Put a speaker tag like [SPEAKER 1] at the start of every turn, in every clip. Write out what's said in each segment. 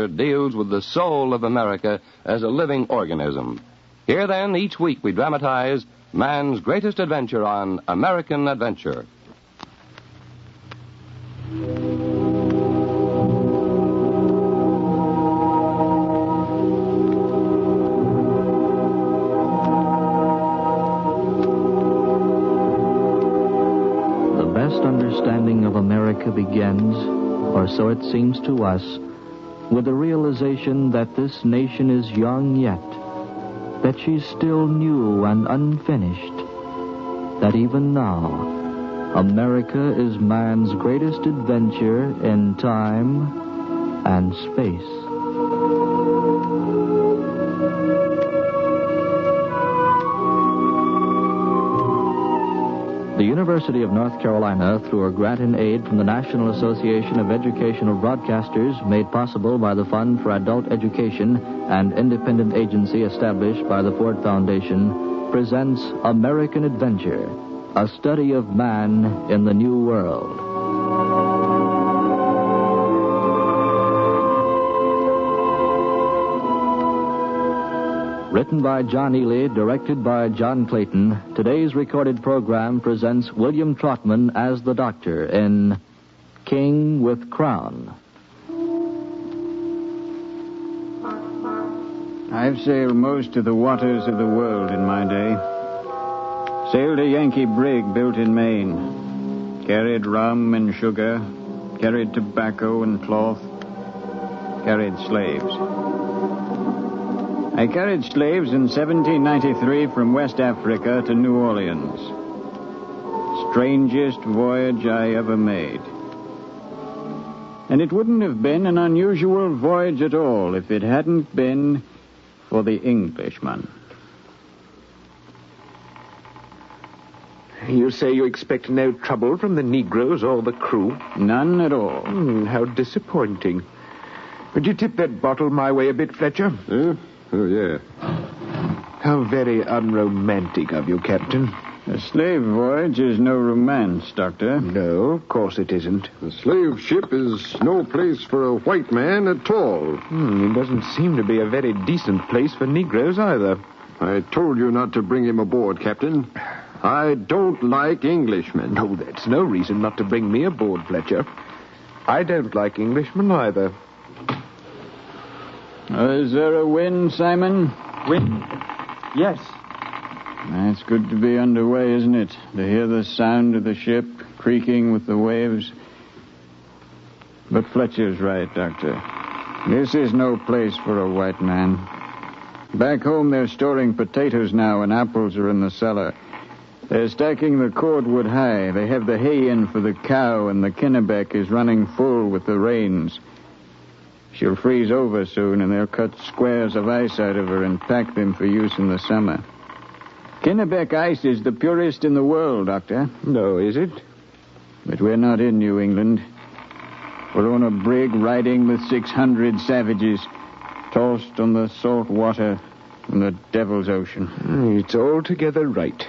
[SPEAKER 1] deals with the soul of America as a living organism. Here, then, each week we dramatize man's greatest adventure on American Adventure.
[SPEAKER 2] The best understanding of America begins, or so it seems to us, with the realization that this nation is young yet, that she's still new and unfinished, that even now, America is man's greatest adventure in time and space. The University of North Carolina, through a grant in aid from the National Association of Educational Broadcasters, made possible by the Fund for Adult Education and independent agency established by the Ford Foundation, presents American Adventure, a study of man in the New World. Written by John Ely, directed by John Clayton, today's recorded program presents William Trotman as the Doctor in King with Crown.
[SPEAKER 3] I've sailed most of the waters of the world in my day. Sailed a Yankee brig built in Maine. Carried rum and sugar. Carried tobacco and cloth. Carried slaves. I carried slaves in 1793 from West Africa to New Orleans. Strangest voyage I ever made. And it wouldn't have been an unusual voyage at all if it hadn't been for the Englishman.
[SPEAKER 4] You say you expect no trouble from the Negroes or the crew?
[SPEAKER 3] None at all.
[SPEAKER 4] How disappointing. Would you tip that bottle my way a bit, Fletcher?
[SPEAKER 5] Oh, yeah.
[SPEAKER 4] How very unromantic of you, Captain.
[SPEAKER 3] A slave voyage is no romance, Doctor.
[SPEAKER 4] No, of course it isn't.
[SPEAKER 5] The slave ship is no place for a white man at all.
[SPEAKER 4] It doesn't seem to be a very decent place for Negroes either.
[SPEAKER 5] I told you not to bring him aboard, Captain. I don't like Englishmen.
[SPEAKER 4] No, that's no reason not to bring me aboard, Fletcher. I don't like Englishmen either.
[SPEAKER 3] Is there a wind, Simon?
[SPEAKER 6] Wind? Yes.
[SPEAKER 3] It's good to be underway, isn't it? To hear the sound of the ship creaking with the waves. But Fletcher's right, Doctor. This is no place for a white man. Back home, they're storing potatoes now, and apples are in the cellar. They're stacking the cordwood high. They have the hay in for the cow, and the Kennebec is running full with the rains. She'll freeze over soon, and they'll cut squares of ice out of her and pack them for use in the summer. Kennebec ice is the purest in the world, Doctor.
[SPEAKER 4] No, is it?
[SPEAKER 3] But we're not in New England. We're on a brig riding with 600 savages, tossed on the salt water in the Devil's Ocean.
[SPEAKER 4] It's altogether right.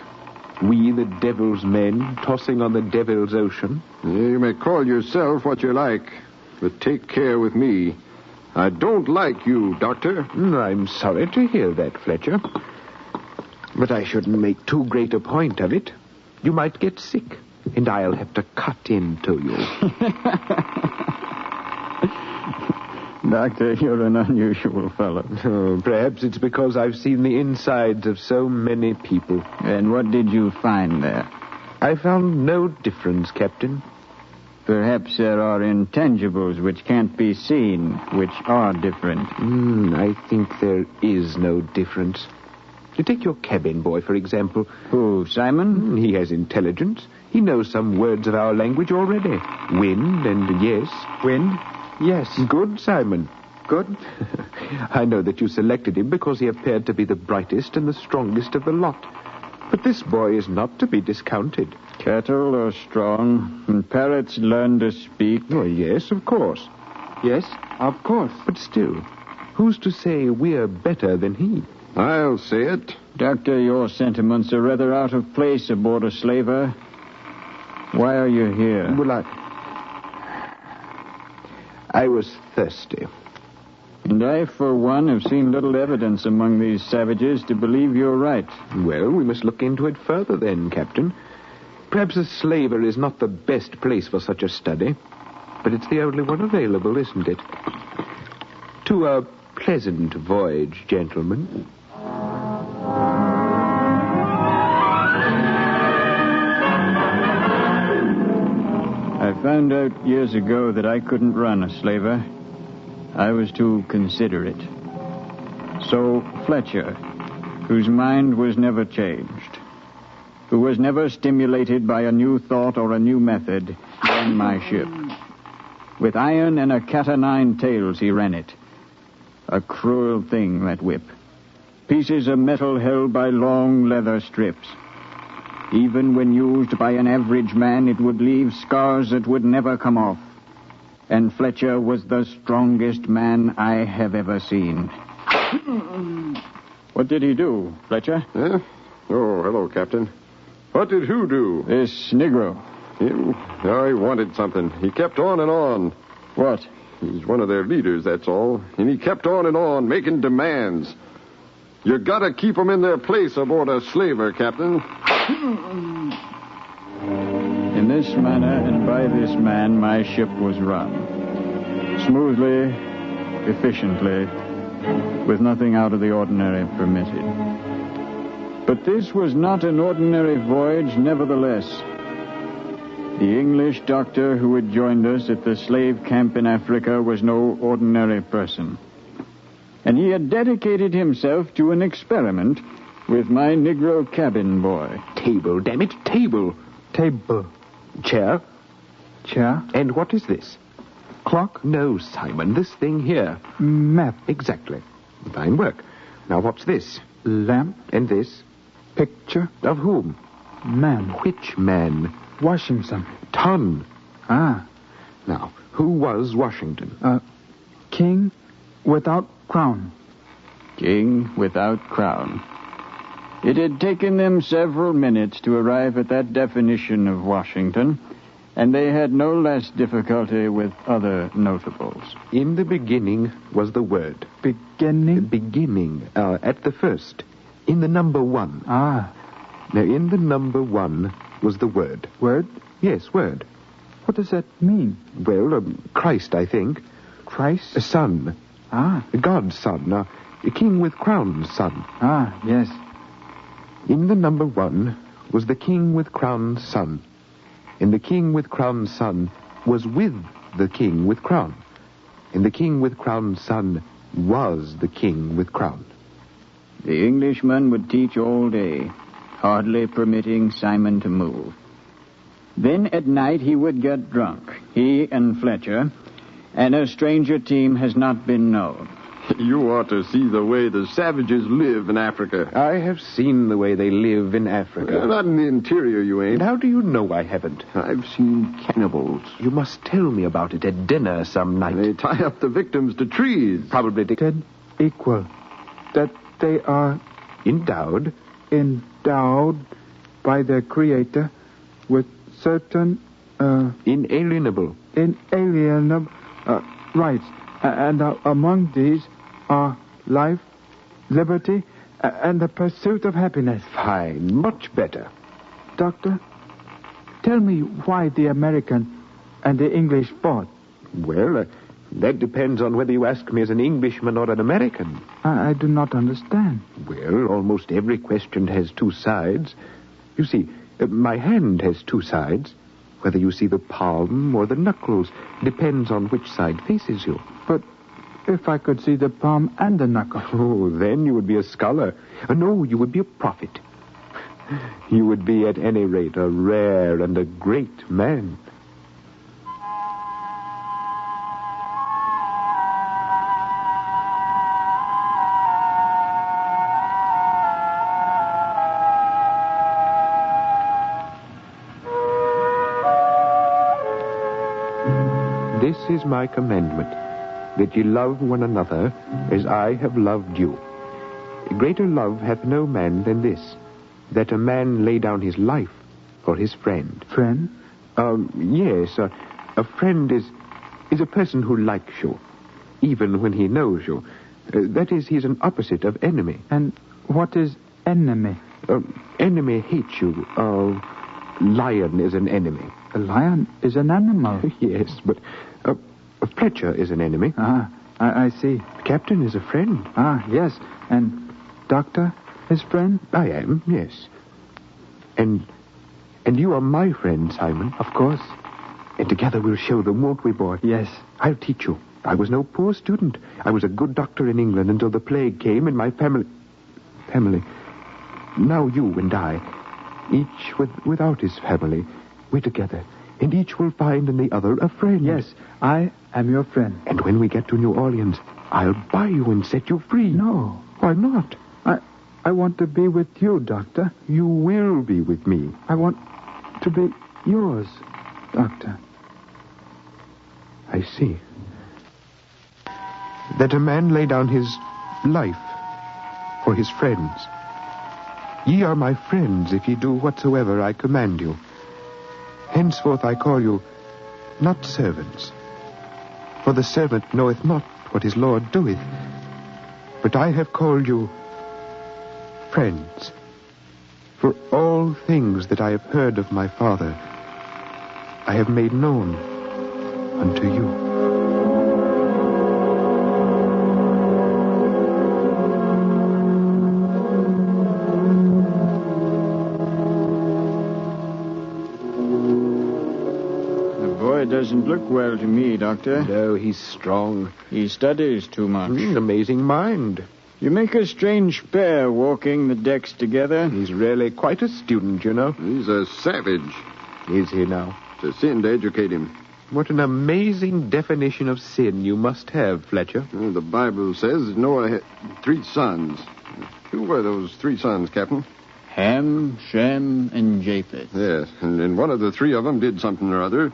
[SPEAKER 4] We, the Devil's men, tossing on the Devil's Ocean.
[SPEAKER 5] You may call yourself what you like, but take care with me. I don't like you, Doctor.
[SPEAKER 4] I'm sorry to hear that, Fletcher. But I shouldn't make too great a point of it. You might get sick, and I'll have to cut into you.
[SPEAKER 3] Doctor, you're an unusual fellow.
[SPEAKER 4] Oh, perhaps it's because I've seen the insides of so many people.
[SPEAKER 3] And what did you find there?
[SPEAKER 4] I found no difference, Captain.
[SPEAKER 3] Perhaps there are intangibles which can't be seen, which are different.
[SPEAKER 4] I think there is no difference. You take your cabin boy, for example.
[SPEAKER 3] Who, Simon?
[SPEAKER 4] He has intelligence. He knows some words of our language already. Wind and yes.
[SPEAKER 6] Wind? Yes.
[SPEAKER 4] Good, Simon.
[SPEAKER 6] Good.
[SPEAKER 4] I know that you selected him because he appeared to be the brightest and the strongest of the lot. But this boy is not to be discounted.
[SPEAKER 3] Cattle are strong, and parrots learn to speak.
[SPEAKER 4] Oh, yes, of course.
[SPEAKER 6] Yes, of course.
[SPEAKER 4] But still, who's to say we're better than he?
[SPEAKER 5] I'll say it.
[SPEAKER 3] Doctor, your sentiments are rather out of place aboard a slaver. Why are you here?
[SPEAKER 4] Well, I was thirsty.
[SPEAKER 3] And I, for one, have seen little evidence among these savages to believe you're right.
[SPEAKER 4] Well, we must look into it further then, Captain. Perhaps a slaver is not the best place for such a study, but it's the only one available, isn't it? To a pleasant voyage, gentlemen.
[SPEAKER 3] I found out years ago that I couldn't run a slaver. I was too considerate. So Fletcher, whose mind was never changed, who was never stimulated by a new thought or a new method, ran my ship. With iron and a cat-o'-nine tails he ran it. A cruel thing, that whip. Pieces of metal held by long leather strips. Even when used by an average man, it would leave scars that would never come off. And Fletcher was the strongest man I have ever seen. What did he do, Fletcher?
[SPEAKER 5] Huh? Oh, hello, Captain. What did who do?
[SPEAKER 3] This Negro.
[SPEAKER 5] Him? Oh, he wanted something. He kept on and on.
[SPEAKER 3] What?
[SPEAKER 5] He's one of their leaders, that's all. And he kept on, making demands. You gotta keep them in their place aboard a slaver, Captain.
[SPEAKER 3] In this manner and by this man, my ship was run. Smoothly, efficiently, with nothing out of the ordinary permitted. But this was not an ordinary voyage, nevertheless. The English doctor who had joined us at the slave camp in Africa was no ordinary person. And he had dedicated himself to an experiment with my Negro cabin boy.
[SPEAKER 4] Table, damn it, table.
[SPEAKER 6] Table.
[SPEAKER 4] Chair.
[SPEAKER 6] Chair.
[SPEAKER 4] And what is this?
[SPEAKER 6] Clock.
[SPEAKER 4] No, Simon, this thing here.
[SPEAKER 6] Map.
[SPEAKER 4] Exactly. Fine work. Now, what's this?
[SPEAKER 6] Lamp.
[SPEAKER 4] And this?
[SPEAKER 6] Picture.
[SPEAKER 4] Of whom?
[SPEAKER 6] Man.
[SPEAKER 4] Which man?
[SPEAKER 6] Washington.
[SPEAKER 4] Ton.
[SPEAKER 6] Ah.
[SPEAKER 4] Now, who was Washington?
[SPEAKER 6] King without crown.
[SPEAKER 3] King without crown. It had taken them several minutes to arrive at that definition of Washington, and they had no less difficulty with other notables.
[SPEAKER 4] In the beginning was the word.
[SPEAKER 6] Beginning?
[SPEAKER 4] Beginning. At the first. In the number one.
[SPEAKER 6] Ah.
[SPEAKER 4] Now, in the number one was the word.
[SPEAKER 6] Word?
[SPEAKER 4] Yes, word.
[SPEAKER 6] What does that mean?
[SPEAKER 4] Well, Christ, I think.
[SPEAKER 6] Christ?
[SPEAKER 4] A son.
[SPEAKER 6] Ah.
[SPEAKER 4] God's son. A king with crown's son.
[SPEAKER 6] Ah, yes.
[SPEAKER 4] In the number one was the king with crown's son. And the king with crown's son was with the king with crown. And the king with crown's son was the king with crown.
[SPEAKER 3] The Englishman would teach all day, hardly permitting Simon to move. Then at night he would get drunk, he and Fletcher, and a stranger team has not been known.
[SPEAKER 5] You ought to see the way the savages live in Africa.
[SPEAKER 4] I have seen the way they live in Africa.
[SPEAKER 5] Not in the interior, you ain't.
[SPEAKER 4] And how do you know I haven't?
[SPEAKER 5] I've seen cannibals.
[SPEAKER 4] You must tell me about it at dinner some night.
[SPEAKER 5] They tie up the victims to trees.
[SPEAKER 4] Probably
[SPEAKER 6] Dead equal. That they are
[SPEAKER 4] endowed
[SPEAKER 6] by their Creator with certain
[SPEAKER 4] inalienable
[SPEAKER 6] rights. And among these are life, liberty, and the pursuit of happiness.
[SPEAKER 4] Fine, much better.
[SPEAKER 6] Doctor, tell me why the American and the English fought.
[SPEAKER 4] Well, that depends on whether you ask me as an Englishman or an American.
[SPEAKER 6] I do not understand.
[SPEAKER 4] Well, almost every question has two sides. You see, my hand has two sides. Whether you see the palm or the knuckles depends on which side faces you.
[SPEAKER 6] But if I could see the palm and the knuckle...
[SPEAKER 4] Oh, then you would be a scholar. No, you would be a prophet. You would be, at any rate, a rare and a great man. This is my commandment, that ye love one another as I have loved you. Greater love hath no man than this, that a man lay down his life for his friend.
[SPEAKER 6] Friend?
[SPEAKER 4] Yes, a friend is a person who likes you. even when he knows you. That is, he's an opposite of enemy.
[SPEAKER 6] And what is enemy?
[SPEAKER 4] Enemy hates you. Lion is an enemy.
[SPEAKER 6] A lion is an animal.
[SPEAKER 4] Yes, but Fletcher is an enemy.
[SPEAKER 6] I see.
[SPEAKER 4] Captain is a friend.
[SPEAKER 6] Yes. And Doctor, his friend?
[SPEAKER 4] I am, yes. And you are my friend, Simon.
[SPEAKER 6] Of course.
[SPEAKER 4] And together we'll show them, won't we, boy?
[SPEAKER 6] Yes.
[SPEAKER 4] I'll teach you. I was no poor student. I was a good doctor in England until the plague came and my family... Now you and I, each without his family, we're together. And each will find in the other a friend.
[SPEAKER 6] Yes, I am your friend.
[SPEAKER 4] And when we get to New Orleans, I'll buy you and set you free.
[SPEAKER 6] No.
[SPEAKER 4] Why not?
[SPEAKER 6] I want to be with you, Doctor.
[SPEAKER 4] You will be with me.
[SPEAKER 6] I want to be yours, Doctor.
[SPEAKER 4] I see. That a man lay down his life for his friends. Ye are my friends if ye do whatsoever I command you. Henceforth I call you not servants, for the servant knoweth not what his Lord doeth. But I have called you friends, for all things that I have heard of my Father I have made known unto you.
[SPEAKER 3] Doesn't look well to me, Doctor.
[SPEAKER 4] No, he's strong.
[SPEAKER 3] He studies too much.
[SPEAKER 4] Amazing mind.
[SPEAKER 3] You make a strange pair walking the decks together.
[SPEAKER 4] He's really quite a student, you know.
[SPEAKER 5] He's a savage.
[SPEAKER 4] Is he now?
[SPEAKER 5] It's a sin to educate him.
[SPEAKER 4] What an amazing definition of sin you must have, Fletcher.
[SPEAKER 5] The Bible says Noah had 3 sons. Who were those 3 sons, Captain?
[SPEAKER 3] Ham, Shem, and Japheth.
[SPEAKER 5] Yes, and one of the 3 of them did something or other.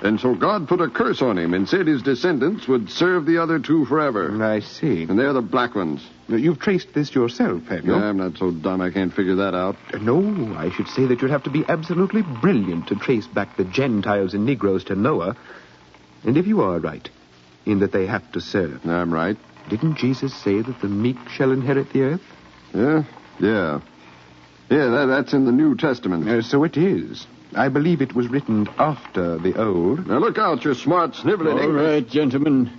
[SPEAKER 5] And so God put a curse on him and said his descendants would serve the other 2 forever.
[SPEAKER 4] I see.
[SPEAKER 5] And they're the black ones.
[SPEAKER 4] You've traced this yourself, have you?
[SPEAKER 5] I'm not so dumb I can't figure that out.
[SPEAKER 4] No, I should say that you'd have to be absolutely brilliant to trace back the Gentiles and Negroes to Noah. And if you are right, in that they have to serve.
[SPEAKER 5] I'm right.
[SPEAKER 4] Didn't Jesus say that the meek shall inherit the earth?
[SPEAKER 5] Yeah, that's in the New Testament.
[SPEAKER 4] So it is. I believe it was written after the Old.
[SPEAKER 5] Now look out, you smart, sniveling English.
[SPEAKER 3] All right, gentlemen.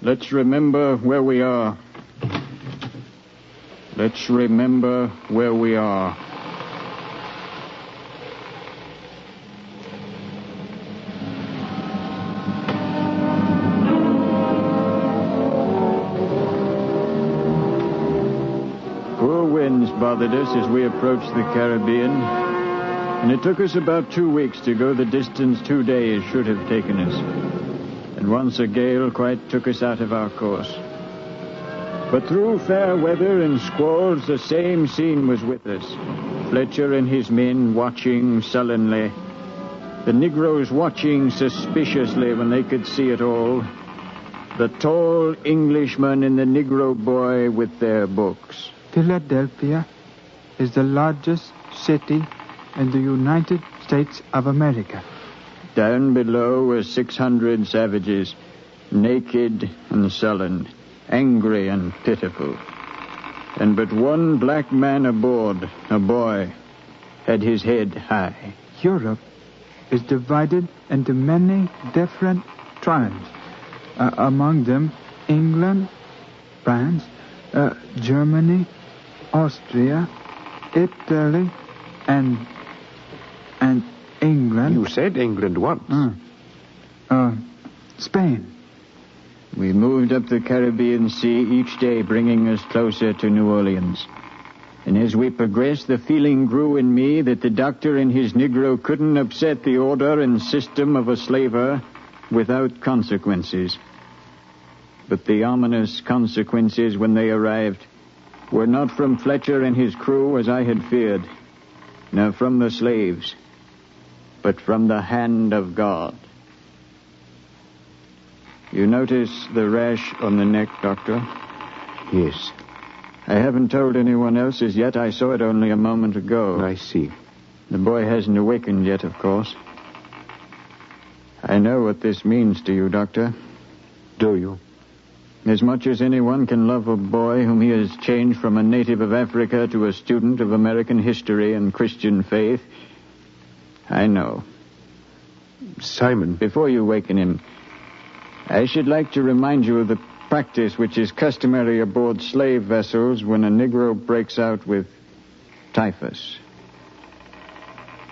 [SPEAKER 3] Let's remember where we are. Let's remember where we are. Poor winds bothered us as we approached the Caribbean. And it took us about 2 weeks to go the distance 2 days should have taken us. And once a gale quite took us out of our course. But through fair weather and squalls, the same scene was with us. Fletcher and his men watching sullenly. The Negroes watching suspiciously when they could see it all. The tall Englishman and the Negro boy with their books.
[SPEAKER 6] Philadelphia is the largest city in the United States of America.
[SPEAKER 3] Down below were 600 savages, naked and sullen, angry and pitiful. And but one black man aboard, a boy, had his head high.
[SPEAKER 6] Europe is divided into many different tribes. Among them, England, France, Germany, Austria, Italy, and England.
[SPEAKER 4] You said England once.
[SPEAKER 6] Spain.
[SPEAKER 3] We moved up the Caribbean Sea each day, bringing us closer to New Orleans. And as we progressed, the feeling grew in me that the doctor and his Negro couldn't upset the order and system of a slaver without consequences. But the ominous consequences when they arrived were not from Fletcher and his crew as I had feared, nor from the slaves, but from the hand of God. You notice the rash on the neck, Doctor?
[SPEAKER 4] Yes.
[SPEAKER 3] I haven't told anyone else as yet. I saw it only a moment ago.
[SPEAKER 4] I see.
[SPEAKER 3] The boy hasn't awakened yet, of course. I know what this means to you, Doctor.
[SPEAKER 4] Do you?
[SPEAKER 3] As much as anyone can love a boy whom he has changed from a native of Africa to a student of American history and Christian faith, I know.
[SPEAKER 4] Simon.
[SPEAKER 3] Before you waken him, I should like to remind you of the practice which is customary aboard slave vessels when a Negro breaks out with typhus.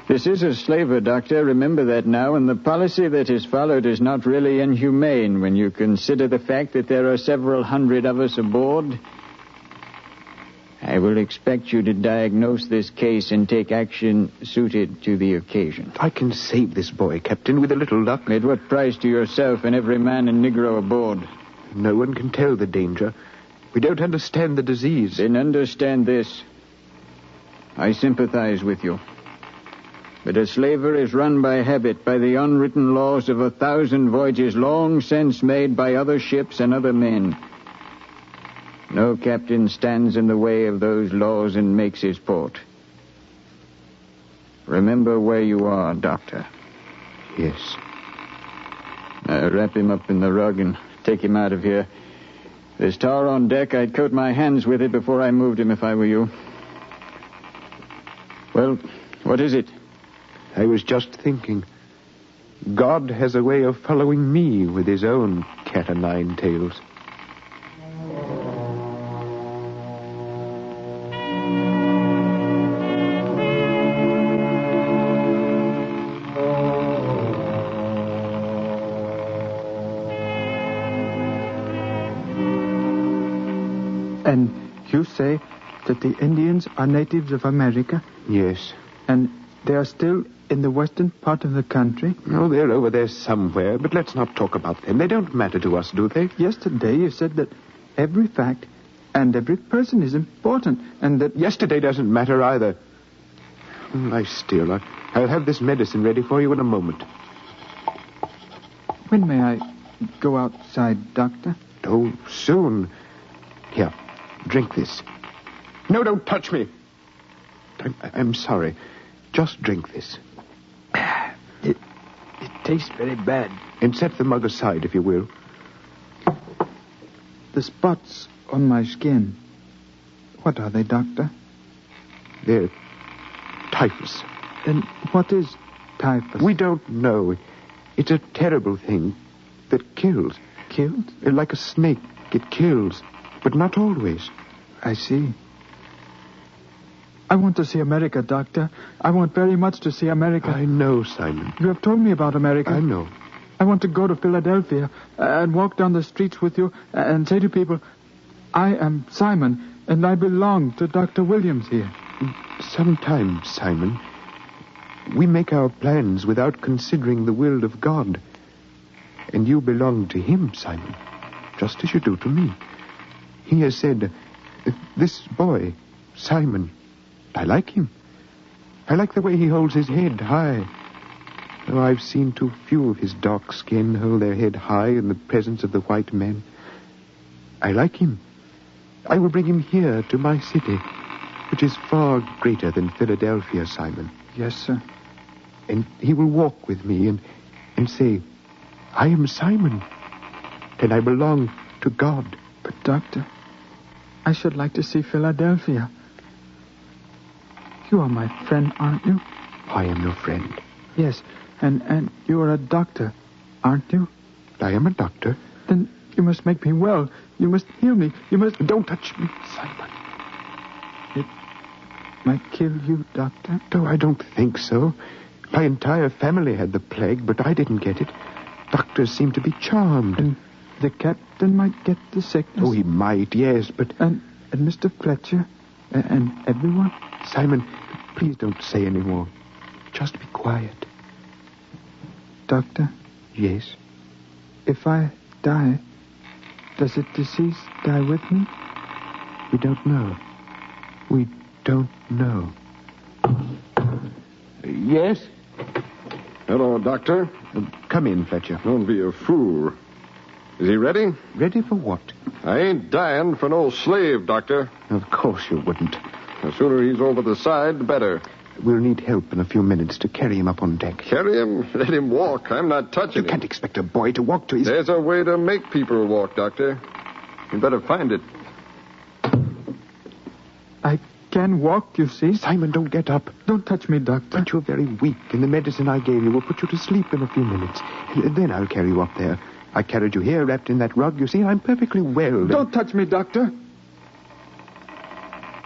[SPEAKER 3] This is a slaver, Doctor. Remember that now, and the policy that is followed is not really inhumane when you consider the fact that there are several hundred of us aboard. I will expect you to diagnose this case and take action suited to the occasion.
[SPEAKER 4] I can save this boy, Captain, with a little luck.
[SPEAKER 3] At what price to yourself and every man and Negro aboard?
[SPEAKER 4] No one can tell the danger. We don't understand the disease.
[SPEAKER 3] Then understand this. I sympathize with you. But a slaver is run by habit, by the unwritten laws of 1,000 voyages long since made by other ships and other men. No captain stands in the way of those laws and makes his port. Remember where you are, Doctor.
[SPEAKER 4] Yes.
[SPEAKER 3] Now wrap him up in the rug and take him out of here. There's tar on deck. I'd coat my hands with it before I moved him if I were you. Well, what is it?
[SPEAKER 4] I was just thinking. God has a way of following me with his own cat o' nine tails.
[SPEAKER 6] And you say that the Indians are natives of America?
[SPEAKER 4] Yes.
[SPEAKER 6] And they are still in the western part of the country?
[SPEAKER 4] No, they're over there somewhere, but let's not talk about them. They don't matter to us, do they?
[SPEAKER 6] Yesterday you said that every fact and every person is important, and that...
[SPEAKER 4] Yesterday doesn't matter either. Lie still. I'll have this medicine ready for you in a moment.
[SPEAKER 6] When may I go outside, Doctor?
[SPEAKER 4] Oh, soon. Here, drink this. No, don't touch me. I'm sorry. Just drink this.
[SPEAKER 6] It tastes very bad.
[SPEAKER 4] And set the mug aside, if you will.
[SPEAKER 6] The spots on my skin. What are they, Doctor?
[SPEAKER 4] They're typhus.
[SPEAKER 6] And what is typhus?
[SPEAKER 4] We don't know. It's a terrible thing that kills.
[SPEAKER 6] Killed?
[SPEAKER 4] Like a snake, it kills. But not always.
[SPEAKER 6] I see. I want to see America, Doctor. I want very much to see America.
[SPEAKER 4] I know, Simon.
[SPEAKER 6] You have told me about America.
[SPEAKER 4] I know.
[SPEAKER 6] I want to go to Philadelphia and walk down the streets with you and say to people, I am Simon, and I belong to Dr. Williams here.
[SPEAKER 4] Sometimes, Simon, we make our plans without considering the will of God. And you belong to him, Simon, just as you do to me. He has said, this boy, Simon, I like him. I like the way he holds his head high. Though I've seen too few of his dark skin hold their head high in the presence of the white men. I like him. I will bring him here to my city, which is far greater than Philadelphia, Simon.
[SPEAKER 6] Yes, sir.
[SPEAKER 4] And he will walk with me and say, I am Simon, and I belong to God.
[SPEAKER 6] But, Doctor, I should like to see Philadelphia. You are my friend, aren't you?
[SPEAKER 4] I am your friend.
[SPEAKER 6] Yes, and you are a doctor, aren't you?
[SPEAKER 4] I am a doctor.
[SPEAKER 6] Then you must make me well. You must heal me. You must...
[SPEAKER 4] Don't touch me, Simon.
[SPEAKER 6] It might kill you, Doctor?
[SPEAKER 4] No, I don't think so. My entire family had the plague, but I didn't get it. Doctors seem to be charmed.
[SPEAKER 6] And the captain might get the sickness?
[SPEAKER 4] Oh, he might, yes, but...
[SPEAKER 6] And Mr. Fletcher? And everyone?
[SPEAKER 4] Simon, please don't say any more. Just be quiet.
[SPEAKER 6] Doctor?
[SPEAKER 4] Yes?
[SPEAKER 6] If I die, does the disease die with me?
[SPEAKER 4] We don't know. We don't know. Yes?
[SPEAKER 5] Hello, Doctor.
[SPEAKER 4] Come in, Fletcher.
[SPEAKER 5] Don't be a fool. Is he ready?
[SPEAKER 4] Ready for what?
[SPEAKER 5] I ain't dying for no slave, Doctor.
[SPEAKER 4] Of course you wouldn't.
[SPEAKER 5] The sooner he's over the side, the better.
[SPEAKER 4] We'll need help in a few minutes to carry him up on deck.
[SPEAKER 5] Carry him? Let him walk. I'm not touching him.
[SPEAKER 4] You can't expect a boy to walk to his...
[SPEAKER 5] There's a way to make people walk, Doctor. You'd better find it.
[SPEAKER 6] I can walk, you see.
[SPEAKER 7] Simon, don't get up.
[SPEAKER 6] Don't touch me, Doctor.
[SPEAKER 7] But you're very weak, and the medicine I gave you will put you to sleep in a few minutes. And then I'll carry you up there. I carried you here wrapped in that rug, you see, and I'm perfectly well.
[SPEAKER 6] Don't touch me, Doctor.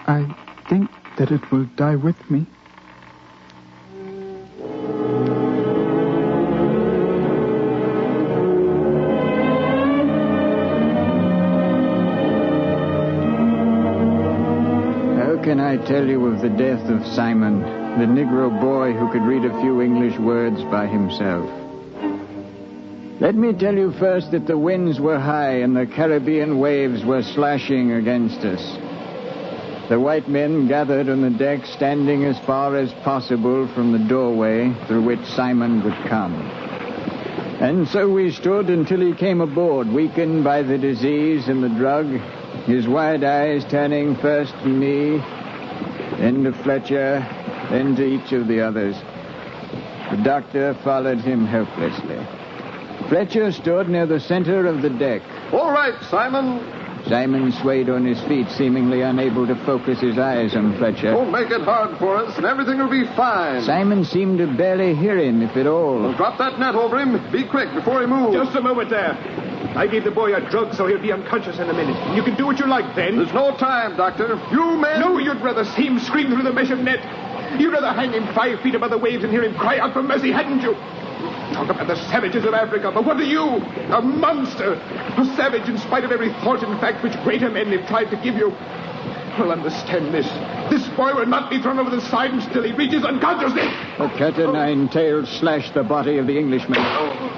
[SPEAKER 6] I think that it will die with me.
[SPEAKER 3] How can I tell you of the death of Simon, the Negro boy who could read a few English words by himself? Let me tell you first that the winds were high and the Caribbean waves were slashing against us. The white men gathered on the deck, standing as far as possible from the doorway through which Simon would come. And so we stood until he came aboard, weakened by the disease and the drug, his wide eyes turning first to me, then to Fletcher, then to each of the others. The doctor followed him helplessly. Fletcher stood near the center of the deck.
[SPEAKER 5] All right, Simon.
[SPEAKER 3] Simon swayed on his feet, seemingly unable to focus his eyes on Fletcher.
[SPEAKER 5] Don't make it hard for us, and everything will be fine.
[SPEAKER 3] Simon seemed to barely hear him, if at all.
[SPEAKER 5] Well, drop that net over him. Be quick before he moves.
[SPEAKER 4] Just a moment there. I gave the boy a drug so he'll be unconscious in a minute. You can do what you like then.
[SPEAKER 5] There's no time, Doctor. You men...
[SPEAKER 4] No, you'd rather see him scream through the mesh of net. You'd rather hang him 5 feet above the waves and hear him cry out for mercy, hadn't you? Talk about the savages of Africa, but what are you? A monster. A savage in spite of every thought and fact which greater men have tried to give you. Well, understand this. This boy will not be thrown over the side until he reaches unconsciousness.
[SPEAKER 3] A cat o' nine tails slashed the body of the Englishman.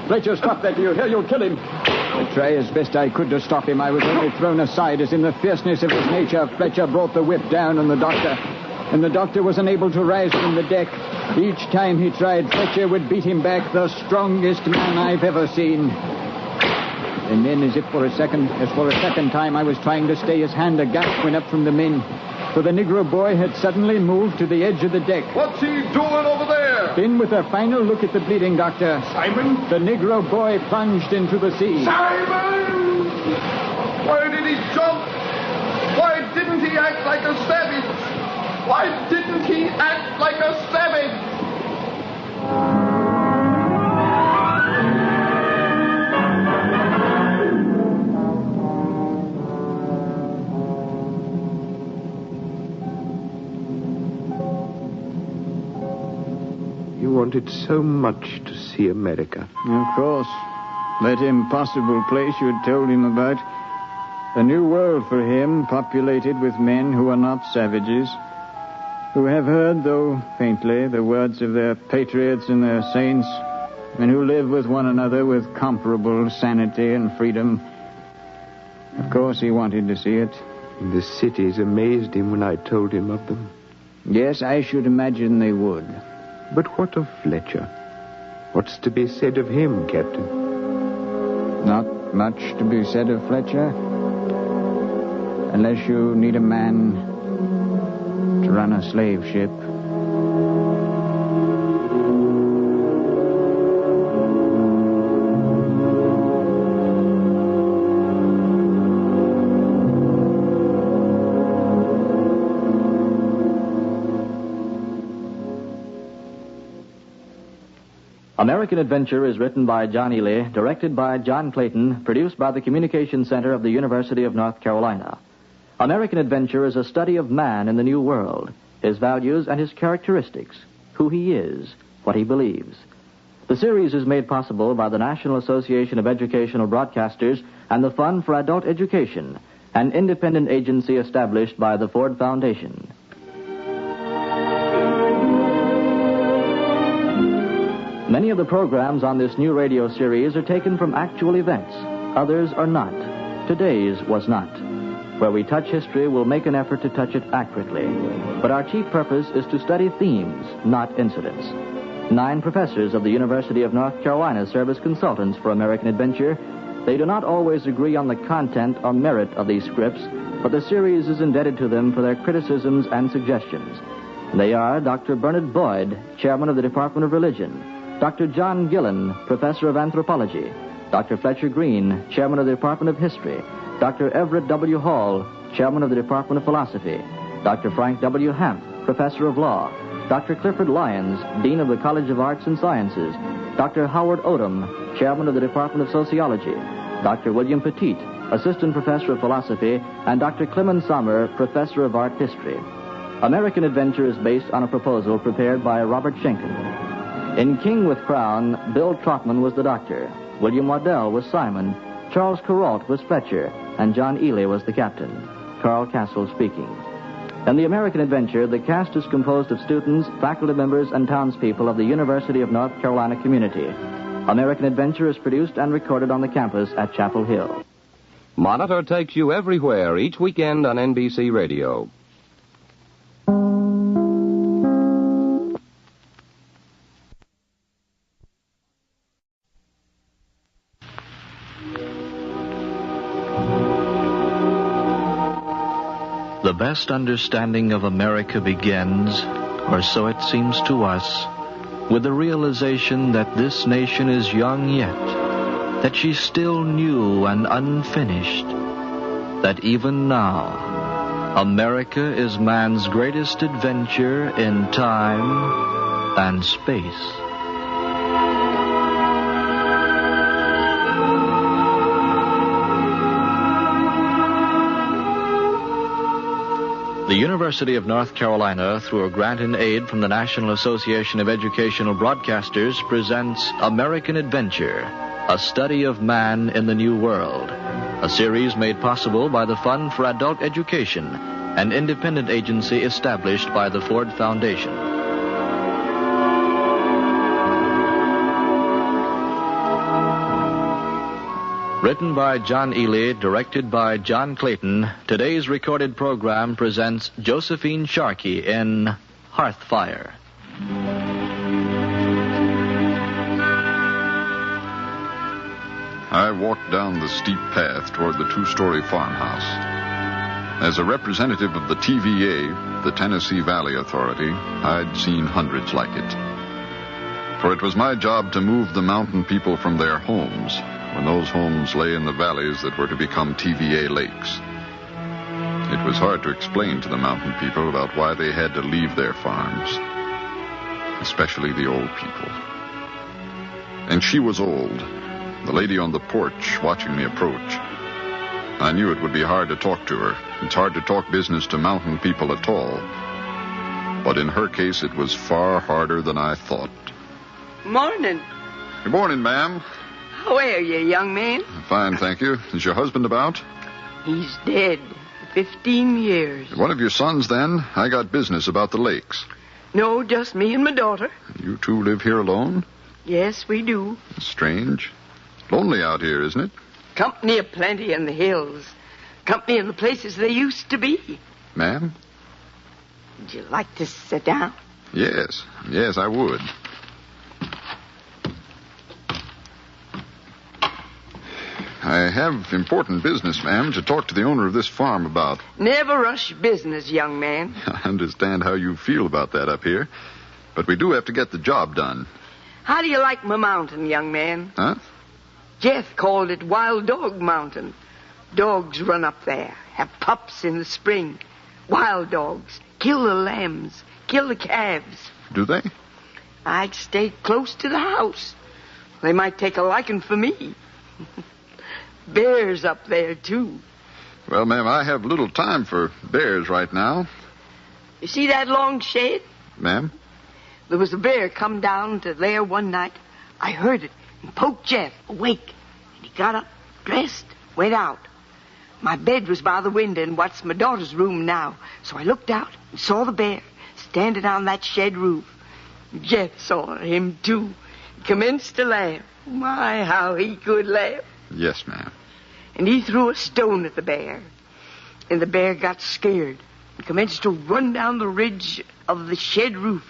[SPEAKER 3] Fletcher, stop that, do you hear? You'll kill him. I tried as best I could to stop him. I was only thrown aside as in the fierceness of his nature, Fletcher brought the whip down on the doctor. And the doctor was unable to rise from the deck. Each time he tried, Fletcher would beat him back, the strongest man I've ever seen. And then, as for a second time I was trying to stay his hand, a gasp went up from the men. For the Negro boy had suddenly moved to the edge of the deck.
[SPEAKER 5] What's he doing over there?
[SPEAKER 3] Then, with a final look at the bleeding doctor,
[SPEAKER 4] Simon?
[SPEAKER 3] The Negro boy plunged into the sea.
[SPEAKER 5] Simon! Why did he jump? Why didn't he act like a savage? Why didn't he act like a savage?
[SPEAKER 7] You wanted so much to see America.
[SPEAKER 3] Of course. That impossible place you had told him about. A new world for him, populated with men who are not savages, who have heard, though faintly, the words of their patriots and their saints, and who live with one another with comparable sanity and freedom. Of course, he wanted to see it.
[SPEAKER 7] The cities amazed him when I told him of them.
[SPEAKER 3] Yes, I should imagine they would.
[SPEAKER 7] But what of Fletcher? What's to be said of him, Captain?
[SPEAKER 3] Not much to be said of Fletcher. Unless you need a man to run a slave ship.
[SPEAKER 2] American Adventure is written by John Ely, directed by John Clayton, produced by the Communications Center of the University of North Carolina. American Adventure is a study of man in the New World, his values and his characteristics, who he is, what he believes. The series is made possible by the National Association of Educational Broadcasters and the Fund for Adult Education, an independent agency established by the Ford Foundation. Many of the programs on this new radio series are taken from actual events. Others are not. Today's was not. Where we touch history, we'll make an effort to touch it accurately. But our chief purpose is to study themes, not incidents. 9 professors of the University of North Carolina serve as consultants for American Adventure. They do not always agree on the content or merit of these scripts, but the series is indebted to them for their criticisms and suggestions. They are Dr. Bernard Boyd, chairman of the Department of Religion, Dr. John Gillen, professor of anthropology, Dr. Fletcher Green, chairman of the Department of History, Dr. Everett W. Hall, Chairman of the Department of Philosophy, Dr. Frank W. Hamp, Professor of Law, Dr. Clifford Lyons, Dean of the College of Arts and Sciences, Dr. Howard Odom, Chairman of the Department of Sociology, Dr. William Petit, Assistant Professor of Philosophy, and Dr. Clement Sommer, Professor of Art History. American Adventure is based on a proposal prepared by Robert Schenken. In King with Crown, Bill Trotman was the doctor, William Waddell was Simon, Charles Kuralt was Fletcher, and John Ely was the captain. Carl Castle speaking. In the American Adventure, the cast is composed of students, faculty members, and townspeople of the University of North Carolina community. American Adventure is produced and recorded on the campus at Chapel Hill.
[SPEAKER 1] Monitor takes you everywhere each weekend on NBC Radio.
[SPEAKER 2] The best understanding of America begins, or so it seems to us, with the realization that this nation is young yet, that she's still new and unfinished, that even now, America is man's greatest adventure in time and space. The University of North Carolina, through a grant in aid from the National Association of Educational Broadcasters, presents American Adventure, a study of man in the New World, a series made possible by the Fund for Adult Education, an independent agency established by the Ford Foundation. Written by John Ely, directed by John Clayton, today's recorded program presents Josephine Sharkey in Hearthfire.
[SPEAKER 8] I walked down the steep path toward the two-story farmhouse. As a representative of the TVA, the Tennessee Valley Authority, I'd seen hundreds like it. For it was my job to move the mountain people from their homes, when those homes lay in the valleys that were to become TVA lakes. It was hard to explain to the mountain people about why they had to leave their farms, especially the old people. And she was old, the lady on the porch watching me approach. I knew it would be hard to talk to her. It's hard to talk business to mountain people at all. But in her case, it was far harder than I thought.
[SPEAKER 9] Morning.
[SPEAKER 8] Good morning, ma'am.
[SPEAKER 9] How are you, young man?
[SPEAKER 8] Fine, thank you. Is your husband about?
[SPEAKER 9] He's dead. 15 years.
[SPEAKER 8] One of your sons, then? I got business about the lakes.
[SPEAKER 9] No, just me and my daughter.
[SPEAKER 8] You two live here alone?
[SPEAKER 9] Yes, we do.
[SPEAKER 8] Strange. Lonely out here, isn't it?
[SPEAKER 9] Company aplenty in the hills. Company in the places they used to be.
[SPEAKER 8] Ma'am?
[SPEAKER 9] Would you like to sit down?
[SPEAKER 8] Yes, I would. I have important business, ma'am, to talk to the owner of this farm about.
[SPEAKER 9] Never rush business, young man.
[SPEAKER 8] I understand how you feel about that up here, but we do have to get the job done.
[SPEAKER 9] How do you like my mountain, young man?
[SPEAKER 8] Huh?
[SPEAKER 9] Jeff called it Wild Dog Mountain. Dogs run up there, have pups in the spring. Wild dogs. Kill the lambs, kill the calves.
[SPEAKER 8] Do they?
[SPEAKER 9] I'd stay close to the house. They might take a liking for me. Bears up there, too.
[SPEAKER 8] Well, ma'am, I have little time for bears right now.
[SPEAKER 9] You see that long shed?
[SPEAKER 8] Ma'am?
[SPEAKER 9] There was a bear come down to there one night. I heard it and poked Jeff awake. And he got up, dressed, went out. My bed was by the window in what's my daughter's room now. So I looked out and saw the bear standing on that shed roof. Jeff saw him, too. He commenced to laugh. My, how he could laugh.
[SPEAKER 8] Yes, ma'am.
[SPEAKER 9] And he threw a stone at the bear. And the bear got scared and commenced to run down the ridge of the shed roof,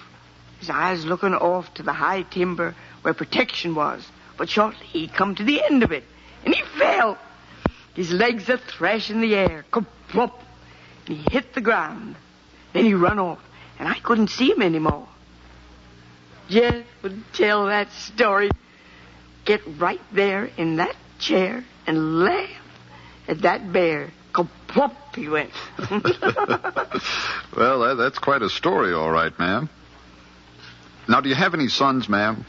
[SPEAKER 9] his eyes looking off to the high timber where protection was. But shortly he come to the end of it, and he fell. His legs a thrash in the air, ka-plop, and he hit the ground. Then he run off, and I couldn't see him anymore. Jeff would tell that story, get right there in that chair and laugh At that bear, ka-plop, he went.
[SPEAKER 8] Well, that's quite a story, all right, ma'am. Now, do you have any sons, ma'am?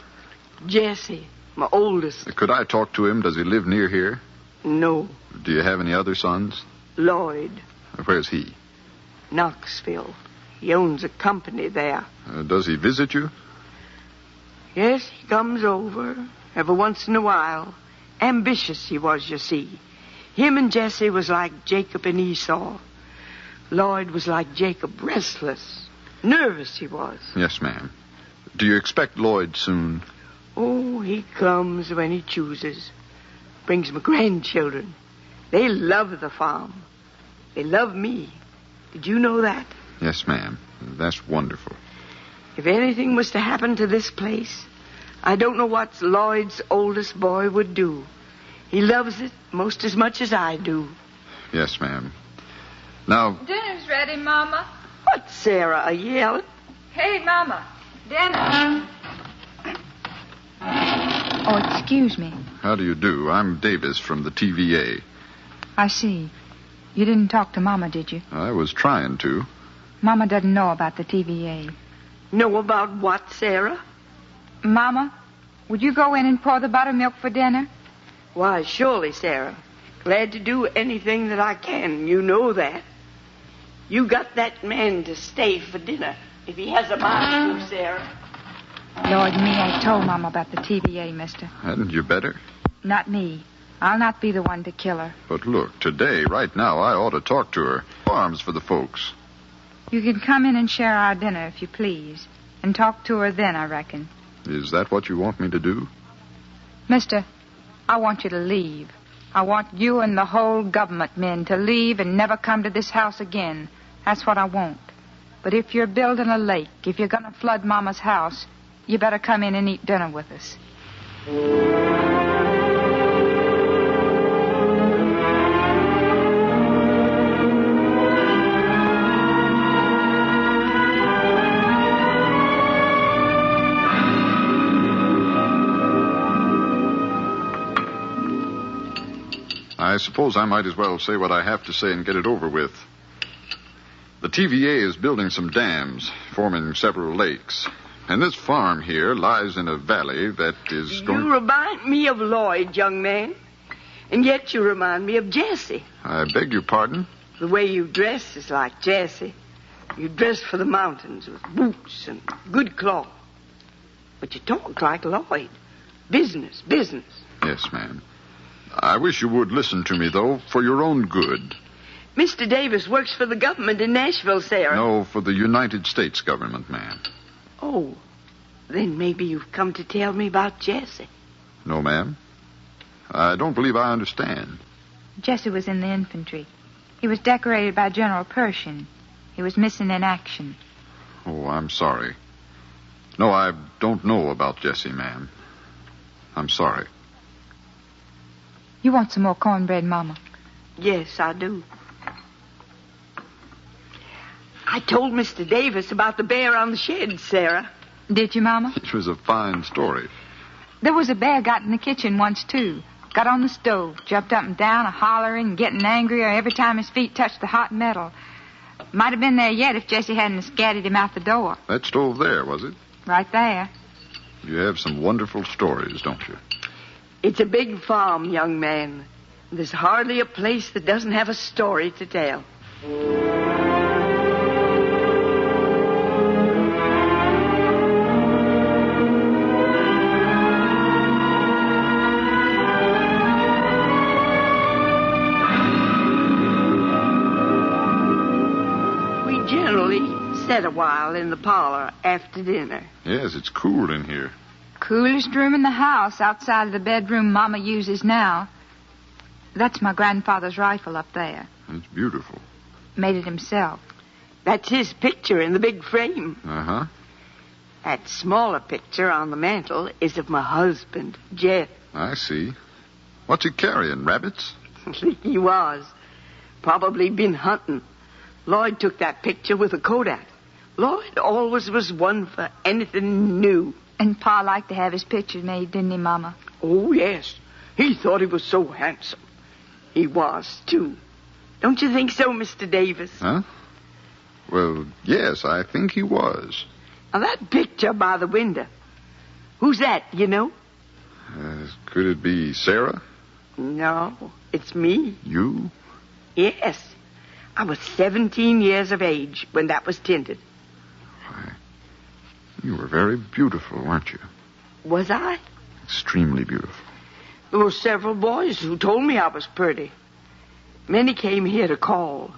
[SPEAKER 9] Jesse, my oldest.
[SPEAKER 8] Could I talk to him? Does he live near here?
[SPEAKER 9] No.
[SPEAKER 8] Do you have any other sons?
[SPEAKER 9] Lloyd.
[SPEAKER 8] Where's he?
[SPEAKER 9] Knoxville. He owns a company there.
[SPEAKER 8] Does he visit you?
[SPEAKER 9] Yes, he comes over every once in a while. Ambitious he was, you see. Him and Jesse was like Jacob and Esau. Lloyd was like Jacob, restless. Nervous he was.
[SPEAKER 8] Yes, ma'am. Do you expect Lloyd soon?
[SPEAKER 9] Oh, he comes when he chooses. Brings my grandchildren. They love the farm. They love me. Did you know that?
[SPEAKER 8] Yes, ma'am. That's wonderful.
[SPEAKER 9] If anything was to happen to this place, I don't know what Lloyd's oldest boy would do. He loves it most as much as I do.
[SPEAKER 8] Yes, ma'am. Now...
[SPEAKER 10] Dinner's ready, Mama.
[SPEAKER 9] What, Sarah, are you yelling?
[SPEAKER 10] Hey, Mama. Dinner. Oh, excuse me.
[SPEAKER 8] How do you do? I'm Davis from the TVA.
[SPEAKER 10] I see. You didn't talk to Mama, did you?
[SPEAKER 8] I was trying to.
[SPEAKER 10] Mama doesn't know about the TVA.
[SPEAKER 9] Know about what, Sarah?
[SPEAKER 10] Mama, would you go in and pour the buttermilk for dinner?
[SPEAKER 9] Why, surely, Sarah. Glad to do anything that I can. You know that. You got that man to stay for dinner, if he has a mind to, Sarah.
[SPEAKER 10] Lloyd and me ain't told Mama about the TVA, mister.
[SPEAKER 8] Hadn't you better?
[SPEAKER 10] Not me. I'll not be the one to kill her.
[SPEAKER 8] But look, today, right now, I ought to talk to her. Farms for the folks.
[SPEAKER 10] You can come in and share our dinner, if you please. And talk to her then, I reckon.
[SPEAKER 8] Is that what you want me to do?
[SPEAKER 10] Mister, I want you to leave. I want you and the whole government men to leave and never come to this house again. That's what I want. But if you're building a lake, if you're going to flood Mama's house, you better come in and eat dinner with us.
[SPEAKER 8] I suppose I might as well say what I have to say and get it over with. The TVA is building some dams, forming several lakes. And this farm here lies in a valley that is going...
[SPEAKER 9] You remind me of Lloyd, young man. And yet you remind me of Jesse.
[SPEAKER 8] I beg your pardon?
[SPEAKER 9] The way you dress is like Jesse. You dress for the mountains with boots and good cloth. But you talk like Lloyd. Business, business.
[SPEAKER 8] Yes, ma'am. I wish you would listen to me, though, for your own good.
[SPEAKER 9] Mr. Davis works for the government in Nashville, Sarah.
[SPEAKER 8] No, for the United States government, ma'am.
[SPEAKER 9] Oh, then maybe you've come to tell me about Jesse.
[SPEAKER 8] No, ma'am. I don't believe I understand.
[SPEAKER 10] Jesse was in the infantry. He was decorated by General Pershing. He was missing in action.
[SPEAKER 8] Oh, I'm sorry. No, I don't know about Jesse, ma'am. I'm sorry.
[SPEAKER 10] You want some more cornbread, Mama?
[SPEAKER 9] Yes, I do. I told Mr. Davis about the bear on the shed, Sarah.
[SPEAKER 10] Did you, Mama?
[SPEAKER 8] It was a fine story.
[SPEAKER 10] There was a bear got in the kitchen once, too. Got on the stove, jumped up and down, hollering, getting angrier every time his feet touched the hot metal. Might have been there yet if Jesse hadn't scattered him out the door.
[SPEAKER 8] That stove there, was it?
[SPEAKER 10] Right there.
[SPEAKER 8] You have some wonderful stories, don't you?
[SPEAKER 9] It's a big farm, young man. There's hardly a place that doesn't have a story to tell. We generally sit a while in the parlor after dinner.
[SPEAKER 8] Yes, it's cool in here.
[SPEAKER 10] Coolest room in the house, outside of the bedroom Mama uses now. That's my grandfather's rifle up there.
[SPEAKER 8] It's beautiful.
[SPEAKER 10] Made it himself.
[SPEAKER 9] That's his picture in the big frame.
[SPEAKER 8] Uh-huh.
[SPEAKER 9] That smaller picture on the mantel is of my husband, Jeff.
[SPEAKER 8] I see. What's he carrying, rabbits?
[SPEAKER 9] He was. Probably been hunting. Lloyd took that picture with a Kodak. Lloyd always was one for anything new.
[SPEAKER 10] And Pa liked to have his pictures made, didn't he, Mama?
[SPEAKER 9] Oh, yes. He thought he was so handsome. He was, too. Don't you think so, Mr. Davis?
[SPEAKER 8] Huh? Well, yes, I think he was.
[SPEAKER 9] Now, that picture by the window. Who's that, you know?
[SPEAKER 8] Could it be Sarah?
[SPEAKER 9] No, it's me.
[SPEAKER 8] You?
[SPEAKER 9] Yes. I was 17 years of age when that was tinted.
[SPEAKER 8] Why, you were very beautiful, weren't you?
[SPEAKER 9] Was I?
[SPEAKER 8] Extremely beautiful.
[SPEAKER 9] There were several boys who told me I was pretty. Many came here to call.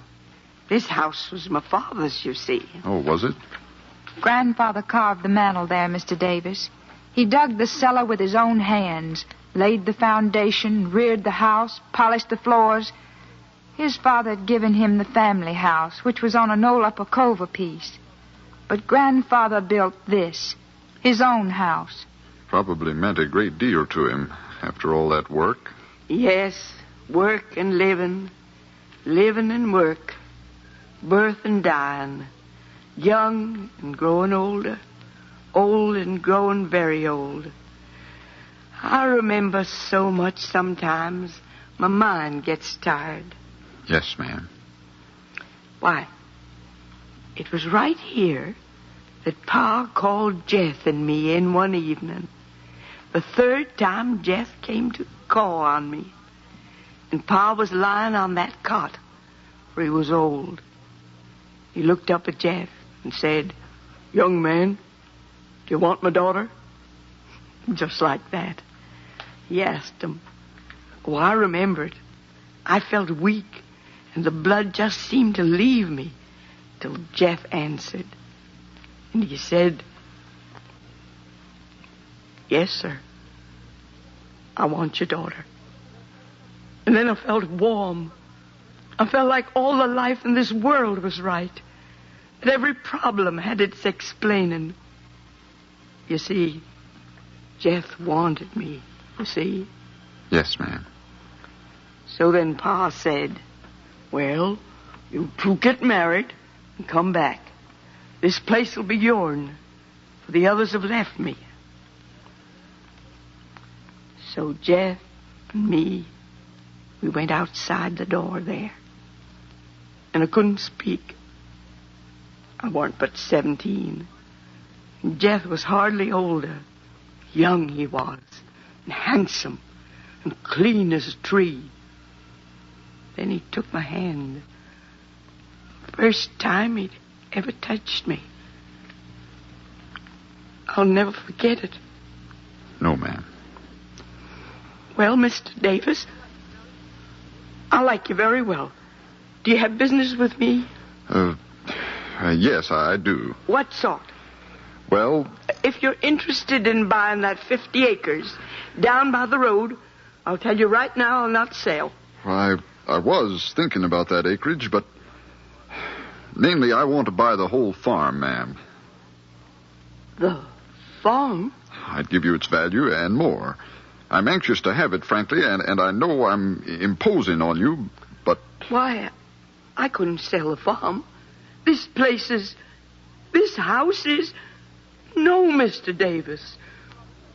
[SPEAKER 9] This house was my father's, you see.
[SPEAKER 8] Oh, was it?
[SPEAKER 10] Grandfather carved the mantel there, Mr. Davis. He dug the cellar with his own hands, laid the foundation, reared the house, polished the floors. His father had given him the family house, which was on an old upper cover piece. But Grandfather built this, his own house.
[SPEAKER 8] Probably meant a great deal to him after all that work.
[SPEAKER 9] Yes, work and living. Living and work. Birth and dying. Young and growing older. Old and growing very old. I remember so much sometimes my mind gets tired.
[SPEAKER 8] Yes, ma'am.
[SPEAKER 9] Why, it was right here that Pa called Jeff and me in one evening. The third time Jeff came to call on me. And Pa was lying on that cot, for he was old. He looked up at Jeff and said, "Young man, do you want my daughter?" Just like that. He asked him. Oh, I remember it. I felt weak, and the blood just seemed to leave me till Jeff answered. And he said, "Yes, sir. I want your daughter." And then I felt warm. I felt like all the life in this world was right. That every problem had its explaining. You see, Jeff wanted me, you see.
[SPEAKER 8] Yes, ma'am.
[SPEAKER 9] So then Pa said, "Well, you two get married and come back. This place will be yourn, for the others have left me." So Jeff and me, we went outside the door there. And I couldn't speak. I weren't but 17. And Jeff was hardly older. Young he was, and handsome, and clean as a tree. Then he took my hand. First time he'd ever touched me. I'll never forget it.
[SPEAKER 8] No, ma'am.
[SPEAKER 9] Well, Mr. Davis, I like you very well. Do you have business with me?
[SPEAKER 8] Yes, I do.
[SPEAKER 9] What sort?
[SPEAKER 8] Well,
[SPEAKER 9] If you're interested in buying that 50 acres down by the road, I'll tell you right now I'll not sell.
[SPEAKER 8] I was thinking about that acreage, but... Namely, I want to buy the whole farm, ma'am.
[SPEAKER 9] The farm?
[SPEAKER 8] I'd give you its value and more. I'm anxious to have it, frankly, and I know I'm imposing on you, but...
[SPEAKER 9] Why, I couldn't sell the farm. This house is... No, Mr. Davis.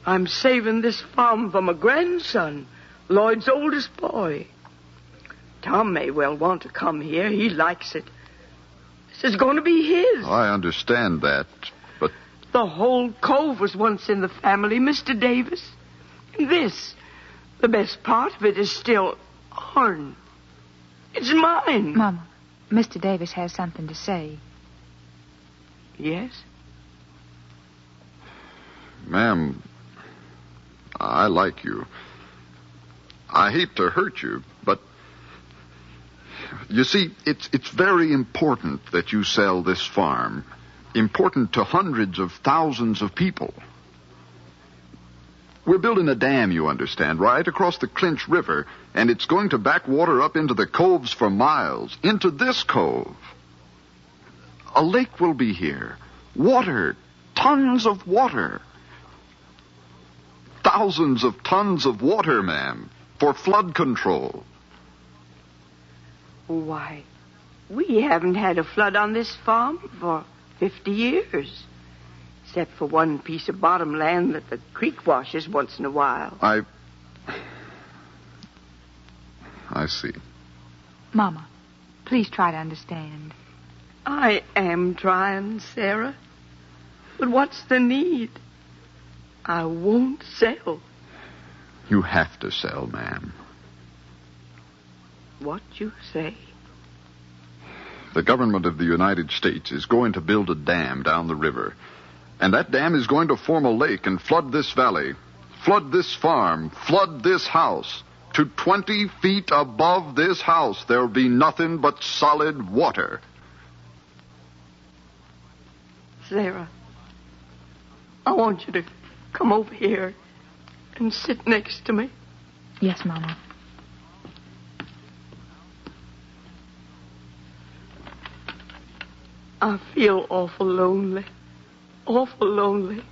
[SPEAKER 9] I'm saving this farm for my grandson, Lloyd's oldest boy. Tom may well want to come here. He likes it. This is going to be his.
[SPEAKER 8] I understand that, but...
[SPEAKER 9] The whole cove was once in the family, Mr. Davis. And this, the best part of it, is still ourn. It's mine.
[SPEAKER 10] Mama, Mr. Davis has something to say.
[SPEAKER 9] Yes?
[SPEAKER 8] Ma'am, I like you. I hate to hurt you, but... You see, it's very important that you sell this farm. Important to hundreds of thousands of people. We're building a dam, you understand, right across the Clinch River, and it's going to back water up into the coves for miles, into this cove. A lake will be here. Water, tons of water. Thousands of tons of water, ma'am, for flood control.
[SPEAKER 9] Why, we haven't had a flood on this farm for 50 years. Except for one piece of bottom land that the creek washes once in a while.
[SPEAKER 8] I I see.
[SPEAKER 10] Mama, please try to understand.
[SPEAKER 9] I am trying, Sarah. But what's the need? I won't sell.
[SPEAKER 8] You have to sell, ma'am.
[SPEAKER 9] What you say?
[SPEAKER 8] The government of the United States is going to build a dam down the river. And that dam is going to form a lake and flood this valley, flood this farm, flood this house. To 20 feet above this house, there'll be nothing but solid water.
[SPEAKER 9] Sarah, I want you to come over here and sit next to me.
[SPEAKER 10] Yes, Mama.
[SPEAKER 9] I feel awful lonely. Awful lonely.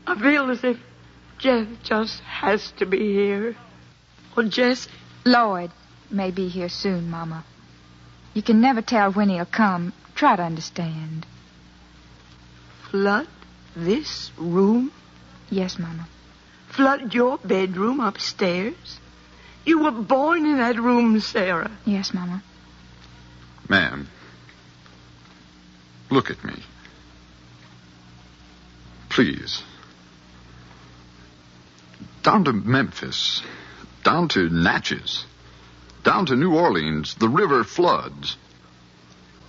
[SPEAKER 9] I feel as if Jeff just has to be here. Or Jesse.
[SPEAKER 10] Lloyd may be here soon, Mama. You can never tell when he'll come. Try to understand.
[SPEAKER 9] Flood this room?
[SPEAKER 10] Yes, Mama.
[SPEAKER 9] Flood your bedroom upstairs? You were born in that room, Sarah.
[SPEAKER 10] Yes, Mama.
[SPEAKER 8] Ma'am, look at me. Please. Down to Memphis, down to Natchez, down to New Orleans, the river floods.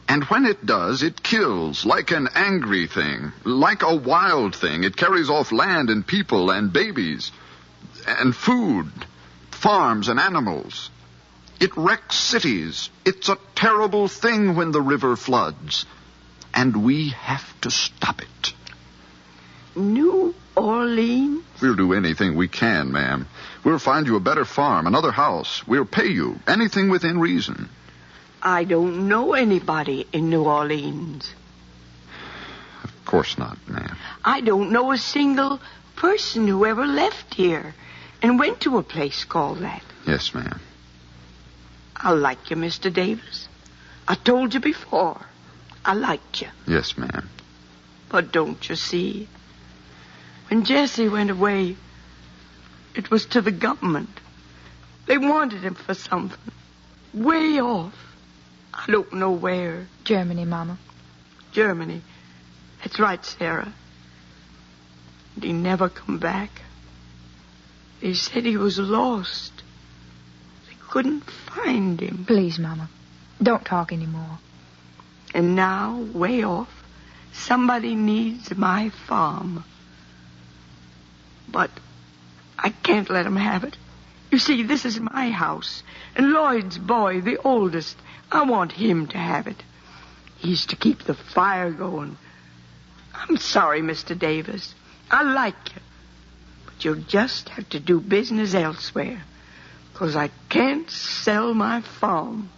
[SPEAKER 8] And when it does, it kills like an angry thing, like a wild thing. It carries off land and people and babies and food, farms and animals. It wrecks cities. It's a terrible thing when the river floods. And we have to stop it.
[SPEAKER 9] New Orleans?
[SPEAKER 8] We'll do anything we can, ma'am. We'll find you a better farm, another house. We'll pay you, anything within reason.
[SPEAKER 9] I don't know anybody in New Orleans.
[SPEAKER 8] Of course not, ma'am.
[SPEAKER 9] I don't know a single person who ever left here and went to a place called that.
[SPEAKER 8] Yes, ma'am.
[SPEAKER 9] I like you, Mr. Davis. I told you before. I liked you.
[SPEAKER 8] Yes, ma'am.
[SPEAKER 9] But don't you see? When Jesse went away, it was to the government. They wanted him for something. Way off. I don't know where.
[SPEAKER 10] Germany, Mama.
[SPEAKER 9] Germany. That's right, Sarah. And he never come back. They said he was lost. They couldn't find him.
[SPEAKER 10] Please, Mama. Don't talk anymore.
[SPEAKER 9] And now, way off, somebody needs my farm. But I can't let him have it. You see, this is my house. And Lloyd's boy, the oldest, I want him to have it. He's to keep the fire going. I'm sorry, Mr. Davis. I like you. But you'll just have to do business elsewhere. 'Cause I can't sell my farm.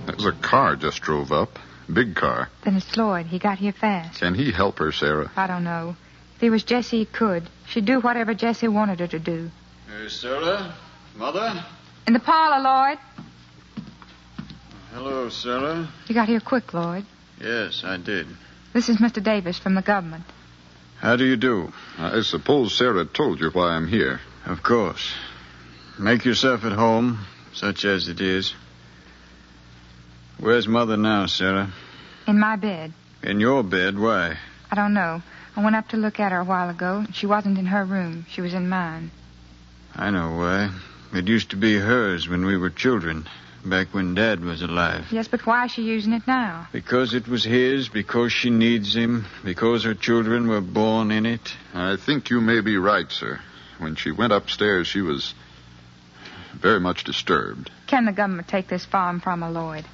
[SPEAKER 8] There's a car just drove up. Big car.
[SPEAKER 10] Then it's Lloyd. He got here fast.
[SPEAKER 8] Can he help her, Sarah?
[SPEAKER 10] I don't know. If he was Jesse, he could. She'd do whatever Jesse wanted her to do.
[SPEAKER 3] Hey, Sarah? Mother?
[SPEAKER 10] In the parlor, Lloyd.
[SPEAKER 3] Hello, Sarah.
[SPEAKER 10] You got here quick, Lloyd.
[SPEAKER 3] Yes, I did.
[SPEAKER 10] This is Mr. Davis from the government.
[SPEAKER 3] How do you do?
[SPEAKER 8] I suppose Sarah told you why I'm here.
[SPEAKER 3] Of course. Make yourself at home, such as it is. Where's Mother now, Sarah?
[SPEAKER 10] In my bed.
[SPEAKER 3] In your bed? Why?
[SPEAKER 10] I don't know. I went up to look at her a while ago. She wasn't in her room. She was in mine.
[SPEAKER 3] I know why. It used to be hers when we were children, back when Dad was alive.
[SPEAKER 10] Yes, but why is she using it now?
[SPEAKER 3] Because it was his, because she needs him, because her children were born in it.
[SPEAKER 8] I think you may be right, sir. When she went upstairs, she was very much disturbed.
[SPEAKER 10] Can the government take this farm from her, Lloyd?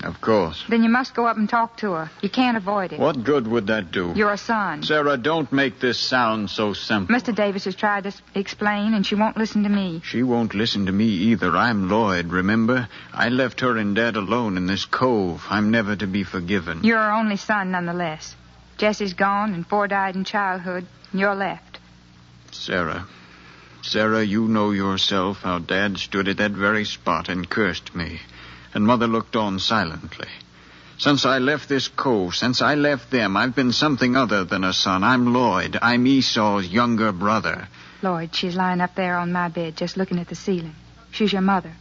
[SPEAKER 3] Of course.
[SPEAKER 10] Then you must go up and talk to her. You can't avoid it.
[SPEAKER 3] What good would that do?
[SPEAKER 10] You're a son.
[SPEAKER 3] Sarah, don't make this sound so simple.
[SPEAKER 10] Mr. Davis has tried to explain, and she won't listen to me.
[SPEAKER 3] She won't listen to me either. I'm Lloyd, remember? I left her and Dad alone in this cove. I'm never to be forgiven.
[SPEAKER 10] You're her only son, nonetheless. Jesse's gone, and 4 died in childhood, and you're left.
[SPEAKER 3] Sarah, you know yourself how Dad stood at that very spot and cursed me. And Mother looked on silently. Since I left this cove, since I left them, I've been something other than a son. I'm Lloyd. I'm Esau's younger brother.
[SPEAKER 10] Lloyd, she's lying up there on my bed, just looking at the ceiling. She's your mother.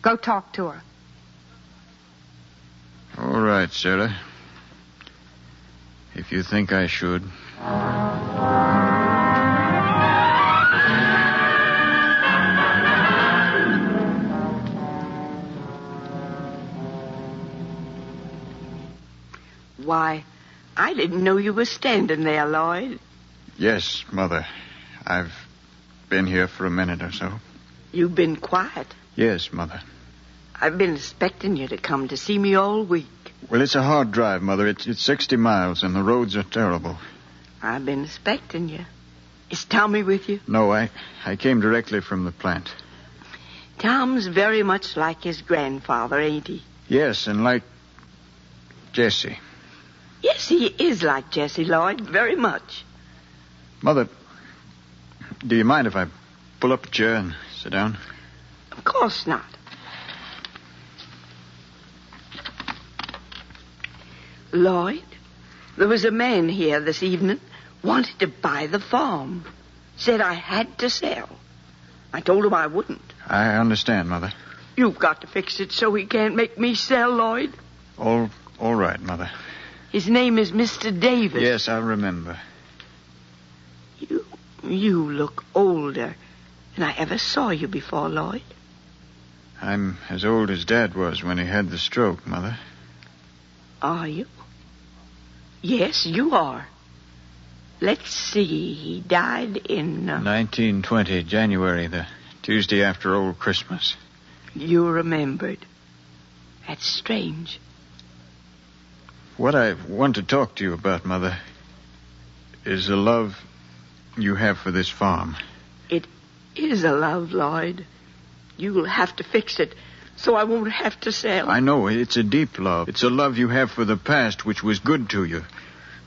[SPEAKER 10] Go talk to her.
[SPEAKER 3] All right, Sarah. If you think I should.
[SPEAKER 9] Why, I didn't know you were standing there, Lloyd.
[SPEAKER 3] Yes, Mother. I've been here for a minute or so.
[SPEAKER 9] You've been quiet.
[SPEAKER 3] Yes, Mother.
[SPEAKER 9] I've been expecting you to come to see me all week.
[SPEAKER 3] Well, it's a hard drive, Mother. It's 60 miles, and the roads are terrible.
[SPEAKER 9] I've been expecting you. Is Tommy with you?
[SPEAKER 3] No, I came directly from the plant.
[SPEAKER 9] Tom's very much like his grandfather, ain't he?
[SPEAKER 3] Yes, and like Jesse.
[SPEAKER 9] Yes, he is like Jesse, Lloyd, very much.
[SPEAKER 3] Mother, do you mind if I pull up a chair and sit down?
[SPEAKER 9] Of course not. Lloyd, there was a man here this evening wanted to buy the farm. Said I had to sell. I told him I wouldn't.
[SPEAKER 3] I understand, Mother.
[SPEAKER 9] You've got to fix it so he can't make me sell, Lloyd.
[SPEAKER 3] All right, Mother.
[SPEAKER 9] His name is Mr. Davis.
[SPEAKER 3] Yes, I remember.
[SPEAKER 9] You look older than I ever saw you before, Lloyd.
[SPEAKER 3] I'm as old as Dad was when he had the stroke, Mother.
[SPEAKER 9] Are you? Yes, you are. Let's see. He died in...
[SPEAKER 3] 1920, January, the Tuesday after Old Christmas.
[SPEAKER 9] You remembered. That's strange.
[SPEAKER 3] What I want to talk to you about, Mother, is the love you have for this farm.
[SPEAKER 9] It is a love, Lloyd. You'll have to fix it so I won't have to sell.
[SPEAKER 3] I know. It's a deep love. It's a love you have for the past, which was good to you.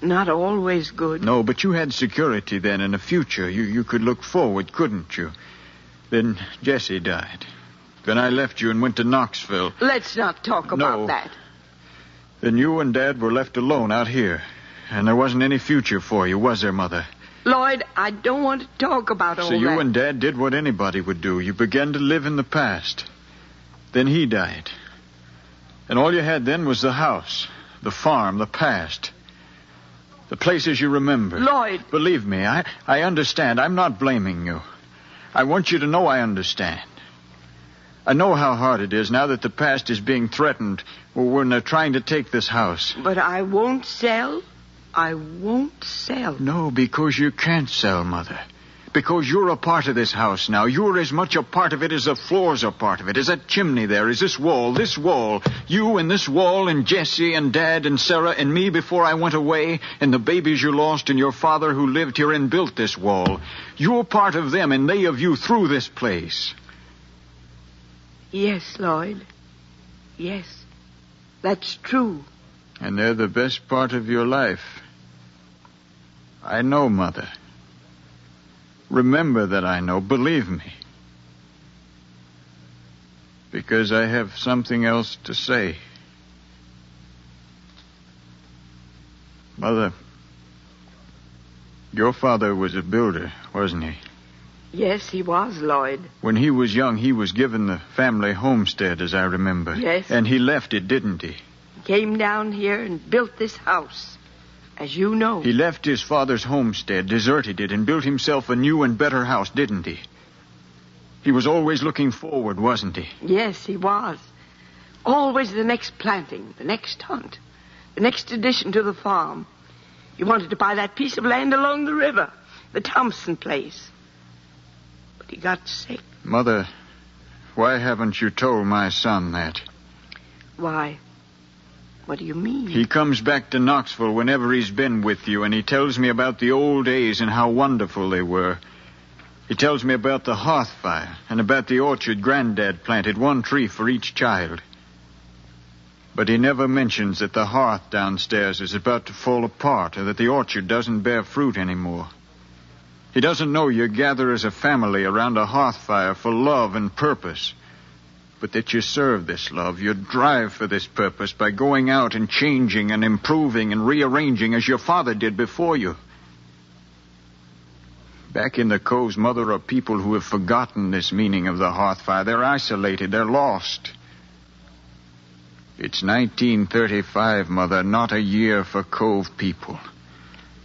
[SPEAKER 9] Not always good.
[SPEAKER 3] No, but you had security then and a future. You could look forward, couldn't you? Then Jesse died. Then I left you and went to Knoxville.
[SPEAKER 9] Let's not talk about that.
[SPEAKER 3] Then you and Dad were left alone out here. And there wasn't any future for you, was there, Mother?
[SPEAKER 9] Lloyd, I don't want to talk about all that.
[SPEAKER 3] So you and Dad did what anybody would do. You began to live in the past. Then he died. And all you had then was the house, the farm, the past. The places you remember.
[SPEAKER 9] Lloyd.
[SPEAKER 3] Believe me, I understand. I'm not blaming you. I want you to know I understand. I know how hard it is now that the past is being threatened when they're trying to take this house.
[SPEAKER 9] But I won't sell. I won't sell.
[SPEAKER 3] No, because you can't sell, Mother. Because you're a part of this house now. You're as much a part of it as the floors are part of it. As that chimney there, as this wall. You and this wall and Jesse and Dad and Sarah and me before I went away and the babies you lost and your father who lived here and built this wall. You're part of them and they of you through this place.
[SPEAKER 9] Yes, Lloyd. Yes. That's true.
[SPEAKER 3] And they're the best part of your life. I know, Mother. Remember that I know. Believe me. Because I have something else to say. Mother, your father was a builder, wasn't he?
[SPEAKER 9] Yes, he was, Lloyd.
[SPEAKER 3] When he was young, he was given the family homestead, as I remember.
[SPEAKER 9] Yes.
[SPEAKER 3] And he left it, didn't he?
[SPEAKER 9] He came down here and built this house, as you know.
[SPEAKER 3] He left his father's homestead, deserted it, and built himself a new and better house, didn't he? He was always looking forward, wasn't he?
[SPEAKER 9] Yes, he was. Always the next planting, the next hunt, the next addition to the farm. He wanted to buy that piece of land along the river, the Thompson place. But he got sick.
[SPEAKER 3] Mother, why haven't you told my son that?
[SPEAKER 9] Why? What do you mean?
[SPEAKER 3] He comes back to Knoxville whenever he's been with you, and he tells me about the old days and how wonderful they were. He tells me about the hearth fire and about the orchard Granddad planted, one tree for each child. But he never mentions that the hearth downstairs is about to fall apart or that the orchard doesn't bear fruit anymore. He doesn't know you gather as a family around a hearth fire for love and purpose. but that you serve this love, you drive for this purpose by going out and changing and improving and rearranging as your father did before you. Back in the coves, Mother, are people who have forgotten this meaning of the hearth fire. They're isolated. They're lost. It's 1935, Mother, not a year for Cove people.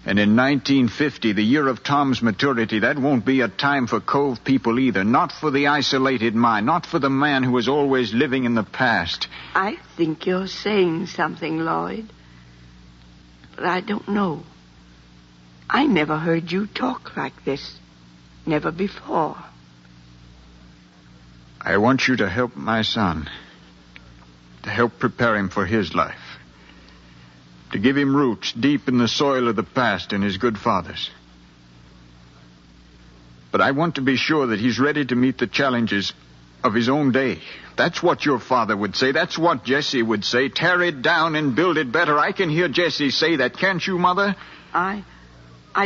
[SPEAKER 3] And in 1950, the year of Tom's maturity, that won't be a time for Cove people either. Not for the isolated mind, not for the man who is always living in the past.
[SPEAKER 9] I think you're saying something, Lloyd. But I don't know. I never heard you talk like this. Never before.
[SPEAKER 3] I want you to help my son. To help prepare him for his life. To give him roots deep in the soil of the past and his good fathers. But I want to be sure that he's ready to meet the challenges of his own day. That's what your father would say. That's what Jesse would say. Tear it down and build it better. I can hear Jesse say that, can't you, Mother?
[SPEAKER 9] I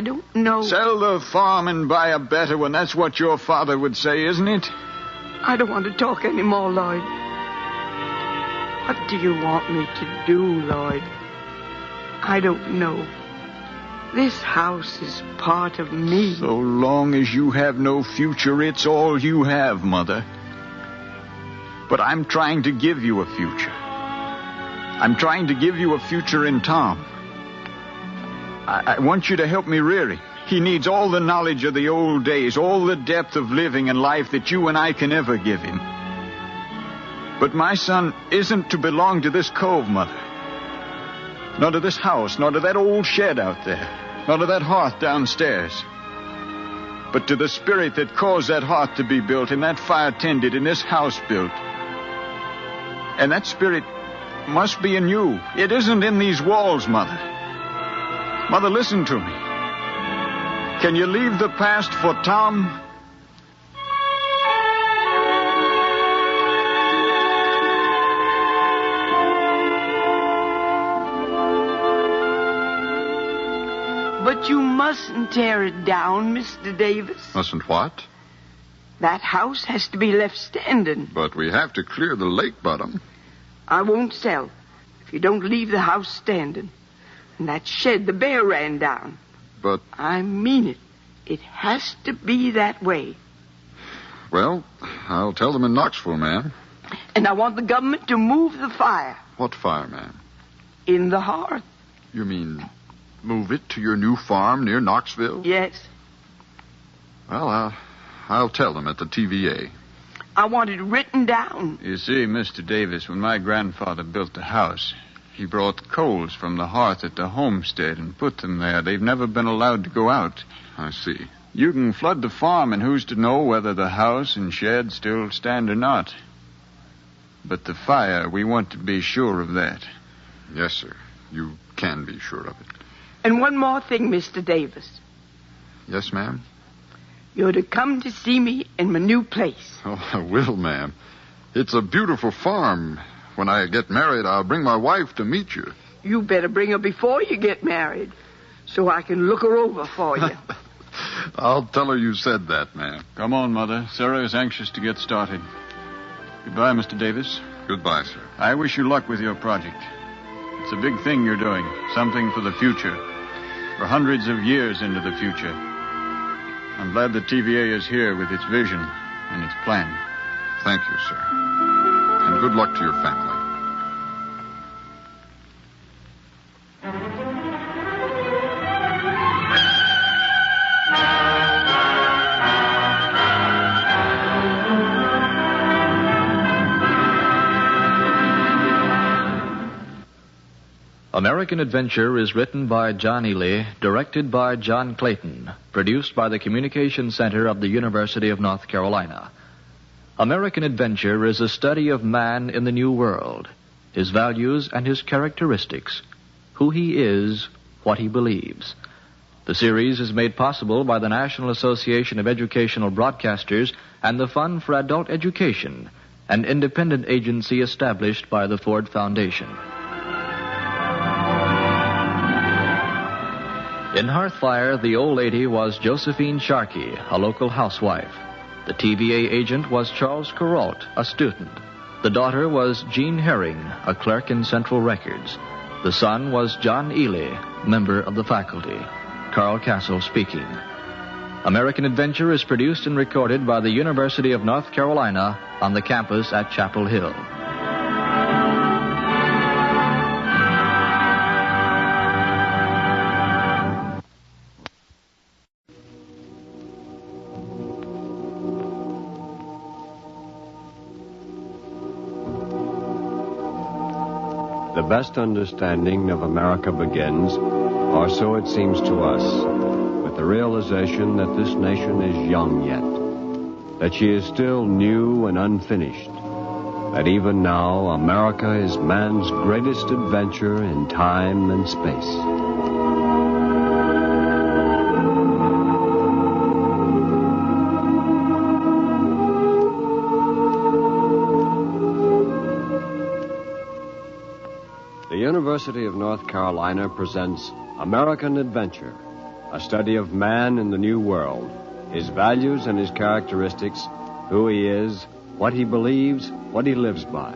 [SPEAKER 9] don't know.
[SPEAKER 3] Sell the farm and buy a better one. That's what your father would say, isn't it?
[SPEAKER 9] I don't want to talk anymore, Lloyd. What do you want me to do, Lloyd? I don't know. This house is part of me.
[SPEAKER 3] So long as you have no future, it's all you have, Mother. But I'm trying to give you a future. I'm trying to give you a future in Tom. I want you to help me rear him. He needs all the knowledge of the old days, all the depth of living and life that you and I can ever give him. But my son isn't to belong to this cove, Mother. Nor to this house, nor to that old shed out there, nor to that hearth downstairs. But to the spirit that caused that hearth to be built, and that fire tended, and this house built. And that spirit must be in you. It isn't in these walls, Mother. Mother, listen to me. Can you leave the past for Tom?
[SPEAKER 9] But you mustn't tear it down, Mr. Davis.
[SPEAKER 8] Mustn't what?
[SPEAKER 9] That house has to be left standing.
[SPEAKER 8] But we have to clear the lake bottom.
[SPEAKER 9] I won't sell if you don't leave the house standing. And that shed the bear ran down.
[SPEAKER 8] But...
[SPEAKER 9] I mean it. It has to be that way.
[SPEAKER 8] Well, I'll tell them in Knoxville, ma'am.
[SPEAKER 9] And I want the government to move the fire.
[SPEAKER 8] What fire, ma'am?
[SPEAKER 9] In the hearth.
[SPEAKER 8] You mean move it to your new farm near Knoxville?
[SPEAKER 9] Yes.
[SPEAKER 8] Well, I'll tell them at the TVA.
[SPEAKER 9] I want it written down.
[SPEAKER 3] You see, Mr. Davis, when my grandfather built the house, he brought coals from the hearth at the homestead and put them there. They've never been allowed to go out.
[SPEAKER 8] I see.
[SPEAKER 3] You can flood the farm, and who's to know whether the house and shed still stand or not? But the fire, we want to be sure of that.
[SPEAKER 8] Yes, sir. You can be sure of it.
[SPEAKER 9] And one more thing, Mr. Davis.
[SPEAKER 8] Yes, ma'am?
[SPEAKER 9] You're to come to see me in my new place.
[SPEAKER 8] Oh, I will, ma'am. It's a beautiful farm. When I get married, I'll bring my wife to meet you.
[SPEAKER 9] You better bring her before you get married, so I can look her over for you.
[SPEAKER 8] I'll tell her you said that, ma'am.
[SPEAKER 3] Come on, Mother. Sarah is anxious to get started. Goodbye, Mr. Davis.
[SPEAKER 8] Goodbye, sir.
[SPEAKER 3] I wish you luck with your project. It's a big thing you're doing. Something for the future. For hundreds of years into the future. I'm glad the TVA is here with its vision and its plan.
[SPEAKER 8] Thank you, sir. And good luck to your family.
[SPEAKER 2] American Adventure is written by John Ely, directed by John Clayton, produced by the Communications Center of the University of North Carolina. American Adventure is a study of man in the New World, his values and his characteristics, who he is, what he believes. The series is made possible by the National Association of Educational Broadcasters and the Fund for Adult Education, an independent agency established by the Ford Foundation. In Hearthfire, the old lady was Josephine Sharkey, a local housewife. The TVA agent was Charles Kuralt, a student. The daughter was Jean Herring, a clerk in Central Records. The son was John Ely, member of the faculty. Carl Castle speaking. American Adventure is produced and recorded by the University of North Carolina on the campus at Chapel Hill.
[SPEAKER 11] The best understanding of America begins, or so it seems to us, with the realization that this nation is young yet, that she is still new and unfinished, that even now America is man's greatest adventure in time and space. The University of North Carolina presents American Adventure, a study of man in the new world, his values and his characteristics, who he is, what he believes, what he lives by.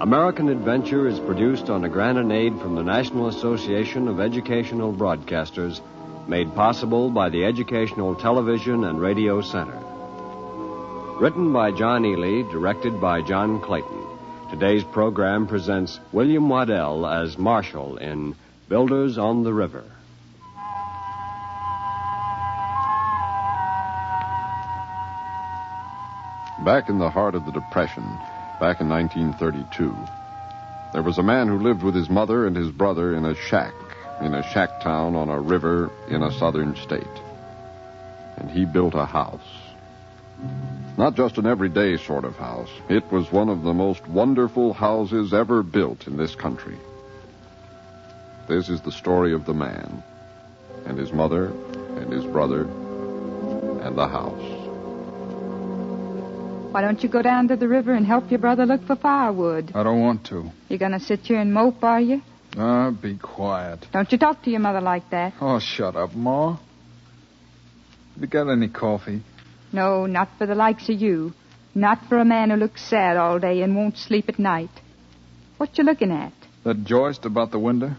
[SPEAKER 11] American Adventure is produced on a grant and aid from the National Association of Educational Broadcasters, made possible by the Educational Television and Radio Center. Written by John Ely, directed by John Clayton. Today's program presents William Waddell as Marshall in Builders on the River.
[SPEAKER 8] Back in the heart of the Depression, back in 1932, there was a man who lived with his mother and his brother in a shack town on a river in a southern state. And he built a house. Not just an everyday sort of house. It was one of the most wonderful houses ever built in this country. This is the story of the man, and his mother, and his brother, and the house.
[SPEAKER 10] Why don't you go down to the river and help your brother look for firewood?
[SPEAKER 6] I don't want to.
[SPEAKER 10] You gonna sit here and mope, are you?
[SPEAKER 6] Be quiet.
[SPEAKER 10] Don't you talk to your mother like that.
[SPEAKER 6] Oh, shut up, Ma. You got any coffee?
[SPEAKER 10] No, not for the likes of you. Not for a man who looks sad all day and won't sleep at night. What you looking at?
[SPEAKER 6] That joist about the window.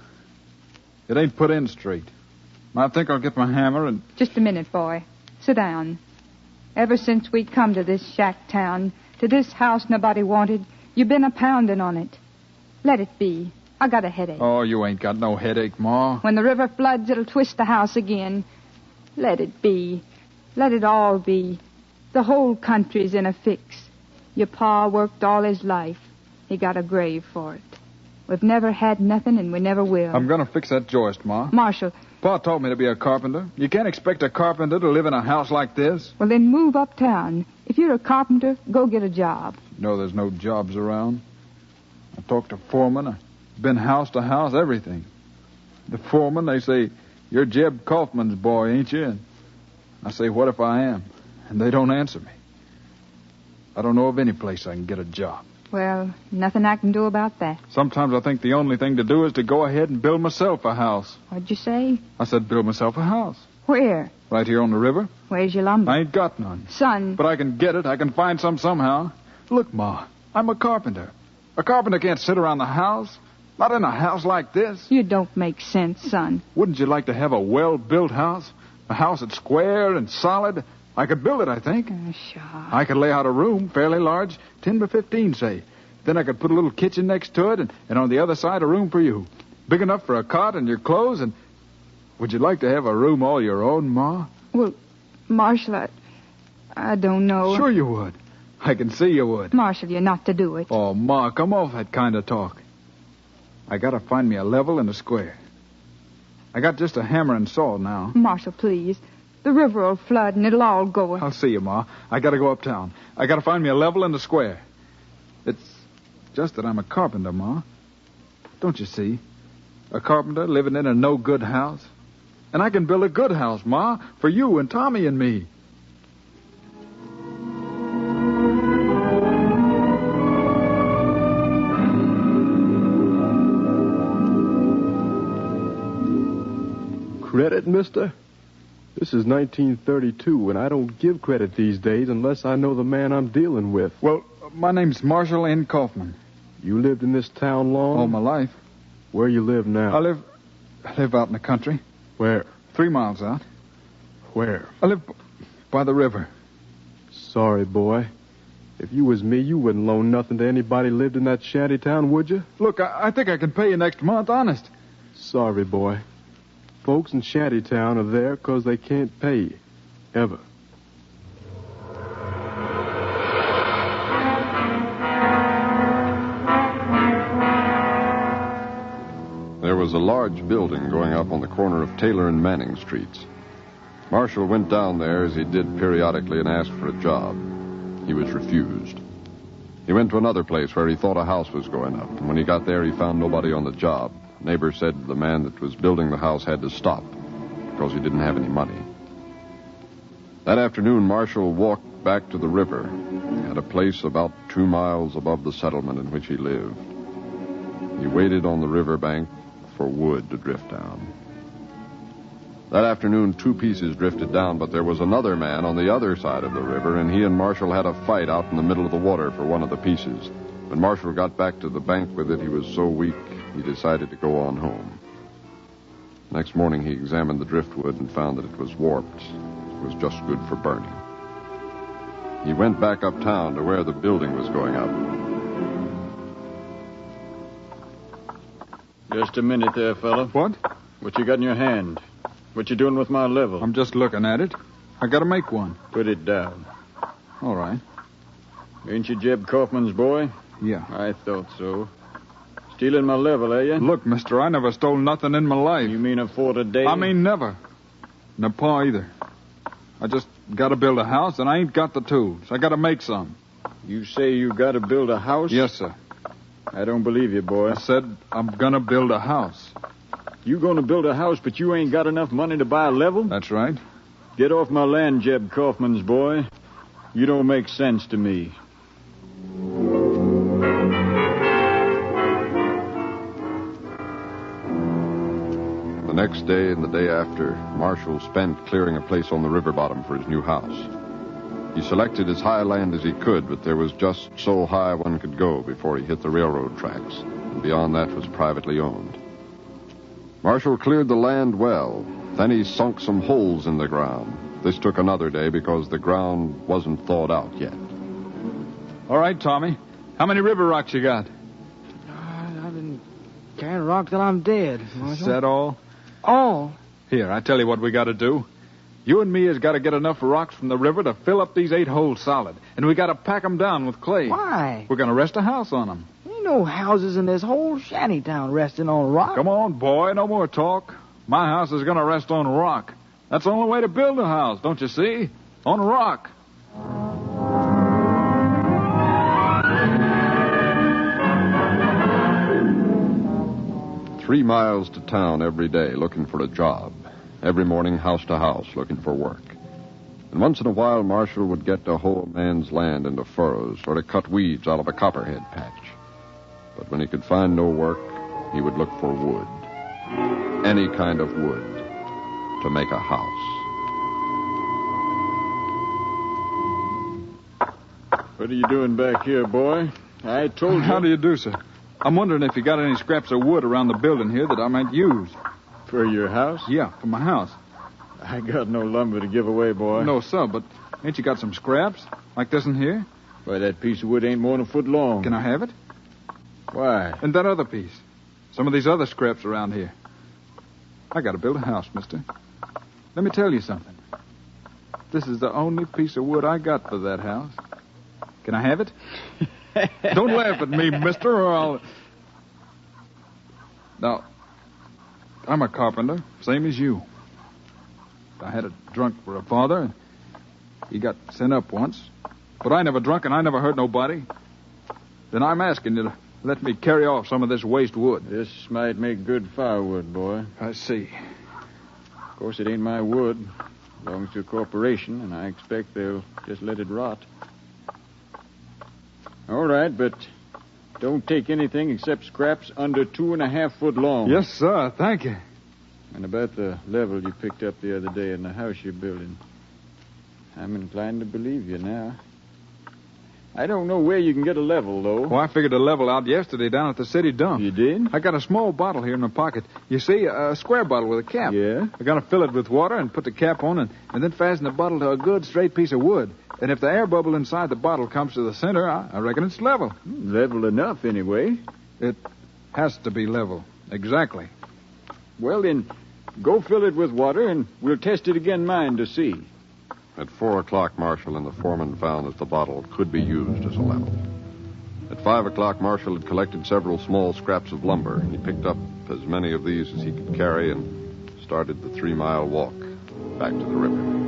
[SPEAKER 6] It ain't put in straight. I think I'll get my hammer and...
[SPEAKER 10] Just a minute, boy. Sit down. Ever since we come to this shack town, to this house nobody wanted, you been a-pounding on it. Let it be. I got a headache.
[SPEAKER 6] Oh, you ain't got no headache, Ma.
[SPEAKER 10] When the river floods, it'll twist the house again. Let it be. Let it all be. The whole country's in a fix. Your pa worked all his life. He got a grave for it. We've never had nothing, and we never will.
[SPEAKER 6] I'm going to fix that joist, Ma.
[SPEAKER 10] Marshall.
[SPEAKER 6] Pa taught me to be a carpenter. You can't expect a carpenter to live in a house like this.
[SPEAKER 10] Well, then move uptown. If you're a carpenter, go get a job.
[SPEAKER 6] No, there's no jobs around. I talked to foremen. I've been house to house, everything. The foreman, they say, you're Jeb Kaufman's boy, ain't you? And I say, what if I am? And they don't answer me. I don't know of any place I can get a job.
[SPEAKER 10] Well, nothing I can do about that.
[SPEAKER 6] Sometimes I think the only thing to do is to go ahead and build myself a house.
[SPEAKER 10] What'd you say?
[SPEAKER 6] I said build myself a house.
[SPEAKER 10] Where?
[SPEAKER 6] Right here on the river.
[SPEAKER 10] Where's your lumber?
[SPEAKER 6] I ain't got none.
[SPEAKER 10] Son.
[SPEAKER 6] But I can get it. I can find some somehow. Look, Ma, I'm a carpenter. A carpenter can't sit around the house. Not in a house like this.
[SPEAKER 10] You don't make sense, son.
[SPEAKER 6] Wouldn't you like to have a well-built house? A house that's square and solid? I could build it, I think.
[SPEAKER 10] Sure.
[SPEAKER 6] I could lay out a room, fairly large, 10 by 15, say. Then I could put a little kitchen next to it, and on the other side, a room for you. Big enough for a cot and your clothes, and... Would you like to have a room all your own, Ma?
[SPEAKER 10] Well, Marshall, I don't know.
[SPEAKER 6] Sure you would. I can see you would.
[SPEAKER 10] Marshall, you're not to do it.
[SPEAKER 6] Oh, Ma, come off that kind of talk. I gotta find me a level and a square. I got just a hammer and saw now.
[SPEAKER 10] Marshall, please. The river will flood and it'll all go.
[SPEAKER 6] I'll see you, Ma. I gotta go uptown. I gotta find me a level and a square. It's just that I'm a carpenter, Ma. Don't you see? A carpenter living in a no-good house. And I can build a good house, Ma, for you and Tommy and me.
[SPEAKER 11] Credit, mister? This is 1932, and I don't give credit these days unless I know the man I'm dealing with.
[SPEAKER 6] Well, My name's Marshall N. Kaufman.
[SPEAKER 12] You lived in this town long?
[SPEAKER 6] All my life.
[SPEAKER 12] Where you live now?
[SPEAKER 6] I live out in the country.
[SPEAKER 12] Where?
[SPEAKER 6] 3 miles out.
[SPEAKER 12] Where?
[SPEAKER 6] I live by the river.
[SPEAKER 12] Sorry, boy. If you was me, you wouldn't loan nothing to anybody lived in that shanty town, would you?
[SPEAKER 6] Look, I think I can pay you next month, honest.
[SPEAKER 12] Sorry, boy. Folks in shanty town are there 'cause they can't pay you. Ever.
[SPEAKER 8] There was a large building going up on the corner of Taylor and Manning Streets. Marshall went down there as he did periodically and asked for a job. He was refused. He went to another place where he thought a house was going up, and when he got there, he found nobody on the job. Neighbor said the man that was building the house had to stop because he didn't have any money. That afternoon, Marshall walked back to the river at a place about 2 miles above the settlement in which he lived. He waited on the riverbank for wood to drift down. That afternoon, 2 pieces drifted down, but there was another man on the other side of the river, and he and Marshall had a fight out in the middle of the water for one of the pieces. When Marshall got back to the bank with it, he was so weak, he decided to go on home. Next morning, he examined the driftwood and found that it was warped. It was just good for burning. He went back uptown to where the building was going up.
[SPEAKER 3] Just a minute there, fella.
[SPEAKER 6] What?
[SPEAKER 3] What you got in your hand? What you doing with my level?
[SPEAKER 6] I'm just looking at it. I gotta make one.
[SPEAKER 3] Put it down.
[SPEAKER 6] All right.
[SPEAKER 3] Ain't you Jeb Kaufman's boy?
[SPEAKER 6] Yeah.
[SPEAKER 3] I thought so. Stealing my level, are you?
[SPEAKER 6] Look, mister, I never stole nothing in my life.
[SPEAKER 3] You mean a fort a day?
[SPEAKER 6] I mean never. No pa either. I just gotta build a house, and I ain't got the tools. I gotta make some.
[SPEAKER 3] You say you gotta build a house?
[SPEAKER 6] Yes, sir.
[SPEAKER 3] I don't believe you, boy.
[SPEAKER 6] I said I'm gonna build a house.
[SPEAKER 3] You gonna build a house, but you ain't got enough money to buy a level?
[SPEAKER 6] That's right.
[SPEAKER 3] Get off my land, Jeb Kaufman's boy. You don't make sense to me.
[SPEAKER 8] The next day and the day after, Marshall spent clearing a place on the river bottom for his new house. He selected as high land as he could, but there was just so high one could go before he hit the railroad tracks, and beyond that was privately owned. Marshall cleared the land well. Then he sunk some holes in the ground. This took another day because the ground wasn't thawed out yet.
[SPEAKER 6] All right, Tommy. How many river rocks you got?
[SPEAKER 13] I've been carrying rock till I'm dead, Marshall.
[SPEAKER 6] Is that all?
[SPEAKER 13] All?
[SPEAKER 6] Here, I tell you what we got to do. You and me has got to get enough rocks from the river to fill up these 8 holes solid. And we got to pack them down with clay.
[SPEAKER 13] Why?
[SPEAKER 6] We're going to rest a house on them.
[SPEAKER 13] There ain't no houses in this whole shanty town resting on rock.
[SPEAKER 6] Come on, boy. No more talk. My house is going to rest on rock. That's the only way to build a house, don't you see? On rock.
[SPEAKER 8] 3 miles to town every day looking for a job. Every morning, house to house, looking for work. And once in a while, Marshall would get to hoe a man's land into furrows or to cut weeds out of a copperhead patch. But when he could find no work, he would look for wood. Any kind of wood to make a house.
[SPEAKER 3] What are you doing back here, boy? I told you.
[SPEAKER 6] How do you do, sir? I'm wondering if you got any scraps of wood around the building here that I might use.
[SPEAKER 3] For your house?
[SPEAKER 6] Yeah, for my house.
[SPEAKER 3] I got no lumber to give away, boy.
[SPEAKER 6] No, sir, but ain't you got some scraps? Like this in here?
[SPEAKER 3] Why, that piece of wood ain't more than a foot long.
[SPEAKER 6] Can I have it?
[SPEAKER 3] Why?
[SPEAKER 6] And that other piece. Some of these other scraps around here. I got to build a house, mister. Let me tell you something. This is the only piece of wood I got for that house. Can I have it? Don't laugh at me, mister, or I'll... Now, I'm a carpenter, same as you. I had a drunk for a father, and he got sent up once. But I never drunk, and I never hurt nobody. Then I'm asking you to let me carry off some of this waste wood.
[SPEAKER 3] This might make good firewood, boy.
[SPEAKER 6] I see.
[SPEAKER 3] Of course, it ain't my wood. It belongs to a corporation, and I expect they'll just let it rot. All right, but don't take anything except scraps under 2.5 foot long.
[SPEAKER 6] Yes, sir. Thank you.
[SPEAKER 3] And about the level you picked up the other day in the house you're building, I'm inclined to believe you now. I don't know where you can get a level, though.
[SPEAKER 6] Well, I figured a level out yesterday down at the city dump.
[SPEAKER 3] You did?
[SPEAKER 6] I got a small bottle here in my pocket. You see, a square bottle with a cap.
[SPEAKER 3] Yeah?
[SPEAKER 6] I got to fill it with water and put the cap on and then fasten the bottle to a good straight piece of wood. And if the air bubble inside the bottle comes to the center, I reckon it's level.
[SPEAKER 3] Level enough, anyway.
[SPEAKER 6] It has to be level. Exactly.
[SPEAKER 3] Well, then, go fill it with water, and we'll test it again mine to see.
[SPEAKER 8] At 4 o'clock, Marshall and the foreman found that the bottle could be used as a level. At 5 o'clock, Marshall had collected several small scraps of lumber. He picked up as many of these as he could carry and started the 3-mile walk back to the river.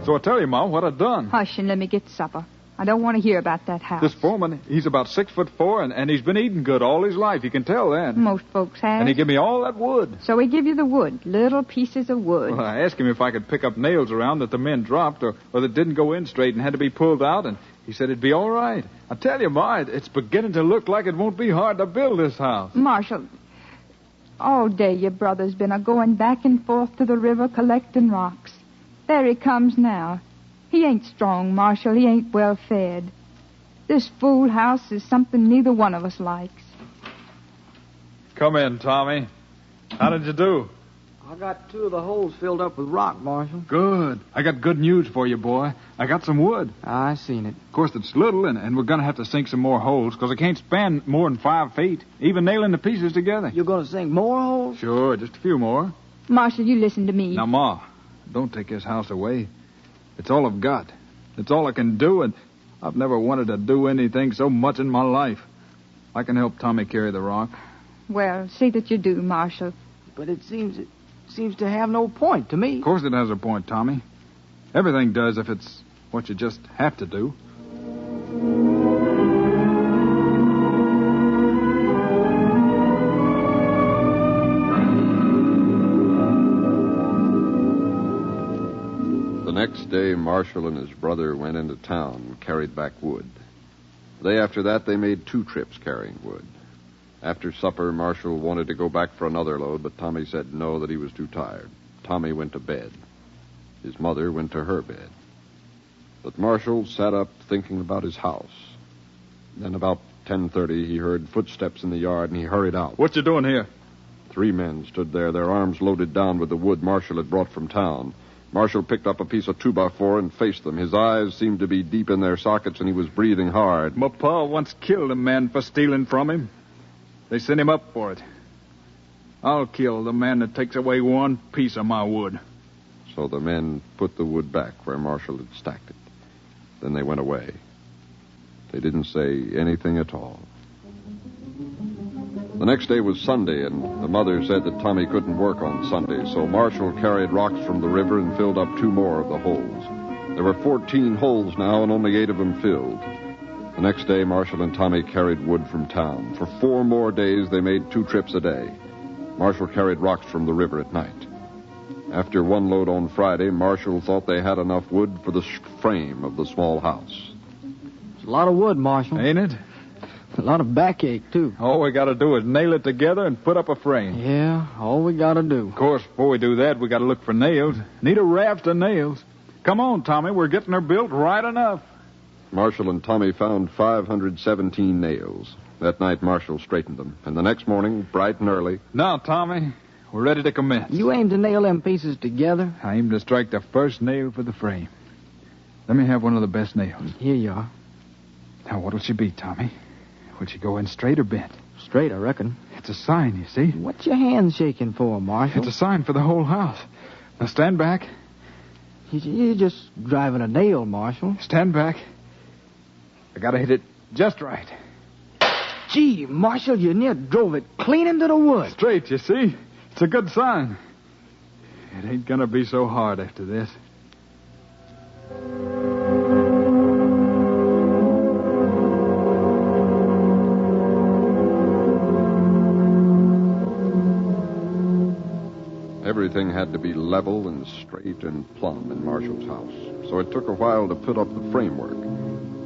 [SPEAKER 6] So I tell you, Ma, what I done.
[SPEAKER 10] Hush and let me get supper. I don't want to hear about that house.
[SPEAKER 6] This foreman, he's about 6'4", and he's been eating good all his life. You can tell that.
[SPEAKER 10] Most folks have.
[SPEAKER 6] And he give me all that wood.
[SPEAKER 10] So he give you the wood, little pieces of wood.
[SPEAKER 6] Well, I asked him if I could pick up nails around that the men dropped or that didn't go in straight and had to be pulled out, and he said it'd be all right. I tell you, Ma, it's beginning to look like it won't be hard to build this house.
[SPEAKER 10] Marshall, all day your brother's been a-going back and forth to the river collecting rocks. There he comes now. He ain't strong, Marshall. He ain't well fed. This fool house is something neither one of us likes.
[SPEAKER 6] Come in, Tommy. How did you do?
[SPEAKER 13] I got 2 of the holes filled up with rock, Marshal.
[SPEAKER 6] Good. I got good news for you, boy. I got some wood.
[SPEAKER 13] I seen it.
[SPEAKER 6] Of course, it's little, and we're going to have to sink some more holes, because I can't span more than 5 feet, even nailing the pieces together.
[SPEAKER 13] You're going to sink more holes?
[SPEAKER 6] Sure, just a few more.
[SPEAKER 10] Marshall, you listen to me.
[SPEAKER 6] Now, Ma, don't take this house away. It's all I've got. It's all I can do, and I've never wanted to do anything so much in my life. I can help Tommy carry the rock.
[SPEAKER 10] Well, see that you do, Marshall.
[SPEAKER 13] But it seems to have no point to me.
[SPEAKER 6] Of course it has a point, Tommy. Everything does if it's what you just have to do.
[SPEAKER 8] The next day, Marshall and his brother went into town and carried back wood. The day after that, they made 2 trips carrying wood. After supper, Marshall wanted to go back for another load, but Tommy said no, that he was too tired. Tommy went to bed. His mother went to her bed. But Marshall sat up thinking about his house. Then about 10:30, he heard footsteps in the yard, and he hurried out.
[SPEAKER 6] What you doing here?
[SPEAKER 8] 3 men stood there, their arms loaded down with the wood Marshall had brought from town. Marshall picked up a piece of 2x4 and faced them. His eyes seemed to be deep in their sockets, and he was breathing hard.
[SPEAKER 6] My pa once killed a man for stealing from him. They sent him up for it. I'll kill the man that takes away 1 piece of my wood.
[SPEAKER 8] So the men put the wood back where Marshall had stacked it. Then they went away. They didn't say anything at all. The next day was Sunday, and the mother said that Tommy couldn't work on Sunday, so Marshall carried rocks from the river and filled up 2 more of the holes. There were 14 holes now, and only 8 of them filled. The next day, Marshall and Tommy carried wood from town. For 4 more days, they made 2 trips a day. Marshall carried rocks from the river at night. After 1 load on Friday, Marshall thought they had enough wood for the frame of the small house.
[SPEAKER 13] It's a lot of wood, Marshal.
[SPEAKER 6] Ain't it?
[SPEAKER 13] A lot of backache, too.
[SPEAKER 6] All we got to do is nail it together and put up a frame.
[SPEAKER 13] Yeah, all we got to do.
[SPEAKER 6] Of course, before we do that, we got to look for nails. Need a raft of nails. Come on, Tommy, we're getting her built right enough.
[SPEAKER 8] Marshall and Tommy found 517 nails. That night, Marshall straightened them. And the next morning, bright and early...
[SPEAKER 6] Now, Tommy, we're ready to commence.
[SPEAKER 13] You aim to nail them pieces together?
[SPEAKER 6] I aim to strike the first nail for the frame. Let me have one of the best nails.
[SPEAKER 13] Here you are.
[SPEAKER 6] Now, what'll she be, Tommy? Will she go in straight or bent?
[SPEAKER 13] Straight, I reckon.
[SPEAKER 6] It's a sign, you see.
[SPEAKER 13] What's your hand shaking for, Marshal?
[SPEAKER 6] It's a sign for the whole house. Now, stand back.
[SPEAKER 13] You're just driving a nail, Marshal.
[SPEAKER 6] Stand back. I gotta hit it just right.
[SPEAKER 13] Gee, Marshal, you near drove it clean into the wood.
[SPEAKER 6] Straight, you see? It's a good sign. It ain't gonna be so hard after this.
[SPEAKER 8] Everything had to be level and straight and plumb in Marshall's house, so it took a while to put up the framework.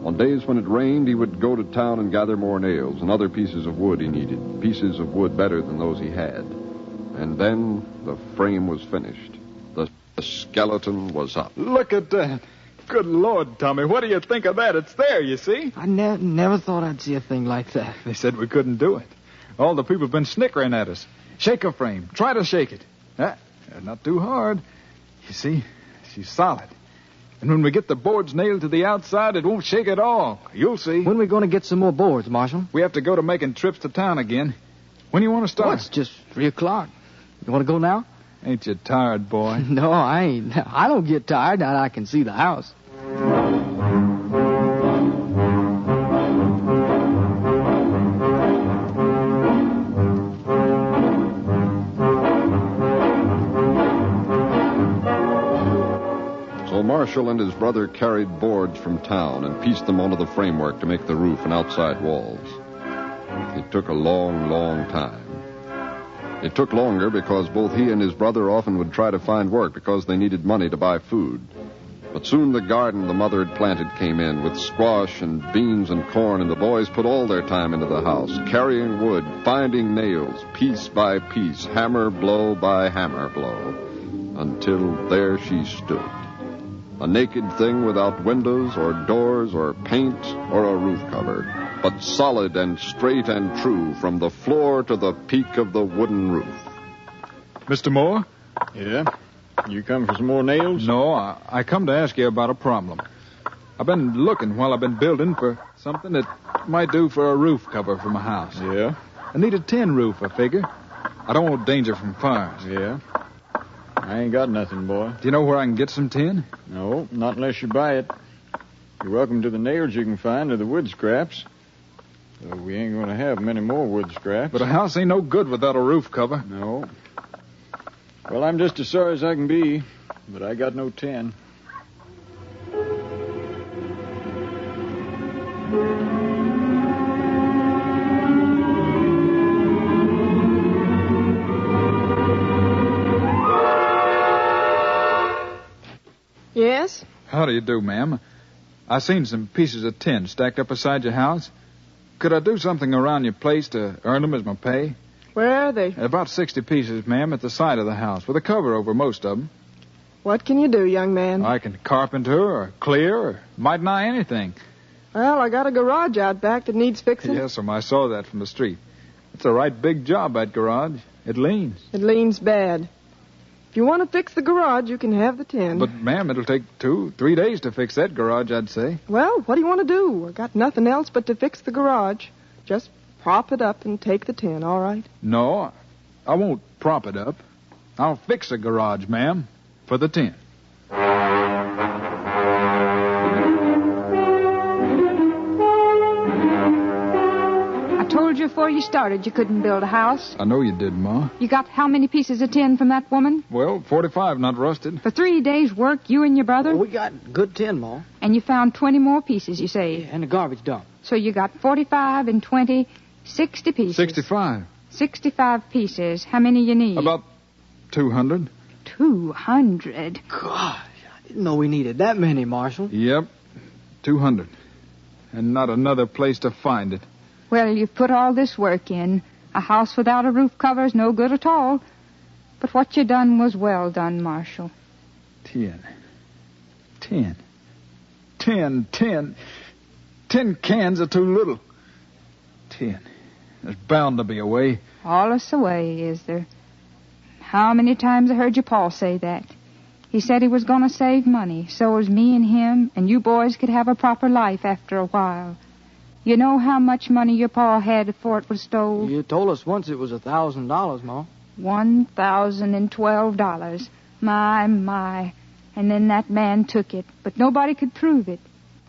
[SPEAKER 8] On days when it rained, he would go to town and gather more nails and other pieces of wood he needed, pieces of wood better than those he had. And then the frame was finished. The skeleton was up.
[SPEAKER 6] Look at that. Good Lord, Tommy, what do you think of that? It's there, you see?
[SPEAKER 13] I never thought I'd see a thing like that.
[SPEAKER 6] They said we couldn't do it. All the people have been snickering at us. Shake her frame. Try to shake it. Not too hard. You see, she's solid. And when we get the boards nailed to the outside, it won't shake at all. You'll see.
[SPEAKER 13] When are we going to get some more boards, Marshal?
[SPEAKER 6] We have to go to making trips to town again. When do you want to start?
[SPEAKER 13] Oh, it's just 3 o'clock. You want to go now?
[SPEAKER 6] Ain't you tired, boy?
[SPEAKER 13] No, I ain't. I don't get tired now that I can see the house.
[SPEAKER 8] So Marshall and his brother carried boards from town and pieced them onto the framework to make the roof and outside walls. It took a long, long time. It took longer because both he and his brother often would try to find work because they needed money to buy food. But soon the garden the mother had planted came in with squash and beans and corn, and the boys put all their time into the house, carrying wood, finding nails, piece by piece, hammer blow by hammer blow, until there she stood. A naked thing without windows or doors or paint or a roof cover, but solid and straight and true from the floor to the peak of the wooden roof.
[SPEAKER 6] Mr. Moore?
[SPEAKER 3] Yeah? You come for some more nails?
[SPEAKER 6] No, I come to ask you about a problem. I've been looking while I've been building for something that might do for a roof cover for my house.
[SPEAKER 3] Yeah?
[SPEAKER 6] I need a tin roof, I figure. I don't want danger from fires.
[SPEAKER 3] Yeah? I ain't got nothing, boy.
[SPEAKER 6] Do you know where I can get some tin?
[SPEAKER 3] No, not unless you buy it. You're welcome to the nails you can find or the wood scraps. Though we ain't going to have many more wood scraps.
[SPEAKER 6] But a house ain't no good without a roof cover.
[SPEAKER 3] No. Well, I'm just as sorry as I can be, but I got no tin.
[SPEAKER 14] Yes?
[SPEAKER 6] How do you do, ma'am? I seen some pieces of tin stacked up beside your house. Could I do something around your place to earn them as my pay?
[SPEAKER 14] Where are they?
[SPEAKER 6] About 60 pieces, ma'am, at the side of the house, with a cover over most of them.
[SPEAKER 14] What can you do, young man?
[SPEAKER 6] I can carpenter or clear or might nigh anything.
[SPEAKER 14] Well, I got a garage out back that needs fixing.
[SPEAKER 6] Yes, I saw that from the street. It's a right big job, that garage. It leans.
[SPEAKER 14] It leans bad. If you want to fix the garage, you can have the tin.
[SPEAKER 6] But, ma'am, it'll take 2-3 days to fix that garage, I'd say.
[SPEAKER 14] Well, what do you want to do? I got nothing else but to fix the garage. Just prop it up and take the tin, all right?
[SPEAKER 6] No, I won't prop it up. I'll fix the garage, ma'am, for the tin.
[SPEAKER 10] I told you before you started you couldn't build a house.
[SPEAKER 6] I know you did, Ma.
[SPEAKER 10] You got how many pieces of tin from that woman?
[SPEAKER 6] Well, 45, not rusted.
[SPEAKER 10] For 3 days' work, you and your brother?
[SPEAKER 13] Well, we got good tin, Ma.
[SPEAKER 10] And you found 20 more pieces, you say?
[SPEAKER 13] Yeah, and the garbage dump.
[SPEAKER 10] So you got 45 and 20, 60 pieces.
[SPEAKER 6] 65.
[SPEAKER 10] 65 pieces. How many you need?
[SPEAKER 6] About 200.
[SPEAKER 10] 200?
[SPEAKER 13] Gosh, I didn't know we needed that many, Marshal.
[SPEAKER 6] Yep, 200. And not another place to find it.
[SPEAKER 10] Well, you've put all this work in. A house without a roof cover is no good at all. But what you done was well done, Marshal.
[SPEAKER 6] 10 cans are too little. 10. There's bound to be a way.
[SPEAKER 10] Allus a way, is there? How many times I heard your pa say that? He said he was going to save money, so as me and him and you boys could have a proper life after a while. You know how much money your pa had before it was stole?
[SPEAKER 13] You told us once it was $1,000, Ma.
[SPEAKER 10] $1,012. My. And then that man took it, but nobody could prove it.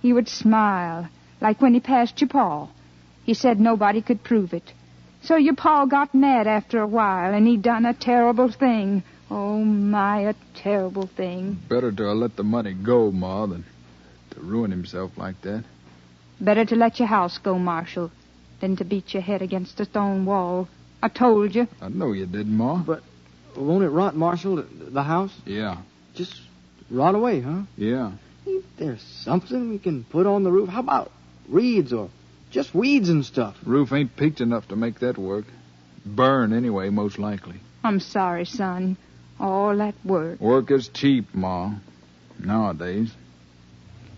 [SPEAKER 10] He would smile, like when he passed your pa. He said nobody could prove it. So your pa got mad after a while, and he done a terrible thing. Oh, my, a terrible thing.
[SPEAKER 6] Better to let the money go, Ma, than to ruin himself like that.
[SPEAKER 10] Better to let your house go, Marshal, than to beat your head against a stone wall. I told you.
[SPEAKER 6] I know you did, Ma.
[SPEAKER 13] But won't it rot, Marshal, the house?
[SPEAKER 6] Yeah.
[SPEAKER 13] Just rot away, huh?
[SPEAKER 6] Yeah.
[SPEAKER 13] There's something we can put on the roof. How about reeds or just weeds and stuff?
[SPEAKER 6] Roof ain't peaked enough to make that work. Burn anyway, most likely.
[SPEAKER 10] I'm sorry, son. All that work.
[SPEAKER 6] Work is cheap, Ma, nowadays.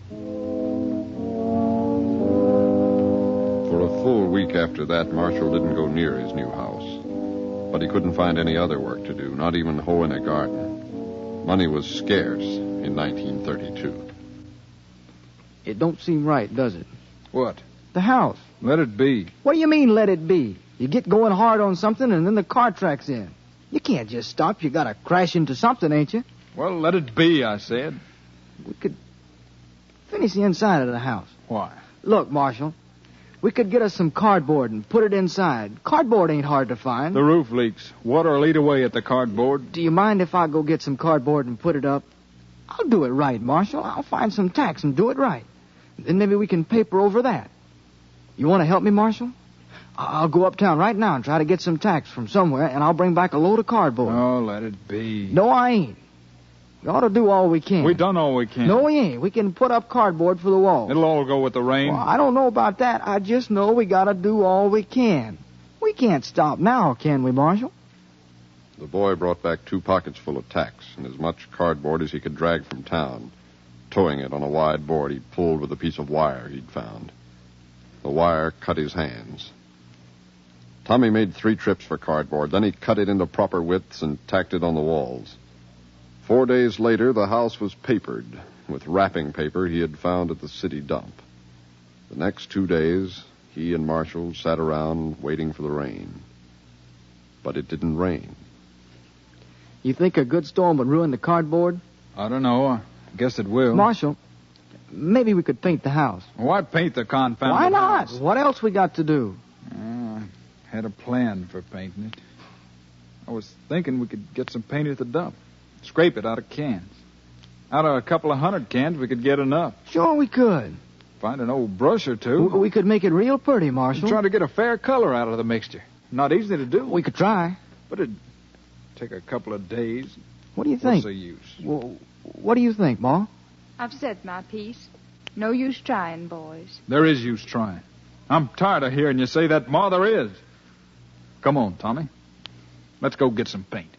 [SPEAKER 8] For a full week after that, Marshall didn't go near his new house. But he couldn't find any other work to do, not even hoeing a garden. Money was scarce in 1932.
[SPEAKER 13] It don't seem right, does it?
[SPEAKER 6] What?
[SPEAKER 13] The house.
[SPEAKER 6] Let it be.
[SPEAKER 13] What do you mean, let it be? You get going hard on something and then the car tracks in. You can't just stop. You gotta crash into something, ain't you?
[SPEAKER 6] Well, let it be, I said.
[SPEAKER 13] We could finish the inside of the house.
[SPEAKER 6] Why?
[SPEAKER 13] Look, Marshal, we could get us some cardboard and put it inside. Cardboard ain't hard to find.
[SPEAKER 6] The roof leaks. Water will eat away at the cardboard.
[SPEAKER 13] Do you mind if I go get some cardboard and put it up? I'll do it right, Marshal. I'll find some tacks and do it right. Then maybe we can paper over that. You want to help me, Marshal? I'll go uptown right now and try to get some tacks from somewhere, and I'll bring back a load of cardboard.
[SPEAKER 6] Oh, let it be.
[SPEAKER 13] No, I ain't. We ought to do all we can.
[SPEAKER 6] We done all we can.
[SPEAKER 13] No, we ain't. We can put up cardboard for the wall.
[SPEAKER 6] It'll all go with the rain.
[SPEAKER 13] Well, I don't know about that. I just know we gotta do all we can. We can't stop now, can we, Marshal?
[SPEAKER 8] The boy brought back 2 pockets full of tacks and as much cardboard as he could drag from town, towing it on a wide board he pulled with a piece of wire he'd found. The wire cut his hands. Tommy made 3 trips for cardboard. Then he cut it into proper widths and tacked it on the walls. 4 days later, the house was papered with wrapping paper he had found at the city dump. The next 2 days, he and Marshall sat around waiting for the rain. But it didn't rain.
[SPEAKER 13] You think a good storm would ruin the cardboard?
[SPEAKER 6] I don't know. I guess it will.
[SPEAKER 13] Marshal, maybe we could paint the house.
[SPEAKER 6] Why paint the confounded
[SPEAKER 13] Why not?
[SPEAKER 6] house?
[SPEAKER 13] What else we got to do?
[SPEAKER 6] I had a plan for painting it. I was thinking we could get some paint at the dump. Scrape it out of cans. Out of a couple of 100 cans, we could get enough.
[SPEAKER 13] Sure we could.
[SPEAKER 6] Find an old brush or two.
[SPEAKER 13] We could make it real pretty, Marshal.
[SPEAKER 6] Try to get a fair color out of the mixture. Not easy to do.
[SPEAKER 13] We could try.
[SPEAKER 6] But it'd take a couple of days.
[SPEAKER 13] What do you think?
[SPEAKER 6] What's the use?
[SPEAKER 13] Well, what do you think, Ma?
[SPEAKER 10] I've said my piece. No use trying, boys.
[SPEAKER 6] There is use trying. I'm tired of hearing you say that, Ma, there is. Come on, Tommy. Let's go get some paint.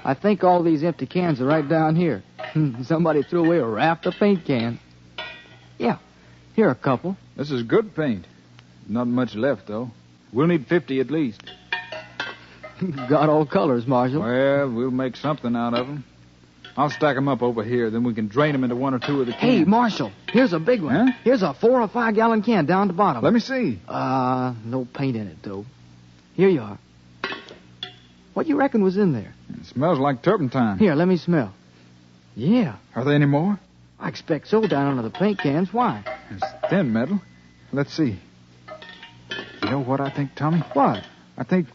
[SPEAKER 13] I think all these empty cans are right down here. Somebody threw away a raft of paint cans. Yeah, here are a couple.
[SPEAKER 6] This is good paint. Not much left, though. We'll need 50 at least.
[SPEAKER 13] Got all colors, Marshal.
[SPEAKER 6] Well, we'll make something out of them. I'll stack them up over here, then we can drain them into 1 or 2 of the cans.
[SPEAKER 13] Hey, Marshal, here's a big one.
[SPEAKER 6] Huh?
[SPEAKER 13] Here's a 4 or 5 gallon can down the bottom.
[SPEAKER 6] Let me see.
[SPEAKER 13] No paint in it, though. Here you are. What you reckon was in there?
[SPEAKER 6] It smells like turpentine.
[SPEAKER 13] Here, let me smell. Yeah.
[SPEAKER 6] Are there any more?
[SPEAKER 13] I expect so down under the paint cans. Why?
[SPEAKER 6] It's thin metal. Let's see. You know what I think, Tommy?
[SPEAKER 13] What?
[SPEAKER 6] I think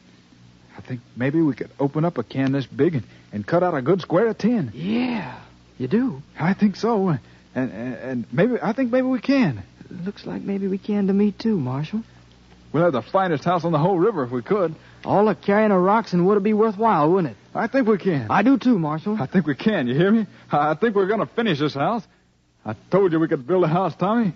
[SPEAKER 6] maybe we could open up a can this big and cut out a good square of tin.
[SPEAKER 13] Yeah, you do.
[SPEAKER 6] I think so. And I think maybe we can.
[SPEAKER 13] Looks like maybe we can to me, too, Marshal.
[SPEAKER 6] We'll have the finest house on the whole river if we could.
[SPEAKER 13] All the carrying of rocks and wood would be worthwhile, wouldn't it?
[SPEAKER 6] I think we can.
[SPEAKER 13] I do, too, Marshal.
[SPEAKER 6] I think we can, you hear me? I think we're going to finish this house. I told you we could build a house, Tommy.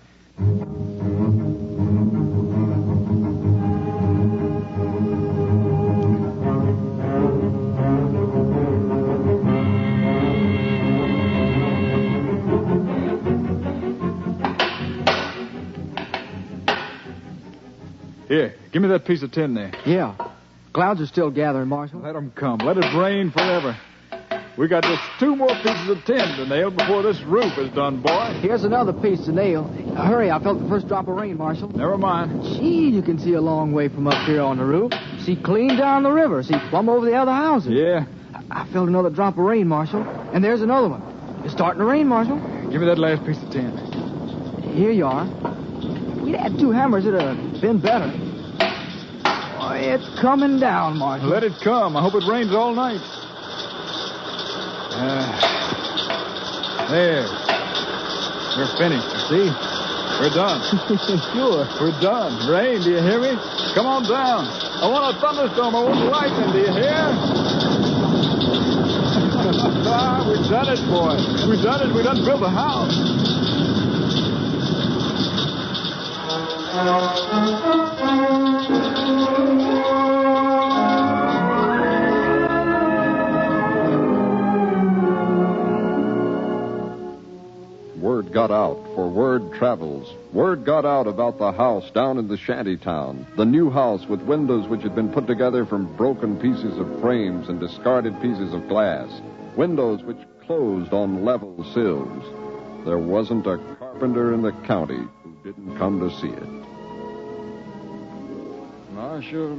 [SPEAKER 6] Here, give me that piece of tin there.
[SPEAKER 13] Yeah. Clouds are still gathering, Marshal.
[SPEAKER 6] Let them come. Let it rain forever. We got just 2 more pieces of tin to nail before this roof is done, boy.
[SPEAKER 13] Here's another piece to nail. Hurry, I felt the first drop of rain, Marshal.
[SPEAKER 6] Never mind.
[SPEAKER 13] Gee, you can see a long way from up here on the roof. See clean down the river. See plumb over the other houses.
[SPEAKER 6] Yeah.
[SPEAKER 13] I felt another drop of rain, Marshal. And there's another one. It's starting to rain, Marshal.
[SPEAKER 6] Give me that last piece of tin.
[SPEAKER 13] Here you are. If we'd had 2 hammers, it'd have been better. Boy, it's coming down, Marshal.
[SPEAKER 6] Let it come. I hope it rains all night. There. We're finished, you see? We're done.
[SPEAKER 13] Sure.
[SPEAKER 6] We're done. Rain, do you hear me? Come on down. I want a thunderstorm. I want lightning, do you hear? Ah, we done it, boy. We done it. We done built a house.
[SPEAKER 8] Word got out, for word travels. Word got out about the house down in the shanty town. The new house with windows which had been put together from broken pieces of frames and discarded pieces of glass. Windows which closed on level sills. There wasn't a carpenter in the county who didn't come to see it.
[SPEAKER 3] Marshal.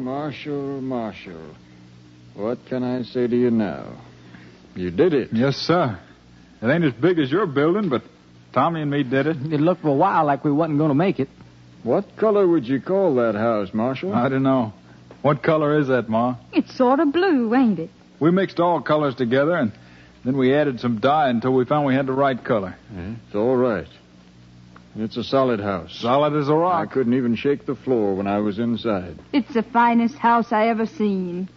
[SPEAKER 3] What can I say to you now? You did it.
[SPEAKER 6] Yes, sir. It ain't as big as your building, but Tommy and me did it.
[SPEAKER 13] It looked for a while like we wasn't going to make it.
[SPEAKER 3] What color would you call that house, Marshal?
[SPEAKER 6] I don't know. What color is that, Ma?
[SPEAKER 10] It's sort of blue, ain't it?
[SPEAKER 6] We mixed all colors together, and then we added some dye until we found we had the right color.
[SPEAKER 3] It's all right. It's a solid house.
[SPEAKER 6] Solid as a rock.
[SPEAKER 3] I couldn't even shake the floor when I was inside.
[SPEAKER 10] It's the finest house I ever seen.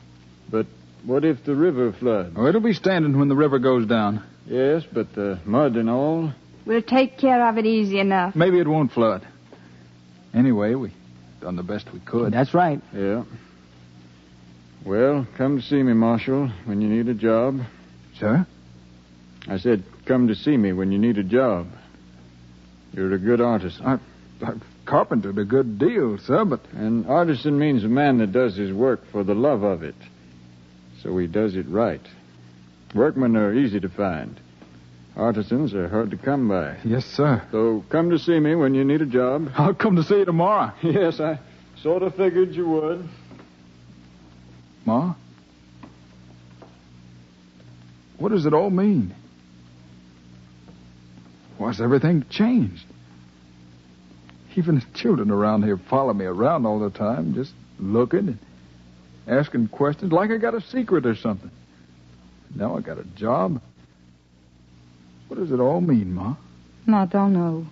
[SPEAKER 3] But what if the river floods?
[SPEAKER 6] Oh, it'll be standing when the river goes down.
[SPEAKER 3] Yes, but the mud and all.
[SPEAKER 10] We'll take care of it easy enough.
[SPEAKER 6] Maybe it won't flood. Anyway, we done the best we could.
[SPEAKER 13] That's right.
[SPEAKER 3] Yeah. Well, come to see me, Marshal, when you need a job.
[SPEAKER 6] Sir?
[SPEAKER 3] I said, come to see me when you need a job. You're a good artisan.
[SPEAKER 6] I've carpentered a good deal, sir, but...
[SPEAKER 3] An artisan means a man that does his work for the love of it. So he does it right. Workmen are easy to find. Artisans are hard to come by.
[SPEAKER 6] Yes, sir.
[SPEAKER 3] So come to see me when you need a job.
[SPEAKER 6] I'll come to see you tomorrow.
[SPEAKER 3] Yes, I sort of figured you would.
[SPEAKER 6] Ma? What does it all mean? Why's everything changed? Even the children around here follow me around all the time, just looking and asking questions like I got a secret or something. Now I got a job. What does it all mean, Ma?
[SPEAKER 10] I don't know.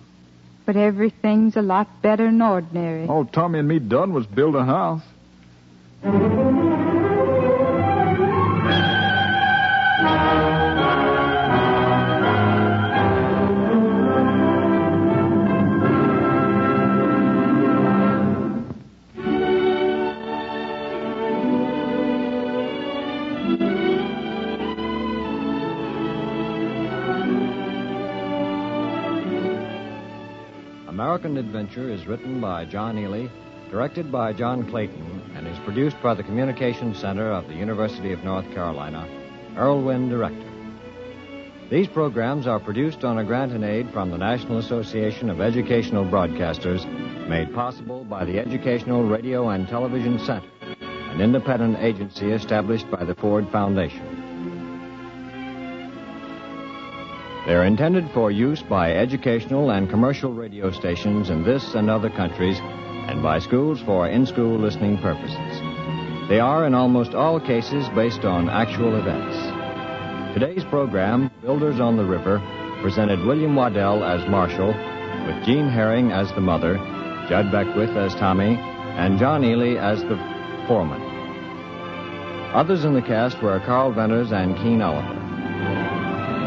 [SPEAKER 10] But everything's a lot better than ordinary.
[SPEAKER 6] All Tommy and me done was build a house.
[SPEAKER 11] American Adventure is written by John Ely, directed by John Clayton, and is produced by the Communications Center of the University of North Carolina. Earl Wynn, director. These programs are produced on a grant and aid from the National Association of Educational Broadcasters, made possible by the Educational Radio and Television Center, an independent agency established by the Ford Foundation. They're intended for use by educational and commercial radio stations in this and other countries, and by schools for in-school listening purposes. They are, in almost all cases, based on actual events. Today's program, Builders on the River, presented William Waddell as Marshal, with Jean Herring as the mother, Judd Beckwith as Tommy, and John Ely as the foreman. Others in the cast were Carl Venters and Keen Oliver.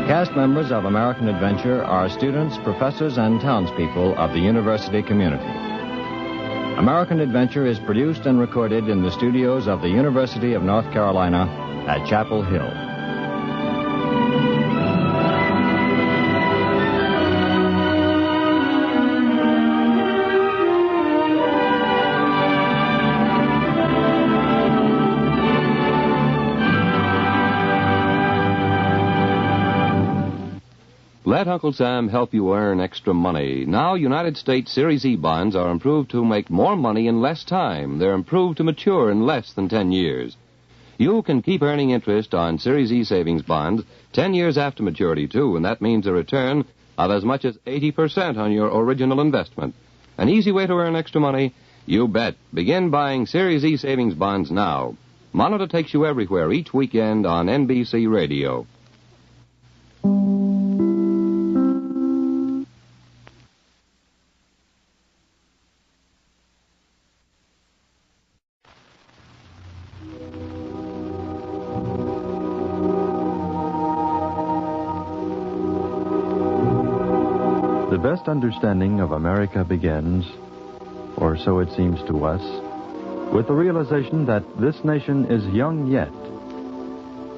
[SPEAKER 11] Cast members of American Adventure are students, professors, and townspeople of the university community. American Adventure is produced and recorded in the studios of the University of North Carolina at Chapel Hill.
[SPEAKER 1] Let Uncle Sam help you earn extra money. Now, United States Series E bonds are improved to make more money in less time. They're improved to mature in less than 10 years. You can keep earning interest on Series E savings bonds 10 years after maturity, too, and that means a return of as much as 80% on your original investment. An easy way to earn extra money? You bet. Begin buying Series E savings bonds now. Monitor takes you everywhere each weekend on NBC Radio.
[SPEAKER 15] The best understanding of America begins, or so it seems to us, with the realization that this nation is young yet,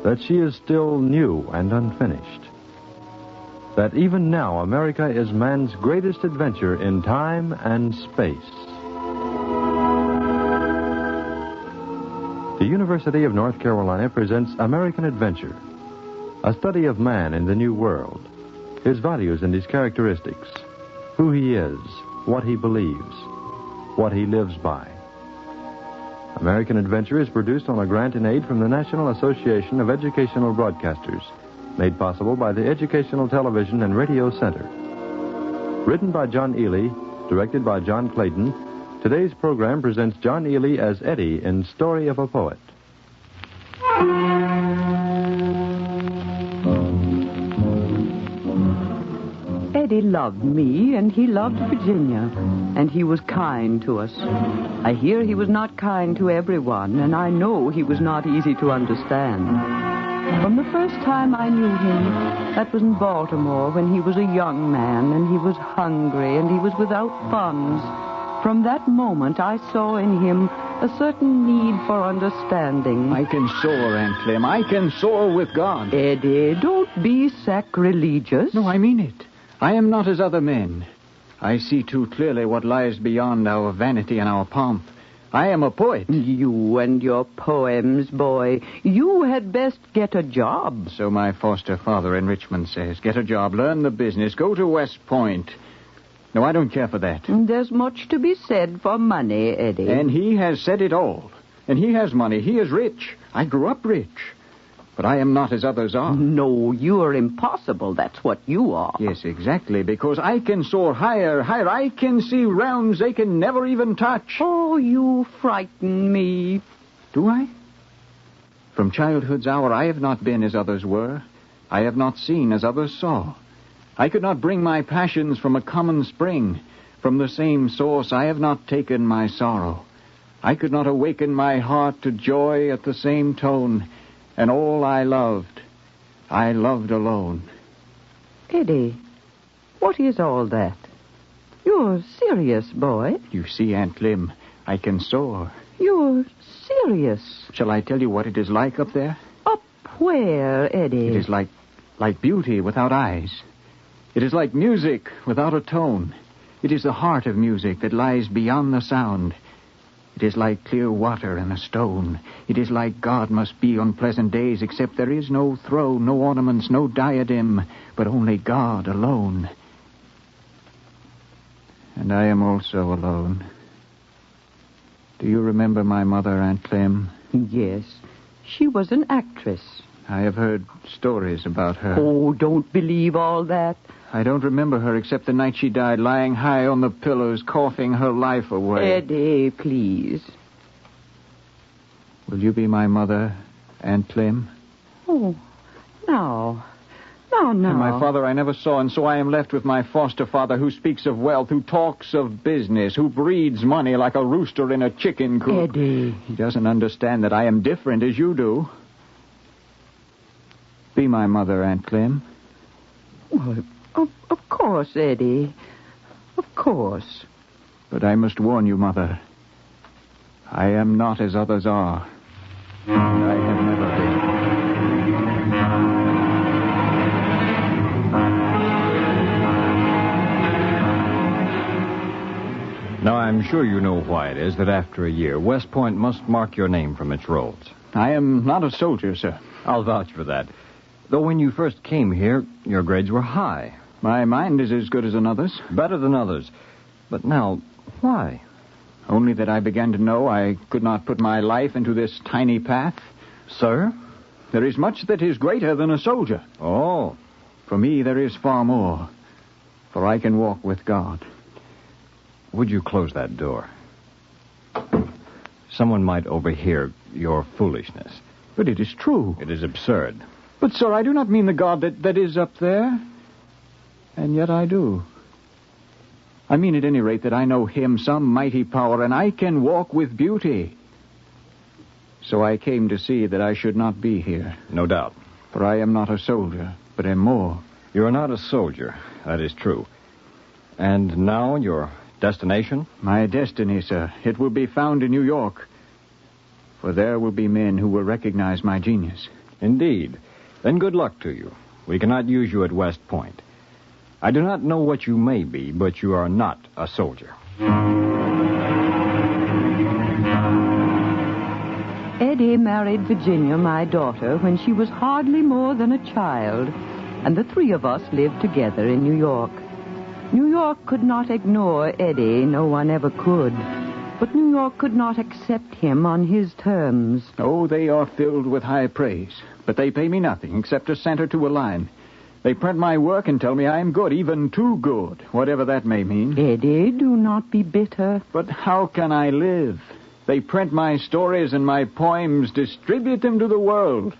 [SPEAKER 15] that she is still new and unfinished, that even now America is man's greatest adventure in time and space. The University of North Carolina presents American Adventure, a study of man in the New World, his values and his characteristics, who he is, what he believes, what he lives by. American Adventure is produced on a grant in aid from the National Association of Educational Broadcasters, made possible by the Educational Television and Radio Center. Written by John Ely, directed by John Clayton, today's program presents John Ely as Eddie in Story of a Poet.
[SPEAKER 16] Eddie loved me, and he loved Virginia, and he was kind to us. I hear he was not kind to everyone, and I know he was not easy to understand. From the first time I knew him, that was in Baltimore, when he was a young man, and he was hungry, and he was without funds. From that moment, I saw in him a certain need for understanding.
[SPEAKER 3] I can soar, Aunt Clem. I can soar with God.
[SPEAKER 16] Eddie, don't be sacrilegious.
[SPEAKER 3] No, I mean it. I am not as other men. I see too clearly what lies beyond our vanity and our pomp. I am a poet.
[SPEAKER 16] You and your poems, boy. You had best get a job.
[SPEAKER 3] So my foster father in Richmond says. Get a job, learn the business, go to West Point. No, I don't care for that.
[SPEAKER 16] There's much to be said for money, Eddie.
[SPEAKER 3] And he has said it all. And he has money. He is rich. I grew up rich. But I am not as others are.
[SPEAKER 16] No, you are impossible. That's what you are.
[SPEAKER 3] Yes, exactly, because I can soar higher, higher. I can see realms they can never even touch.
[SPEAKER 16] Oh, you frighten me.
[SPEAKER 3] Do I? From childhood's hour, I have not been as others were. I have not seen as others saw. I could not bring my passions from a common spring. From the same source, I have not taken my sorrow. I could not awaken my heart to joy at the same tone. And all I loved alone.
[SPEAKER 16] Eddie, what is all that? You're serious, boy.
[SPEAKER 3] You see, Aunt Clem, I can soar.
[SPEAKER 16] You're serious.
[SPEAKER 3] Shall I tell you what it is like up there?
[SPEAKER 16] Up where, Eddie?
[SPEAKER 3] It is like beauty without eyes. It is like music without a tone. It is the heart of music that lies beyond the sound. It is like clear water in a stone. It is like God must be on pleasant days, except there is no throne, no ornaments, no diadem, but only God alone. And I am also alone. Do you remember my mother, Aunt Clem?
[SPEAKER 16] Yes. She was an actress.
[SPEAKER 3] I have heard stories about her.
[SPEAKER 16] Oh, don't believe all that.
[SPEAKER 3] I don't remember her except the night she died, lying high on the pillows, coughing her life away.
[SPEAKER 16] Eddie, please.
[SPEAKER 3] Will you be my mother, Aunt Clem?
[SPEAKER 16] Oh, now.
[SPEAKER 3] And my father I never saw, and so I am left with my foster father who speaks of wealth, who talks of business, who breeds money like a rooster in a chicken coop.
[SPEAKER 16] Eddie.
[SPEAKER 3] He doesn't understand that I am different as you do. Be my mother, Aunt Clem.
[SPEAKER 16] Well, of course, Eddie. Of course.
[SPEAKER 3] But I must warn you, Mother. I am not as others are. And I have never been.
[SPEAKER 11] Now, I'm sure you know why it is that after a year, West Point must mark your name from its rolls.
[SPEAKER 3] I am not a soldier, sir.
[SPEAKER 11] I'll vouch for that. Though when you first came here, your grades were high.
[SPEAKER 3] My mind is as good as another's.
[SPEAKER 11] Better than others. But now, why?
[SPEAKER 3] Only that I began to know I could not put my life into this tiny path.
[SPEAKER 11] Sir?
[SPEAKER 3] There is much that is greater than a soldier.
[SPEAKER 11] Oh.
[SPEAKER 3] For me, there is far more. For I can walk with God.
[SPEAKER 11] Would you close that door? Someone might overhear your foolishness.
[SPEAKER 3] But it is true.
[SPEAKER 11] It is absurd.
[SPEAKER 3] But, sir, I do not mean the God that is up there. And yet I do. I mean, at any rate, that I know him, some mighty power, and I can walk with beauty. So I came to see that I should not be here.
[SPEAKER 11] No doubt.
[SPEAKER 3] For I am not a soldier, but am more.
[SPEAKER 11] You're not a soldier. That is true.
[SPEAKER 17] And now, your destination?
[SPEAKER 3] My destiny, sir. It will be found in New York. For there will be men who will recognize my genius.
[SPEAKER 17] Indeed. Then good luck to you. We cannot use you at West Point. I do not know what you may be, but you are not a soldier.
[SPEAKER 16] Eddie married Virginia, my daughter, when she was hardly more than a child, and the three of us lived together in New York. New York could not ignore Eddie, no one ever could. But New York could not accept him on his terms.
[SPEAKER 3] Oh, they are filled with high praise, but they pay me nothing except a cent or two a line. They print my work and tell me I am good, even too good, whatever that may mean.
[SPEAKER 16] Eddie, do not be bitter.
[SPEAKER 3] But how can I live? They print my stories and my poems, distribute them to the world.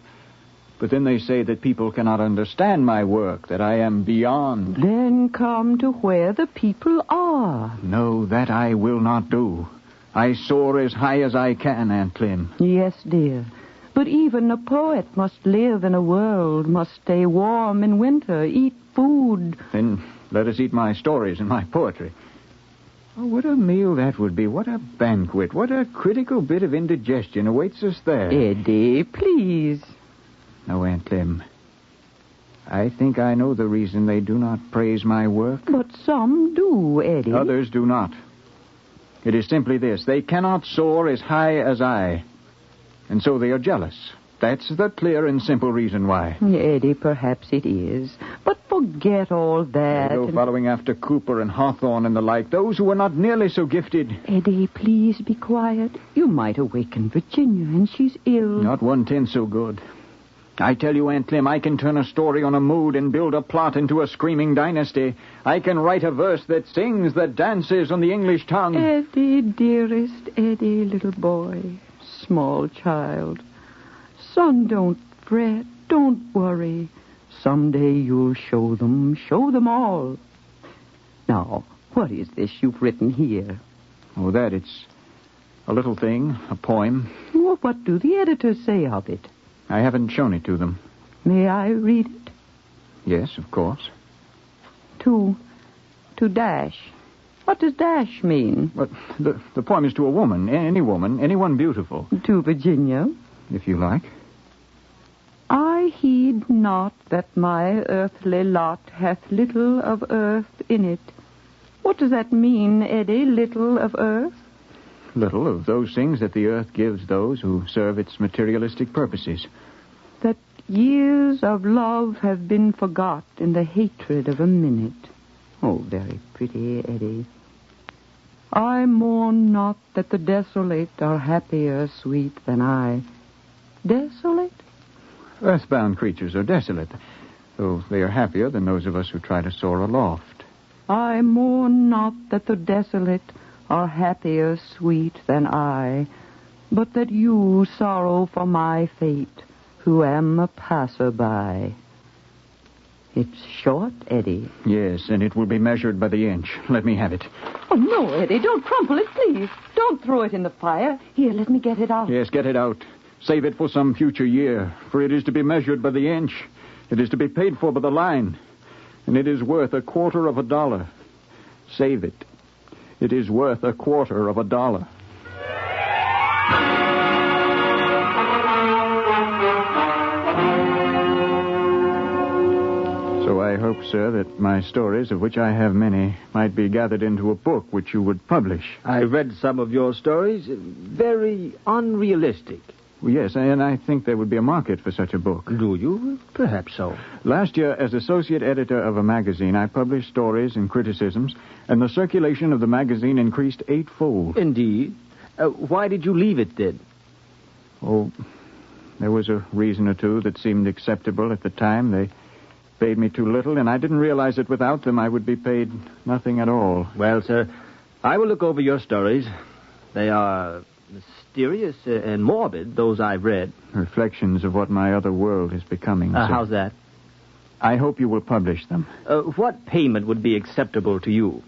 [SPEAKER 3] But then they say that people cannot understand my work, that I am beyond.
[SPEAKER 16] Then come to where the people are.
[SPEAKER 3] No, that I will not do. I soar as high as I can, Aunt Clem.
[SPEAKER 16] Yes, dear. But even a poet must live in a world, must stay warm in winter, eat food.
[SPEAKER 3] Then let us eat my stories and my poetry. Oh, what a meal that would be. What a banquet. What a critical bit of indigestion awaits us there.
[SPEAKER 16] Eddie, please.
[SPEAKER 3] No, Aunt Clem. I think I know the reason they do not praise my work.
[SPEAKER 16] But some do, Eddie.
[SPEAKER 3] Others do not. It is simply this. They cannot soar as high as I. And so they are jealous. That's the clear and simple reason why.
[SPEAKER 16] Eddie, perhaps it is. But forget all that.
[SPEAKER 3] They go following after Cooper and Hawthorne and the like, those who are not nearly so gifted.
[SPEAKER 16] Eddie, please be quiet. You might awaken Virginia, and she's ill.
[SPEAKER 3] Not 1/10 so good. I tell you, Aunt Clem, I can turn a story on a mood and build a plot into a screaming dynasty. I can write a verse that sings, that dances on the English tongue.
[SPEAKER 16] Eddie, dearest Eddie, little boy, small child. Son, don't fret, don't worry. Someday you'll show them all. Now, what is this you've written here?
[SPEAKER 3] Oh, it's a little thing, a poem.
[SPEAKER 16] Well, what do the editors say of it?
[SPEAKER 3] I haven't shown it to them.
[SPEAKER 16] May I read it?
[SPEAKER 3] Yes, of course.
[SPEAKER 16] To Dash. What does Dash mean?
[SPEAKER 3] But the poem is to a woman, anyone beautiful.
[SPEAKER 16] To Virginia?
[SPEAKER 3] If you like.
[SPEAKER 16] I heed not that my earthly lot hath little of earth in it. What does that mean, Eddie, little of earth?
[SPEAKER 3] Little of those things that the earth gives those who serve its materialistic purposes.
[SPEAKER 16] That years of love have been forgot in the hatred of a minute. Oh, very pretty, Eddie. I mourn not that the desolate are happier, sweet, than I. Desolate?
[SPEAKER 3] Earthbound creatures are desolate, though they are happier than those of us who try to soar aloft.
[SPEAKER 16] I mourn not that the desolate are happier, sweet, than I, but that you sorrow for my fate, who am a passerby. It's short, Eddie.
[SPEAKER 3] Yes, and it will be measured by the inch. Let me have it.
[SPEAKER 16] Oh, no, Eddie, don't crumple it, please. Don't throw it in the fire. Here, let me get it out.
[SPEAKER 3] Yes, get it out. Save it for some future year, for it is to be measured by the inch. It is to be paid for by the line, and it is worth $0.25. Save it. It is worth $0.25. So I hope, sir, that my stories, of which I have many, might be gathered into a book which you would publish.
[SPEAKER 18] I read some of your stories. Very unrealistic.
[SPEAKER 3] Yes, and I think there would be a market for such a book.
[SPEAKER 18] Do you? Perhaps so.
[SPEAKER 3] Last year, as associate editor of a magazine, I published stories and criticisms, and the circulation of the magazine increased 8-fold.
[SPEAKER 18] Indeed. Why did you leave it, then?
[SPEAKER 3] Oh, there was a reason or two that seemed acceptable at the time. They paid me too little, and I didn't realize that without them I would be paid nothing at all.
[SPEAKER 18] Well, sir, I will look over your stories. They are mysterious and morbid, those I've read.
[SPEAKER 3] Reflections of what my other world is becoming.
[SPEAKER 18] How's that?
[SPEAKER 3] I hope you will publish them.
[SPEAKER 18] What payment would be acceptable to you?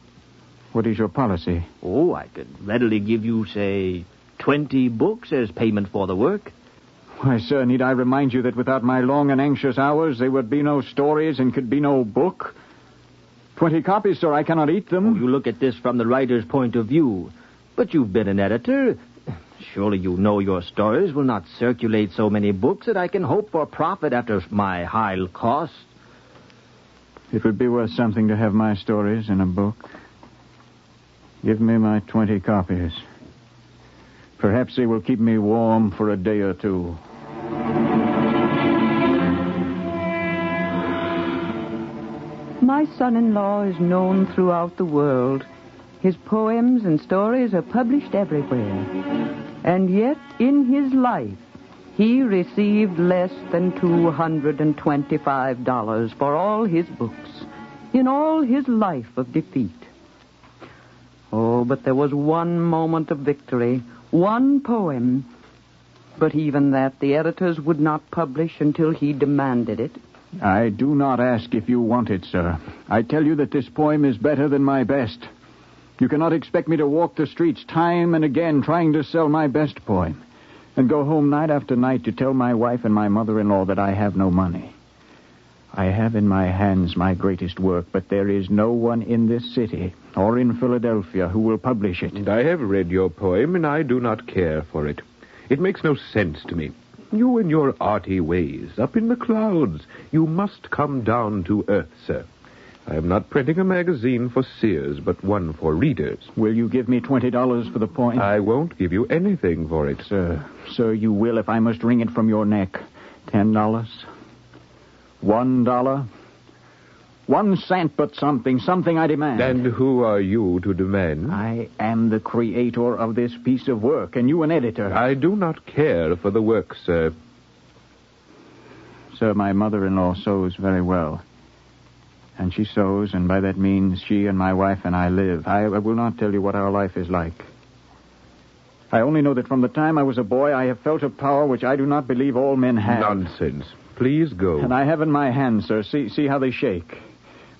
[SPEAKER 3] What is your policy?
[SPEAKER 18] Oh, I could readily give you, say, 20 books as payment for the work.
[SPEAKER 3] Why, sir, need I remind you that without my long and anxious hours, there would be no stories and could be no book? 20 copies, sir. I cannot eat them.
[SPEAKER 18] Oh, you look at this from the writer's point of view. But you've been an editor. Surely you know your stories will not circulate so many books that I can hope for profit after my high cost.
[SPEAKER 3] It would be worth something to have my stories in a book. Give me my 20 copies. Perhaps they will keep me warm for a day or two.
[SPEAKER 16] My son-in-law is known throughout the world. His poems and stories are published everywhere. And yet, in his life, he received less than $225 for all his books, in all his life of defeat. Oh, but there was one moment of victory, one poem. But even that the editors would not publish until he demanded it.
[SPEAKER 3] I do not ask if you want it, sir. I tell you that this poem is better than my best. You cannot expect me to walk the streets time and again trying to sell my best poem and go home night after night to tell my wife and my mother-in-law that I have no money. I have in my hands my greatest work, but there is no one in this city or in Philadelphia who will publish it.
[SPEAKER 19] I have read your poem, and I do not care for it. It makes no sense to me. You and your arty ways, up in the clouds. You must come down to earth, sir. I am not printing a magazine for seers, but one for readers.
[SPEAKER 3] Will you give me $20 for the poem?
[SPEAKER 19] I won't give you anything for it.
[SPEAKER 3] Sir, you will if I must wring it from your neck. $10? $1? 1 cent, but something I demand.
[SPEAKER 19] And who are you to demand?
[SPEAKER 3] I am the creator of this piece of work, and you an editor.
[SPEAKER 19] I do not care for the work, sir.
[SPEAKER 3] Sir, my mother-in-law sews very well. And she sews, and by that means she and my wife and I live. I will not tell you what our life is like. I only know that from the time I was a boy, I have felt a power which I do not believe all men have.
[SPEAKER 19] Nonsense. Please go.
[SPEAKER 3] And I have in my hands, sir, see how they shake.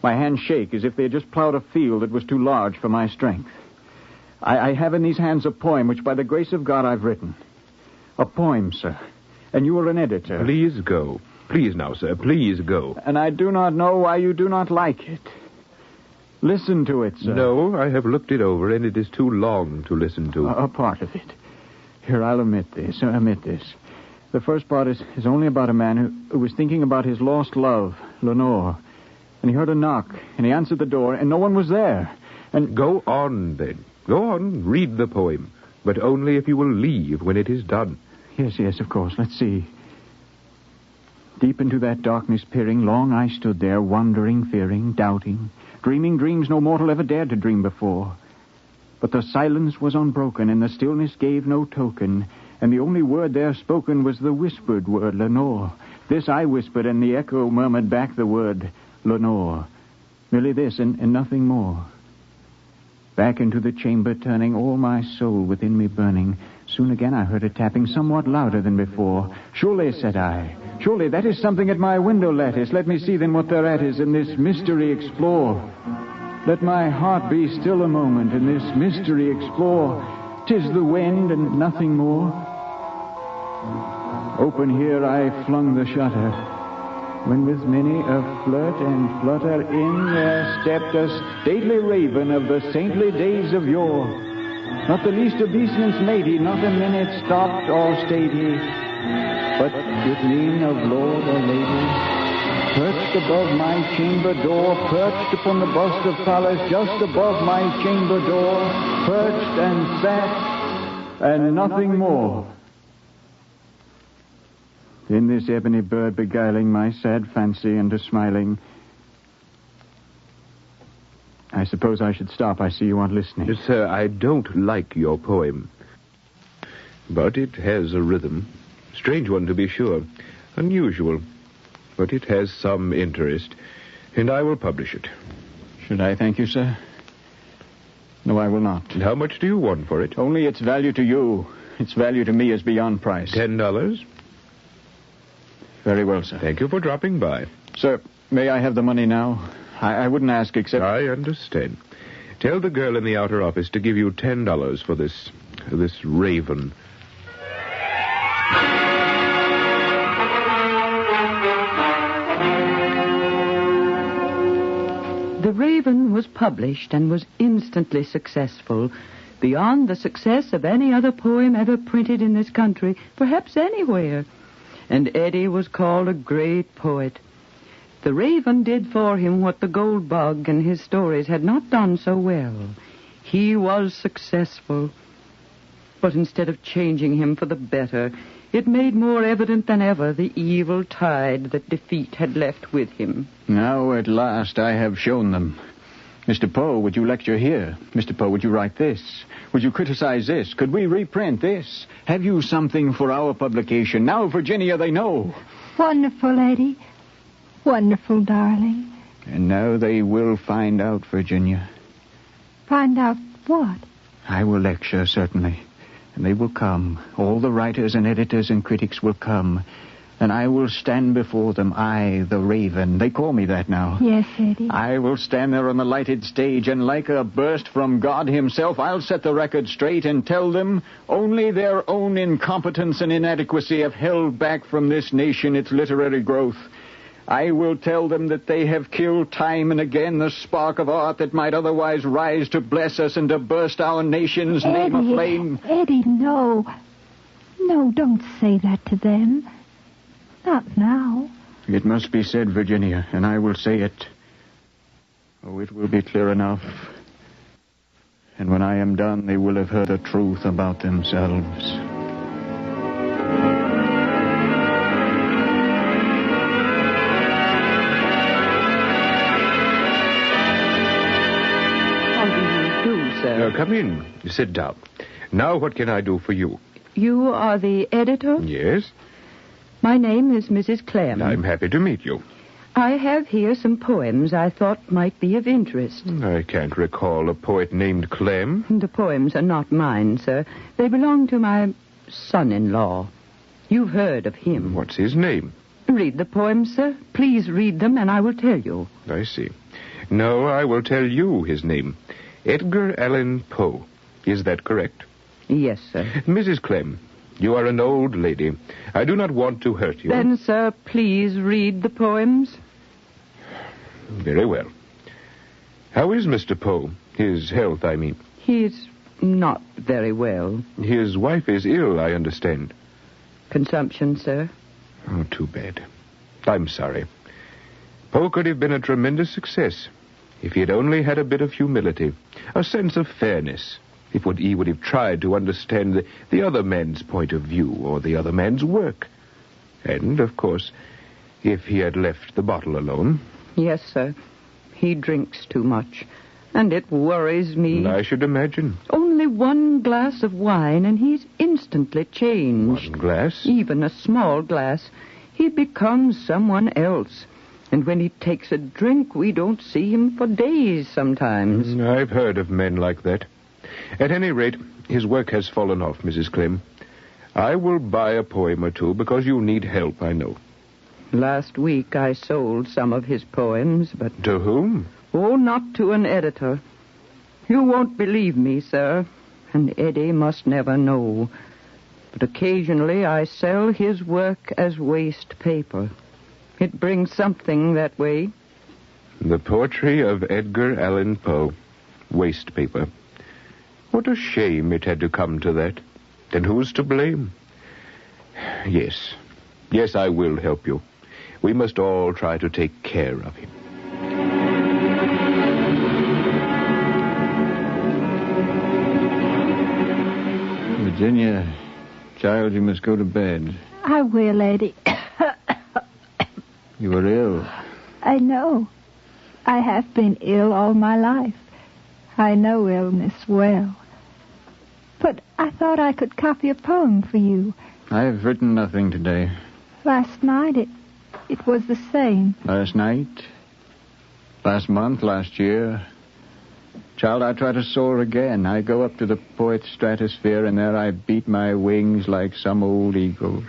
[SPEAKER 3] My hands shake as if they had just plowed a field that was too large for my strength. I have in these hands a poem which, by the grace of God, I've written. A poem, sir. And you are an editor.
[SPEAKER 19] Please go. Please now, sir. Please go.
[SPEAKER 3] And I do not know why you do not like it. Listen to it, sir.
[SPEAKER 19] No, I have looked it over, and it is too long to listen to.
[SPEAKER 3] A part of it. Here, I'll omit this. The first part is only about a man who was thinking about his lost love, Lenore. And he heard a knock, and he answered the door, and no one was there. And
[SPEAKER 19] go on, then. Go on, read the poem. But only if you will leave when it is done.
[SPEAKER 3] Yes, of course. Let's see. Deep into that darkness peering, long I stood there, wondering, fearing, doubting, dreaming dreams no mortal ever dared to dream before. But the silence was unbroken, and the stillness gave no token, and the only word there spoken was the whispered word, Lenore. This I whispered, and the echo murmured back the word, Lenore. Merely this, and nothing more. Back into the chamber turning, all my soul within me burning. Soon again I heard a tapping somewhat louder than before. Surely, said I, surely that is something at my window lattice. Let me see then what thereat is, and this mystery explore. Let my heart be still a moment, and this mystery explore. 'Tis the wind and nothing more. Open here I flung the shutter, when with many a flirt and flutter in there stepped a stately raven of the saintly days of yore. Not the least obeisance made he, not a minute stopped or stayed he, but with mien of lord or lady, perched above my chamber door, perched upon the bust of Pallas, just above my chamber door, perched and sat, and nothing more. Then this ebony bird beguiling my sad fancy into smiling. I suppose I should stop. I see you aren't listening.
[SPEAKER 19] Yes, sir, I don't like your poem. But it has a rhythm. Strange one, to be sure. Unusual. But it has some interest. And I will publish it.
[SPEAKER 3] Should I thank you, sir? No, I will not.
[SPEAKER 19] And how much do you want for it?
[SPEAKER 3] Only its value to you. Its value to me is beyond price.
[SPEAKER 19] $10?
[SPEAKER 3] Very well, sir.
[SPEAKER 19] Thank you for dropping by.
[SPEAKER 3] Sir, may I have the money now? I wouldn't ask except...
[SPEAKER 19] I understand. Tell the girl in the outer office to give you $10 for this raven.
[SPEAKER 16] The raven was published and was instantly successful, beyond the success of any other poem ever printed in this country, perhaps anywhere. And Eddie was called a great poet. The Raven did for him what the Gold Bug and his stories had not done so well. He was successful. But instead of changing him for the better, it made more evident than ever the evil tide that defeat had left with him.
[SPEAKER 3] Now, at last, I have shown them. Mr. Poe, would you lecture here? Mr. Poe, would you write this? Would you criticize this? Could we reprint this? Have you something for our publication? Now, Virginia, they know.
[SPEAKER 20] Wonderful, Eddie. Wonderful, darling.
[SPEAKER 3] And now they will find out, Virginia.
[SPEAKER 20] Find out what?
[SPEAKER 3] I will lecture, certainly. And they will come. All the writers and editors and critics will come. And I will stand before them, I, the Raven. They call me that now.
[SPEAKER 20] Yes, Eddie.
[SPEAKER 3] I will stand there on the lighted stage, and like a burst from God himself, I'll set the record straight and tell them only their own incompetence and inadequacy have held back from this nation its literary growth. I will tell them that they have killed time and again the spark of art that might otherwise rise to bless us and to burst our nation's name aflame.
[SPEAKER 20] Eddie, no. No, don't say that to them. Not now.
[SPEAKER 3] It must be said, Virginia, and I will say it. Oh, it will be clear enough. And when I am done, they will have heard the truth about themselves.
[SPEAKER 16] Sir.
[SPEAKER 19] Come in. Sit down. Now what can I do for you?
[SPEAKER 16] You are the editor?
[SPEAKER 19] Yes.
[SPEAKER 16] My name is Mrs. Clem.
[SPEAKER 19] I'm happy to meet you.
[SPEAKER 16] I have here some poems I thought might be of interest.
[SPEAKER 19] I can't recall a poet named Clem.
[SPEAKER 16] The poems are not mine, sir. They belong to my son-in-law. You've heard of him.
[SPEAKER 19] What's his name?
[SPEAKER 16] Read the poems, sir. Please read them, and I will tell you.
[SPEAKER 19] I see. No, I will tell you his name. Edgar Allan Poe. Is that correct?
[SPEAKER 16] Yes, sir.
[SPEAKER 19] Mrs. Clem, you are an old lady. I do not want to hurt you.
[SPEAKER 16] Then, sir, please read the poems.
[SPEAKER 19] Very well. How is Mr. Poe? His health, I mean.
[SPEAKER 16] He's not very well.
[SPEAKER 19] His wife is ill, I understand.
[SPEAKER 16] Consumption, sir.
[SPEAKER 19] Oh, too bad. I'm sorry. Poe could have been a tremendous success if he had only had a bit of humility, a sense of fairness, if he would have tried to understand the other man's point of view or the other man's work. And, of course, if he had left the bottle alone.
[SPEAKER 16] Yes, sir. He drinks too much, and it worries me.
[SPEAKER 19] I should imagine.
[SPEAKER 16] Only one glass of wine, and he's instantly changed.
[SPEAKER 19] One glass?
[SPEAKER 16] Even a small glass. He becomes someone else. And when he takes a drink, we don't see him for days sometimes.
[SPEAKER 19] I've heard of men like that. At any rate, his work has fallen off, Mrs. Clem. I will buy a poem or two because you need help, I know.
[SPEAKER 16] Last week I sold some of his poems, but...
[SPEAKER 19] To whom?
[SPEAKER 16] Oh, not to an editor. You won't believe me, sir, and Eddie must never know. But occasionally I sell his work as waste paper. It brings something that way.
[SPEAKER 19] The poetry of Edgar Allan Poe. Waste paper. What a shame it had to come to that. And who's to blame? Yes. Yes, I will help you. We must all try to take care of him.
[SPEAKER 3] Virginia, child, you must go to bed.
[SPEAKER 20] I will, Eddie.
[SPEAKER 3] You were ill.
[SPEAKER 20] I know. I have been ill all my life. I know illness well. But I thought I could copy a poem for you.
[SPEAKER 3] I have written nothing today.
[SPEAKER 20] Last night it was the same.
[SPEAKER 3] Last night? Last month? Last year? Child, I try to soar again. I go up to the poet's stratosphere, and there I beat my wings like some old eagle.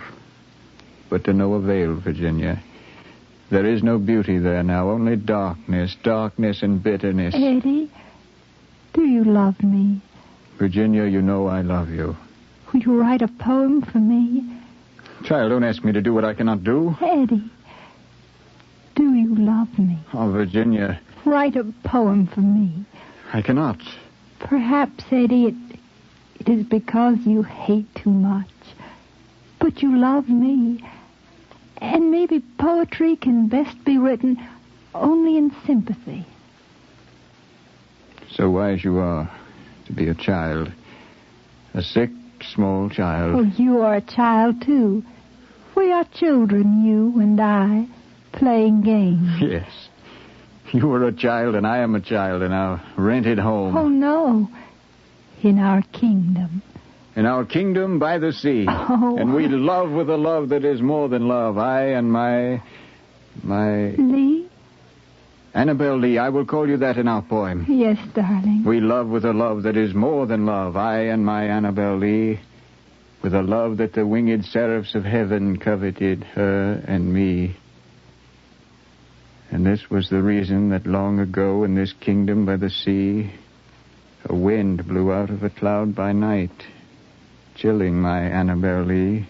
[SPEAKER 3] But to no avail, Virginia. There is no beauty there now, only darkness and bitterness.
[SPEAKER 20] Eddie, do you love me?
[SPEAKER 3] Virginia, you know I love you.
[SPEAKER 20] Will you write a poem for me?
[SPEAKER 3] Child, don't ask me to do what I cannot do.
[SPEAKER 20] Eddie, do you love me?
[SPEAKER 3] Oh, Virginia,
[SPEAKER 20] Write a poem for me.
[SPEAKER 3] I cannot.
[SPEAKER 20] Perhaps, Eddie, it is because you hate too much. But you love me. And maybe poetry can best be written only in sympathy.
[SPEAKER 3] So wise you are to be a child. A sick, small child.
[SPEAKER 20] Oh, you are a child, too. We are children, you and I, playing games.
[SPEAKER 3] Yes. You are a child and I am a child in our rented home.
[SPEAKER 20] Oh, no. In our kingdom.
[SPEAKER 3] In our kingdom by the sea.
[SPEAKER 20] Oh.
[SPEAKER 3] And we love with a love that is more than love. I and my...
[SPEAKER 20] Lee?
[SPEAKER 3] Annabelle Lee, I will call you that in our poem.
[SPEAKER 20] Yes, darling.
[SPEAKER 3] We love with a love that is more than love. I and my Annabelle Lee. With a love that the winged seraphs of heaven coveted, her and me. And this was the reason that long ago in this kingdom by the sea, a wind blew out of a cloud by night, chilling my Annabelle Lee,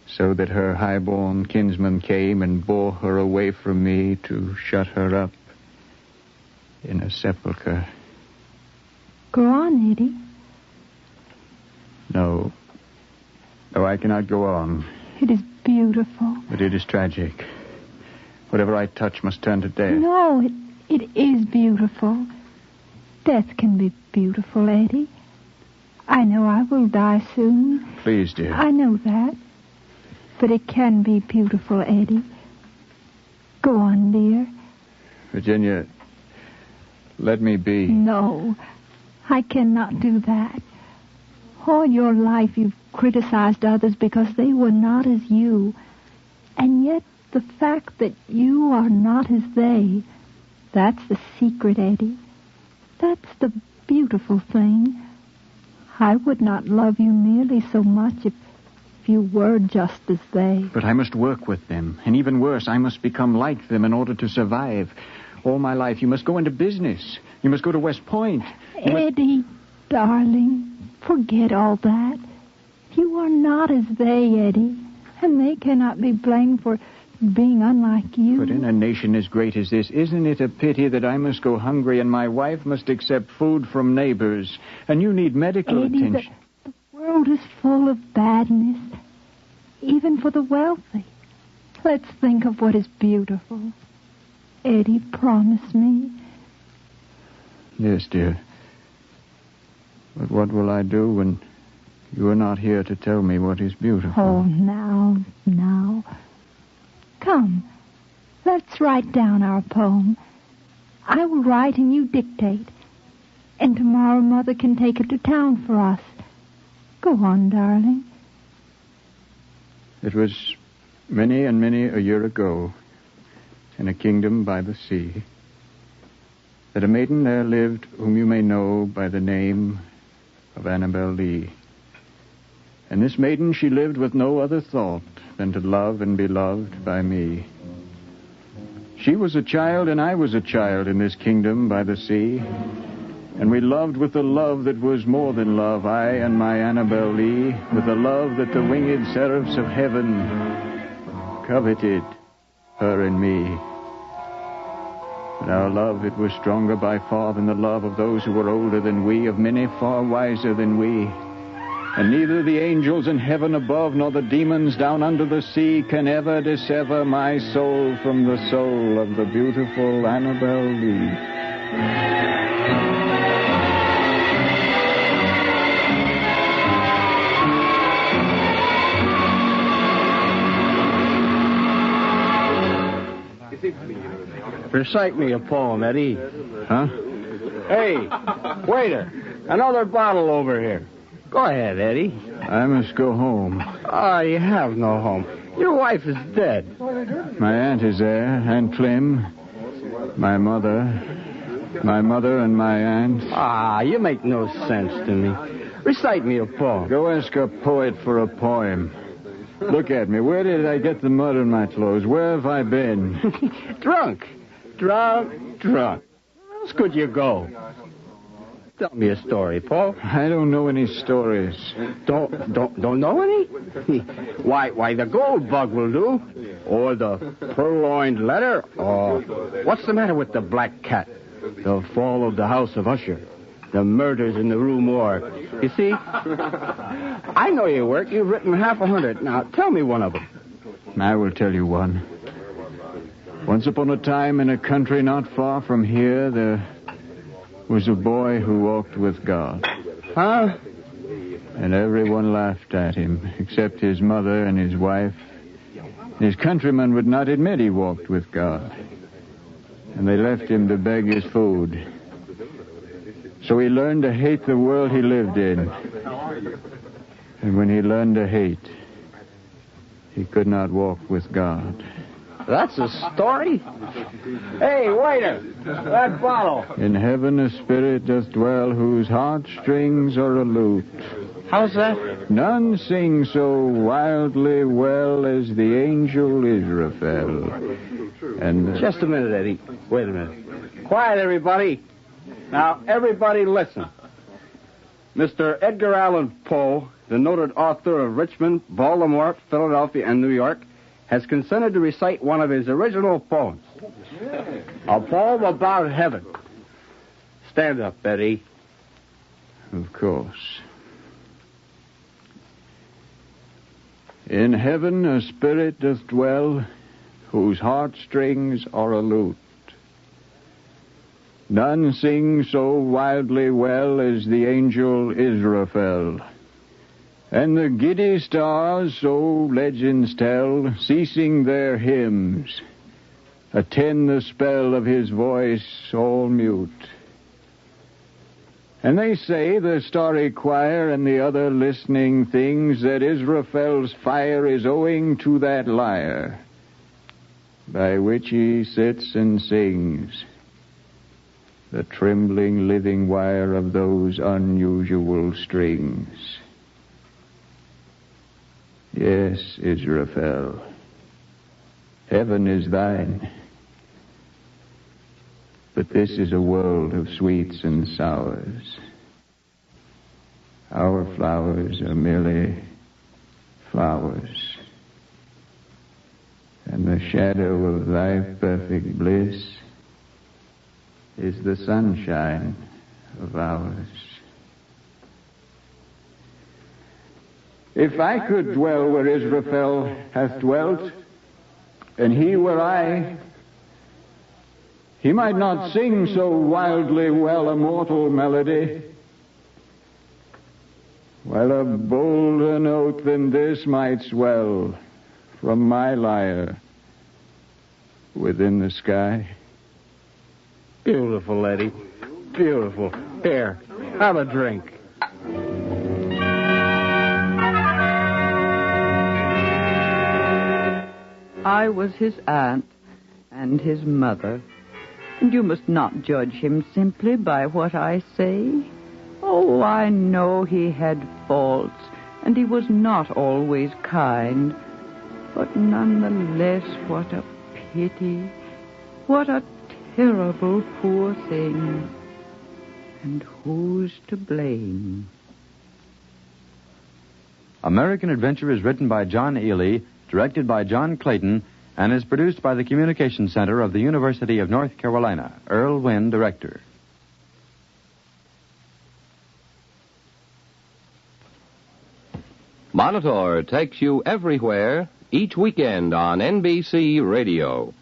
[SPEAKER 3] so that her highborn kinsman came and bore her away from me to shut her up in a sepulchre.
[SPEAKER 20] Go on, Eddie.
[SPEAKER 3] No. No, I cannot go on.
[SPEAKER 20] It is beautiful.
[SPEAKER 3] But it is tragic. Whatever I touch must turn to death.
[SPEAKER 20] No, it is beautiful. Death can be beautiful, Eddie. I know I will die soon.
[SPEAKER 3] Please, dear.
[SPEAKER 20] I know that. But it can be beautiful, Eddie. Go on, dear.
[SPEAKER 3] Virginia, let me be.
[SPEAKER 20] No, I cannot do that. All your life you've criticized others because they were not as you. And yet the fact that you are not as they, that's the secret, Eddie. That's the beautiful thing. I would not love you nearly so much if you were just as they.
[SPEAKER 3] But I must work with them. And even worse, I must become like them in order to survive. All my life, you must go into business. You must go to West Point.
[SPEAKER 20] Eddie, darling, forget all that. You are not as they, Eddie. And they cannot be blamed for being unlike you.
[SPEAKER 3] But in a nation as great as this, isn't it a pity that I must go hungry and my wife must accept food from neighbors? And you need medical
[SPEAKER 20] Eddie,
[SPEAKER 3] attention.
[SPEAKER 20] The world is full of badness, even for the wealthy. Let's think of what is beautiful. Eddie, promise me.
[SPEAKER 3] Yes, dear. But what will I do when you are not here to tell me what is beautiful?
[SPEAKER 20] Oh, now. Come, let's write down our poem. I will write and you dictate. And tomorrow Mother can take it to town for us. Go on, darling.
[SPEAKER 3] It was many and many a year ago, in a kingdom by the sea, that a maiden there lived whom you may know by the name of Annabelle Lee. And this maiden, she lived with no other thought than to love and be loved by me. She was a child and I was a child in this kingdom by the sea. And we loved with a love that was more than love, I and my Annabelle Lee, with a love that the winged seraphs of heaven coveted, her and me. But our love, it was stronger by far than the love of those who were older than we, of many far wiser than we. And neither the angels in heaven above nor the demons down under the sea can ever dissever my soul from the soul of the beautiful Annabelle Lee.
[SPEAKER 21] Recite me a poem, Eddie.
[SPEAKER 3] Huh?
[SPEAKER 21] Hey, waiter, another bottle over here. Go ahead, Eddie.
[SPEAKER 3] I must go home.
[SPEAKER 21] Oh, you have no home. Your wife is dead.
[SPEAKER 3] My aunt is there, Aunt Clem. My mother and my aunt.
[SPEAKER 21] Ah, you make no sense to me. Recite me a poem.
[SPEAKER 3] Go ask a poet for a poem. Look at me. Where did I get the mud on my clothes? Where have I been?
[SPEAKER 21] Drunk. Where else could you go? Tell me a story, Paul.
[SPEAKER 3] I don't know any stories.
[SPEAKER 21] Don't know any? Why, the gold bug will do. Or the purloined letter. Or what's the matter with the black cat? The fall of the House of Usher. The murders in the Rue Morgue. You see, I know your work. You've written 100. Now, tell me one of them.
[SPEAKER 3] I will tell you one. Once upon a time in a country not far from here, there was a boy who walked with God.
[SPEAKER 21] Huh?
[SPEAKER 3] And everyone laughed at him, except his mother and his wife. His countrymen would not admit he walked with God. And they left him to beg his food. So he learned to hate the world he lived in. And when he learned to hate, he could not walk with God.
[SPEAKER 21] That's a story? Hey, waiter, that bottle.
[SPEAKER 3] In heaven a spirit doth dwell whose heartstrings are a lute.
[SPEAKER 21] How's that?
[SPEAKER 3] None sing so wildly well as the angel Israfel. And
[SPEAKER 21] Just a minute, Eddie. Wait a minute. Quiet, everybody. Now, everybody listen. Mr. Edgar Allan Poe, the noted author of Richmond, Baltimore, Philadelphia, and New York, has consented to recite one of his original poems. A poem about heaven. Stand up, Eddie.
[SPEAKER 3] Of course. In heaven a spirit doth dwell, whose heartstrings are a lute. None sing so wildly well as the angel Israfel. And the giddy stars, so legends tell, ceasing their hymns, attend the spell of his voice all mute. And they say, the starry choir and the other listening things, that Israfel's fire is owing to that lyre, by which he sits and sings, the trembling living wire of those unusual strings. Yes, Israfel, heaven is thine. But this is a world of sweets and sours. Our flowers are merely flowers. And the shadow of thy perfect bliss is the sunshine of ours. If I could dwell where Israfel hath dwelt, and he were I, he might not sing so wildly well a mortal melody, while a bolder note than this might swell from my lyre within the sky.
[SPEAKER 21] Beautiful, Eddie. Beautiful. Here, have a drink.
[SPEAKER 16] I was his aunt and his mother, and you must not judge him simply by what I say. Oh, I know he had faults, and he was not always kind, but nonetheless, what a pity, what a terrible poor thing. And who's to blame?
[SPEAKER 15] American Adventure is written by John Ely, directed by John Clayton, and is produced by the Communications Center of the University of North Carolina. Earl Wynn, director.
[SPEAKER 1] Monitor takes you everywhere, each weekend on NBC Radio.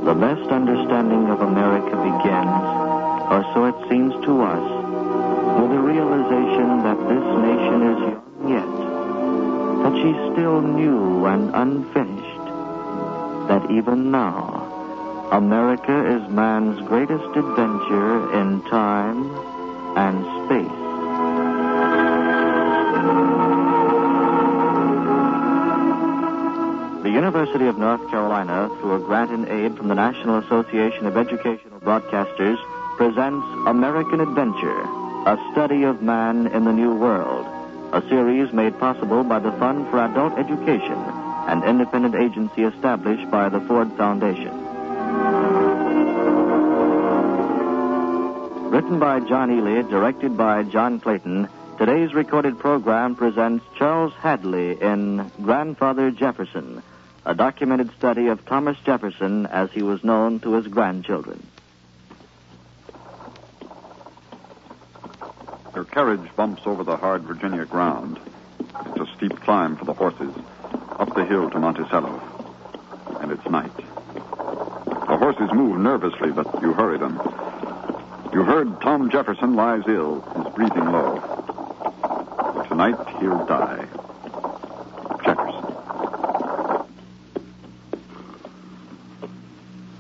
[SPEAKER 2] The best understanding of America begins, or so it seems to us, with the realization that this nation is young yet, that she's still new and unfinished, that even now, America is man's greatest adventure in time and space. The University of North Carolina, through a grant and aid from the National Association of Educational Broadcasters, presents American Adventure, A Study of Man in the New World, a series made possible by the Fund for Adult Education, an independent agency established by the Ford Foundation. Written by John Ely, directed by John Clayton, today's recorded program presents Charles Hadley in Grandfather Jefferson, a documented study of Thomas Jefferson as he was known to his grandchildren.
[SPEAKER 8] Your carriage bumps over the hard Virginia ground. It's a steep climb for the horses, up the hill to Monticello. And it's night. The horses move nervously, but you hurry them. You heard Tom Jefferson lies ill, his breathing low. But tonight he'll die. Jefferson.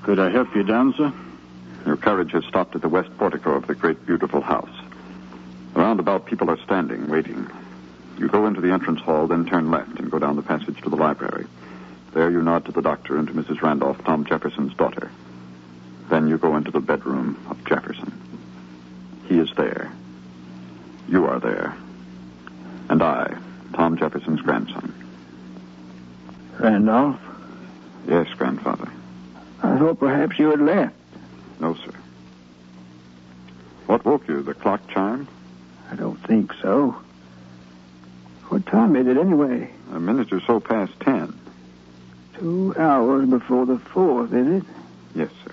[SPEAKER 3] Could I help you down, sir?
[SPEAKER 8] Your carriage has stopped at the west portico of the great, beautiful house. Around about, people are standing, waiting. You go into the entrance hall, then turn left and go down the passage to the library. There you nod to the doctor and to Mrs. Randolph, Tom Jefferson's daughter. Then you go into the bedroom of Jefferson. He is there. You are there. And I, Tom Jefferson's grandson.
[SPEAKER 3] Randolph?
[SPEAKER 8] Yes, grandfather.
[SPEAKER 3] I thought perhaps you had left.
[SPEAKER 8] No, sir. What woke you? The clock chime?
[SPEAKER 3] I don't think so. What time is it anyway?
[SPEAKER 8] A minute or so past 10.
[SPEAKER 3] 2 hours before the 4th, is it?
[SPEAKER 8] Yes, sir.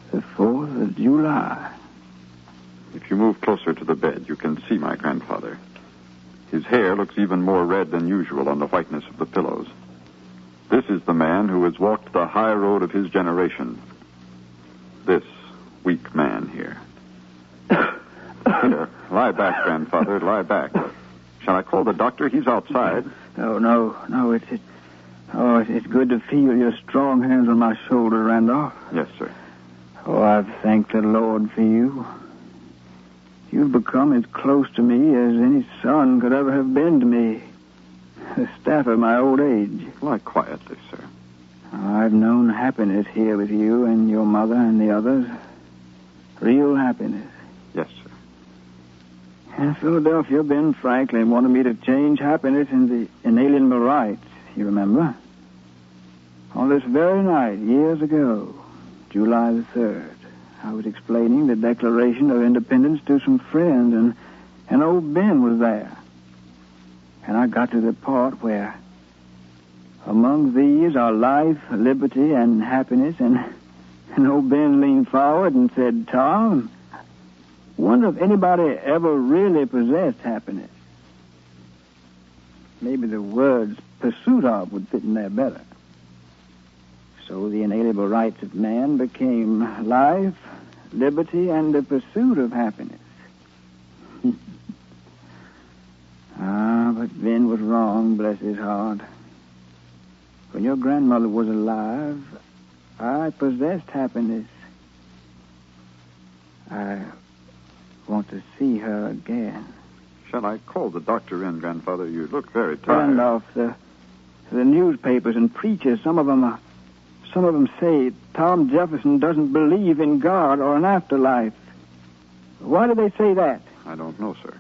[SPEAKER 3] The 4th of July.
[SPEAKER 8] If you move closer to the bed, you can see my grandfather. His hair looks even more red than usual on the whiteness of the pillows. This is the man who has walked the high road of his generation. This weak man here. Here, lie back, grandfather, lie back. Shall I call the doctor? He's outside.
[SPEAKER 3] No, it's good to feel your strong hands on my shoulder, Randolph.
[SPEAKER 8] Yes, sir.
[SPEAKER 3] Oh, I've thanked the Lord for you. You've become as close to me as any son could ever have been to me. The staff of my old age.
[SPEAKER 8] Lie quietly, sir.
[SPEAKER 3] I've known happiness here with you and your mother and the others. Real happiness.
[SPEAKER 8] Yes, sir.
[SPEAKER 3] In Philadelphia, Ben Franklin wanted me to change happiness into inalienable rights, you remember? On this very night, years ago, July the 3rd, I was explaining the Declaration of Independence to some friends, and old Ben was there. And I got to the part where, among these are life, liberty, and happiness, and old Ben leaned forward and said, Tom, wonder if anybody ever really possessed happiness. Maybe the words pursuit of would fit in there better. So the inalienable rights of man became life, liberty, and the pursuit of happiness. But Ben was wrong, bless his heart. When your grandmother was alive, I possessed happiness. I want to see her again.
[SPEAKER 8] Shall I call the doctor in, grandfather? You look very tired.
[SPEAKER 3] Randolph, the newspapers and preachers, some of them say Tom Jefferson doesn't believe in God or an afterlife. Why do they say that?
[SPEAKER 8] I don't know, sir.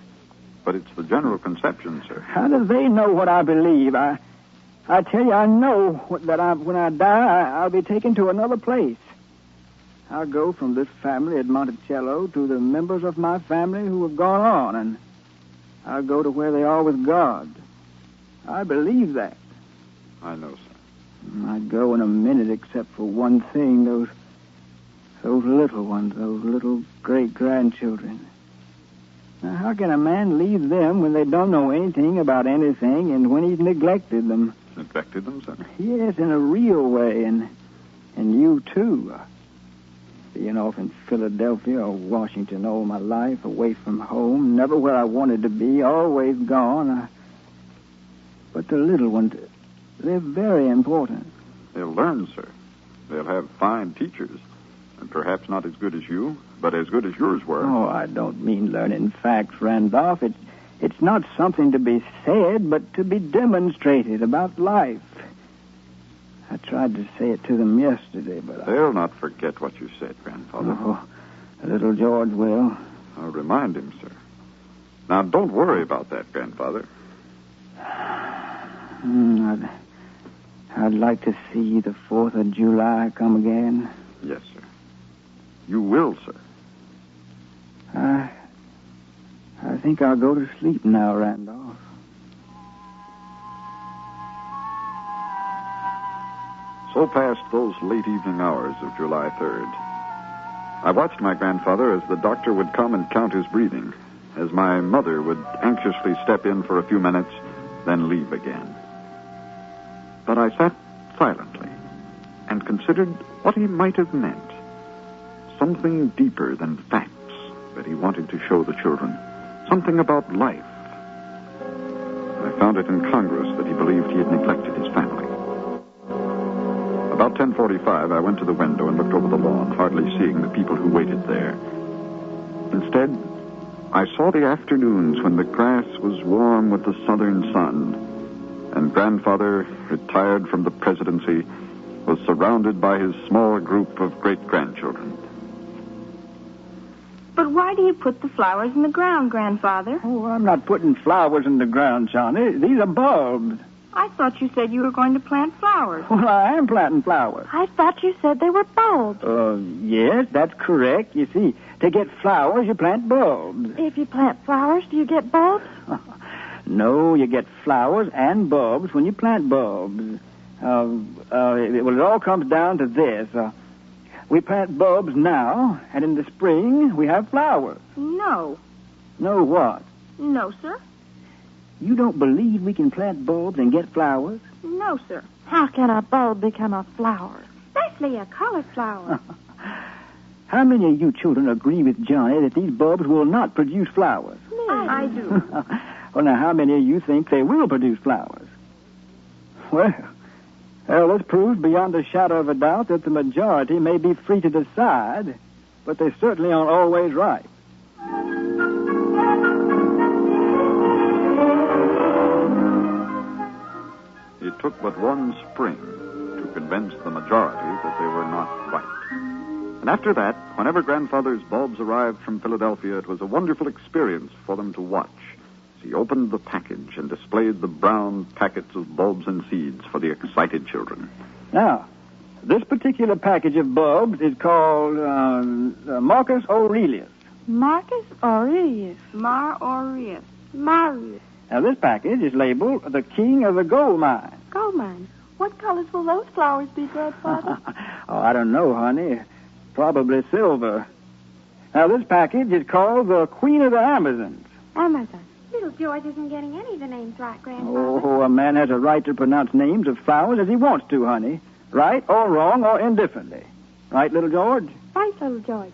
[SPEAKER 8] But it's the general conception, sir.
[SPEAKER 3] How do they know what I believe? I tell you, I know that when I die, I'll be taken to another place. I'll go from this family at Monticello to the members of my family who have gone on, and I'll go to where they are with God. I believe that.
[SPEAKER 8] I know, sir.
[SPEAKER 3] I'd go in a minute except for one thing, those little ones, those little great-grandchildren. Now, how can a man leave them when they don't know anything about anything and when he's neglected them?
[SPEAKER 8] Neglected them, sir?
[SPEAKER 3] Yes, in a real way, and you, too. Being off in Philadelphia or Washington all my life, away from home, never where I wanted to be, always gone. But the little ones, they're very important.
[SPEAKER 8] They'll learn, sir. They'll have fine teachers, and perhaps not as good as you, but as good as yours were.
[SPEAKER 3] Oh, I don't mean learning facts, Randolph. It's not something to be said, but to be demonstrated about life. I tried to say it to them yesterday, but
[SPEAKER 8] They'll not forget what you said, grandfather.
[SPEAKER 3] Oh, little George will.
[SPEAKER 8] I'll remind him, sir. Now, don't worry about that, Grandfather.
[SPEAKER 3] I'd like to see the 4th of July come again.
[SPEAKER 8] Yes, sir. You will, sir.
[SPEAKER 3] I think I'll go to sleep now, Randolph.
[SPEAKER 8] So passed those late evening hours of July 3rd. I watched my grandfather as the doctor would come and count his breathing, as my mother would anxiously step in for a few minutes, then leave again. But I sat silently and considered what he might have meant. Something deeper than facts that he wanted to show the children. Something about life. I found it incongruous that he believed he had neglected his family. About 10:45, I went to the window and looked over the lawn, hardly seeing the people who waited there. Instead, I saw the afternoons when the grass was warm with the southern sun, and Grandfather, retired from the presidency, was surrounded by his small group of great-grandchildren.
[SPEAKER 4] But why do you put the flowers in the ground, Grandfather?
[SPEAKER 3] Oh, I'm not putting flowers in the ground, Johnny. These are bulbs.
[SPEAKER 4] I thought you said you were going to plant flowers.
[SPEAKER 3] Well, I am planting flowers.
[SPEAKER 4] I thought you said they were bulbs.
[SPEAKER 3] Yes, that's correct. You see, to get flowers, you plant bulbs.
[SPEAKER 4] If you plant flowers, do you get bulbs?
[SPEAKER 3] No, you get flowers and bulbs when you plant bulbs. It all comes down to this. We plant bulbs now, and in the spring, we have flowers.
[SPEAKER 4] No.
[SPEAKER 3] No what?
[SPEAKER 4] No, sir.
[SPEAKER 3] You don't believe we can plant bulbs and get flowers?
[SPEAKER 4] No, sir. How can a bulb become a flower? Especially a colored flower.
[SPEAKER 3] How many of you children agree with Johnny that these bulbs will not produce flowers?
[SPEAKER 4] I do.
[SPEAKER 3] Well, now, how many of you think they will produce flowers? Well, this proves beyond a shadow of a doubt that the majority may be free to decide, but they certainly aren't always right.
[SPEAKER 8] It took but one spring to convince the majority that they were not right. And after that, whenever Grandfather's bulbs arrived from Philadelphia, it was a wonderful experience for them to watch. He opened the package and displayed the brown packets of bulbs and seeds for the excited children.
[SPEAKER 3] Now, this particular package of bulbs is called Marcus Aurelius.
[SPEAKER 4] Marcus Aurelius. Marius.
[SPEAKER 3] Now, this package is labeled the King of the Gold Mine.
[SPEAKER 4] Gold mine. What colors will those flowers be, Grandfather?
[SPEAKER 3] I don't know, honey. Probably silver. Now, this package is called the Queen of the Amazons.
[SPEAKER 4] Amazon.
[SPEAKER 22] Little George isn't getting any of the names right, Grandfather.
[SPEAKER 3] Oh, a man has a right to pronounce names of flowers as he wants to, honey. Right or wrong or indifferently. Right, little George?
[SPEAKER 4] Right, little George.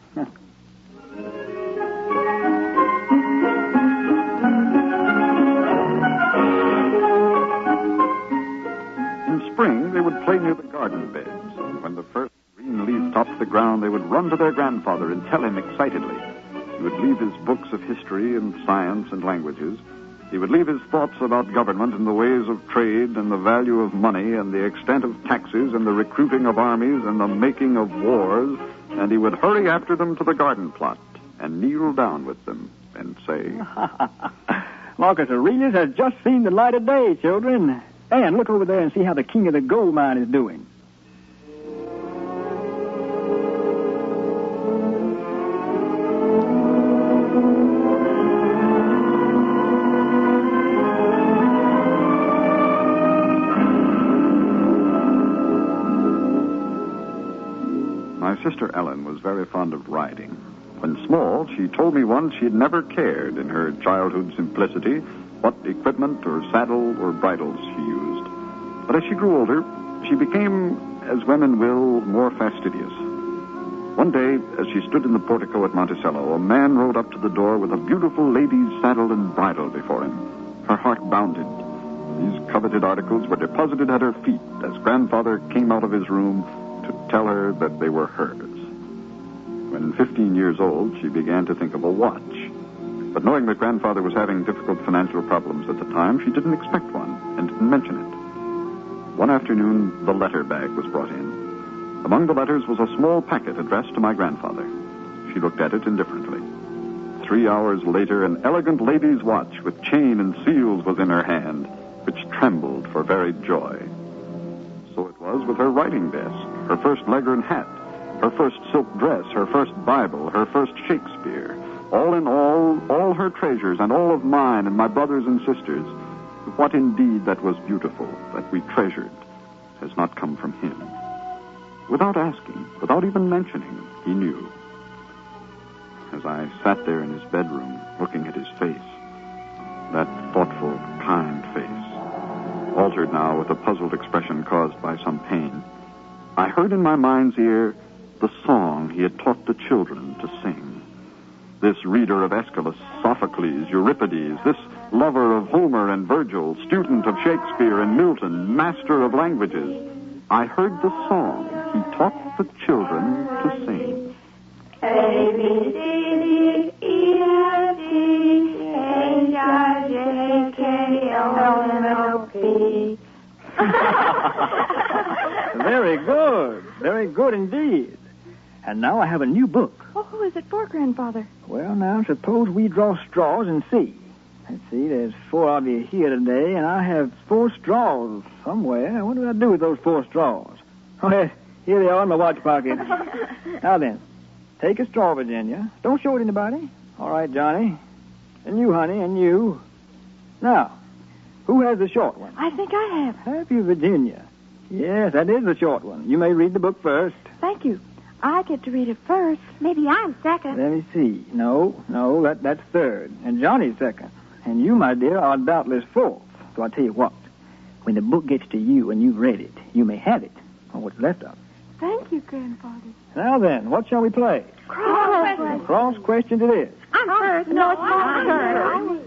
[SPEAKER 8] In spring, they would play near the garden beds, and when the first green leaf topped the ground, they would run to their grandfather and tell him excitedly. He would leave his books of history and science and languages. He would leave his thoughts about government and the ways of trade and the value of money and the extent of taxes and the recruiting of armies and the making of wars, and he would hurry after them to the garden plot and kneel down with them and say,
[SPEAKER 3] Marcus Aurelius has just seen the light of day, children. And look over there and see how the King of the Gold Mine is doing.
[SPEAKER 8] My sister Ellen was very fond of riding. When small, she told me once she had never cared, in her childhood simplicity, what equipment or saddle or bridles she used. But as she grew older, she became, as women will, more fastidious. One day, as she stood in the portico at Monticello, a man rode up to the door with a beautiful lady's saddle and bridle before him. Her heart bounded. These coveted articles were deposited at her feet as Grandfather came out of his room to tell her that they were hers. When 15 years old, she began to think of a watch. But knowing that Grandfather was having difficult financial problems at the time, she didn't expect one and didn't mention it. One afternoon, the letter bag was brought in. Among the letters was a small packet addressed to my grandfather. She looked at it indifferently. 3 hours later, an elegant lady's watch with chain and seals was in her hand, which trembled for very joy. So it was with her writing desk, her first Leghorn hat, her first silk dress, her first Bible, her first Shakespeare. All in all her treasures, and all of mine and my brothers and sisters. What indeed that was beautiful, that we treasured, has not come from him. Without asking, without even mentioning, he knew. As I sat there in his bedroom, looking at his face, that thoughtful, kind face, altered now with a puzzled expression caused by some pain, I heard in my mind's ear the song he had taught the children to sing. This reader of Aeschylus, Sophocles, Euripides, this lover of Homer and Virgil, student of Shakespeare and Milton, master of languages, I heard the song he taught the children to sing.
[SPEAKER 5] A, B, C, D, E, F, G, H, I, J, K, L, M, N, O, P.
[SPEAKER 7] Very good indeed. And now I have a new book.
[SPEAKER 14] Oh, who is it for, Grandfather?
[SPEAKER 7] Well, now, suppose we draw straws and see. Let's see, there's 4 of you here today, and I have 4 straws somewhere. What do I do with those 4 straws? Oh, here they are in my watch pocket. Now then, take a straw, Virginia. Don't show it to anybody. All right, Johnny. And you, honey, and you. Now, who has the short one?
[SPEAKER 14] I think I have.
[SPEAKER 7] Have you, Virginia? Yes, that is the short one. You may read the book first.
[SPEAKER 14] Thank you. I get to read it first.
[SPEAKER 22] Maybe I'm second.
[SPEAKER 7] Let me see. No, that's third. And Johnny's second. And you, my dear, are doubtless fourth. So I'll tell you what. When the book gets to you and you've read it, you may have it, or what's left of it.
[SPEAKER 14] Thank you, Grandfather.
[SPEAKER 7] Now then, what shall we play?
[SPEAKER 22] Cross question.
[SPEAKER 7] Cross questions it is.
[SPEAKER 22] I'm first. No, it's my turn.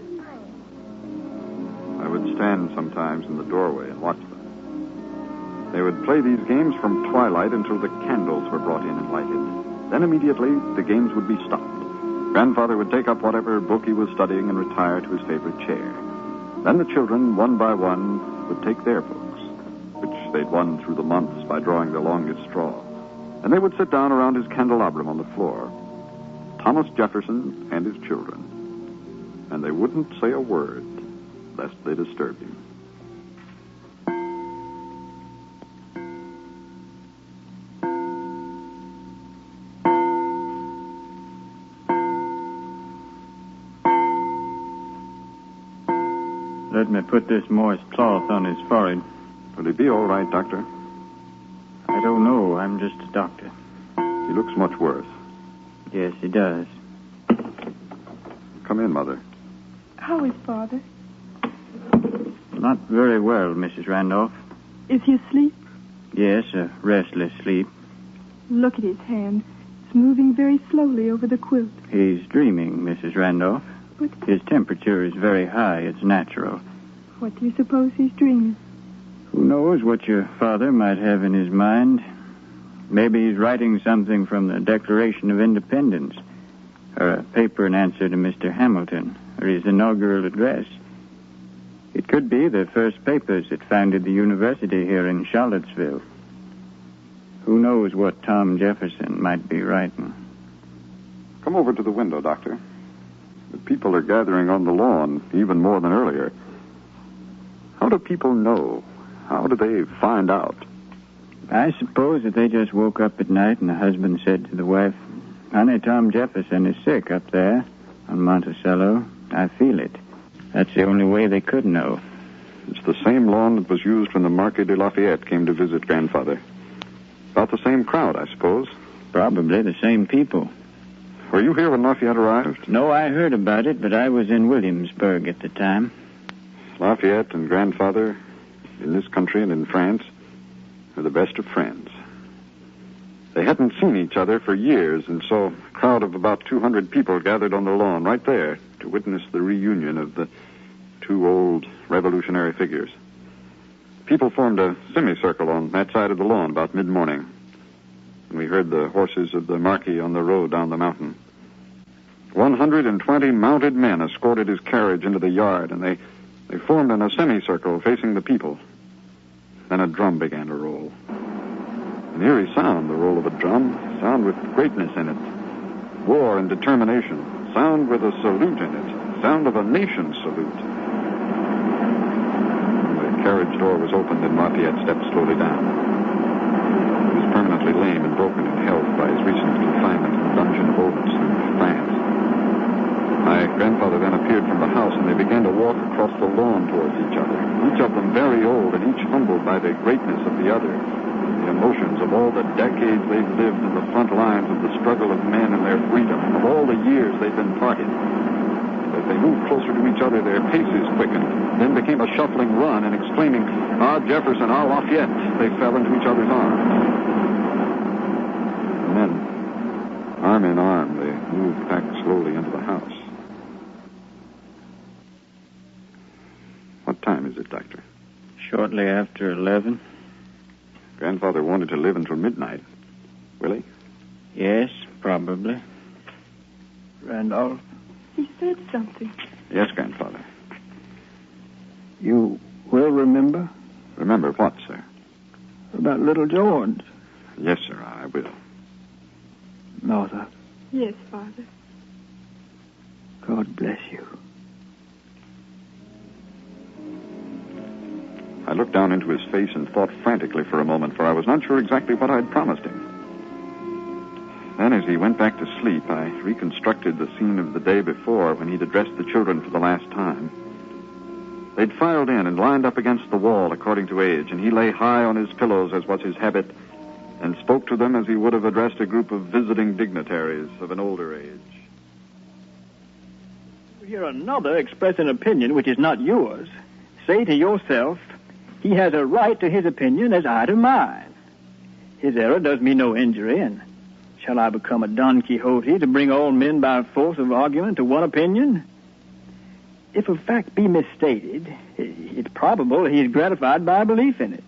[SPEAKER 8] I would stand sometimes in the doorway and watch them. They would play these games from twilight until the candles were brought in and lighted. Then immediately, the games would be stopped. Grandfather would take up whatever book he was studying and retire to his favorite chair. Then the children, one by one, would take their books, which they'd won through the months by drawing the longest straw. And they would sit down around his candelabrum on the floor. Thomas Jefferson and his children. And they wouldn't say a word, lest they disturb him.
[SPEAKER 3] Let me put this moist cloth on his forehead.
[SPEAKER 8] Will he be all right, Doctor?
[SPEAKER 3] I don't know. I'm just a doctor.
[SPEAKER 8] He looks much worse.
[SPEAKER 3] Yes, he does.
[SPEAKER 8] Come in, Mother.
[SPEAKER 14] How is Father?
[SPEAKER 3] Not very well, Mrs. Randolph.
[SPEAKER 14] Is he asleep?
[SPEAKER 3] Yes, a restless sleep.
[SPEAKER 14] Look at his hand. It's moving very slowly over the quilt.
[SPEAKER 3] He's dreaming, Mrs. Randolph.
[SPEAKER 14] But
[SPEAKER 3] his temperature is very high. It's natural.
[SPEAKER 14] What do you suppose he's dreaming?
[SPEAKER 3] Who knows what your father might have in his mind? Maybe he's writing something from the Declaration of Independence, or a paper in answer to Mr. Hamilton, or his inaugural address. It could be the first papers that founded the university here in Charlottesville. Who knows what Tom Jefferson might be writing?
[SPEAKER 8] Come over to the window, Doctor. The people are gathering on the lawn, even more than earlier. How do people know? How do they find out?
[SPEAKER 3] I suppose that they just woke up at night and the husband said to the wife, "Honey, Tom Jefferson is sick up there on Monticello. I feel it." That's the only way they could know.
[SPEAKER 8] It's the same lawn that was used when the Marquis de Lafayette came to visit Grandfather. About the same crowd, I suppose.
[SPEAKER 3] Probably the same people.
[SPEAKER 8] Were you here when Lafayette arrived?
[SPEAKER 3] No, I heard about it, but I was in Williamsburg at the time.
[SPEAKER 8] Lafayette and Grandfather, in this country and in France, are the best of friends. They hadn't seen each other for years, and so a crowd of about 200 people gathered on the lawn right there to witness the reunion of the two old revolutionary figures. People formed a semicircle on that side of the lawn about mid-morning. And we heard the horses of the Marquis on the road down the mountain. 120 mounted men escorted his carriage into the yard, and they formed in a semicircle facing the people. Then a drum began to roll. An eerie sound, the roll of a drum, a sound with greatness in it. War and determination, sound with a salute in it, sound of a nation's salute. The carriage door was opened and Lafayette stepped slowly down. He was permanently lame and broken in health by his recent confinement in the dungeon of Oldens in France. My grandfather then appeared from the house, and they began to walk across the lawn towards each other, each of them very old and each humbled by the greatness of the other, the emotions of all the decades they've lived in the front lines of the struggle of men and their freedom, of all the years they've been parted. As they moved closer to each other, their paces quickened, then became a shuffling run, and exclaiming, "Ah, Jefferson, ah, Lafayette," they fell into each other's arms. And then, arm in arm, they moved back slowly into the house. What time is it, Doctor?
[SPEAKER 3] Shortly after 11.
[SPEAKER 8] Grandfather wanted to live until midnight. Will he?
[SPEAKER 3] Yes, probably.
[SPEAKER 7] Randolph,
[SPEAKER 14] He said something.
[SPEAKER 8] Yes, Grandfather.
[SPEAKER 7] you will remember
[SPEAKER 8] Remember what, sir?
[SPEAKER 7] about little George.
[SPEAKER 8] Yes, sir, I will.
[SPEAKER 7] Martha,
[SPEAKER 14] Yes, Father.
[SPEAKER 7] God bless you.
[SPEAKER 8] I looked down into his face and thought frantically for a moment, for I was not sure exactly what I'd promised him. Then, as he went back to sleep, I reconstructed the scene of the day before when he'd addressed the children for the last time. They'd filed in and lined up against the wall according to age, and he lay high on his pillows, as was his habit, and spoke to them as he would have addressed a group of visiting dignitaries of an older age.
[SPEAKER 7] You hear another express an opinion which is not yours. Say to yourself, he has a right to his opinion as I to mine. His error does me no injury, and shall I become a Don Quixote to bring all men by force of argument to one opinion? If a fact be misstated, it's probable he is gratified by a belief in it,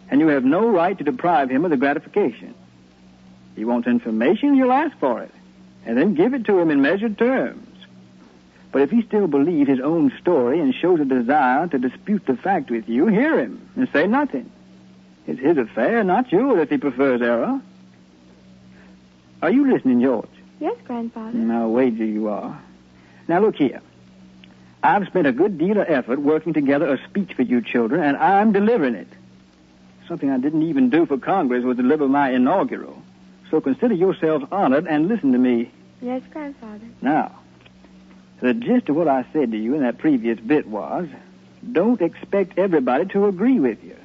[SPEAKER 7] and you have no right to deprive him of the gratification. He wants information, you'll ask for it, and then give it to him in measured terms. But if he still believes his own story and shows a desire to dispute the fact with you, hear him and say nothing. It's his affair, not yours, if he prefers error. Are you listening, George?
[SPEAKER 22] Yes, Grandfather.
[SPEAKER 7] I'll wager you are. Now, look here. I've spent a good deal of effort working together a speech for you children, and I'm delivering it. Something I didn't even do for Congress was deliver my inaugural. So consider yourselves honored and listen to me.
[SPEAKER 22] Yes, Grandfather.
[SPEAKER 7] Now, the gist of what I said to you in that previous bit was, don't expect everybody to agree with you.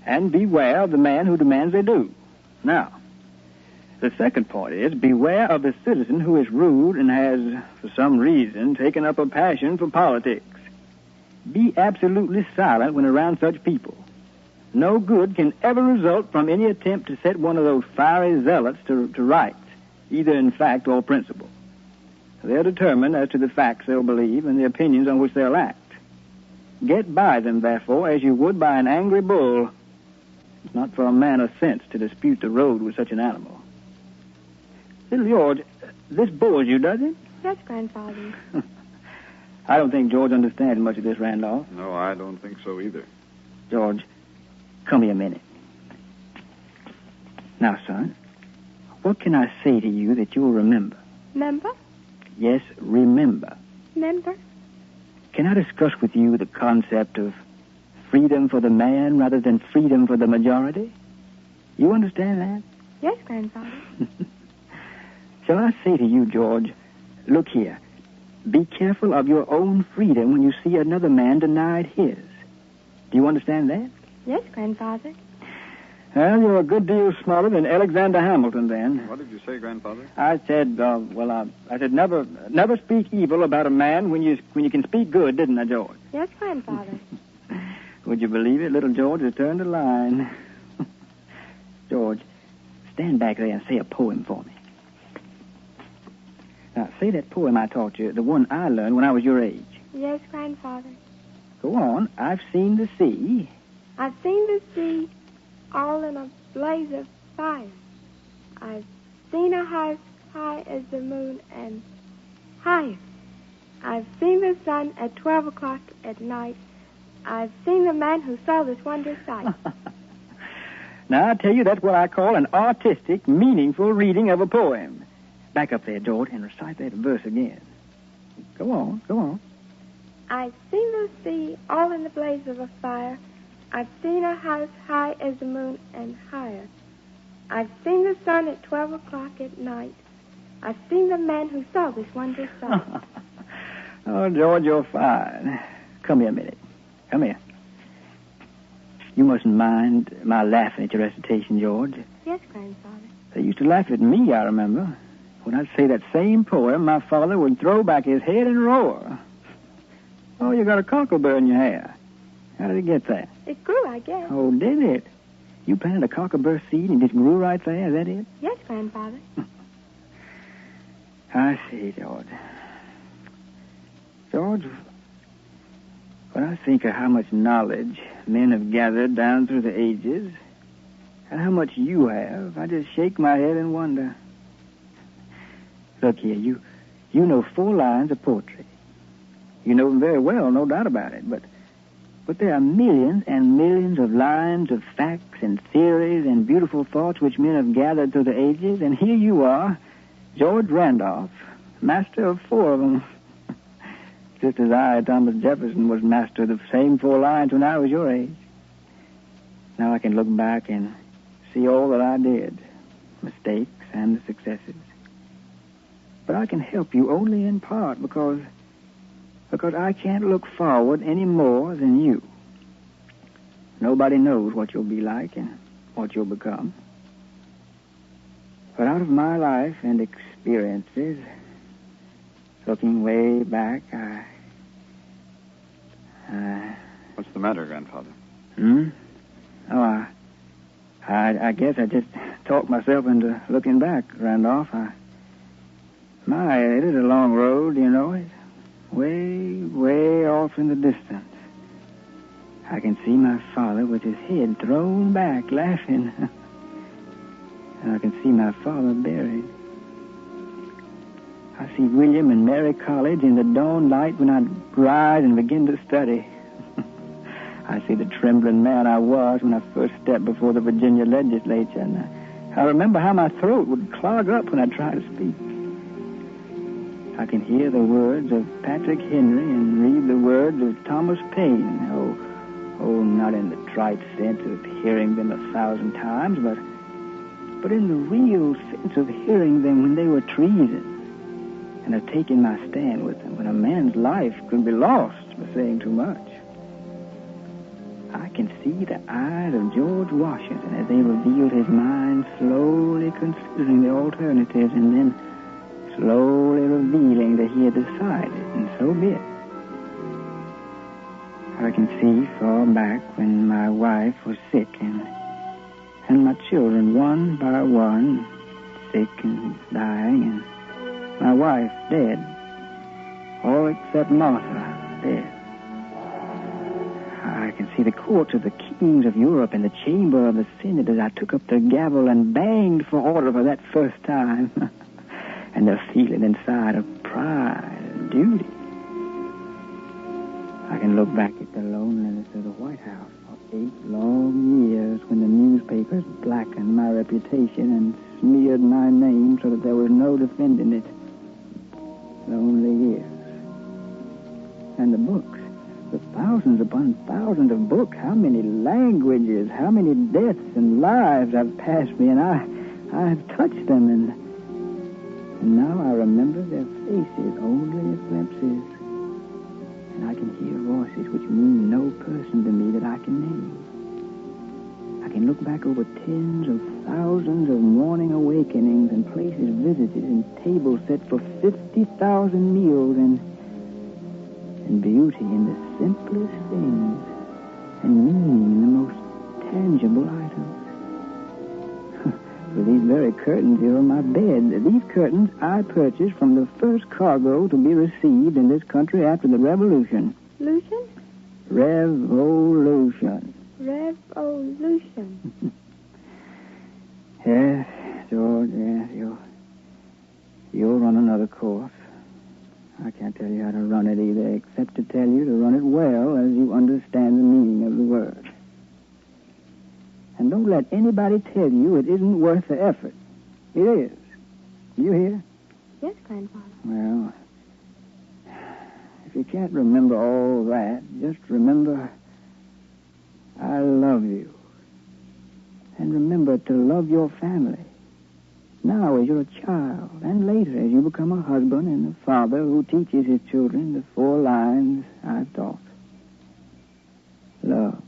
[SPEAKER 7] And beware of the man who demands they do. Now, the second point is, beware of the citizen who is rude and has, for some reason, taken up a passion for politics. Be absolutely silent when around such people. No good can ever result from any attempt to set one of those fiery zealots to rights, either in fact or principle. They're determined as to the facts they'll believe and the opinions on which they'll act. Get by them, therefore, as you would by an angry bull. It's not for a man of sense to dispute the road with such an animal. Little George, this bores you, does it?
[SPEAKER 22] Yes, Grandfather.
[SPEAKER 7] I don't think George understands much of this, Randolph.
[SPEAKER 8] No, I don't think so either.
[SPEAKER 7] George, come here a minute. Now, son, what can I say to you that you'll remember?
[SPEAKER 22] Remember?
[SPEAKER 7] Yes, remember.
[SPEAKER 22] Remember?
[SPEAKER 7] Can I discuss with you the concept of freedom for the man rather than freedom for the majority? You understand that?
[SPEAKER 22] Yes, Grandfather.
[SPEAKER 7] Shall I say to you, George, look here. Be careful of your own freedom when you see another man denied his. Do you understand that?
[SPEAKER 22] Yes, Grandfather.
[SPEAKER 7] Well, you're a good deal smarter than Alexander Hamilton, then.
[SPEAKER 8] What did you say, Grandfather?
[SPEAKER 7] I said, I said never speak evil about a man when you can speak good, didn't I, George?
[SPEAKER 22] Yes, Grandfather.
[SPEAKER 7] Would you believe it? Little George has turned a line. George, stand back there and say a poem for me. Now, say that poem I taught you, the one I learned when I was your age.
[SPEAKER 22] Yes, Grandfather.
[SPEAKER 7] Go on. I've seen the sea.
[SPEAKER 22] I've seen the sea all in a blaze of fire. I've seen a house high as the moon and higher. I've seen the sun at 12 o'clock at night. I've seen the man who saw this wondrous sight.
[SPEAKER 7] Now, I tell you, that's what I call an artistic, meaningful reading of a poem. Back up there, George, and recite that verse again. Go on, go on.
[SPEAKER 22] I've seen Lucy all in the blaze of a fire. I've seen her house high as the moon and higher. I've seen the sun at 12 o'clock at night. I've seen the man who saw this wondrous sight.
[SPEAKER 7] Oh, George, you're fine. Come here a minute. Come here. You mustn't mind my laughing at your recitation, George.
[SPEAKER 22] Yes, Grandfather.
[SPEAKER 7] They used to laugh at me, I remember. When I'd say that same poem, my father would throw back his head and roar. Oh, you got a cocklebur in your hair. How did it get there?
[SPEAKER 22] It grew, I guess.
[SPEAKER 7] Oh, did it? You planted a cocklebur seed and it just grew right there, is that it?
[SPEAKER 22] Yes, Grandfather.
[SPEAKER 7] I see, George. George, when I think of how much knowledge men have gathered down through the ages, and how much you have, I just shake my head and wonder. Look here, you know 4 lines of poetry. You know them very well, no doubt about it, but there are millions and millions of lines of facts and theories and beautiful thoughts which men have gathered through the ages, and here you are, George Randolph, master of 4 of them. Just as I, Thomas Jefferson, was master of the same 4 lines when I was your age. Now I can look back and see all that I did, mistakes and the successes. But I can help you only in part because I can't look forward any more than you. Nobody knows what you'll be like and what you'll become. But out of my life and experiences, looking way back,
[SPEAKER 3] What's the matter, Grandfather?
[SPEAKER 7] Oh, I guess I just talked myself into looking back, Randolph. It is a long road, you know. It's way, way off in the distance. I can see my father with his head thrown back, laughing. And I can see my father buried. I see William and Mary College in the dawn light when I'd rise and begin to study. I see the trembling man I was when I first stepped before the Virginia legislature, and I remember how my throat would clog up when I tried to speak. I can hear the words of Patrick Henry and read the words of Thomas Paine. Oh, not in the trite sense of hearing them 1,000 times, but in the real sense of hearing them when they were treason, and of taking my stand with them when a man's life could be lost for saying too much. I can see the eyes of George Washington as they revealed his mind, slowly considering the alternatives and then slowly revealing that he had decided, and so be it. I can see far back when my wife was sick and my children, one by one, sick and dying, and my wife dead, all except Martha dead. I can see the courts of the kings of Europe and the chamber of the Senate as I took up the gavel and banged for order for that first time. And the feeling inside of pride and duty. I can look back at the loneliness of the White House for 8 long years when the newspapers blackened my reputation and smeared my name so that there was no defending it. Lonely years. And the books. The thousands upon thousands of books. How many languages, how many deaths and lives have passed me, and I have touched them, and now I remember their faces only as glimpses, and I can hear voices which mean no person to me that I can name. I can look back over tens of thousands of morning awakenings and places visited and tables set for 50,000 meals and beauty in the simplest things and meaning in the most tangible items. For these very curtains here on my bed, these curtains I purchased from the first cargo to be received in this country after the Revolution.
[SPEAKER 22] Lucian?
[SPEAKER 7] Revolution.
[SPEAKER 22] Revolution.
[SPEAKER 7] Yes, George, yes, you'll run another course. I can't tell you how to run it either, except to tell you to run it well as you understand the meaning of the word. And don't let anybody tell you it isn't worth the effort. It is. You hear?
[SPEAKER 22] Yes, Grandfather.
[SPEAKER 7] Well, If you can't remember all that, just remember I love you. And remember to love your family. Now as you're a child, and later as you become a husband and a father who teaches his children the 4 lines I've taught. Love.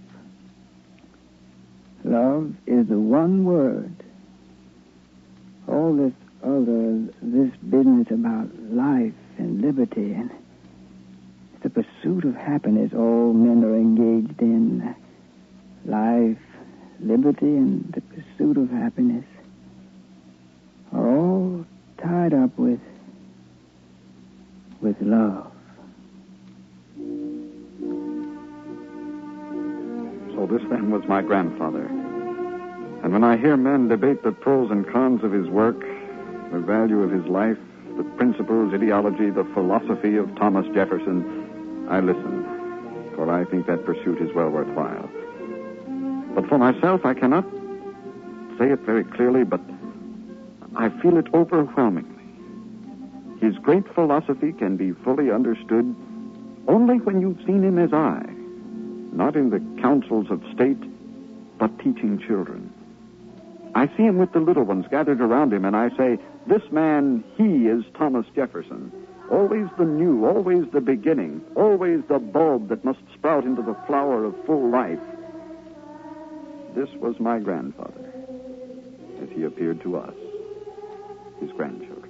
[SPEAKER 7] Love is the one word. All this business about life and liberty and the pursuit of happiness all men are engaged in. Life, liberty, and the pursuit of happiness are all tied up with love.
[SPEAKER 8] So this then was my grandfather. And when I hear men debate the pros and cons of his work, the value of his life, the principles, ideology, the philosophy of Thomas Jefferson, I listen, for I think that pursuit is well worthwhile. But for myself, I cannot say it very clearly, but I feel it overwhelmingly. His great philosophy can be fully understood only when you've seen him as I, not in the councils of state, but teaching children. I see him with the little ones gathered around him, and I say, this man, he is Thomas Jefferson. Always the new, always the beginning, always the bulb that must sprout into the flower of full life. This was my grandfather, as he appeared to us, his grandchildren.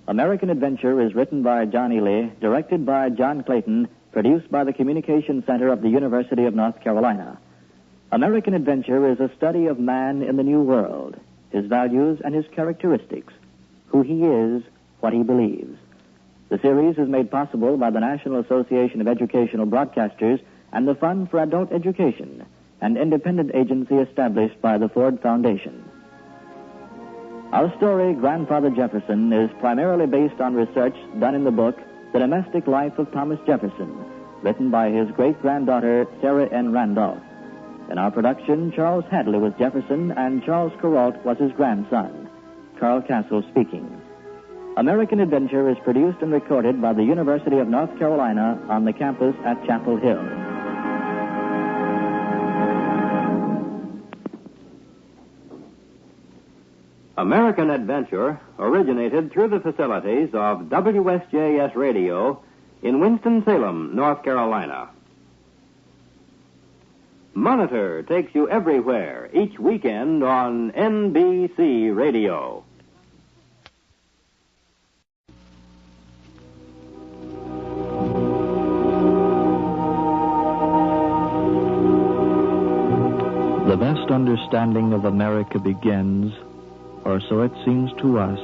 [SPEAKER 9] American Adventure is written by John Ely, directed by John Clayton, produced by the Communications Center of the University of North Carolina. American Adventure is a study of man in the New World, his values and his characteristics, who he is, what he believes. The series is made possible by the National Association of Educational Broadcasters and the Fund for Adult Education, an independent agency established by the Ford Foundation. Our story, Grandfather Jefferson, is primarily based on research done in the book The Domestic Life of Thomas Jefferson, written by his great-granddaughter, Sarah N. Randolph. In our production, Charles Hadley was Jefferson and Charles Kuralt was his grandson. Carl Castle speaking. American Adventure is produced and recorded by the University of North Carolina on the campus at Chapel Hill.
[SPEAKER 12] American Adventure originated through the facilities of WSJS Radio in Winston-Salem, North Carolina. Monitor takes you everywhere each weekend on NBC Radio.
[SPEAKER 2] The best understanding of America begins, or so it seems to us,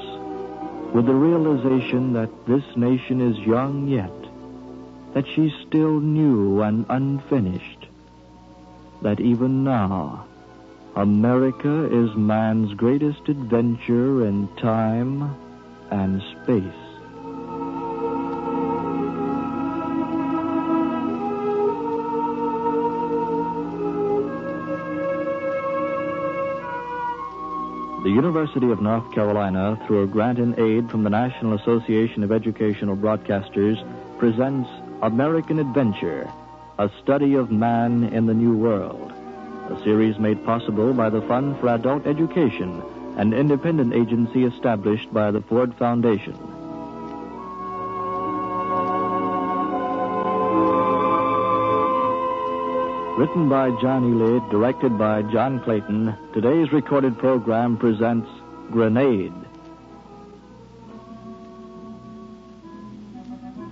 [SPEAKER 2] with the realization that this nation is young yet, that she's still new and unfinished, that even now, America is man's greatest adventure in time and space. The University of North Carolina, through a grant in aid from the National Association of Educational Broadcasters, presents American Adventure, a study of man in the New World, a series made possible by the Fund for Adult Education, an independent agency established by the Ford Foundation. Written by John Ely, directed by John Clayton, today's recorded program presents Grenade.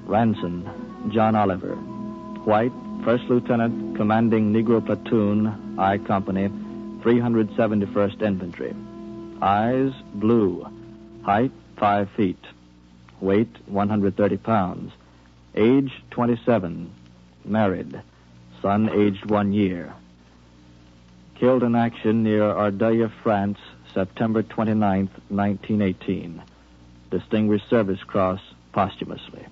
[SPEAKER 2] Ranson, John Oliver. White, First Lieutenant, Commanding Negro Platoon, I Company, 371st Infantry. Eyes, blue. Height, 5 feet. Weight, 130 pounds. Age, 27. Married. Son, aged 1 year. Killed in action near Ardeuil, France, September 29th, 1918. Distinguished Service Cross,
[SPEAKER 10] posthumously.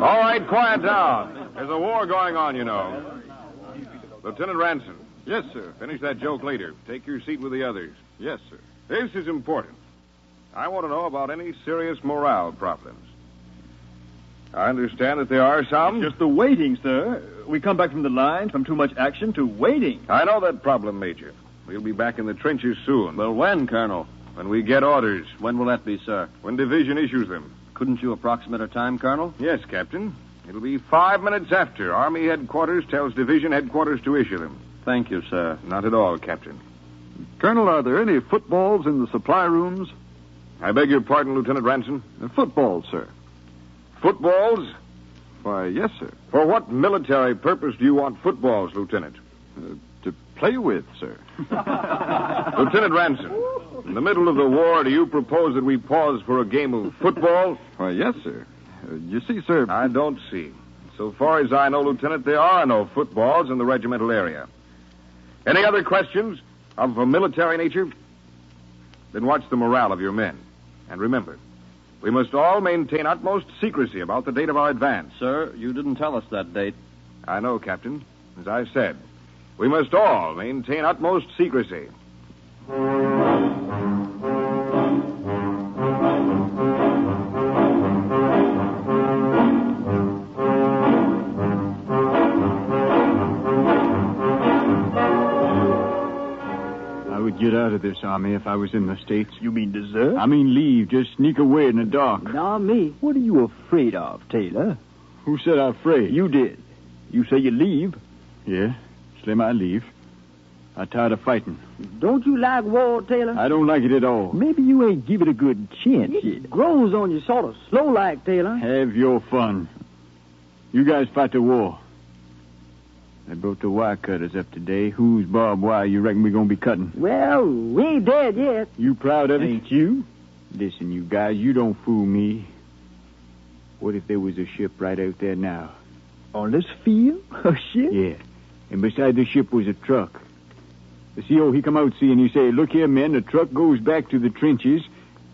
[SPEAKER 13] All right, quiet down. There's a war going on, you know. Lieutenant Ranson.
[SPEAKER 8] Yes, sir.
[SPEAKER 13] Finish that joke later. Take your seat with the others.
[SPEAKER 8] Yes, sir.
[SPEAKER 13] This is important. I want to know about any serious morale problems. I understand that there are some.
[SPEAKER 7] Just the waiting, sir. We come back from the line from too much action to waiting.
[SPEAKER 13] I know that problem, Major. We'll be back in the trenches soon.
[SPEAKER 10] Well, when, Colonel?
[SPEAKER 13] When we get orders.
[SPEAKER 10] When will that be, sir?
[SPEAKER 13] When division issues them.
[SPEAKER 10] Couldn't you approximate a time, Colonel?
[SPEAKER 13] Yes, Captain. It'll be 5 minutes after Army headquarters tells division headquarters to issue them.
[SPEAKER 10] Thank you, sir.
[SPEAKER 13] Not at all, Captain.
[SPEAKER 8] Colonel, are there any footballs in the supply rooms?
[SPEAKER 13] I beg your pardon, Lieutenant Ranson?
[SPEAKER 8] Footballs, sir.
[SPEAKER 13] Footballs?
[SPEAKER 8] Why, yes, sir.
[SPEAKER 13] For what military purpose do you want footballs, Lieutenant?
[SPEAKER 8] To play with, sir.
[SPEAKER 13] Lieutenant Ranson, in the middle of the war, do you propose that we pause for a game of football?
[SPEAKER 8] Why, yes, sir. You see, sir...
[SPEAKER 13] I don't see. So far as I know, Lieutenant, there are no footballs in the regimental area. Any other questions of a military nature? Then watch the morale of your men. And remember, we must all maintain utmost secrecy about the date of our advance.
[SPEAKER 10] Sir, you didn't tell us that date.
[SPEAKER 13] I know, Captain. As I said, we must all maintain utmost secrecy.
[SPEAKER 3] Get out of this army if I was in the States.
[SPEAKER 7] You mean desert?
[SPEAKER 3] I mean leave, just sneak away in the dark.
[SPEAKER 7] Now, me. What are you afraid of, Taylor?
[SPEAKER 3] Who said I'm afraid?
[SPEAKER 7] You did. You say you leave.
[SPEAKER 3] Yeah, Slim, I leave. I'm tired of fighting.
[SPEAKER 7] Don't you like war, Taylor?
[SPEAKER 3] I don't like it at all.
[SPEAKER 7] Maybe you ain't give it a good chance yet. It grows on you sort of slow like, Taylor.
[SPEAKER 3] Have your fun. You guys fight the war. They brought the wire cutters up today. Whose barbed wire you reckon we're going to be cutting?
[SPEAKER 7] Well, we ain't dead yet.
[SPEAKER 3] You proud of it? Ain't you? Listen, you guys, you don't fool me. What if there was a ship right out there now?
[SPEAKER 7] On this field? A ship?
[SPEAKER 3] Yeah. And beside the ship was a truck. The CO, he come out, see, and he say, look here, men, the truck goes back to the trenches,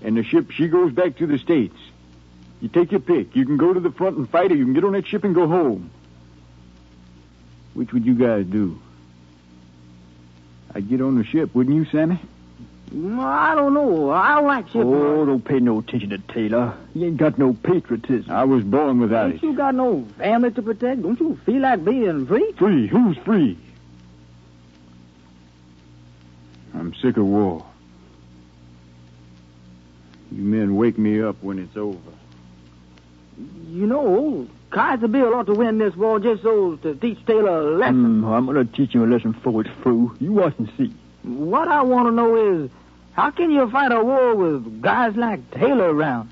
[SPEAKER 3] and the ship, she goes back to the States. You take your pick. You can go to the front and fight, or you can get on that ship and go home. Which would you guys do? I'd get on the ship, wouldn't you, Sammy?
[SPEAKER 7] I don't know. I don't like ship. Oh, don't pay no attention to Taylor. He ain't got no patriotism.
[SPEAKER 3] I was born without it.
[SPEAKER 7] Ain't you got no family to protect? Don't you feel like being free?
[SPEAKER 3] Free? Who's free? I'm sick of war. You men wake me up when it's over.
[SPEAKER 7] You know, Kaiser Bill ought to win this war just so to teach Taylor a lesson. I'm going to teach him a lesson before it's through. You watch and see. What I want to know is, how can you fight a war with guys like Taylor around?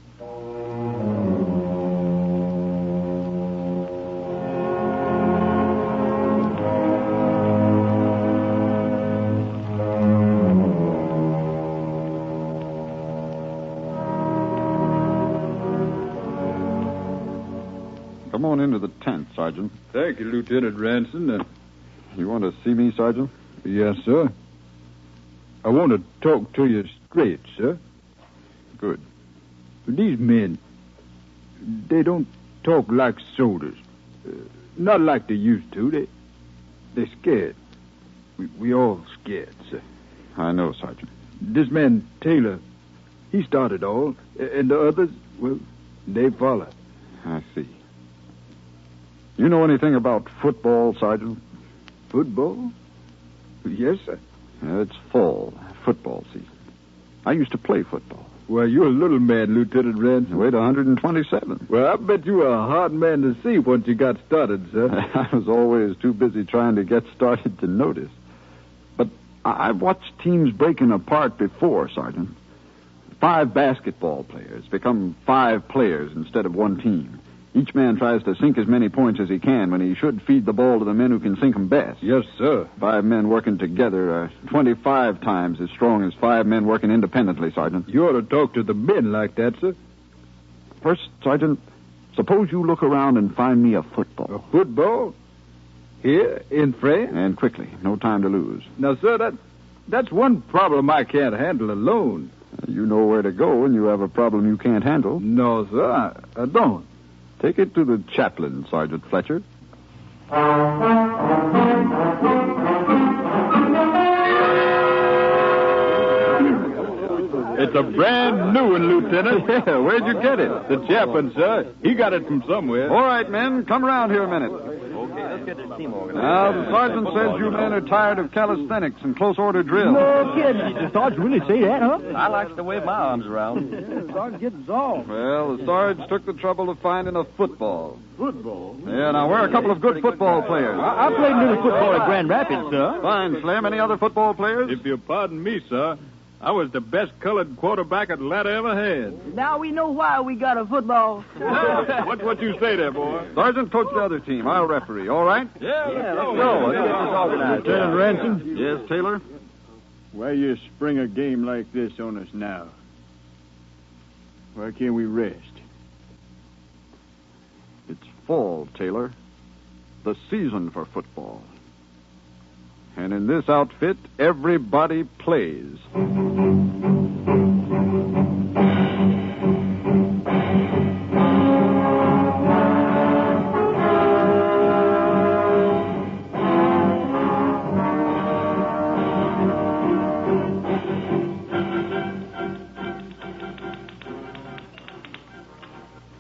[SPEAKER 8] Come on into the tent, Sergeant.
[SPEAKER 6] Thank you, Lieutenant Ranson.
[SPEAKER 8] You want to see me, Sergeant?
[SPEAKER 6] Yes, sir. I want to talk to you straight, sir.
[SPEAKER 8] Good.
[SPEAKER 6] These men, they don't talk like soldiers. Not like they used to. They're scared. We all scared, sir.
[SPEAKER 8] I know, Sergeant.
[SPEAKER 6] This man, Taylor, he started all, and the others, well, they follow.
[SPEAKER 8] I see. You know anything about football, Sergeant?
[SPEAKER 6] Football? Yes, sir.
[SPEAKER 8] It's fall, football season. I used to play football.
[SPEAKER 6] Well, you're a little man, Lieutenant Ransom.
[SPEAKER 8] I weighed 127.
[SPEAKER 6] Well, I bet you were a hard man to see once you got started, sir.
[SPEAKER 8] I was always too busy trying to get started to notice. But I've watched teams breaking apart before, Sergeant. 5 basketball players become 5 players instead of one team. Each man tries to sink as many points as he can when he should feed the ball to the men who can sink them best.
[SPEAKER 6] Yes, sir.
[SPEAKER 8] 5 men working together are 25 times as strong as 5 men working independently, Sergeant.
[SPEAKER 6] You ought to talk to the men like that, sir.
[SPEAKER 8] First, Sergeant, suppose you look around and find me a football.
[SPEAKER 6] A football? Here, in frame?
[SPEAKER 3] And quickly. No time to lose.
[SPEAKER 6] Now, sir, that's one problem I can't handle alone.
[SPEAKER 3] You know where to go when you have a problem you can't handle.
[SPEAKER 6] No, sir, I don't.
[SPEAKER 3] Take it to the chaplain, Sergeant Fletcher.
[SPEAKER 6] It's a brand new one, Lieutenant.
[SPEAKER 3] Yeah, where'd you get it?
[SPEAKER 6] The chaplain, sir. He got it from somewhere.
[SPEAKER 3] All right, men, come around here a minute.
[SPEAKER 10] Okay, let's get this team organized.
[SPEAKER 3] Now, the sergeant says you men are tired of calisthenics and close order drill.
[SPEAKER 18] No kidding. The sergeant really say that, huh?
[SPEAKER 10] I like to wave my arms around.
[SPEAKER 7] Sergeant getting off.
[SPEAKER 3] Well, the sergeant took the trouble of finding a football.
[SPEAKER 7] Football?
[SPEAKER 3] Yeah, now we're a couple of good football players.
[SPEAKER 18] I played a little football at Grand Rapids, sir.
[SPEAKER 3] Fine, Slim. Any other football players?
[SPEAKER 6] If you'll pardon me, sir, I was the best colored quarterback Atlanta ever had.
[SPEAKER 18] Now we know why we got a football.
[SPEAKER 6] What you say there, boy?
[SPEAKER 3] Sergeant, coach the other team. I'll referee. All right?
[SPEAKER 6] Yeah, let's go.
[SPEAKER 10] Let's get this organized.
[SPEAKER 3] Lieutenant Ransom? Yes, Taylor?
[SPEAKER 11] Why you spring a game like this on us now? Why can't we rest?
[SPEAKER 3] It's fall, Taylor. The season for football. And in this outfit, everybody plays.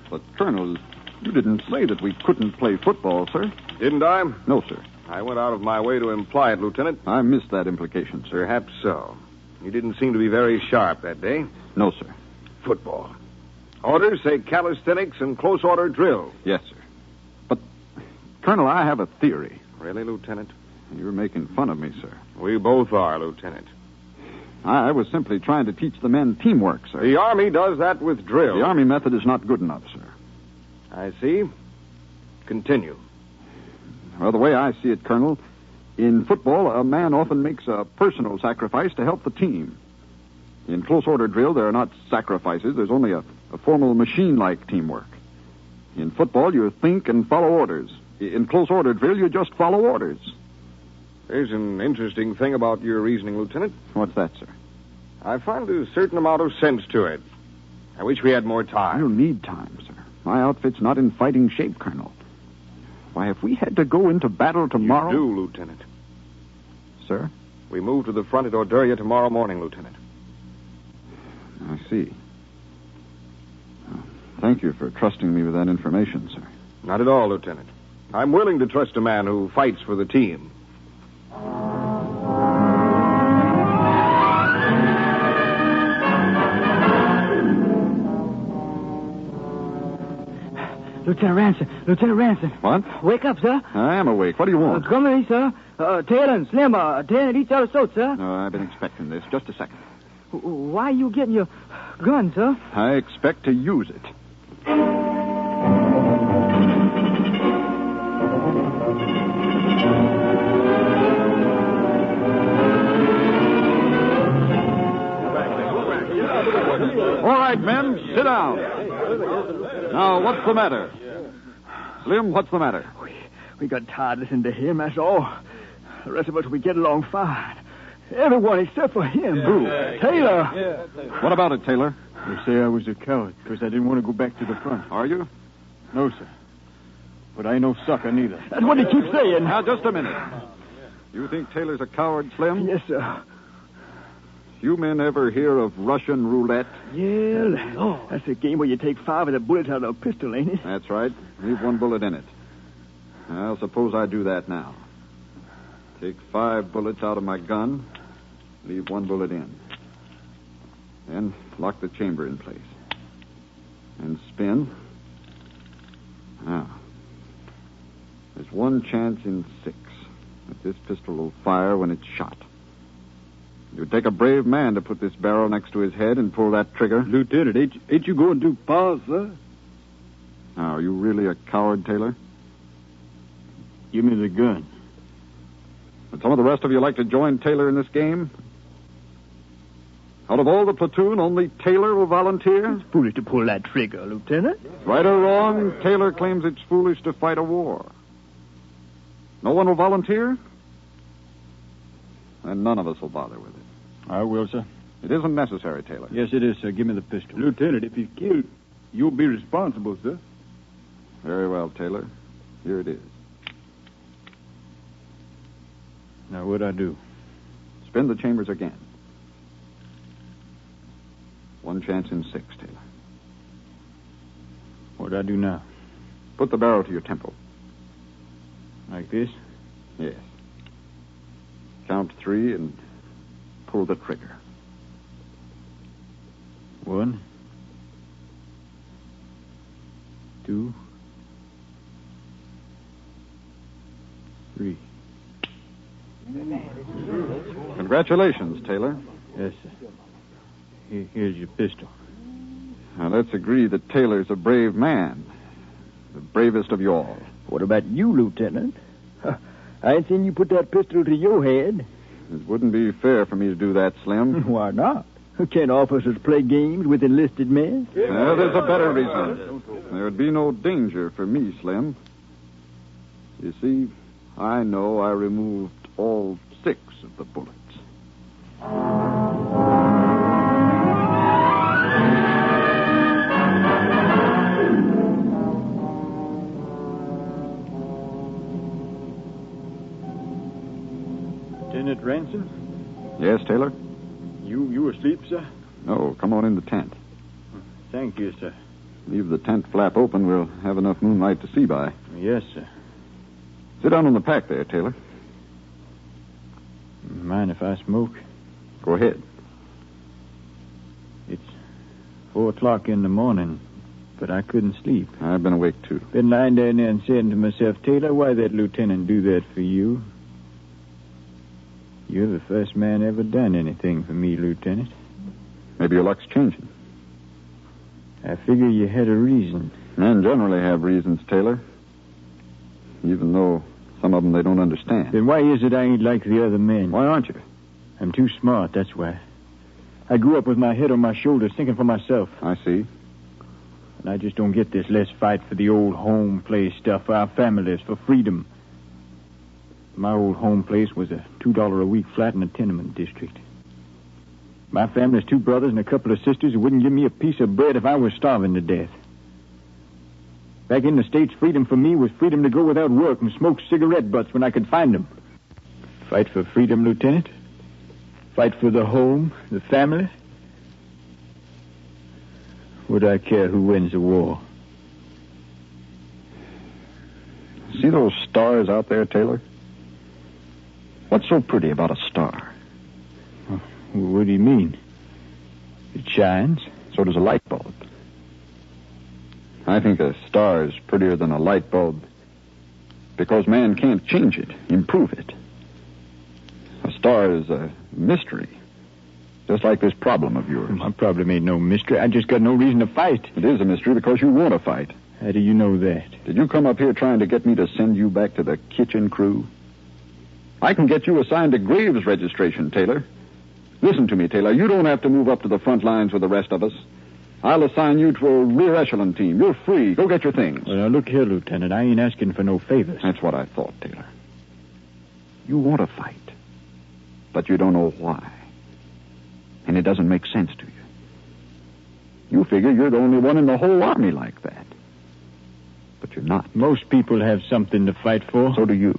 [SPEAKER 3] But, Colonel, you didn't say that we couldn't play football, sir.
[SPEAKER 13] Didn't I?
[SPEAKER 3] No, sir.
[SPEAKER 13] I went out of my way to imply it, Lieutenant.
[SPEAKER 3] I missed that implication, sir.
[SPEAKER 13] Perhaps so. You didn't seem to be very sharp that day.
[SPEAKER 3] No, sir.
[SPEAKER 13] Football. Orders say calisthenics and close order drill.
[SPEAKER 3] Yes, sir. But, Colonel, I have a theory.
[SPEAKER 13] Really, Lieutenant?
[SPEAKER 3] You're making fun of me, sir.
[SPEAKER 13] We both are, Lieutenant.
[SPEAKER 3] I was simply trying to teach the men teamwork, sir.
[SPEAKER 13] The Army does that with drill.
[SPEAKER 3] The Army method is not good enough, sir.
[SPEAKER 13] I see. Continue.
[SPEAKER 3] Well, the way I see it, Colonel, in football, a man often makes a personal sacrifice to help the team. In close order drill, there are not sacrifices. There's only a formal machine-like teamwork. In football, you think and follow orders. In close order drill, you just follow orders.
[SPEAKER 13] There's an interesting thing about your reasoning, Lieutenant.
[SPEAKER 3] What's that, sir?
[SPEAKER 13] I find a certain amount of sense to it. I wish we had more time.
[SPEAKER 3] I don't need time, sir. My outfit's not in fighting shape, Colonel. Why, if we had to go into battle tomorrow...
[SPEAKER 13] You do, Lieutenant.
[SPEAKER 3] Sir?
[SPEAKER 13] We move to the front at Orderia tomorrow morning, Lieutenant.
[SPEAKER 3] I see. Thank you for trusting me with that information, sir.
[SPEAKER 13] Not at all, Lieutenant. I'm willing to trust a man who fights for the team.
[SPEAKER 18] Lieutenant Ransom.
[SPEAKER 3] What?
[SPEAKER 18] Wake up, sir.
[SPEAKER 3] I am awake. What do you want?
[SPEAKER 18] Come in, sir. Taylor and Slim are tearing at each other's throats, sir.
[SPEAKER 3] No, I've been expecting this. Just a second.
[SPEAKER 18] Why are you getting your gun, sir?
[SPEAKER 3] I expect to use it. All right, men, sit down. Now, what's the matter? Slim, what's the matter?
[SPEAKER 7] We got tired listening to him, that's all. The rest of us, we get along fine. Everyone except for him.
[SPEAKER 3] Who?
[SPEAKER 7] Taylor.
[SPEAKER 3] What about it, Taylor?
[SPEAKER 11] They say I was a coward because I didn't want to go back to the front.
[SPEAKER 3] Are you?
[SPEAKER 11] No, sir. But I ain't no sucker, neither.
[SPEAKER 7] That's what he keeps saying.
[SPEAKER 3] Now, just a minute. You think Taylor's a coward, Slim?
[SPEAKER 7] Yes, sir.
[SPEAKER 3] You men ever hear of Russian roulette?
[SPEAKER 7] Yeah. That's a game where you take 5 of the bullets out of a pistol, ain't it?
[SPEAKER 3] That's right. Leave 1 bullet in it. Well, suppose I do that now. Take 5 bullets out of my gun, leave 1 bullet in. Then lock the chamber in place. And spin. Now, there's 1 chance in 6 that this pistol will fire when it's shot. It would take a brave man to put this barrel next to his head and pull that trigger.
[SPEAKER 11] Lieutenant, ain't you going too far, sir?
[SPEAKER 3] Now, are you really a coward, Taylor?
[SPEAKER 11] Give me the gun.
[SPEAKER 3] Would some of the rest of you like to join Taylor in this game? Out of all the platoon, only Taylor will volunteer?
[SPEAKER 7] It's foolish to pull that trigger, Lieutenant.
[SPEAKER 3] Right or wrong, Taylor claims it's foolish to fight a war.
[SPEAKER 8] No one will volunteer? And none of us will bother with it.
[SPEAKER 11] I will, sir.
[SPEAKER 8] It isn't necessary, Taylor.
[SPEAKER 11] Yes, it is, sir. Give me the pistol. Lieutenant, if he's killed, you'll be responsible, sir.
[SPEAKER 8] Very well, Taylor. Here it is.
[SPEAKER 11] Now, what'd I do?
[SPEAKER 8] Spin the chambers again. 1 chance in 6, Taylor.
[SPEAKER 11] What'd I do now?
[SPEAKER 8] Put the barrel to your temple.
[SPEAKER 11] Like this?
[SPEAKER 8] Yes. Count 3 and pull the trigger.
[SPEAKER 11] 1, 2, 3.
[SPEAKER 8] Congratulations, Taylor.
[SPEAKER 11] Yes, sir. Here's your pistol.
[SPEAKER 8] Now, let's agree that Taylor's a brave man. The bravest of you all.
[SPEAKER 7] What about you, Lieutenant? I ain't seen you put that pistol to your head.
[SPEAKER 8] It wouldn't be fair for me to do that, Slim.
[SPEAKER 7] Why not? Can't officers play games with enlisted men?
[SPEAKER 8] There's a better reason. There would be no danger for me, Slim. You see, I know I removed all 6 of the bullets.
[SPEAKER 11] Lieutenant Ransom?
[SPEAKER 8] Yes, Taylor?
[SPEAKER 11] You asleep, sir?
[SPEAKER 8] No, come on in the tent.
[SPEAKER 11] Thank you, sir.
[SPEAKER 8] Leave the tent flap open. We'll have enough moonlight to see by.
[SPEAKER 11] Yes, sir.
[SPEAKER 8] Sit down on the pack there, Taylor.
[SPEAKER 11] Mind if I smoke?
[SPEAKER 8] Go ahead.
[SPEAKER 11] It's 4 o'clock in the morning, but I couldn't sleep.
[SPEAKER 8] I've been awake, too.
[SPEAKER 11] Been lying down there and saying to myself, Taylor, why that lieutenant do that for you? You're the first man ever done anything for me, Lieutenant.
[SPEAKER 8] Maybe your luck's changing.
[SPEAKER 11] I figure you had a reason.
[SPEAKER 8] Men generally have reasons, Taylor. Even though some of them they don't understand.
[SPEAKER 11] Then why is it I ain't like the other men?
[SPEAKER 8] Why aren't you?
[SPEAKER 11] I'm too smart, that's why. I grew up with my head on my shoulders, thinking for myself.
[SPEAKER 8] I see.
[SPEAKER 11] And I just don't get this. Let's fight for the old home place stuff, for our families, for freedom. My old home place was a $2 a week flat in a tenement district. My family's 2 brothers and a couple of sisters who wouldn't give me a piece of bread if I was starving to death. Back in the States, freedom for me was freedom to go without work and smoke cigarette butts when I could find them. Fight for freedom, Lieutenant? Fight for the home, the family? Would I care who wins the war?
[SPEAKER 8] See those stars out there, Taylor? What's so pretty about a star?
[SPEAKER 11] What do you mean? It shines.
[SPEAKER 8] So does a light bulb. I think a star is prettier than a light bulb because man can't change it, improve it. A star is a mystery, just like this problem of yours.
[SPEAKER 11] My problem ain't no mystery. I just got no reason to fight.
[SPEAKER 8] It is a mystery because you want to fight.
[SPEAKER 11] How do you know that?
[SPEAKER 8] Did you come up here trying to get me to send you back to the kitchen crew? I can get you assigned to Graves registration, Taylor. Listen to me, Taylor. You don't have to move up to the front lines with the rest of us. I'll assign you to a rear echelon team. You're free. Go get your things.
[SPEAKER 11] Well, now, look here, Lieutenant. I ain't asking for no favors.
[SPEAKER 8] That's what I thought, Taylor. You want to fight, but you don't know why. And it doesn't make sense to you. You figure you're the only one in the whole army like that. But you're not.
[SPEAKER 11] Most people have something to fight for.
[SPEAKER 8] So do you.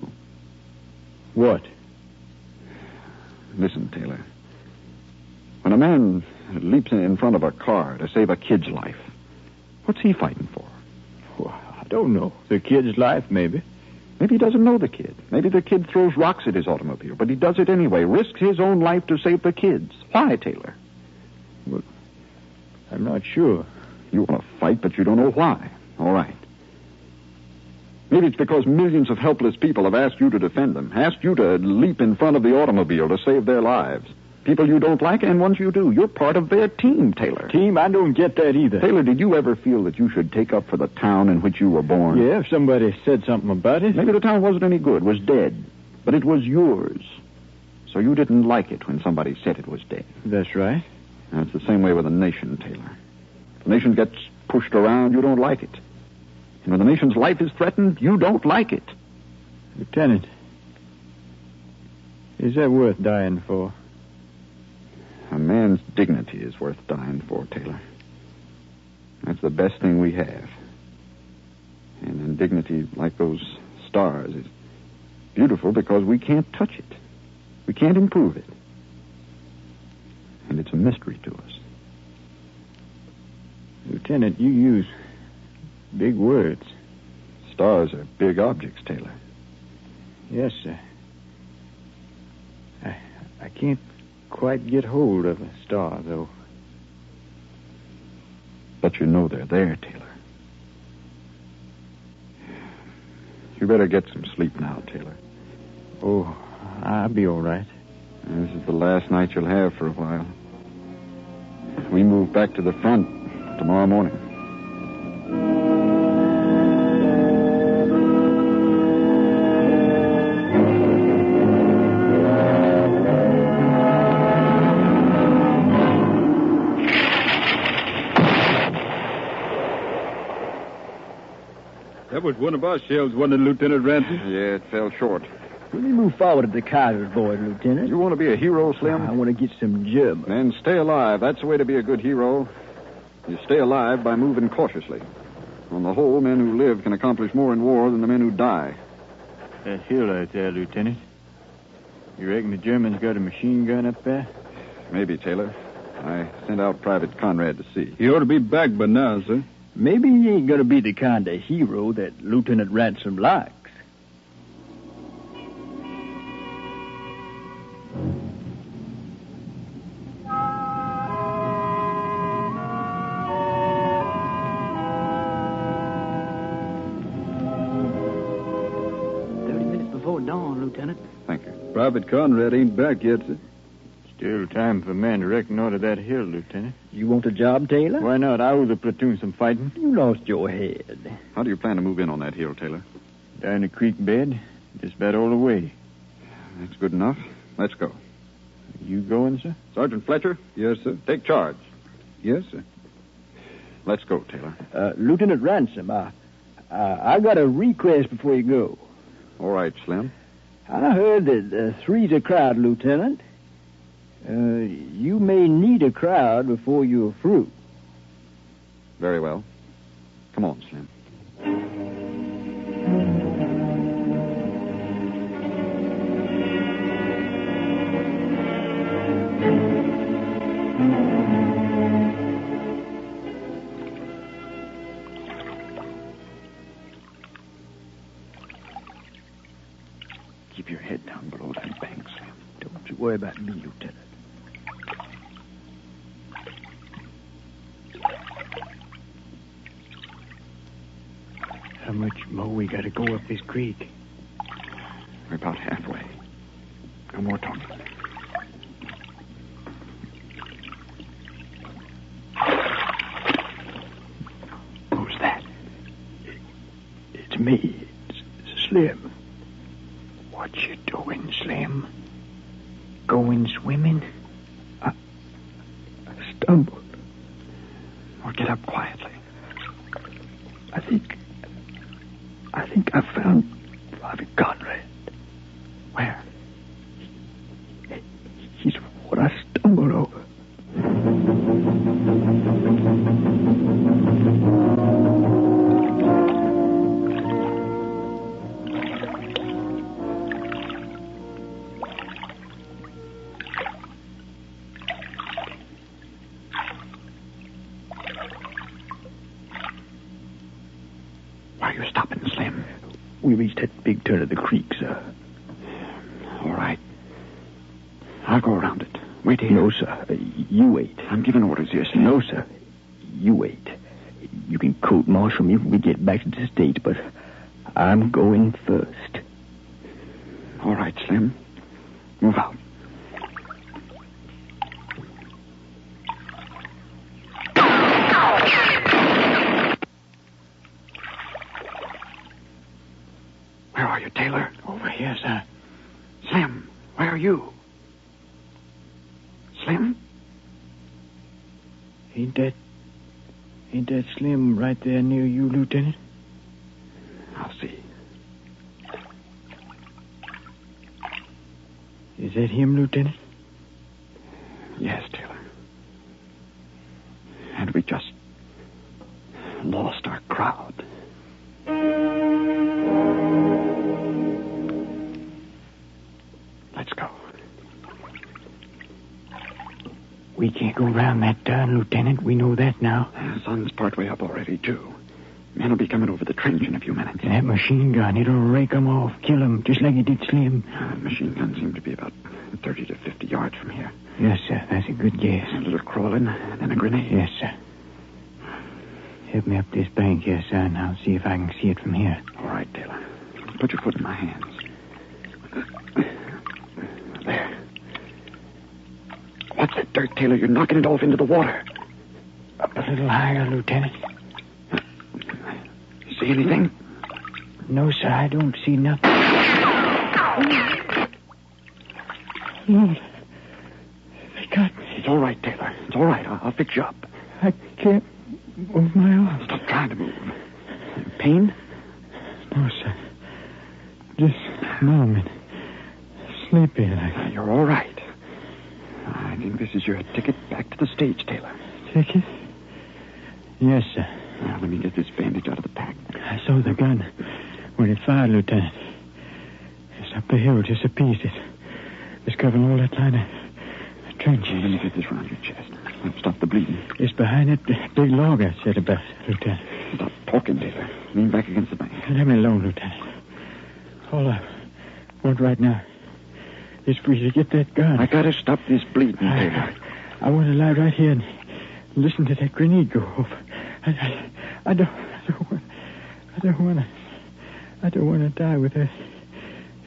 [SPEAKER 11] What?
[SPEAKER 8] Listen, Taylor. When a man leaps in front of a car to save a kid's life, what's he fighting for?
[SPEAKER 11] Well, I don't know. The kid's life, maybe.
[SPEAKER 8] Maybe he doesn't know the kid. Maybe the kid throws rocks at his automobile, but he does it anyway, risks his own life to save the kids. Why, Taylor?
[SPEAKER 11] Well, I'm not sure.
[SPEAKER 8] You want to fight, but you don't know why. All right. Maybe it's because millions of helpless people have asked you to defend them, asked you to leap in front of the automobile to save their lives. People you don't like and ones you do. You're part of their team, Taylor.
[SPEAKER 11] Team? I don't get that either.
[SPEAKER 8] Taylor, did you ever feel that you should take up for the town in which you were born?
[SPEAKER 11] Yeah, if somebody said something about it.
[SPEAKER 8] Maybe the town wasn't any good, was dead. But it was yours. So you didn't like it when somebody said it was dead.
[SPEAKER 11] That's right.
[SPEAKER 8] And it's the same way with a nation, Taylor. If a nation gets pushed around, you don't like it. And when the nation's life is threatened, you don't like it.
[SPEAKER 11] Lieutenant, Is that worth dying for?
[SPEAKER 3] A man's dignity is worth dying for, Taylor. That's the best thing we have. And then dignity, like those stars, is beautiful because we can't touch it. We can't improve it. And it's a mystery to us.
[SPEAKER 11] Lieutenant, you use big words.
[SPEAKER 3] Stars are big objects, Taylor.
[SPEAKER 11] Yes, sir. I can't quite get hold of a star, though.
[SPEAKER 3] But you know they're there, Taylor. You better get some sleep now, Taylor.
[SPEAKER 11] Oh, I'll be all right.
[SPEAKER 3] This is the last night you'll have for a while. We move back to the front tomorrow morning.
[SPEAKER 6] That was one of our shells, wasn't it, Lieutenant Ransom?
[SPEAKER 3] Yeah, it fell short.
[SPEAKER 17] Let me move forward to the Kaiser's boys, Lieutenant.
[SPEAKER 3] You want to be a hero, Slim?
[SPEAKER 17] I want to get some jib.
[SPEAKER 3] Then stay alive. That's the way to be a good hero. You stay alive by moving cautiously. On the whole, men who live can accomplish more in war than the men who die.
[SPEAKER 11] That hill out there, Lieutenant. You reckon the Germans got a machine gun up there?
[SPEAKER 3] Maybe, Taylor. I sent out Private Conrad to see.
[SPEAKER 6] He ought to be back by now, sir.
[SPEAKER 17] Maybe he ain't going to be the kind of hero that Lieutenant Ransom likes.
[SPEAKER 16] Dawn, Lieutenant.
[SPEAKER 3] Thank you.
[SPEAKER 6] Private Conrad ain't back yet, sir.
[SPEAKER 11] Still time for a man to reconnoiter that hill, Lieutenant.
[SPEAKER 17] You want a job, Taylor?
[SPEAKER 11] Why not? I owe the platoon some fighting.
[SPEAKER 17] You lost your head.
[SPEAKER 3] How do you plan to move in on that hill, Taylor?
[SPEAKER 11] Down the creek bed. Just about all the way.
[SPEAKER 3] That's good enough. Let's go.
[SPEAKER 11] You going, sir?
[SPEAKER 3] Sergeant Fletcher?
[SPEAKER 6] Yes, sir.
[SPEAKER 3] Take charge.
[SPEAKER 6] Yes, sir.
[SPEAKER 3] Let's go, Taylor.
[SPEAKER 17] Lieutenant Ransom, I got a request before you go.
[SPEAKER 3] All right, Slim.
[SPEAKER 17] I heard that three's a crowd, Lieutenant. You may need a crowd before you're through.
[SPEAKER 3] Very well. Come on, Slim.
[SPEAKER 17] Keep your head down below that bank, Slim. Don't you worry about me, Lieutenant.
[SPEAKER 11] How much more we got to go up this creek?
[SPEAKER 3] We're about halfway. No more talking.
[SPEAKER 17] Who's that? It's me. It's Slim.
[SPEAKER 11] What you doing, Slim? Going swimming?
[SPEAKER 17] I stumbled.
[SPEAKER 3] Or get up quietly.
[SPEAKER 17] I think I found Private Conrad.
[SPEAKER 3] Where?
[SPEAKER 17] He's what I stumbled over.
[SPEAKER 3] Why are you stopping, Slim?
[SPEAKER 17] We reached that big turn of the creek, sir.
[SPEAKER 3] All right. I'll go around it. Wait here.
[SPEAKER 17] No, sir. You wait.
[SPEAKER 3] I'm giving orders here, Slim.
[SPEAKER 17] No, sir. You wait. You can court-martial me when we get back to the States, but I'm going first.
[SPEAKER 3] All right, Slim. Move out. Where are you, Taylor?
[SPEAKER 11] Over here, sir.
[SPEAKER 3] Slim, where are you? Slim?
[SPEAKER 11] Ain't that Slim right there near you, Lieutenant?
[SPEAKER 3] I'll see.
[SPEAKER 11] Is
[SPEAKER 17] that him, Lieutenant?
[SPEAKER 19] Yes, Taylor. And we just lost our crowd. Let's go.
[SPEAKER 17] We can't go round that turn, Lieutenant. We know that now.
[SPEAKER 19] The sun's partway up already, too. Men will be coming over the trench in a few minutes.
[SPEAKER 17] And that machine gun, it'll rake 'em off, kill 'em, just like it did Slim.
[SPEAKER 19] The machine gun seemed to be about 30 to 50 yards from here.
[SPEAKER 17] Yes, sir. That's a good guess.
[SPEAKER 19] A little crawling, then a grenade.
[SPEAKER 17] Yes, sir. Help me up this bank here, sir, and I'll see if I can see it from here.
[SPEAKER 19] All right, Taylor. Put your foot in my hands. There. What's that dirt, Taylor? You're knocking it off into the water.
[SPEAKER 17] Up a little higher, Lieutenant.
[SPEAKER 19] See anything?
[SPEAKER 17] No, sir, I don't see nothing. Lord, they got me.
[SPEAKER 19] It's all right, Taylor. It's all right. I'll fix you up.
[SPEAKER 17] I can't move my arms.
[SPEAKER 19] Stop trying to move. Pain?
[SPEAKER 17] No, sir. Just numb and sleepy.
[SPEAKER 19] You're all right. I think this is your ticket back to the stage, Taylor.
[SPEAKER 17] Ticket? Yes, sir.
[SPEAKER 19] Now, let me get this bandage out of the pack.
[SPEAKER 17] I saw the gun when it fired, Lieutenant. It's up the hill, just a piece. It's covering all that line of trench.
[SPEAKER 19] Well, let me get this round your chest. Stop the bleeding.
[SPEAKER 17] It's behind that big log I said about, Lieutenant.
[SPEAKER 19] Stop talking, Taylor. Lean back against the bank.
[SPEAKER 17] Let me alone, Lieutenant. All I want right now is for you to get that gun.
[SPEAKER 19] I gotta stop this bleeding, Taylor.
[SPEAKER 17] I want to lie right here and listen to that grenade go off. I don't want to die without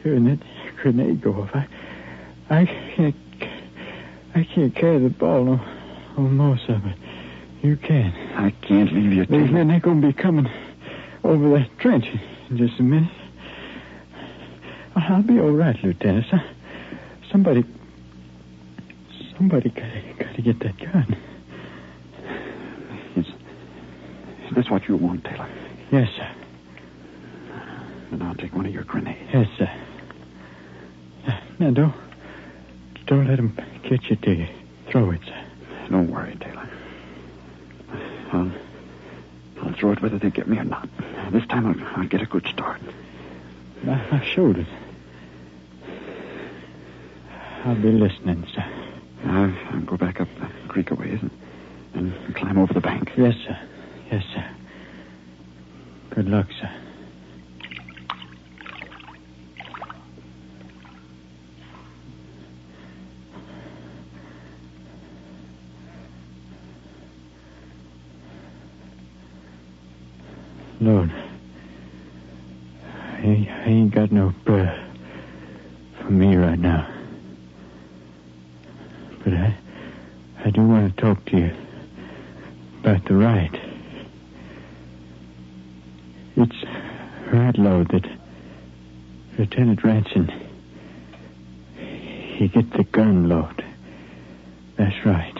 [SPEAKER 17] hearing that grenade go off. I can't carry the ball no more, sir, but you can.
[SPEAKER 19] I can't leave you, Taylor.
[SPEAKER 17] These men ain't going to be coming over that trench in just a minute. I'll be all right, Lieutenant. Somebody got to get that gun.
[SPEAKER 19] Is this what you want, Taylor?
[SPEAKER 17] Yes, sir.
[SPEAKER 19] Then I'll take one of your grenades.
[SPEAKER 17] Yes, sir. Now, don't let them get you till you throw it, sir.
[SPEAKER 19] Don't worry, Taylor. I'll throw it whether they get me or not. This time I'll get a good start.
[SPEAKER 17] My shoulders. I'll be listening, sir.
[SPEAKER 19] I'll go back up the creek a ways and climb over the bank.
[SPEAKER 17] Yes, sir. Yes, sir. Good luck, sir. Lord, I ain't got no prayer for me right now. But I do want to talk to you about the right. It's right, Lord, that Lieutenant Ranson, he get the gun, Lord. That's right.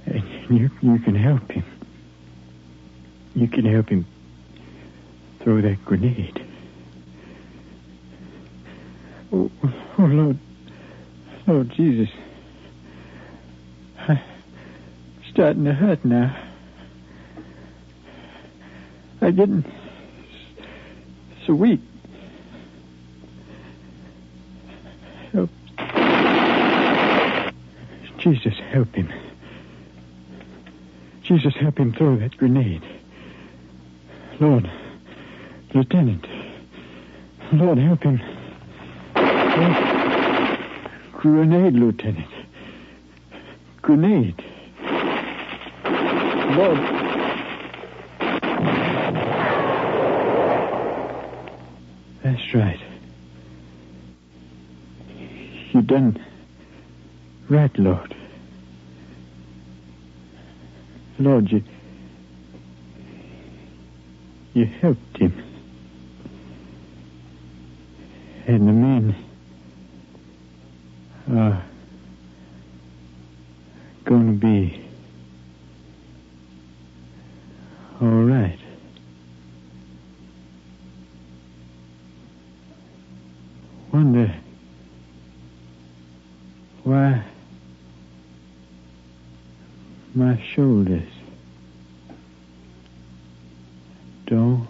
[SPEAKER 17] And you can help him. You can help him throw that grenade. Oh, Lord Jesus. I'm starting to hurt now. I'm getting so weak. Help. Jesus, help him. Jesus, help him throw that grenade. Lord, Lieutenant, Lord, help him. Grenade, Lieutenant. Grenade. Lord. That's right. You done right, Lord. Lord, you helped him. And the men are going to be all right. Wonder my shoulders. Don't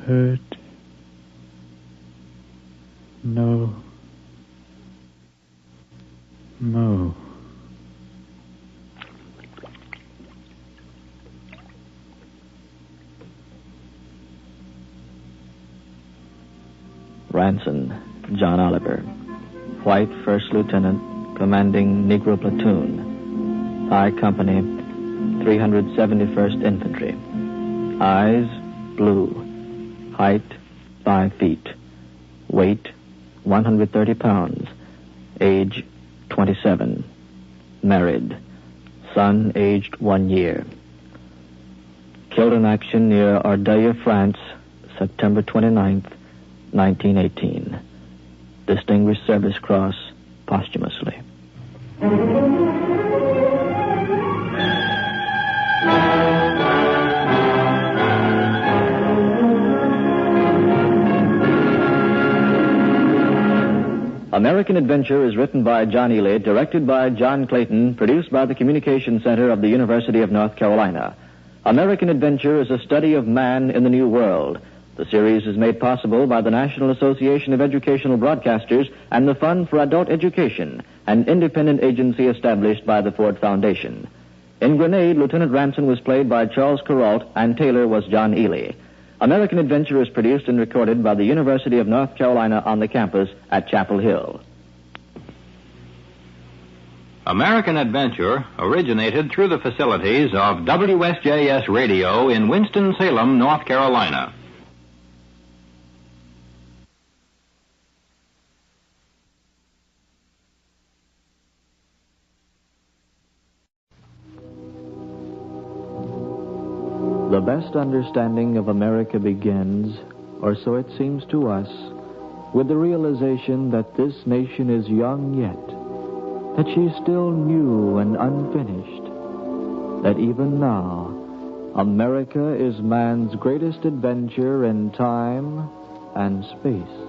[SPEAKER 17] hurt no more.
[SPEAKER 9] Ranson, John Oliver. White, First Lieutenant, commanding Negro platoon. I Company, 371st Infantry. Eyes, blue. Height, 5 feet. Weight, 130 pounds. Age, 27. Married. Son, aged 1 year. Killed in action near Ardea, France, September 29th, 1918. Distinguished Service Cross, posthumously. American Adventure is written by John Ely, directed by John Clayton, produced by the Communication Center of the University of North Carolina. American Adventure is a study of man in the New World. The series is made possible by the National Association of Educational Broadcasters and the Fund for Adult Education, an independent agency established by the Ford Foundation. In Grenade, Lieutenant Ranson was played by Charles Kuralt and Taylor was John Ely. American Adventure is produced and recorded by the University of North Carolina on the campus at Chapel Hill.
[SPEAKER 20] American Adventure originated through the facilities of WSJS Radio in Winston-Salem, North Carolina.
[SPEAKER 2] The best understanding of America begins, or so it seems to us, with the realization that this nation is young yet, that she is still new and unfinished, that even now, America is man's greatest adventure in time and space.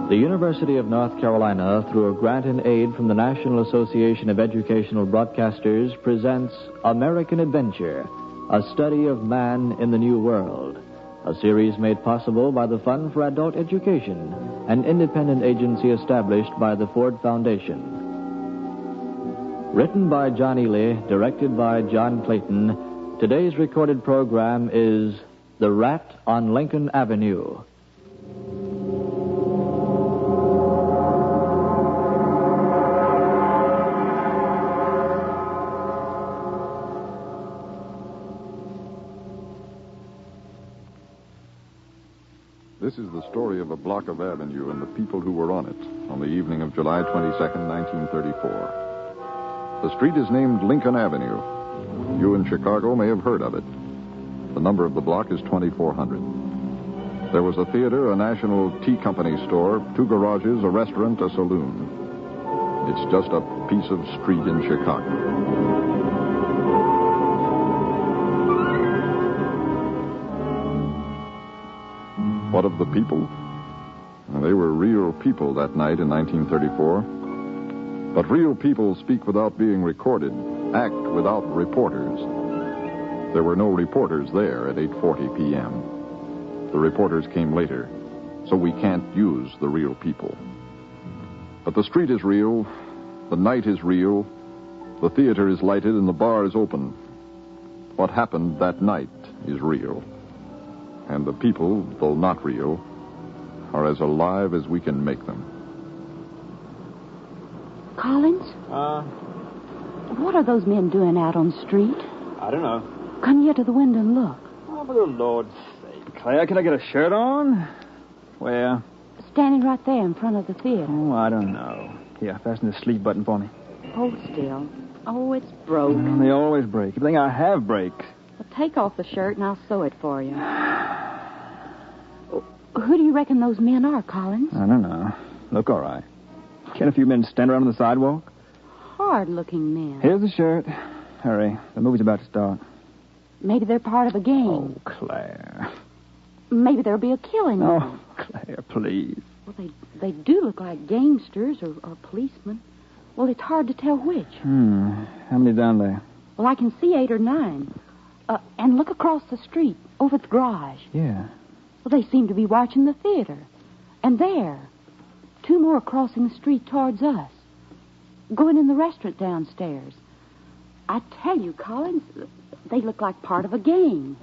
[SPEAKER 2] The University of North Carolina, through a grant in aid from the National Association of Educational Broadcasters, presents American Adventure, a study of man in the New World, a series made possible by the Fund for Adult Education, an independent agency established by the Ford Foundation. Written by John Ely, directed by John Clayton, today's recorded program is The Rat on Lincoln Avenue.
[SPEAKER 8] This is the story of a block of avenue and the people who were on it on the evening of July 22nd, 1934. The street is named Lincoln Avenue. You in Chicago may have heard of it. The number of the block is 2400. There was a theater, a National Tea Company store, 2 garages, a restaurant, a saloon. It's just a piece of street in Chicago. What of the people? Well, they were real people that night in 1934. But real people speak without being recorded, act without reporters. There were no reporters there at 8:40 p.m. The reporters came later, so we can't use the real people. But the street is real, the night is real, the theater is lighted, and the bar is open. What happened that night is real. And the people, though not real, are as alive as we can make them.
[SPEAKER 21] Collins? What are those men doing out on the street?
[SPEAKER 10] I don't know.
[SPEAKER 21] Come here to the window and look.
[SPEAKER 10] Oh, for the Lord's sake, Claire, can I get a shirt on? Where?
[SPEAKER 21] Standing right there in front of the theater.
[SPEAKER 10] Oh, I don't know. Here, fasten the sleeve button for me.
[SPEAKER 21] Hold still. Oh, it's broke.
[SPEAKER 10] They always break. You think I have breaks?
[SPEAKER 21] Well, take off the shirt and I'll sew it for you. Who do you reckon those men are, Collins?
[SPEAKER 10] I don't know. Look all right. Can't a few men stand around on the sidewalk?
[SPEAKER 21] Hard-looking men.
[SPEAKER 10] Here's the shirt. Hurry. The movie's about to start.
[SPEAKER 21] Maybe they're part of a game.
[SPEAKER 10] Oh, Claire.
[SPEAKER 21] maybe there'll be a killing.
[SPEAKER 19] Oh, Claire, please.
[SPEAKER 21] Well, they do look like gangsters or policemen. Well, it's hard to tell which.
[SPEAKER 19] How many down there?
[SPEAKER 21] Well, I can see 8 or 9. And look across the street, over at the garage.
[SPEAKER 19] Yeah.
[SPEAKER 21] Well, they seem to be watching the theater. And there, 2 more crossing the street towards us. Going in the restaurant downstairs. I tell you, Collins, they look like part of a gang.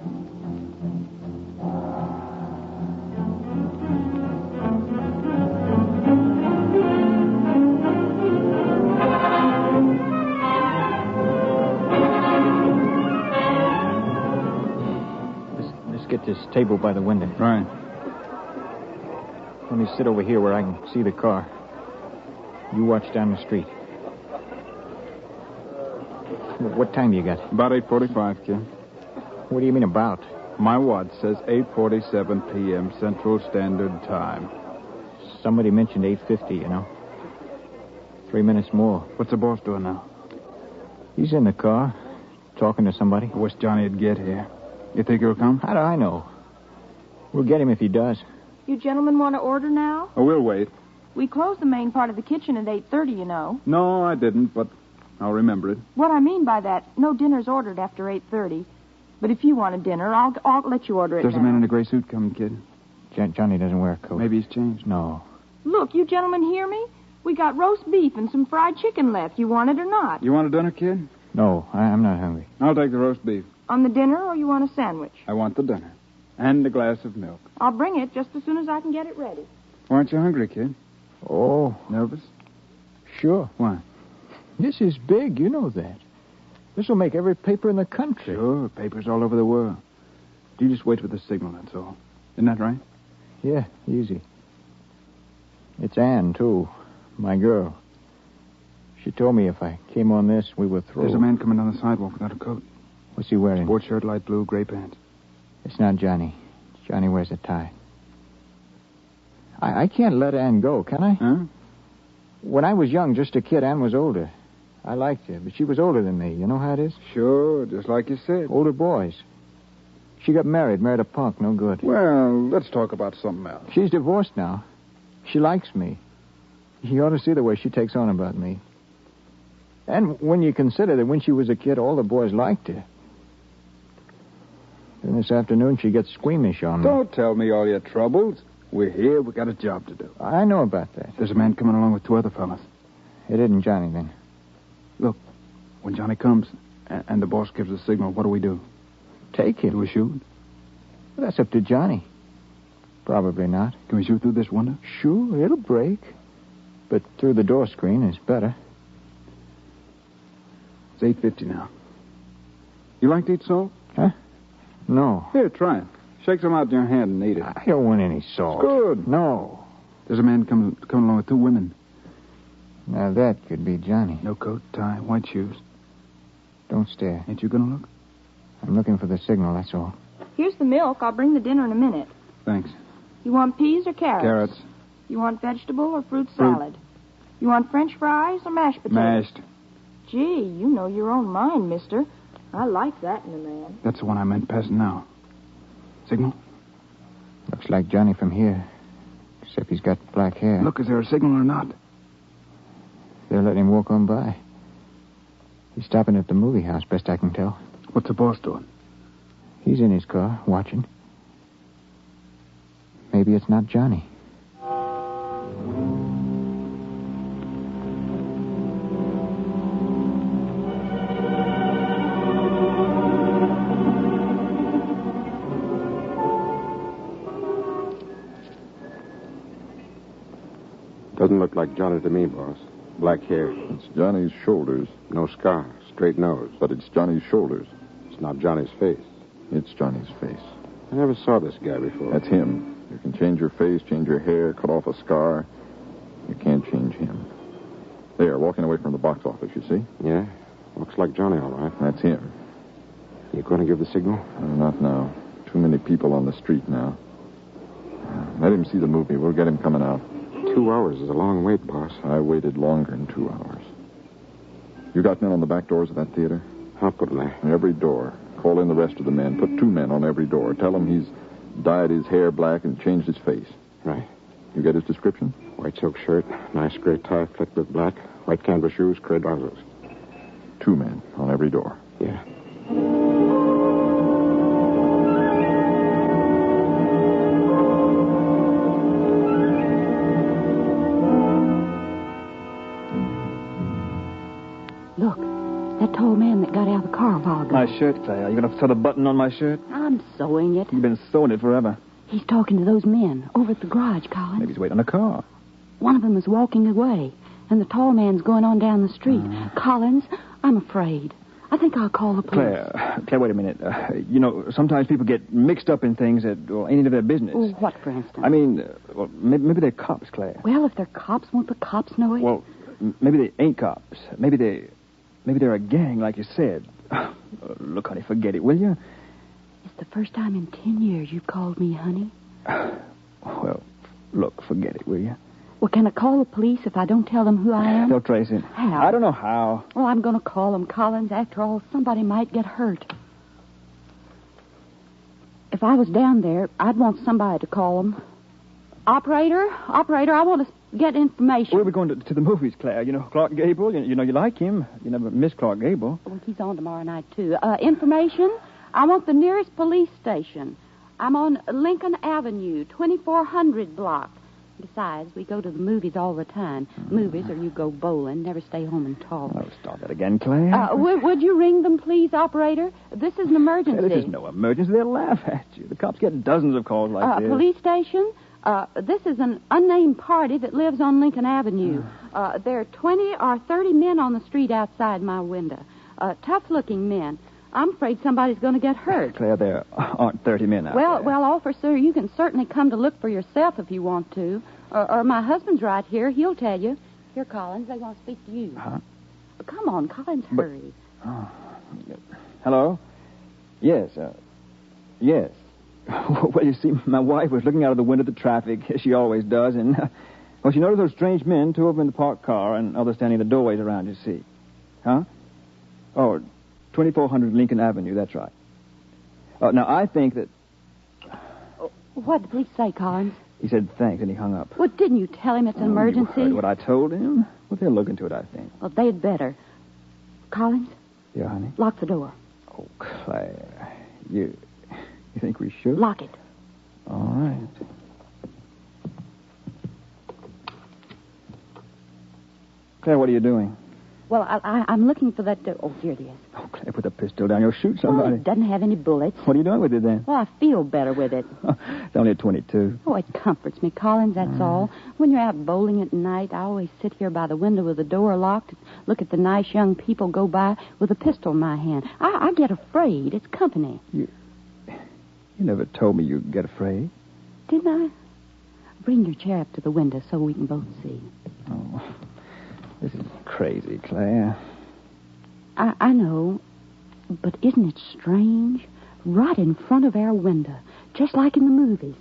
[SPEAKER 11] Let's get this table by the window.
[SPEAKER 19] Right.
[SPEAKER 11] Let me sit over here where I can see the car. You watch down the street. What time you got?
[SPEAKER 6] About 8:45, kid.
[SPEAKER 11] What do you mean about?
[SPEAKER 6] My watch says 8:47 p.m. Central Standard Time.
[SPEAKER 11] Somebody mentioned 8:50, you know. 3 minutes more.
[SPEAKER 6] What's the boss doing now?
[SPEAKER 11] He's in the car, talking to somebody.
[SPEAKER 6] I wish Johnny'd get here. You think he'll come?
[SPEAKER 11] How do I know? We'll get him if he does.
[SPEAKER 1] You gentlemen want to order now?
[SPEAKER 6] Oh, we'll wait.
[SPEAKER 1] We close the main part of the kitchen at 8:30, you know.
[SPEAKER 6] No, I didn't, but I'll remember it.
[SPEAKER 1] What I mean by that, no dinner's ordered after 8:30. But if you want a dinner, I'll let you order it
[SPEAKER 6] There's
[SPEAKER 1] now.
[SPEAKER 6] a man in a gray suit coming, kid.
[SPEAKER 11] Johnny doesn't wear a coat.
[SPEAKER 6] Maybe he's changed.
[SPEAKER 11] No.
[SPEAKER 1] Look, you gentlemen hear me? We got roast beef and some fried chicken left. You want it or not?
[SPEAKER 6] You want a dinner, kid?
[SPEAKER 11] No, I'm not hungry.
[SPEAKER 6] I'll take the roast beef.
[SPEAKER 1] On the dinner, or you want a sandwich?
[SPEAKER 6] I want the dinner. And a glass of milk.
[SPEAKER 1] I'll bring it just as soon as I can get it ready.
[SPEAKER 6] Why aren't you hungry, kid?
[SPEAKER 11] Oh.
[SPEAKER 6] Nervous?
[SPEAKER 11] Sure.
[SPEAKER 6] Why?
[SPEAKER 11] This is big, you know that. This will make every paper in the country.
[SPEAKER 6] Sure, papers all over the world. You just wait for the signal, that's all. Isn't that right?
[SPEAKER 11] Yeah, easy. It's Ann, too. My girl. She told me if I came on this, we were through.
[SPEAKER 6] There's a man coming down the sidewalk without a coat.
[SPEAKER 11] What's he wearing?
[SPEAKER 6] Sport shirt, light blue, gray pants.
[SPEAKER 11] It's not Johnny. Johnny wears a tie. I can't let Ann go, can I?
[SPEAKER 6] Huh?
[SPEAKER 11] When I was young, just a kid, Ann was older. I liked her, but she was older than me. You know how it is?
[SPEAKER 6] Sure, just like you said.
[SPEAKER 11] Older boys. She got married a punk, no good.
[SPEAKER 6] Well, let's talk about something else.
[SPEAKER 11] She's divorced now. She likes me. You ought to see the way she takes on about me. And when you consider that when she was a kid, all the boys liked her. Then this afternoon, she gets squeamish on me.
[SPEAKER 6] Don't tell me all your troubles. We're here. We got a job to do.
[SPEAKER 11] I know about that.
[SPEAKER 6] There's a man coming along with 2 other fellas.
[SPEAKER 11] It isn't Johnny, then.
[SPEAKER 6] Look, when Johnny comes and the boss gives a signal, what do we do?
[SPEAKER 11] Take him.
[SPEAKER 6] Do we shoot?
[SPEAKER 11] Well, that's up to Johnny. Probably not.
[SPEAKER 6] Can we shoot through this window?
[SPEAKER 11] Sure, it'll break. But through the door screen is better.
[SPEAKER 6] It's 8:50 now. You like to eat salt?
[SPEAKER 11] Huh? No.
[SPEAKER 6] Here, try it. Shake some out in your hand and eat it.
[SPEAKER 11] I don't want any salt.
[SPEAKER 6] It's good.
[SPEAKER 11] No.
[SPEAKER 6] There's a man coming along with 2 women.
[SPEAKER 11] Now, that could be Johnny.
[SPEAKER 6] No coat, tie, white shoes.
[SPEAKER 11] Don't stare.
[SPEAKER 6] Ain't you gonna look?
[SPEAKER 11] I'm looking for the signal, that's all.
[SPEAKER 1] Here's the milk. I'll bring the dinner in a minute.
[SPEAKER 6] Thanks.
[SPEAKER 1] You want peas or carrots?
[SPEAKER 6] Carrots.
[SPEAKER 1] You want vegetable or fruit salad? You want French fries or mashed potatoes?
[SPEAKER 6] Mashed.
[SPEAKER 1] Gee, you know your own mind, mister. I like that in a man.
[SPEAKER 6] That's the one I meant passing now. Signal?
[SPEAKER 11] Looks like Johnny from here. Except he's got black hair.
[SPEAKER 6] Look, is there a signal or not?
[SPEAKER 11] They're letting him walk on by. He's stopping at the movie house, best I can tell.
[SPEAKER 6] What's the boss doing?
[SPEAKER 11] He's in his car, watching. Maybe it's not Johnny.
[SPEAKER 15] Doesn't look like Johnny to me, boss. Black hair.
[SPEAKER 8] It's Johnny's shoulders.
[SPEAKER 15] No scar. Straight nose.
[SPEAKER 8] But it's Johnny's shoulders.
[SPEAKER 15] It's not Johnny's face.
[SPEAKER 8] It's Johnny's face.
[SPEAKER 15] I never saw this guy before.
[SPEAKER 8] That's him. You can change your face, change your hair, cut off a scar. You can't change him. There, walking away from the box office, you see?
[SPEAKER 15] Yeah? Looks like Johnny, all right.
[SPEAKER 8] That's him.
[SPEAKER 15] You going to give the signal?
[SPEAKER 8] Not now. Too many people on the street now. Let him see the movie. We'll get him coming out.
[SPEAKER 15] 2 hours is a long wait, boss.
[SPEAKER 8] I waited longer than 2 hours. You got men on the back doors of that theater?
[SPEAKER 15] I'll put him there.
[SPEAKER 8] Every door. Call in the rest of the men. Put 2 men on every door. Tell them he's
[SPEAKER 4] dyed his hair black and changed his face.
[SPEAKER 15] Right.
[SPEAKER 4] You get his description?
[SPEAKER 15] White silk shirt, nice gray tie flecked with black, white canvas shoes, gray trousers.
[SPEAKER 4] 2 men on every door.
[SPEAKER 15] Yeah.
[SPEAKER 21] Look, that tall man that got out of the car a while ago.
[SPEAKER 10] My shirt, Claire. Are you going to sew the button on my shirt?
[SPEAKER 21] I'm sewing it.
[SPEAKER 10] You've been sewing it forever.
[SPEAKER 21] He's talking to those men over at the garage, Collins.
[SPEAKER 10] Maybe he's waiting on a car.
[SPEAKER 21] One of them is walking away, and the tall man's going on down the street. Collins, I'm afraid. I think I'll call the police.
[SPEAKER 10] Claire, wait a minute. Sometimes people get mixed up in things that ain't any of their business.
[SPEAKER 21] Oh, what, for instance?
[SPEAKER 10] I mean, maybe they're cops, Claire.
[SPEAKER 21] Well, if they're cops, won't the cops know it?
[SPEAKER 10] Well, maybe they ain't cops. Maybe they're a gang, like you said. Look, honey, forget it, will you?
[SPEAKER 21] It's the first time in 10 years you've called me honey.
[SPEAKER 10] Well, look, forget it, will you?
[SPEAKER 21] Well, can I call the police if I don't tell them who I am?
[SPEAKER 10] They'll trace him.
[SPEAKER 21] How?
[SPEAKER 10] I don't know how.
[SPEAKER 21] Well, I'm going to call them, Collins. After all, somebody might get hurt. If I was down there, I'd want somebody to call them. Operator, I want to get information.
[SPEAKER 10] Where are we going to the movies, Claire? You know, Clark Gable. You know you like him. You never miss Clark Gable.
[SPEAKER 21] Well, he's on tomorrow night, too. Information? I want the nearest police station. I'm on Lincoln Avenue, 2400 block. Besides, we go to the movies all the time. Movies, or you go bowling, never stay home and talk.
[SPEAKER 10] Oh, start that again, Claire.
[SPEAKER 21] Would you ring them, please, operator? This is an emergency.
[SPEAKER 10] This is no emergency. They'll laugh at you. The cops get dozens of calls like this.
[SPEAKER 21] Police station? This is an unnamed party that lives on Lincoln Avenue. There are 20 or 30 men on the street outside my window. Tough-looking men. I'm afraid somebody's going to get hurt.
[SPEAKER 10] Claire, there aren't 30 men out there.
[SPEAKER 21] Well, officer, you can certainly come to look for yourself if you want to. Or my husband's right here. He'll tell you. Here, Collins, they want to speak to you.
[SPEAKER 10] Huh?
[SPEAKER 21] Come on, Collins, hurry.
[SPEAKER 10] Hello? Yes, yes. Well, you see, my wife was looking out of the window at the traffic, as she always does, and, she noticed those strange men, 2 of them in the parked car, and others standing in the doorways around, you see. Huh? Oh, 2400 Lincoln Avenue, that's right. Now, I think that...
[SPEAKER 21] What did the police say, Collins?
[SPEAKER 10] He said thanks, and he hung up.
[SPEAKER 21] Well, didn't you tell him it's an emergency?
[SPEAKER 10] You heard what I told him? Well, they'll look into it, I think.
[SPEAKER 21] Well, they'd better. Collins?
[SPEAKER 10] Yeah, honey?
[SPEAKER 21] Lock the door.
[SPEAKER 10] Oh, Claire, you think we should?
[SPEAKER 21] Lock it.
[SPEAKER 10] All right. Claire, what are you doing?
[SPEAKER 21] Well, I'm looking for that... Oh, here it is.
[SPEAKER 10] Oh, Claire, put the pistol down. You'll shoot somebody.
[SPEAKER 21] Well, it doesn't have any bullets.
[SPEAKER 10] What are you doing with it, then?
[SPEAKER 21] Well, I feel better with it.
[SPEAKER 10] It's only a 22.
[SPEAKER 21] Oh, it comforts me, Collins, that's all. When you're out bowling at night, I always sit here by the window with the door locked, look at the nice young people go by with a pistol in my hand. I get afraid. It's company.
[SPEAKER 10] You never told me you'd get afraid.
[SPEAKER 21] Didn't I? Bring your chair up to the window so we can both see.
[SPEAKER 10] Oh, this is crazy, Claire.
[SPEAKER 21] I know, but isn't it strange? Right in front of our window, just like in the movies.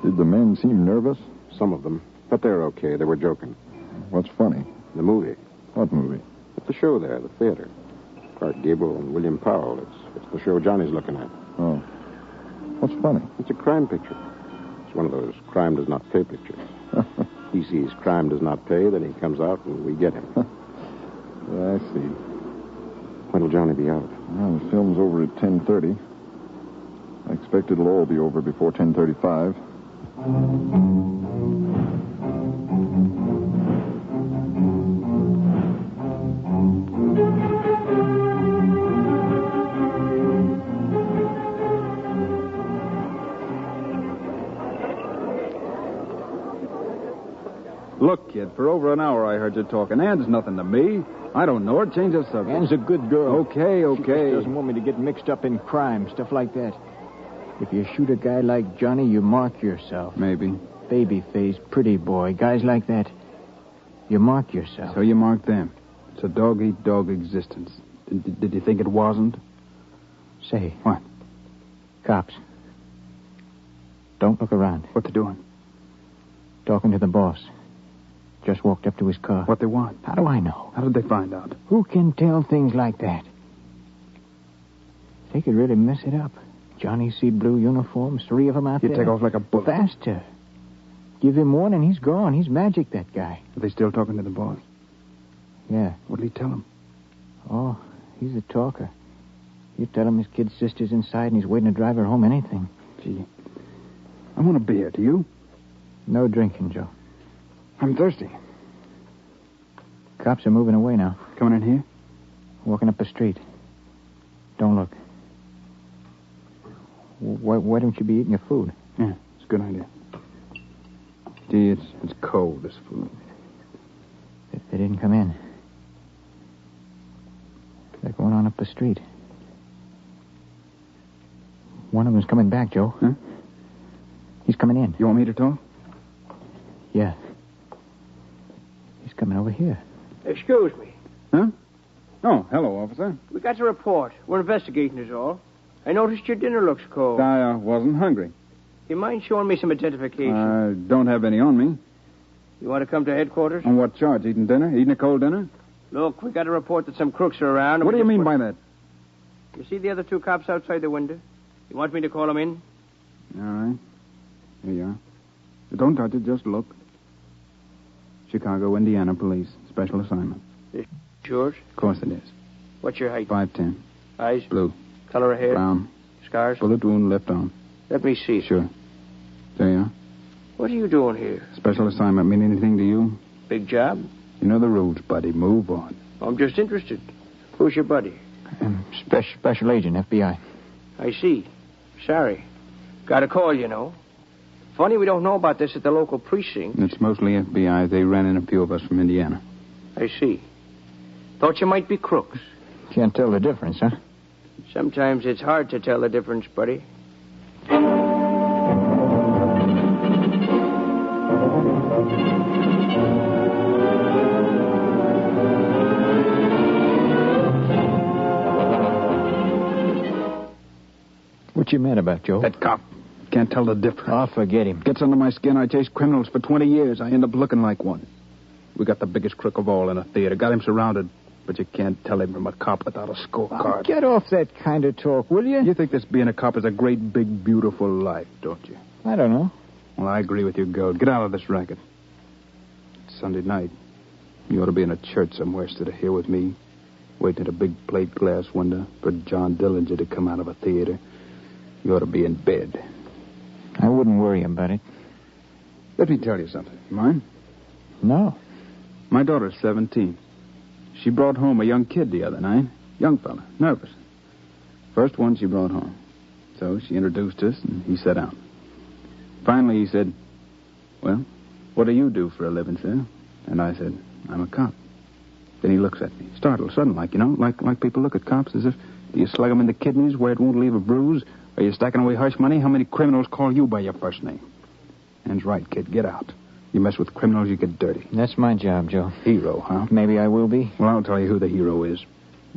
[SPEAKER 4] Did the men seem nervous?
[SPEAKER 15] Some of them. But they're okay. They were joking.
[SPEAKER 4] What's funny?
[SPEAKER 15] The movie.
[SPEAKER 4] What movie?
[SPEAKER 15] At the show there, the theater. Clark Gable and William Powell. It's the show Johnny's looking at.
[SPEAKER 4] Oh. What's funny?
[SPEAKER 15] It's a crime picture. It's one of those crime does not pay pictures. He sees crime does not pay, then he comes out and we get him.
[SPEAKER 4] I see.
[SPEAKER 15] When'll Johnny be out?
[SPEAKER 4] Well, the film's over at 10:30. I expect it'll all be over before 10:35.
[SPEAKER 6] Look, kid, for over an hour I heard you talking. Ann's nothing to me. I don't know her. Change the subject.
[SPEAKER 11] Ann's a good girl.
[SPEAKER 6] Okay.
[SPEAKER 11] She just doesn't want me to get mixed up in crime, stuff like that. If you shoot a guy like Johnny, you mark yourself.
[SPEAKER 6] Maybe.
[SPEAKER 11] Baby-faced, pretty boy, guys like that. You mark yourself.
[SPEAKER 6] So you mark them. It's a dog-eat-dog existence. Did you think it wasn't?
[SPEAKER 11] Say.
[SPEAKER 6] What?
[SPEAKER 10] Cops. Don't look around.
[SPEAKER 19] What they doing?
[SPEAKER 10] Talking to the boss. Just walked up to his car.
[SPEAKER 19] What they want?
[SPEAKER 10] How do I know?
[SPEAKER 19] How did they find out?
[SPEAKER 10] Who can tell things like that? They could really mess it up. Johnny see blue uniforms, 3 of them out there.
[SPEAKER 19] He'd take off like a bullet.
[SPEAKER 10] Faster. Give him one and he's gone. He's magic, that guy.
[SPEAKER 19] Are they still talking to the boss?
[SPEAKER 10] Yeah.
[SPEAKER 19] What'd he tell him?
[SPEAKER 10] Oh, he's a talker. You tell him his kid's sister's inside and he's waiting to drive her home anything.
[SPEAKER 19] Gee, I want a beer. Do you?
[SPEAKER 10] No drinking, Joe.
[SPEAKER 19] I'm thirsty.
[SPEAKER 10] Cops are moving away now.
[SPEAKER 19] Coming in here?
[SPEAKER 10] Walking up the street. Don't look. Why don't you be eating your food?
[SPEAKER 19] Yeah, it's a good idea. Gee, it's cold, this food.
[SPEAKER 10] They didn't come in. They're going on up the street. One of them's coming back, Joe.
[SPEAKER 19] Huh?
[SPEAKER 10] He's coming in.
[SPEAKER 19] You want me to talk?
[SPEAKER 10] Yeah. He's coming over here.
[SPEAKER 5] Excuse me.
[SPEAKER 19] Huh? Oh, hello, officer.
[SPEAKER 5] We got a report. We're investigating is all. I noticed your dinner looks cold.
[SPEAKER 19] I wasn't hungry.
[SPEAKER 5] You mind showing me some identification?
[SPEAKER 19] I don't have any on me.
[SPEAKER 5] You want to come to headquarters?
[SPEAKER 19] On what charge? Eating dinner? Eating a cold dinner?
[SPEAKER 5] Look, we got a report that some crooks are around.
[SPEAKER 19] What do you mean by that?
[SPEAKER 5] You see the other 2 cops outside the window? You want me to call them in?
[SPEAKER 19] All right. Here you are. Don't touch it, just look. Chicago, Indiana Police. Special assignment.
[SPEAKER 5] This yours?
[SPEAKER 19] Of course it is.
[SPEAKER 5] What's your height?
[SPEAKER 19] 5'10".
[SPEAKER 5] Eyes?
[SPEAKER 19] Blue.
[SPEAKER 5] Color of hair?
[SPEAKER 19] Brown.
[SPEAKER 5] Scars?
[SPEAKER 19] Bullet wound left arm.
[SPEAKER 5] Let me see.
[SPEAKER 19] Sure. There you are.
[SPEAKER 5] What are you doing here?
[SPEAKER 19] Special assignment mean anything to you?
[SPEAKER 5] Big job?
[SPEAKER 19] You know the rules, buddy. Move on.
[SPEAKER 5] I'm just interested. Who's your buddy?
[SPEAKER 10] Special agent, FBI.
[SPEAKER 5] I see. Sorry. Got a call, you know. Funny we don't know about this at the local precinct.
[SPEAKER 19] It's mostly FBI. They ran in a few of us from Indiana.
[SPEAKER 5] I see. Thought you might be crooks.
[SPEAKER 10] Can't tell the difference, huh?
[SPEAKER 5] Sometimes it's hard to tell the difference, buddy.
[SPEAKER 10] What you mad about, Joe?
[SPEAKER 19] That cop. Can't tell the difference.
[SPEAKER 10] Oh, forget him.
[SPEAKER 19] Gets under my skin. I chase criminals for 20 years. I end up looking like one. We got the biggest crook of all in a theater. Got him surrounded. But you can't tell him from a cop without a scorecard.
[SPEAKER 10] Oh, get off that kind of talk, will you?
[SPEAKER 19] You think this being a cop is a great, big, beautiful life, don't you?
[SPEAKER 10] I don't know.
[SPEAKER 19] Well, I agree with you, Gold. Get out of this racket. It's Sunday night. You ought to be in a church somewhere instead of here with me, waiting at a big plate glass window for John Dillinger to come out of a theater. You ought to be in bed.
[SPEAKER 10] I wouldn't worry about it.
[SPEAKER 19] Let me tell you something. Mind?
[SPEAKER 10] No.
[SPEAKER 19] My daughter's 17. She brought home a young kid the other night. Young fella. Nervous. First one she brought home. So she introduced us, and he sat down. Finally, he said, "Well, what do you do for a living, sir?" And I said, "I'm a cop." Then he looks at me, startled, sudden, like, you know, like people look at cops as if, do you slug them in the kidneys where it won't leave a bruise? Are you stacking away hush money? How many criminals call you by your first name? That's right, kid. Get out. You mess with criminals, you get dirty.
[SPEAKER 10] That's my job, Joe.
[SPEAKER 19] Hero, huh?
[SPEAKER 10] Maybe I will be.
[SPEAKER 19] Well, I'll tell you who the hero is.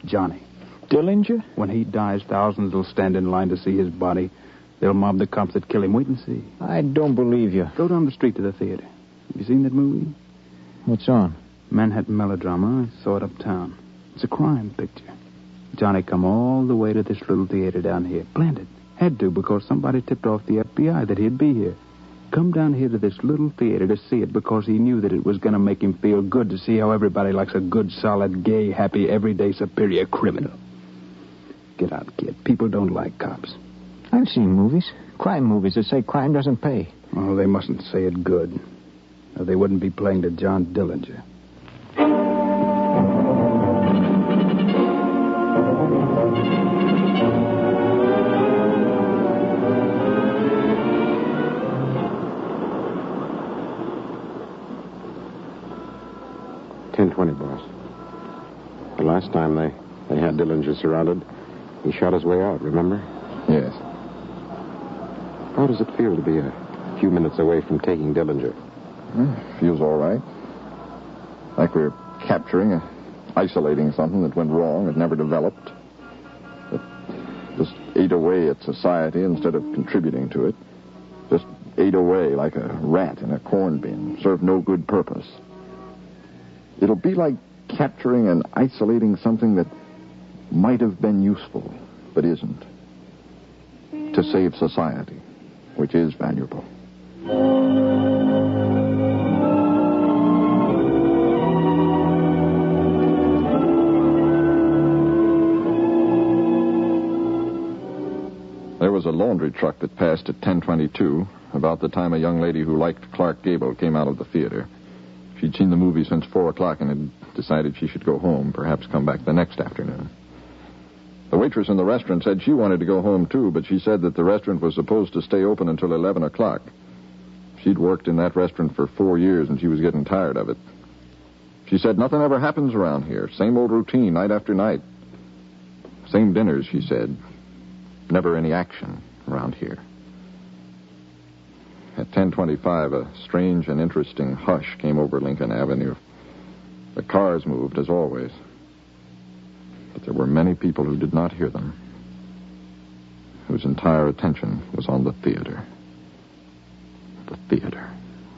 [SPEAKER 19] Johnny.
[SPEAKER 10] Dillinger?
[SPEAKER 19] When he dies, thousands will stand in line to see his body. They'll mob the cops that kill him. Wait and see.
[SPEAKER 10] I don't believe you.
[SPEAKER 19] Go down the street to the theater. Have you seen that movie?
[SPEAKER 10] What's on?
[SPEAKER 19] Manhattan Melodrama. I saw it uptown. It's a crime picture. Johnny come all the way to this little theater down here. Blended. Had to, because somebody tipped off the FBI that he'd be here. Come down here to this little theater to see it because he knew that it was going to make him feel good to see how everybody likes a good, solid, gay, happy, everyday, superior criminal. Get out, kid. People don't like cops.
[SPEAKER 10] I've seen movies. Crime movies that say crime doesn't pay.
[SPEAKER 19] Oh, they mustn't say it good. Or they wouldn't be playing to John Dillinger.
[SPEAKER 15] 10:20, boss. The last time they had Dillinger surrounded, he shot his way out, remember?
[SPEAKER 4] Yes.
[SPEAKER 15] How does it feel to be a few minutes away from taking Dillinger?
[SPEAKER 4] Feels all right. Like we're isolating something that went wrong, that never developed. That just ate away at society instead of contributing to it. Just ate away like a rat in a corn bin, served no good purpose. It'll be like capturing and isolating something that might have been useful, but isn't. To save society, which is valuable. There was a laundry truck that passed at 10:22, about the time a young lady who liked Clark Gable came out of the theater. She'd seen the movie since 4 o'clock and had decided she should go home, perhaps come back the next afternoon. The waitress in the restaurant said she wanted to go home, too, but she said that the restaurant was supposed to stay open until 11 o'clock. She'd worked in that restaurant for 4 years, and she was getting tired of it. She said nothing ever happens around here. Same old routine, night after night. Same dinners, she said. Never any action around here. At 10:25, a strange and interesting hush came over Lincoln Avenue. The cars moved, as always. But there were many people who did not hear them, whose entire attention was on the theater. The theater.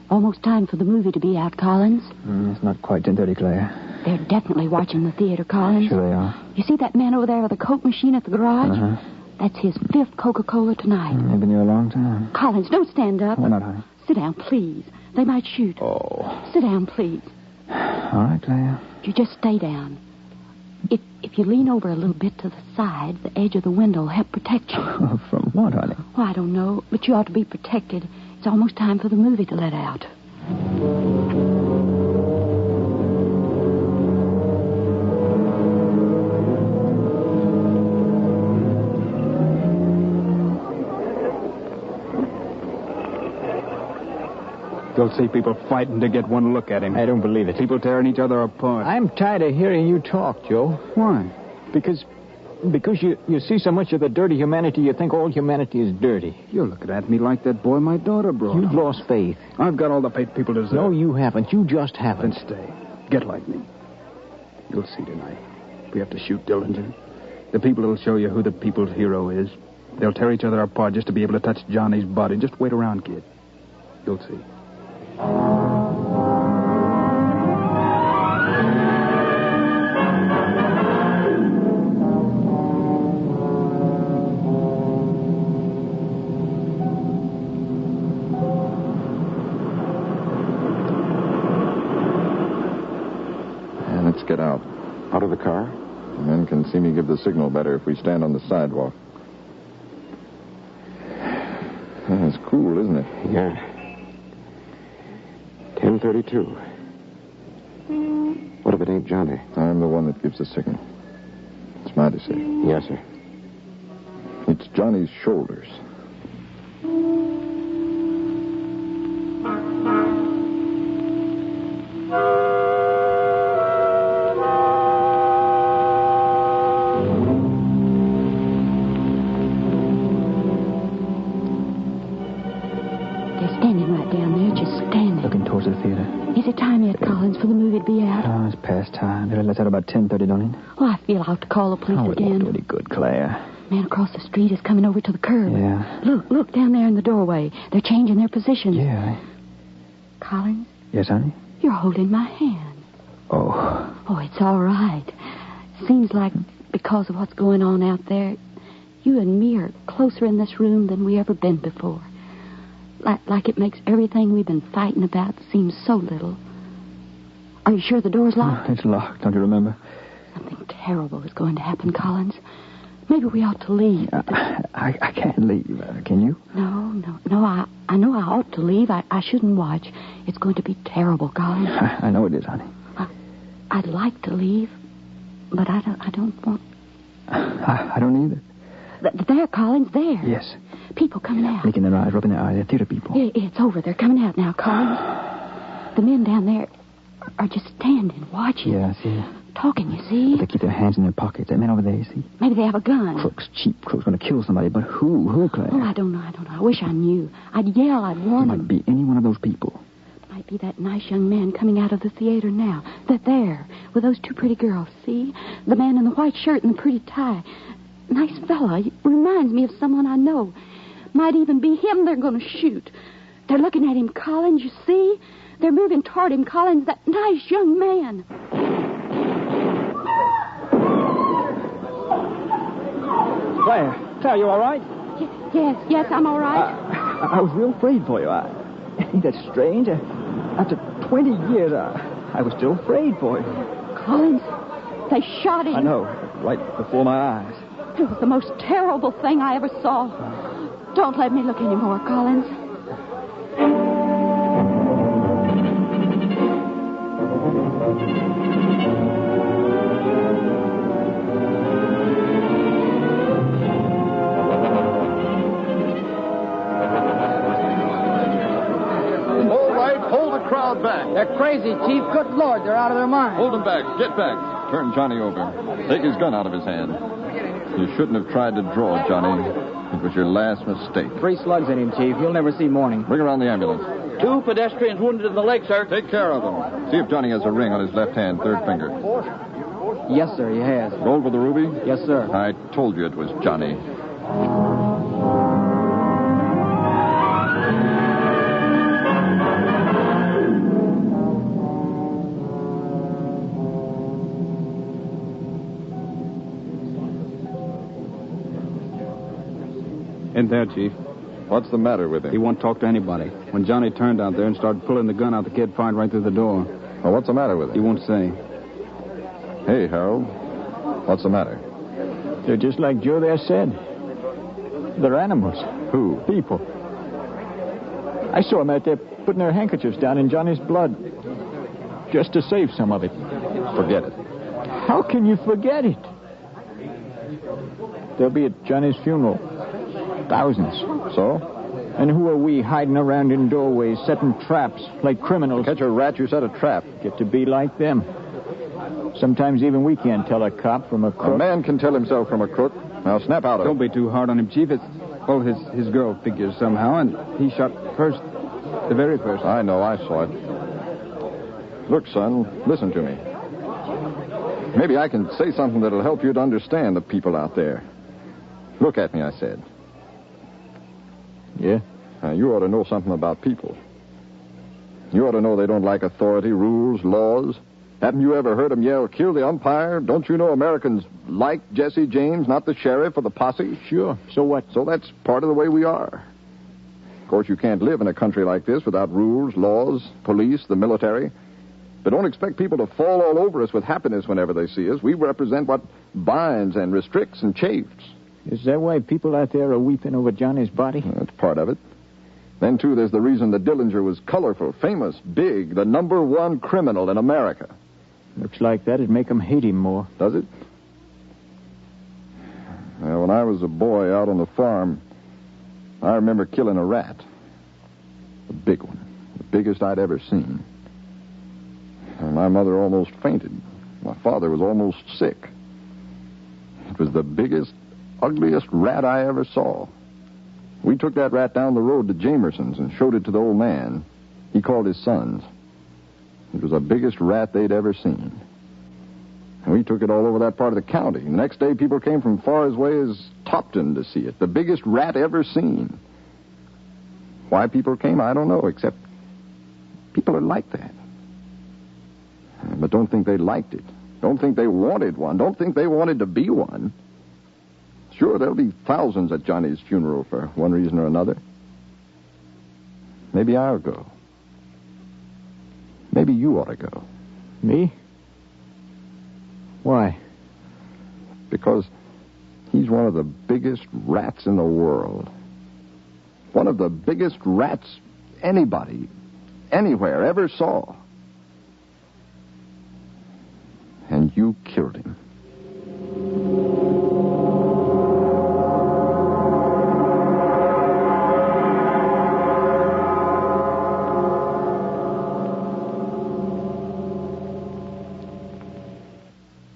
[SPEAKER 21] Almost time for the movie to be out, Collins.
[SPEAKER 10] It's not quite 10:30, Claire.
[SPEAKER 21] They're definitely watching the theater, Collins.
[SPEAKER 10] Sure they are.
[SPEAKER 21] You see that man over there with the Coke machine at the garage?
[SPEAKER 10] Uh-huh.
[SPEAKER 21] That's his 5th Coca-Cola tonight.
[SPEAKER 10] They've been here a long time.
[SPEAKER 21] Collins, don't stand up.
[SPEAKER 10] Why not, honey?
[SPEAKER 21] Sit down, please. They might shoot.
[SPEAKER 10] Oh.
[SPEAKER 21] Sit down, please.
[SPEAKER 10] All right, Claire.
[SPEAKER 21] You just stay down. If you lean over a little bit to the side, the edge of the window will help protect you.
[SPEAKER 10] From what, honey?
[SPEAKER 21] Oh, I don't know, but you ought to be protected. It's almost time for the movie to let out.
[SPEAKER 19] You'll see people fighting to get one look at him.
[SPEAKER 10] I don't believe it.
[SPEAKER 19] People tearing each other apart.
[SPEAKER 10] I'm tired of hearing you talk, Joe.
[SPEAKER 19] Why?
[SPEAKER 10] Because you see so much of the dirty humanity, you think all humanity is dirty.
[SPEAKER 19] You're looking at me like that boy my daughter brought.
[SPEAKER 10] You've lost faith.
[SPEAKER 19] I've got all the faith people deserve.
[SPEAKER 10] No, you haven't. You just haven't.
[SPEAKER 19] Then stay. Get like me. You'll see tonight. We have to shoot Dillinger. The people will show you who the people's hero is. They'll tear each other apart just to be able to touch Johnny's body. Just wait around, kid. You'll see.
[SPEAKER 4] Let's get out.
[SPEAKER 15] Out of the car?
[SPEAKER 4] The men can see me give the signal better if we stand on the sidewalk. It's cool, isn't it?
[SPEAKER 15] Yeah. 10:32. What if it ain't Johnny?
[SPEAKER 4] I'm the one that gives the signal. It's my decision.
[SPEAKER 15] Yes, sir.
[SPEAKER 4] It's Johnny's shoulders.
[SPEAKER 10] Towards the theater.
[SPEAKER 21] Is it time yet, Collins, for the movie to be out?
[SPEAKER 10] Oh, it's past time. They'll let out about 10:30, don't it?
[SPEAKER 21] Oh, I feel I'll have to call the police
[SPEAKER 10] It
[SPEAKER 21] again.
[SPEAKER 10] won't do any good, Claire.
[SPEAKER 21] Man across the street is coming over to the curb.
[SPEAKER 10] Yeah.
[SPEAKER 21] Look down there in the doorway. They're changing their positions.
[SPEAKER 10] Yeah.
[SPEAKER 21] Collins?
[SPEAKER 10] Yes, honey?
[SPEAKER 21] You're holding my hand.
[SPEAKER 10] Oh.
[SPEAKER 21] Oh, it's all right. Seems like because of what's going on out there, you and me are closer in this room than we ever been before. Like it makes everything we've been fighting about seem so little. Are you sure the door's locked?
[SPEAKER 10] Oh, it's locked, don't you remember?
[SPEAKER 21] Something terrible is going to happen, Collins. Maybe we ought to leave.
[SPEAKER 10] I can't leave. Can you?
[SPEAKER 21] No. I know I ought to leave. I shouldn't watch. It's going to be terrible, Collins.
[SPEAKER 10] I know it is, honey.
[SPEAKER 21] I'd like to leave, but I don't want...
[SPEAKER 10] I don't either.
[SPEAKER 21] There, Collins, there.
[SPEAKER 10] Yes.
[SPEAKER 21] People coming out.
[SPEAKER 10] Blinking their eyes, rubbing their eyes. They're theater people.
[SPEAKER 21] It's over. They're coming out now, Collins. The men down there are just standing, watching.
[SPEAKER 10] Yeah, I see.
[SPEAKER 21] Talking, you see.
[SPEAKER 10] But they keep their hands in their pockets. That man over there, you see.
[SPEAKER 21] Maybe they have a gun.
[SPEAKER 10] Crooks, cheap crooks, going to kill somebody. But who, Claire?
[SPEAKER 21] Oh, I don't know. I wish I knew. I'd yell. I'd warn them.
[SPEAKER 10] Might be any one of those people.
[SPEAKER 21] Might be that nice young man coming out of the theater now. They're there with those two pretty girls, see? The man in the white shirt and the pretty tie. Nice fella. He reminds me of someone I know. Might even be him they're going to shoot. They're looking at him, Collins, you see? They're moving toward him, Collins, that nice young man.
[SPEAKER 10] Claire, you all right?
[SPEAKER 21] Yes, I'm all right.
[SPEAKER 10] I was real afraid for you. Ain't that strange? After 20 years, I was still afraid for you.
[SPEAKER 21] Collins, they shot him.
[SPEAKER 10] I know, right before my eyes.
[SPEAKER 21] It was the most terrible thing I ever saw. Don't let me look anymore, Collins.
[SPEAKER 4] Crowd back.
[SPEAKER 5] They're crazy, Chief. Good Lord, they're out of their mind.
[SPEAKER 4] Hold them back. Get back. Turn Johnny over. Take his gun out of his hand. You shouldn't have tried to draw, Johnny. It was your last mistake.
[SPEAKER 10] 3 slugs in him, Chief. He'll never see morning.
[SPEAKER 4] Bring around the ambulance.
[SPEAKER 14] 2 pedestrians wounded in the leg, sir.
[SPEAKER 4] Take care of them. See if Johnny has a ring on his left hand, 3rd finger.
[SPEAKER 10] Yes, sir, he has.
[SPEAKER 4] Rolled with the ruby?
[SPEAKER 10] Yes, sir.
[SPEAKER 4] I told you it was Johnny.
[SPEAKER 19] In there, Chief.
[SPEAKER 4] What's the matter with him?
[SPEAKER 19] He won't talk to anybody. When Johnny turned out there and started pulling the gun out, the kid fired right through the door.
[SPEAKER 4] Well, what's the matter with him?
[SPEAKER 19] He won't say.
[SPEAKER 4] Hey, Harold. What's the matter?
[SPEAKER 10] They're just like Joe there said. They're animals.
[SPEAKER 4] Who?
[SPEAKER 10] People. I saw them out there putting their handkerchiefs down in Johnny's blood. Just to save some of it.
[SPEAKER 4] Forget it.
[SPEAKER 10] How can you forget it? They'll be at Johnny's funeral. Thousands.
[SPEAKER 4] So?
[SPEAKER 10] And who are we hiding around in doorways, setting traps like criminals?
[SPEAKER 4] To catch a rat, you set a trap.
[SPEAKER 10] Get to be like them. Sometimes even we can't tell a cop from a crook.
[SPEAKER 4] A man can tell himself from a crook. Now snap out of it.
[SPEAKER 19] Don't be too hard on him, Chief. It's, well, his girl figures somehow, and he shot first, the very first.
[SPEAKER 4] I know, I saw it. Look, son, listen to me. Maybe I can say something that'll help you to understand the people out there. Look at me, I said.
[SPEAKER 10] Yeah?
[SPEAKER 4] You ought to know something about people. You ought to know they don't like authority, rules, laws. Haven't you ever heard them yell, kill the umpire? Don't you know Americans like Jesse James, not the sheriff or the posse?
[SPEAKER 10] Sure. So what?
[SPEAKER 4] So that's part of the way we are. Of course, you can't live in a country like this without rules, laws, police, the military. But don't expect people to fall all over us with happiness whenever they see us. We represent what binds and restricts and chafes.
[SPEAKER 10] Is that why people out there are weeping over Johnny's body?
[SPEAKER 4] That's part of it. Then, too, there's the reason that Dillinger was colorful, famous, big, the #1 criminal in America.
[SPEAKER 10] Looks like that'd make them hate him more.
[SPEAKER 4] Does it? Well, when I was a boy out on the farm, I remember killing a rat. A big one. The biggest I'd ever seen. And my mother almost fainted. My father was almost sick. It was the biggest, ugliest rat I ever saw. We took that rat down the road to Jamerson's and showed it to the old man. He called his sons. It was the biggest rat they'd ever seen. And we took it all over that part of the county. The next day, people came from far away as Topton to see it. The biggest rat ever seen. Why people came, I don't know, except people are like that. But don't think they liked it. Don't think they wanted one. Don't think they wanted to be one. Sure, there'll be thousands at Johnny's funeral for one reason or another. Maybe I'll go. Maybe you ought to go.
[SPEAKER 10] Me? Why?
[SPEAKER 4] Because he's one of the biggest rats in the world. One of the biggest rats anybody, anywhere, ever saw. And you killed him.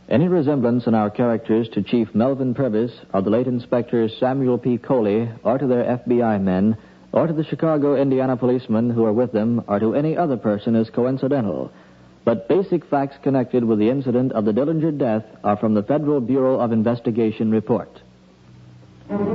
[SPEAKER 2] Any resemblance in our characters to Chief Melvin Purvis, or the late Inspector Samuel P. Coley, or to their FBI men, or to the Chicago, Indiana policemen who are with them, or to any other person is coincidental. But basic facts connected with the incident of the Dillinger death are from the Federal Bureau of Investigation report. American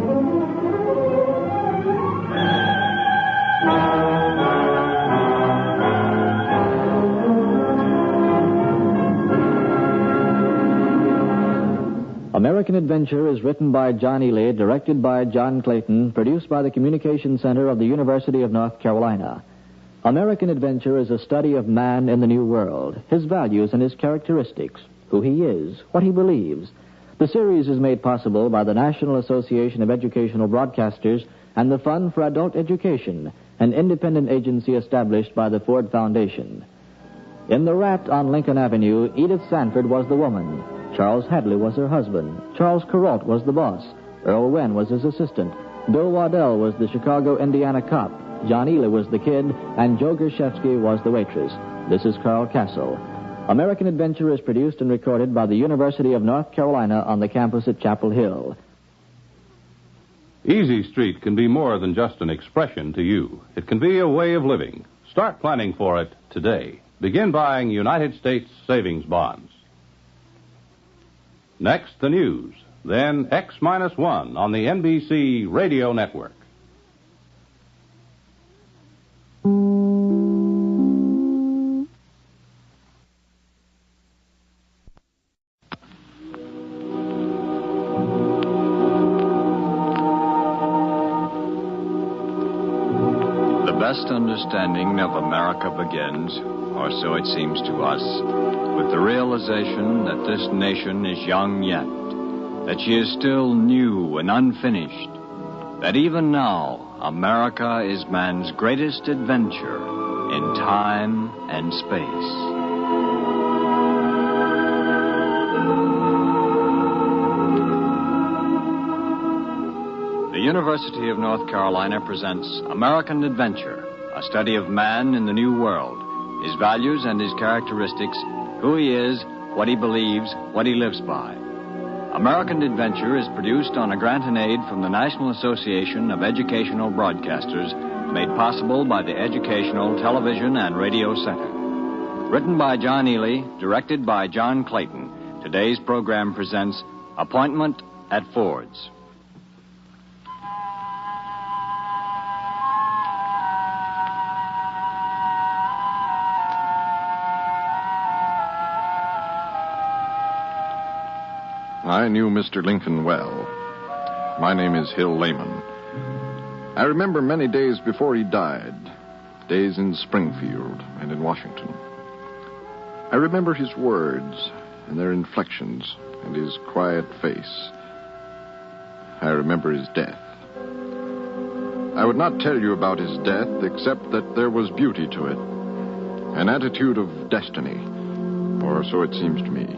[SPEAKER 2] Adventure is written by John Ely, directed by John Clayton, produced by the Communication Center of the University of North Carolina. American Adventure is a study of man in the New World, his values and his characteristics, who he is, what he believes. The series is made possible by the National Association of Educational Broadcasters and the Fund for Adult Education, an independent agency established by the Ford Foundation. In The Rat on Lincoln Avenue, Edith Sanford was the woman. Charles Hadley was her husband. Charles Kuralt was the boss. Earl Wren was his assistant. Bill Waddell was the Chicago, Indiana cop. John Ely was the kid, and Joe Gershevsky was the waitress. This is Carl Castle. American Adventure is produced and recorded by the University of North Carolina on the campus at Chapel Hill.
[SPEAKER 12] Easy Street can be more than just an expression to you. It can be a way of living. Start planning for it today. Begin buying United States savings bonds. Next, the news. Then X-1 on the NBC Radio Network.
[SPEAKER 22] The best understanding of America begins, or so it seems to us, with the realization that this nation is young yet, that she is still new and unfinished, that even now America is man's greatest adventure in time and space. The University of North Carolina presents American Adventure, a study of man in the New World, his values and his characteristics, who he is, what he believes, what he lives by. American Adventure is produced on a grant and aid from the National Association of Educational Broadcasters, made possible by the Educational Television and Radio Center. Written by John Ely, directed by John Clayton, today's program presents Appointment at Ford's.
[SPEAKER 4] I knew Mr. Lincoln well. My name is Hill Lehman. I remember many days before he died, days in Springfield and in Washington. I remember his words and their inflections and his quiet face. I remember his death. I would not tell you about his death except that there was beauty to it, an attitude of destiny, or so it seems to me.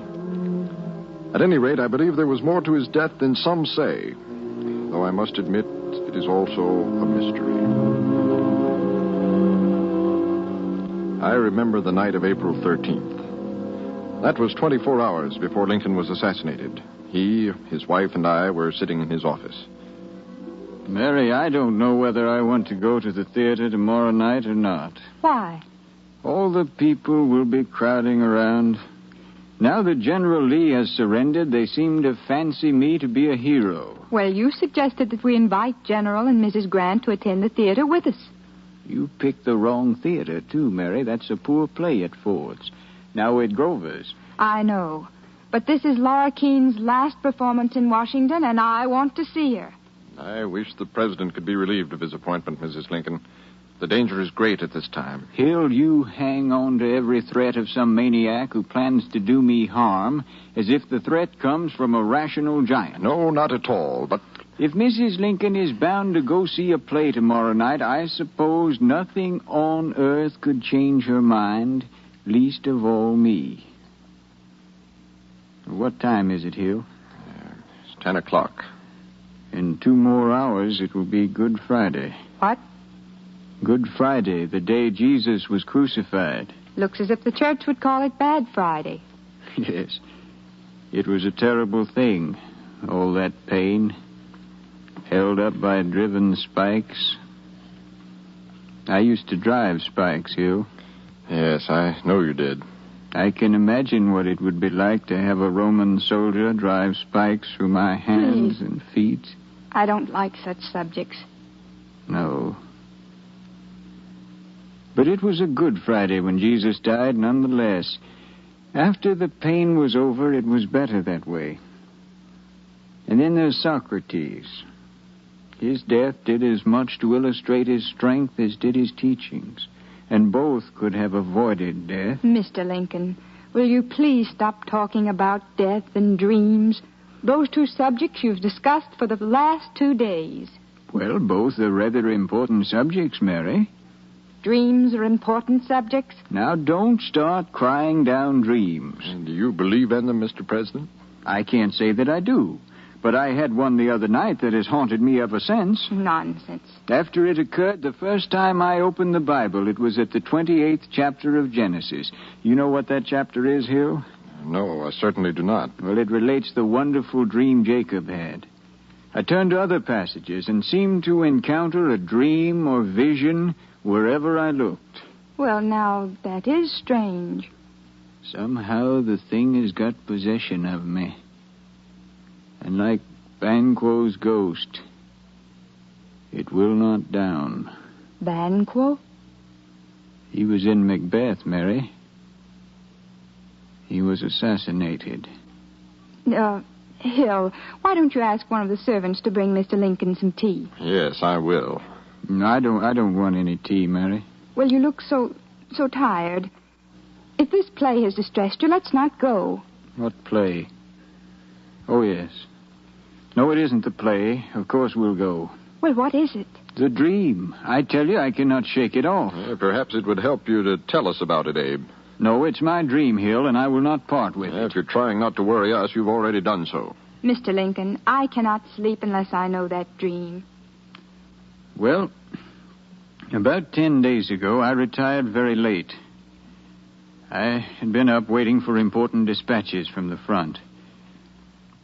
[SPEAKER 4] At any rate, I believe there was more to his death than some say, though I must admit it is also a mystery. I remember the night of April 13th. That was 24 hours before Lincoln was assassinated. He, his wife, and I were sitting in his office.
[SPEAKER 22] Mary, I don't know whether I want to go to the theater tomorrow night or not.
[SPEAKER 21] Why?
[SPEAKER 22] All the people will be crowding around. Now that General Lee has surrendered, they seem to fancy me to be a hero.
[SPEAKER 23] Well, you suggested that we invite General and Mrs. Grant to attend the theater with us.
[SPEAKER 22] You picked the wrong theater, too, Mary. That's a poor play at Ford's. Now at Grover's.
[SPEAKER 23] I know. But this is Laura Keene's last performance in Washington, and I want to see her.
[SPEAKER 4] I wish the president could be relieved of his appointment, Mrs. Lincoln. The danger is great at this time.
[SPEAKER 22] Hill, you hang on to every threat of some maniac who plans to do me harm as if the threat comes from a rational giant.
[SPEAKER 4] No, not at all, but...
[SPEAKER 22] If Mrs. Lincoln is bound to go see a play tomorrow night, I suppose nothing on earth could change her mind, least of all me. What time is it, Hill?
[SPEAKER 4] It's 10 o'clock.
[SPEAKER 22] In 2 more hours, it will be Good Friday.
[SPEAKER 23] What?
[SPEAKER 22] Good Friday, the day Jesus was crucified.
[SPEAKER 23] Looks as if the church would call it Bad Friday.
[SPEAKER 22] Yes. It was a terrible thing, all that pain, held up by driven spikes. I used to drive spikes, Hill.
[SPEAKER 4] Yes, I know you did.
[SPEAKER 22] I can imagine what it would be like to have a Roman soldier drive spikes through my hands and feet.
[SPEAKER 23] I don't like such subjects.
[SPEAKER 3] No. But it was a Good Friday when Jesus died, nonetheless. After the pain was over, it was better that way. And then there's Socrates. His death did as much to illustrate his strength as did his teachings. And both could have avoided death.
[SPEAKER 23] Mr. Lincoln, will you please stop talking about death and dreams? Those two subjects you've discussed for the last 2 days.
[SPEAKER 3] Well, both are rather important subjects, Mary.
[SPEAKER 23] Dreams are important subjects?
[SPEAKER 3] Now, don't start crying down dreams.
[SPEAKER 4] And do you believe in them, Mr. President?
[SPEAKER 3] I can't say that I do. But I had one the other night that has haunted me ever since.
[SPEAKER 23] Nonsense.
[SPEAKER 3] After it occurred the first time I opened the Bible, it was at the 28th chapter of Genesis. You know what that chapter is, Hill?
[SPEAKER 4] No, I certainly do not.
[SPEAKER 3] Well, it relates the wonderful dream Jacob had. I turned to other passages and seemed to encounter a dream or vision wherever I looked.
[SPEAKER 23] Well, now, that is strange.
[SPEAKER 3] Somehow the thing has got possession of me. And like Banquo's ghost, it will not down.
[SPEAKER 23] Banquo?
[SPEAKER 3] He was in Macbeth, Mary. He was assassinated.
[SPEAKER 23] Hill, why don't you ask one of the servants to bring Mr. Lincoln some tea?
[SPEAKER 4] Yes, I will.
[SPEAKER 3] No, I don't want any tea, Mary.
[SPEAKER 23] Well, you look so tired. If this play has distressed you, let's not go.
[SPEAKER 3] What play? Oh, yes. No, it isn't the play. Of course we'll go.
[SPEAKER 23] Well, what is it?
[SPEAKER 3] The dream. I tell you, I cannot shake it off.
[SPEAKER 4] Perhaps it would help you to tell us about it, Abe.
[SPEAKER 3] No, it's my dream, Hill, and I will not part with it.
[SPEAKER 4] If you're trying not to worry us, you've already done so.
[SPEAKER 23] Mr. Lincoln, I cannot sleep unless I know that dream.
[SPEAKER 3] Well, about 10 days ago, I retired very late. I had been up waiting for important dispatches from the front.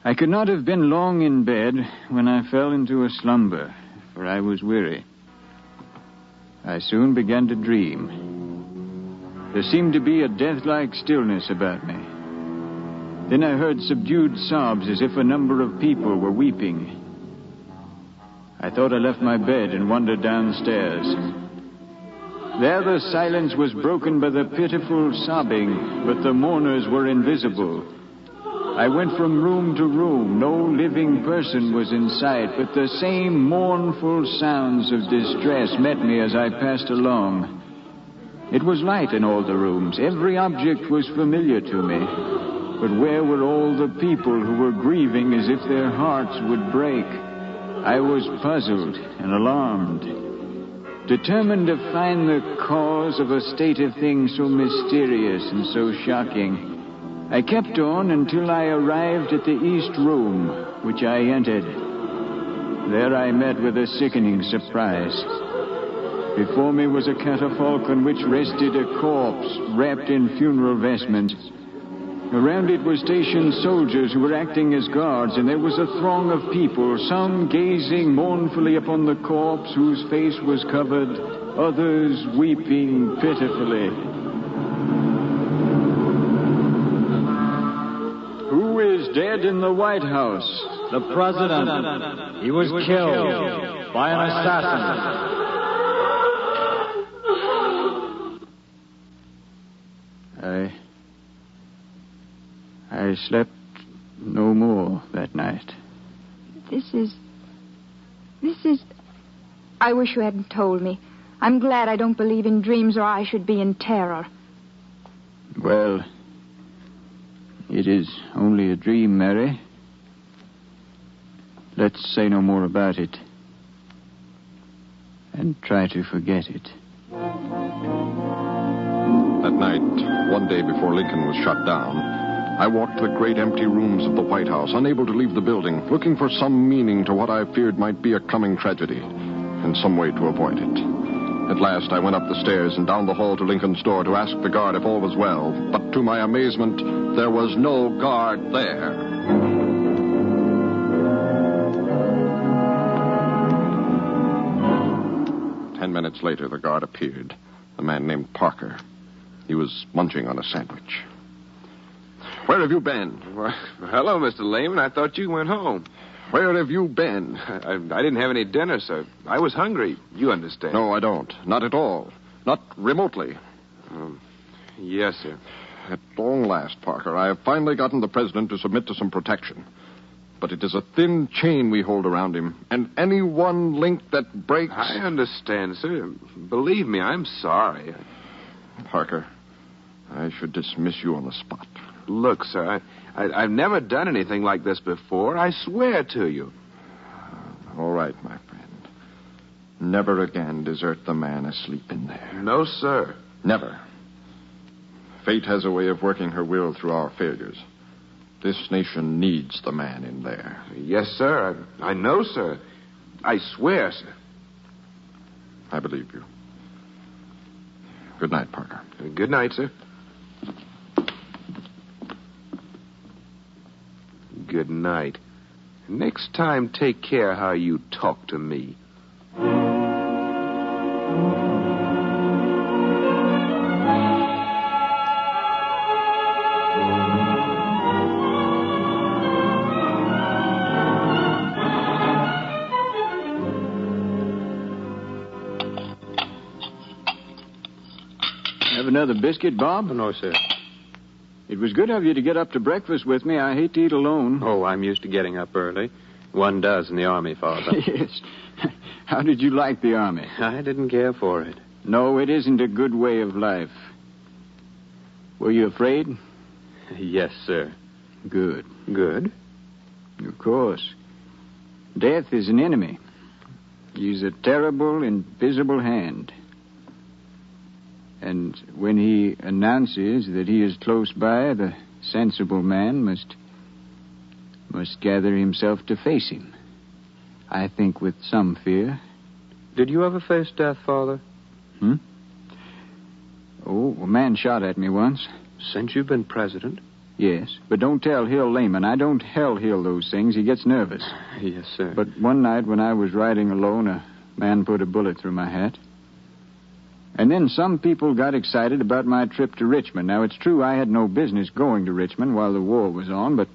[SPEAKER 3] I could not have been long in bed when I fell into a slumber, for I was weary. I soon began to dream. There seemed to be a death-like stillness about me. Then I heard subdued sobs as if a number of people were weeping. I thought I left my bed and wandered downstairs. There the silence was broken by the pitiful sobbing, but the mourners were invisible. I went from room to room. No living person was in sight, but the same mournful sounds of distress met me as I passed along. It was light in all the rooms. Every object was familiar to me. But where were all the people who were grieving as if their hearts would break? I was puzzled and alarmed, determined to find the cause of a state of things so mysterious and so shocking. I kept on until I arrived at the east room, which I entered. There I met with a sickening surprise. Before me was a catafalque on which rested a corpse wrapped in funeral vestments. Around it were stationed soldiers who were acting as guards, and there was a throng of people, some gazing mournfully upon the corpse whose face was covered, others weeping pitifully. Who is dead in the White House?
[SPEAKER 7] The president. He was killed by an assassin.
[SPEAKER 3] I slept no more that night.
[SPEAKER 23] This is... I wish you hadn't told me. I'm glad I don't believe in dreams, or I should be in terror.
[SPEAKER 3] Well, it is only a dream, Mary. Let's say no more about it. And try to forget it.
[SPEAKER 4] That night, one day before Lincoln was shot down, I walked the great empty rooms of the White House, unable to leave the building, looking for some meaning to what I feared might be a coming tragedy, and some way to avoid it. At last, I went up the stairs and down the hall to Lincoln's door to ask the guard if all was well, but to my amazement, there was no guard there. Ten minutes later, the guard appeared, a man named Parker. He was munching on a sandwich. Where have you been?
[SPEAKER 13] Well, hello, Mr. Lehman. I thought you went home.
[SPEAKER 4] Where have you been?
[SPEAKER 13] I didn't have any dinner, sir. I was hungry. You understand.
[SPEAKER 4] No, I don't. Not at all. Not remotely.
[SPEAKER 13] Yes, sir.
[SPEAKER 4] At long last, Parker, I have finally gotten the president to submit to some protection. But it is a thin chain we hold around him, and any one link that breaks...
[SPEAKER 13] I understand, sir. Believe me, I'm sorry.
[SPEAKER 4] Parker, I should dismiss you on the spot.
[SPEAKER 13] Look, sir, I've never done anything like this before. I swear to you.
[SPEAKER 4] All right, my friend. Never again desert the man asleep in there.
[SPEAKER 13] No, sir.
[SPEAKER 4] Never. Fate has a way of working her will through our failures. This nation needs the man in there.
[SPEAKER 13] Yes, sir. I know, sir. I swear, sir.
[SPEAKER 4] I believe you. Good night, Parker.
[SPEAKER 13] Good night, sir. Good night. Next time, take care how you talk to me.
[SPEAKER 19] Have another biscuit, Bob?
[SPEAKER 5] No, sir.
[SPEAKER 19] It was good of you to get up to breakfast with me. I hate to eat alone.
[SPEAKER 5] Oh, I'm used to getting up early. One does in the Army, Father.
[SPEAKER 19] Yes. How did you like the Army?
[SPEAKER 5] I didn't care for it.
[SPEAKER 19] No, it isn't a good way of life. Were you afraid?
[SPEAKER 5] Yes, sir.
[SPEAKER 19] Good.
[SPEAKER 5] Good?
[SPEAKER 19] Of course. Death is an enemy. He's a terrible, invisible hand. And when he announces that he is close by, the sensible man must gather himself to face him. I think with some fear.
[SPEAKER 5] Did you ever face death, Father?
[SPEAKER 19] Oh, a man shot at me once.
[SPEAKER 5] Since you've been president?
[SPEAKER 19] Yes, but don't tell Hill Lehman. I don't hell-heal those things. He gets nervous.
[SPEAKER 5] Yes, sir.
[SPEAKER 19] But one night when I was riding alone, a man put a bullet through my hat. And then some people got excited about my trip to Richmond. Now, it's true I had no business going to Richmond while the war was on, but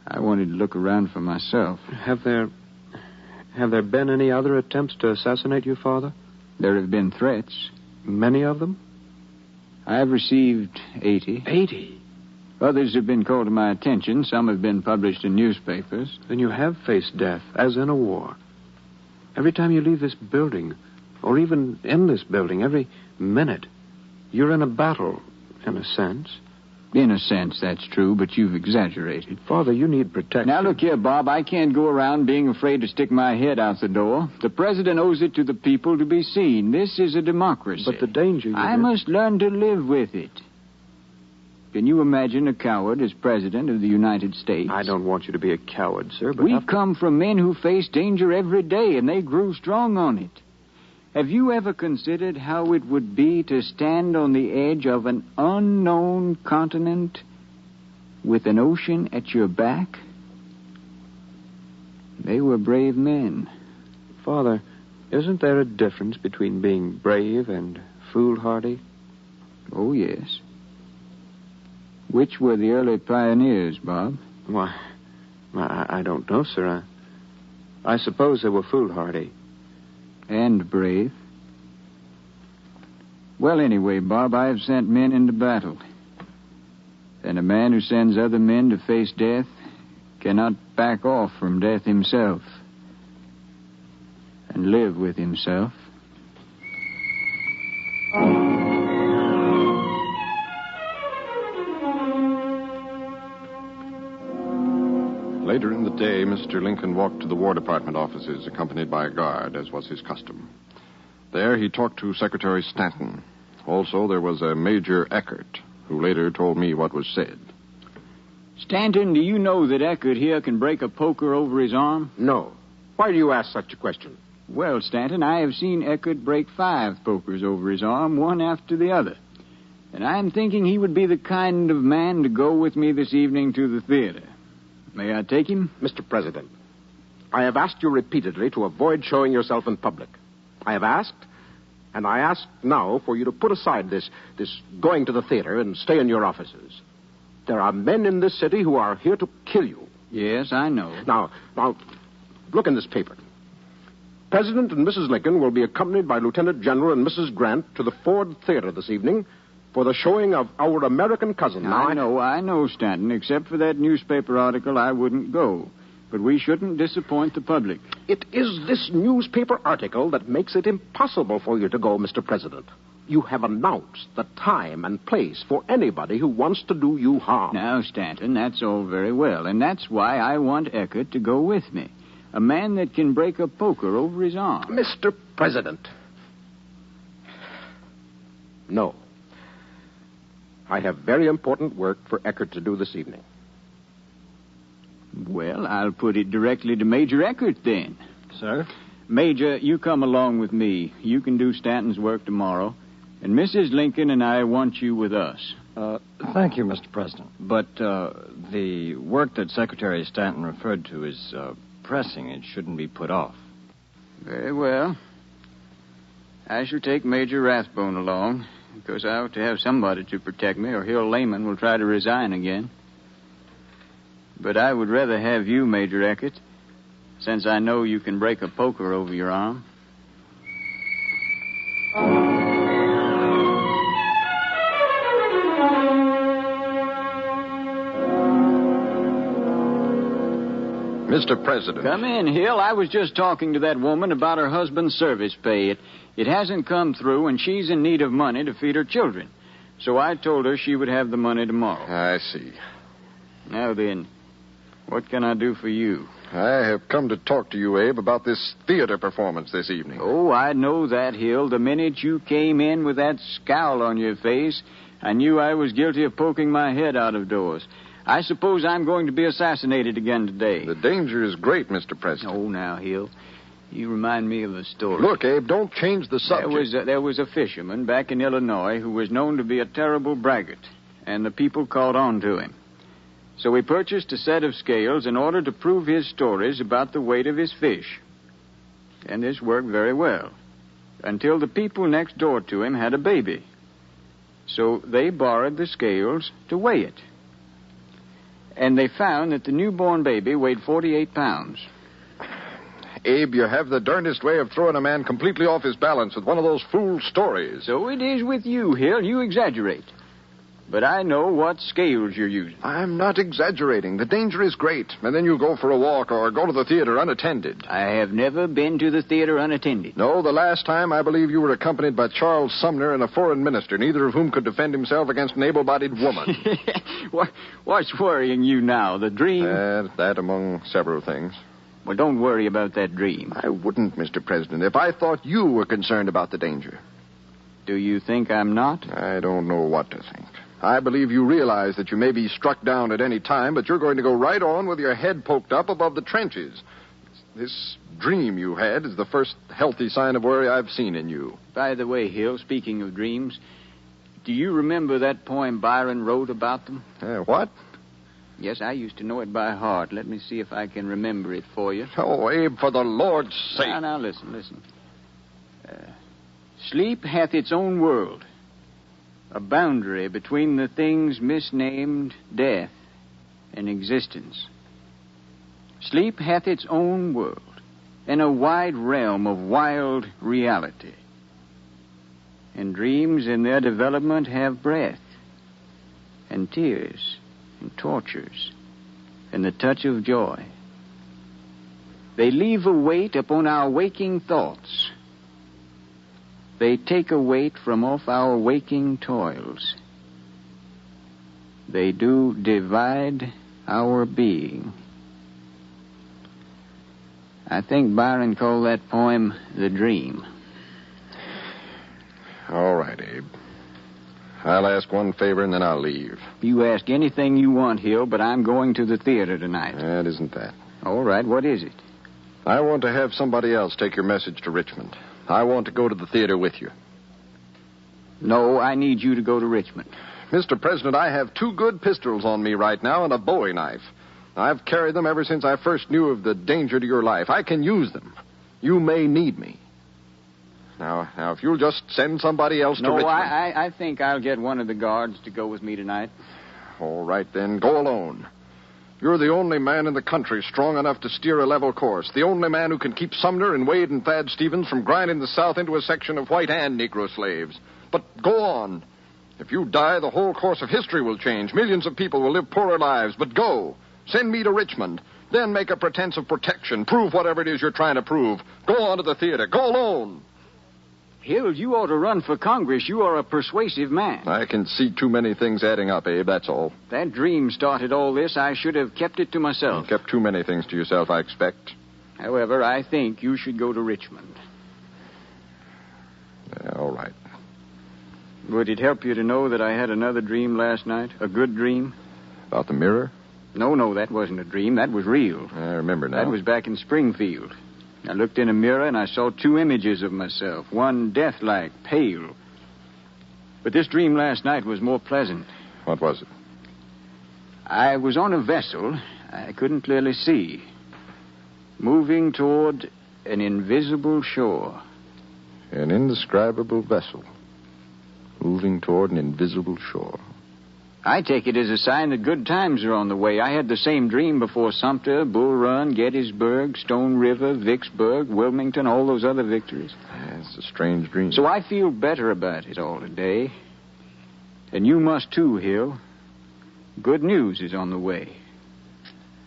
[SPEAKER 19] I wanted to look around for myself.
[SPEAKER 5] Have there been any other attempts to assassinate you, Father?
[SPEAKER 19] There have been threats.
[SPEAKER 5] Many of them?
[SPEAKER 19] I have received 80.
[SPEAKER 5] 80?
[SPEAKER 19] Others have been called to my attention. Some have been published in newspapers.
[SPEAKER 5] Then you have faced death, as in a war. Every time you leave this building, or even in this building, every minute, you're in a battle, in a sense.
[SPEAKER 19] In a sense, that's true, but you've exaggerated.
[SPEAKER 5] Father, you need protection.
[SPEAKER 19] Now, look here, Bob. I can't go around being afraid to stick my head out the door. The president owes it to the people to be seen. This is a democracy.
[SPEAKER 5] But the danger
[SPEAKER 19] I must learn to live with it. Can you imagine a coward as president of the United States?
[SPEAKER 5] I don't want you to be a coward, sir, but...
[SPEAKER 19] We've come from men who face danger every day, and they grew strong on it. Have you ever considered how it would be to stand on the edge of an unknown continent with an ocean at your back? They were brave men.
[SPEAKER 5] Father, isn't there a difference between being brave and foolhardy?
[SPEAKER 19] Oh, yes. Which were the early pioneers, Bob?
[SPEAKER 5] Why, I don't know, sir. I suppose they were foolhardy.
[SPEAKER 19] And brave. Well, anyway, Bob, I have sent men into battle. And a man who sends other men to face death cannot back off from death himself and live with himself.
[SPEAKER 4] Later in the day, Mr. Lincoln walked to the War Department offices, accompanied by a guard, as was his custom. There, he talked to Secretary Stanton. Also, there was a Major Eckert, who later told me what was said.
[SPEAKER 19] Stanton, do you know that Eckert here can break a poker over his arm?
[SPEAKER 15] No. Why do you ask such a question?
[SPEAKER 19] Well, Stanton, I have seen Eckert break 5 pokers over his arm, one after the other. And I'm thinking he would be the kind of man to go with me this evening to the theater. May I take him?
[SPEAKER 15] Mr. President, I have asked you repeatedly to avoid showing yourself in public. I have asked, and I ask now for you to put aside this going to the theater and stay in your offices. There are men in this city who are here to kill you.
[SPEAKER 19] Yes, I know.
[SPEAKER 15] Now, Look in this paper. President and Mrs. Lincoln will be accompanied by Lieutenant General and Mrs. Grant to the Ford Theater this evening for the showing of Our American Cousin.
[SPEAKER 11] I know, Stanton. Except for that newspaper article, I wouldn't go. But we shouldn't disappoint the public.
[SPEAKER 15] It is this newspaper article that makes it impossible for you to go, Mr. President. You have announced the time and place for anybody who wants to do you harm.
[SPEAKER 11] Now, Stanton, that's all very well, and that's why I want Eckert to go with me. A man that can break a poker over his arm.
[SPEAKER 15] Mr. President. No. I have very important work for Eckert to do this evening.
[SPEAKER 11] Well, I'll put it directly to Major Eckert, then.
[SPEAKER 7] Sir?
[SPEAKER 11] Major, you come along with me. You can do Stanton's work tomorrow. And Mrs. Lincoln and I want you with us.
[SPEAKER 7] Thank you, Mr. President. But the work that Secretary Stanton referred to is pressing. It shouldn't be put off.
[SPEAKER 11] Very well. I shall take Major Rathbone along, because I ought to have somebody to protect me, or Hill Lehman will try to resign again. But I would rather have you, Major Eckert, since I know you can break a poker over your arm.
[SPEAKER 4] Mr. President.
[SPEAKER 11] Come in, Hill. I was just talking to that woman about her husband's service pay. It hasn't come through, and she's in need of money to feed her children. So I told her she would have the money tomorrow.
[SPEAKER 4] I see.
[SPEAKER 11] Now then, what can I do for you?
[SPEAKER 4] I have come to talk to you, Abe, about this theater performance this evening.
[SPEAKER 11] Oh, I know that, Hill. The minute you came in with that scowl on your face, I knew I was guilty of poking my head out of doors. I suppose I'm going to be assassinated again today.
[SPEAKER 4] The danger is great, Mr. President.
[SPEAKER 11] Oh, now, Hill, you remind me of a story.
[SPEAKER 4] Look, Abe, don't change the subject.
[SPEAKER 11] There was a fisherman back in Illinois who was known to be a terrible braggart, and the people caught on to him. So he purchased a set of scales in order to prove his stories about the weight of his fish. And this worked very well, until the people next door to him had a baby. So they borrowed the scales to weigh it. And they found that the newborn baby weighed 48 pounds.
[SPEAKER 4] Abe, you have the darndest way of throwing a man completely off his balance with one of those fool stories.
[SPEAKER 11] So it is with you, Hill. You exaggerate. But I know what scales you're using.
[SPEAKER 4] I'm not exaggerating. The danger is great. And then you go for a walk or go to the theater unattended.
[SPEAKER 11] I have never been to the theater unattended.
[SPEAKER 4] No, the last time I believe you were accompanied by Charles Sumner and a foreign minister, neither of whom could defend himself against an able-bodied woman.
[SPEAKER 11] What's worrying you now? The dream?
[SPEAKER 4] That among several things.
[SPEAKER 11] Well, don't worry about that dream.
[SPEAKER 4] I wouldn't, Mr. President, if I thought you were concerned about the danger.
[SPEAKER 11] Do you think I'm not?
[SPEAKER 4] I don't know what to think. I believe you realize that you may be struck down at any time, but you're going to go right on with your head poked up above the trenches. This dream you had is the first healthy sign of worry I've seen in you.
[SPEAKER 11] By the way, Hill, speaking of dreams, do you remember that poem Byron wrote about them?
[SPEAKER 4] What?
[SPEAKER 11] Yes, I used to know it by heart. Let me see if I can remember it for you.
[SPEAKER 4] Oh, Abe, for the Lord's sake.
[SPEAKER 11] Now, listen. Sleep hath its own world, a boundary between the things misnamed death and existence. Sleep hath its own world, and a wide realm of wild reality. And dreams in their development have breath, and tears, and tortures, and the touch of joy. They leave a weight upon our waking thoughts. They take a weight from off our waking toils. They do divide our being. I think Byron called that poem The Dream.
[SPEAKER 4] All right, Abe. I'll ask one favor and then I'll leave.
[SPEAKER 11] You ask anything you want, Hill, but I'm going to the theater tonight.
[SPEAKER 4] That isn't that.
[SPEAKER 11] All right, what is it?
[SPEAKER 4] I want to have somebody else take your message to Richmond. I want to go to the theater with you.
[SPEAKER 11] No, I need you to go to Richmond.
[SPEAKER 4] Mr. President, I have 2 good pistols on me right now and a Bowie knife. I've carried them ever since I first knew of the danger to your life. I can use them. You may need me. Now, if you'll just send somebody else to Richmond.
[SPEAKER 11] No, I think I'll get one of the guards to go with me tonight.
[SPEAKER 4] All right, then. Go alone.
[SPEAKER 16] You're the only man in the country strong enough to steer a level course. The only man who can keep Sumner and Wade and Thad Stevens from grinding the South into a section of white and Negro slaves. But go on. If you die, the whole course of history will change. Millions of people will live poorer lives. But go. Send me to Richmond. Then make a pretense of protection. Prove whatever it is you're trying to prove. Go on to the theater. Go alone.
[SPEAKER 7] Hill, you ought to run for Congress. You are a persuasive man.
[SPEAKER 4] I can see too many things adding up, Abe, that's all.
[SPEAKER 7] That dream started all this. I should have kept it to myself.
[SPEAKER 4] You kept too many things to yourself, I expect.
[SPEAKER 7] However, I think you should go to Richmond.
[SPEAKER 4] Yeah, all right.
[SPEAKER 7] Would it help you to know that I had another dream last night? A good dream?
[SPEAKER 4] About the mirror?
[SPEAKER 7] No, that wasn't a dream. That was real.
[SPEAKER 4] I remember now.
[SPEAKER 7] That was back in Springfield. I looked in a mirror and I saw two images of myself, one death-like, pale. But this dream last night was more pleasant.
[SPEAKER 4] What was it?
[SPEAKER 7] I was on a vessel I couldn't clearly see, moving toward an invisible shore.
[SPEAKER 4] An indescribable vessel, moving toward an invisible shore.
[SPEAKER 7] I take it as a sign that good times are on the way. I had the same dream before Sumter, Bull Run, Gettysburg, Stone River, Vicksburg, Wilmington, all those other victories.
[SPEAKER 4] Yeah, it's a strange dream.
[SPEAKER 7] So I feel better about it all today. And you must too, Hill. Good news is on the way.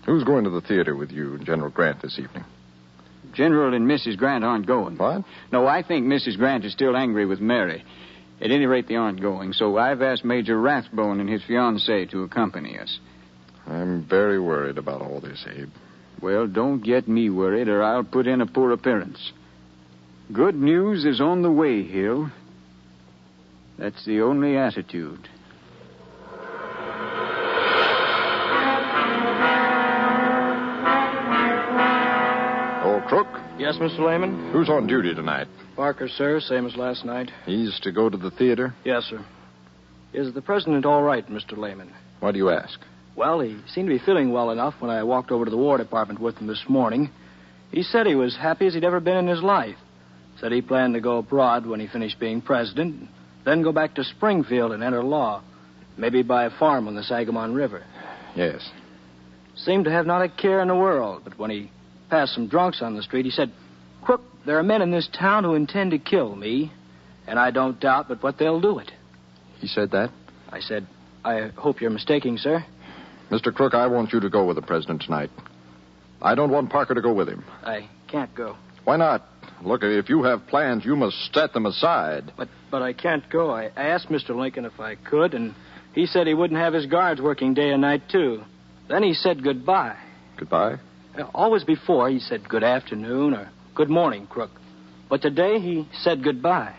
[SPEAKER 4] Who's going to the theater with you and General Grant this evening?
[SPEAKER 7] General and Mrs. Grant aren't going.
[SPEAKER 4] What?
[SPEAKER 7] No, I think Mrs. Grant is still angry with Mary. At any rate, they aren't going, so I've asked Major Rathbone and his fiancée to accompany us.
[SPEAKER 4] I'm very worried about all this, Abe.
[SPEAKER 7] Well, don't get me worried, or I'll put in a poor appearance. Good news is on the way, Hill. That's the only attitude.
[SPEAKER 16] Old Crook?
[SPEAKER 17] Yes, Mr. Lehman?
[SPEAKER 16] Who's on duty tonight?
[SPEAKER 17] Parker, sir, same as last night.
[SPEAKER 16] He's to go to the theater?
[SPEAKER 17] Yes, sir. Is the president all right, Mr. Lehman?
[SPEAKER 16] Why do you ask?
[SPEAKER 17] Well, he seemed to be feeling well enough when I walked over to the War Department with him this morning. He said he was happy as he'd ever been in his life. Said he planned to go abroad when he finished being president, then go back to Springfield and enter law. Maybe buy a farm on the Sangamon River.
[SPEAKER 16] Yes.
[SPEAKER 17] Seemed to have not a care in the world, but when he passed some drunks on the street, he said, "Crook, there are men in this town who intend to kill me, and I don't doubt but what they'll do it."
[SPEAKER 16] He said that?
[SPEAKER 17] I said, "I hope you're mistaking, sir."
[SPEAKER 16] Mr. Crook, I want you to go with the president tonight. I don't want Parker to go with him.
[SPEAKER 17] I can't go.
[SPEAKER 16] Why not? Look, if you have plans, you must set them aside.
[SPEAKER 17] But I can't go. I asked Mr. Lincoln if I could, and he said he wouldn't have his guards working day and night, too. Then he said goodbye.
[SPEAKER 16] Goodbye?
[SPEAKER 17] Always before, he said good afternoon or good morning, Crook. But today he said goodbye.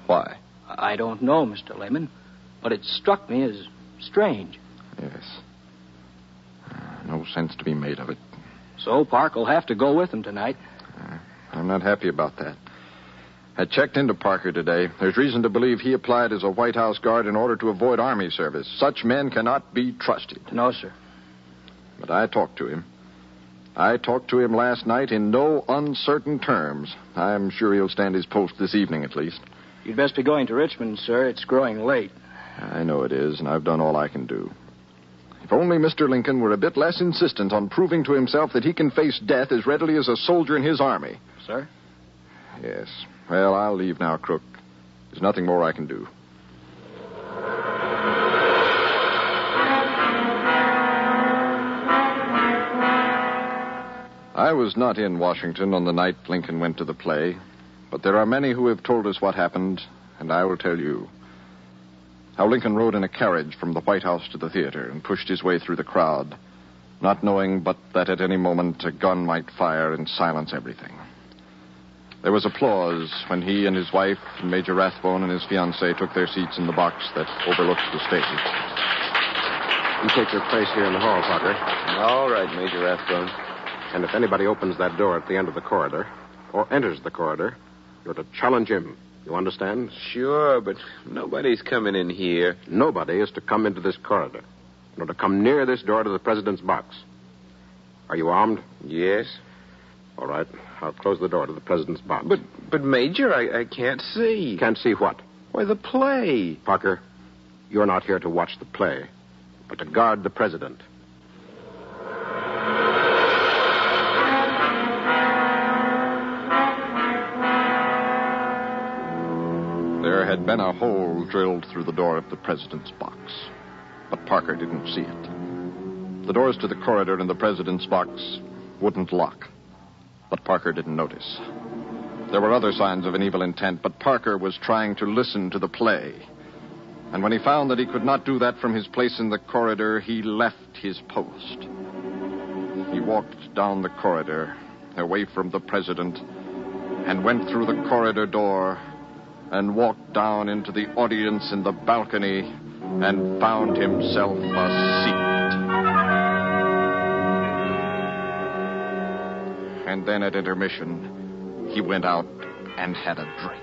[SPEAKER 16] Why?
[SPEAKER 17] I don't know, Mr. Lehman, but it struck me as strange.
[SPEAKER 16] Yes. No sense to be made of it.
[SPEAKER 17] So Park will have to go with him tonight.
[SPEAKER 16] I'm not happy about that. I checked into Parker today. There's reason to believe he applied as a White House guard in order to avoid Army service. Such men cannot be trusted.
[SPEAKER 17] No, sir.
[SPEAKER 16] But I talked to him. I talked to him last night in no uncertain terms. I'm sure he'll stand his post this evening, at least.
[SPEAKER 17] You'd best be going to Richmond, sir. It's growing late.
[SPEAKER 16] I know it is, and I've done all I can do. If only Mr. Lincoln were a bit less insistent on proving to himself that he can face death as readily as a soldier in his army.
[SPEAKER 17] Sir?
[SPEAKER 16] Yes. Well, I'll leave now, Crook. There's nothing more I can do. I was not in Washington on the night Lincoln went to the play, but there are many who have told us what happened, and I will tell you. How Lincoln rode in a carriage from the White House to the theater and pushed his way through the crowd, not knowing but that at any moment a gun might fire and silence everything. There was applause when he and his wife and Major Rathbone and his fiancée took their seats in the box that overlooked the stage.
[SPEAKER 15] You take your place here in the hall, Parker.
[SPEAKER 16] All right, Major Rathbone.
[SPEAKER 15] And if anybody opens that door at the end of the corridor, or enters the corridor, you're to challenge him. You understand?
[SPEAKER 13] Sure, but nobody's coming in here.
[SPEAKER 15] Nobody is to come into this corridor, nor to come near this door to the president's box. Are you armed?
[SPEAKER 13] Yes.
[SPEAKER 15] All right. I'll close the door to the president's box.
[SPEAKER 13] But Major, I can't see.
[SPEAKER 15] Can't see what?
[SPEAKER 13] Why, the play.
[SPEAKER 15] Parker, you're not here to watch the play, but to guard the president.
[SPEAKER 16] There had been a hole drilled through the door of the president's box, but Parker didn't see it. The doors to the corridor and the president's box wouldn't lock, but Parker didn't notice. There were other signs of an evil intent, but Parker was trying to listen to the play. And when he found that he could not do that from his place in the corridor, he left his post. He walked down the corridor, away from the president, and went through the corridor door and walked down into the audience in the balcony and found himself a seat. And then at intermission, he went out and had a drink.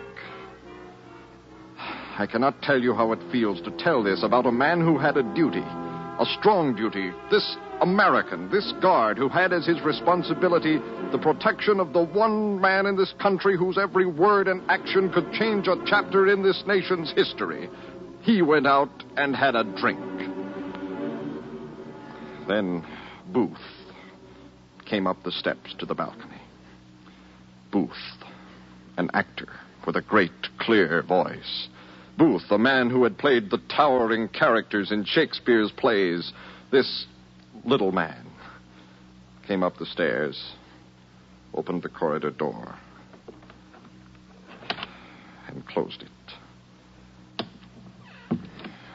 [SPEAKER 16] I cannot tell you how it feels to tell this about a man who had a duty, a strong duty, this American, this guard who had as his responsibility the protection of the one man in this country whose every word and action could change a chapter in this nation's history. He went out and had a drink. Then Booth came up the steps to the balcony. Booth, an actor with a great, clear voice. Booth, a man who had played the towering characters in Shakespeare's plays. This little man came up the stairs, opened the corridor door, and closed it.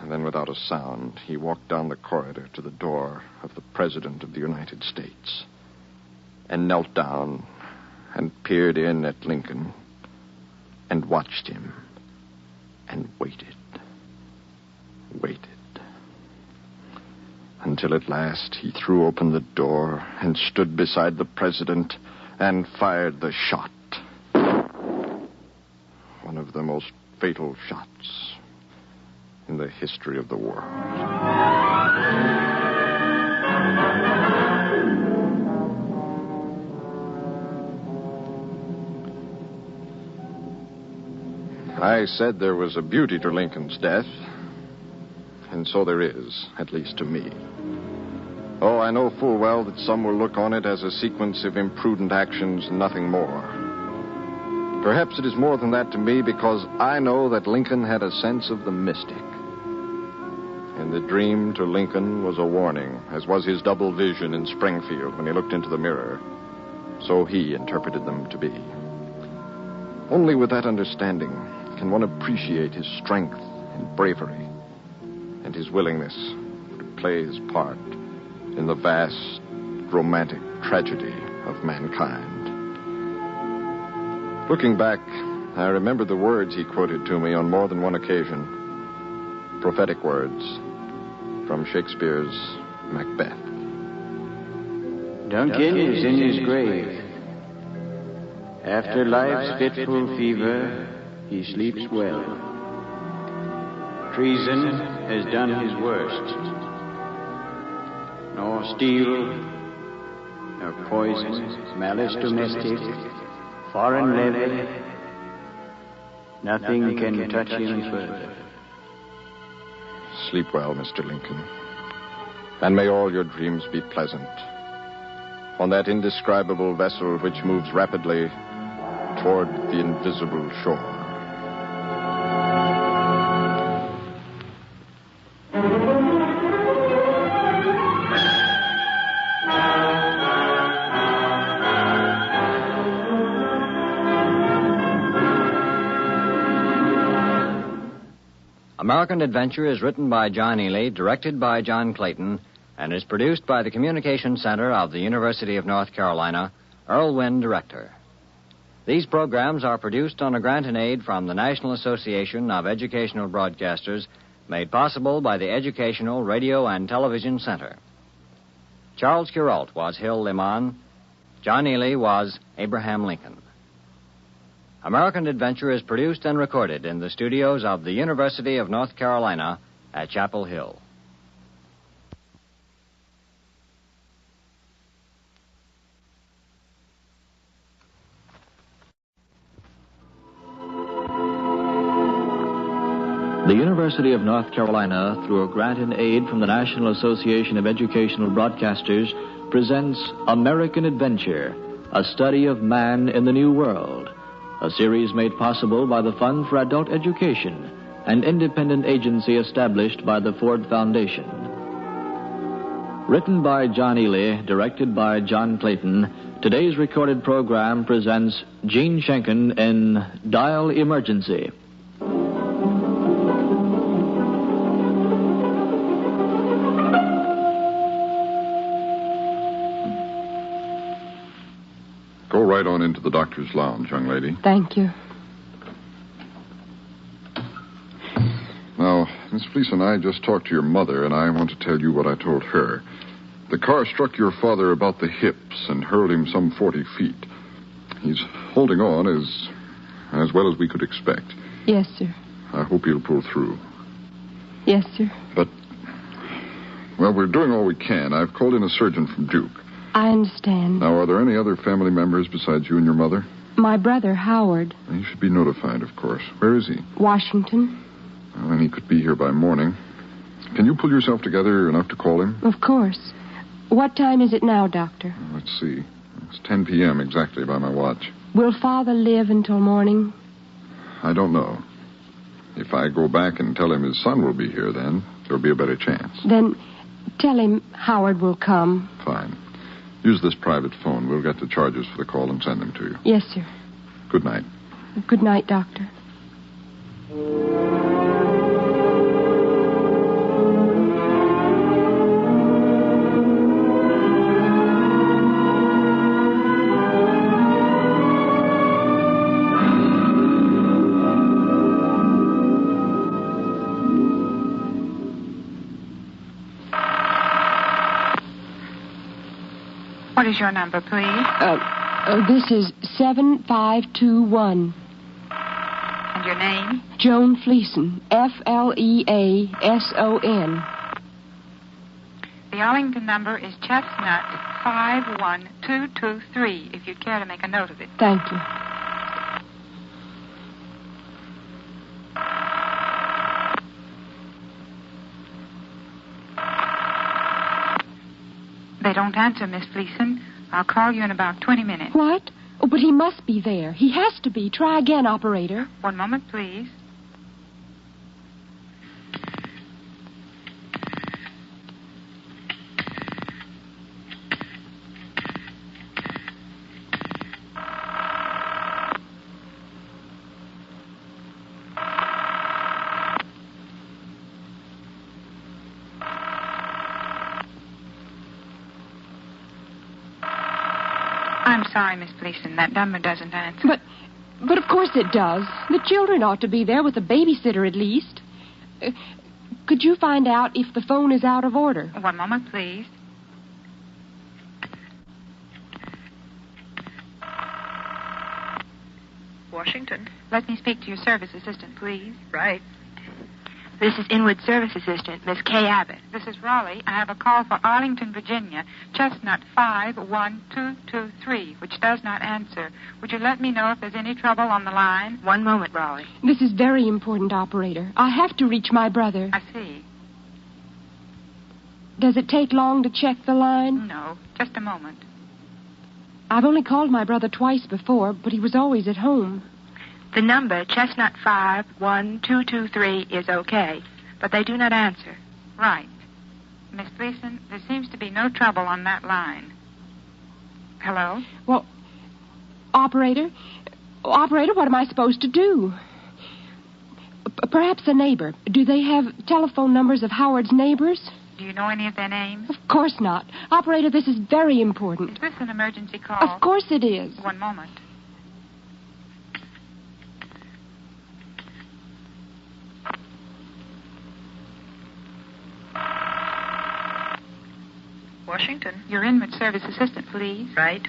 [SPEAKER 16] And then, without a sound, he walked down the corridor to the door of the President of the United States and knelt down and peered in at Lincoln and watched him and waited. Until at last he threw open the door and stood beside the president and fired the shot. One of the most fatal shots in the history of the world. I said there was a beauty to Lincoln's death, and so there is, at least to me. Oh, I know full well that some will look on it as a sequence of imprudent actions and nothing more. Perhaps it is more than that to me, because I know that Lincoln had a sense of the mystic. And the dream to Lincoln was a warning, as was his double vision in Springfield when he looked into the mirror. So he interpreted them to be. Only with that understanding can one appreciate his strength and bravery and his willingness to play his part in the vast, romantic tragedy of mankind. Looking back, I remember the words he quoted to me on more than one occasion. Prophetic words from Shakespeare's Macbeth.
[SPEAKER 9] Duncan is in his grave. After life's fitful fever, he sleeps well. Treason has done his worst. Nor steel, nor poison, malice domestic, foreign levy, nothing can touch him further.
[SPEAKER 16] Sleep well, Mr. Lincoln. And may all your dreams be pleasant. On that indescribable vessel which moves rapidly toward the invisible shore.
[SPEAKER 22] American Adventure is written by John Ely, directed by John Clayton, and is produced by the Communications Center of the University of North Carolina, Earl Wynn, director. These programs are produced on a grant and aid from the National Association of Educational Broadcasters, made possible by the Educational Radio and Television Center. Charles Curalt was Hill Liman. John Ely was Abraham Lincoln. American Adventure is produced and recorded in the studios of the University of North Carolina at Chapel Hill.
[SPEAKER 2] The University of North Carolina, through a grant and aid from the National Association of Educational Broadcasters, presents American Adventure, a study of man in the New World, a series made possible by the Fund for Adult Education, an independent agency established by the Ford Foundation. Written by John Ely, directed by John Clayton, today's recorded program presents Gene Schenken in Dial Emergency.
[SPEAKER 8] Go right on into the doctor's lounge, young lady.
[SPEAKER 1] Thank you.
[SPEAKER 8] Now, Miss Fleeson, I just talked to your mother, and I want to tell you what I told her. The car struck your father about the hips and hurled him some 40 feet. He's holding on as well as we could expect.
[SPEAKER 1] Yes, sir.
[SPEAKER 8] I hope he'll pull through.
[SPEAKER 1] Yes, sir.
[SPEAKER 8] But, well, we're doing all we can. I've called in a surgeon from Duke.
[SPEAKER 1] I understand.
[SPEAKER 8] Now, are there any other family members besides you and your mother?
[SPEAKER 1] My brother, Howard.
[SPEAKER 8] He should be notified, of course. Where is he?
[SPEAKER 1] Washington.
[SPEAKER 8] Well, then he could be here by morning. Can you pull yourself together enough to call him?
[SPEAKER 1] Of course. What time is it now, Doctor?
[SPEAKER 8] Let's see. It's 10 p.m. exactly by my watch.
[SPEAKER 1] Will Father live until morning?
[SPEAKER 8] I don't know. If I go back and tell him his son will be here, then there'll be a better chance.
[SPEAKER 1] Then tell him Howard will come.
[SPEAKER 8] Fine. Use this private phone. We'll get the charges for the call and send them to you.
[SPEAKER 1] Yes, sir.
[SPEAKER 8] Good night.
[SPEAKER 1] Good night, Doctor.
[SPEAKER 18] What is your number, please?
[SPEAKER 1] This is 7521.
[SPEAKER 18] And your name?
[SPEAKER 1] Joan Fleeson. Fleason.
[SPEAKER 18] The Arlington number is Chestnut 51223, if you'd care to make a note of it.
[SPEAKER 1] Thank you.
[SPEAKER 18] They don't answer, Miss Fleeson. I'll call you in about 20 minutes.
[SPEAKER 1] What? Oh, but he must be there. He has to be. Try again, operator.
[SPEAKER 18] One moment, please. I'm sorry, Miss Fleeson. That number doesn't answer.
[SPEAKER 1] But of course it does. The children ought to be there with a babysitter at least. Could you find out if the phone is out of order?
[SPEAKER 18] One moment, please. Washington. Let me speak to your service assistant, please. Right. This is Inwood Service Assistant, Miss Kay Abbott. This is Raleigh. I have a call for Arlington, Virginia, Chestnut 51223, which does not answer. Would you let me know if there's any trouble on the line? One moment, Raleigh.
[SPEAKER 1] This is very important, operator. I have to reach my brother.
[SPEAKER 18] I see.
[SPEAKER 1] Does it take long to check the line?
[SPEAKER 18] No, just a moment.
[SPEAKER 1] I've only called my brother twice before, but he was always at home.
[SPEAKER 18] The number, Chestnut 51223, is okay, but they do not answer. Right. Miss Gleason, there seems to be no trouble on that line. Hello?
[SPEAKER 1] Well, operator, what am I supposed to do? Perhaps a neighbor. Do they have telephone numbers of Howard's neighbors?
[SPEAKER 18] Do you know any of their names?
[SPEAKER 1] Of course not. Operator, this is very important.
[SPEAKER 18] Is this an emergency call?
[SPEAKER 1] Of course it is.
[SPEAKER 18] One moment. Washington. Your Inwood Service Assistant, please. Right.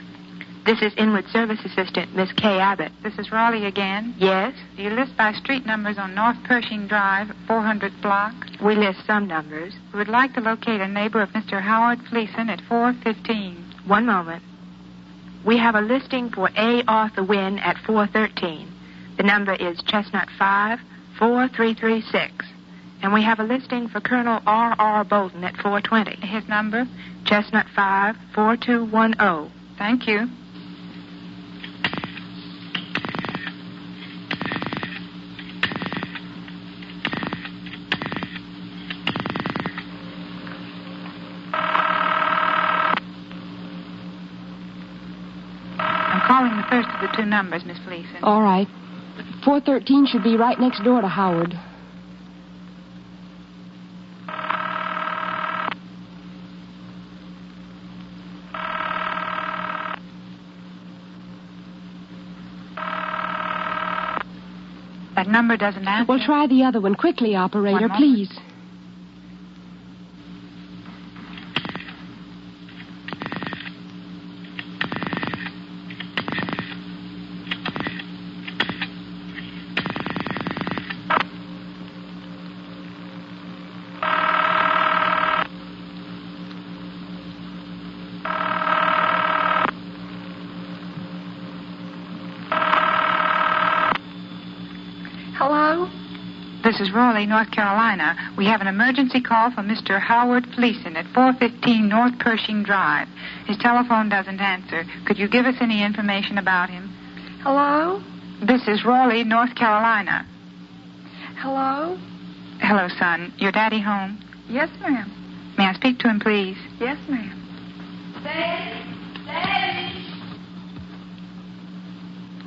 [SPEAKER 18] This is Inwood Service Assistant, Miss Kay Abbott. This is Raleigh again. Yes? Do you list by street numbers on North Pershing Drive, 400th block? We list some numbers. We would like to locate a neighbor of Mr. Howard Fleeson at 415. One moment. We have a listing for A. Arthur Wynn at 413. The number is Chestnut 54336. And we have a listing for Colonel R.R. Bolton at 420. His number, Chestnut 54210. Thank you. first of the two numbers, Miss Fleeson.
[SPEAKER 1] All right. 413 should be right next door to Howard.
[SPEAKER 18] That number doesn't answer.
[SPEAKER 1] Well, try the other one. Quickly, operator, please.
[SPEAKER 23] Hello?
[SPEAKER 18] This is Raleigh, North Carolina. We have an emergency call from Mr. Howard Fleeson at 415 North Pershing Drive. His telephone doesn't answer. Could you give us any information about him?
[SPEAKER 23] Hello?
[SPEAKER 18] This is Raleigh, North Carolina.
[SPEAKER 23] Hello?
[SPEAKER 18] Hello, son. Your daddy home?
[SPEAKER 23] Yes, ma'am.
[SPEAKER 18] May I speak to him, please?
[SPEAKER 23] Yes, ma'am.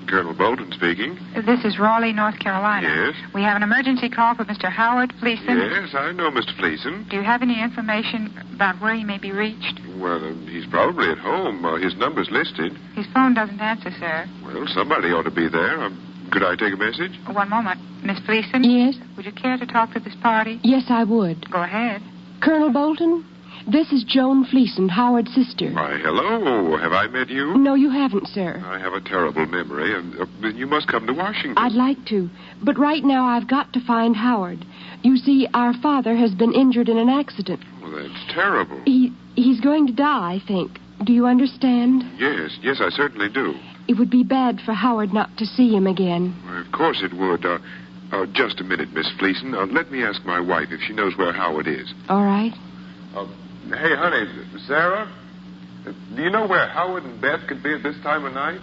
[SPEAKER 13] Colonel Bolton speaking.
[SPEAKER 18] This is Raleigh, North Carolina.
[SPEAKER 13] Yes?
[SPEAKER 18] We have an emergency call for Mr. Howard Fleeson.
[SPEAKER 13] Yes, I know Mr. Fleeson.
[SPEAKER 18] Do you have any information about where he may be reached?
[SPEAKER 13] Well, he's probably at home. His number's listed.
[SPEAKER 18] His phone doesn't answer, sir.
[SPEAKER 13] Well, somebody ought to be there. Could I take a message?
[SPEAKER 18] One moment. Miss Fleeson?
[SPEAKER 1] Yes?
[SPEAKER 18] Would you care to talk to this party?
[SPEAKER 1] Yes, I would.
[SPEAKER 18] Go ahead.
[SPEAKER 1] Colonel Bolton, this is Joan Fleeson, Howard's sister.
[SPEAKER 13] Why, hello. Have I met you?
[SPEAKER 1] No, you haven't, sir.
[SPEAKER 13] I have a terrible memory, and you must come to Washington.
[SPEAKER 1] I'd like to, but right now I've got to find Howard. You see, our father has been injured in an accident.
[SPEAKER 13] Well, that's terrible.
[SPEAKER 1] He's going to die, I think. Do you understand?
[SPEAKER 13] Yes, I certainly do.
[SPEAKER 1] It would be bad for Howard not to see him again.
[SPEAKER 13] Well, of course it would. Just a minute, Miss Fleeson. Let me ask my wife if she knows where Howard is.
[SPEAKER 1] All right.
[SPEAKER 13] Hey, honey, Sarah, do you know where Howard and Beth could be at this time of night?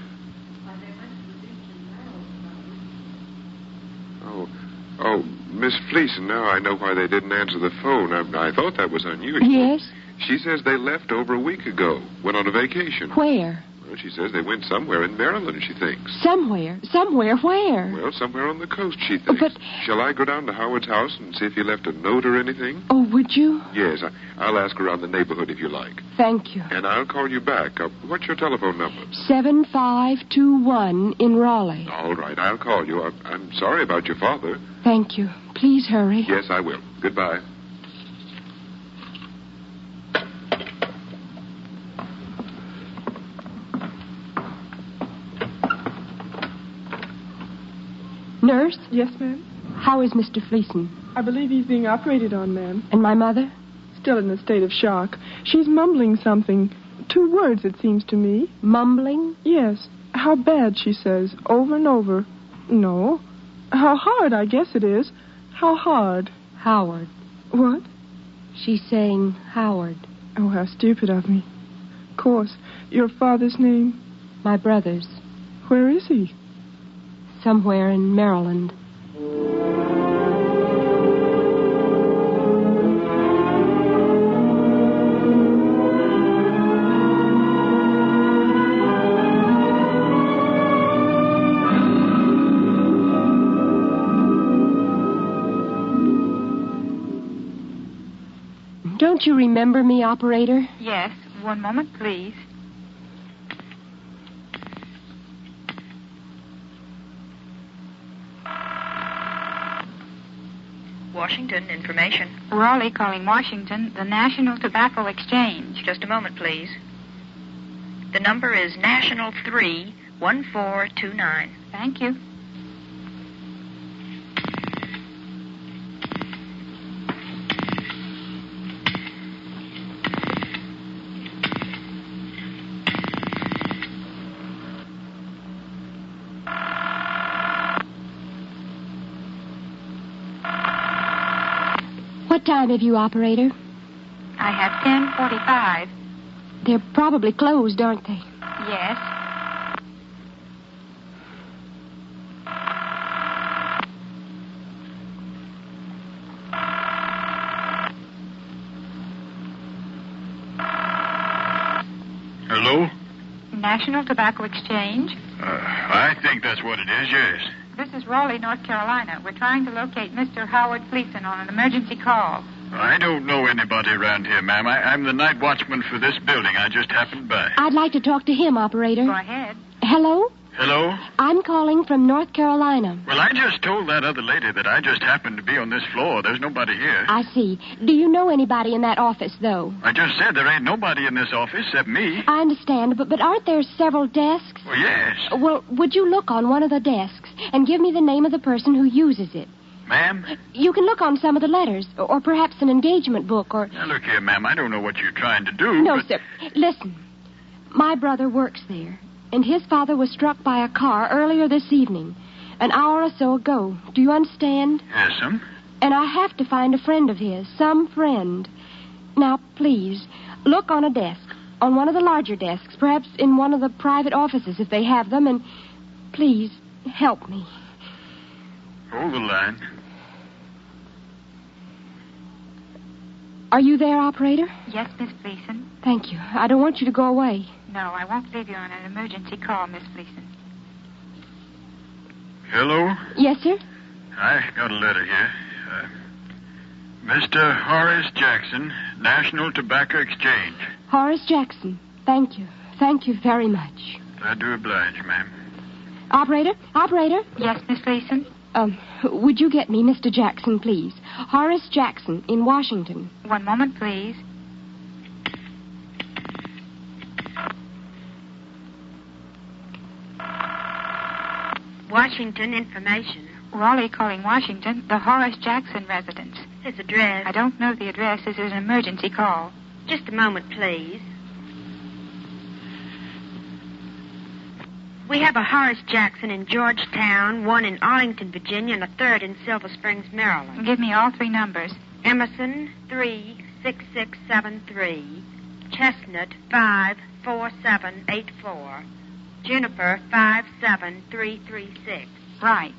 [SPEAKER 13] Oh, Miss Fleeson, now I know why they didn't answer the phone. I thought that was unusual.
[SPEAKER 1] Yes?
[SPEAKER 13] She says they left over a week ago, went on a vacation.
[SPEAKER 1] Where?
[SPEAKER 13] Well, she says they went somewhere in Maryland, she thinks.
[SPEAKER 1] Somewhere? Somewhere where?
[SPEAKER 13] Well, somewhere on the coast, she thinks.
[SPEAKER 1] But...
[SPEAKER 13] Shall I go down to Howard's house and see if he left a note or anything?
[SPEAKER 1] Oh, would you?
[SPEAKER 13] Yes, I'll ask around the neighborhood if you like.
[SPEAKER 1] Thank you.
[SPEAKER 13] And I'll call you back. What's your telephone number?
[SPEAKER 1] 7521 in Raleigh.
[SPEAKER 13] All right, I'll call you. I'm sorry about your father.
[SPEAKER 1] Thank you. Please hurry.
[SPEAKER 13] Yes, I will. Goodbye.
[SPEAKER 1] Nurse?
[SPEAKER 6] Yes, ma'am?
[SPEAKER 1] How is Mr. Fleeson?
[SPEAKER 6] I believe he's being operated on, ma'am.
[SPEAKER 1] And my mother?
[SPEAKER 6] Still in a state of shock. She's mumbling something. 2 words, it seems to me.
[SPEAKER 1] Mumbling?
[SPEAKER 6] Yes. How bad, she says, over and over. No. How hard, I guess it is. How hard?
[SPEAKER 1] Howard.
[SPEAKER 6] What?
[SPEAKER 1] She's saying Howard.
[SPEAKER 6] Oh, how stupid of me. Of course. Your father's name?
[SPEAKER 1] My brother's.
[SPEAKER 6] Where is he?
[SPEAKER 1] Somewhere in Maryland. Don't you remember me, operator?
[SPEAKER 18] Yes. One moment, please.
[SPEAKER 14] Washington, information.
[SPEAKER 18] Raleigh calling Washington, the National Tobacco Exchange.
[SPEAKER 14] Just a moment, please. The number is National 31429.
[SPEAKER 18] Thank you.
[SPEAKER 1] What time have you, operator?
[SPEAKER 18] I have 10:45.
[SPEAKER 1] They're probably closed, aren't they?
[SPEAKER 18] Yes.
[SPEAKER 13] Hello?
[SPEAKER 18] National Tobacco Exchange?
[SPEAKER 10] I think that's what it is, yes.
[SPEAKER 18] This is Raleigh, North Carolina. We're trying to locate Mr. Howard Fleeson on an emergency call.
[SPEAKER 10] I don't know anybody around here, ma'am. I'm the night watchman for this building. I just happened by.
[SPEAKER 1] I'd like to talk to him, operator.
[SPEAKER 18] Go ahead.
[SPEAKER 1] Hello?
[SPEAKER 10] Hello?
[SPEAKER 1] I'm calling from North Carolina.
[SPEAKER 10] Well, I just told that other lady that I just happened to be on this floor. There's nobody here.
[SPEAKER 1] I see. Do you know anybody in that office, though?
[SPEAKER 10] I just said there ain't nobody in this office except me.
[SPEAKER 1] I understand, but aren't there several desks?
[SPEAKER 10] Well, yes.
[SPEAKER 1] Well, would you look on one of the desks and give me the name of the person who uses it?
[SPEAKER 10] Ma'am?
[SPEAKER 1] You can look on some of the letters, or perhaps an engagement book, or...
[SPEAKER 10] Now, look here, ma'am. I don't know what you're trying to do,
[SPEAKER 1] No,
[SPEAKER 10] but...
[SPEAKER 1] sir. Listen. My brother works there, and his father was struck by a car earlier this evening, an hour or so ago. Do you understand?
[SPEAKER 10] Yes, ma'am.
[SPEAKER 1] And I have to find a friend of his, some friend. Now, please, look on a desk, on one of the larger desks, perhaps in one of the private offices if they have them, and please help me.
[SPEAKER 10] Hold the line.
[SPEAKER 1] Are you there, operator?
[SPEAKER 18] Yes, Miss Fleeson.
[SPEAKER 1] Thank you. I don't want you to go away.
[SPEAKER 18] No, I won't leave you on an emergency call, Miss Fleeson.
[SPEAKER 10] Hello?
[SPEAKER 1] Yes, sir?
[SPEAKER 10] I got a letter here. Mr. Horace Jackson, National Tobacco Exchange.
[SPEAKER 1] Horace Jackson. Thank you. Thank you very much.
[SPEAKER 10] Glad to oblige, ma'am.
[SPEAKER 1] Operator? Operator?
[SPEAKER 18] Yes, Miss Fleeson?
[SPEAKER 1] Would you get me Mr. Jackson, please? Horace Jackson in Washington.
[SPEAKER 18] One moment, please.
[SPEAKER 12] Washington information.
[SPEAKER 18] Raleigh calling Washington, the Horace Jackson residence.
[SPEAKER 12] His address.
[SPEAKER 18] I don't know the address. This is an emergency call.
[SPEAKER 12] Just a moment, please. We have a Horace Jackson in Georgetown, one in Arlington, Virginia, and a third in Silver Springs, Maryland.
[SPEAKER 18] Give me all three numbers.
[SPEAKER 12] Emerson, 36673. Chestnut, 54784. Juniper, 57336.
[SPEAKER 18] Right.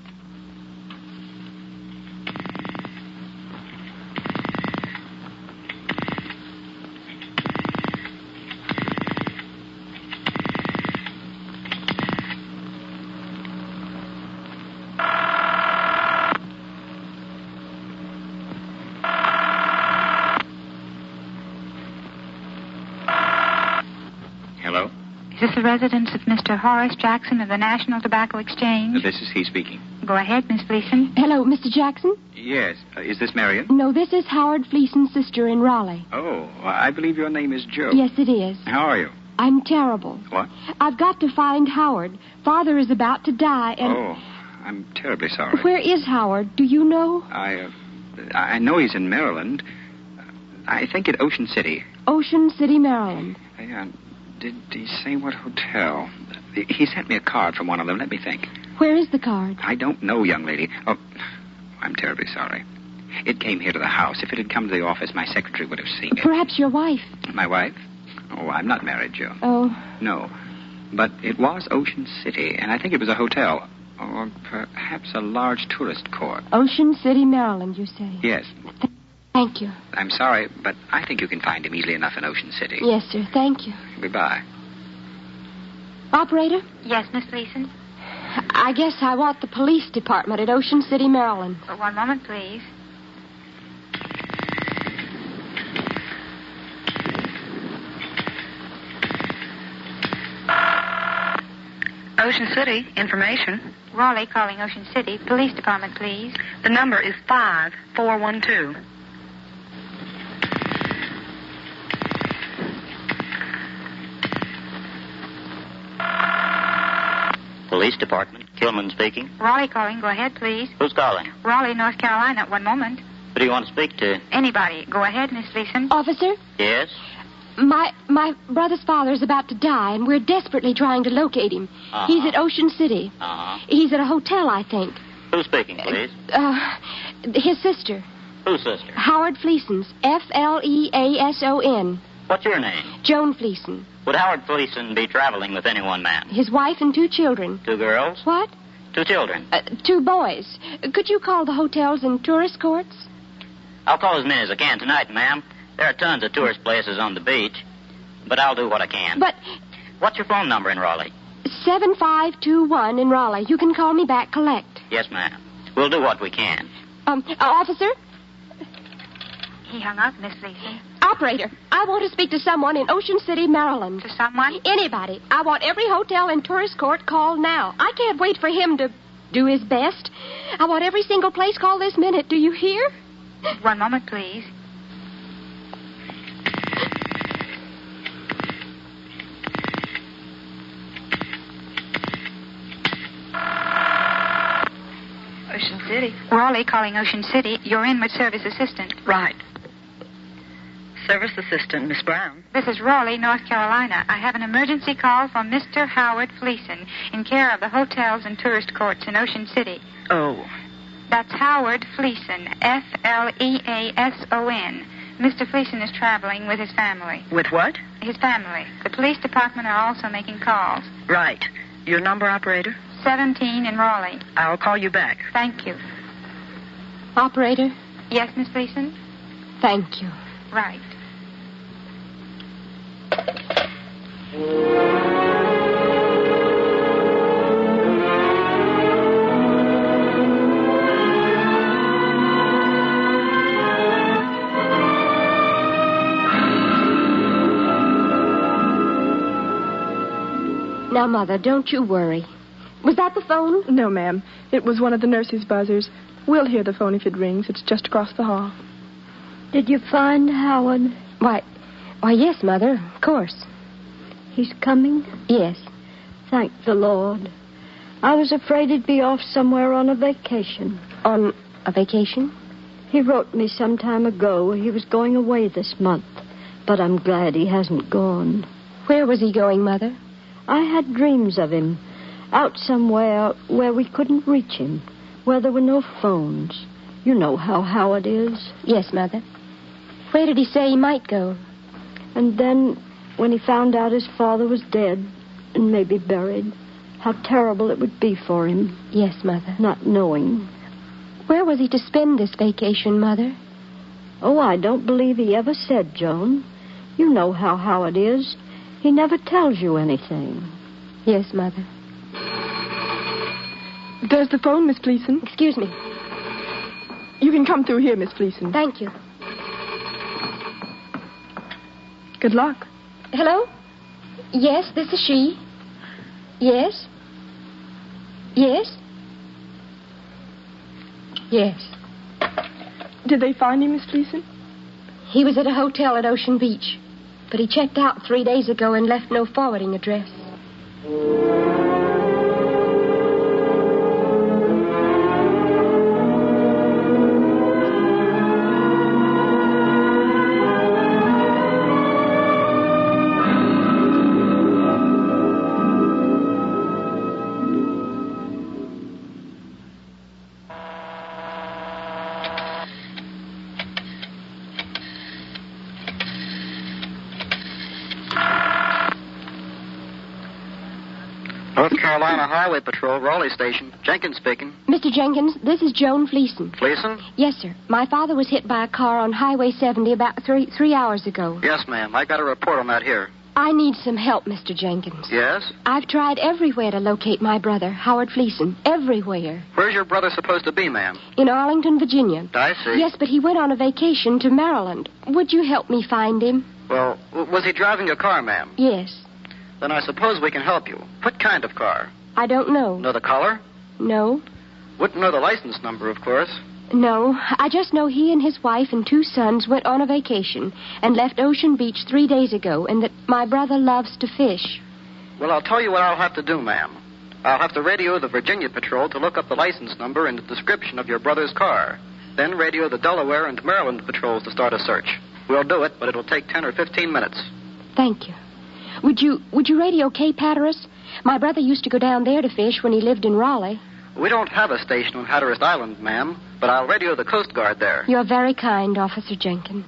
[SPEAKER 20] Hello?
[SPEAKER 18] Is this the residence of Mr. Horace Jackson of the National Tobacco Exchange?
[SPEAKER 20] This is he speaking.
[SPEAKER 18] Go ahead, Miss Fleeson.
[SPEAKER 1] Hello, Mr. Jackson?
[SPEAKER 20] Yes. Is this Marion?
[SPEAKER 1] No, this is Howard Fleeson's sister in Raleigh.
[SPEAKER 20] Oh, I believe your name is Joe.
[SPEAKER 1] Yes, it is.
[SPEAKER 20] How are you?
[SPEAKER 1] I'm terrible.
[SPEAKER 20] What?
[SPEAKER 1] I've got to find Howard. Father is about to die, and...
[SPEAKER 20] Oh, I'm terribly sorry.
[SPEAKER 1] Where is Howard? Do you know?
[SPEAKER 20] I know he's in Maryland. I think at Ocean City.
[SPEAKER 1] Ocean City, Maryland.
[SPEAKER 20] Did he say what hotel? He sent me a card from one of them. Let me think.
[SPEAKER 1] Where is the card?
[SPEAKER 20] I don't know, young lady. Oh, I'm terribly sorry. It came here to the house. If it had come to the office, my secretary would have seen it.
[SPEAKER 1] Perhaps your wife.
[SPEAKER 20] My wife? Oh, I'm not married, Joe.
[SPEAKER 1] Oh.
[SPEAKER 20] No. But it was Ocean City, and I think it was a hotel. Or perhaps a large tourist court.
[SPEAKER 1] Ocean City, Maryland, you say?
[SPEAKER 20] Yes.
[SPEAKER 1] Thank you.
[SPEAKER 20] I'm sorry, but I think you can find him easily enough in Ocean City.
[SPEAKER 1] Yes, sir. Thank you.
[SPEAKER 20] Goodbye.
[SPEAKER 1] Operator?
[SPEAKER 12] Yes, Miss Fleeson?
[SPEAKER 1] I guess I want the police department at Ocean City, Maryland.
[SPEAKER 18] One moment, please.
[SPEAKER 12] Ocean City, information.
[SPEAKER 18] Raleigh calling Ocean City. Police department, please.
[SPEAKER 12] The number is 5412.
[SPEAKER 24] Police Department. Kilman speaking.
[SPEAKER 18] Raleigh calling. Go ahead, please.
[SPEAKER 24] Who's calling?
[SPEAKER 18] Raleigh, North Carolina. One moment.
[SPEAKER 24] Who do you want to speak to?
[SPEAKER 18] Anybody. Go ahead, Miss Fleeson.
[SPEAKER 1] Officer?
[SPEAKER 24] Yes?
[SPEAKER 1] My brother's father's about to die, and we're desperately trying to locate him.
[SPEAKER 24] Uh-huh.
[SPEAKER 1] He's at Ocean City.
[SPEAKER 24] Uh-huh.
[SPEAKER 1] He's at a hotel, I think.
[SPEAKER 24] Who's speaking, please?
[SPEAKER 1] His sister.
[SPEAKER 24] Whose sister?
[SPEAKER 1] Howard Fleeson's. Fleason.
[SPEAKER 24] What's your name?
[SPEAKER 1] Joan Fleeson.
[SPEAKER 24] Would Howard Fleeson be traveling with any one man?
[SPEAKER 1] His wife and 2 children.
[SPEAKER 24] 2 girls?
[SPEAKER 1] What?
[SPEAKER 24] 2 children.
[SPEAKER 1] 2 boys. Could you call the hotels and tourist courts?
[SPEAKER 24] I'll call as many as I can tonight, ma'am. There are tons of tourist places on the beach, but I'll do what I can.
[SPEAKER 1] But
[SPEAKER 24] What's your phone number in Raleigh?
[SPEAKER 1] 7521 in Raleigh. You can call me back, collect.
[SPEAKER 24] Yes, ma'am. We'll do what we can.
[SPEAKER 1] Officer?
[SPEAKER 18] He hung up, Miss Leeson.
[SPEAKER 1] Operator, I want to speak to someone in Ocean City, Maryland.
[SPEAKER 18] To someone?
[SPEAKER 1] Anybody. I want every hotel and tourist court called now. I can't wait for him to do his best. I want every single place called this minute. Do you hear?
[SPEAKER 18] One moment, please. Ocean City. Raleigh calling Ocean City. You're in with Service Assistant.
[SPEAKER 3] Right. Service Assistant, Miss Brown.
[SPEAKER 18] This is Raleigh, North Carolina. I have an emergency call from Mr. Howard Fleeson in care of the hotels and tourist courts in Ocean City.
[SPEAKER 3] Oh.
[SPEAKER 18] That's Howard Fleeson, Fleason. Mr. Fleeson is traveling with his family.
[SPEAKER 3] With what?
[SPEAKER 18] His family. The police department are also making calls.
[SPEAKER 3] Right. Your number, operator?
[SPEAKER 18] 17 in Raleigh.
[SPEAKER 3] I'll call you back.
[SPEAKER 18] Thank you.
[SPEAKER 1] Operator?
[SPEAKER 18] Yes, Miss Fleeson?
[SPEAKER 1] Thank you.
[SPEAKER 18] Right.
[SPEAKER 1] Now, Mother, don't you worry. Was that the phone?
[SPEAKER 6] No, ma'am. It was one of the nurse's buzzers. We'll hear the phone if it rings. It's just across the hall.
[SPEAKER 5] Did you find Howard?
[SPEAKER 1] Why, yes, Mother, of course.
[SPEAKER 5] He's coming?
[SPEAKER 1] Yes.
[SPEAKER 5] Thank the Lord. I was afraid he'd be off somewhere on a vacation.
[SPEAKER 1] On a vacation?
[SPEAKER 5] He wrote me some time ago he was going away this month, but I'm glad he hasn't gone.
[SPEAKER 1] Where was he going, Mother?
[SPEAKER 5] I had dreams of him. Out somewhere where we couldn't reach him, where there were no phones. You know how Howard is.
[SPEAKER 1] Yes, Mother. Where did he say he might go?
[SPEAKER 5] And then, when he found out his father was dead and maybe buried, how terrible it would be for him.
[SPEAKER 1] Yes, Mother.
[SPEAKER 5] Not knowing.
[SPEAKER 1] Where was he to spend this vacation, Mother?
[SPEAKER 5] Oh, I don't believe he ever said, Joan. You know how Howard is. He never tells you anything.
[SPEAKER 1] Yes, Mother.
[SPEAKER 6] There's the phone, Miss Fleeson.
[SPEAKER 1] Excuse me.
[SPEAKER 6] You can come through here, Miss Fleeson.
[SPEAKER 1] Thank you.
[SPEAKER 6] Good luck.
[SPEAKER 1] Hello? Yes, this is she. Yes? Yes? Yes.
[SPEAKER 6] Did they find him, Miss Fleeson?
[SPEAKER 1] He was at a hotel at Ocean Beach, but he checked out 3 days ago and left no forwarding address.
[SPEAKER 24] North Carolina Highway Patrol, Raleigh Station. Jenkins speaking.
[SPEAKER 1] Mr. Jenkins, this is Joan Fleeson.
[SPEAKER 24] Fleeson?
[SPEAKER 1] Yes, sir. My father was hit by a car on Highway 70 about three hours ago.
[SPEAKER 24] Yes, ma'am. I got a report on that here.
[SPEAKER 1] I need some help, Mr. Jenkins.
[SPEAKER 24] Yes?
[SPEAKER 1] I've tried everywhere to locate my brother, Howard Fleeson. Everywhere.
[SPEAKER 24] Where's your brother supposed to be, ma'am?
[SPEAKER 1] In Arlington, Virginia.
[SPEAKER 24] I see.
[SPEAKER 1] Yes, but he went on a vacation to Maryland. Would you help me find him?
[SPEAKER 24] Well, was he driving a car, ma'am?
[SPEAKER 1] Yes.
[SPEAKER 24] Then I suppose we can help you. What kind of car?
[SPEAKER 1] I don't know.
[SPEAKER 24] Know the color?
[SPEAKER 1] No.
[SPEAKER 24] Wouldn't know the license number, of course.
[SPEAKER 1] No. I just know he and his wife and 2 sons went on a vacation and left Ocean Beach 3 days ago, and that my brother loves to fish.
[SPEAKER 24] Well, I'll tell you what I'll have to do, ma'am. I'll have to radio the Virginia Patrol to look up the license number and the description of your brother's car. Then radio the Delaware and Maryland patrols to start a search. We'll do it, but it'll take 10 or 15 minutes.
[SPEAKER 1] Thank you. Would you radio Cape Hatteras? My brother used to go down there to fish when he lived in Raleigh.
[SPEAKER 24] We don't have a station on Hatteras Island, ma'am, but I'll radio the Coast Guard there.
[SPEAKER 1] You're very kind, Officer Jenkins.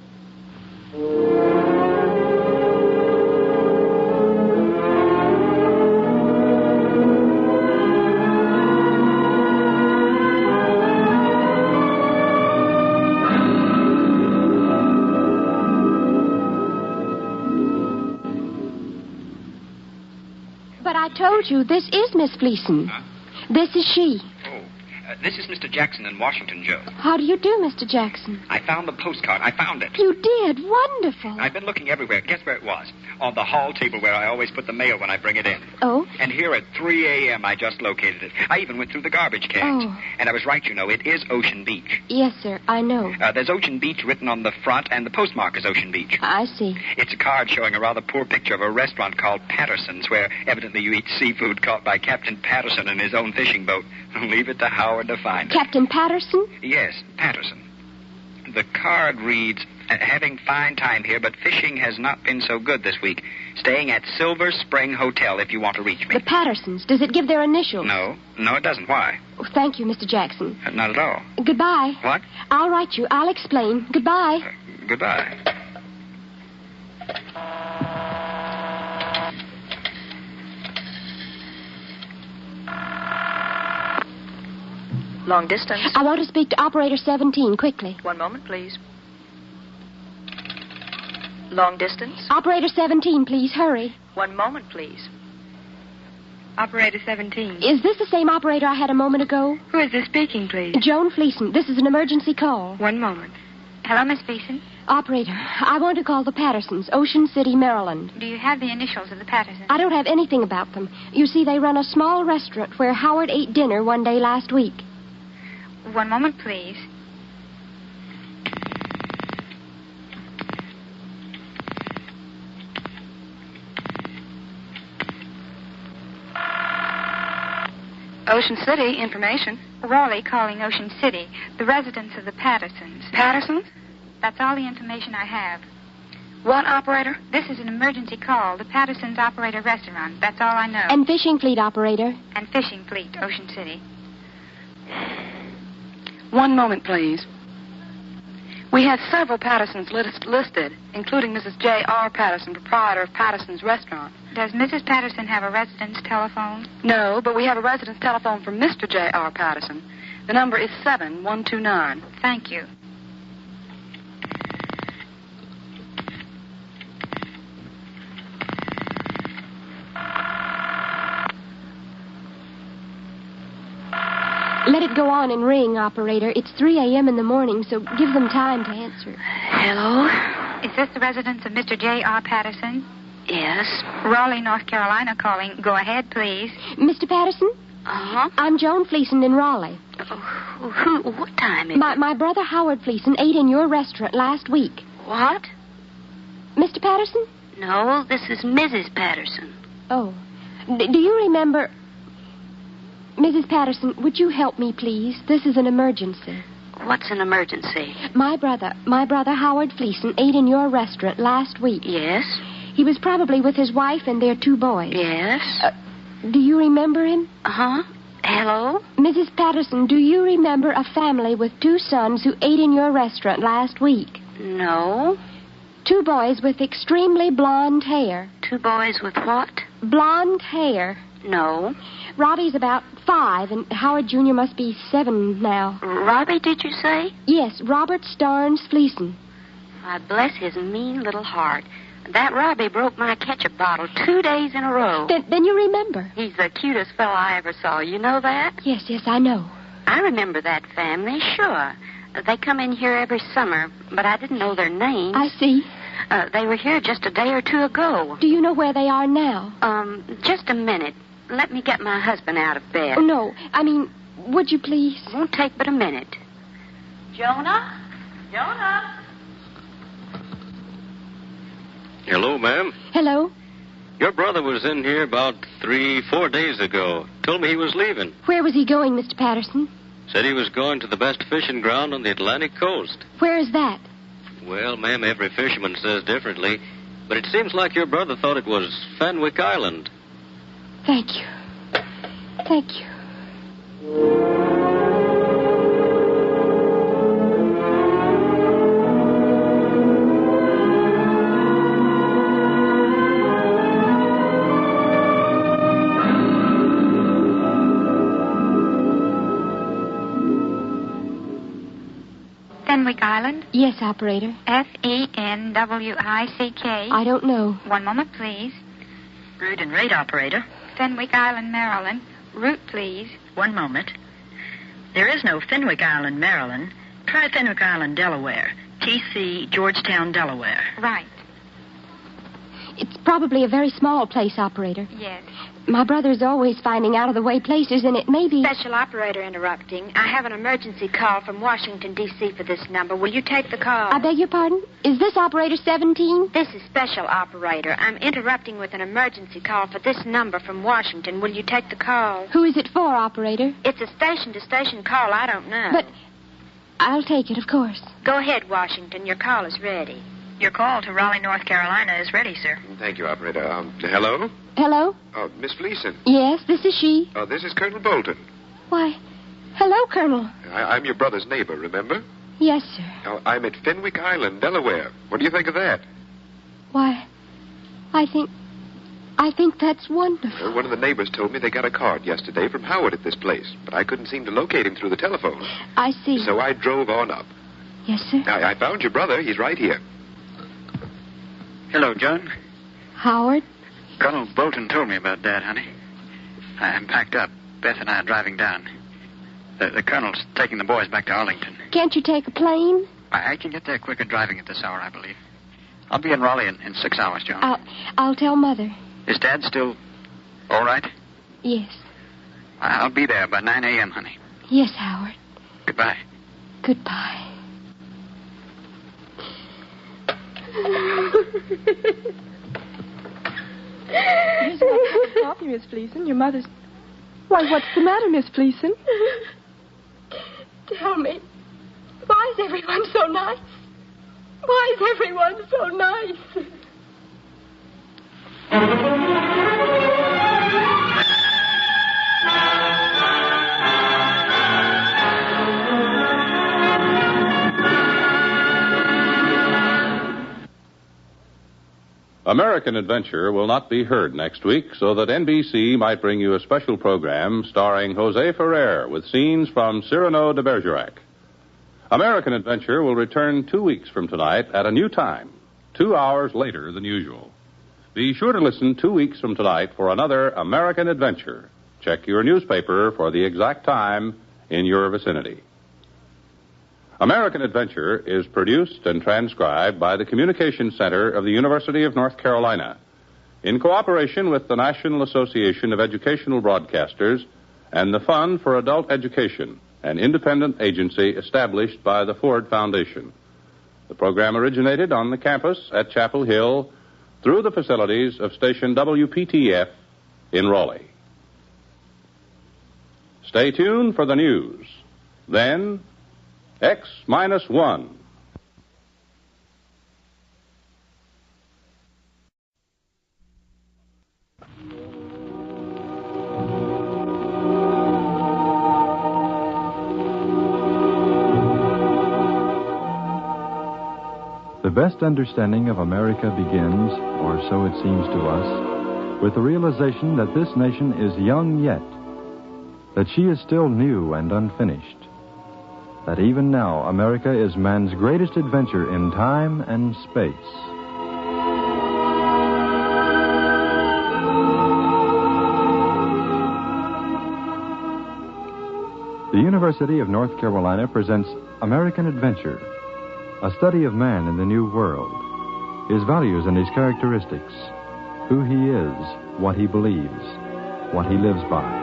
[SPEAKER 1] told you, this is Miss Fleeson.
[SPEAKER 4] Huh?
[SPEAKER 1] This is she.
[SPEAKER 4] Oh, this is Mr. Jackson in Washington, Joe.
[SPEAKER 1] How do you do, Mr. Jackson?
[SPEAKER 4] I found the postcard. I found it.
[SPEAKER 1] You did? Wonderful.
[SPEAKER 4] I've been looking everywhere. Guess where it was? On the hall table where I always put the mail when I bring it in.
[SPEAKER 1] Oh?
[SPEAKER 4] And here at 3 a.m. I just located it. I even went through the garbage cans.
[SPEAKER 1] Oh.
[SPEAKER 4] And I was right, you know. It is Ocean Beach.
[SPEAKER 1] Yes, sir. I know.
[SPEAKER 4] There's Ocean Beach written on the front, and the postmark is Ocean Beach.
[SPEAKER 1] I see.
[SPEAKER 4] It's a card showing a rather poor picture of a restaurant called Patterson's, where evidently you eat seafood caught by Captain Patterson in his own fishing boat. Leave it to Howard to find it.
[SPEAKER 1] Captain Patterson?
[SPEAKER 4] Yes, Patterson. The card reads, having fine time here, but fishing has not been so good this week. Staying at Silver Spring Hotel if you want to reach me.
[SPEAKER 1] The Pattersons. Does it give their initials?
[SPEAKER 4] No, it doesn't. Why?
[SPEAKER 1] Oh, thank you, Mr. Jackson.
[SPEAKER 4] Not at all.
[SPEAKER 1] Goodbye.
[SPEAKER 4] What?
[SPEAKER 1] I'll write you. I'll explain. Goodbye.
[SPEAKER 4] Goodbye.
[SPEAKER 14] Long distance.
[SPEAKER 1] I want to speak to operator 17, quickly.
[SPEAKER 14] One moment, please. Long distance.
[SPEAKER 1] Operator 17, please, hurry.
[SPEAKER 14] One moment, please. Operator 17.
[SPEAKER 1] Is this the same operator I had a moment ago?
[SPEAKER 14] Who is this speaking, please?
[SPEAKER 1] Joan Fleeson. This is an emergency call.
[SPEAKER 14] One moment.
[SPEAKER 18] Hello, Miss Fleeson.
[SPEAKER 1] Operator, I want to call the Pattersons, Ocean City, Maryland.
[SPEAKER 18] Do you have the initials of the Pattersons?
[SPEAKER 1] I don't have anything about them. You see, they run a small restaurant where Howard ate dinner one day last week.
[SPEAKER 18] One moment, please.
[SPEAKER 14] Ocean City, information.
[SPEAKER 18] Raleigh calling Ocean City, the residence of the Pattersons.
[SPEAKER 14] Pattersons?
[SPEAKER 18] That's all the information I have.
[SPEAKER 14] What, operator?
[SPEAKER 18] This is an emergency call. The Pattersons operate a restaurant. That's all I know.
[SPEAKER 1] And fishing fleet, operator.
[SPEAKER 18] And fishing fleet, Ocean City.
[SPEAKER 14] One moment, please. We have several Pattersons listed, including Mrs. J.R. Patterson, proprietor of Patterson's Restaurant.
[SPEAKER 18] Does Mrs. Patterson have a residence telephone?
[SPEAKER 14] No, but we have a residence telephone from Mr. J.R. Patterson. The number is 7129.
[SPEAKER 18] Thank you.
[SPEAKER 1] Let it go on and ring, operator. It's 3 a.m. in the morning, so give them time to answer.
[SPEAKER 14] Hello?
[SPEAKER 18] Is this the residence of Mr. J.R. Patterson?
[SPEAKER 14] Yes.
[SPEAKER 18] Raleigh, North Carolina calling. Go ahead, please.
[SPEAKER 1] Mr. Patterson?
[SPEAKER 14] Uh-huh.
[SPEAKER 1] I'm Joan Fleeson in Raleigh.
[SPEAKER 14] What time is it?
[SPEAKER 1] My brother Howard Fleeson ate in your restaurant last week.
[SPEAKER 14] What?
[SPEAKER 1] Mr. Patterson?
[SPEAKER 14] No, this is Mrs. Patterson.
[SPEAKER 1] Oh. Do you remember... Mrs. Patterson, would you help me, please? This is an emergency.
[SPEAKER 14] What's an emergency?
[SPEAKER 1] My brother Howard Fleeson ate in your restaurant last week.
[SPEAKER 14] Yes?
[SPEAKER 1] He was probably with his wife and their 2 boys.
[SPEAKER 14] Yes?
[SPEAKER 1] Do you remember him?
[SPEAKER 14] Uh-huh. Hello?
[SPEAKER 1] Mrs. Patterson, do you remember a family with 2 sons who ate in your restaurant last week?
[SPEAKER 14] No.
[SPEAKER 1] 2 boys with extremely blonde hair.
[SPEAKER 14] 2 boys with what?
[SPEAKER 1] Blonde hair.
[SPEAKER 14] No.
[SPEAKER 1] Robbie's about 5, and Howard Jr. must be 7 now.
[SPEAKER 14] Robbie, did you say?
[SPEAKER 1] Yes, Robert Starnes Fleeson.
[SPEAKER 14] I bless his mean little heart. That Robbie broke my ketchup bottle 2 days in a row.
[SPEAKER 1] Then you remember.
[SPEAKER 14] He's the cutest fellow I ever saw. You know that?
[SPEAKER 1] Yes, I know.
[SPEAKER 14] I remember that family, sure. They come in here every summer, but I didn't know their names.
[SPEAKER 1] I see.
[SPEAKER 14] They were here just a day or 2 ago.
[SPEAKER 1] Do you know where they are now?
[SPEAKER 14] Just a minute. Let me get my husband out of bed.
[SPEAKER 1] Oh, no. I mean, would you please?
[SPEAKER 14] Won't take but a minute. Jonah? Jonah?
[SPEAKER 11] Hello, ma'am.
[SPEAKER 1] Hello?
[SPEAKER 11] Your brother was in here about 3-4 days ago. Told me he was leaving.
[SPEAKER 1] Where was he going, Mr. Patterson?
[SPEAKER 11] Said he was going to the best fishing ground on the Atlantic coast.
[SPEAKER 1] Where is that?
[SPEAKER 11] Well, ma'am, every fisherman says differently. But it seems like your brother thought it was Fenwick Island.
[SPEAKER 1] Thank you. Thank you.
[SPEAKER 18] Fenwick Island?
[SPEAKER 1] Yes, operator.
[SPEAKER 18] Fenwick?
[SPEAKER 1] I don't know.
[SPEAKER 18] One moment, please.
[SPEAKER 3] Read and rate, operator.
[SPEAKER 18] Fenwick Island, Maryland. Route, please.
[SPEAKER 3] One moment. There is no Fenwick Island, Maryland. Try Fenwick Island, Delaware. TC, Georgetown, Delaware.
[SPEAKER 18] Right.
[SPEAKER 1] It's probably a very small place, operator.
[SPEAKER 18] Yes.
[SPEAKER 1] My brother's always finding out-of-the-way places, and it may be...
[SPEAKER 12] Special operator interrupting. I have an emergency call from Washington, D.C. for this number. Will you take the call?
[SPEAKER 1] I beg your pardon? Is this operator 17?
[SPEAKER 12] This is special operator. I'm interrupting with an emergency call for this number from Washington. Will you take the call?
[SPEAKER 1] Who is it for, operator?
[SPEAKER 12] It's a station-to-station call. I don't know.
[SPEAKER 1] But I'll take it, of course.
[SPEAKER 12] Go ahead, Washington. Your call is ready.
[SPEAKER 3] Your call to Raleigh, North Carolina is ready, sir.
[SPEAKER 13] Thank you, operator. Hello?
[SPEAKER 1] Hello?
[SPEAKER 13] Miss Fleeson.
[SPEAKER 1] Yes, this is she.
[SPEAKER 13] This is Colonel Bolton.
[SPEAKER 1] Why, hello, Colonel.
[SPEAKER 13] I'm your brother's neighbor, remember?
[SPEAKER 1] Yes, sir.
[SPEAKER 13] I'm at Fenwick Island, Delaware. What do you think of that?
[SPEAKER 1] Why, I think that's wonderful.
[SPEAKER 13] One of the neighbors told me they got a card yesterday from Howard at this place, but I couldn't seem to locate him through the telephone.
[SPEAKER 1] I see.
[SPEAKER 13] So I drove on up.
[SPEAKER 1] Yes, sir.
[SPEAKER 13] I found your brother. He's right here.
[SPEAKER 10] Hello, John.
[SPEAKER 1] Howard?
[SPEAKER 10] Colonel Bolton told me about Dad, honey. I'm packed up. Beth and I are driving down. The Colonel's taking the boys back to Arlington.
[SPEAKER 1] Can't you take a plane?
[SPEAKER 10] I can get there quicker driving at this hour, I believe. I'll be in Raleigh in 6 hours, John.
[SPEAKER 1] I'll tell Mother.
[SPEAKER 10] Is Dad still all right?
[SPEAKER 1] Yes.
[SPEAKER 10] I'll be there by 9 a.m., honey.
[SPEAKER 1] Yes, Howard.
[SPEAKER 10] Goodbye.
[SPEAKER 1] Goodbye.
[SPEAKER 6] Here's my cup of coffee, Miss Fleeson. Your mother's... Why, what's the matter, Miss Fleeson?
[SPEAKER 1] Tell me, why is everyone so nice? Why is everyone so nice?
[SPEAKER 7] American Adventure will not be heard next week, so that NBC might bring you a special program starring Jose Ferrer with scenes from Cyrano de Bergerac. American Adventure will return 2 weeks from tonight at a new time, 2 hours later than usual. Be sure to listen 2 weeks from tonight for another American Adventure. Check your newspaper for the exact time in your vicinity. American Adventure is produced and transcribed by the Communications Center of the University of North Carolina in cooperation with the National Association of Educational Broadcasters and the Fund for Adult Education, an independent agency established by the Ford Foundation. The program originated on the campus at Chapel Hill through the facilities of station WPTF in Raleigh. Stay tuned for the news. Then, X-1.
[SPEAKER 17] The best understanding of America begins, or so it seems to us, with the realization that this nation is young yet, that she is still new and unfinished, that even now America is man's greatest adventure in time and space. The University of North Carolina presents American Adventure, a study of man in the New World, his values and his characteristics, who he is, what he believes, what he lives by.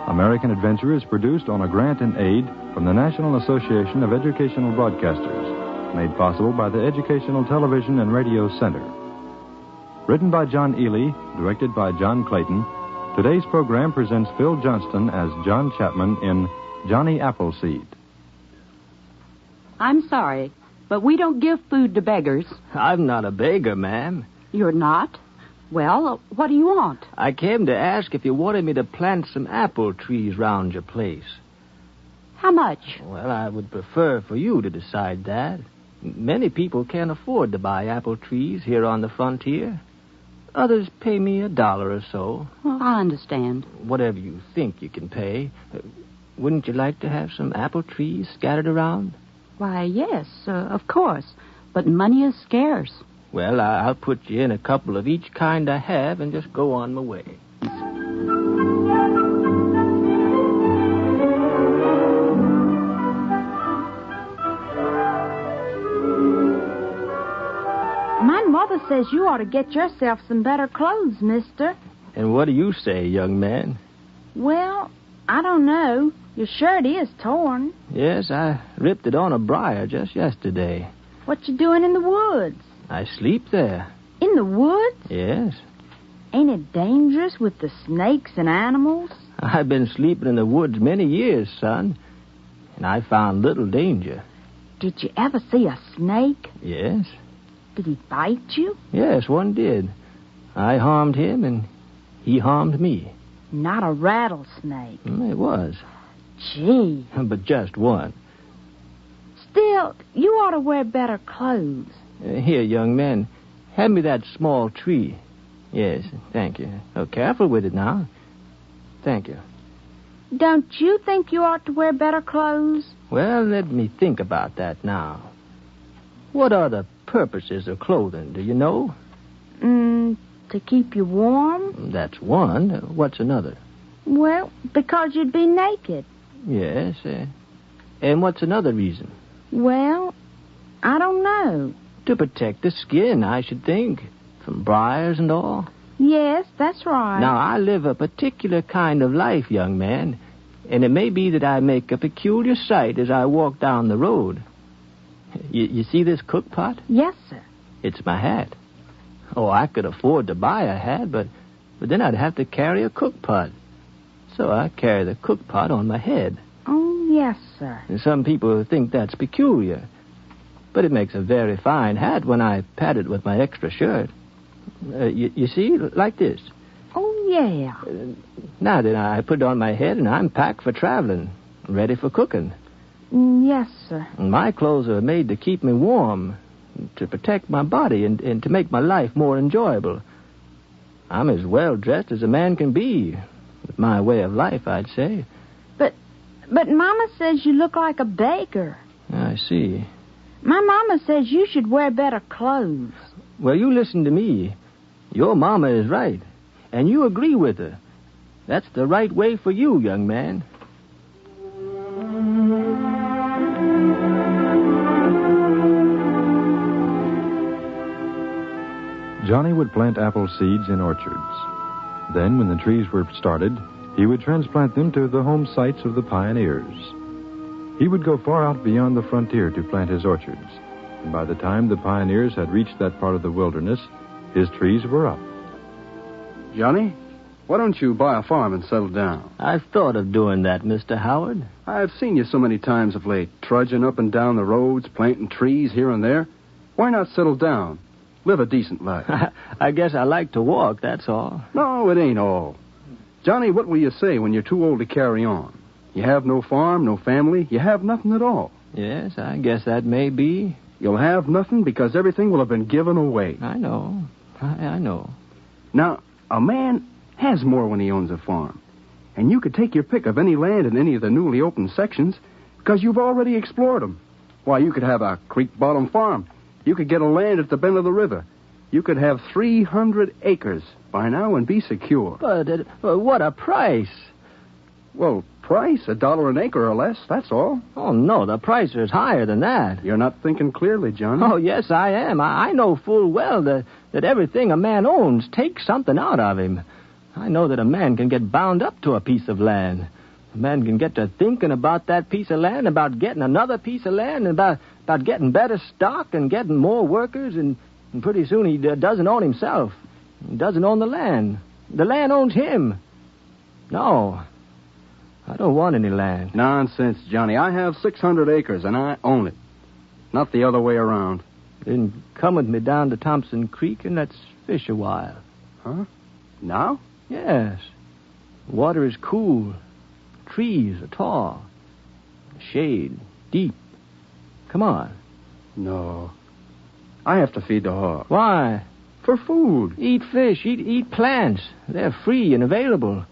[SPEAKER 17] American Adventure is produced on a grant and aid from the National Association of Educational Broadcasters, made possible by the Educational Television and Radio Center. Written by John Ely, directed by John Clayton, today's program presents Phil Johnston as John Chapman in Johnny Appleseed.
[SPEAKER 19] I'm sorry, but we don't give food to beggars.
[SPEAKER 21] I'm not a beggar, ma'am.
[SPEAKER 19] You're not? Well, what do you want?
[SPEAKER 21] I came to ask if you wanted me to plant some apple trees round your place.
[SPEAKER 19] How much?
[SPEAKER 21] Well, I would prefer for you to decide that. Many people can't afford to buy apple trees here on the frontier. Others pay me $1 or so.
[SPEAKER 19] Well, I understand.
[SPEAKER 21] Whatever you think you can pay. Wouldn't you like to have some apple trees scattered around?
[SPEAKER 19] Why, yes, of course. But money is scarce.
[SPEAKER 21] Well, I'll put you in a couple of each kind I have and just go on my way.
[SPEAKER 23] My mother says you ought to get yourself some better clothes, mister.
[SPEAKER 21] And what do you say, young man?
[SPEAKER 23] Well, I don't know. Your shirt is torn.
[SPEAKER 21] Yes, I ripped it on a briar just yesterday.
[SPEAKER 23] What you doing in the woods?
[SPEAKER 21] I sleep there.
[SPEAKER 23] In the woods?
[SPEAKER 21] Yes.
[SPEAKER 23] Ain't it dangerous with the snakes and animals?
[SPEAKER 21] I've been sleeping in the woods many years, son, and I found little danger.
[SPEAKER 23] Did you ever see a snake?
[SPEAKER 21] Yes.
[SPEAKER 23] Did he bite you?
[SPEAKER 21] Yes, one did. I harmed him, and he harmed me.
[SPEAKER 23] Not a rattlesnake.
[SPEAKER 21] It was.
[SPEAKER 23] Gee.
[SPEAKER 21] But just one.
[SPEAKER 23] Still, you ought to wear better clothes.
[SPEAKER 21] Here, young man, hand me that small tree. Yes, thank you. Oh, careful with it now. Thank you.
[SPEAKER 23] Don't you think you ought to wear better clothes?
[SPEAKER 21] Well, let me think about that now. What are the purposes of clothing, do you know?
[SPEAKER 23] To keep you warm?
[SPEAKER 21] That's one. What's another?
[SPEAKER 23] Well, because you'd be naked.
[SPEAKER 21] Yes. And what's another reason?
[SPEAKER 23] Well, I don't know.
[SPEAKER 21] To protect the skin, I should think. From briars and all.
[SPEAKER 23] Yes, that's right.
[SPEAKER 21] Now, I live a particular kind of life, young man. And it may be that I make a peculiar sight as I walk down the road. You see this cook pot?
[SPEAKER 23] Yes, sir.
[SPEAKER 21] It's my hat. Oh, I could afford to buy a hat, but then I'd have to carry a cook pot. So I carry the cook pot on my head.
[SPEAKER 23] Oh, yes, sir.
[SPEAKER 21] And some people think that's peculiar. But it makes a very fine hat when I pad it with my extra shirt. You see, like this.
[SPEAKER 23] Oh, yeah.
[SPEAKER 21] Now then, I put it on my head and I'm packed for traveling, ready for cooking.
[SPEAKER 23] Yes, sir.
[SPEAKER 21] And my clothes are made to keep me warm, to protect my body, and to make my life more enjoyable. I'm as well dressed as a man can be, with my way of life, I'd say.
[SPEAKER 23] But Mama says you look like a baker.
[SPEAKER 21] I see.
[SPEAKER 23] My Mama says you should wear better clothes.
[SPEAKER 21] Well, you listen to me. Your Mama is right, and you agree with her. That's the right way for you, young man.
[SPEAKER 17] Johnny would plant apple seeds in orchards. Then, when the trees were started, he would transplant them to the home sites of the pioneers. He would go far out beyond the frontier to plant his orchards. And by the time the pioneers had reached that part of the wilderness, his trees were up.
[SPEAKER 9] Johnny, why don't you buy a farm and settle down?
[SPEAKER 21] I've thought of doing that, Mr. Howard.
[SPEAKER 9] I've seen you so many times of late, trudging up and down the roads, planting trees here and there. Why not settle down? Live a decent life.
[SPEAKER 21] I guess I like to walk, that's all.
[SPEAKER 9] No, it ain't all. Johnny, what will you say when you're too old to carry on? You have no farm, no family, you have nothing at all.
[SPEAKER 21] Yes, I guess that may be.
[SPEAKER 9] You'll have nothing because everything will have been given away.
[SPEAKER 21] I know. I know.
[SPEAKER 9] Now, a man has more when he owns a farm. And you could take your pick of any land in any of the newly opened sections because you've already explored them. Why, you could have a creek-bottom farm. You could get a land at the bend of the river. You could have 300 acres by now and be secure.
[SPEAKER 21] But what a price.
[SPEAKER 9] Well, price, $1 an acre or less, that's all.
[SPEAKER 21] Oh, no, the price is higher than that.
[SPEAKER 9] You're not thinking clearly, Johnny.
[SPEAKER 21] Oh, yes, I am. I know full well that everything a man owns takes something out of him. I know that a man can get bound up to a piece of land. A man can get to thinking about that piece of land, about getting another piece of land, and about getting better stock and getting more workers, and pretty soon he doesn't own himself. He doesn't own the land. The land owns him. No, I don't want any land.
[SPEAKER 9] Nonsense, Johnny. I have 600 acres, and I own it. Not the other way around.
[SPEAKER 21] Then come with me down to Thompson Creek, and let's fish a while.
[SPEAKER 9] Huh? Now?
[SPEAKER 21] Yes. The water is cool. Trees are tall. Shade deep. Come on.
[SPEAKER 9] No. I have to feed the hog.
[SPEAKER 21] Why?
[SPEAKER 9] For food.
[SPEAKER 21] Eat fish. Eat plants. They're free and available.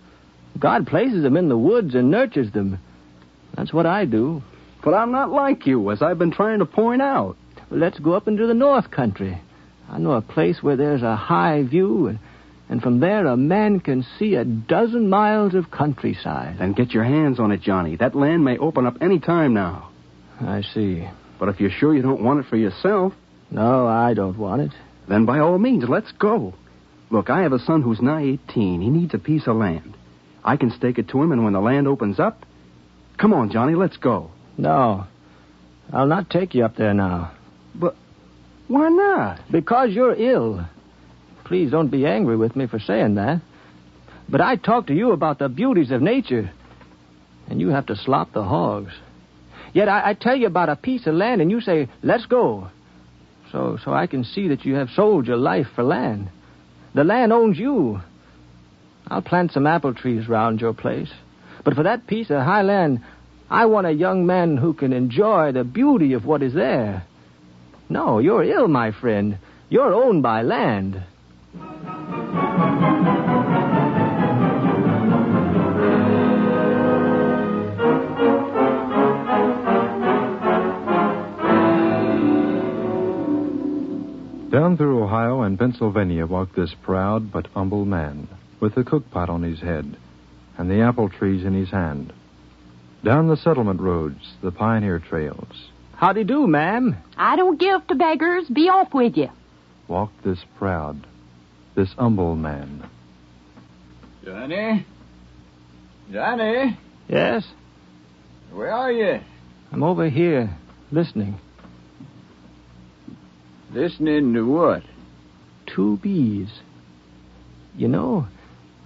[SPEAKER 21] God places them in the woods and nurtures them. That's what I do.
[SPEAKER 9] But I'm not like you, as I've been trying to point out.
[SPEAKER 21] Let's go up into the North Country. I know a place where there's a high view And from there, a man can see a dozen miles of countryside.
[SPEAKER 9] Then get your hands on it, Johnny. That land may open up any time now.
[SPEAKER 21] I see.
[SPEAKER 9] But if you're sure you don't want it for yourself...
[SPEAKER 21] No, I don't want it.
[SPEAKER 9] Then by all means, let's go. Look, I have a son who's nigh 18. He needs a piece of land. I can stake it to him, and when the land opens up... Come on, Johnny, let's go.
[SPEAKER 21] No. I'll not take you up there now.
[SPEAKER 9] But why not?
[SPEAKER 21] Because you're ill. Please don't be angry with me for saying that. But I talk to you about the beauties of nature, and you have to slop the hogs. Yet I tell you about a piece of land, and you say, let's go. So I can see that you have sold your life for land. The land owns you. I'll plant some apple trees round your place. But for that piece of high land, I want a young man who can enjoy the beauty of what is there. No, you're ill, my friend. You're owned by land.
[SPEAKER 17] Down through Ohio and Pennsylvania walked this proud but humble man, with the cookpot on his head and the apple trees in his hand. Down the settlement roads, the pioneer trails.
[SPEAKER 21] Howdy do, ma'am.
[SPEAKER 19] I don't give to beggars. Be off with you.
[SPEAKER 17] Walked this proud, this humble man.
[SPEAKER 2] Johnny? Johnny?
[SPEAKER 21] Yes?
[SPEAKER 2] Where are you?
[SPEAKER 21] I'm over here, listening.
[SPEAKER 2] Listening to what?
[SPEAKER 21] 2 bees. You know,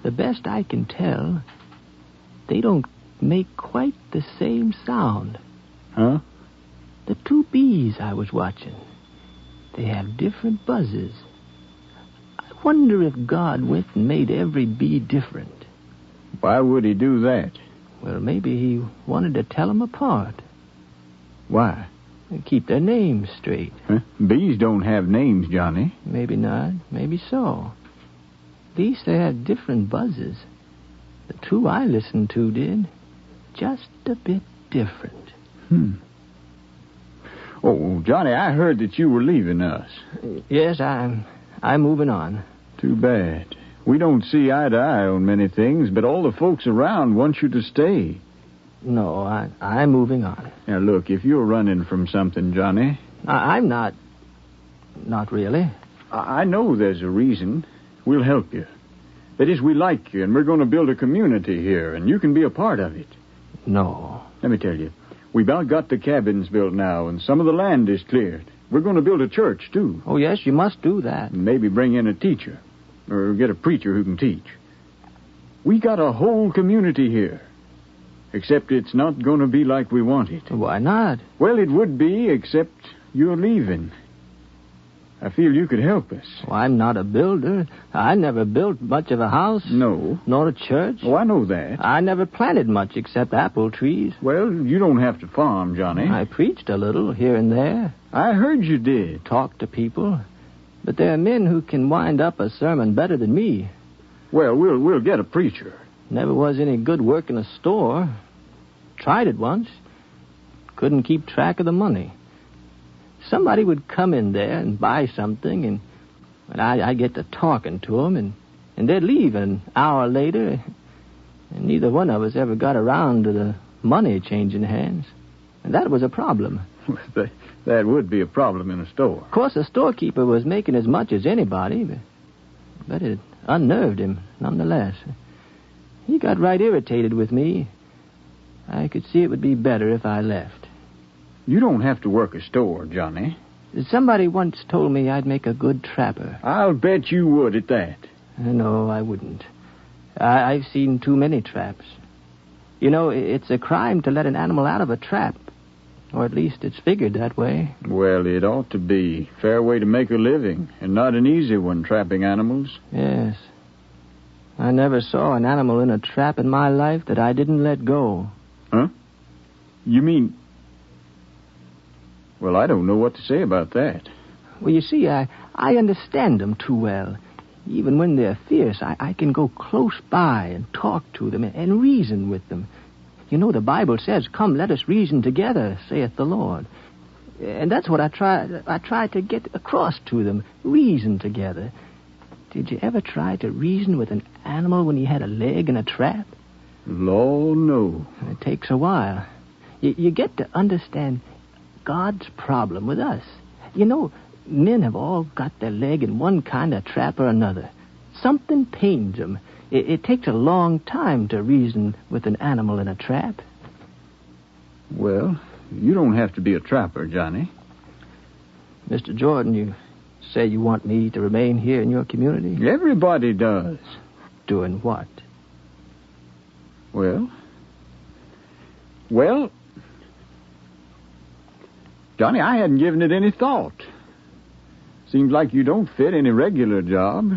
[SPEAKER 21] the best I can tell, they don't make quite the same sound.
[SPEAKER 2] Huh?
[SPEAKER 21] The 2 bees I was watching, they have different buzzes. I wonder if God went and made every bee different.
[SPEAKER 2] Why would he do that?
[SPEAKER 21] Well, maybe he wanted to tell them apart.
[SPEAKER 2] Why?
[SPEAKER 21] And keep their names straight.
[SPEAKER 2] Huh? Bees don't have names, Johnny.
[SPEAKER 21] Maybe not. Maybe so. At least they had different buzzes. The 2 I listened to did. Just a bit different.
[SPEAKER 2] Oh, Johnny, I heard that you were leaving us.
[SPEAKER 21] Yes, I'm moving on.
[SPEAKER 2] Too bad. We don't see eye to eye on many things, but all the folks around want you to stay.
[SPEAKER 21] No, I'm moving on.
[SPEAKER 2] Now, look, if you're running from something, Johnny...
[SPEAKER 21] I'm not. Not really.
[SPEAKER 2] I know there's a reason. We'll help you. That is, we like you, and we're going to build a community here, and you can be a part of it.
[SPEAKER 21] No.
[SPEAKER 2] Let me tell you. We've about got the cabins built now, and some of the land is cleared. We're going to build a church, too.
[SPEAKER 21] Oh, yes, you must do that.
[SPEAKER 2] And maybe bring in a teacher, or get a preacher who can teach. We got a whole community here. Except it's not going to be like we want it.
[SPEAKER 21] Why not?
[SPEAKER 2] Well, it would be, except you're leaving. I feel you could help us.
[SPEAKER 21] Oh, I'm not a builder. I never built much of a house.
[SPEAKER 2] No.
[SPEAKER 21] Nor a church.
[SPEAKER 2] Oh, I know that.
[SPEAKER 21] I never planted much except apple trees.
[SPEAKER 2] Well, you don't have to farm, Johnny.
[SPEAKER 21] I preached a little here and there.
[SPEAKER 2] I heard you did.
[SPEAKER 21] Talked to people. But there are men who can wind up a sermon better than me.
[SPEAKER 2] Well, we'll get a preacher.
[SPEAKER 21] Never was any good work in a store. Tried it once. Couldn't keep track of the money. Somebody would come in there and buy something, and I'd get to talking to them, and they'd leave an hour later, and neither one of us ever got around to the money changing hands. And that was a problem.
[SPEAKER 2] That would be a problem in a store.
[SPEAKER 21] Of course, the storekeeper was making as much as anybody, but it unnerved him nonetheless. He got right irritated with me. I could see it would be better if I left.
[SPEAKER 2] You don't have to work a store, Johnny.
[SPEAKER 21] Somebody once told me I'd make a good trapper.
[SPEAKER 2] I'll bet you would at that.
[SPEAKER 21] No, I wouldn't. I've seen too many traps. You know, it's a crime to let an animal out of a trap. Or at least it's figured that way.
[SPEAKER 2] Well, it ought to be. Fair way to make a living, and not an easy one, trapping animals.
[SPEAKER 21] Yes. I never saw an animal in a trap in my life that I didn't let go.
[SPEAKER 2] Huh? You mean... Well, I don't know what to say about that.
[SPEAKER 21] Well, you see, I understand them too well. Even when they're fierce, I can go close by and talk to them and reason with them. You know, the Bible says, "Come, let us reason together, saith the Lord." And that's what I try to get across to them, reason together. Did you ever try to reason with an animal when he had a leg in a trap?
[SPEAKER 2] Lord, no.
[SPEAKER 21] It takes a while. You get to understand God's problem with us. You know, men have all got their leg in one kind of trap or another. Something pains them. It takes a long time to reason with an animal in a trap.
[SPEAKER 2] Well, you don't have to be a trapper, Johnny.
[SPEAKER 21] Mr. Jordan, you say you want me to remain here in your community?
[SPEAKER 2] Everybody does.
[SPEAKER 21] Doing what?
[SPEAKER 2] Well, Johnny, I hadn't given it any thought. Seems like you don't fit any regular job.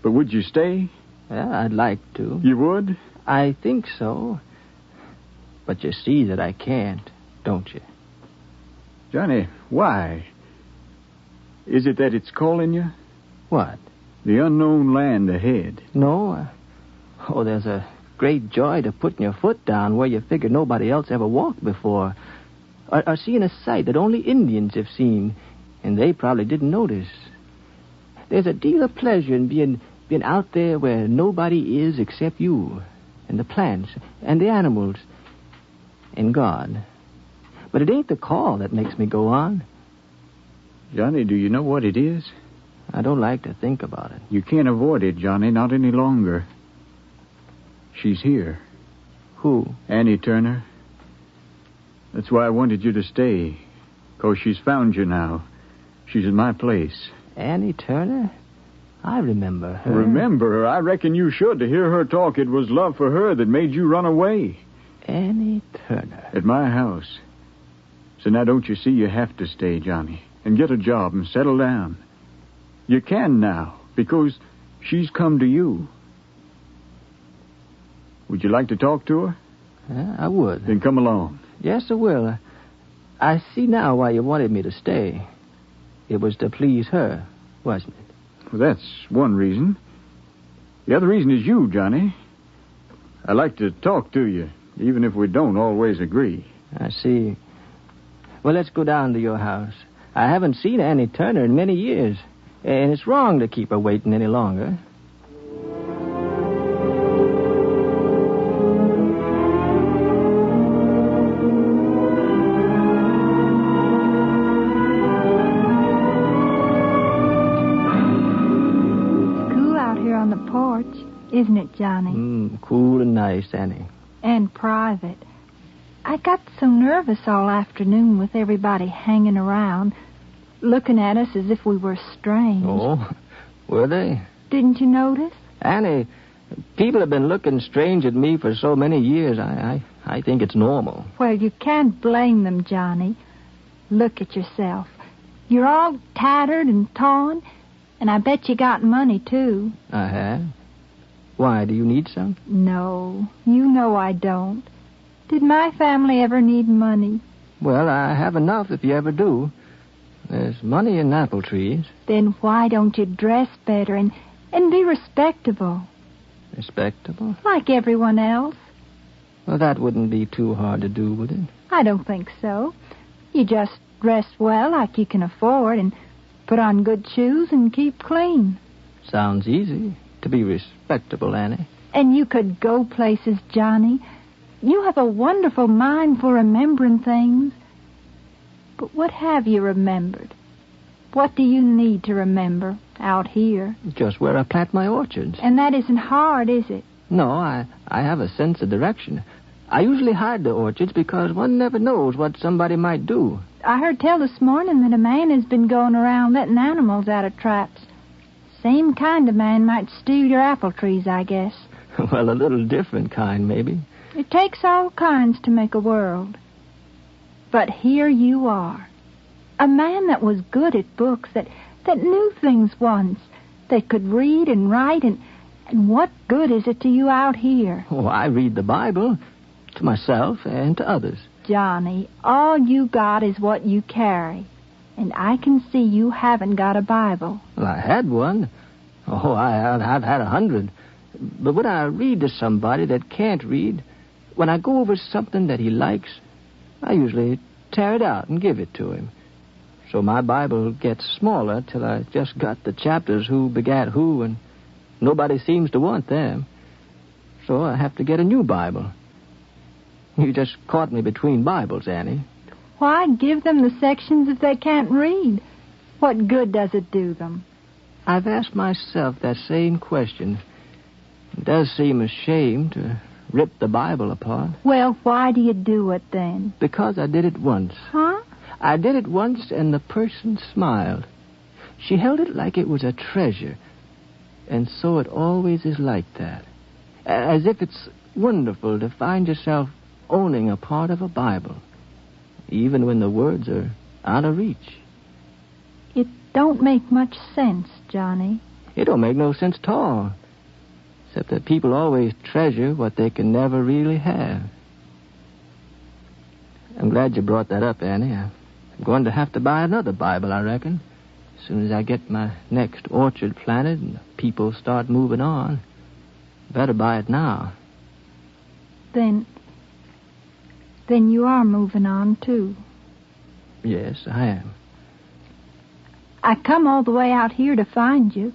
[SPEAKER 2] But would you stay?
[SPEAKER 21] Well, I'd like to.
[SPEAKER 2] You would?
[SPEAKER 21] I think so. But you see that I can't, don't you?
[SPEAKER 2] Johnny, why? Is it that it's calling you?
[SPEAKER 21] What?
[SPEAKER 2] The unknown land ahead.
[SPEAKER 21] No. There's a great joy to putting your foot down where you figure nobody else ever walked before. Or seeing a sight that only Indians have seen, and they probably didn't notice. There's a deal of pleasure in being out there where nobody is except you, and the plants, and the animals, and God. But it ain't the call that makes me go on.
[SPEAKER 2] Johnny, do you know what it is?
[SPEAKER 21] I don't like to think about it.
[SPEAKER 2] You can't avoid it, Johnny, not any longer. She's here.
[SPEAKER 21] Who?
[SPEAKER 2] Annie Turner. That's why I wanted you to stay. 'Cause she's found you now. She's in my place.
[SPEAKER 21] Annie Turner? I remember her.
[SPEAKER 2] Remember her? I reckon you should. To hear her talk, it was love for her that made you run away.
[SPEAKER 21] Annie Turner.
[SPEAKER 2] At my house. So now don't you see you have to stay, Johnny, and get a job and settle down. You can now, because she's come to you. Would you like to talk to her?
[SPEAKER 21] I would.
[SPEAKER 2] Then come along.
[SPEAKER 21] Yes, I will. I see now why you wanted me to stay. It was to please her, wasn't it?
[SPEAKER 2] Well, that's one reason. The other reason is you, Johnny. I like to talk to you, even if we don't always agree.
[SPEAKER 21] I see. Well, let's go down to your house. I haven't seen Annie Turner in many years, and it's wrong to keep her waiting any longer.
[SPEAKER 23] Isn't it, Johnny?
[SPEAKER 21] Cool and nice, Annie.
[SPEAKER 23] And private. I got so nervous all afternoon with everybody hanging around, looking at us as if we were strange.
[SPEAKER 21] Oh, were they?
[SPEAKER 23] Didn't you notice?
[SPEAKER 21] Annie, people have been looking strange at me for so many years. I think it's normal.
[SPEAKER 23] Well, you can't blame them, Johnny. Look at yourself. You're all tattered and torn, and I bet you got money, too.
[SPEAKER 21] I have. Why, do you need some?
[SPEAKER 23] No, you know I don't. Did my family ever need money?
[SPEAKER 21] Well, I have enough if you ever do. There's money in apple trees.
[SPEAKER 23] Then why don't you dress better and be respectable?
[SPEAKER 21] Respectable?
[SPEAKER 23] Like everyone else.
[SPEAKER 21] Well, that wouldn't be too hard to do, would it?
[SPEAKER 23] I don't think so. You just dress well like you can afford and put on good shoes and keep clean.
[SPEAKER 21] Sounds easy. To be respectable, Annie.
[SPEAKER 23] And you could go places, Johnny. You have a wonderful mind for remembering things. But what have you remembered? What do you need to remember out here?
[SPEAKER 21] Just where I plant my orchards.
[SPEAKER 23] And that isn't hard, is it?
[SPEAKER 21] No, I have a sense of direction. I usually hide the orchards because one never knows what somebody might do.
[SPEAKER 23] I heard tell this morning that a man has been going around letting animals out of traps. Same kind of man might steal your apple trees, I guess.
[SPEAKER 21] Well, a little different kind, maybe.
[SPEAKER 23] It takes all kinds to make a world. But here you are. A man that was good at books, that knew things once, that could read and write, and what good is it to you out here?
[SPEAKER 21] Oh, I read the Bible to myself and to others.
[SPEAKER 23] Johnny, all you got is what you carry. And I can see you haven't got a Bible.
[SPEAKER 21] Well, I had one. Oh, I've had 100. But when I read to somebody that can't read, when I go over something that he likes, I usually tear it out and give it to him. So my Bible gets smaller till I just got the chapters who begat who, and nobody seems to want them. So I have to get a new Bible. You just caught me between Bibles, Annie.
[SPEAKER 23] Why give them the sections if they can't read? What good does it do them?
[SPEAKER 21] I've asked myself that same question. It does seem a shame to rip the Bible apart.
[SPEAKER 23] Well, why do you do it then?
[SPEAKER 21] Because I did it once.
[SPEAKER 23] Huh?
[SPEAKER 21] I did it once, and the person smiled. She held it like it was a treasure. And so it always is like that. As if it's wonderful to find yourself owning a part of a Bible, even when the words are out of reach.
[SPEAKER 23] It don't make much sense, Johnny.
[SPEAKER 21] It don't make no sense at all. Except that people always treasure what they can never really have. I'm glad you brought that up, Annie. I'm going to have to buy another Bible, I reckon. As soon as I get my next orchard planted and people start moving on. Better buy it now.
[SPEAKER 23] Then you are moving on, too.
[SPEAKER 21] Yes, I am.
[SPEAKER 23] I come all the way out here to find you.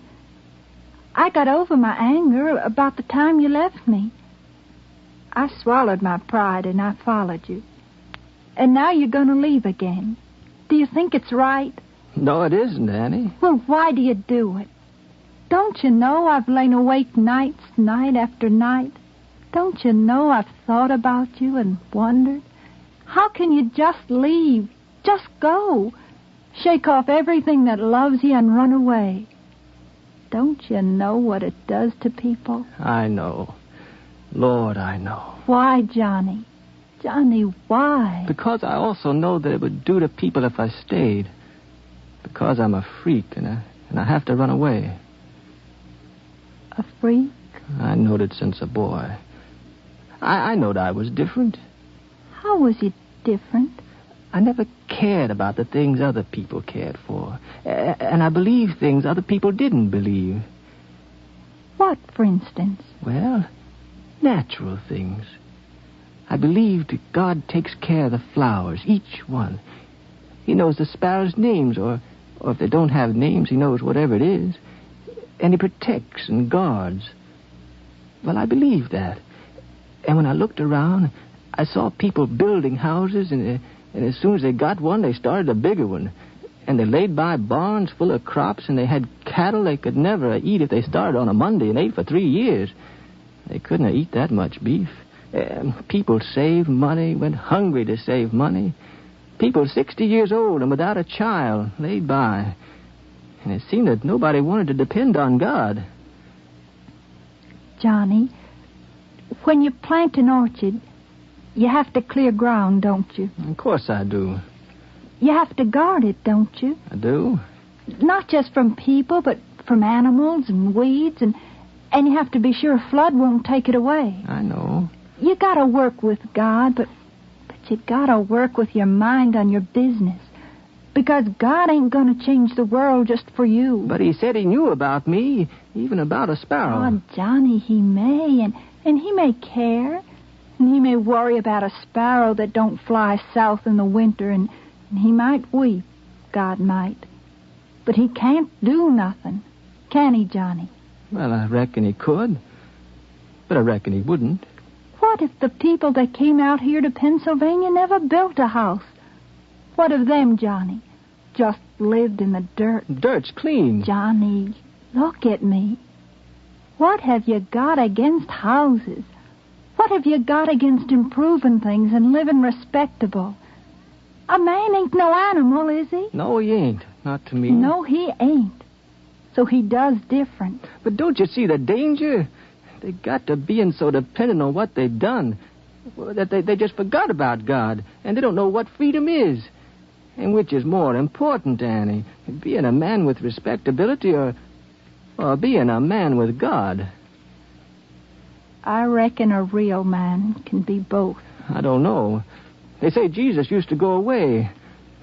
[SPEAKER 23] I got over my anger about the time you left me. I swallowed my pride and I followed you. And now you're going to leave again. Do you think it's right?
[SPEAKER 21] No, it isn't, Annie.
[SPEAKER 23] Well, why do you do it? Don't you know I've lain awake nights, night after night? Don't you know I've thought about you and wondered? How can you just leave? Just go. Shake off everything that loves you and run away. Don't you know what it does to people?
[SPEAKER 21] I know. Lord, I know.
[SPEAKER 23] Why, Johnny? Johnny, why?
[SPEAKER 21] Because I also know that it would do to people if I stayed. Because I'm a freak and I have to run away.
[SPEAKER 23] A freak?
[SPEAKER 21] I knowed it since a boy. I knowed I was different.
[SPEAKER 23] How was you different?
[SPEAKER 21] I never cared about the things other people cared for. And I believed things other people didn't believe.
[SPEAKER 23] What, for instance?
[SPEAKER 21] Well, natural things. I believed God takes care of the flowers, each one. He knows the sparrows' names, or if they don't have names, he knows whatever it is. And he protects and guards. Well, I believed that. And when I looked around, I saw people building houses, and as soon as they got one, they started a bigger one. And they laid by barns full of crops, and they had cattle they could never eat if they started on a Monday and ate for 3 years. They couldn't eat that much beef. People saved money, went hungry to save money. People 60 years old and without a child laid by. And it seemed that nobody wanted to depend on God.
[SPEAKER 23] Johnny, when you plant an orchard, you have to clear ground, don't you?
[SPEAKER 21] Of course I do.
[SPEAKER 23] You have to guard it, don't you?
[SPEAKER 21] I do.
[SPEAKER 23] Not just from people, but from animals and weeds, and you have to be sure a flood won't take it away.
[SPEAKER 21] I know.
[SPEAKER 23] You gotta work with God, but you gotta work with your mind on your business. Because God ain't gonna change the world just for you.
[SPEAKER 21] But he said he knew about me, even about a sparrow.
[SPEAKER 23] Oh, Johnny, he may, and he may care. And he may worry about a sparrow that don't fly south in the winter, and he might weep, God might. But he can't do nothing, can he, Johnny?
[SPEAKER 21] Well, I reckon he could, but I reckon he wouldn't.
[SPEAKER 23] What if the people that came out here to Pennsylvania never built a house? What of them, Johnny? Just lived in the dirt.
[SPEAKER 21] Dirt's clean.
[SPEAKER 23] Johnny, look at me. What have you got against houses? What have you got against improving things and living respectable? A man ain't no animal, is he?
[SPEAKER 21] No, he ain't. Not to me.
[SPEAKER 23] No, he ain't. So he does different.
[SPEAKER 21] But don't you see the danger? They got to being so dependent on what they've done that they just forgot about God, and they don't know what freedom is. And which is more important, Annie, being a man with respectability or being a man with God?
[SPEAKER 23] I reckon a real man can be both.
[SPEAKER 21] I don't know. They say Jesus used to go away.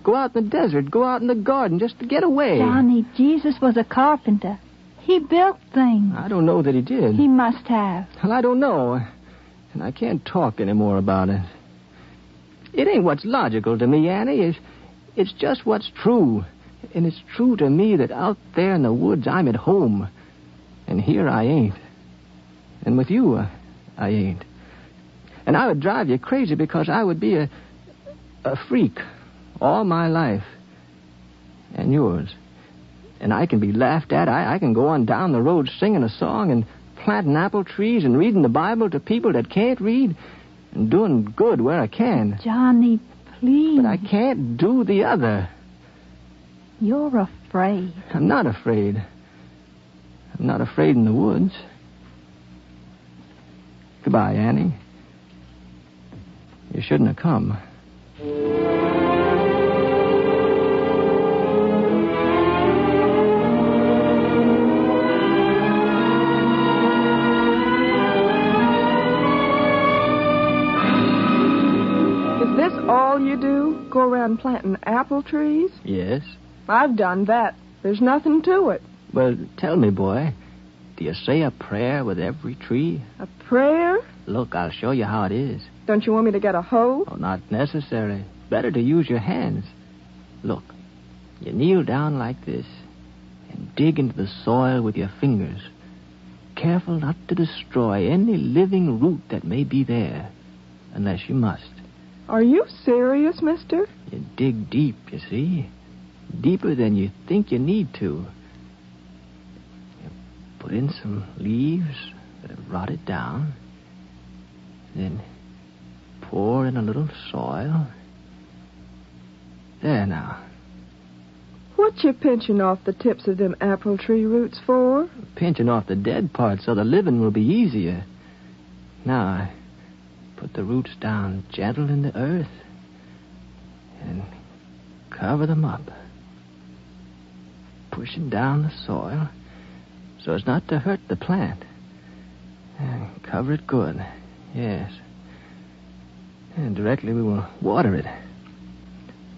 [SPEAKER 21] Go out in the desert, go out in the garden just to get away.
[SPEAKER 23] Johnny, Jesus was a carpenter. He built things.
[SPEAKER 21] I don't know that he did.
[SPEAKER 23] He must have.
[SPEAKER 21] Well, I don't know. And I can't talk any more about it. It ain't what's logical to me, Annie. It's just what's true. And it's true to me that out there in the woods, I'm at home. And here I ain't. And with you, I ain't. And I would drive you crazy because I would be a freak all my life. And yours. And I can be laughed at. I can go on down the road singing a song and planting apple trees and reading the Bible to people that can't read and doing good where I can.
[SPEAKER 23] Johnny, please.
[SPEAKER 21] But I can't do the other.
[SPEAKER 23] You're afraid.
[SPEAKER 21] I'm not afraid. I'm not afraid in the woods. Goodbye, Annie. You shouldn't have come.
[SPEAKER 6] Is this all you do? Go around planting apple trees?
[SPEAKER 21] Yes.
[SPEAKER 6] I've done that. There's nothing to it.
[SPEAKER 21] Well, tell me, boy, do you say a prayer with every tree?
[SPEAKER 6] A prayer?
[SPEAKER 21] Look, I'll show you how it is.
[SPEAKER 6] Don't you want me to get a hoe?
[SPEAKER 21] Oh, not necessary. Better to use your hands. Look, you kneel down like this and dig into the soil with your fingers. Careful not to destroy any living root that may be there, unless you must.
[SPEAKER 6] Are you serious, mister?
[SPEAKER 21] You dig deep, you see. Deeper than you think you need to. You put in some leaves that have rotted down. Then pour in a little soil. There now.
[SPEAKER 6] What you pinching off the tips of them apple tree roots for?
[SPEAKER 21] Pinching off the dead parts so the living will be easier. Now, I put the roots down gentle in the earth and cover them up. Pushing down the soil so as not to hurt the plant. And cover it good, yes. And directly we will water it.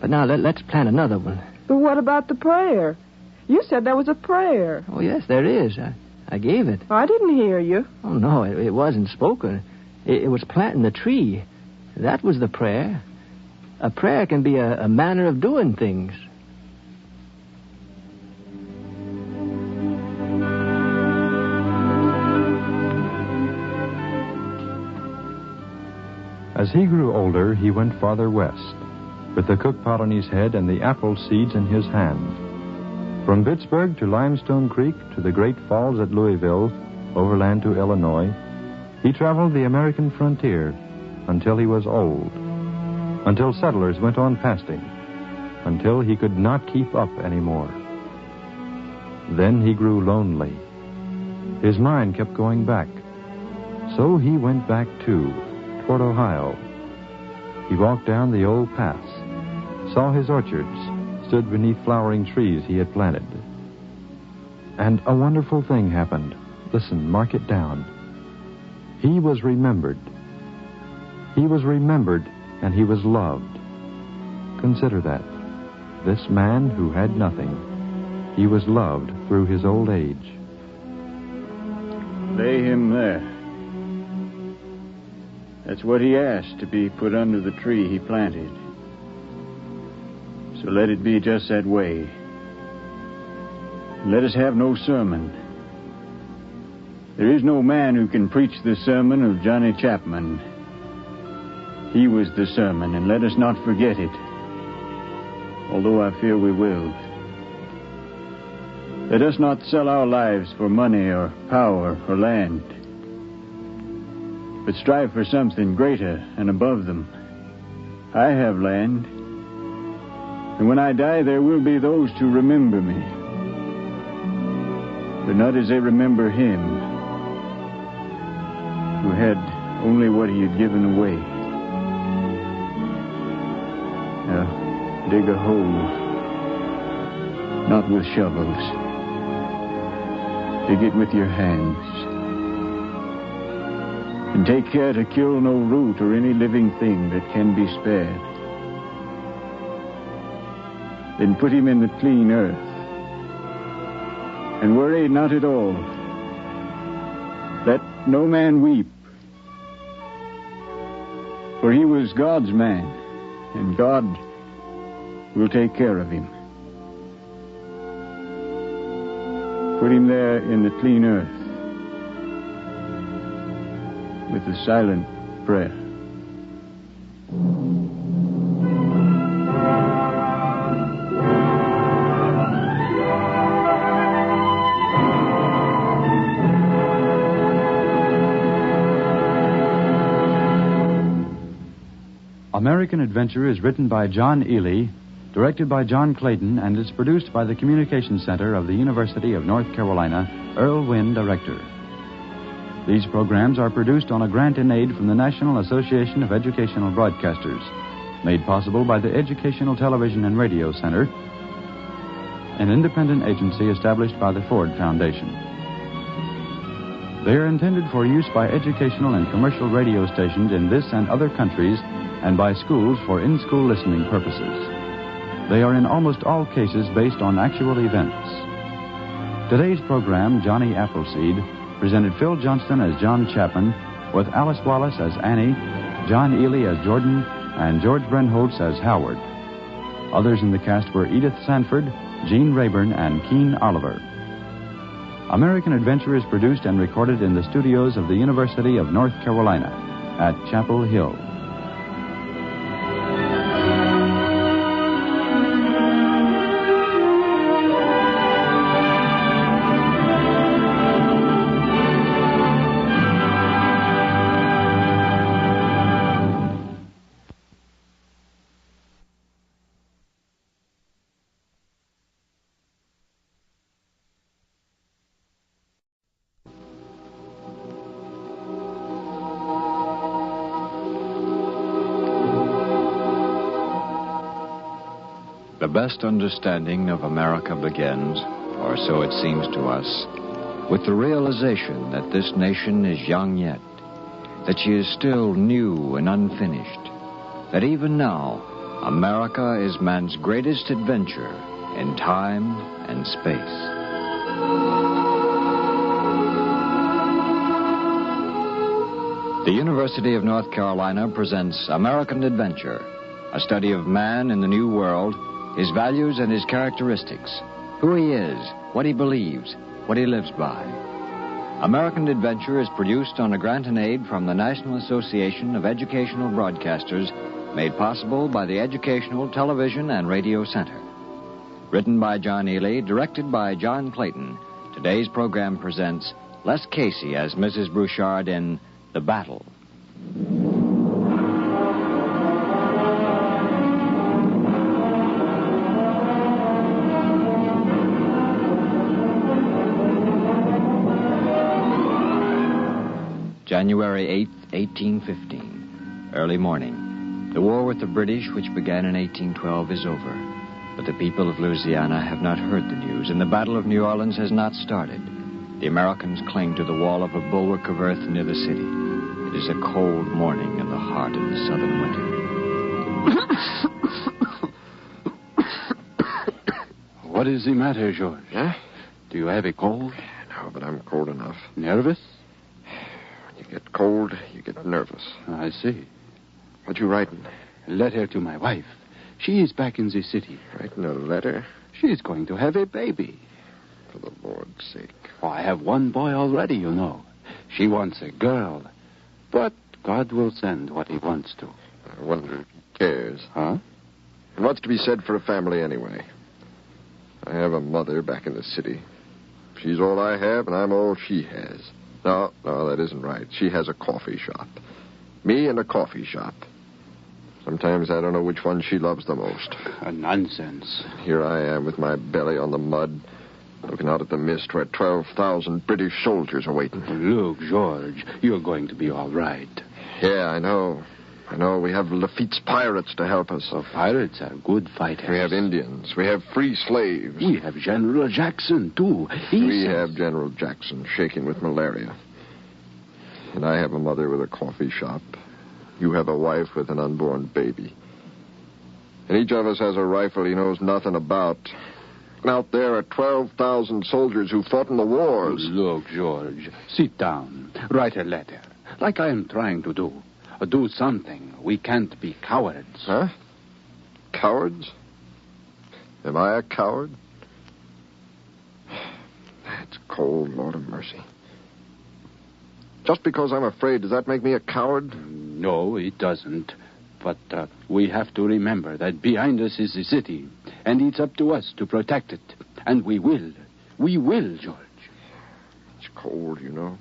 [SPEAKER 21] But now let's plant another one.
[SPEAKER 6] But what about the prayer? You said there was a prayer.
[SPEAKER 21] Oh, yes, there is. I gave it.
[SPEAKER 6] I didn't hear you.
[SPEAKER 21] Oh, no, it wasn't spoken. It was planting the tree. That was the prayer. A prayer can be a manner of doing things.
[SPEAKER 17] As he grew older, he went farther west, with the cook pot on his head and the apple seeds in his hand. From Pittsburgh to Limestone Creek to the Great Falls at Louisville, overland to Illinois, he traveled the American frontier until he was old, until settlers went on past him, until he could not keep up anymore. Then he grew lonely. His mind kept going back. So he went back, too, toward Ohio. He walked down the old paths, saw his orchards, stood beneath flowering trees he had planted. And a wonderful thing happened. Listen, mark it down. He was remembered. He was remembered, and he was loved. Consider that. This man who had nothing, he was loved through his old age.
[SPEAKER 2] Lay him there. That's what he asked, to be put under the tree he planted. So let it be just that way. Let us have no sermon. There is no man who can preach the sermon of Johnny Chapman. He was the sermon, and let us not forget it, although I fear we will. Let us not sell our lives for money or power or land, but strive for something greater and above them. I have land, and when I die there will be those to remember me, but not as they remember him who had only what he had given away. Now, dig a hole, not with shovels. Dig it with your hands. And take care to kill no root or any living thing that can be spared. Then put him in the clean earth. And worry not at all. Let no man weep. For he was God's man, and God We'll take care of him. Put him there in the clean earth with a silent prayer.
[SPEAKER 17] American Adventure is written by John Ely, directed by John Clayton, and is produced by the Communications Center of the University of North Carolina, Earl Wynn, director. These programs are produced on a grant in aid from the National Association of Educational Broadcasters, made possible by the Educational Television and Radio Center, an independent agency established by the Ford Foundation. They are intended for use by educational and commercial radio stations in this and other countries and by schools for in-school listening purposes. They are in almost all cases based on actual events. Today's program, Johnny Appleseed, presented Phil Johnston as John Chapman, with Alice Wallace as Annie, John Ely as Jordan, and George Brenholtz as Howard. Others in the cast were Edith Sanford, Gene Rayburn, and Keen Oliver. American Adventure is produced and recorded in the studios of the University of North Carolina at Chapel Hill.
[SPEAKER 8] The best understanding of America begins, or so it seems to us, with the realization that this nation is young yet, that she is still new and unfinished, that even now, America is man's greatest adventure in time and space. The University of North Carolina presents American Adventure, a study of man in the New World, his values and his characteristics, who he is, what he believes, what he lives by. American Adventure is produced on a grant and aid from the National Association of Educational Broadcasters, made possible by the Educational Television and Radio Center. Written by John Ely, directed by John Clayton, today's program presents Les Casey as Mrs. Bouchard in The Battle. January 8th, 1815. Early morning. The war with the British, which began in 1812, is over. But the people of Louisiana have not heard the news, and the Battle of New Orleans has not started. The Americans cling to the wall of a bulwark of earth near the city. It is a cold morning in the heart of the southern winter.
[SPEAKER 9] What is the matter, George?
[SPEAKER 10] Huh?
[SPEAKER 9] Do you have a cold?
[SPEAKER 10] No, but I'm cold enough.
[SPEAKER 9] Nervous?
[SPEAKER 10] You get cold, you get nervous.
[SPEAKER 9] I see.
[SPEAKER 10] What you writing?
[SPEAKER 9] A letter to my wife. She is back in the city.
[SPEAKER 10] Writing a letter?
[SPEAKER 9] She is going to have a baby.
[SPEAKER 10] For the Lord's sake.
[SPEAKER 9] Oh, I have one boy already, you know. She wants a girl. But God will send what he wants to.
[SPEAKER 10] I wonder if he cares.
[SPEAKER 9] Huh?
[SPEAKER 10] And what's to be said for a family anyway? I have a mother back in the city. She's all I have, and I'm all she has. No, that isn't right. She has a coffee shop. Me and a coffee shop. Sometimes I don't know which one she loves the most.
[SPEAKER 9] Nonsense.
[SPEAKER 10] Here I am with my belly on the mud, looking out at the mist where 12,000 British soldiers are waiting.
[SPEAKER 9] Look, George, you're going to be all right.
[SPEAKER 10] Yeah, I know. We have Lafitte's pirates to help us.
[SPEAKER 9] Oh, pirates are good fighters.
[SPEAKER 10] We have Indians. We have free slaves.
[SPEAKER 9] We have General Jackson, too.
[SPEAKER 10] We have General Jackson shaking with malaria. And I have a mother with a coffee shop. You have a wife with an unborn baby. And each of us has a rifle he knows nothing about. And out there are 12,000 soldiers who fought in the wars.
[SPEAKER 9] Look, George, sit down. Write a letter, like I am trying to do. Do something. We can't be cowards.
[SPEAKER 10] Huh? Cowards? Am I a coward? It's cold, Lord of mercy. Just because I'm afraid, does that make me a coward?
[SPEAKER 2] No, it doesn't. But we have to remember that behind us is the city, and it's up to us to protect it. And we will. We will, George.
[SPEAKER 10] It's cold, you know.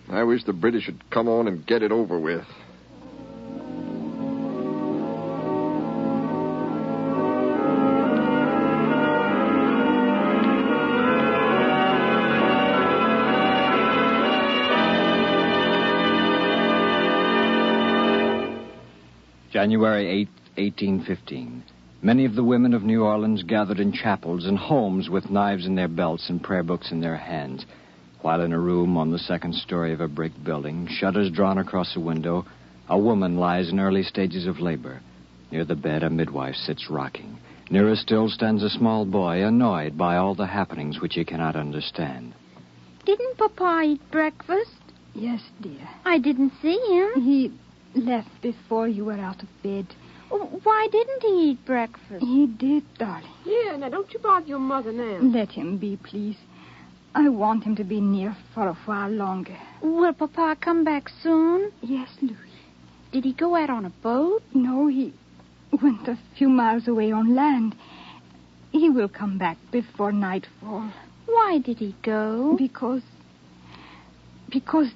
[SPEAKER 10] I wish the British would come on and get it over with.
[SPEAKER 8] January 8, 1815. Many of the women of New Orleans gathered in chapels and homes with knives in their belts and prayer books in their hands, while in a room on the second story of a brick building, shutters drawn across a window, a woman lies in early stages of labor. Near the bed, a midwife sits rocking. Nearer still stands a small boy, annoyed by all the happenings which he cannot understand.
[SPEAKER 15] Didn't Papa eat breakfast?
[SPEAKER 23] Yes, dear.
[SPEAKER 15] I didn't see him.
[SPEAKER 23] He left before you were out of bed.
[SPEAKER 15] Why didn't he eat breakfast?
[SPEAKER 23] He did, darling.
[SPEAKER 16] Yeah, now don't you bother your mother now.
[SPEAKER 23] Let him be, please. I want him to be near for a while longer.
[SPEAKER 15] Will Papa come back soon?
[SPEAKER 23] Yes, Louis.
[SPEAKER 15] Did he go out on a boat?
[SPEAKER 23] No, he went a few miles away on land. He will come back before nightfall.
[SPEAKER 15] Why did he go?
[SPEAKER 23] Because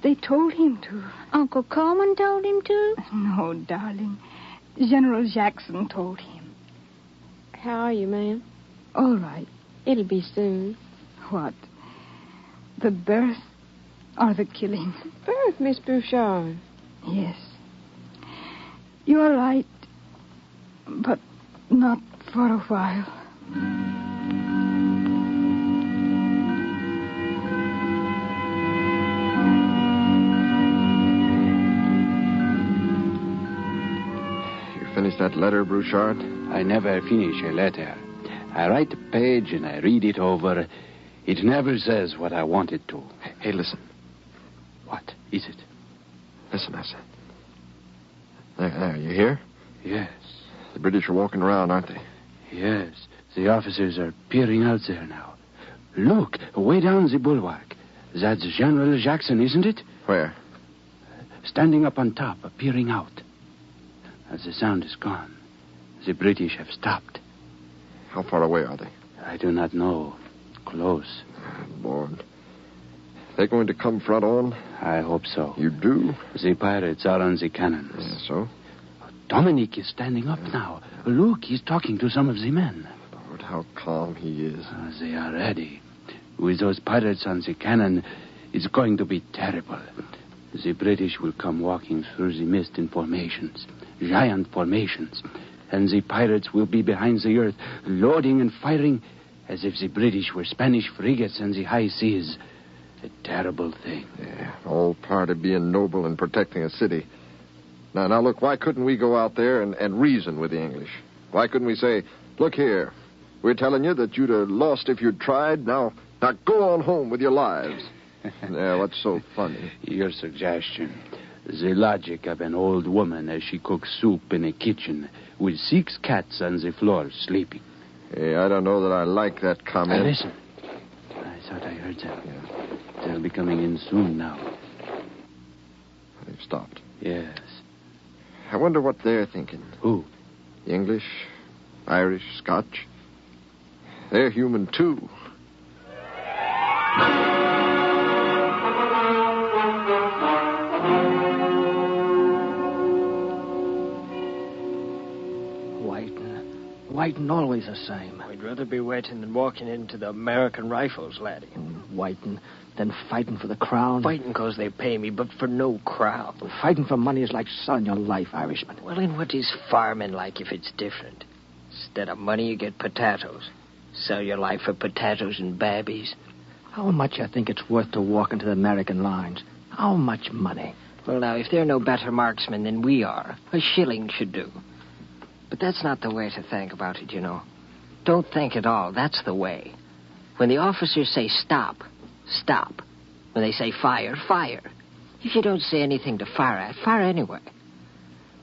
[SPEAKER 23] they told him to.
[SPEAKER 15] Uncle Coleman told him to?
[SPEAKER 23] No, darling. General Jackson told him.
[SPEAKER 16] How are you, ma'am?
[SPEAKER 23] All right.
[SPEAKER 16] It'll be soon.
[SPEAKER 23] What? The birth or the killing?
[SPEAKER 16] Birth, Miss Bouchard.
[SPEAKER 23] Yes. You're right. But not for a while.
[SPEAKER 10] Finish that letter, Bouchard?
[SPEAKER 2] I never finish a letter. I write a page and I read it over. It never says what I want it to.
[SPEAKER 10] Hey, listen.
[SPEAKER 2] What is it?
[SPEAKER 10] Listen, I said. There, you hear?
[SPEAKER 2] Yes.
[SPEAKER 10] The British are walking around, aren't they?
[SPEAKER 2] Yes. The officers are peering out there now. Look, way down the bulwark. That's General Jackson, isn't it?
[SPEAKER 10] Where?
[SPEAKER 2] Standing up on top, peering out. As the sound is gone, the British have stopped.
[SPEAKER 10] How far away are they?
[SPEAKER 2] I do not know. Close.
[SPEAKER 10] Lord. They're going to come front on?
[SPEAKER 2] I hope so.
[SPEAKER 10] You do?
[SPEAKER 2] The pirates are on the cannons.
[SPEAKER 10] Yeah, so?
[SPEAKER 2] Dominic is standing up now. Look, he's talking to some of the men.
[SPEAKER 10] Lord, how calm he is.
[SPEAKER 2] They are ready. With those pirates on the cannon, it's going to be terrible. The British will come walking through the mist in formations, giant formations, and the pirates will be behind the earth, loading and firing as if the British were Spanish frigates in the high seas. A terrible thing.
[SPEAKER 10] Yeah, all part of being noble and protecting a city. Now, look, why couldn't we go out there and reason with the English? Why couldn't we say, look here, we're telling you that you'd have lost if you'd tried. Now go on home with your lives. Yeah, what's so funny?
[SPEAKER 2] Your suggestion. The logic of an old woman as she cooks soup in a kitchen with 6 cats on the floor sleeping.
[SPEAKER 10] Hey, I don't know that I like that comment.
[SPEAKER 2] Listen. I thought I heard them. Yeah. They'll be coming in soon now.
[SPEAKER 10] They've stopped.
[SPEAKER 2] Yes.
[SPEAKER 10] I wonder what they're thinking.
[SPEAKER 2] Who?
[SPEAKER 10] The English, Irish, Scotch. They're human, too.
[SPEAKER 21] Waiting always the same. We'd rather be waiting than walking into the American Rifles, laddie. Waiting than fighting for the crown. Fighting because they pay me, but for no crown. Fighting for money is like selling your life, Irishman. Well, and what is farming like if it's different? Instead of money, you get potatoes. Sell your life for potatoes and babbies. How much I think it's worth to walk into the American lines? How much money? Well, now, if they're no better marksmen than we are, a shilling should do. But that's not the way to think about it, you know. Don't think at all. That's the way. When the officers say stop, stop. When they say fire, fire. If you don't say anything to fire at, fire anyway.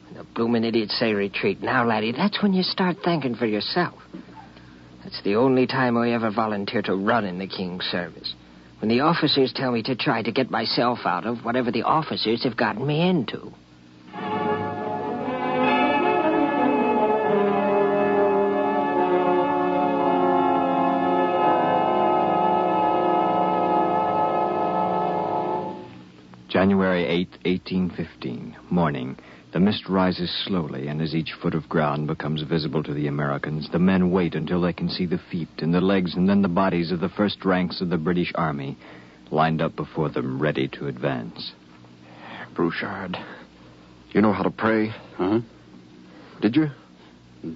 [SPEAKER 21] When the bloomin' idiots say retreat, now, laddie, that's when you start thinking for yourself.
[SPEAKER 5] That's the only time I ever volunteer to run in the King's service. When the officers tell me to try to get myself out of whatever the officers have gotten me into.
[SPEAKER 8] January 8, 1815, morning. The mist rises slowly, and as each foot of ground becomes visible to the Americans, the men wait until they can see the feet and the legs and then the bodies of the first ranks of the British Army lined up before them, ready to advance.
[SPEAKER 10] Bouchard, you know how to pray?
[SPEAKER 2] Huh?
[SPEAKER 10] Did you?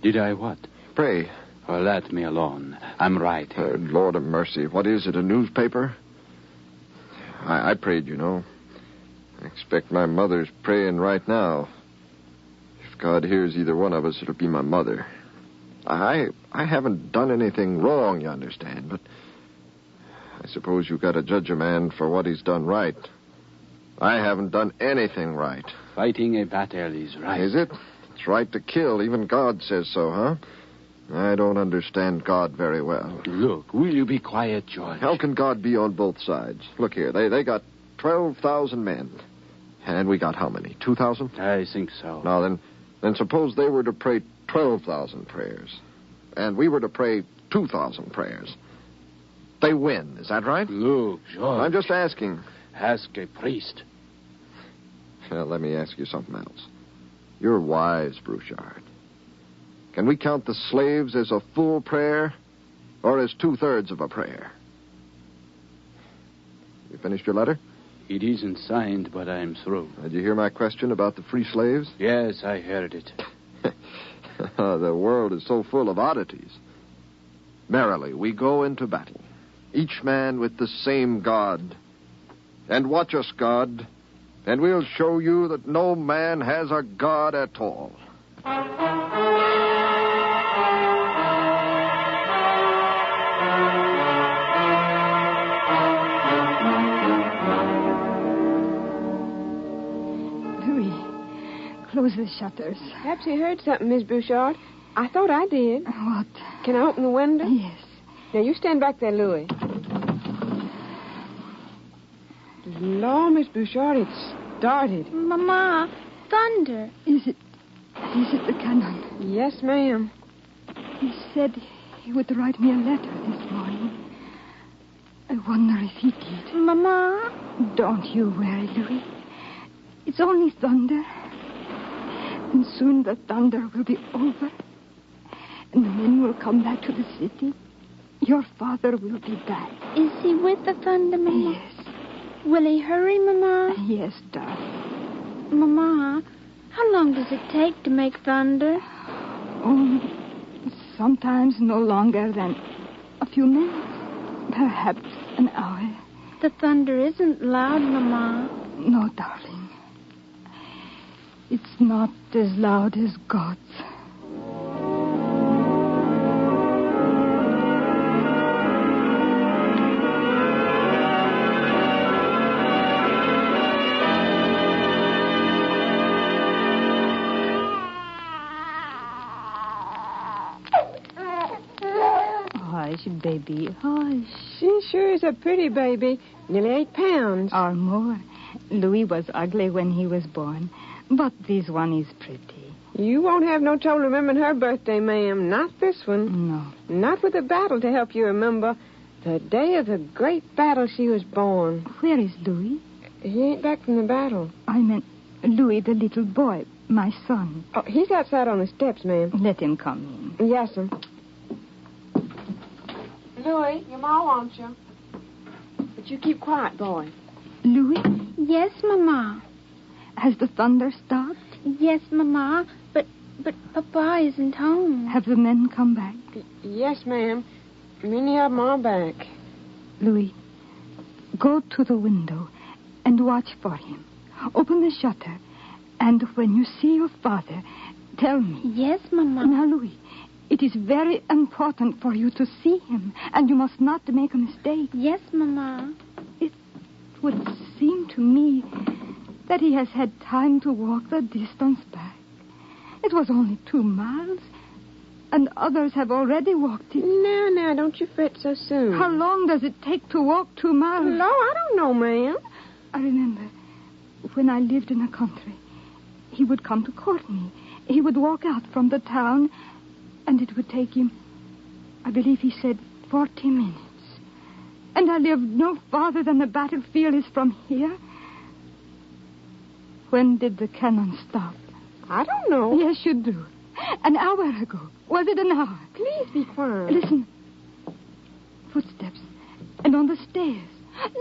[SPEAKER 2] Did I what?
[SPEAKER 10] Pray.
[SPEAKER 2] Oh, let me alone. I'm right.
[SPEAKER 10] Lord of mercy, what is it, a newspaper? I prayed, you know. I expect my mother's praying right now. If God hears either one of us, it'll be my mother. I haven't done anything wrong, you understand, but I suppose you've got to judge a man for what he's done right. I haven't done anything right.
[SPEAKER 2] Fighting a battle is right.
[SPEAKER 10] Is it? It's right to kill. Even God says so, huh? I don't understand God very well.
[SPEAKER 2] Look, will you be quiet, George?
[SPEAKER 10] How can God be on both sides? Look here, they got 12,000 men. And we got how many? 2,000?
[SPEAKER 2] I think so.
[SPEAKER 10] Now, then suppose they were to pray 12,000 prayers. And we were to pray 2,000 prayers. They win, is that right?
[SPEAKER 2] Look, George.
[SPEAKER 10] I'm just asking.
[SPEAKER 2] Ask a priest.
[SPEAKER 10] Well, let me ask you something else. You're wise, Bouchard. Can we count the slaves as a full prayer or as 2/3 of a prayer? You finished your letter?
[SPEAKER 2] It isn't signed, but I'm through.
[SPEAKER 10] Did you hear my question about the free slaves?
[SPEAKER 2] Yes, I heard it.
[SPEAKER 10] The world is so full of oddities. Merrily, we go into battle, each man with the same God. And watch us, God, and we'll show you that no man has a God at all.
[SPEAKER 15] Close the shutters.
[SPEAKER 16] Perhaps you heard something, Miss Bouchard. I thought I did.
[SPEAKER 15] What?
[SPEAKER 16] Can I open the window?
[SPEAKER 15] Yes.
[SPEAKER 16] Now, you stand back there, Louis. Lord, Miss Bouchard, it started.
[SPEAKER 15] Mama, thunder. Is it the cannon?
[SPEAKER 16] Yes, ma'am.
[SPEAKER 15] He said he would write me a letter this morning. I wonder if he did. Mama? Don't you worry, Louis. It's only thunder. And soon the thunder will be over. And the men will come back to the city. Your father will be back.
[SPEAKER 20] Is he with the thunder, Mama?
[SPEAKER 15] Yes.
[SPEAKER 20] Will he hurry, Mama?
[SPEAKER 15] Yes, darling.
[SPEAKER 20] Mama, how long does it take to make thunder?
[SPEAKER 15] Oh, sometimes no longer than a few minutes. Perhaps an hour.
[SPEAKER 20] The thunder isn't loud, Mama.
[SPEAKER 15] No, darling. It's not as loud as God's. Hush, baby, hush.
[SPEAKER 16] She sure is a pretty baby. Nearly 8 pounds.
[SPEAKER 15] Or more. Louis was ugly when he was born. But this one is pretty.
[SPEAKER 16] You won't have no trouble remembering her birthday, ma'am. Not this one.
[SPEAKER 15] No.
[SPEAKER 16] Not with a battle to help you remember. The day of the great battle she was born.
[SPEAKER 15] Where is Louis?
[SPEAKER 16] He ain't back from the battle.
[SPEAKER 15] I meant Louis, the little boy, my son.
[SPEAKER 16] Oh, he's outside on the steps, ma'am.
[SPEAKER 15] Let him come
[SPEAKER 16] in. Yes, ma'am. Louis, your ma wants you. But you keep quiet, boy.
[SPEAKER 15] Louis?
[SPEAKER 20] Yes, Mama.
[SPEAKER 15] Has the thunder stopped?
[SPEAKER 20] Yes, Mama, but Papa isn't home.
[SPEAKER 15] Have the men come back?
[SPEAKER 16] Yes, ma'am. Many of them are back.
[SPEAKER 15] Louis, go to the window and watch for him. Open the shutter, and when you see your father, tell me.
[SPEAKER 20] Yes, Mama.
[SPEAKER 15] Now, Louis, it is very important for you to see him, and you must not make a mistake.
[SPEAKER 20] Yes, Mama.
[SPEAKER 15] It would seem to me that he has had time to walk the distance back. It was only 2 miles, and others have already walked it.
[SPEAKER 16] Now, don't you fret so soon.
[SPEAKER 15] How long does it take to walk 2 miles?
[SPEAKER 16] No, I don't know, ma'am.
[SPEAKER 15] I remember when I lived in the country, he would come to court me. He would walk out from the town, and it would take him, I believe he said, 40 minutes. And I lived no farther than the battlefield is from here. When did the cannon stop?
[SPEAKER 16] I don't know.
[SPEAKER 15] Yes, you do. An hour ago. Was it an hour?
[SPEAKER 16] Please be quiet.
[SPEAKER 15] Listen. Footsteps. And on the stairs.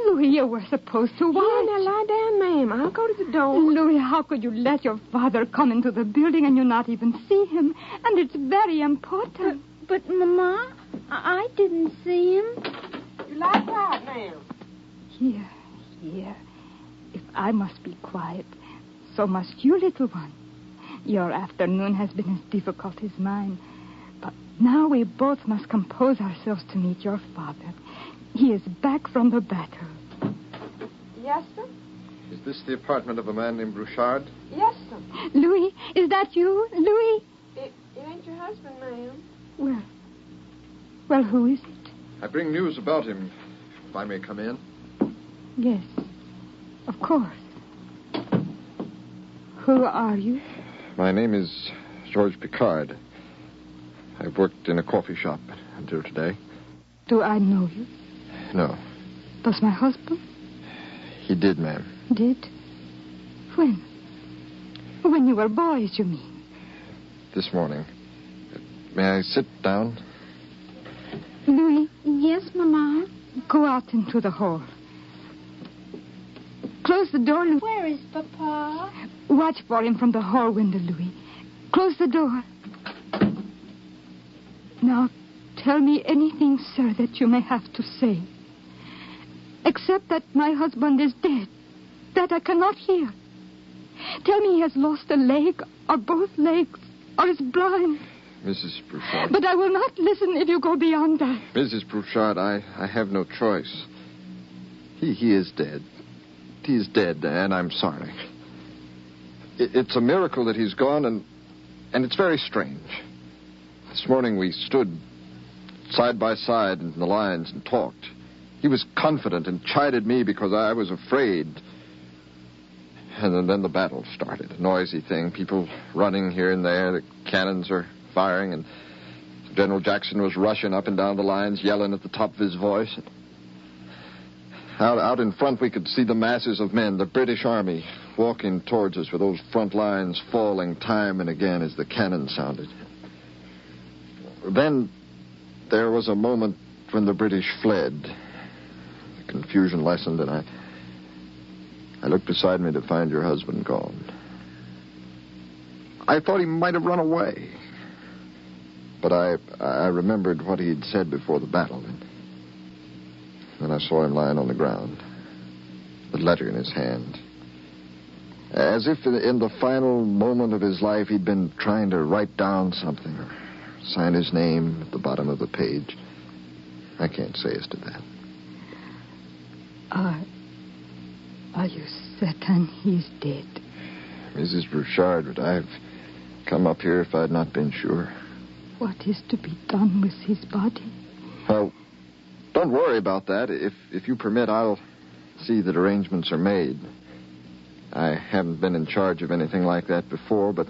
[SPEAKER 15] Louis, you were supposed to watch.
[SPEAKER 16] Yeah, now lie down, ma'am. I'll go to the door.
[SPEAKER 15] Louis, how could you let your father come into the building and you not even see him? And it's very important.
[SPEAKER 20] But Mama, I didn't see him.
[SPEAKER 16] You lie quiet, ma'am.
[SPEAKER 15] Here. If I must be quiet, so must you, little one. Your afternoon has been as difficult as mine. But now we both must compose ourselves to meet your father. He is back from the battle.
[SPEAKER 16] Yes, sir?
[SPEAKER 10] Is this the apartment of a man named Brouchard?
[SPEAKER 16] Yes, sir.
[SPEAKER 15] Louis, is that you? Louis?
[SPEAKER 16] It ain't your husband, ma'am.
[SPEAKER 15] Well, who is it?
[SPEAKER 10] I bring news about him, if I may come in.
[SPEAKER 15] Yes, of course. Who are you?
[SPEAKER 10] My name is George Picard. I've worked in a coffee shop until today.
[SPEAKER 15] Do I know you?
[SPEAKER 10] No.
[SPEAKER 15] Does my husband?
[SPEAKER 10] He did, ma'am.
[SPEAKER 15] Did? When? When you were boys, you mean?
[SPEAKER 10] This morning. May I sit down?
[SPEAKER 15] Louis?
[SPEAKER 20] Yes, Mama?
[SPEAKER 15] Go out into the hall. Close the door, Louis.
[SPEAKER 20] Where is Papa?
[SPEAKER 15] Watch for him from the hall window, Louis. Close the door. Now, tell me anything, sir, that you may have to say. Except that my husband is dead. That I cannot hear. Tell me he has lost a leg, or both legs, or is blind.
[SPEAKER 10] Mrs. Brouchard.
[SPEAKER 15] But I will not listen if you go beyond that.
[SPEAKER 10] Mrs. Brouchard, I have no choice. He is dead. He is dead, and I'm sorry. It's a miracle that he's gone, and it's very strange. This morning we stood side by side in the lines and talked. He was confident and chided me because I was afraid. And then the battle started. A noisy thing. People running here and there. The cannons are firing. And General Jackson was rushing up and down the lines, yelling at the top of his voice. Out in front, we could see the masses of men, the British Army, walking towards us with those front lines falling time and again as the cannon sounded. Then there was a moment when the British fled. The confusion lessened, and I looked beside me to find your husband gone. I thought he might have run away. But I remembered what he had said before the battle. And I saw him lying on the ground, the letter in his hand. As if in the final moment of his life he'd been trying to write down something or sign his name at the bottom of the page. I can't say as to that.
[SPEAKER 15] Are you certain he's dead?
[SPEAKER 10] Mrs. Brouchard, would I have come up here if I'd not been sure?
[SPEAKER 15] What is to be done with his body?
[SPEAKER 10] Well, don't worry about that. If you permit, I'll see that arrangements are made. I haven't been in charge of anything like that before, but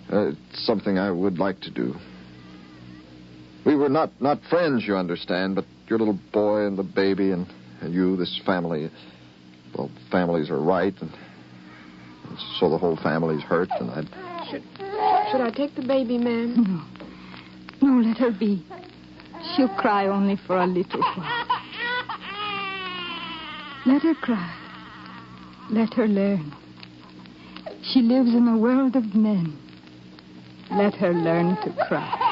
[SPEAKER 10] it's something I would like to do. We were not friends, you understand, but your little boy and the baby and you, this family, well, families are right, and so the whole family's hurt, and
[SPEAKER 16] Should I take the baby, ma'am?
[SPEAKER 15] No, let her be. She'll cry only for a little while. Let her cry. Let her learn. She lives in a world of men. Let her learn to cry.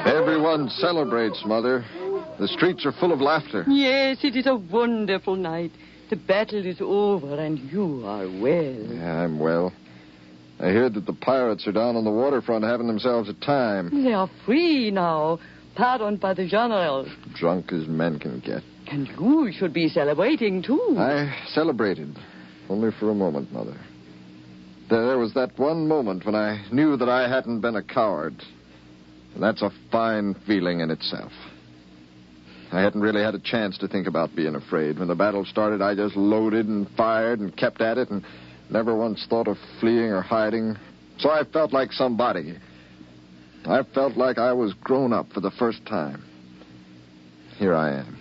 [SPEAKER 10] Everyone celebrates, Mother. The streets are full of laughter.
[SPEAKER 4] Yes, it is a wonderful night. The battle is over, and you are well.
[SPEAKER 10] Yeah, I'm well. I hear that the pirates are down on the waterfront having themselves a time.
[SPEAKER 4] They are free now. pardoned by the General.
[SPEAKER 10] Drunk as men can get.
[SPEAKER 4] And you should be celebrating, too.
[SPEAKER 10] I celebrated. Only for a moment, Mother. There was that one moment when I knew that I hadn't been a coward. And that's a fine feeling in itself. I hadn't really had a chance to think about being afraid. When the battle started, I just loaded and fired and kept at it and never once thought of fleeing or hiding. So I felt like somebody. I felt like I was grown up for the first time. Here I am,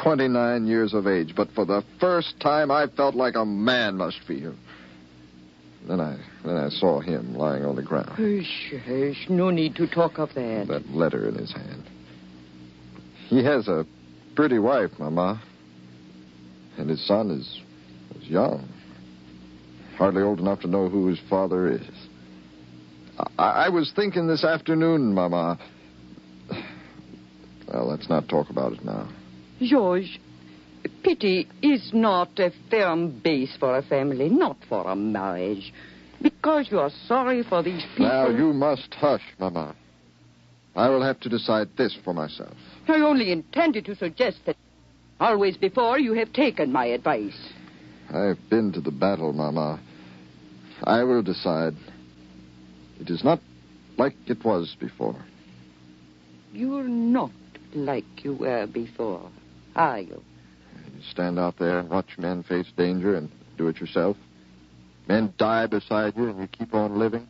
[SPEAKER 10] 29 years of age, but for the first time I felt like a man must feel. Then I saw him lying on the ground.
[SPEAKER 4] Hush, no need to talk of that.
[SPEAKER 10] That letter in his hand. He has a pretty wife, Mama. And his son is young. Hardly old enough to know who his father is. I was thinking this afternoon, Mama. Well, let's not talk about it now.
[SPEAKER 4] George, pity is not a firm base for a family, not for a marriage. Because you are sorry for these people...
[SPEAKER 10] Now, you must hush, Mama. I will have to decide this for myself.
[SPEAKER 4] I only intended to suggest that always before you have taken my advice.
[SPEAKER 10] I've been to the battle, Mama. I will decide. It is not like it was before.
[SPEAKER 4] You're not like you were before, are you?
[SPEAKER 10] You stand out there and watch men face danger and do it yourself. Men die beside you and you keep on living.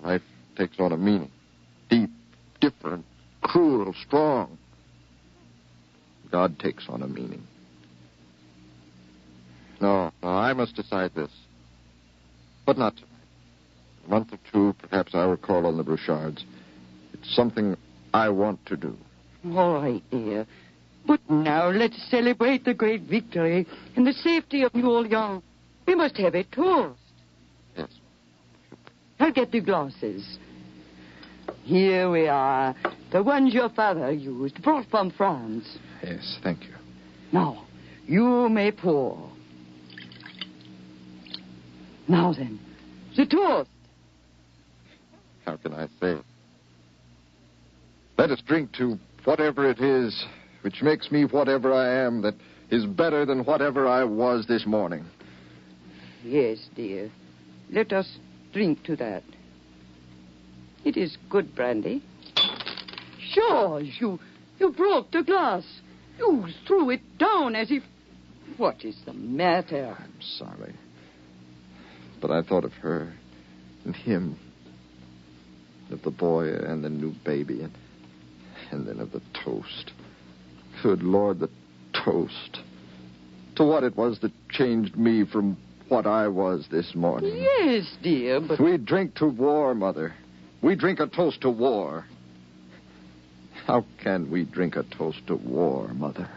[SPEAKER 10] Life takes on a meaning. Deep, different, cruel, strong. God takes on a meaning. No, I must decide this. But not tonight. In a month or two, perhaps I will call on the Bouchards. It's something I want to do.
[SPEAKER 4] All right, dear. But now let's celebrate the great victory and the safety of you all young. We must have a toast.
[SPEAKER 10] Yes.
[SPEAKER 4] I'll get the glasses. Here we are. The ones your father used, brought from France.
[SPEAKER 10] Yes, thank you.
[SPEAKER 4] Now, you may pour. Now then, the toast.
[SPEAKER 10] How can I say it? Let us drink to whatever it is which makes me whatever I am, that is better than whatever I was this morning.
[SPEAKER 4] Yes, dear. Let us drink to that. It is good brandy. George, you broke the glass. You threw it down as if... What is the matter?
[SPEAKER 10] I'm sorry. But I thought of her and him, of the boy and the new baby, and then of the toast. Good Lord, the toast. To what it was that changed me from what I was this morning.
[SPEAKER 4] Yes, dear, but...
[SPEAKER 10] We drink to war, Mother. We drink a toast to war. How can we drink a toast to war, Mother?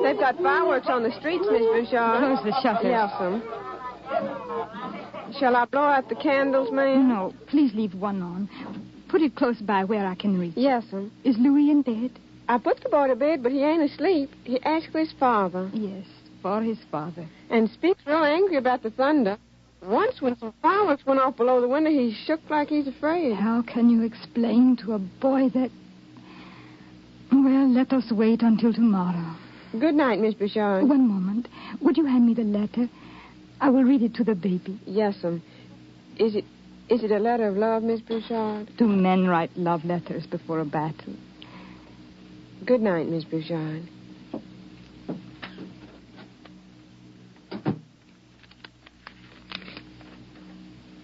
[SPEAKER 16] They've got fireworks on the streets, Miss Bouchard.
[SPEAKER 15] Close the shutters.
[SPEAKER 16] Yes, ma'am. Shall I blow out the candles, ma'am?
[SPEAKER 15] No, please leave one on. Put it close by where I can reach.
[SPEAKER 16] Yes, ma'am.
[SPEAKER 15] Is Louis in bed?
[SPEAKER 16] I put the boy to bed, but he ain't asleep. He asked for his father.
[SPEAKER 15] Yes, for his father.
[SPEAKER 16] And speaks real angry about the thunder. Once when some fireworks went off below the window, he shook like he's afraid.
[SPEAKER 15] How can you explain to a boy that... Well, let us wait until tomorrow.
[SPEAKER 16] Good night, Miss Bouchard.
[SPEAKER 15] One moment. Would you hand me the letter? I will read it to the baby.
[SPEAKER 16] Yes, ma'am. Is it a letter of love, Miss Bouchard?
[SPEAKER 15] Do men write love letters before a battle?
[SPEAKER 16] Good night, Miss Bouchard.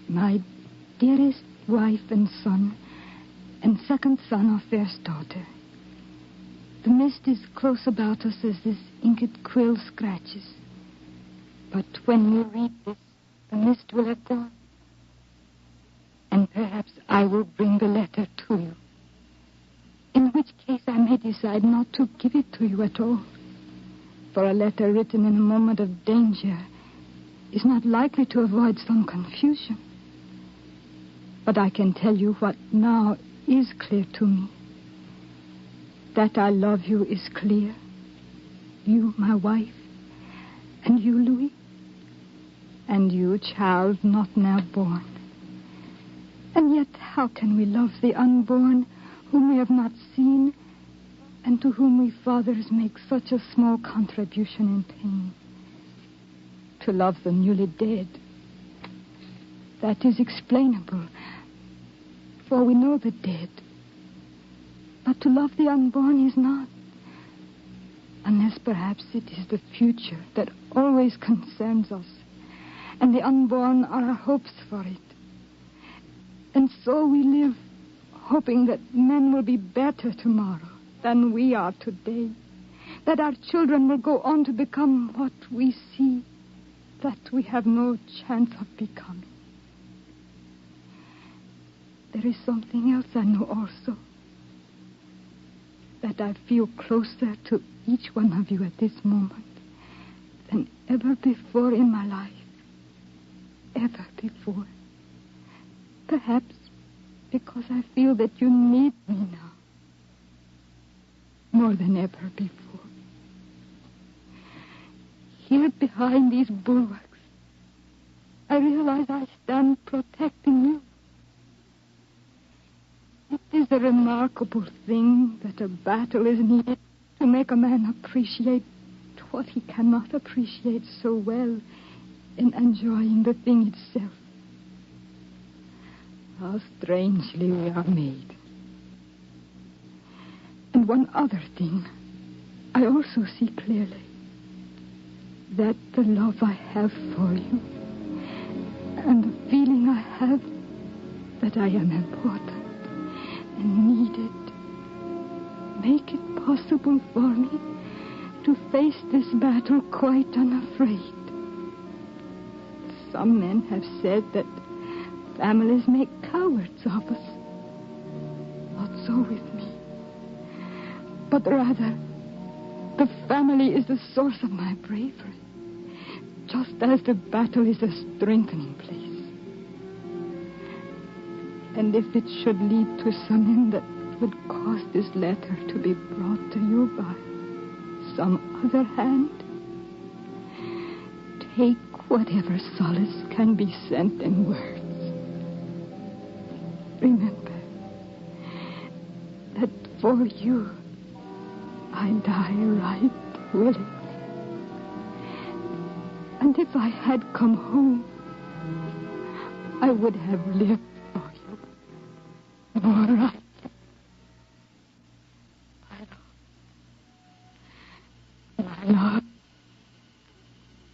[SPEAKER 15] My dearest wife and son, and second son or first daughter, the mist is close about us as this inked quill scratches. But when you read this, the mist will have gone. And perhaps I will bring the letter to you. In which case I may decide not to give it to you at all. For a letter written in a moment of danger is not likely to avoid some confusion. But I can tell you what now is clear to me. That I love you is clear. You, my wife. And you, Louis. And you, child not now born. And yet, how can we love the unborn, whom we have not seen, and to whom we fathers make such a small contribution in pain? To love the newly dead, that is explainable, for we know the dead. But to love the unborn is not, unless perhaps it is the future that always concerns us, and the unborn are our hopes for it. And so we live, hoping that men will be better tomorrow than we are today, that our children will go on to become what we see that we have no chance of becoming. There is something else I know also, that I feel closer to each one of you at this moment than ever before in my life. Ever before. Perhaps because I feel that you need me now. More than ever before. Here behind these bulwarks, I realize I stand protecting you. It is a remarkable thing that a battle is needed to make a man appreciate what he cannot appreciate so well in enjoying the thing itself. How strangely we are made. And one other thing I also see clearly, that the love I have for you and the feeling I have that I am important and needed make it possible for me to face this battle quite unafraid. Some men have said that families make cowards of us. Not so with me. But rather, the family is the source of my bravery, just as the battle is a strengthening place. And if it should lead to some end that would cause this letter to be brought to you by some other hand, take whatever solace can be sent in words. Remember that for you I die right willingly. And if I had come home, I would have lived for you more right.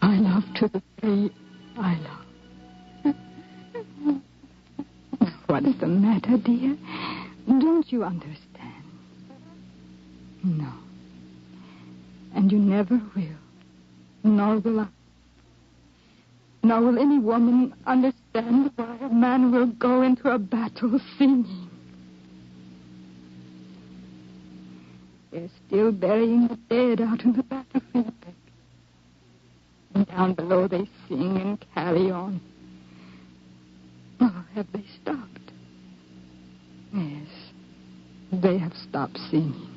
[SPEAKER 15] I love to the three I love. What is the matter, dear? Don't you understand? No. And you never will. Nor will I. Nor will any woman understand why a man will go into a battle singing. They're still burying the dead out in the battlefield. And down below they sing and carry on. Oh, have they stopped? Yes, they have stopped singing.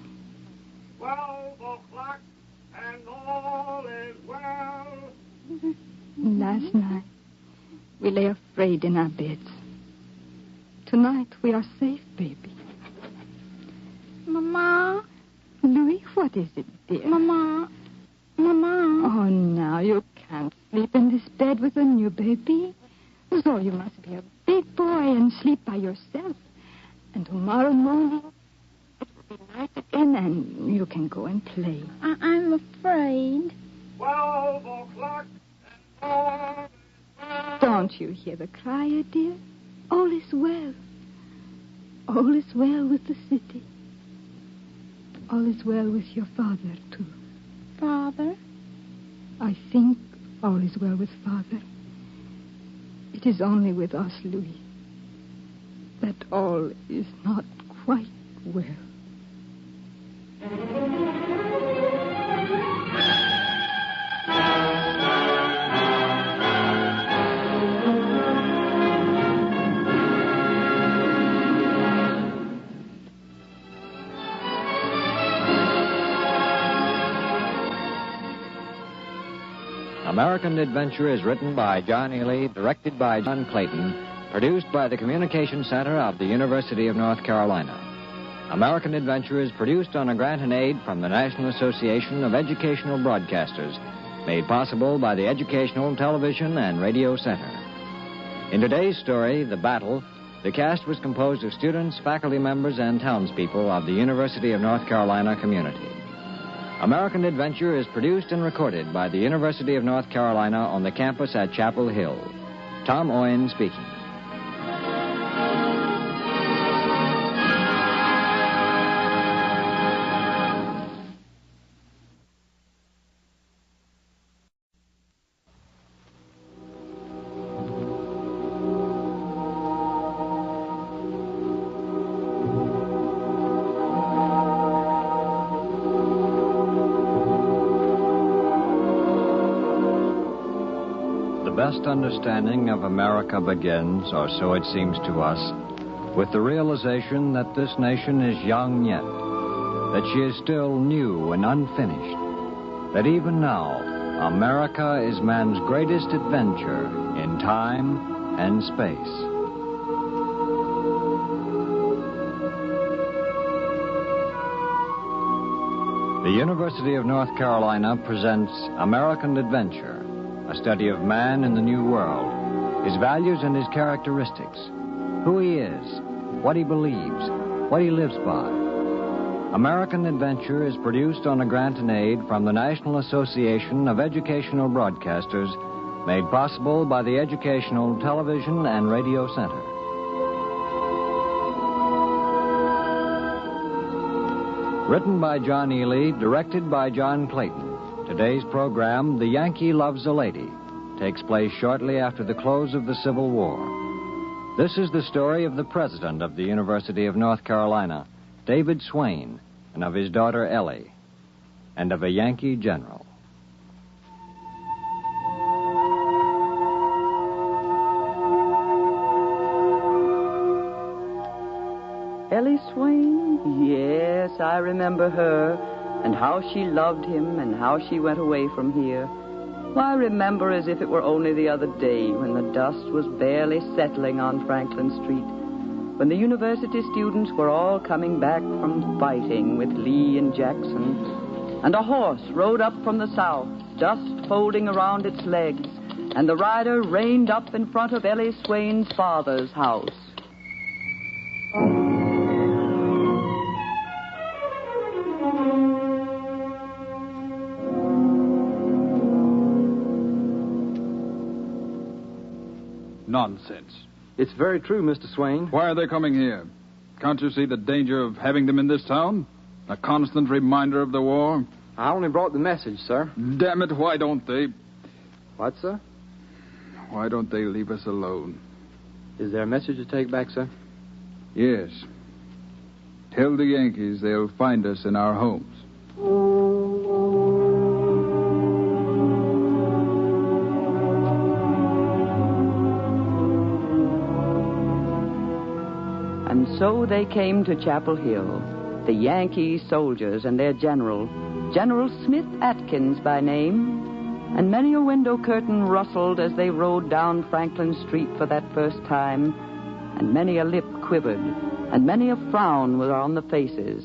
[SPEAKER 11] 12 o'clock and all is well.
[SPEAKER 15] Last night, we lay afraid in our beds. Tonight, we are safe, baby.
[SPEAKER 20] Mama?
[SPEAKER 15] Louis, what is it, dear?
[SPEAKER 20] Mama?
[SPEAKER 15] Oh, now you can't sleep in this bed with a new baby. So you must be a big boy and sleep by yourself. And tomorrow morning, it will be night again and you can go and play.
[SPEAKER 20] I'm afraid.
[SPEAKER 11] 12 o'clock and all is well.
[SPEAKER 15] Don't you hear the crier, dear? All is well. All is well with the city. All is well with your father, too.
[SPEAKER 20] Father?
[SPEAKER 15] I think all is well with Father. It is only with us, Louis, that all is not quite well.
[SPEAKER 8] American Adventure is written by John Ely, directed by John Clayton, produced by the Communications Center of the University of North Carolina. American Adventure is produced on a grant and aid from the National Association of Educational Broadcasters, made possible by the Educational Television and Radio Center. In today's story, The Battle, the cast was composed of students, faculty members, and townspeople of the University of North Carolina community. American Adventure is produced and recorded by the University of North Carolina on the campus at Chapel Hill. Tom Owen speaking. The best understanding of America begins, or so it seems to us, with the realization that this nation is young yet, that she is still new and unfinished, that even now, America is man's greatest adventure in time and space. The University of North Carolina presents American Adventure, a study of man in the New World, his values and his characteristics, who he is, what he believes, what he lives by. American Adventure is produced on a grant and aid from the National Association of Educational Broadcasters, made possible by the Educational Television and Radio Center. Written by John Ely, directed by John Clayton. Today's program, The Yankee Loves a Lady, takes place shortly after the close of the Civil War. This is the story of the president of the University of North Carolina, David Swain, and of his daughter Ellie, and of a Yankee general.
[SPEAKER 4] Ellie Swain? Yes, I remember her, and how she loved him, and how she went away from here. Well, I remember as if it were only the other day when the dust was barely settling on Franklin Street, when the university students were all coming back from fighting with Lee and Jackson, and a horse rode up from the south, dust folding around its legs, and the rider reined up in front of Ellie Swain's father's house.
[SPEAKER 14] Nonsense.
[SPEAKER 9] It's very true, Mr. Swain.
[SPEAKER 14] Why are they coming here? Can't you see the danger of having them in this town? A constant reminder of the war?
[SPEAKER 9] I only brought the message, sir.
[SPEAKER 14] Damn it, why don't they?
[SPEAKER 9] What, sir?
[SPEAKER 14] Why don't they leave us alone?
[SPEAKER 9] Is there a message to take back, sir?
[SPEAKER 14] Yes. Tell the Yankees they'll find us in our homes.
[SPEAKER 4] And so they came to Chapel Hill, the Yankee soldiers and their general, General Smith Atkins by name, and many a window curtain rustled as they rode down Franklin Street for that first time, and many a lip quivered, and many a frown was on the faces.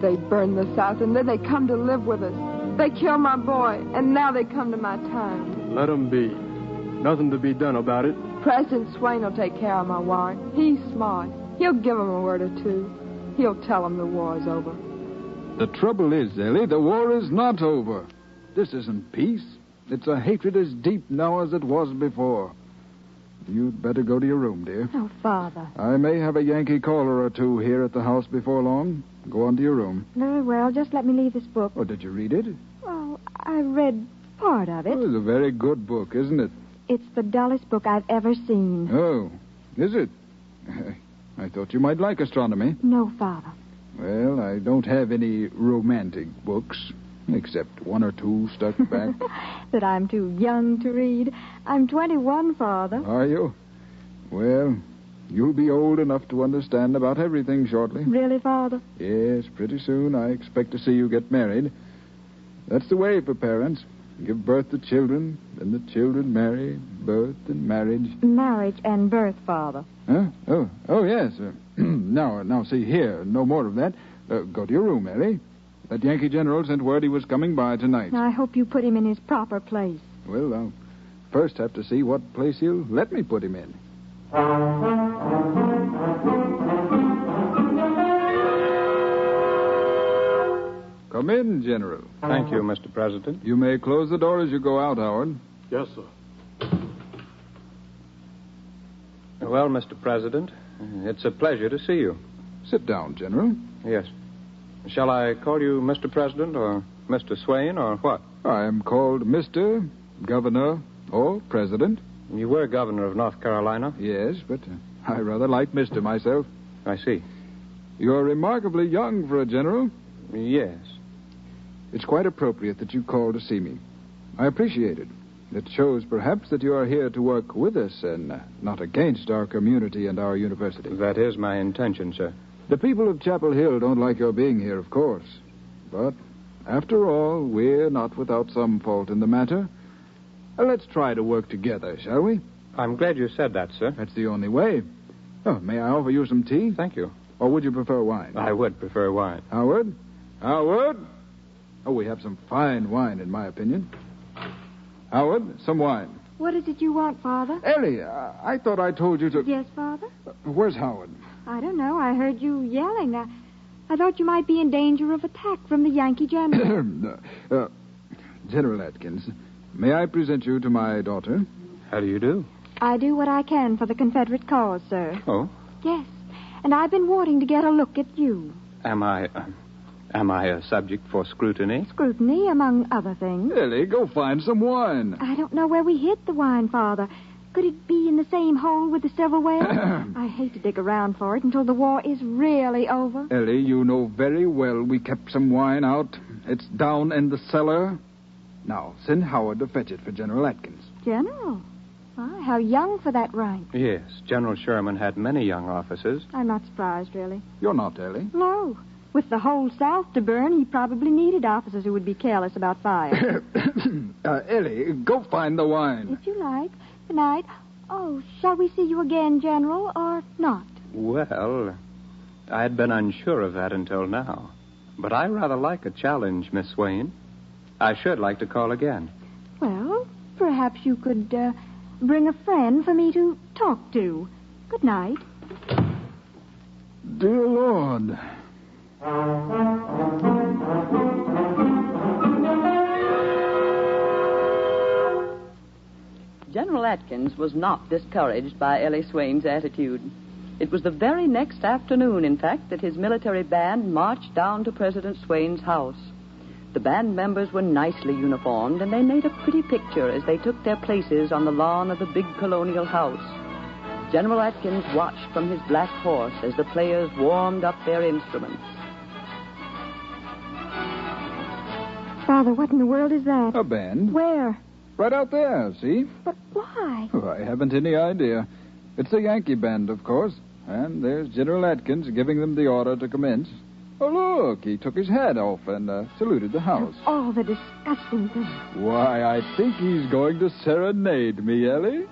[SPEAKER 6] They burned the South, and then they come to live with us. They killed my boy, and now they come to my town.
[SPEAKER 9] Let 'em be. Nothing to be done about it.
[SPEAKER 6] President Swain will take care of my warrant. He's smart. He'll give 'em a word or two. He'll tell 'em the war's over.
[SPEAKER 14] The trouble is, Ellie, the war is not over. This isn't peace. It's a hatred as deep now as it was before. You'd better go to your room, dear.
[SPEAKER 23] Oh, Father.
[SPEAKER 14] I may have a Yankee caller or two here at the house before long. Go on to your room.
[SPEAKER 23] Very well. Just let me leave this book.
[SPEAKER 14] Oh, did you read it?
[SPEAKER 23] Oh, I read part of it.
[SPEAKER 14] Oh, it's a very good book, isn't it?
[SPEAKER 23] It's the dullest book I've ever seen.
[SPEAKER 14] Oh, is it? I thought you might like astronomy.
[SPEAKER 23] No, Father.
[SPEAKER 14] Well, I don't have any romantic books, except one or two stuck back.
[SPEAKER 23] That I'm too young to read. I'm 21, Father.
[SPEAKER 14] Are you? Well, you'll be old enough to understand about everything shortly.
[SPEAKER 23] Really, Father?
[SPEAKER 14] Yes, pretty soon I expect to see you get married. That's the way for parents. give birth to children, then the children marry, birth and marriage.
[SPEAKER 12] Marriage and birth, Father.
[SPEAKER 14] Huh? Oh, yes. Now, see here, no more of that. Go to your room, Ellie. That Yankee general sent word he was coming by tonight.
[SPEAKER 12] I hope you put him in his proper place.
[SPEAKER 14] Well, I'll first have to see what place he'll let me put him in. Come in, General.
[SPEAKER 18] Thank you, Mr. President.
[SPEAKER 14] You may close the door as you go out, Howard.
[SPEAKER 18] Yes, sir. Well, Mr. President, it's a pleasure to see you.
[SPEAKER 14] Sit down, General.
[SPEAKER 18] Yes. Shall I call you Mr. President or Mr. Swain or what?
[SPEAKER 14] I am called Mr. Governor or President.
[SPEAKER 18] You were governor of North Carolina?
[SPEAKER 14] Yes, but I rather like Mr. myself.
[SPEAKER 18] I see.
[SPEAKER 14] You're remarkably young for a general.
[SPEAKER 18] Yes.
[SPEAKER 14] It's quite appropriate that you called to see me. I appreciate it. It shows, perhaps, that you are here to work with us and not against our community and our university.
[SPEAKER 18] That is my intention, sir.
[SPEAKER 14] The people of Chapel Hill don't like your being here, of course. But, after all, we're not without some fault in the matter. Let's try to work together, shall we?
[SPEAKER 18] I'm glad you said that, sir.
[SPEAKER 14] That's the only way. Oh, may I offer you some tea?
[SPEAKER 18] Thank you.
[SPEAKER 14] Or would you prefer wine?
[SPEAKER 18] I would prefer wine.
[SPEAKER 14] Howard? Howard? Oh, we have some fine wine, in my opinion. Howard, some wine.
[SPEAKER 12] What is it you want, Father?
[SPEAKER 14] Ellie, I thought I told you to...
[SPEAKER 12] Yes, Father?
[SPEAKER 14] Where's Howard?
[SPEAKER 12] I don't know. I heard you yelling. I thought you might be in danger of attack from the Yankee general.
[SPEAKER 14] General Atkins, may I present you to my daughter?
[SPEAKER 18] How do you do?
[SPEAKER 12] I do what I can for the Confederate cause, sir.
[SPEAKER 18] Oh?
[SPEAKER 12] Yes. And I've been wanting to get a look at you.
[SPEAKER 18] Am I a subject for scrutiny?
[SPEAKER 12] Scrutiny, among other things.
[SPEAKER 14] Ellie, go find some wine.
[SPEAKER 12] I don't know where we hid the wine, Father. Could it be in the same hole with the silverware? I hate to dig around for it until the war is really over.
[SPEAKER 14] Ellie, you know very well we kept some wine out. It's down in the cellar. Now, send Howard to fetch it for General Atkins.
[SPEAKER 12] General? Why, how young for that rank.
[SPEAKER 18] Yes, General Sherman had many young officers.
[SPEAKER 12] I'm not surprised, really.
[SPEAKER 14] You're not, Ellie?
[SPEAKER 12] No. With the whole South to burn, he probably needed officers who would be careless about fire.
[SPEAKER 14] Ellie, go find the wine.
[SPEAKER 12] If you like. Good night. Oh, shall we see you again, General, or not?
[SPEAKER 18] Well, I had been unsure of that until now. But I rather like a challenge, Miss Swain. I should like to call again.
[SPEAKER 12] Well, perhaps you could bring a friend for me to talk to. Good night.
[SPEAKER 14] Dear Lord.
[SPEAKER 22] General Atkins was not discouraged by Ellie Swain's attitude. It was the very next afternoon, in fact, that his military band marched down to President Swain's house. The band members were nicely uniformed, and they made a pretty picture as they took their places on the lawn of the big colonial house. General Atkins watched from his black horse as the players warmed up their instruments.
[SPEAKER 12] Father, what in the world is that?
[SPEAKER 14] A band.
[SPEAKER 12] Where?
[SPEAKER 14] Right out there, see?
[SPEAKER 12] But why?
[SPEAKER 14] Oh, I haven't any idea. It's a Yankee band, of course. And there's General Atkins giving them the order to commence. Oh, look, he took his hat off and saluted the house.
[SPEAKER 12] Oh, the disgusting thing.
[SPEAKER 14] Why, I think he's going to serenade me, Ellie.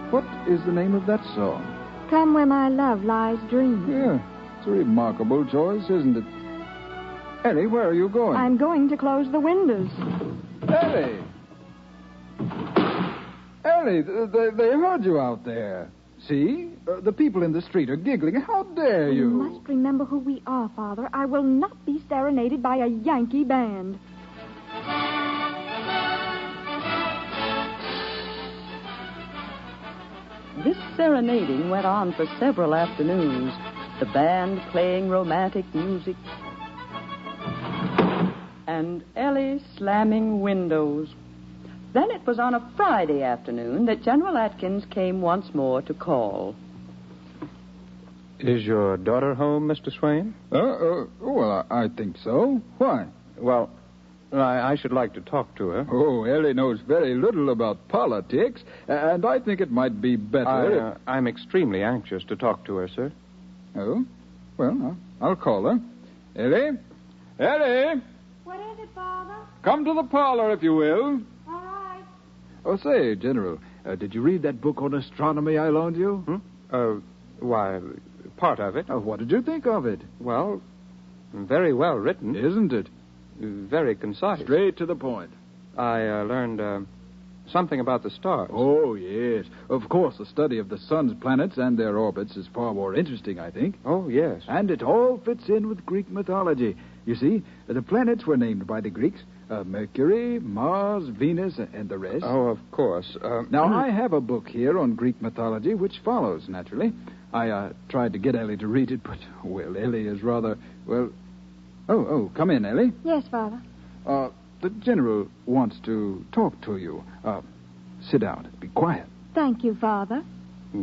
[SPEAKER 14] What is the name of that song?
[SPEAKER 12] Come Where My Love Lies Dreaming.
[SPEAKER 14] Yeah, it's a remarkable choice, isn't it? Ellie, where are you going?
[SPEAKER 12] I'm going to close the windows.
[SPEAKER 14] Ellie! Ellie, they heard you out there. See? The people in the street are giggling. How dare you?
[SPEAKER 12] You must remember who we are, Father. I will not be serenaded by a Yankee band.
[SPEAKER 22] This serenading went on for several afternoons, the band playing romantic music and Ellie slamming windows. Then it was on a Friday afternoon that General Atkins came once more to call.
[SPEAKER 18] Is your daughter home, Mr. Swain?
[SPEAKER 14] Well, I think so. Why?
[SPEAKER 18] Well, I should like to talk to her.
[SPEAKER 14] Oh, Ellie knows very little about politics, and I think it might be better...
[SPEAKER 18] I'm extremely anxious to talk to her, sir.
[SPEAKER 14] Oh? Well, I'll call her. Ellie? Ellie!
[SPEAKER 12] it, Father.
[SPEAKER 14] Come to the parlor, if you will.
[SPEAKER 12] All right.
[SPEAKER 14] Oh, say, General, did you read that book on astronomy I loaned you?
[SPEAKER 18] Why, part of it.
[SPEAKER 14] What did you think of it?
[SPEAKER 18] Well, very well written.
[SPEAKER 14] Isn't it?
[SPEAKER 18] Very concise.
[SPEAKER 14] Straight to the point.
[SPEAKER 18] I learned something about the stars.
[SPEAKER 14] Oh, yes. Of course, the study of the sun's planets and their orbits is far more interesting, I think.
[SPEAKER 18] Oh, yes.
[SPEAKER 14] And it all fits in with Greek mythology. You see, the planets were named by the Greeks. Mercury, Mars, Venus, and the rest.
[SPEAKER 18] Oh, of course.
[SPEAKER 14] Now, I have a book here on Greek mythology, which follows, naturally. I tried to get Ellie to read it, but, well, Ellie is rather, well... Oh, come in, Ellie.
[SPEAKER 12] Yes, Father.
[SPEAKER 14] The General wants to talk to you. Sit down. Be quiet.
[SPEAKER 12] Thank you, Father.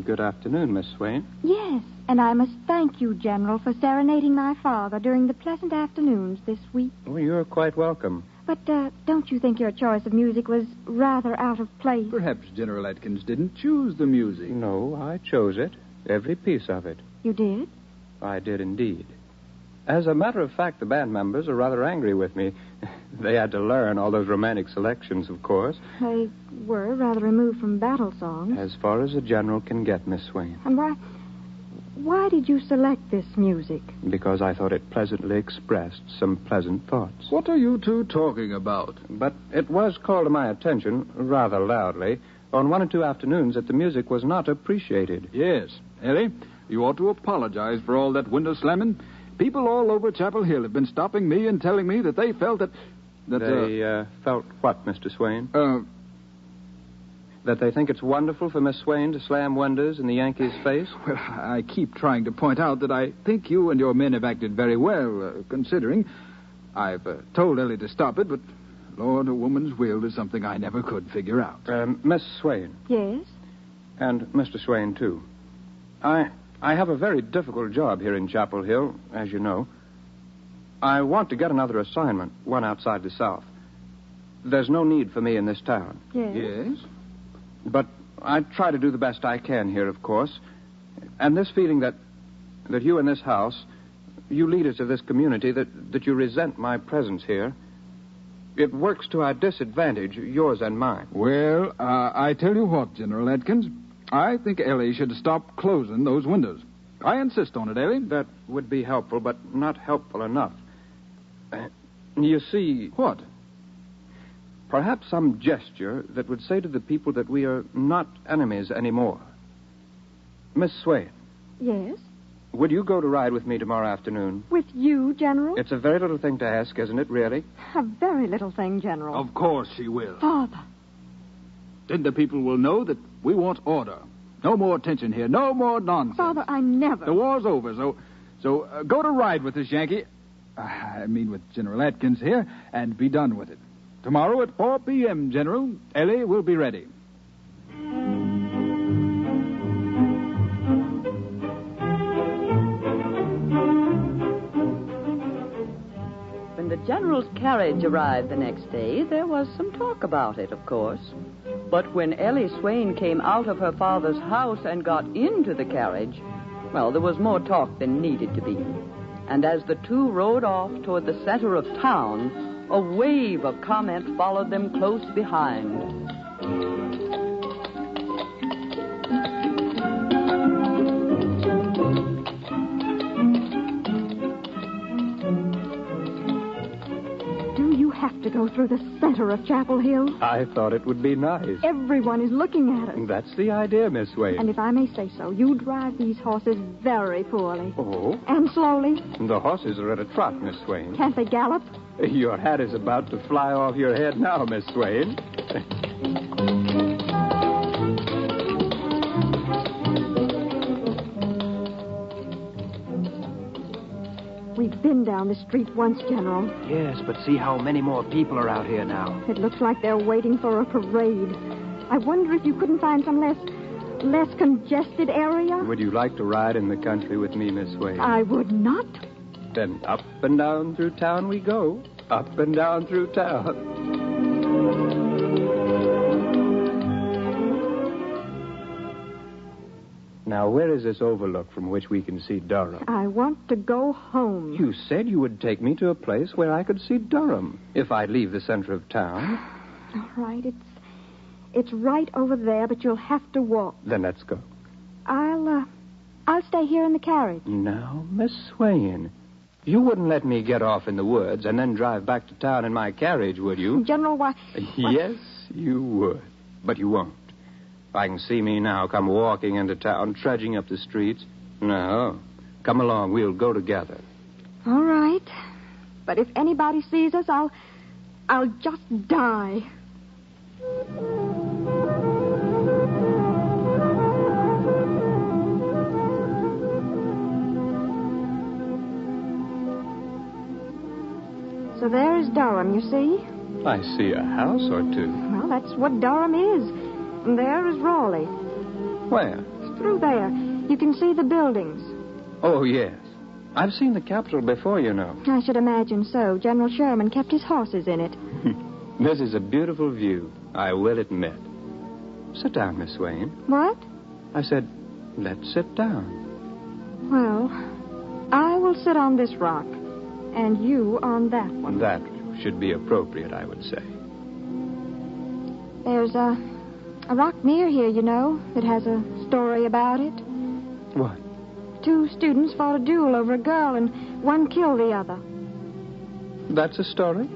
[SPEAKER 18] Good afternoon, Miss Swain.
[SPEAKER 12] Yes, and I must thank you, General, for serenading my father during the pleasant afternoons this week.
[SPEAKER 18] Oh, you're quite welcome.
[SPEAKER 12] But don't you think your choice of music was rather out of place?
[SPEAKER 14] Perhaps General Atkins didn't choose the music.
[SPEAKER 18] No, I chose it. Every piece of it.
[SPEAKER 12] You did?
[SPEAKER 18] I did indeed. As a matter of fact, the band members are rather angry with me. They had to learn all those romantic selections, of course.
[SPEAKER 12] They were rather removed from battle songs.
[SPEAKER 18] As far as a general can get, Miss Swain.
[SPEAKER 12] And why did you select this music?
[SPEAKER 18] Because I thought it pleasantly expressed some pleasant thoughts.
[SPEAKER 14] What are you two talking about?
[SPEAKER 18] But it was called to my attention, rather loudly, on one or two afternoons that the music was not appreciated.
[SPEAKER 14] Yes. Ellie, you ought to apologize for all that window slamming. People all over Chapel Hill have been stopping me and telling me that they felt that...
[SPEAKER 18] They felt what, Mr. Swain? That they think it's wonderful for Miss Swain to slam windows in the Yankees' face?
[SPEAKER 14] Well, I keep trying to point out that I think you and your men have acted very well, considering. I've told Ellie to stop it, but, Lord, a woman's will is something I never could figure out.
[SPEAKER 18] Miss Swain.
[SPEAKER 12] Yes?
[SPEAKER 18] And Mr. Swain, too. I have a very difficult job here in Chapel Hill, as you know. I want to get another assignment, one outside the South. There's no need for me in this town.
[SPEAKER 12] Yes?
[SPEAKER 18] But I try to do the best I can here, of course. And this feeling that you in this house, you leaders of this community, that you resent my presence here, it works to our disadvantage, yours and mine.
[SPEAKER 14] Well, I tell you what, General Atkins, I think Ellie should stop closing those windows. I insist on it, Ellie.
[SPEAKER 18] That would be helpful, but not helpful enough. You see...
[SPEAKER 14] What?
[SPEAKER 18] Perhaps some gesture that would say to the people that we are not enemies anymore. Miss Swain.
[SPEAKER 12] Yes?
[SPEAKER 18] Would you go to ride with me tomorrow afternoon?
[SPEAKER 12] With you, General?
[SPEAKER 18] It's a very little thing to ask, isn't it, really?
[SPEAKER 12] A very little thing, General.
[SPEAKER 14] Of course she will.
[SPEAKER 12] Father.
[SPEAKER 14] Then the people will know that we want order. No more tension here. No more nonsense.
[SPEAKER 12] Father, I never...
[SPEAKER 14] The war's over, so go to ride with this Yankee. I mean with General Atkins here, and be done with it. Tomorrow at 4 p.m., General, Ellie will be ready.
[SPEAKER 22] When the General's carriage arrived the next day, there was some talk about it, of course. But when Ellie Swain came out of her father's house and got into the carriage, well, there was more talk than needed to be. And as the two rode off toward the center of town, a wave of comment followed them close behind.
[SPEAKER 12] Do you have to go through the center of Chapel Hill?
[SPEAKER 18] I thought it would be nice.
[SPEAKER 12] Everyone is looking at us.
[SPEAKER 18] That's the idea, Miss Swain.
[SPEAKER 12] And if I may say so, you drive these horses very poorly.
[SPEAKER 18] Oh?
[SPEAKER 12] And slowly.
[SPEAKER 18] The horses are at a trot, Miss Swain.
[SPEAKER 12] Can't they gallop?
[SPEAKER 18] Your hat is about to fly off your head now, Miss Swain.
[SPEAKER 12] We've been down the street once, General.
[SPEAKER 1] Yes, but see how many more people are out here now.
[SPEAKER 12] It looks like they're waiting for a parade. I wonder if you couldn't find some less congested area?
[SPEAKER 18] Would you like to ride in the country with me, Miss Swain?
[SPEAKER 12] I would not.
[SPEAKER 18] Then up and down through town we go. Up and down through town. Now, where is this overlook from which we can see Durham?
[SPEAKER 12] I want to go home.
[SPEAKER 18] You said you would take me to a place where I could see Durham if I leave the center of town.
[SPEAKER 12] All right, it's right over there, but you'll have to walk.
[SPEAKER 18] Then let's go.
[SPEAKER 12] I'll stay here in the carriage.
[SPEAKER 18] Now, Miss Swain, you wouldn't let me get off in the woods and then drive back to town in my carriage, would you?
[SPEAKER 12] General, why...
[SPEAKER 18] Yes, you would. But you won't. I can see me now come walking into town, trudging up the streets. No. Come along, we'll go together.
[SPEAKER 12] All right. But if anybody sees us, I'll just die. So there is Durham, you see?
[SPEAKER 18] I see a house or two.
[SPEAKER 12] Well, that's what Durham is. And there is Raleigh.
[SPEAKER 18] Where?
[SPEAKER 12] It's through there. You can see the buildings.
[SPEAKER 18] Oh, yes. I've seen the Capitol before, you know.
[SPEAKER 12] I should imagine so. General Sherman kept his horses in it.
[SPEAKER 18] This is a beautiful view, I will admit. Sit down, Miss Swain.
[SPEAKER 12] What?
[SPEAKER 18] I said, let's sit down.
[SPEAKER 12] Well, I will sit on this rock, and you on that one.
[SPEAKER 18] That should be appropriate, I would say.
[SPEAKER 12] There's a rock near here, you know, that has a story about it.
[SPEAKER 18] What?
[SPEAKER 12] 2 students fought a duel over a girl, and one killed the other.
[SPEAKER 18] That's a story?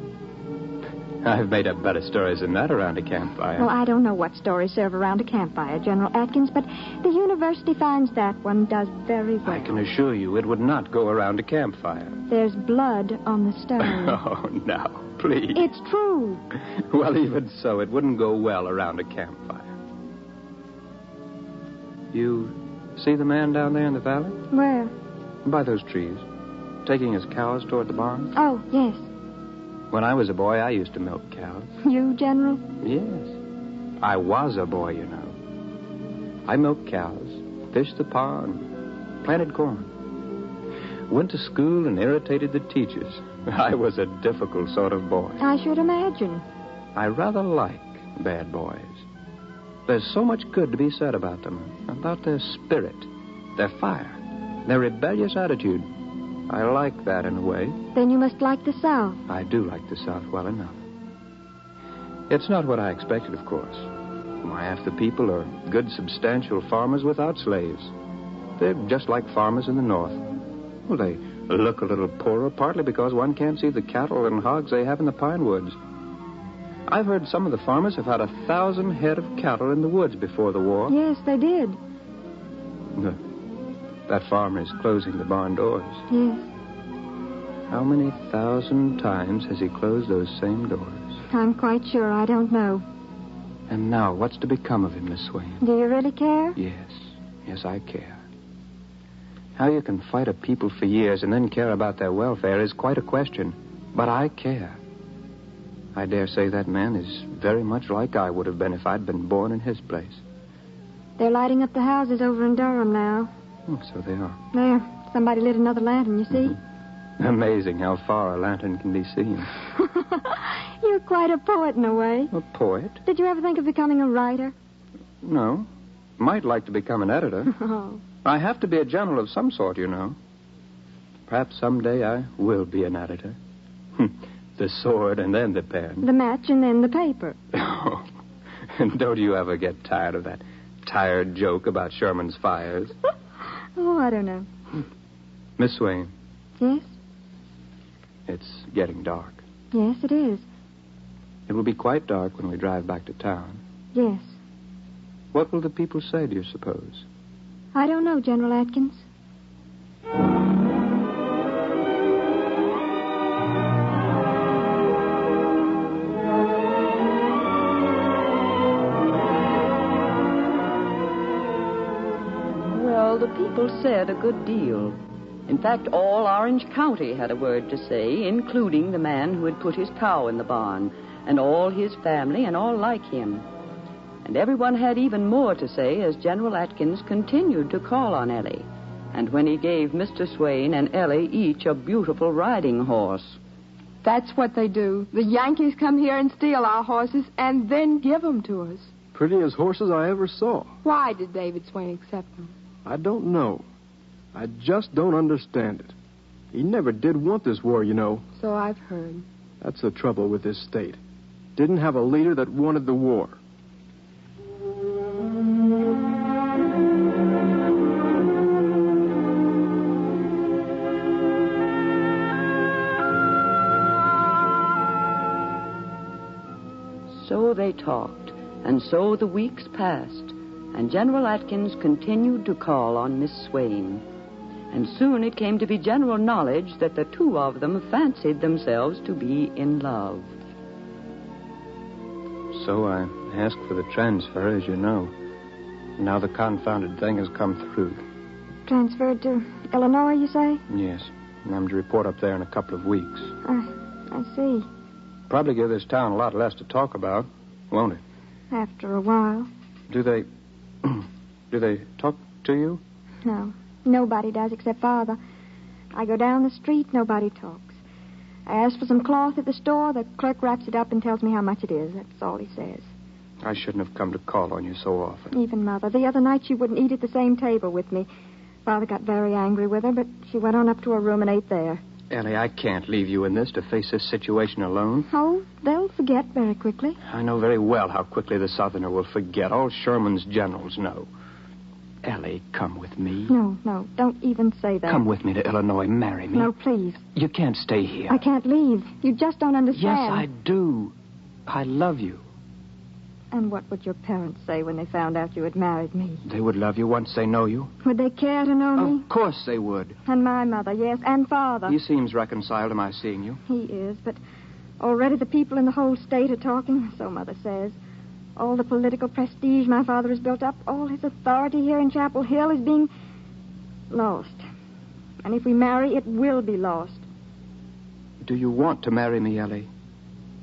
[SPEAKER 18] I've made up better stories than that around a campfire.
[SPEAKER 12] Well, I don't know what stories serve around a campfire, General Atkins, but the university finds that one does very well.
[SPEAKER 18] I can assure you it would not go around a campfire.
[SPEAKER 12] There's blood on the stone.
[SPEAKER 18] Oh, no, please.
[SPEAKER 12] It's true.
[SPEAKER 18] Well, even so, it wouldn't go well around a campfire. You see the man down there in the valley?
[SPEAKER 12] Where?
[SPEAKER 18] By those trees, taking his cows toward the barn.
[SPEAKER 12] Oh, yes.
[SPEAKER 18] When I was a boy, I used to milk cows.
[SPEAKER 12] You, General?
[SPEAKER 18] Yes. I was a boy, you know. I milked cows, fished the pond, planted corn. Went to school and irritated the teachers. I was a difficult sort of boy.
[SPEAKER 12] I should imagine.
[SPEAKER 18] I rather like bad boys. There's so much good to be said about them, about their spirit, their fire, their rebellious attitude. I like that in a way.
[SPEAKER 12] Then you must like the South.
[SPEAKER 18] I do like the South well enough. It's not what I expected, of course. Why, half the people are good, substantial farmers without slaves. They're just like farmers in the North. Well, they look a little poorer, partly because one can't see the cattle and hogs they have in the pine woods. I've heard some of the farmers have had 1,000 head of cattle in the woods before the war.
[SPEAKER 12] Yes, they did.
[SPEAKER 18] That farmer is closing the barn doors.
[SPEAKER 12] Yes.
[SPEAKER 18] How many 1,000 times has he closed those same doors?
[SPEAKER 12] I'm quite sure. I don't know.
[SPEAKER 18] And now, what's to become of him, Miss Swain?
[SPEAKER 12] Do you really care?
[SPEAKER 18] Yes. Yes, I care. How you can fight a people for years and then care about their welfare is quite a question. But I care. I dare say that man is very much like I would have been if I'd been born in his place.
[SPEAKER 12] They're lighting up the houses over in Durham now.
[SPEAKER 18] Oh, so they are.
[SPEAKER 12] There. Somebody lit another lantern, you see?
[SPEAKER 18] Mm-hmm. Amazing how far a lantern can be seen.
[SPEAKER 12] You're quite a poet in a way.
[SPEAKER 18] A poet?
[SPEAKER 12] Did you ever think of becoming a writer?
[SPEAKER 18] No. Might like to become an editor.
[SPEAKER 12] Oh.
[SPEAKER 18] I have to be a general of some sort, you know. Perhaps someday I will be an editor. The sword and then the pen.
[SPEAKER 12] The match and then the paper.
[SPEAKER 18] Oh. And don't you ever get tired of that tired joke about Sherman's fires?
[SPEAKER 12] Oh, I don't know.
[SPEAKER 18] Miss Swain.
[SPEAKER 12] Yes?
[SPEAKER 18] It's getting dark.
[SPEAKER 12] Yes, it is.
[SPEAKER 18] It will be quite dark when we drive back to town.
[SPEAKER 12] Yes.
[SPEAKER 18] What will the people say, do you suppose?
[SPEAKER 12] I don't know, General Atkins.
[SPEAKER 22] Well, the people said a good deal. In fact, all Orange County had a word to say, including the man who had put his cow in the barn, and all his family, and all like him. And everyone had even more to say as General Atkins continued to call on Ellie, and when he gave Mr. Swain and Ellie each a beautiful riding horse.
[SPEAKER 16] That's what they do. The Yankees come here and steal our horses and then give them to us.
[SPEAKER 9] Prettiest horses I ever saw.
[SPEAKER 16] Why did David Swain accept them?
[SPEAKER 9] I don't know. I just don't understand it. He never did want this war, you know.
[SPEAKER 16] So I've heard.
[SPEAKER 9] That's the trouble with this state. Didn't have a leader that wanted the war.
[SPEAKER 22] So they talked, and so the weeks passed, and General Atkins continued to call on Miss Swain. And soon it came to be general knowledge that the two of them fancied themselves to be in love.
[SPEAKER 18] So I asked for the transfer, as you know. Now the confounded thing has come through.
[SPEAKER 12] Transferred to Illinois, you say?
[SPEAKER 18] Yes, and I'm to report up there in a couple of weeks.
[SPEAKER 12] I see.
[SPEAKER 18] Probably give this town a lot less to talk about, won't it?
[SPEAKER 12] After a while.
[SPEAKER 18] Do they talk to you?
[SPEAKER 12] No, nobody does except Father. I go down the street, nobody talks. I ask for some cloth at the store, the clerk wraps it up and tells me how much it is. That's all he says.
[SPEAKER 18] I shouldn't have come to call on you so often.
[SPEAKER 12] Even Mother. The other night she wouldn't eat at the same table with me. Father got very angry with her, but she went on up to her room and ate there.
[SPEAKER 18] Ellie, I can't leave you in this to face this situation alone.
[SPEAKER 12] Oh, they'll forget very quickly.
[SPEAKER 18] I know very well how quickly the Southerner will forget. All Sherman's generals know. Ellie, come with me.
[SPEAKER 12] No, don't even say that.
[SPEAKER 18] Come with me to Illinois. Marry me.
[SPEAKER 12] No, please.
[SPEAKER 18] You can't stay here.
[SPEAKER 12] I can't leave. You just don't understand.
[SPEAKER 18] Yes, I do. I love you.
[SPEAKER 12] And what would your parents say when they found out you had married me?
[SPEAKER 18] They would love you once they know you.
[SPEAKER 12] Would they care to know me?
[SPEAKER 18] Of course they would.
[SPEAKER 12] And my mother, yes, and Father.
[SPEAKER 18] He seems reconciled to my seeing you.
[SPEAKER 12] He is, but already the people in the whole state are talking, so Mother says. All the political prestige my father has built up, all his authority here in Chapel Hill is being lost. And if we marry, it will be lost.
[SPEAKER 18] Do you want to marry me, Ellie?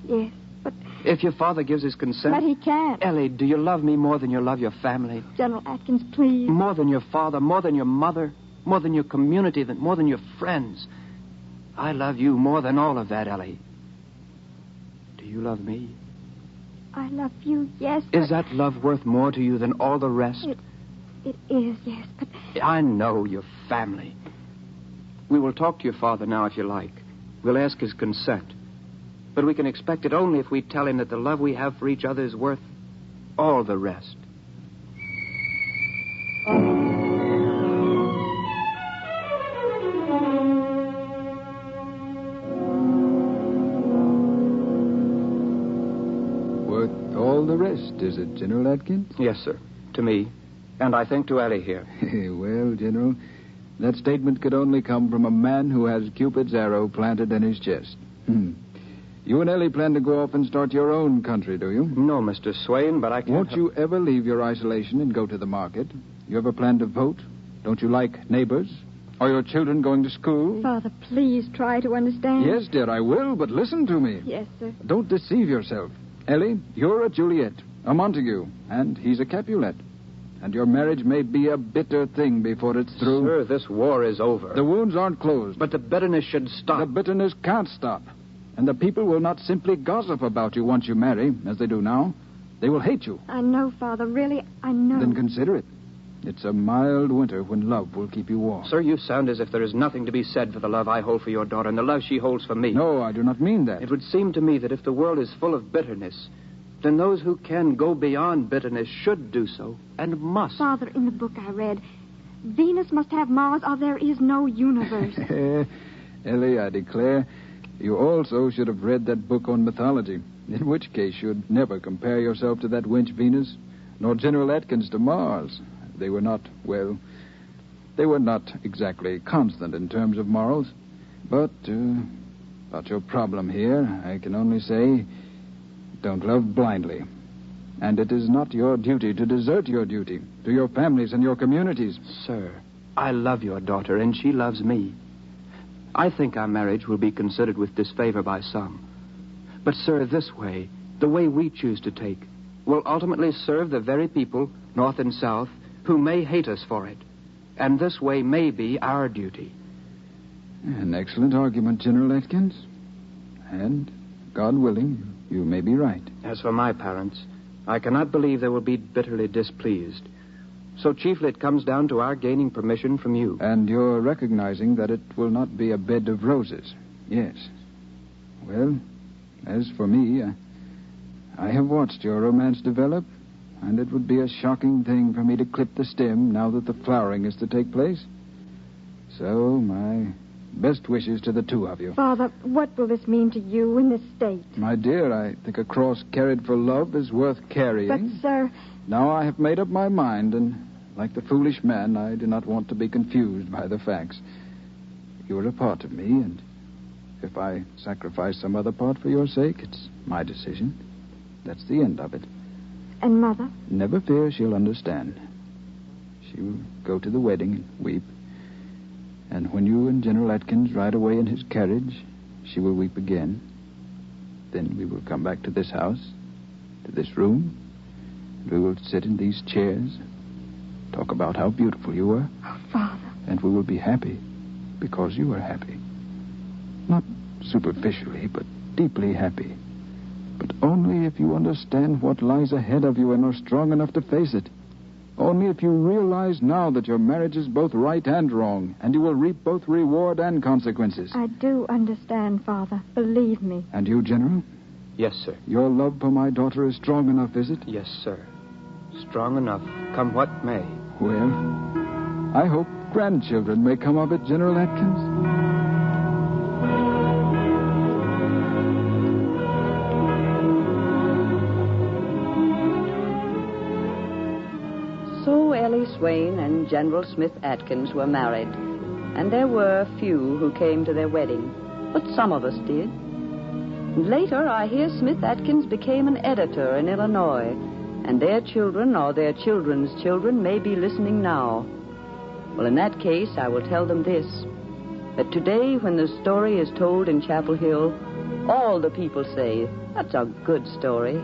[SPEAKER 12] Yes, but...
[SPEAKER 18] If your father gives his consent...
[SPEAKER 12] But he can't.
[SPEAKER 18] Ellie, do you love me more than you love your family?
[SPEAKER 12] General Atkins, please.
[SPEAKER 18] More than your father, more than your mother, more than your community, more than your friends. I love you more than all of that, Ellie. Do you love me?
[SPEAKER 12] I love you, yes,
[SPEAKER 18] but... Is that love worth more to you than all the rest?
[SPEAKER 12] It is, yes, but...
[SPEAKER 18] I know your family. We will talk to your father now if you like. We'll ask his consent. But we can expect it only if we tell him that the love we have for each other is worth all the rest.
[SPEAKER 14] Worth all the rest, is it, General Atkins?
[SPEAKER 18] Yes, sir. To me. And I think to Ellie here.
[SPEAKER 14] Well, General, that statement could only come from a man who has Cupid's arrow planted in his chest. You and Ellie plan to go off and start your own country, do you?
[SPEAKER 18] No, Mr. Swain, but I can't...
[SPEAKER 14] Won't you ever leave your isolation and go to the market? You ever plan to vote? Don't you like neighbors? Are your children going to school?
[SPEAKER 12] Father, please try to understand.
[SPEAKER 14] Yes, dear, I will, but listen to me.
[SPEAKER 12] Yes, sir.
[SPEAKER 14] Don't deceive yourself. Ellie, you're a Juliet, a Montague, and he's a Capulet. And your marriage may be a bitter thing before it's through.
[SPEAKER 18] Sir, this war is over.
[SPEAKER 14] The wounds aren't closed.
[SPEAKER 18] But the bitterness should stop.
[SPEAKER 14] The bitterness can't stop. And the people will not simply gossip about you once you marry, as they do now. They will hate you.
[SPEAKER 12] I know, Father. Really, I know.
[SPEAKER 14] Then consider it. It's a mild winter when love will keep you warm.
[SPEAKER 18] Sir, you sound as if there is nothing to be said for the love I hold for your daughter and the love she holds for me.
[SPEAKER 14] No, I do not mean that.
[SPEAKER 18] It would seem to me that if the world is full of bitterness, then those who can go beyond bitterness should do so, and must.
[SPEAKER 12] Father, in the book I read, Venus must have Mars or there is no universe.
[SPEAKER 14] Ellie, I declare, you also should have read that book on mythology, in which case you'd never compare yourself to that wench Venus, nor General Atkins to Mars. They were not, well, they were not exactly constant in terms of morals. But, about your problem here, I can only say, don't love blindly. And it is not your duty to desert your duty to your families and your communities.
[SPEAKER 18] Sir, I love your daughter, and she loves me. I think our marriage will be considered with disfavor by some. But, sir, this way, the way we choose to take, will ultimately serve the very people, North and South, who may hate us for it. And this way may be our duty.
[SPEAKER 14] An excellent argument, General Atkins. And, God willing, you may be right.
[SPEAKER 18] As for my parents, I cannot believe they will be bitterly displeased. So chiefly it comes down to our gaining permission from you.
[SPEAKER 14] And you're recognizing that it will not be a bed of roses. Yes. Well, as for me, I have watched your romance develop, and it would be a shocking thing for me to clip the stem now that the flowering is to take place. So, my best wishes to the two of you.
[SPEAKER 12] Father, what will this mean to you in this state?
[SPEAKER 14] My dear, I think a cross carried for love is worth carrying.
[SPEAKER 12] But, sir...
[SPEAKER 14] Now I have made up my mind, and like the foolish man, I do not want to be confused by the facts. You are a part of me, and if I sacrifice some other part for your sake, it's my decision. That's the end of it.
[SPEAKER 12] And Mother?
[SPEAKER 14] Never fear, she'll understand. She will go to the wedding and weep. And when you and General Atkins ride away in his carriage, she will weep again. Then we will come back to this house, to this room, and we will sit in these chairs, talk about how beautiful you were.
[SPEAKER 12] Oh, Father.
[SPEAKER 14] And we will be happy because you are happy. Not superficially, but deeply happy. But only if you understand what lies ahead of you and are strong enough to face it. Only if you realize now that your marriage is both right and wrong, and you will reap both reward and consequences.
[SPEAKER 12] I do understand, Father. Believe me.
[SPEAKER 14] And you, General?
[SPEAKER 18] Yes, sir.
[SPEAKER 14] Your love for my daughter is strong enough, is it?
[SPEAKER 18] Yes, sir. Strong enough, come what may.
[SPEAKER 14] Well, I hope grandchildren may come of it, General Atkins.
[SPEAKER 22] So Ellie Swain and General Smith Atkins were married, and there were few who came to their wedding, but some of us did. Later, I hear Smith Atkins became an editor in Illinois, and their children or their children's children may be listening now. Well, in that case, I will tell them this, that today, when the story is told in Chapel Hill, all the people say, that's a good story.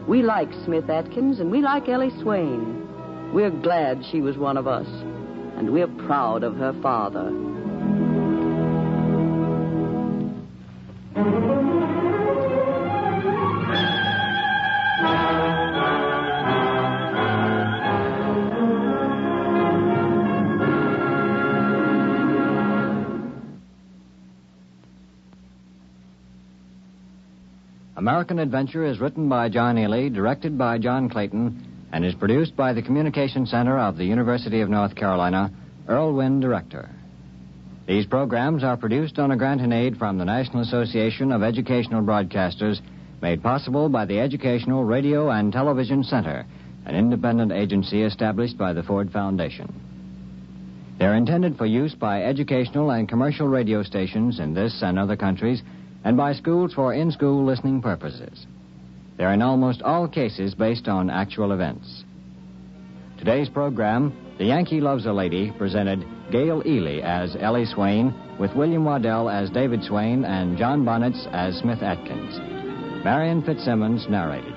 [SPEAKER 22] We like Smith Atkins, and we like Ellie Swain. We're glad she was one of us, and we're proud of her father.
[SPEAKER 8] American Adventure is written by John Ely, directed by John Clayton, and is produced by the Communication Center of the University of North Carolina, Earl Wynn, director. These programs are produced on a grant in aid from the National Association of Educational Broadcasters, made possible by the Educational Radio and Television Center, an independent agency established by the Ford Foundation. They're intended for use by educational and commercial radio stations in this and other countries, and by schools for in-school listening purposes. They're in almost all cases based on actual events. Today's program, The Yankee Loves a Lady, presented Gail Ely as Ellie Swain, with William Waddell as David Swain and John Bonnetts as Smith Atkins. Marion Fitzsimmons narrated.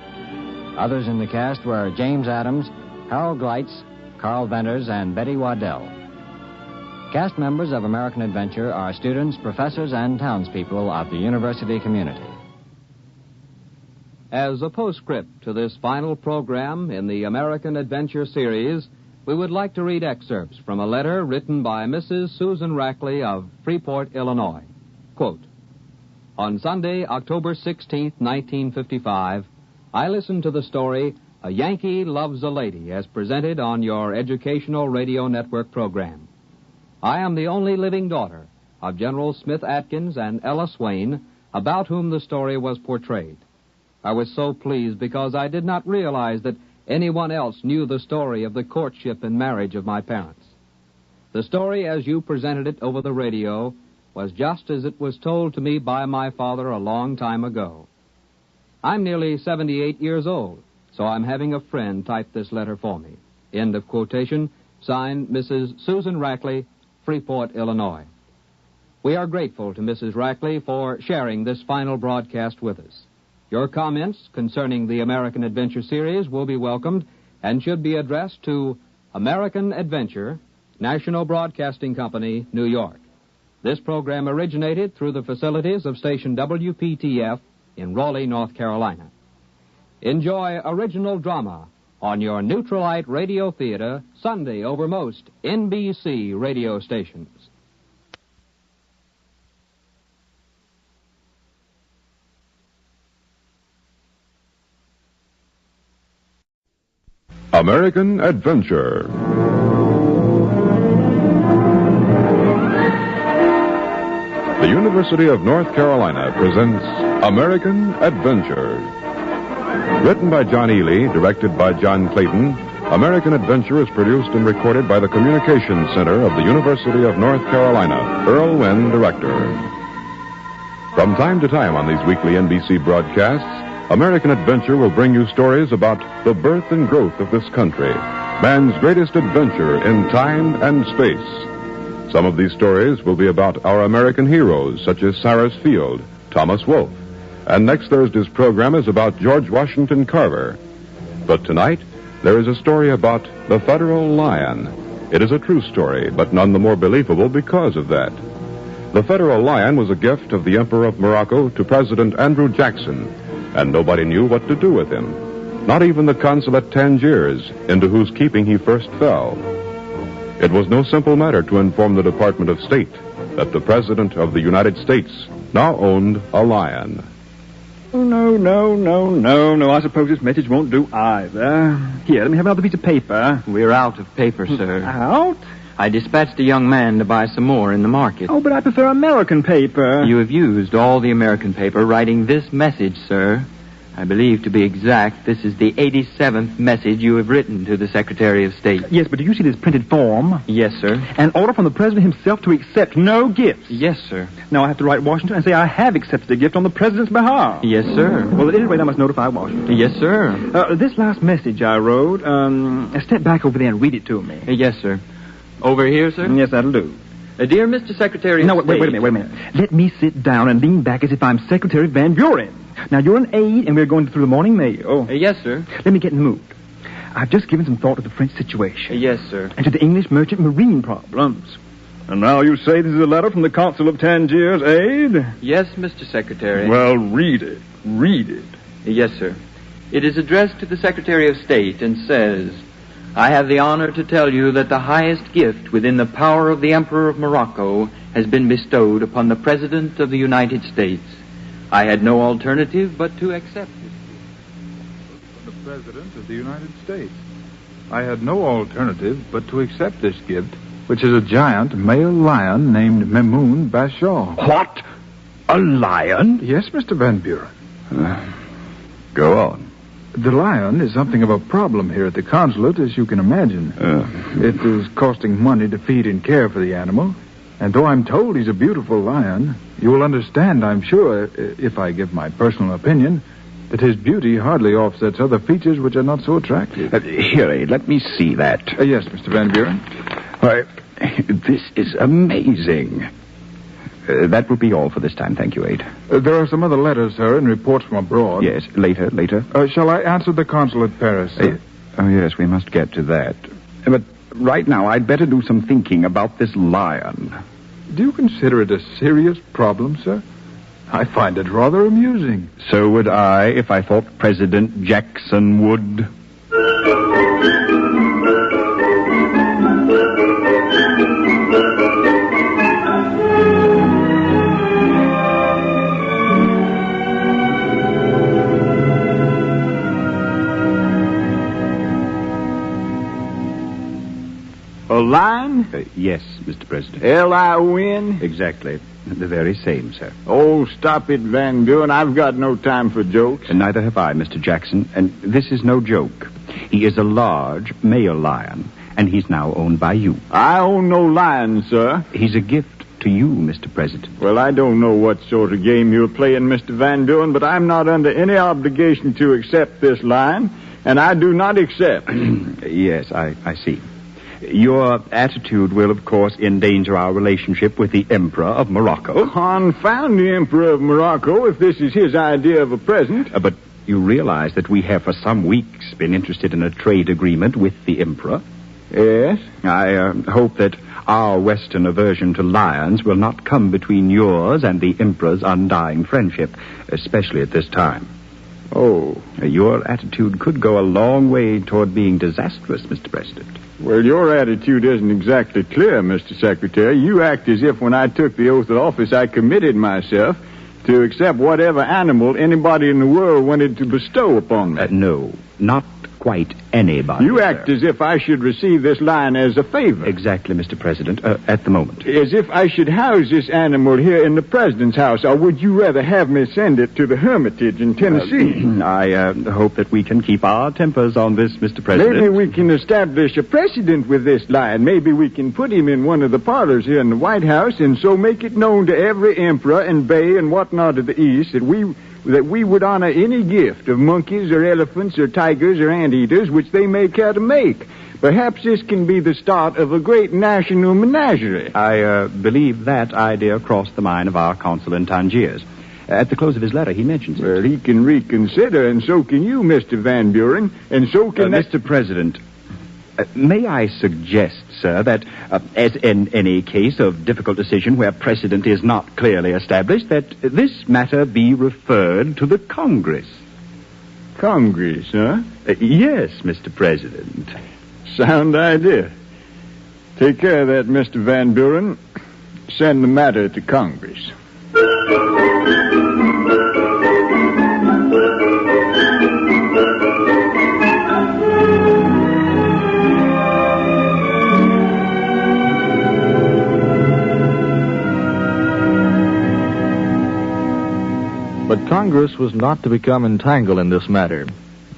[SPEAKER 8] Others in the cast were James Adams, Harold Gleitz, Carl Venters, and Betty Waddell. Cast members of American Adventure are students, professors, and townspeople of the university community.
[SPEAKER 3] As a postscript to this final program in the American Adventure series, we would like to read excerpts from a letter written by Mrs. Susan Rackley of Freeport, Illinois. Quote, on Sunday, October 16, 1955, I listened to the story, A Yankee Loves a Lady, as presented on your Educational Radio Network program. I am the only living daughter of General Smith Atkins and Ella Swain, about whom the story was portrayed. I was so pleased because I did not realize that anyone else knew the story of the courtship and marriage of my parents. The story, as you presented it over the radio, was just as it was told to me by my father a long time ago. I'm nearly 78 years old, so I'm having a friend type this letter for me. End of quotation. Signed, Mrs. Susan Rackley, Freeport, Illinois. We are grateful to Mrs. Rackley for sharing this final broadcast with us. Your comments concerning the American Adventure series will be welcomed and should be addressed to American Adventure, National Broadcasting Company, New York. This program originated through the facilities of station WPTF in Raleigh, North Carolina. Enjoy original drama on your Neutralite Radio Theater Sunday over most NBC radio stations.
[SPEAKER 7] American Adventure. The University of North Carolina presents American Adventure. Written by John Ely, directed by John Clayton, American Adventure is produced and recorded by the Communications Center of the University of North Carolina. Earl Wynn, director. From time to time on these weekly NBC broadcasts, American Adventure will bring you stories about the birth and growth of this country, man's greatest adventure in time and space. Some of these stories will be about our American heroes, such as Cyrus Field, Thomas Wolfe. And next Thursday's program is about George Washington Carver. But tonight, there is a story about the Federal Lion. It is a true story, but none the more believable because of that. The Federal Lion was a gift of the Emperor of Morocco to President Andrew Jackson, and nobody knew what to do with him. Not even the consul at Tangiers, into whose keeping he first fell. It was no simple matter to inform the Department of State that the President of the United States now owned a lion.
[SPEAKER 9] Oh, no. I suppose this message won't do either. Here, let me have another piece of paper.
[SPEAKER 13] We're out of paper, sir.
[SPEAKER 9] Out?
[SPEAKER 13] I dispatched a young man to buy some more in the market.
[SPEAKER 9] Oh, but I prefer American paper.
[SPEAKER 13] You have used all the American paper writing this message, sir. I believe, to be exact, this is the 87th message you have written to the Secretary of State.
[SPEAKER 9] Yes, but do you see this printed form?
[SPEAKER 13] Yes, sir.
[SPEAKER 9] An order from the President himself to accept no gifts.
[SPEAKER 13] Yes, sir.
[SPEAKER 9] Now I have to write Washington and say I have accepted a gift on the President's behalf.
[SPEAKER 13] Yes, sir.
[SPEAKER 9] Well, at any rate, I must notify Washington.
[SPEAKER 13] Yes, sir.
[SPEAKER 9] This last message I wrote, step back over there and read it to me.
[SPEAKER 13] Yes, sir. Over here, sir?
[SPEAKER 9] Yes, that'll do.
[SPEAKER 13] Dear Mr. Secretary of State...
[SPEAKER 9] No, wait a minute. Let me sit down and lean back as if I'm Secretary Van Buren. Now, you're an aide, and we're going through the morning mail.
[SPEAKER 13] Yes, sir.
[SPEAKER 9] Let me get in the mood. I've just given some thought to the French situation.
[SPEAKER 13] Yes, sir.
[SPEAKER 9] And to the English merchant marine problems. And now you say this is a letter from the consul of Tangiers, aide?
[SPEAKER 13] Yes, Mr. Secretary.
[SPEAKER 9] Well, read it. Read it.
[SPEAKER 13] Yes, sir. It is addressed to the Secretary of State and says, I have the honor to tell you that the highest gift within the power of the Emperor of Morocco has been bestowed upon the President of the United States. I had no alternative but to accept it.
[SPEAKER 19] The President of the United States. I had no alternative but to accept this gift, which is a giant male lion named Mamoun Bashaw.
[SPEAKER 9] What? A lion?
[SPEAKER 19] Yes, Mr. Van Buren.
[SPEAKER 2] Go on.
[SPEAKER 19] The lion is something of a problem here at the consulate, as you can imagine. It is costing money to feed and care for the animal. And though I'm told he's a beautiful lion, you will understand, I'm sure, if I give my personal opinion, that his beauty hardly offsets other features which are not so attractive.
[SPEAKER 2] Here, Abe, let me see that.
[SPEAKER 19] Yes, Mr. Van Buren.
[SPEAKER 2] Why, this is amazing. That will be all for this time, thank you, Abe.
[SPEAKER 19] There are some other letters, sir, and reports from abroad.
[SPEAKER 2] Yes, later.
[SPEAKER 19] Shall I answer the consul at Paris, sir?
[SPEAKER 2] Oh, yes, we must get to that. But right now, I'd better do some thinking about this lion.
[SPEAKER 19] Do you consider it a serious problem, sir? I find it rather amusing.
[SPEAKER 2] So would I if I thought President Jackson would.
[SPEAKER 9] A lion?
[SPEAKER 2] Yes, Mr. President.
[SPEAKER 9] L-I-O-N?
[SPEAKER 2] Exactly. The very same, sir.
[SPEAKER 9] Oh, stop it, Van Buren. I've got no time for jokes.
[SPEAKER 2] And neither have I, Mr. Jackson. And this is no joke. He is a large male lion, and he's now owned by you.
[SPEAKER 9] I own no lion, sir.
[SPEAKER 2] He's a gift to you, Mr. President.
[SPEAKER 9] Well, I don't know what sort of game you're playing, Mr. Van Buren, but I'm not under any obligation to accept this lion, and I do not accept.
[SPEAKER 2] Yes, I see. Your attitude will, of course, endanger our relationship with the Emperor of Morocco.
[SPEAKER 9] Confound the Emperor of Morocco if this is his idea of a present.
[SPEAKER 2] But you realize that we have for some weeks been interested in a trade agreement with the Emperor?
[SPEAKER 9] Yes.
[SPEAKER 2] I hope that our Western aversion to lions will not come between yours and the Emperor's undying friendship, especially at this time. Oh.
[SPEAKER 5] Your attitude could go a long way toward being disastrous, Mr. President.
[SPEAKER 2] Well, your attitude isn't exactly clear, Mr. Secretary. You act as if when I took the oath of office, I committed myself to accept whatever animal anybody in the world wanted to bestow upon me.
[SPEAKER 5] No, not quite anybody.
[SPEAKER 2] You act as if I should receive this lion as a favor.
[SPEAKER 5] Exactly, Mr. President, at the moment.
[SPEAKER 2] As if I should house this animal here in the President's house, or would you rather have me send it to the Hermitage in Tennessee?
[SPEAKER 5] I hope that we can keep our tempers on this, Mr. President.
[SPEAKER 2] Maybe we can establish a precedent with this lion. Maybe we can put him in one of the parlors here in the White House and so make it known to every emperor and bey and whatnot of the East that we would honor any gift of monkeys or elephants or tigers or anteaters which they may care to make. Perhaps this can be the start of a great national menagerie.
[SPEAKER 5] I believe that idea crossed the mind of our consul in Tangiers. At the close of his letter, he mentions it.
[SPEAKER 2] Well, he can reconsider, and so can you, Mr. Van Buren, and so can...
[SPEAKER 5] Mr. President, may I suggest, sir, that as in any case of difficult decision where precedent is not clearly established, that this matter be referred to the Congress.
[SPEAKER 2] Congress, huh?
[SPEAKER 5] Yes, Mr. President.
[SPEAKER 2] Sound idea. Take care of that, Mr. Van Buren. Send the matter to Congress.
[SPEAKER 17] But Congress was not to become entangled in this matter.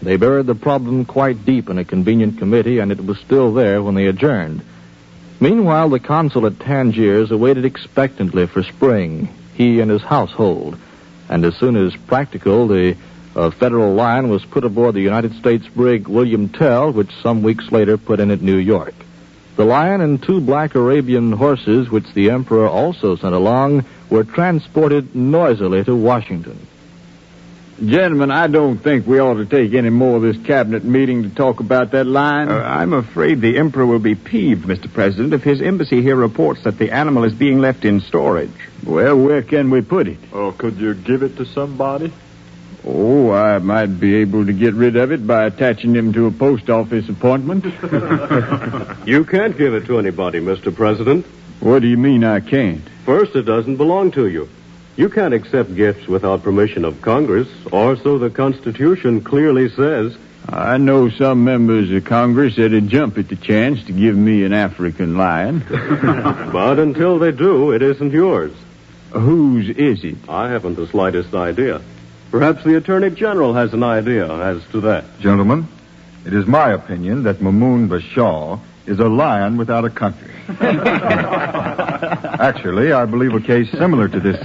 [SPEAKER 17] They buried the problem quite deep in a convenient committee, and it was still there when they adjourned. Meanwhile, the consul at Tangiers awaited expectantly for spring, he and his household. And as soon as practical, the federal lion was put aboard the United States brig William Tell, which some weeks later put in at New York. The lion and 2 black Arabian horses, which the emperor also sent along, were transported noisily to Washington.
[SPEAKER 2] Gentlemen, I don't think we ought to take any more of this cabinet meeting to talk about that lion.
[SPEAKER 5] I'm afraid the emperor will be peeved, Mr. President, if his embassy here reports that the animal is being left in storage.
[SPEAKER 2] Well, where can we put it?
[SPEAKER 21] Or could you give it to somebody?
[SPEAKER 2] Oh, I might be able to get rid of it by attaching him to a post office appointment.
[SPEAKER 21] You can't give it to anybody, Mr. President.
[SPEAKER 2] What do you mean I can't?
[SPEAKER 21] First, it doesn't belong to you. You can't accept gifts without permission of Congress, or so the Constitution clearly says.
[SPEAKER 2] I know some members of Congress that'd jump at the chance to give me an African lion.
[SPEAKER 21] But until they do, it isn't yours.
[SPEAKER 2] Whose is it?
[SPEAKER 21] I haven't the slightest idea. Perhaps the Attorney General has an idea as to that.
[SPEAKER 19] Gentlemen, it is my opinion that Mamoon Bashaw is a lion without a country. Actually, I believe a case similar to this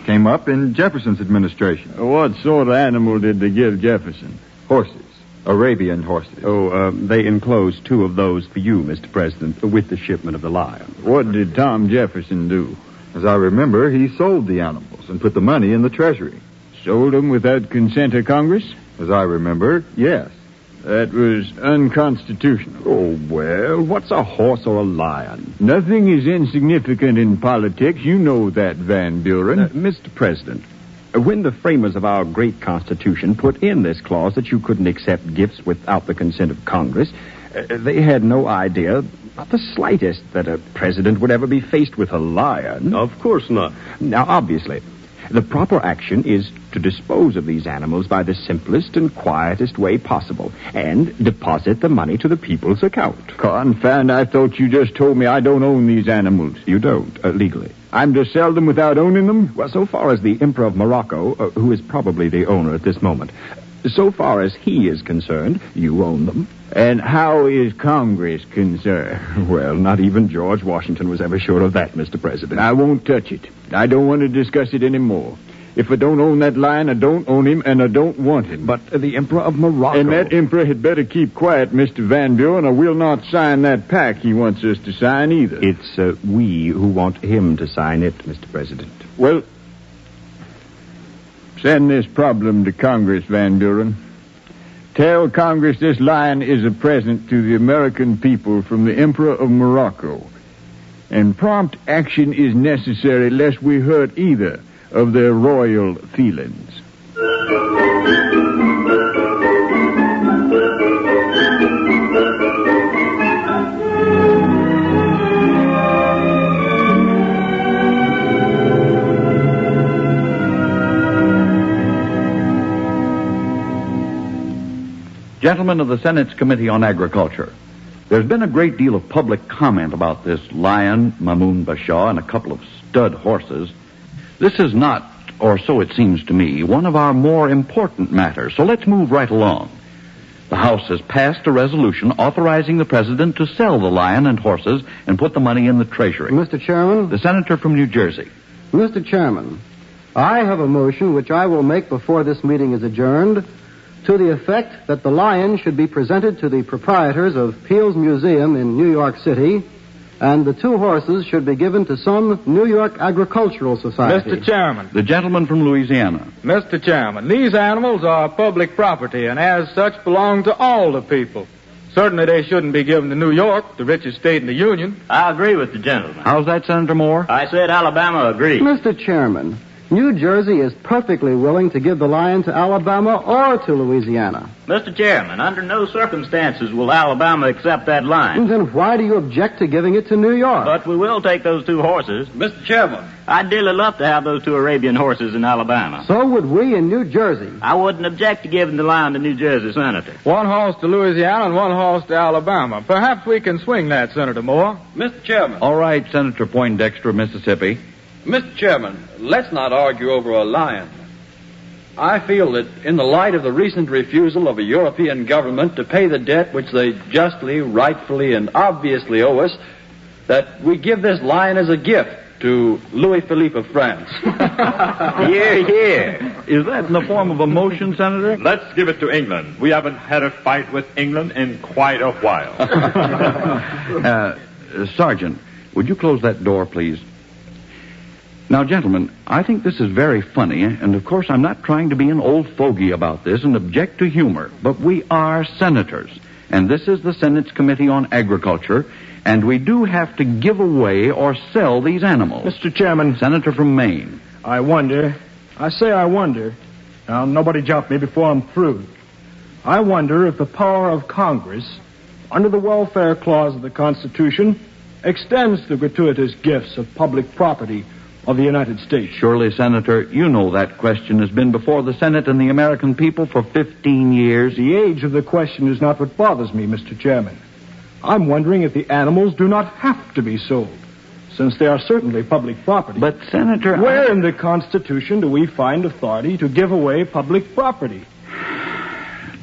[SPEAKER 19] came up in Jefferson's administration.
[SPEAKER 2] What sort of animal did they give Jefferson?
[SPEAKER 19] Horses. Arabian horses.
[SPEAKER 5] They enclosed 2 of those for you, Mr. President, with the shipment of the lion.
[SPEAKER 2] What did Tom Jefferson do?
[SPEAKER 19] As I remember, he sold the animals and put the money in the Treasury.
[SPEAKER 2] Sold them without consent of Congress?
[SPEAKER 19] As I remember, yes.
[SPEAKER 2] That was unconstitutional.
[SPEAKER 5] Oh, well, what's a horse or a lion?
[SPEAKER 2] Nothing is insignificant in politics. You know that, Van Buren.
[SPEAKER 5] Mr. President, when the framers of our great Constitution put in this clause that you couldn't accept gifts without the consent of Congress, they had no idea, not the slightest, that a president would ever be faced with a lion.
[SPEAKER 21] Of course not.
[SPEAKER 5] Now, obviously, the proper action is to dispose of these animals by the simplest and quietest way possible and deposit the money to the people's account.
[SPEAKER 2] Confound, I thought you just told me I don't own these animals.
[SPEAKER 5] You don't, legally.
[SPEAKER 2] I'm to sell them without owning them?
[SPEAKER 5] Well, so far as the Emperor of Morocco, who is probably the owner at this moment, so far as he is concerned, you own them.
[SPEAKER 2] And how is Congress concerned?
[SPEAKER 5] Well, not even George Washington was ever sure of that, Mr. President.
[SPEAKER 2] I won't touch it. I don't want to discuss it anymore. If I don't own that lion, I don't own him, and I don't want him.
[SPEAKER 5] But the Emperor of Morocco...
[SPEAKER 2] And that emperor had better keep quiet, Mr. Van Buren, or we'll not sign that pact he wants us to sign either.
[SPEAKER 5] It's we who want him to sign it, Mr. President.
[SPEAKER 2] Well, send this problem to Congress, Van Buren. Tell Congress this lion is a present to the American people from the Emperor of Morocco. And prompt action is necessary lest we hurt either of their royal feelings.
[SPEAKER 10] Gentlemen of the Senate's Committee on Agriculture, there's been a great deal of public comment about this lion, Mamoon Bashaw, and a couple of stud horses. This is not, or so it seems to me, one of our more important matters, so let's move right along. The House has passed a resolution authorizing the President to sell the lion and horses and put the money in the Treasury.
[SPEAKER 11] Mr. Chairman?
[SPEAKER 10] The Senator from New Jersey.
[SPEAKER 11] Mr. Chairman, I have a motion which I will make before this meeting is adjourned to the effect that the lion should be presented to the proprietors of Peale's Museum in New York City, and the 2 horses should be given to some New York Agricultural Society.
[SPEAKER 20] Mr. Chairman.
[SPEAKER 10] The gentleman from Louisiana.
[SPEAKER 20] Mr. Chairman, these animals are public property and as such belong to all the people. Certainly they shouldn't be given to New York, the richest state in the Union.
[SPEAKER 24] I agree with the gentleman.
[SPEAKER 10] How's that, Senator Moore?
[SPEAKER 24] I said Alabama agrees.
[SPEAKER 11] Mr. Chairman, New Jersey is perfectly willing to give the lion to Alabama or to Louisiana.
[SPEAKER 24] Mr. Chairman, under no circumstances will Alabama accept that lion.
[SPEAKER 11] Then why do you object to giving it to New York?
[SPEAKER 24] But we will take those 2 horses.
[SPEAKER 20] Mr. Chairman.
[SPEAKER 24] I'd dearly love to have those 2 Arabian horses in Alabama.
[SPEAKER 11] So would we in New Jersey.
[SPEAKER 24] I wouldn't object to giving the lion to New Jersey, Senator.
[SPEAKER 20] 1 horse to Louisiana and 1 horse to Alabama. Perhaps we can swing that, Senator Moore.
[SPEAKER 25] Mr. Chairman.
[SPEAKER 10] All right, Senator Poindexter of Mississippi.
[SPEAKER 25] Mr. Chairman, let's not argue over a lion. I feel that in the light of the recent refusal of a European government to pay the debt which they justly, rightfully, and obviously owe us, that we give this lion as a gift to Louis Philippe of France.
[SPEAKER 10] Hear, hear. Is that in the form of a motion, Senator?
[SPEAKER 26] Let's give it to England. We haven't had a fight with England in quite a while.
[SPEAKER 10] Sergeant, would you close that door, please? Now, gentlemen, I think this is very funny, and of course I'm not trying to be an old fogey about this and object to humor, but we are senators, and this is the Senate's Committee on Agriculture, and we do have to give away or sell these animals.
[SPEAKER 27] Mr. Chairman.
[SPEAKER 10] Senator from Maine.
[SPEAKER 27] I wonder. Now, nobody jump me before I'm through. I wonder if the power of Congress, under the welfare clause of the Constitution, extends the gratuitous gifts of public property of the United States.
[SPEAKER 10] Surely, Senator, you know that question has been before the Senate and the American people for 15 years.
[SPEAKER 27] The age of the question is not what bothers me, Mr. Chairman. I'm wondering if the animals do not have to be sold, since they are certainly public property.
[SPEAKER 10] But, Senator...
[SPEAKER 27] Where in the Constitution do we find authority to give away public property?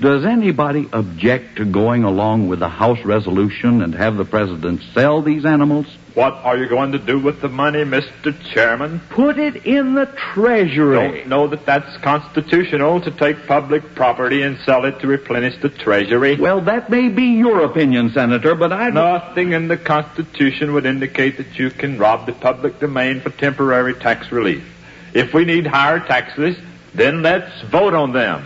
[SPEAKER 10] Does anybody object to going along with the House resolution and have the President sell these animals?
[SPEAKER 26] What are you going to do with the money, Mr. Chairman?
[SPEAKER 10] Put it in the Treasury.
[SPEAKER 26] Don't know that that's constitutional to take public property and sell it to replenish the Treasury.
[SPEAKER 10] Well, that may be your opinion, Senator, but I...
[SPEAKER 26] Nothing in the Constitution would indicate that you can rob the public domain for temporary tax relief. If we need higher taxes, then let's vote on them.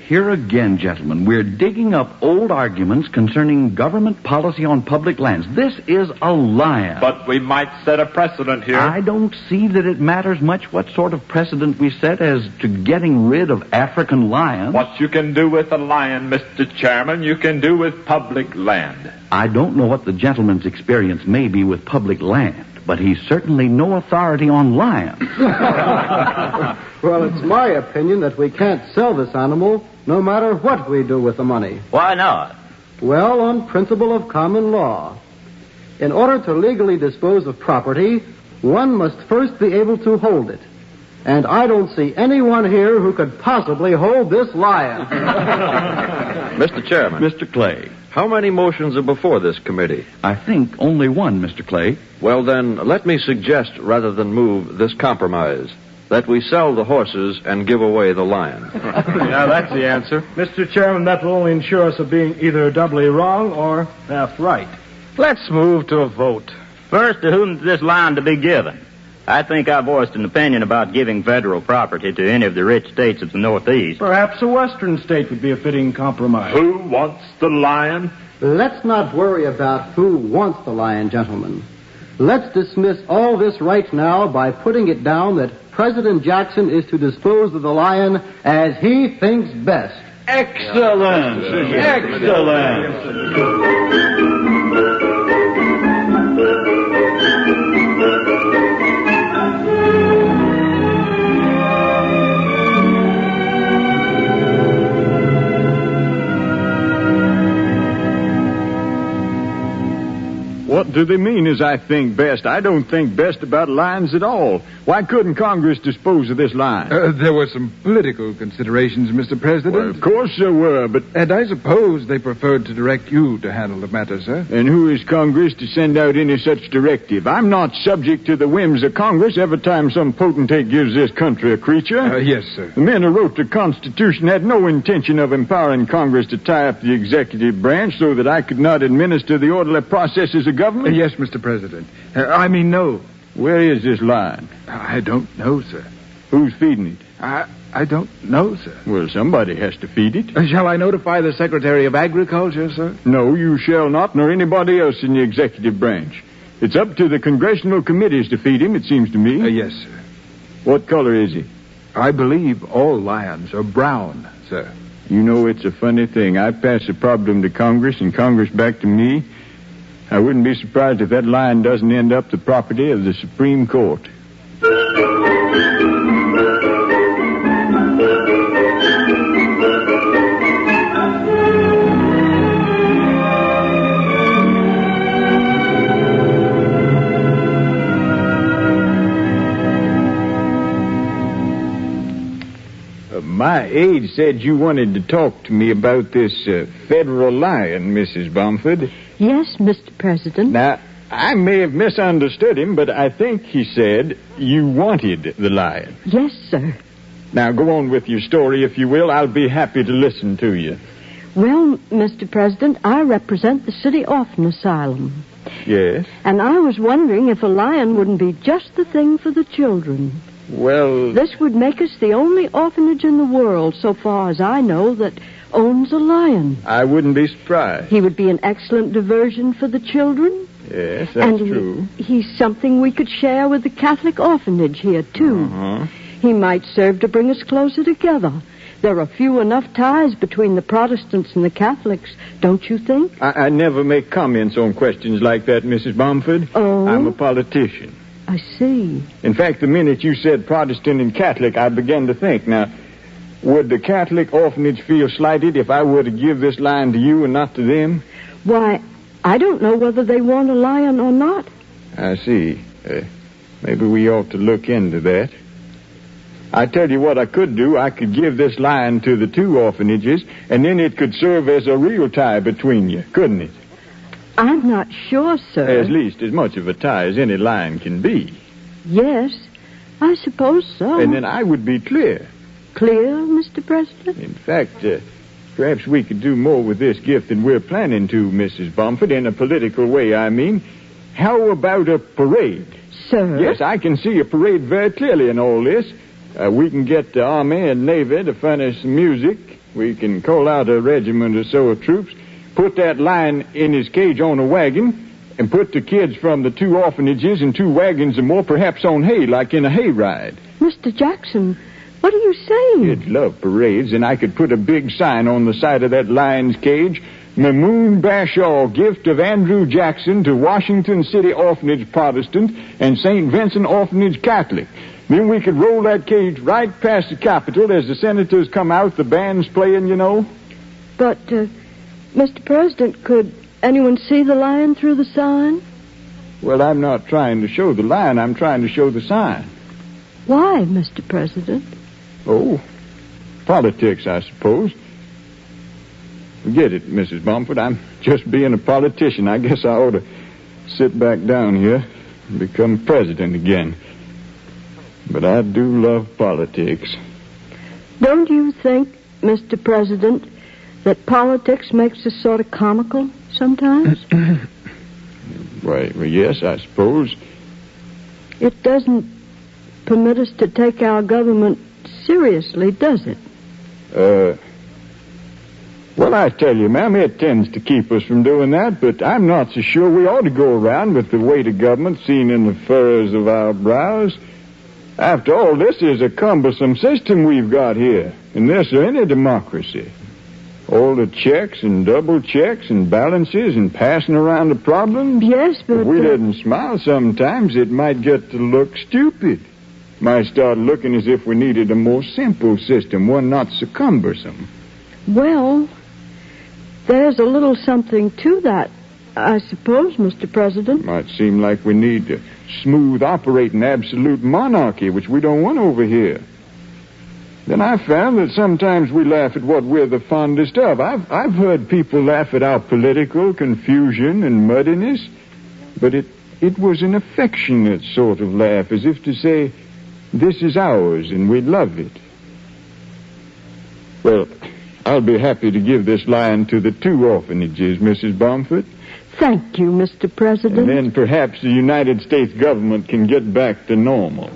[SPEAKER 10] Here again, gentlemen, we're digging up old arguments concerning government policy on public lands. This is a lion.
[SPEAKER 26] But we might set a precedent here.
[SPEAKER 10] I don't see that it matters much what sort of precedent we set as to getting rid of African lions.
[SPEAKER 26] What you can do with a lion, Mr. Chairman, you can do with public land.
[SPEAKER 10] I don't know what the gentleman's experience may be with public land, but he's certainly no authority on lions.
[SPEAKER 11] Well, it's my opinion that we can't sell this animal no matter what we do with the money.
[SPEAKER 24] Why not?
[SPEAKER 11] Well, on principle of common law. In order to legally dispose of property, one must first be able to hold it. And I don't see anyone here who could possibly hold this lion.
[SPEAKER 21] Mr. Chairman.
[SPEAKER 10] Mr. Clay.
[SPEAKER 21] How many motions are before this committee?
[SPEAKER 10] I think only one, Mr. Clay.
[SPEAKER 21] Well, then, let me suggest, rather than move, this compromise. That we sell the horses and give away the lion.
[SPEAKER 27] Yeah, that's the answer. Mr. Chairman, that will only ensure us of being either doubly wrong or half right.
[SPEAKER 20] Let's move to a vote.
[SPEAKER 24] First, to whom is this lion to be given? I think I voiced an opinion about giving federal property to any of the rich states of the Northeast.
[SPEAKER 27] Perhaps a western state would be a fitting compromise.
[SPEAKER 26] Who wants the lion?
[SPEAKER 11] Let's not worry about who wants the lion, gentlemen. Let's dismiss all this right now by putting it down that President Jackson is to dispose of the lion as he thinks best.
[SPEAKER 10] Excellent! Excellent!
[SPEAKER 2] What do they mean as I think best? I don't think best about lions at all. Why couldn't Congress dispose of this lion?
[SPEAKER 19] There were some political considerations, Mr. President.
[SPEAKER 2] Well, of course there were, but...
[SPEAKER 19] And I suppose they preferred to direct you to handle the matter, sir.
[SPEAKER 2] And who is Congress to send out any such directive? I'm not subject to the whims of Congress every time some potentate gives this country a creature.
[SPEAKER 19] Yes, sir.
[SPEAKER 2] The men who wrote the Constitution had no intention of empowering Congress to tie up the executive branch so that I could not administer the orderly processes of government.
[SPEAKER 19] Yes, Mr. President. No.
[SPEAKER 2] Where is this lion?
[SPEAKER 19] I don't know, sir.
[SPEAKER 2] Who's feeding it?
[SPEAKER 19] I don't know, sir.
[SPEAKER 2] Well, somebody has to feed it.
[SPEAKER 19] Shall I notify the Secretary of Agriculture, sir?
[SPEAKER 2] No, you shall not, nor anybody else in the executive branch. It's up to the congressional committees to feed him, it seems to me.
[SPEAKER 19] Yes, sir.
[SPEAKER 2] What color is he?
[SPEAKER 19] I believe all lions are brown, sir.
[SPEAKER 2] You know, it's a funny thing. I pass a problem to Congress and Congress back to me. I wouldn't be surprised if that lion doesn't end up the property of the Supreme Court. My aide said you wanted to talk to me about this federal lion, Mrs. Bomford.
[SPEAKER 1] Yes, Mr. President.
[SPEAKER 2] Now, I may have misunderstood him, but I think he said you wanted the lion.
[SPEAKER 1] Yes, sir.
[SPEAKER 2] Now, go on with your story, if you will. I'll be happy to listen to you.
[SPEAKER 1] Well, Mr. President, I represent the City Orphan Asylum.
[SPEAKER 2] Yes?
[SPEAKER 1] And I was wondering if a lion wouldn't be just the thing for the children.
[SPEAKER 2] Well...
[SPEAKER 1] This would make us the only orphanage in the world, so far as I know, that owns a lion.
[SPEAKER 2] I wouldn't be surprised.
[SPEAKER 1] He would be an excellent diversion for the children.
[SPEAKER 2] Yes, that's
[SPEAKER 1] true. He's something we could share with the Catholic orphanage here, too.
[SPEAKER 2] Uh-huh.
[SPEAKER 1] He might serve to bring us closer together. There are few enough ties between the Protestants and the Catholics, don't you think?
[SPEAKER 2] I never make comments on questions like that, Mrs. Bomford.
[SPEAKER 1] Oh?
[SPEAKER 2] I'm a politician.
[SPEAKER 1] I see.
[SPEAKER 2] In fact, the minute you said Protestant and Catholic, I began to think. Now, would the Catholic orphanage feel slighted if I were to give this lion to you and not to them?
[SPEAKER 1] Why, I don't know whether they want a lion or not.
[SPEAKER 2] I see. Maybe we ought to look into that. I tell you what I could do. I could give this lion to the two orphanages, and then it could serve as a real tie between you, couldn't it?
[SPEAKER 1] I'm not sure, sir.
[SPEAKER 2] At least as much of a tie as any lion can be.
[SPEAKER 1] Yes, I suppose so.
[SPEAKER 2] And then I would be clear.
[SPEAKER 1] Clear, Mr. President?
[SPEAKER 2] In fact, perhaps we could do more with this gift than we're planning to, Mrs. Bomford, in a political way, I mean. How about a parade?
[SPEAKER 1] Sir?
[SPEAKER 2] Yes, I can see a parade very clearly in all this. We can get the Army and Navy to furnish some music. We can call out a regiment or so of troops, put that lion in his cage on a wagon, and put the kids from the two orphanages in two wagons or more, perhaps on hay, like in a hayride.
[SPEAKER 1] Mr. Jackson, what are you saying?
[SPEAKER 2] You'd love parades, and I could put a big sign on the side of that lion's cage. Mamoon Bashaw, gift of Andrew Jackson to Washington City Orphanage Protestant and St. Vincent Orphanage Catholic. Then we could roll that cage right past the Capitol as the senators come out, the band's playing, you know.
[SPEAKER 1] But, Mr. President, could anyone see the lion through the sign?
[SPEAKER 2] Well, I'm not trying to show the lion. I'm trying to show the sign.
[SPEAKER 1] Why, Mr. President?
[SPEAKER 2] Oh, politics, I suppose. Forget it, Mrs. Bomford. I'm just being a politician. I guess I ought to sit back down here and become president again. But I do love politics.
[SPEAKER 1] Don't you think, Mr. President, that politics makes us sort of comical sometimes?
[SPEAKER 2] Well, yes, I suppose.
[SPEAKER 1] It doesn't permit us to take our government seriously, does it?
[SPEAKER 2] Well, I tell you, ma'am, it tends to keep us from doing that, but I'm not so sure we ought to go around with the weight of government seen in the furrows of our brows. After all, this is a cumbersome system we've got here, in this or any democracy. All the checks and double checks and balances and passing around the problems.
[SPEAKER 1] Yes, but...
[SPEAKER 2] If we didn't smile sometimes, it might get to look stupid. Might start looking as if we needed a more simple system, one not so cumbersome.
[SPEAKER 1] Well, there's a little something to that, I suppose, Mr. President.
[SPEAKER 4] Might seem like we need a smooth operating absolute monarchy, which we don't want over here. Then I found that sometimes we laugh at what we're the fondest of. I've heard people laugh at our political confusion and muddiness, but it was an affectionate sort of laugh, as if to say, this is ours and we love it. Well, I'll be happy to give this lion to the 2 orphanages, Mrs. Bomford.
[SPEAKER 1] Thank you, Mr. President.
[SPEAKER 4] And then perhaps the United States government can get back to normal.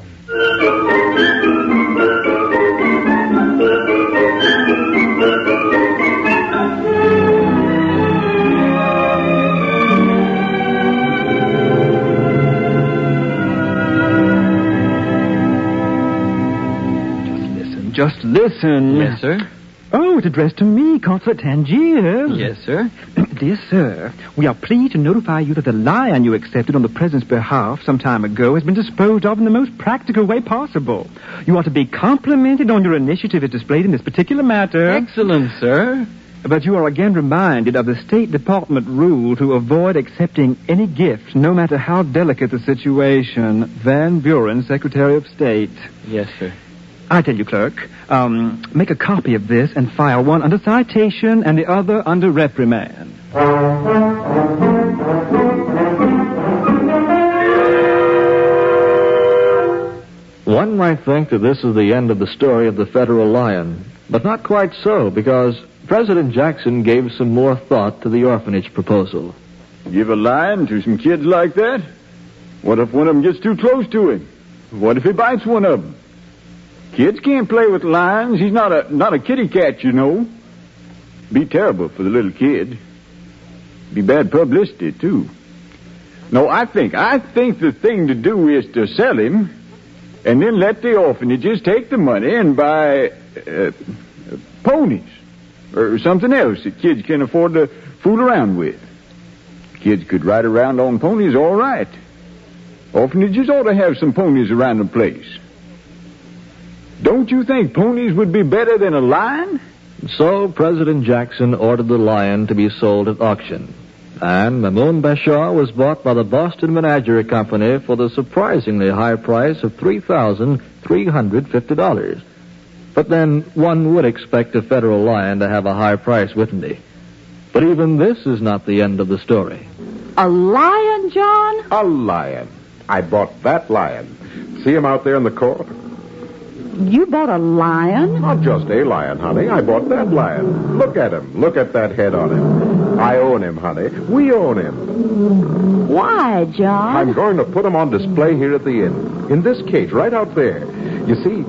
[SPEAKER 6] Just listen.
[SPEAKER 13] Yes, sir.
[SPEAKER 6] Oh, it's addressed to me, Consular Tangiers.
[SPEAKER 13] Yes, sir.
[SPEAKER 6] Dear sir, we are pleased to notify you that the lion you accepted on the President's behalf some time ago has been disposed of in the most practical way possible. You are to be complimented on your initiative as displayed in this particular matter.
[SPEAKER 13] Excellent, sir.
[SPEAKER 6] But you are again reminded of the State Department rule to avoid accepting any gift, no matter how delicate the situation. Van Buren, Secretary of State.
[SPEAKER 13] Yes, sir.
[SPEAKER 6] I tell you, clerk, make a copy of this and file one under citation and the other under reprimand.
[SPEAKER 17] One might think that this is the end of the story of the federal lion, but not quite so, because President Jackson gave some more thought to the orphanage proposal.
[SPEAKER 4] Give a lion to some kids like that? What if one of them gets too close to him? What if he bites one of them? Kids can't play with lions. He's not a kitty cat, you know. Be terrible for the little kid. Be bad publicity, too. No, I think the thing to do is to sell him, and then let the orphanages take the money and buy ponies or something else that kids can afford to fool around with. Kids could ride around on ponies all right. Orphanages ought to have some ponies around the place. Don't you think ponies would be better than a lion?
[SPEAKER 17] So President Jackson ordered the lion to be sold at auction. And Mamoun Bashaw was bought by the Boston Menagerie Company for the surprisingly high price of $3,350. But then one would expect a federal lion to have a high price, wouldn't he? But even this is not the end of the story.
[SPEAKER 1] A lion, John?
[SPEAKER 12] A lion. I bought that lion. See him out there in the court?
[SPEAKER 1] You bought a lion?
[SPEAKER 12] Not just a lion, honey. I bought that lion. Look at him. Look at that head on him. I own him, honey. We own him.
[SPEAKER 1] Why, John?
[SPEAKER 12] I'm going to put him on display here at the inn. In this cage, right out there. You see,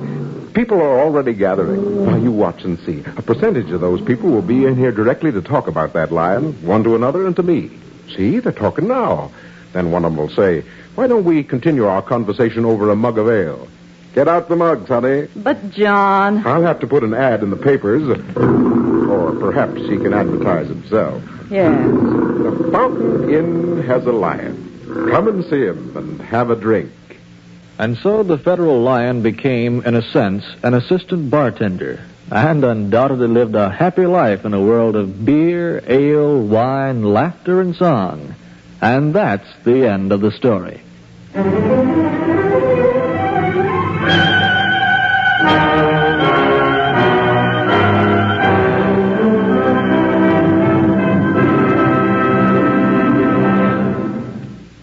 [SPEAKER 12] people are already gathering. Now, you watch and see. A percentage of those people will be in here directly to talk about that lion, one to another and to me. See, they're talking now. Then one of them will say, why don't we continue our conversation over a mug of ale? Get out the mugs, honey.
[SPEAKER 1] But, John...
[SPEAKER 12] I'll have to put an ad in the papers, or perhaps he can advertise himself.
[SPEAKER 1] Yes.
[SPEAKER 12] The Fountain Inn has a lion. Come and see him and have a drink.
[SPEAKER 17] And so the federal lion became, in a sense, an assistant bartender, and undoubtedly lived a happy life in a world of beer, ale, wine, laughter, and song. And that's the end of the story.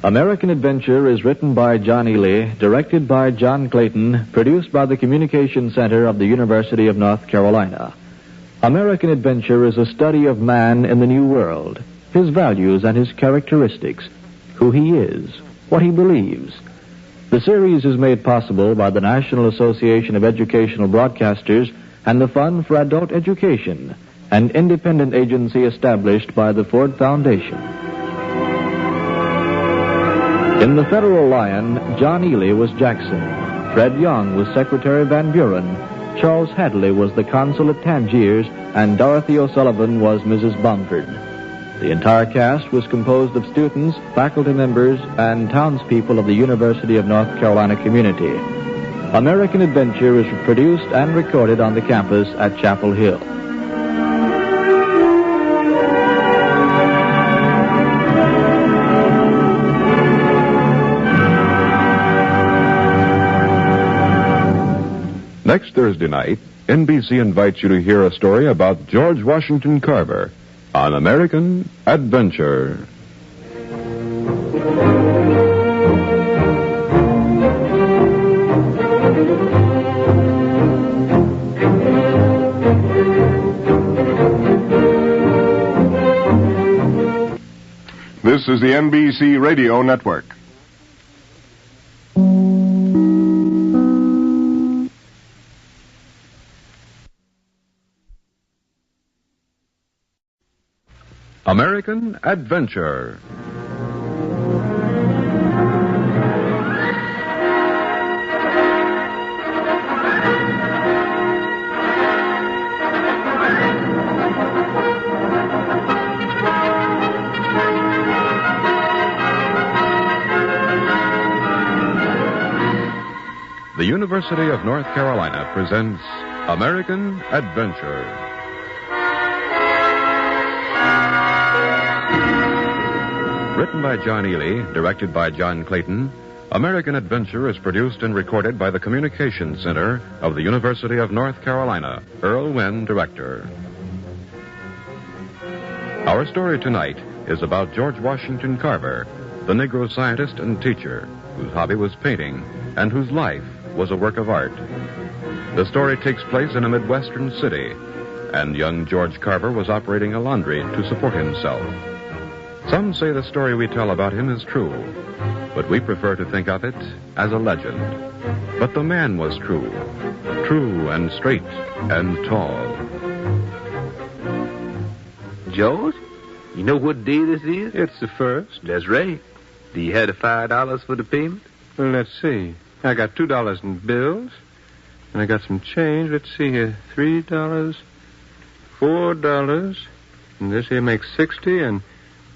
[SPEAKER 17] American Adventure is written by John Ely, directed by John Clayton, produced by the Communication Center of the University of North Carolina. American Adventure is a study of man in the New World, his values and his characteristics, who he is, what he believes. The series is made possible by the National Association of Educational Broadcasters and the Fund for Adult Education, an independent agency established by the Ford Foundation. In The Federal Lion, John Ely was Jackson, Fred Young was Secretary Van Buren, Charles Hadley was the consul at Tangiers, and Dorothy O'Sullivan was Mrs. Bomford. The entire cast was composed of students, faculty members, and townspeople of the University of North Carolina community. American Adventure is produced and recorded on the campus at Chapel Hill.
[SPEAKER 7] Next Thursday night, NBC invites you to hear a story about George Washington Carver on American Adventure.
[SPEAKER 8] This is the NBC Radio Network.
[SPEAKER 7] American Adventure. The University of North Carolina presents American Adventure. Written by John Ely, directed by John Clayton, American Adventure is produced and recorded by the Communications Center of the University of North Carolina. Earl Wynn, director. Our story tonight is about George Washington Carver, the Negro scientist and teacher whose hobby was painting and whose life was a work of art. The story takes place in a Midwestern city, and young George Carver was operating a laundry to support himself. Some say the story we tell about him is true, but we prefer to think of it as a legend. But the man was true and straight and tall.
[SPEAKER 14] George, you know what day this is? It's the 1st. That's right. Do you have the $5 for the payment?
[SPEAKER 9] Well, let's see. I got $2 in bills, and I got some change. Let's see here. $3, $4, and this here makes 60, and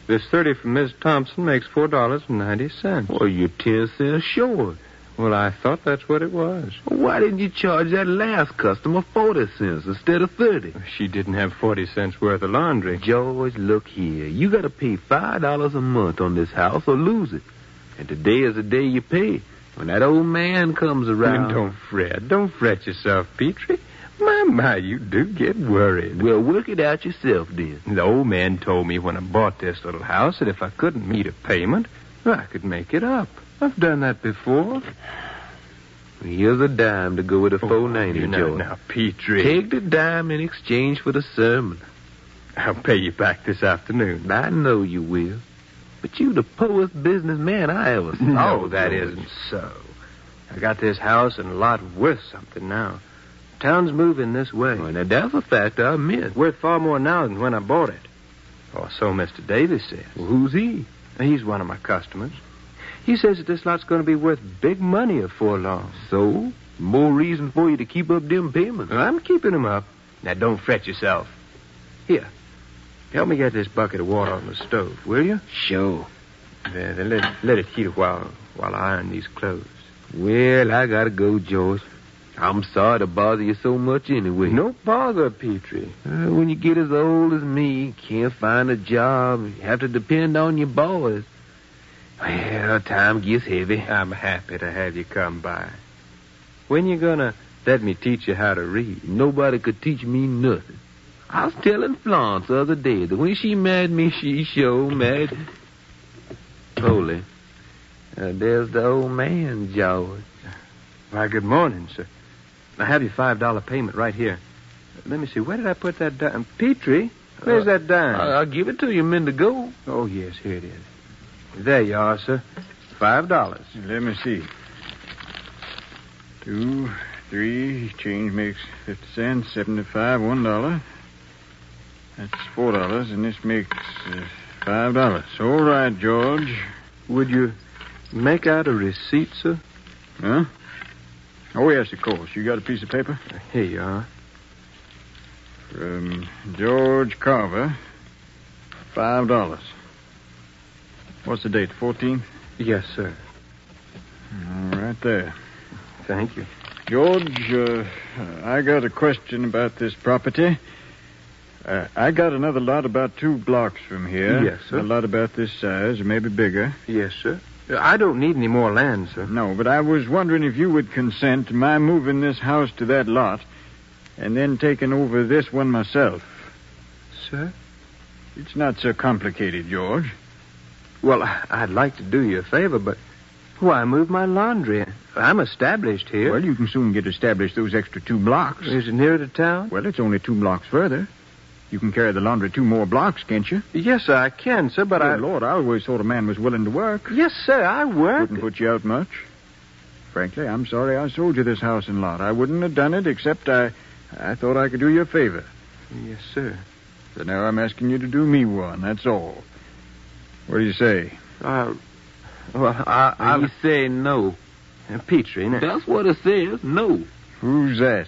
[SPEAKER 9] this 30 from Ms. Thompson makes $4.90.
[SPEAKER 14] Well, you're 10 cents short.
[SPEAKER 9] Well, I thought that's what it was.
[SPEAKER 14] Why didn't you charge that last customer 40 cents instead of 30?
[SPEAKER 9] She didn't have 40 cents worth of laundry.
[SPEAKER 14] George, look here. You got to pay $5 a month on this house or lose it. And today is the day you pay. When that old man comes around...
[SPEAKER 9] Don't fret. Don't fret yourself, Petrie. My, you do get worried.
[SPEAKER 14] Well, work it out yourself, then.
[SPEAKER 9] The old man told me when I bought this little house that if I couldn't meet a payment, I could make it up. I've done that before.
[SPEAKER 14] Here's a dime to go with the $4.90, George.
[SPEAKER 9] Now, Petrie.
[SPEAKER 14] Take the dime in exchange for the sermon.
[SPEAKER 9] I'll pay you back this afternoon.
[SPEAKER 14] I know you will. But you the poorest businessman I ever saw.
[SPEAKER 9] No, that isn't so. I got this house and a lot worth something now. Town's moving this way.
[SPEAKER 14] Well, now, that's a fact I admit.
[SPEAKER 9] Worth far more now than when I bought it. Or so Mr. Davis says.
[SPEAKER 14] Well, who's he?
[SPEAKER 9] He's one of my customers. He says that this lot's going to be worth big money before long.
[SPEAKER 14] So? More reason for you to keep up them payments.
[SPEAKER 9] Well, I'm keeping them up. Now, don't fret yourself. Here. Help me get this bucket of water on the stove, will you?
[SPEAKER 14] Sure.
[SPEAKER 9] There, let it heat a while I iron these clothes.
[SPEAKER 14] Well, I gotta go, George. I'm sorry to bother you so much anyway.
[SPEAKER 9] No bother, Petrie.
[SPEAKER 14] When you get as old as me, can't find a job, you have to depend on your boys. Well, time gets heavy.
[SPEAKER 9] I'm happy to have you come by. When you gonna let me teach you how to read?
[SPEAKER 14] Nobody could teach me nothing. I was telling Florence the other day that when she married me, she sure married... Holy. There's the old man, George.
[SPEAKER 9] Why, good morning, sir. I have your $5 payment right here. Let me see. Where did I put that dime? Petrie, where's that dime?
[SPEAKER 14] I'll give it to you a minute ago.
[SPEAKER 9] Oh, yes, here it is. There you are, sir. $5.
[SPEAKER 2] Let me see. 2, 3, change makes 50 cents, 75, $1. That's $4, and this makes $5. All right, George.
[SPEAKER 9] Would you make out a receipt, sir?
[SPEAKER 2] Huh? Oh, yes, of course. You got a piece of paper?
[SPEAKER 9] Here you are.
[SPEAKER 2] From George Carver, $5. What's the date, 14th?
[SPEAKER 9] Yes, sir.
[SPEAKER 2] All right there.
[SPEAKER 9] Thank you.
[SPEAKER 2] George, I got a question about this property. I got another lot about 2 blocks from here.
[SPEAKER 9] Yes, sir.
[SPEAKER 2] A lot about this size, or maybe bigger.
[SPEAKER 9] Yes, sir. I don't need any more land, sir.
[SPEAKER 2] No, but I was wondering if you would consent to my moving this house to that lot and then taking over this one myself.
[SPEAKER 9] Sir?
[SPEAKER 2] It's not so complicated, George.
[SPEAKER 9] Well, I'd like to do you a favor, but why move my laundry? I'm established here.
[SPEAKER 2] Well, you can soon get established those extra 2 blocks.
[SPEAKER 9] Is it nearer to town?
[SPEAKER 2] Well, it's only 2 blocks further. You can carry the laundry 2 more blocks, can't you?
[SPEAKER 9] Yes, sir, I can, sir, but
[SPEAKER 2] Lord, I always thought a man was willing to work.
[SPEAKER 9] Yes, sir, I work.
[SPEAKER 2] Wouldn't put you out much. Frankly, I'm sorry I sold you this house and lot. I wouldn't have done it except I thought I could do you a favor.
[SPEAKER 9] Yes, sir.
[SPEAKER 2] So now I'm asking you to do me one, that's all. What do you say?
[SPEAKER 14] You say no.
[SPEAKER 9] Petrie, now.
[SPEAKER 14] That's what it says, no.
[SPEAKER 2] Who's that?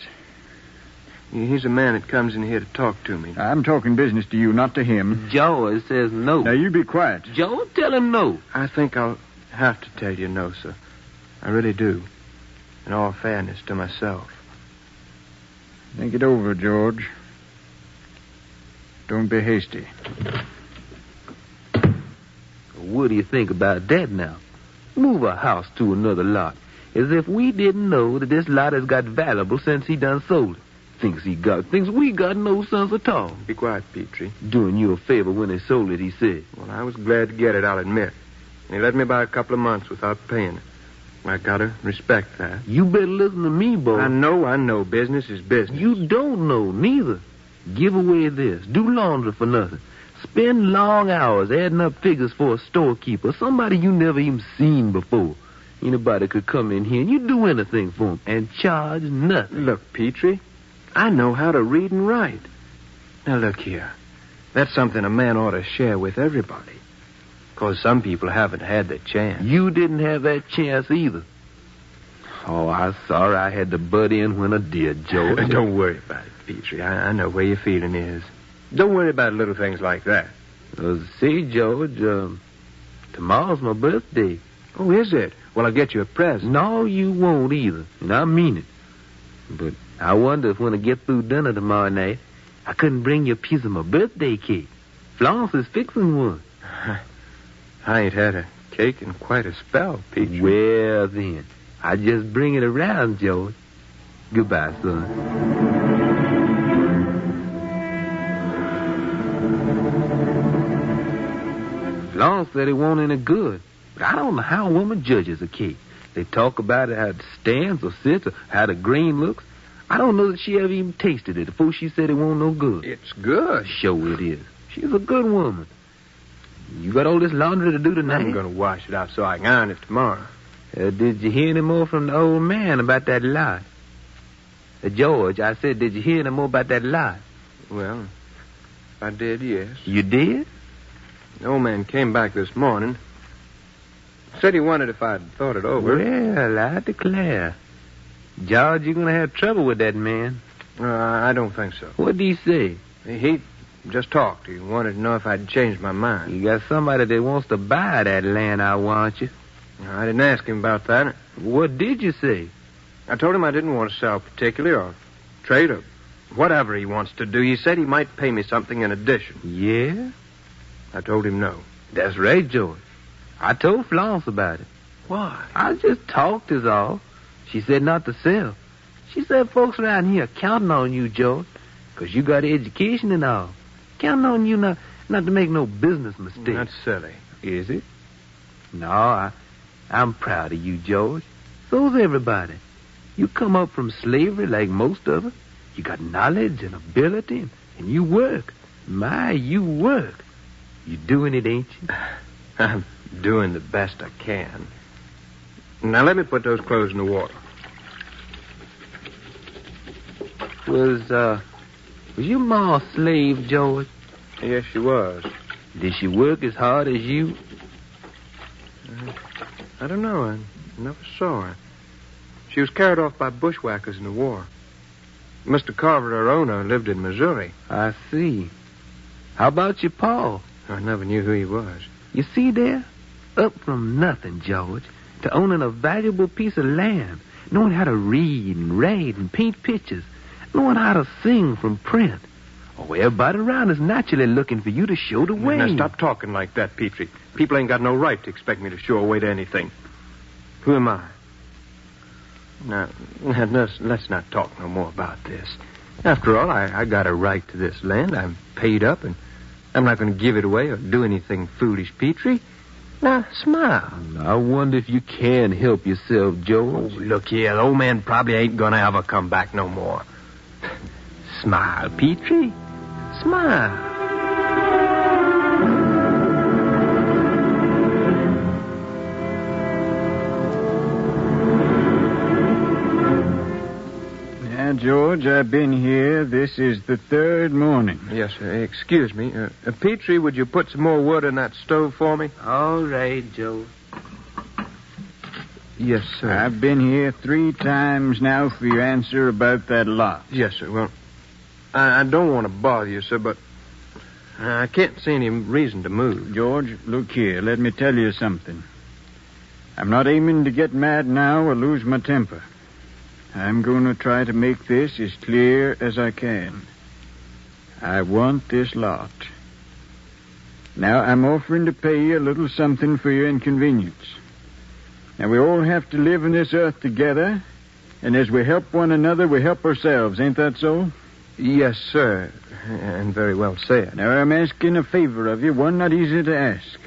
[SPEAKER 9] He's a man that comes in here to talk to me.
[SPEAKER 2] I'm talking business to you, not to him.
[SPEAKER 14] George says no.
[SPEAKER 2] Now, you be quiet.
[SPEAKER 14] George, tell him no.
[SPEAKER 9] I think I'll have to tell you no, sir. I really do. In all fairness to myself.
[SPEAKER 2] Think it over, George. Don't be hasty.
[SPEAKER 14] What do you think about that now? Move a house to another lot. As if we didn't know that this lot has got valuable since he done sold it. Thinks we got no sense at all.
[SPEAKER 9] Be quiet, Petrie.
[SPEAKER 14] Doing you a favor when they sold it, he said.
[SPEAKER 9] Well, I was glad to get it, I'll admit. And he let me by a couple of months without paying it. I gotta respect that.
[SPEAKER 14] You better listen to me, boy.
[SPEAKER 9] I know. Business is business.
[SPEAKER 14] You don't know, neither. Give away this. Do laundry for nothing. Spend long hours adding up figures for a storekeeper, somebody you never even seen before. Anybody could come in here and you do anything for them and charge nothing.
[SPEAKER 9] Look, Petrie, I know how to read and write. Now, look here. That's something a man ought to share with everybody. Because some people haven't had the chance.
[SPEAKER 14] You didn't have that chance either. Oh, I'm sorry I had to butt in when I did, Joe.
[SPEAKER 9] Don't worry about it, Petrie. I know where your feeling is. Don't worry about little things like that.
[SPEAKER 14] See, George, tomorrow's my birthday.
[SPEAKER 9] Oh, is it? Well, I'll get you a present.
[SPEAKER 14] No, you won't either, and I mean it. But I wonder if when I get through dinner tomorrow night, I couldn't bring you a piece of my birthday cake. Florence is fixing one.
[SPEAKER 9] I ain't had a cake in quite a spell, Petrie.
[SPEAKER 14] Well, then, I just bring it around, George. Goodbye, son. Florence said it won't any good, but I don't know how a woman judges a cake. They talk about it, how it stands or sits, or how the grain looks. I don't know that she ever even tasted it before she said it won't no good.
[SPEAKER 9] It's good.
[SPEAKER 14] Sure it is. She's a good woman. You got all this laundry to do tonight?
[SPEAKER 9] I'm going to wash it out so I can iron it tomorrow.
[SPEAKER 14] Did you hear any more from the old man about that lot? George, I said, did you hear any more about that lot?
[SPEAKER 9] Well, I did, yes.
[SPEAKER 14] You did?
[SPEAKER 9] The old man came back this morning. Said he wondered if I'd thought it over.
[SPEAKER 14] Well, I declare. George, you're going to have trouble with that man.
[SPEAKER 9] I don't think so.
[SPEAKER 14] What did he say?
[SPEAKER 9] He just talked. He wanted to know if I'd changed my mind.
[SPEAKER 14] You got somebody that wants to buy that land, I want you.
[SPEAKER 9] I didn't ask him about that.
[SPEAKER 14] What did you say?
[SPEAKER 9] I told him I didn't want to sell particularly or trade or whatever he wants to do. He said he might pay me something in addition.
[SPEAKER 14] Yeah?
[SPEAKER 9] I told him no.
[SPEAKER 14] That's right, George. I told Florence about it.
[SPEAKER 9] Why?
[SPEAKER 14] I just talked is all. She said not to sell. She said folks around here are counting on you, George, because you got education and all. Counting on you not to make no business mistakes.
[SPEAKER 9] That's silly.
[SPEAKER 14] Is it? No, I'm proud of you, George. So's everybody. You come up from slavery like most of us. You got knowledge and ability, and you work. My, you work. You doing it, ain't you?
[SPEAKER 9] I'm doing the best I can. Now, let me put those clothes in the water.
[SPEAKER 14] Was your ma a slave, George?
[SPEAKER 9] Yes, she was.
[SPEAKER 14] Did she work as hard as you?
[SPEAKER 9] I don't know. I never saw her. She was carried off by bushwhackers in the war. Mr. Carver, her owner, lived in Missouri.
[SPEAKER 14] I see. How about your pa?
[SPEAKER 9] I never knew who he was.
[SPEAKER 14] You see there? Up from nothing, George, to owning a valuable piece of land, knowing how to read and write and paint pictures, knowing how to sing from print. Oh, everybody around is naturally looking for you to show the way.
[SPEAKER 3] Now, stop talking like that, Petrie. People ain't got no right to expect me to show a way to anything. Who am I? Now, let's not talk no more about this. After all, I got a right to this land. I'm paid up, and I'm not going to give it away or do anything foolish, Petrie. Now, smile.
[SPEAKER 14] I wonder if you can help yourself, George.
[SPEAKER 3] Oh, look here, the old man probably ain't going to ever come back no more. Smile, Petrie. Smile.
[SPEAKER 2] Now, George, I've been here. This is the third morning.
[SPEAKER 3] Yes, sir. Excuse me. Petrie, would you put some more wood in that stove for me?
[SPEAKER 14] All right, Joe.
[SPEAKER 3] Yes, sir.
[SPEAKER 2] I've been here 3 times now for your answer about that lot.
[SPEAKER 3] Yes, sir. Well, I don't want to bother you, sir, but I can't see any reason to move.
[SPEAKER 2] George, look here. Let me tell you something. I'm not aiming to get mad now or lose my temper. I'm going to try to make this as clear as I can. I want this lot. Now, I'm offering to pay you a little something for your inconvenience. Now, we all have to live on this earth together, and as we help one another, we help ourselves. Ain't that so?
[SPEAKER 3] Yes, sir. And very well said.
[SPEAKER 2] Now, I'm asking a favor of you, one not easy to ask.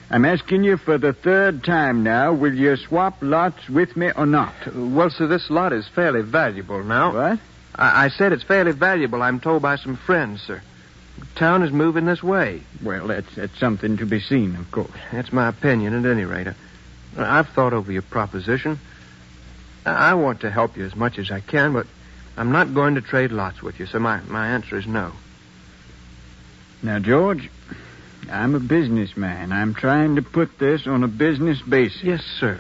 [SPEAKER 2] I'm asking you for the 3rd time now, will you swap lots with me or not?
[SPEAKER 3] Well, sir, this lot is fairly valuable now.
[SPEAKER 2] What?
[SPEAKER 3] I said it's fairly valuable, I'm told by some friends, sir. The town is moving this way.
[SPEAKER 2] Well, that's something to be seen, of course.
[SPEAKER 3] That's my opinion, at any rate. I've thought over your proposition. I want to help you as much as I can, but I'm not going to trade lots with you, so my answer is no.
[SPEAKER 2] Now, George, I'm a businessman. I'm trying to put this on a business basis.
[SPEAKER 3] Yes, sir.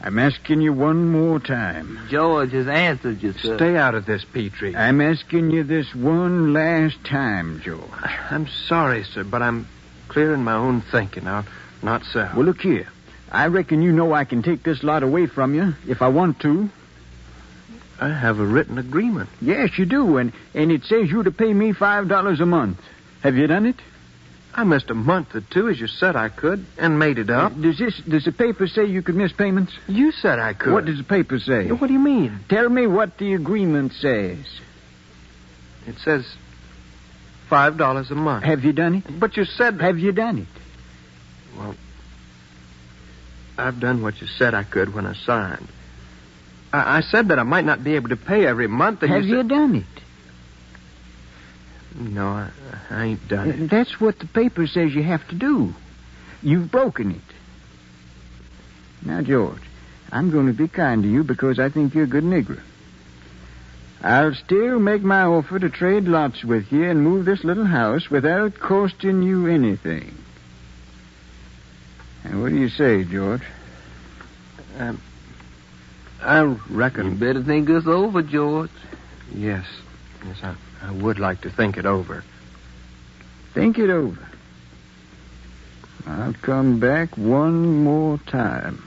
[SPEAKER 2] I'm asking you one more time.
[SPEAKER 14] George has answered you, sir.
[SPEAKER 3] Stay out of this, Petrie.
[SPEAKER 2] I'm asking you this one last time, George.
[SPEAKER 3] I'm sorry, sir, but I'm clear in my own thinking. Not so.
[SPEAKER 2] Well, look here. I reckon you know I can take this lot away from you if I want to.
[SPEAKER 3] I have a written agreement.
[SPEAKER 2] Yes, you do, and it says you're to pay me $5 a month. Have you done it?
[SPEAKER 3] I missed a month or 2, as you said I could, and made it up.
[SPEAKER 2] Does the paper say you could miss payments?
[SPEAKER 3] You said I could.
[SPEAKER 2] What does the paper say?
[SPEAKER 3] What do you mean?
[SPEAKER 2] Tell me what the agreement says.
[SPEAKER 3] It says $5 a month.
[SPEAKER 2] Have you done it?
[SPEAKER 3] But you said...
[SPEAKER 2] Have you done it?
[SPEAKER 3] Well, I've done what you said I could when I signed. I said that I might not be able to pay every month. And
[SPEAKER 2] have you done it?
[SPEAKER 3] No, I ain't done it.
[SPEAKER 2] That's what the paper says you have to do. You've broken it. Now, George, I'm going to be kind to you because I think you're a good nigger. I'll still make my offer to trade lots with you and move this little house without costing you anything. And what do you say, George?
[SPEAKER 3] I reckon...
[SPEAKER 14] You better think this over, George.
[SPEAKER 3] Yes, I would like to think it over.
[SPEAKER 2] Think it over. I'll come back one more time.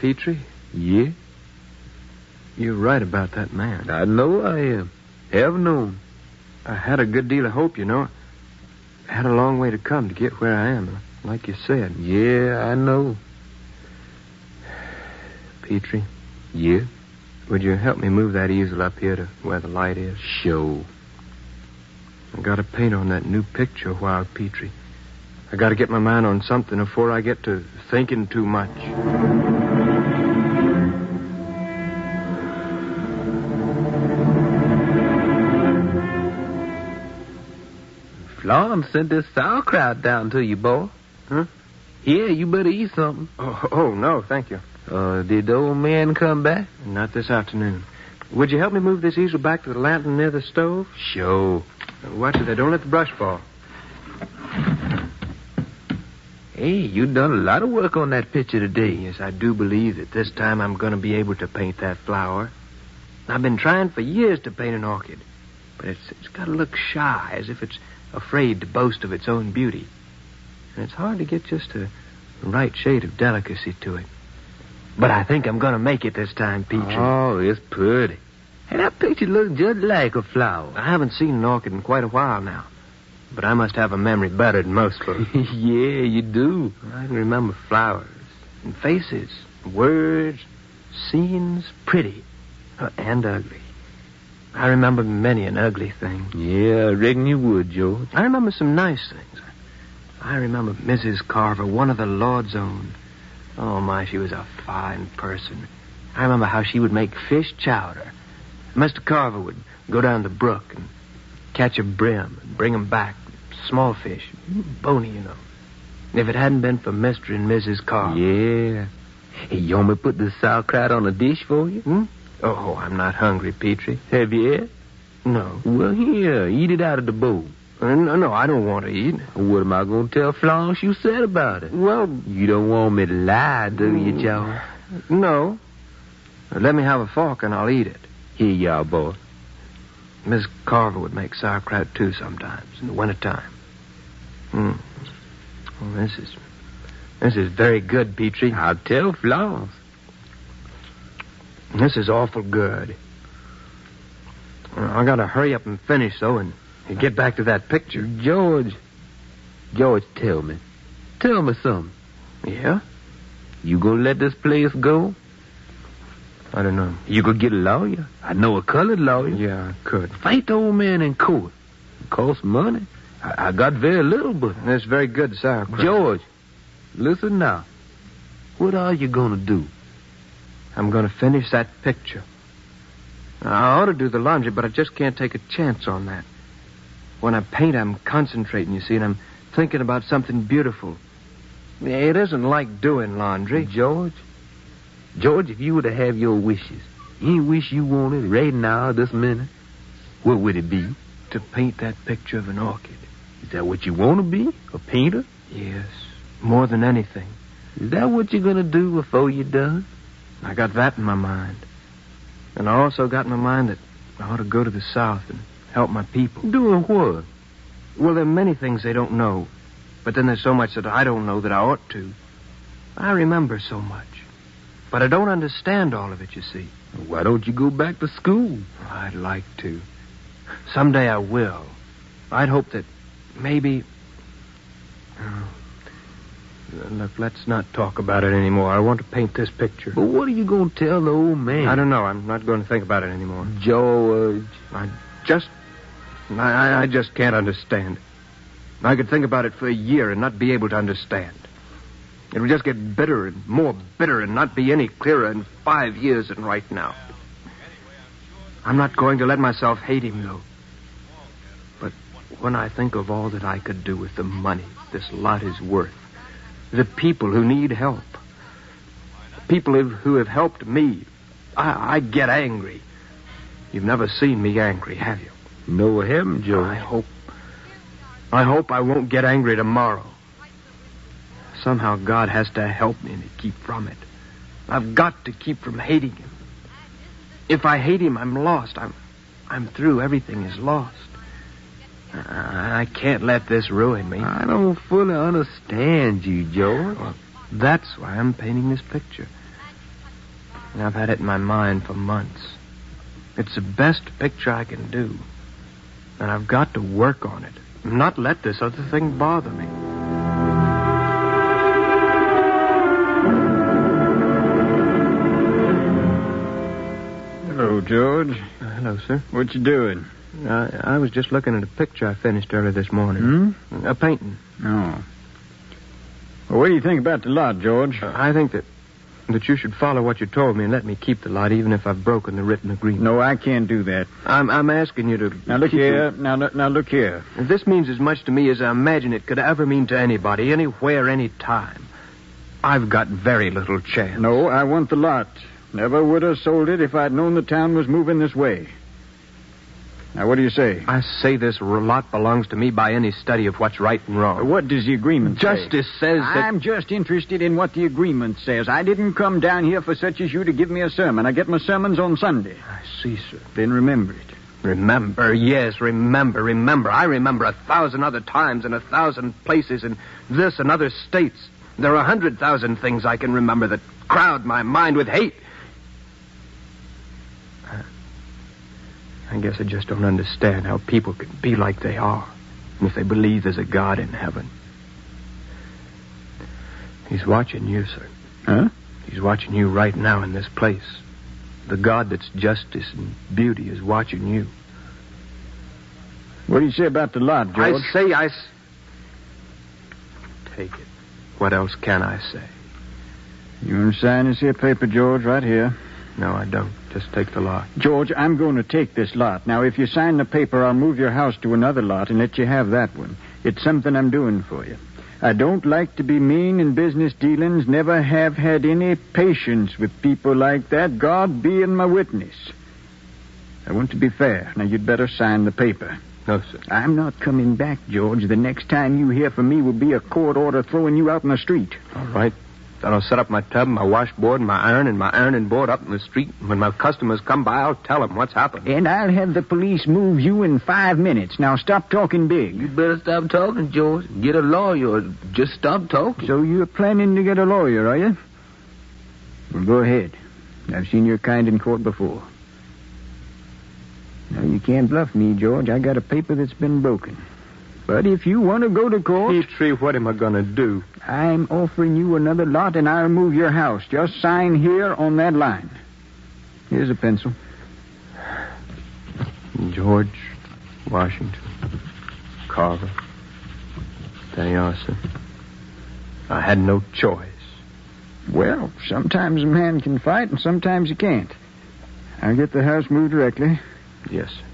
[SPEAKER 3] Petrie?
[SPEAKER 14] Yeah?
[SPEAKER 3] You're right about that man.
[SPEAKER 14] I know I am. Have known.
[SPEAKER 3] I had a good deal of hope, you know. I had a long way to come to get where I am, like you said.
[SPEAKER 14] Yeah, I know.
[SPEAKER 3] Petrie?
[SPEAKER 14] Yeah?
[SPEAKER 3] Would you help me move that easel up here to where the light is?
[SPEAKER 14] Sure.
[SPEAKER 3] I got to paint on that new picture a while, Petrie. I got to get my mind on something before I get to thinking too much.
[SPEAKER 14] Florence sent this sauerkraut down to you, boy.
[SPEAKER 3] Huh?
[SPEAKER 14] Yeah, you better eat something.
[SPEAKER 3] Oh, no, thank you.
[SPEAKER 14] Did the old man come back?
[SPEAKER 3] Not this afternoon. Would you help me move this easel back to the lantern near the stove?
[SPEAKER 14] Sure.
[SPEAKER 3] Watch it there. Don't let the brush fall.
[SPEAKER 14] Hey, you done a lot of work on that picture today.
[SPEAKER 3] Yes, I do believe that this time I'm going to be able to paint that flower. I've been trying for years to paint an orchid, but it's got to look shy, as if it's afraid to boast of its own beauty. And it's hard to get just the right shade of delicacy to it. But I think I'm going to make it this time, Petrie.
[SPEAKER 14] Oh, it's pretty. And that picture looks just like a flower.
[SPEAKER 3] I haven't seen an orchid in quite a while now. But I must have a memory better than most folks.
[SPEAKER 14] Yeah, you do.
[SPEAKER 3] I can remember flowers and faces, words, scenes, pretty and ugly. I remember many an ugly thing.
[SPEAKER 14] Yeah, I reckon you would, George.
[SPEAKER 3] I remember some nice things. I remember Mrs. Carver, one of the Lord's own. Oh, my, she was a fine person. I remember how she would make fish chowder. Mr. Carver would go down the brook and catch a brim and bring 'em back. Small fish, bony, you know. If it hadn't been for Mr. and Mrs. Carver.
[SPEAKER 14] Yeah. Hey, you want me to put the sauerkraut on a dish for you?
[SPEAKER 3] Oh, I'm not hungry, Petrie.
[SPEAKER 14] Have you yet?
[SPEAKER 3] No.
[SPEAKER 14] Well, here, eat it out of the bowl.
[SPEAKER 3] No, I don't want to eat.
[SPEAKER 14] What am I going to tell Florence you said about it?
[SPEAKER 3] Well...
[SPEAKER 14] You don't want me to lie, do you, Joe?
[SPEAKER 3] No. Let me have a fork and I'll eat it.
[SPEAKER 14] Here you are, boy.
[SPEAKER 3] Miss Carver would make sauerkraut, too, sometimes, in the wintertime. Well, this is very good, Petrie.
[SPEAKER 14] I'll tell Florence.
[SPEAKER 3] This is awful good. I gotta hurry up and finish, though, and get back to that picture.
[SPEAKER 14] George, tell me. Tell me something.
[SPEAKER 3] Yeah?
[SPEAKER 14] You gonna let this place go?
[SPEAKER 3] I don't know.
[SPEAKER 14] You could get a lawyer. I know a colored lawyer.
[SPEAKER 3] Yeah, I could.
[SPEAKER 14] Fight the old man in court. It costs money. I got very little, but...
[SPEAKER 3] That's very good sauerkraut.
[SPEAKER 14] George, listen now. What are you gonna do?
[SPEAKER 3] I'm gonna finish that picture. I ought to do the laundry, but I just can't take a chance on that. When I paint, I'm concentrating, you see, and I'm thinking about something beautiful. It isn't like doing laundry.
[SPEAKER 14] George, if you were to have your wishes, any wish you wanted right now, this minute, what would it be?
[SPEAKER 3] To paint that picture of an orchid.
[SPEAKER 14] Is that what you want to be? A painter?
[SPEAKER 3] Yes, more than anything.
[SPEAKER 14] Is that what you're going to do before you're done?
[SPEAKER 3] I got that in my mind. And I also got in my mind that I ought to go to the South and help my people.
[SPEAKER 14] Doing what?
[SPEAKER 3] Well, there are many things they don't know. But then there's so much that I don't know that I ought to. I remember so much. But I don't understand all of it, you see.
[SPEAKER 14] Why don't you go back to school?
[SPEAKER 3] I'd like to. Someday I will. I'd hope that maybe... Look, let's not talk about it anymore. I want to paint this picture.
[SPEAKER 14] But what are you going to tell the old man?
[SPEAKER 3] I don't know. I'm not going to think about it anymore.
[SPEAKER 14] George.
[SPEAKER 3] I just can't understand. I could think about it for a year and not be able to understand. It would just get bitter and more bitter and not be any clearer in 5 years than right now. I'm not going to let myself hate him, though. But when I think of all that I could do with the money this lot is worth, the people who need help, people who have helped me, I get angry. You've never seen me angry, have you?
[SPEAKER 14] No, I haven't, Joe.
[SPEAKER 3] I hope I won't get angry tomorrow. Somehow God has to help me to keep from it. I've got to keep from hating him. If I hate him, I'm lost. I'm through. Everything is lost. I can't let this ruin me.
[SPEAKER 14] I don't fully understand you, George.
[SPEAKER 3] Well, that's why I'm painting this picture. And I've had it in my mind for months. It's the best picture I can do. And I've got to work on it. Not let this other thing bother me.
[SPEAKER 2] Hello, George.
[SPEAKER 3] Hello, sir.
[SPEAKER 2] What you doing?
[SPEAKER 3] I was just looking at a picture I finished earlier this morning. A painting.
[SPEAKER 2] Oh. Well, what do you think about the lot, George?
[SPEAKER 3] I think that you should follow what you told me and let me keep the lot, even if I've broken the written agreement.
[SPEAKER 2] No, I can't do that.
[SPEAKER 3] I'm asking you to...
[SPEAKER 2] Now, look here. Now, look here.
[SPEAKER 3] This means as much to me as I imagine it could ever mean to anybody, anywhere, any time. I've got very little chance.
[SPEAKER 2] No, I want the lot. Never would have sold it if I'd known the town was moving this way. Now, what do you say?
[SPEAKER 3] I say this lot belongs to me by any study of what's right and wrong.
[SPEAKER 2] What does the agreement say?
[SPEAKER 3] Justice says that...
[SPEAKER 2] I'm just interested in what the agreement says. I didn't come down here for such as you to give me a sermon. I get my sermons on Sunday.
[SPEAKER 3] I see, sir.
[SPEAKER 2] Then remember it.
[SPEAKER 3] Remember, yes, remember. I remember 1,000 other times in 1,000 places in this and other states. There are 100,000 things I can remember that crowd my mind with hate. I guess I just don't understand how people can be like they are, and if they believe there's a God in heaven. He's watching you, sir.
[SPEAKER 2] Huh?
[SPEAKER 3] He's watching you right now in this place. The God that's justice and beauty is watching you.
[SPEAKER 2] What do you say about the lot, George?
[SPEAKER 3] Take it. What else can I say?
[SPEAKER 2] You want to sign this here paper, George, right here?
[SPEAKER 3] No, I don't. Just take the lot.
[SPEAKER 2] George, I'm going to take this lot. Now, if you sign the paper, I'll move your house to another lot and let you have that one. It's something I'm doing for you. I don't like to be mean in business dealings, never have had any patience with people like that, God being my witness. I want to be fair. Now, you'd better sign the paper.
[SPEAKER 3] No, sir.
[SPEAKER 2] I'm not coming back, George. The next time you hear from me will be a court order throwing you out in the street.
[SPEAKER 3] All right. Then I'll set up my tub, my washboard, and my ironing board up in the street. When my customers come by, I'll tell them what's happened.
[SPEAKER 2] And I'll have the police move you in 5 minutes. Now, stop talking big.
[SPEAKER 14] You better stop talking, George. Get a lawyer or just stop talking.
[SPEAKER 2] So you're planning to get a lawyer, are you? Well, go ahead. I've seen your kind in court before. Now, you can't bluff me, George. I got a paper that's been broken. But if you want to go to court...
[SPEAKER 3] Petrie, what am I going to do?
[SPEAKER 2] I'm offering you another lot, and I'll move your house. Just sign here on that line. Here's a pencil.
[SPEAKER 3] George Washington Carver. There you are, sir. I had no choice.
[SPEAKER 2] Well, sometimes a man can fight, and sometimes he can't. I'll get the house moved directly.
[SPEAKER 3] Yes, sir.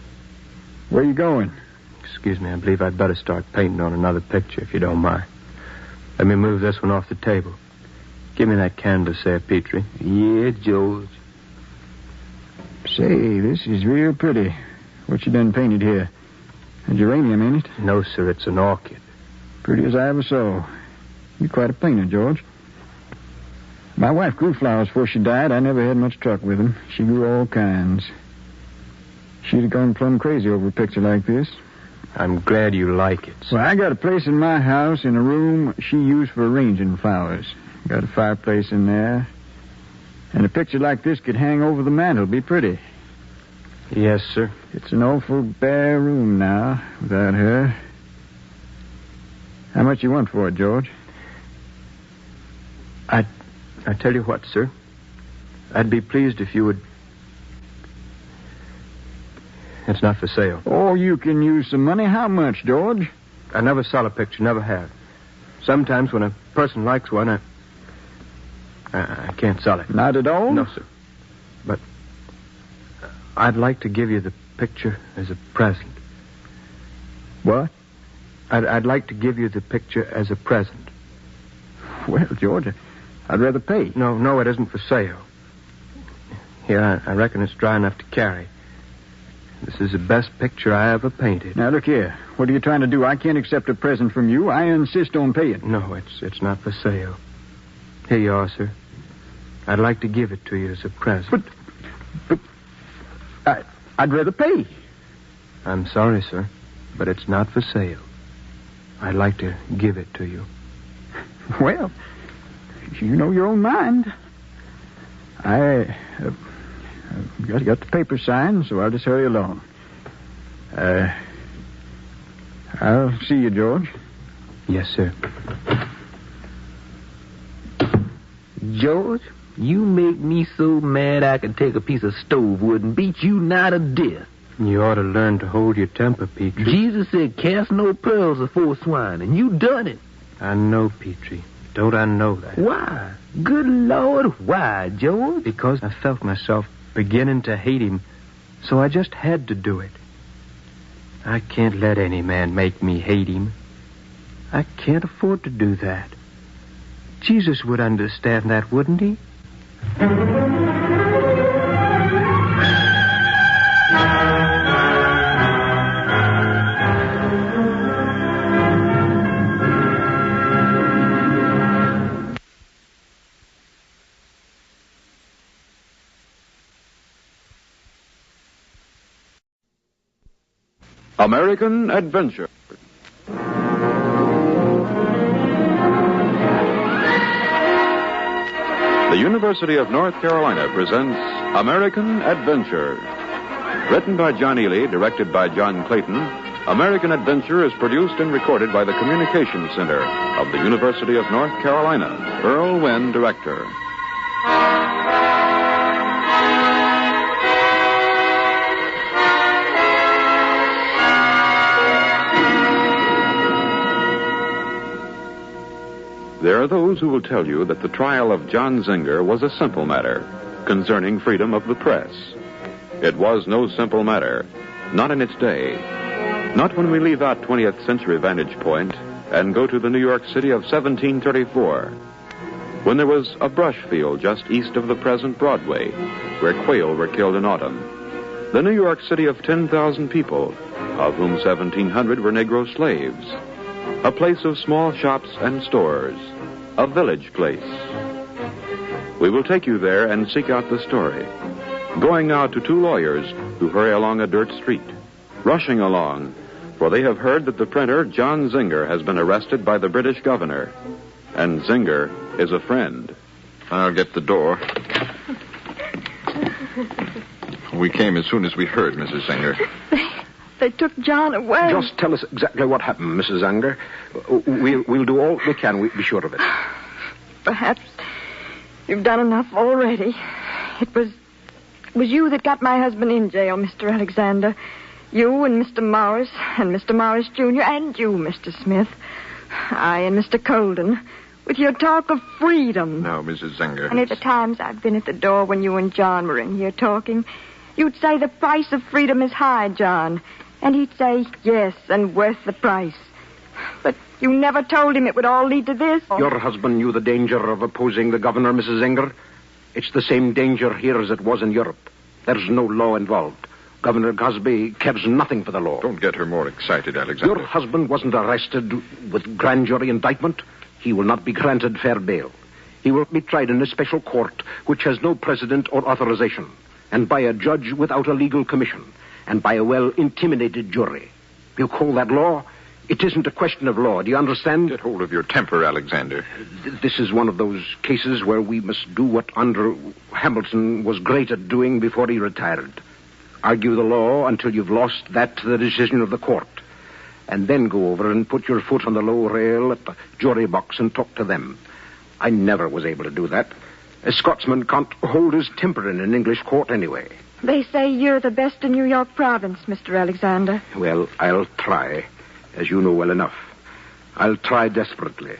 [SPEAKER 2] Where are you going?
[SPEAKER 3] Excuse me, I believe I'd better start painting on another picture, if you don't mind. Let me move this one off the table. Give me that canvas there, Petrie.
[SPEAKER 14] Yeah, George.
[SPEAKER 2] Say, this is real pretty. What you done painted here? A geranium, ain't it?
[SPEAKER 3] No, sir, it's an orchid.
[SPEAKER 2] Pretty as I ever saw. You're quite a painter, George. My wife grew flowers before she died. I never had much truck with them. She grew all kinds. She'd have gone plumb crazy over a picture like this.
[SPEAKER 3] I'm glad you like it, sir.
[SPEAKER 2] Well, I got a place in my house in a room she used for arranging flowers. Got a fireplace in there. And a picture like this could hang over the mantel. Be pretty.
[SPEAKER 3] Yes, sir.
[SPEAKER 2] It's an awful bare room now without her. How much you want for it, George?
[SPEAKER 3] I tell you what, sir. I'd be pleased if you would... It's not for sale.
[SPEAKER 2] Oh, you can use some money. How much, George?
[SPEAKER 3] I never sell a picture, never have. Sometimes when a person likes one, I can't sell it.
[SPEAKER 2] Not at all?
[SPEAKER 3] No, sir. But I'd like to give you the picture as a present.
[SPEAKER 2] What?
[SPEAKER 3] I'd like to give you the picture as a present.
[SPEAKER 2] Well, George, I'd rather pay.
[SPEAKER 3] No, it isn't for sale. Here, I reckon it's dry enough to carry. This is the best picture I ever painted.
[SPEAKER 2] Now, look here. What are you trying to do? I can't accept a present from you. I insist on paying.
[SPEAKER 3] No, it's not for sale. Here you are, sir. I'd like to give it to you as a present.
[SPEAKER 2] But I'd rather pay.
[SPEAKER 3] I'm sorry, sir, but it's not for sale. I'd like to give it to you.
[SPEAKER 2] Well, you know your own mind. Got the paper signed, so I'll just hurry along. I'll see you, George.
[SPEAKER 3] Yes, sir.
[SPEAKER 14] George, you make me so mad I could take a piece of stove wood and beat you nigh to death.
[SPEAKER 3] You ought to learn to hold your temper, Petrie.
[SPEAKER 14] Jesus said, cast no pearls before swine, and you done it.
[SPEAKER 3] I know, Petrie. Don't I know that?
[SPEAKER 14] Why? Good Lord, why, George?
[SPEAKER 3] Because I felt myself beginning to hate him, so I just had to do it. I can't let any man make me hate him. I can't afford to do that. Jesus would understand that, wouldn't he?
[SPEAKER 7] American Adventure. The University of North Carolina presents American Adventure. Written by John Ely, directed by John Clayton, American Adventure is produced and recorded by the Communications Center of the University of North Carolina. Earl Wynn, director. There are those who will tell you that the trial of John Zinger was a simple matter concerning freedom of the press. It was no simple matter, not in its day. Not when we leave out 20th century vantage point and go to the New York City of 1734, when there was a brush field just east of the present Broadway, where quail were killed in autumn. The New York City of 10,000 people, of whom 1,700 were Negro slaves. A place of small shops and stores. A village place. We will take you there and seek out the story. Going out to two lawyers who hurry along a dirt street. Rushing along, for they have heard that the printer, John Zinger, has been arrested by the British governor. And Zinger is a friend.
[SPEAKER 5] I'll get the door. We came as soon as we heard, Mrs. Zinger.
[SPEAKER 1] They took John away.
[SPEAKER 15] Just tell us exactly what happened, Mrs. Zinger. We'll do all we can. Be sure of it.
[SPEAKER 1] Perhaps you've done enough already. It was you that got my husband in jail, Mr. Alexander. You and Mr. Morris, and Mr. Morris Jr., and you, Mr. Smith. I and Mr. Colden, with your talk of freedom.
[SPEAKER 5] No, Mrs. Zinger.
[SPEAKER 1] And at the times I've been at the door when you and John were in here talking, you'd say the price of freedom is high, John. And he'd say, yes, and worth the price. But you never told him it would all lead to this.
[SPEAKER 15] Your husband knew the danger of opposing the governor, Mrs. Zinger. It's the same danger here as it was in Europe. There's no law involved. Governor Cosby cares nothing for the law.
[SPEAKER 5] Don't get her more excited, Alexander.
[SPEAKER 15] Your husband wasn't arrested with grand jury indictment. He will not be granted fair bail. He will be tried in a special court which has no precedent or authorization, and by a judge without a legal commission, and by a well-intimidated jury. You call that law? It isn't a question of law. Do you understand?
[SPEAKER 5] Get hold of your temper, Alexander.
[SPEAKER 15] This is one of those cases where we must do what Andrew Hamilton was great at doing before he retired. Argue the law until you've lost that to the decision of the court. And then go over and put your foot on the low rail at the jury box and talk to them. I never was able to do that. A Scotsman can't hold his temper in an English court anyway.
[SPEAKER 1] They say you're the best in New York province, Mr. Alexander.
[SPEAKER 15] Well, I'll try, as you know well enough. I'll try desperately.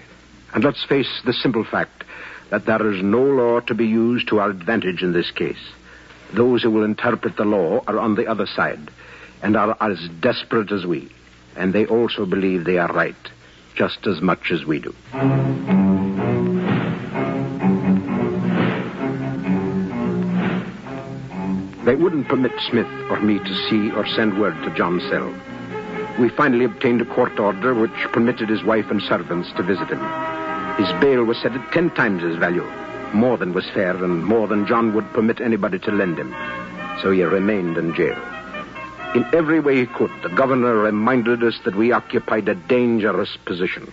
[SPEAKER 15] And let's face the simple fact that there is no law to be used to our advantage in this case. Those who will interpret the law are on the other side and are as desperate as we. And they also believe they are right, just as much as we do. They wouldn't permit Smith or me to see or send word to John's cell. We finally obtained a court order which permitted his wife and servants to visit him. His bail was set at 10 times his value, more than was fair and more than John would permit anybody to lend him. So he remained in jail. In every way he could, the governor reminded us that we occupied a dangerous position.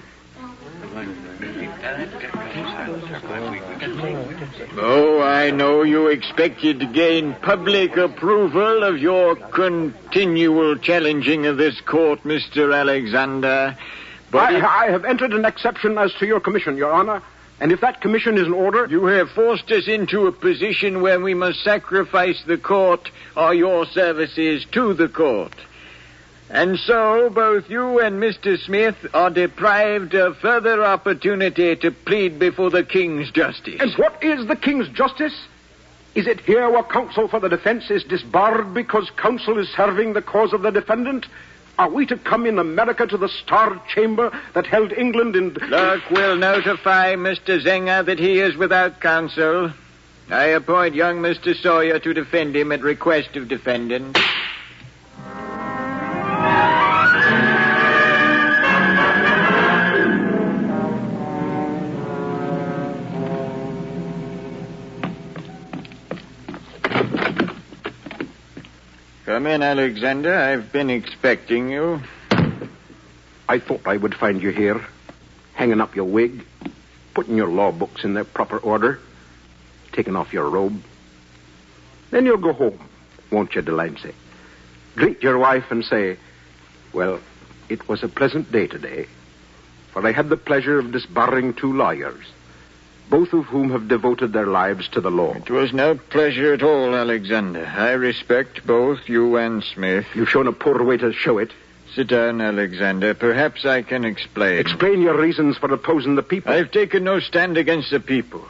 [SPEAKER 2] Oh, I know you expected to gain public approval of your continual challenging of this court, Mr. Alexander. But
[SPEAKER 15] I have entered an exception as to your commission, Your Honor. And if that commission is in order...
[SPEAKER 2] You have forced us into a position where we must sacrifice the court or your services to the court. And so, both you and Mr. Smith are deprived of further opportunity to plead before the King's justice.
[SPEAKER 15] And what is the King's justice? Is it here where counsel for the defense is disbarred because counsel is serving the cause of the defendant? Are we to come in America to the Star Chamber that held England in...
[SPEAKER 2] Clerk will notify Mr. Zinger that he is without counsel. I appoint young Mr. Sawyer to defend him at request of defendant. Come in, Alexander. I've been expecting you.
[SPEAKER 15] I thought I would find you here, hanging up your wig, putting your law books in their proper order. taken off your robe. Then you'll go home, won't you, Delancey? Greet your wife and say, well, it was a pleasant day today, for I had the pleasure of disbarring 2 lawyers, both of whom have devoted their lives to the law.
[SPEAKER 2] It was no pleasure at all, Alexander. I respect both you and Smith.
[SPEAKER 15] You've shown a poor way to show it.
[SPEAKER 2] Sit down, Alexander. Perhaps I can explain.
[SPEAKER 15] Explain your reasons for opposing the people.
[SPEAKER 2] I've taken no stand against the people.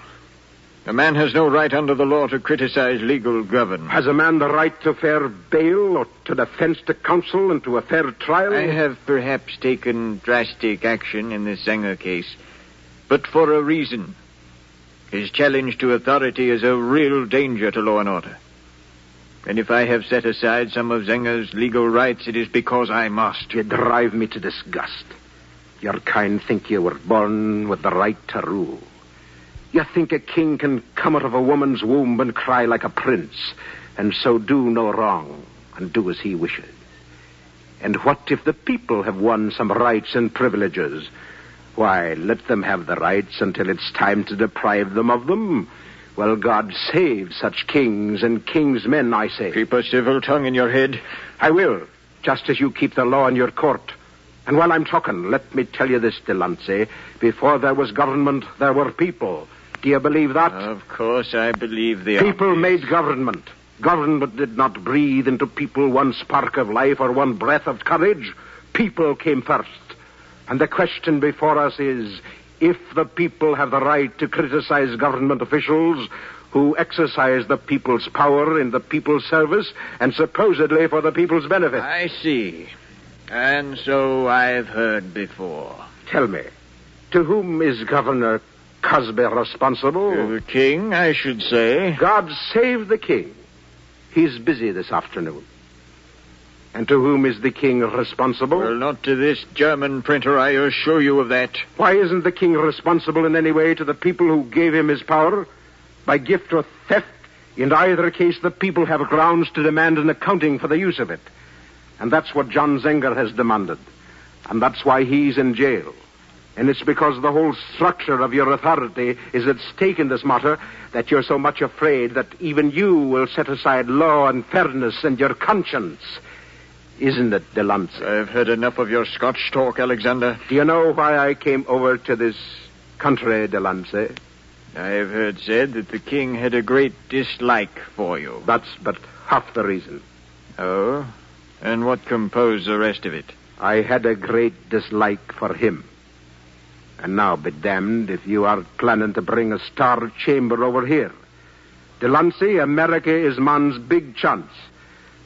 [SPEAKER 2] A man has no right under the law to criticize legal government.
[SPEAKER 15] Has a man the right to fair bail or to defense to counsel and to a fair trial?
[SPEAKER 2] I have perhaps taken drastic action in the Zenger case, but for a reason. His challenge to authority is a real danger to law and order. And if I have set aside some of Zenger's legal rights, it is because I must.
[SPEAKER 15] You drive me to disgust. Your kind think you were born with the right to rule. You think a king can come out of a woman's womb and cry like a prince, and so do no wrong, and do as he wishes. And what if the people have won some rights and privileges? Why, let them have the rights until it's time to deprive them of them. Well, God save such kings and kings' men, I say.
[SPEAKER 2] Keep a civil tongue in your head.
[SPEAKER 15] I will, just as you keep the law in your court. And while I'm talking, let me tell you this, Delancey. Before there was government, there were people. Do you believe that?
[SPEAKER 2] Of course I believe the
[SPEAKER 15] people made government. Government did not breathe into people one spark of life or one breath of courage. People came first. And the question before us is, if the people have the right to criticize government officials who exercise the people's power in the people's service and supposedly for the people's benefit.
[SPEAKER 2] I see. And so I've heard before.
[SPEAKER 15] Tell me, to whom is Governor Cosby responsible?
[SPEAKER 2] To the king, I should say.
[SPEAKER 15] God save the king. He's busy this afternoon. And to whom is the king responsible?
[SPEAKER 2] Well, not to this German printer, I assure you of that.
[SPEAKER 15] Why isn't the king responsible in any way to the people who gave him his power? By gift or theft? In either case, the people have grounds to demand an accounting for the use of it. And that's what John Zenger has demanded. And that's why he's in jail. And it's because the whole structure of your authority is at stake in this matter that you're so much afraid that even you will set aside law and fairness and your conscience. Isn't it, Delancey?
[SPEAKER 2] I've heard enough of your Scotch talk, Alexander.
[SPEAKER 15] Do you know why I came over to this country, Delancey?
[SPEAKER 2] I've heard said that the king had a great dislike for you.
[SPEAKER 15] That's but half the reason.
[SPEAKER 2] Oh? And what composed the rest of it?
[SPEAKER 15] I had a great dislike for him. And now, be damned if you are planning to bring a star chamber over here. Delancey, America is man's big chance.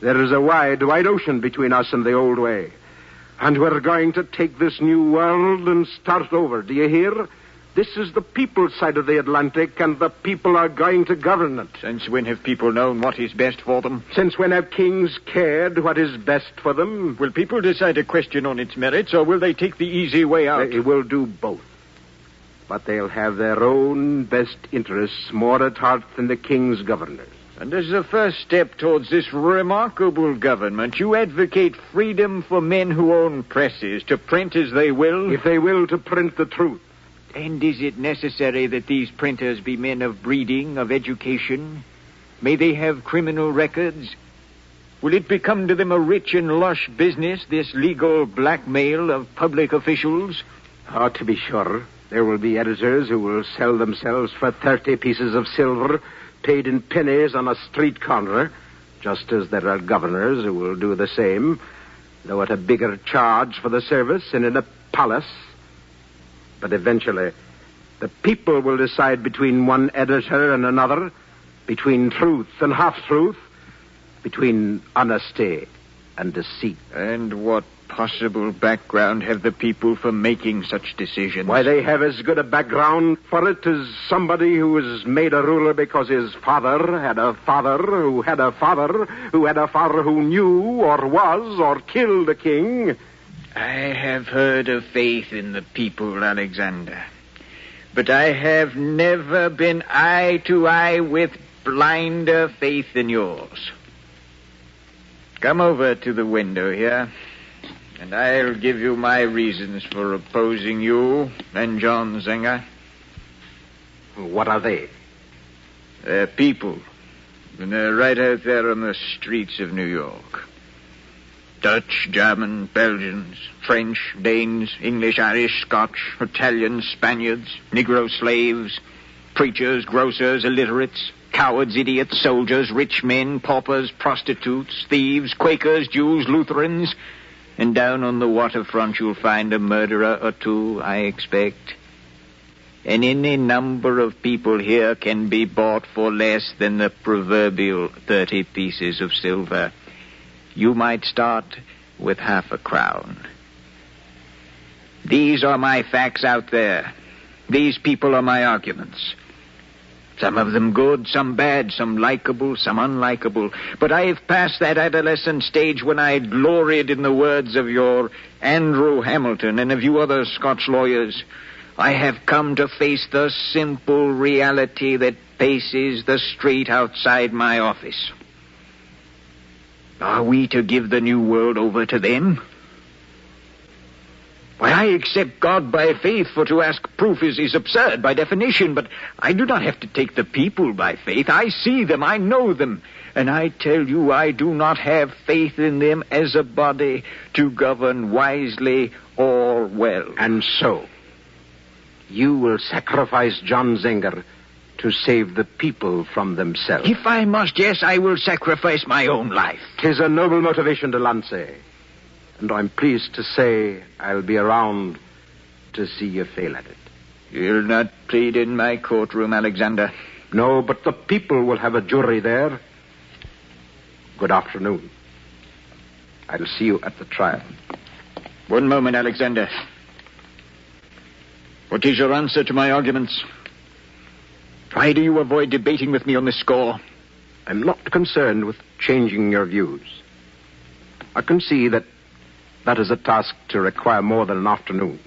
[SPEAKER 15] There is a wide, wide ocean between us and the old way. And we're going to take this new world and start over. Do you hear? This is the people's side of the Atlantic, and the people are going to govern it.
[SPEAKER 2] Since when have people known what is best for them?
[SPEAKER 15] Since when have kings cared what is best for them?
[SPEAKER 2] Will people decide a question on its merits, or will they take the easy way out?
[SPEAKER 15] They will do both. But they'll have their own best interests more at heart than the king's governors.
[SPEAKER 2] And as a first step towards this remarkable government, you advocate freedom for men who own presses to print as they will?
[SPEAKER 15] If they will, to print the truth.
[SPEAKER 2] And is it necessary that these printers be men of breeding, of education? May they have criminal records? Will it become to them a rich and lush business, this legal blackmail of public officials?
[SPEAKER 15] Oh, to be sure. There will be editors who will sell themselves for 30 pieces of silver, paid in pennies on a street corner, just as there are governors who will do the same, though at a bigger charge for the service and in a palace. But eventually, the people will decide between one editor and another, between truth and half-truth, between honesty and deceit.
[SPEAKER 2] And what possible background have the people for making such decisions?
[SPEAKER 15] Why, they have as good a background for it as somebody who was made a ruler because his father had a father who had a father who had a father who knew or was or killed a king.
[SPEAKER 2] I have heard of faith in the people, Alexander. But I have never been eye to eye with blinder faith than yours. Come over to the window here, and I'll give you my reasons for opposing you and John Zenger.
[SPEAKER 15] What are they?
[SPEAKER 2] They're people. And they're right out there on the streets of New York. Dutch, German, Belgians, French, Danes, English, Irish, Scotch, Italians, Spaniards, Negro slaves, preachers, grocers, illiterates, cowards, idiots, soldiers, rich men, paupers, prostitutes, thieves, Quakers, Jews, Lutherans. And down on the waterfront you'll find a murderer or two, I expect. And any number of people here can be bought for less than the proverbial 30 pieces of silver. You might start with half a crown. These are my facts out there. These people are my arguments. Some of them good, some bad, some likable, some unlikable. But I have passed that adolescent stage when I gloried in the words of your Andrew Hamilton and of you other Scotch lawyers. I have come to face the simple reality that paces the street outside my office. Are we to give the new world over to them? Why, I accept God by faith, for to ask proof is absurd by definition, but I do not have to take the people by faith. I see them, I know them, and I tell you I do not have faith in them as a body to govern wisely or well.
[SPEAKER 15] And so, you will sacrifice John Zenger to save the people from themselves.
[SPEAKER 2] If I must, yes, I will sacrifice my own life.
[SPEAKER 15] 'Tis a noble motivation, Delancey. And I'm pleased to say I'll be around to see you fail at it.
[SPEAKER 2] You'll not plead in my courtroom, Alexander.
[SPEAKER 15] No, but the people will have a jury there. Good afternoon. I'll see you at the trial.
[SPEAKER 2] One moment, Alexander. What is your answer to my arguments? Why do you avoid debating with me on this score?
[SPEAKER 15] I'm not concerned with changing your views. I can see that is a task to require more than an afternoon.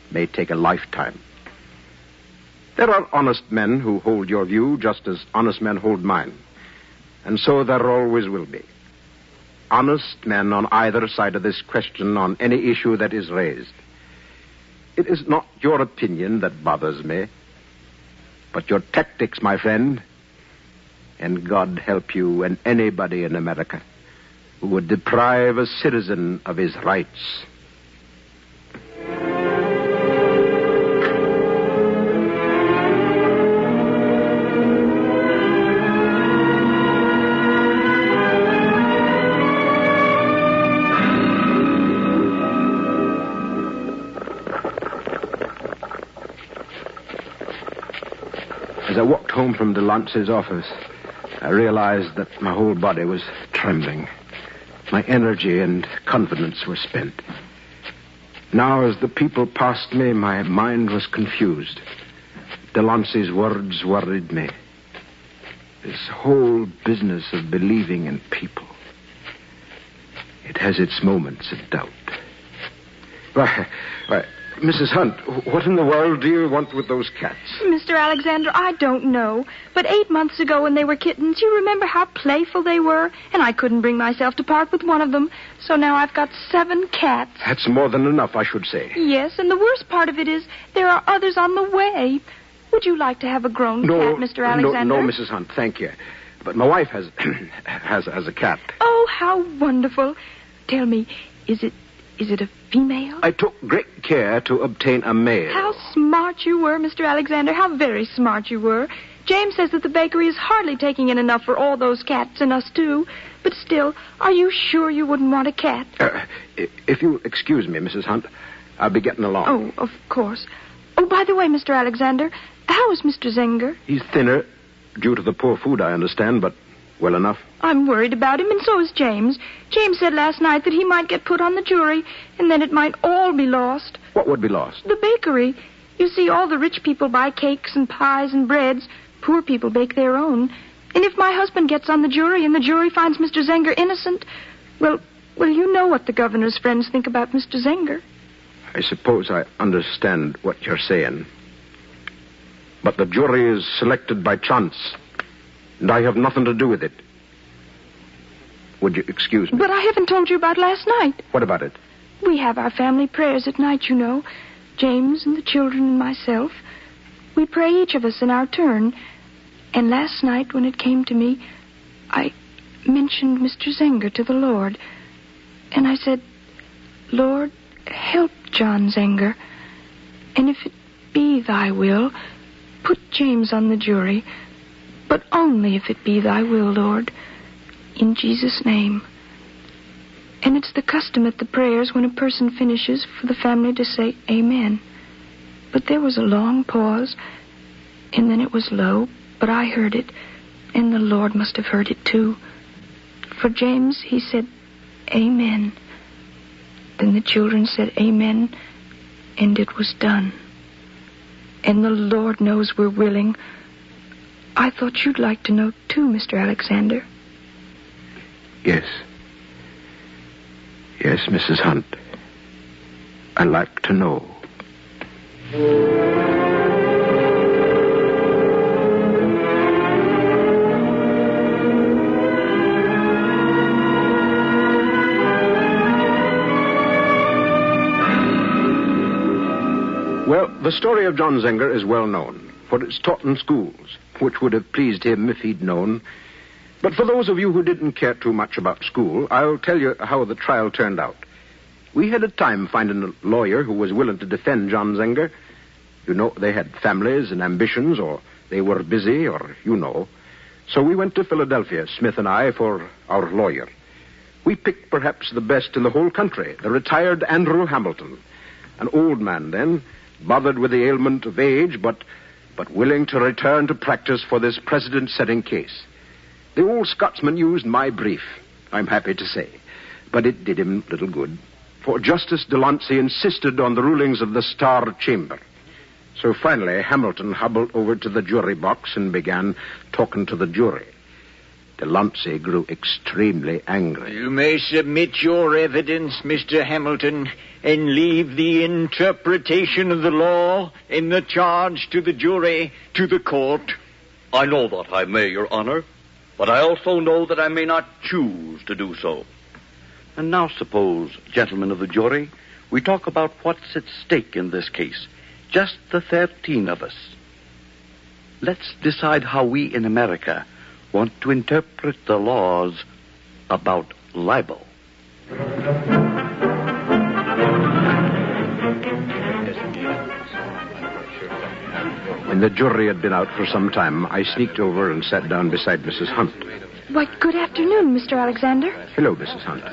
[SPEAKER 15] It may take a lifetime. There are honest men who hold your view just as honest men hold mine. And so there always will be. Honest men on either side of this question on any issue that is raised. It is not your opinion that bothers me, but your tactics, my friend. And God help you and anybody in America who would deprive a citizen of his rights. As I walked home from Delancey's office, I realized that my whole body was trembling. My energy and confidence were spent. Now, as the people passed me, my mind was confused. Delancey's words worried me. This whole business of believing in people, it has its moments of doubt. Why, Mrs. Hunt, what in the world do you want with those cats?
[SPEAKER 1] Mr. Alexander, I don't know. But 8 months ago when they were kittens, you remember how playful they were? And I couldn't bring myself to part with one of them. So now I've got 7 cats.
[SPEAKER 15] That's more than enough, I should say.
[SPEAKER 1] Yes, and the worst part of it is there are others on the way. Would you like to have a grown cat, Mr. Alexander?
[SPEAKER 15] No, Mrs. Hunt, thank you. But my wife has has a cat.
[SPEAKER 1] Oh, how wonderful. Tell me, is it a female?
[SPEAKER 15] I took great care to obtain a male.
[SPEAKER 1] How smart you were, Mr. Alexander. How very smart you were. James says that the bakery is hardly taking in enough for all those cats and us, too. But still, are you sure you wouldn't want a cat?
[SPEAKER 15] If you'll excuse me, Mrs. Hunt, I'll be getting along.
[SPEAKER 1] Oh, of course. Oh, by the way, Mr. Alexander, how is Mr. Zenger?
[SPEAKER 15] He's thinner, due to the poor food, I understand, but well enough.
[SPEAKER 1] I'm worried about him, and so is James. James said last night that he might get put on the jury, and then it might all be lost.
[SPEAKER 15] What would be lost?
[SPEAKER 1] The bakery. You see, all the rich people buy cakes and pies and breads. Poor people bake their own. And if my husband gets on the jury and the jury finds Mr. Zenger innocent, well, you know what the governor's friends think about Mr. Zenger.
[SPEAKER 15] I suppose I understand what you're saying. But the jury is selected by chance, and I have nothing to do with it. Would you excuse me?
[SPEAKER 1] But I haven't told you about last night.
[SPEAKER 15] What about it?
[SPEAKER 1] We have our family prayers at night, you know. James and the children and myself. We pray each of us in our turn.
[SPEAKER 16] And last night, when it came to me, I mentioned Mr. Zenger to the Lord. And I said, Lord, help John Zenger. And if it be thy will, put James on the jury. But only if it be thy will, Lord. In Jesus' name. And it's the custom at the prayers when a person finishes for the family to say amen. But there was a long pause, and then it was low, but I heard it, and the Lord must have heard it too. For James, he said, amen. Then the children said amen, and it was done. And the Lord knows we're willing. I thought you'd like to know too, Mr. Alexander.
[SPEAKER 15] Yes. Yes, Mrs. Hunt. I like to know. Well, the story of John Zenger is well known, for it's taught in schools, which would have pleased him if he'd known. But for those of you who didn't care too much about school, I'll tell you how the trial turned out. We had a time finding a lawyer who was willing to defend John Zenger. You know, they had families and ambitions, or they were busy, or you know. So we went to Philadelphia, Smith and I, for our lawyer. We picked perhaps the best in the whole country, the retired Andrew Hamilton. An old man then, bothered with the ailment of age, but willing to return to practice for this precedent-setting case. The old Scotsman used my brief, I'm happy to say, but it did him little good, for Justice Delancey insisted on the rulings of the Star Chamber. So finally, Hamilton hobbled over to the jury box and began talking to the jury. Delancey grew extremely angry.
[SPEAKER 18] You may submit your evidence, Mr. Hamilton, and leave the interpretation of the law in the charge to the jury, to the court.
[SPEAKER 10] I know that I may, Your Honor, but I also know that I may not choose to do so. And now suppose, gentlemen of the jury, we talk about what's at stake in this case. Just the 13 of us. Let's decide how we in America want to interpret the laws about libel.
[SPEAKER 15] When the jury had been out for some time, I sneaked over and sat down beside Mrs. Hunt.
[SPEAKER 16] Why, good afternoon, Mr. Alexander.
[SPEAKER 15] Hello, Mrs. Hunt.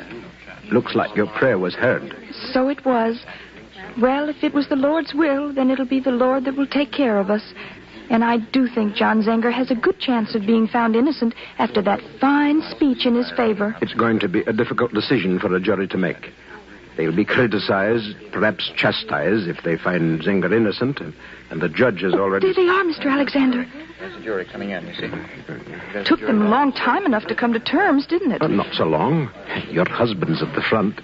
[SPEAKER 15] Looks like your prayer was heard.
[SPEAKER 16] So it was. Well, if it was the Lord's will, then it'll be the Lord that will take care of us. And I do think John Zenger has a good chance of being found innocent after that fine speech in his favor.
[SPEAKER 15] It's going to be a difficult decision for a jury to make. They'll be criticized, perhaps chastised, if they find Zenger innocent, and the judge has already...
[SPEAKER 16] There they are, Mr. Alexander.
[SPEAKER 3] There's the jury coming in, you see.
[SPEAKER 16] Took them a long time enough to come to terms, didn't it?
[SPEAKER 15] Not so long. Your husband's at the front.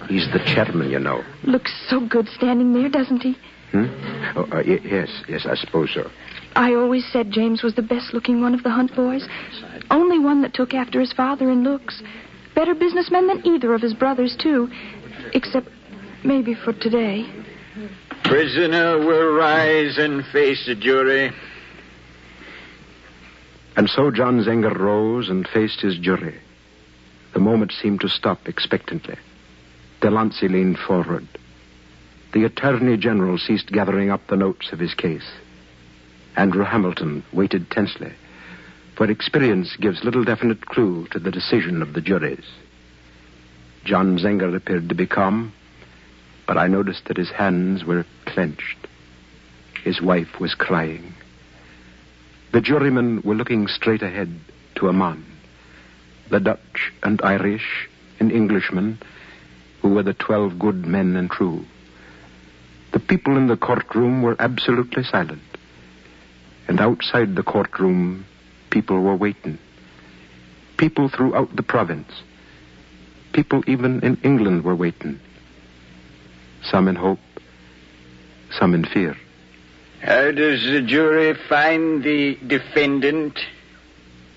[SPEAKER 15] He's the chairman, you know.
[SPEAKER 16] Looks so good standing there, doesn't he?
[SPEAKER 15] Yes, I suppose so.
[SPEAKER 16] I always said James was the best-looking one of the Hunt boys. Only one that took after his father in looks. Better businessman than either of his brothers, too. Except maybe for today.
[SPEAKER 18] Prisoner will rise and face the jury.
[SPEAKER 15] And so John Zenger rose and faced his jury. The moment seemed to stop expectantly. Delancey leaned forward. The Attorney General ceased gathering up the notes of his case. Andrew Hamilton waited tensely, for experience gives little definite clue to the decision of the juries. John Zenger appeared to be calm, but I noticed that his hands were clenched. His wife was crying. The jurymen were looking straight ahead to a man. The Dutch and Irish and Englishmen, who were the 12 good men and true. The people in the courtroom were absolutely silent. And outside the courtroom, people were waiting. People throughout the province. People even in England were waiting. Some in hope, some in fear.
[SPEAKER 18] How does the jury find the defendant?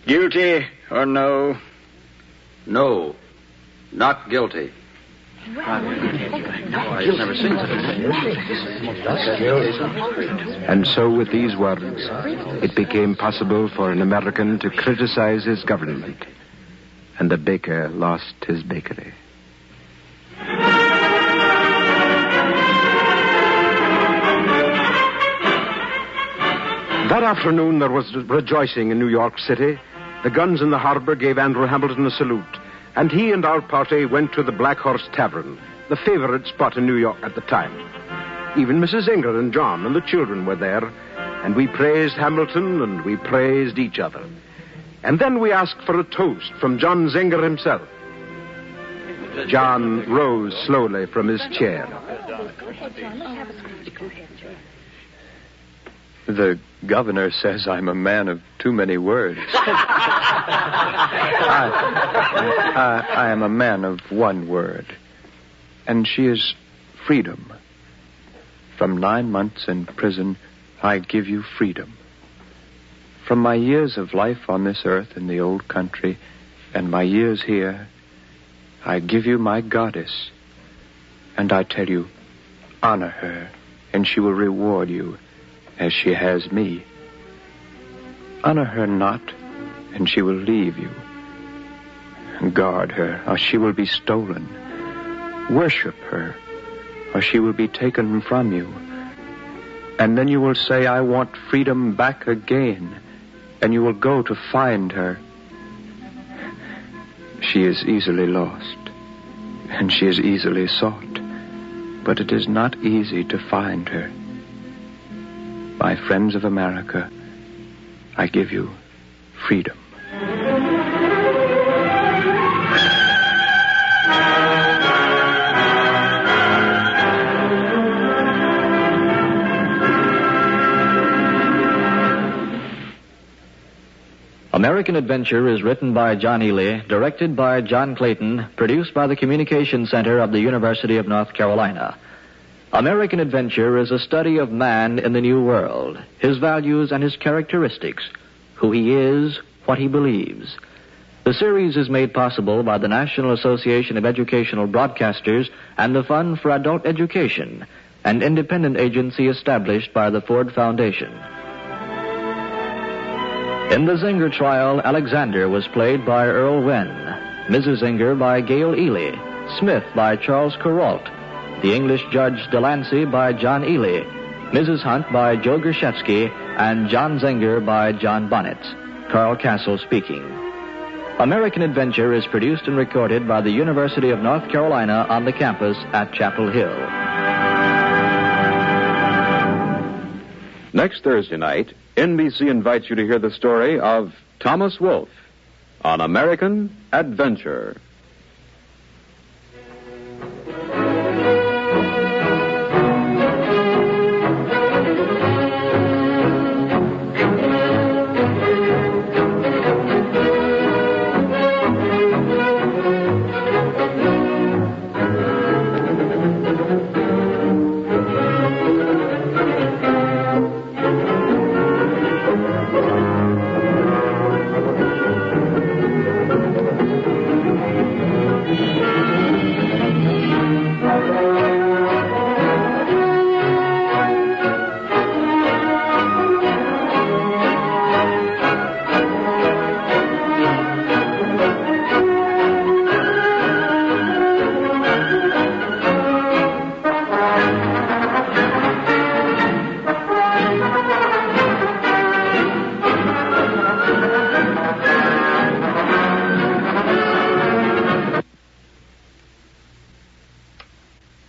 [SPEAKER 18] Guilty or no?
[SPEAKER 10] No, not guilty. I've never seen such a thing.
[SPEAKER 15] And so, with these words, it became possible for an American to criticize his government, and the baker lost his bakery. That afternoon, there was rejoicing in New York City. The guns in the harbor gave Andrew Hamilton a salute, and he and our party went to the Black Horse Tavern, the favorite spot in New York at the time. Even Mrs. Inger and John and the children were there, and we praised Hamilton and we praised each other. And then we asked for a toast from John Zenger himself. John rose slowly from his chair.
[SPEAKER 20] The governor says I'm a man of too many words. I am a man of one word, and she is freedom. From 9 months in prison, I give you freedom. From my years of life on this earth in the old country and my years here, I give you my goddess, and I tell you, honor her, and she will reward you as she has me. Honor her not, and she will leave you. Guard her, or she will be stolen. Worship her, or she will be taken from you. And then you will say, I want freedom back again, and you will go to find her. She is easily lost, and she is easily sought, but it is not easy to find her. My friends of America, I give you freedom.
[SPEAKER 17] American Adventure is written by John Ely, directed by John Clayton, produced by the Communications Center of the University of North Carolina. American Adventure is a study of man in the New World, his values and his characteristics, who he is, what he believes. The series is made possible by the National Association of Educational Broadcasters and the Fund for Adult Education, an independent agency established by the Ford Foundation. In the Zenger trial, Alexander was played by Earl Wen, Mrs. Zenger by Gail Ely, Smith by Charles Kuralt, the English Judge Delancey by John Ely, Mrs. Hunt by Joe Gershetsky, and John Zenger by John Bonnet. Carl Castle speaking. American Adventure is produced and recorded by the University of North Carolina on the campus at Chapel Hill.
[SPEAKER 7] Next Thursday night, NBC invites you to hear the story of Thomas Wolfe on American Adventure.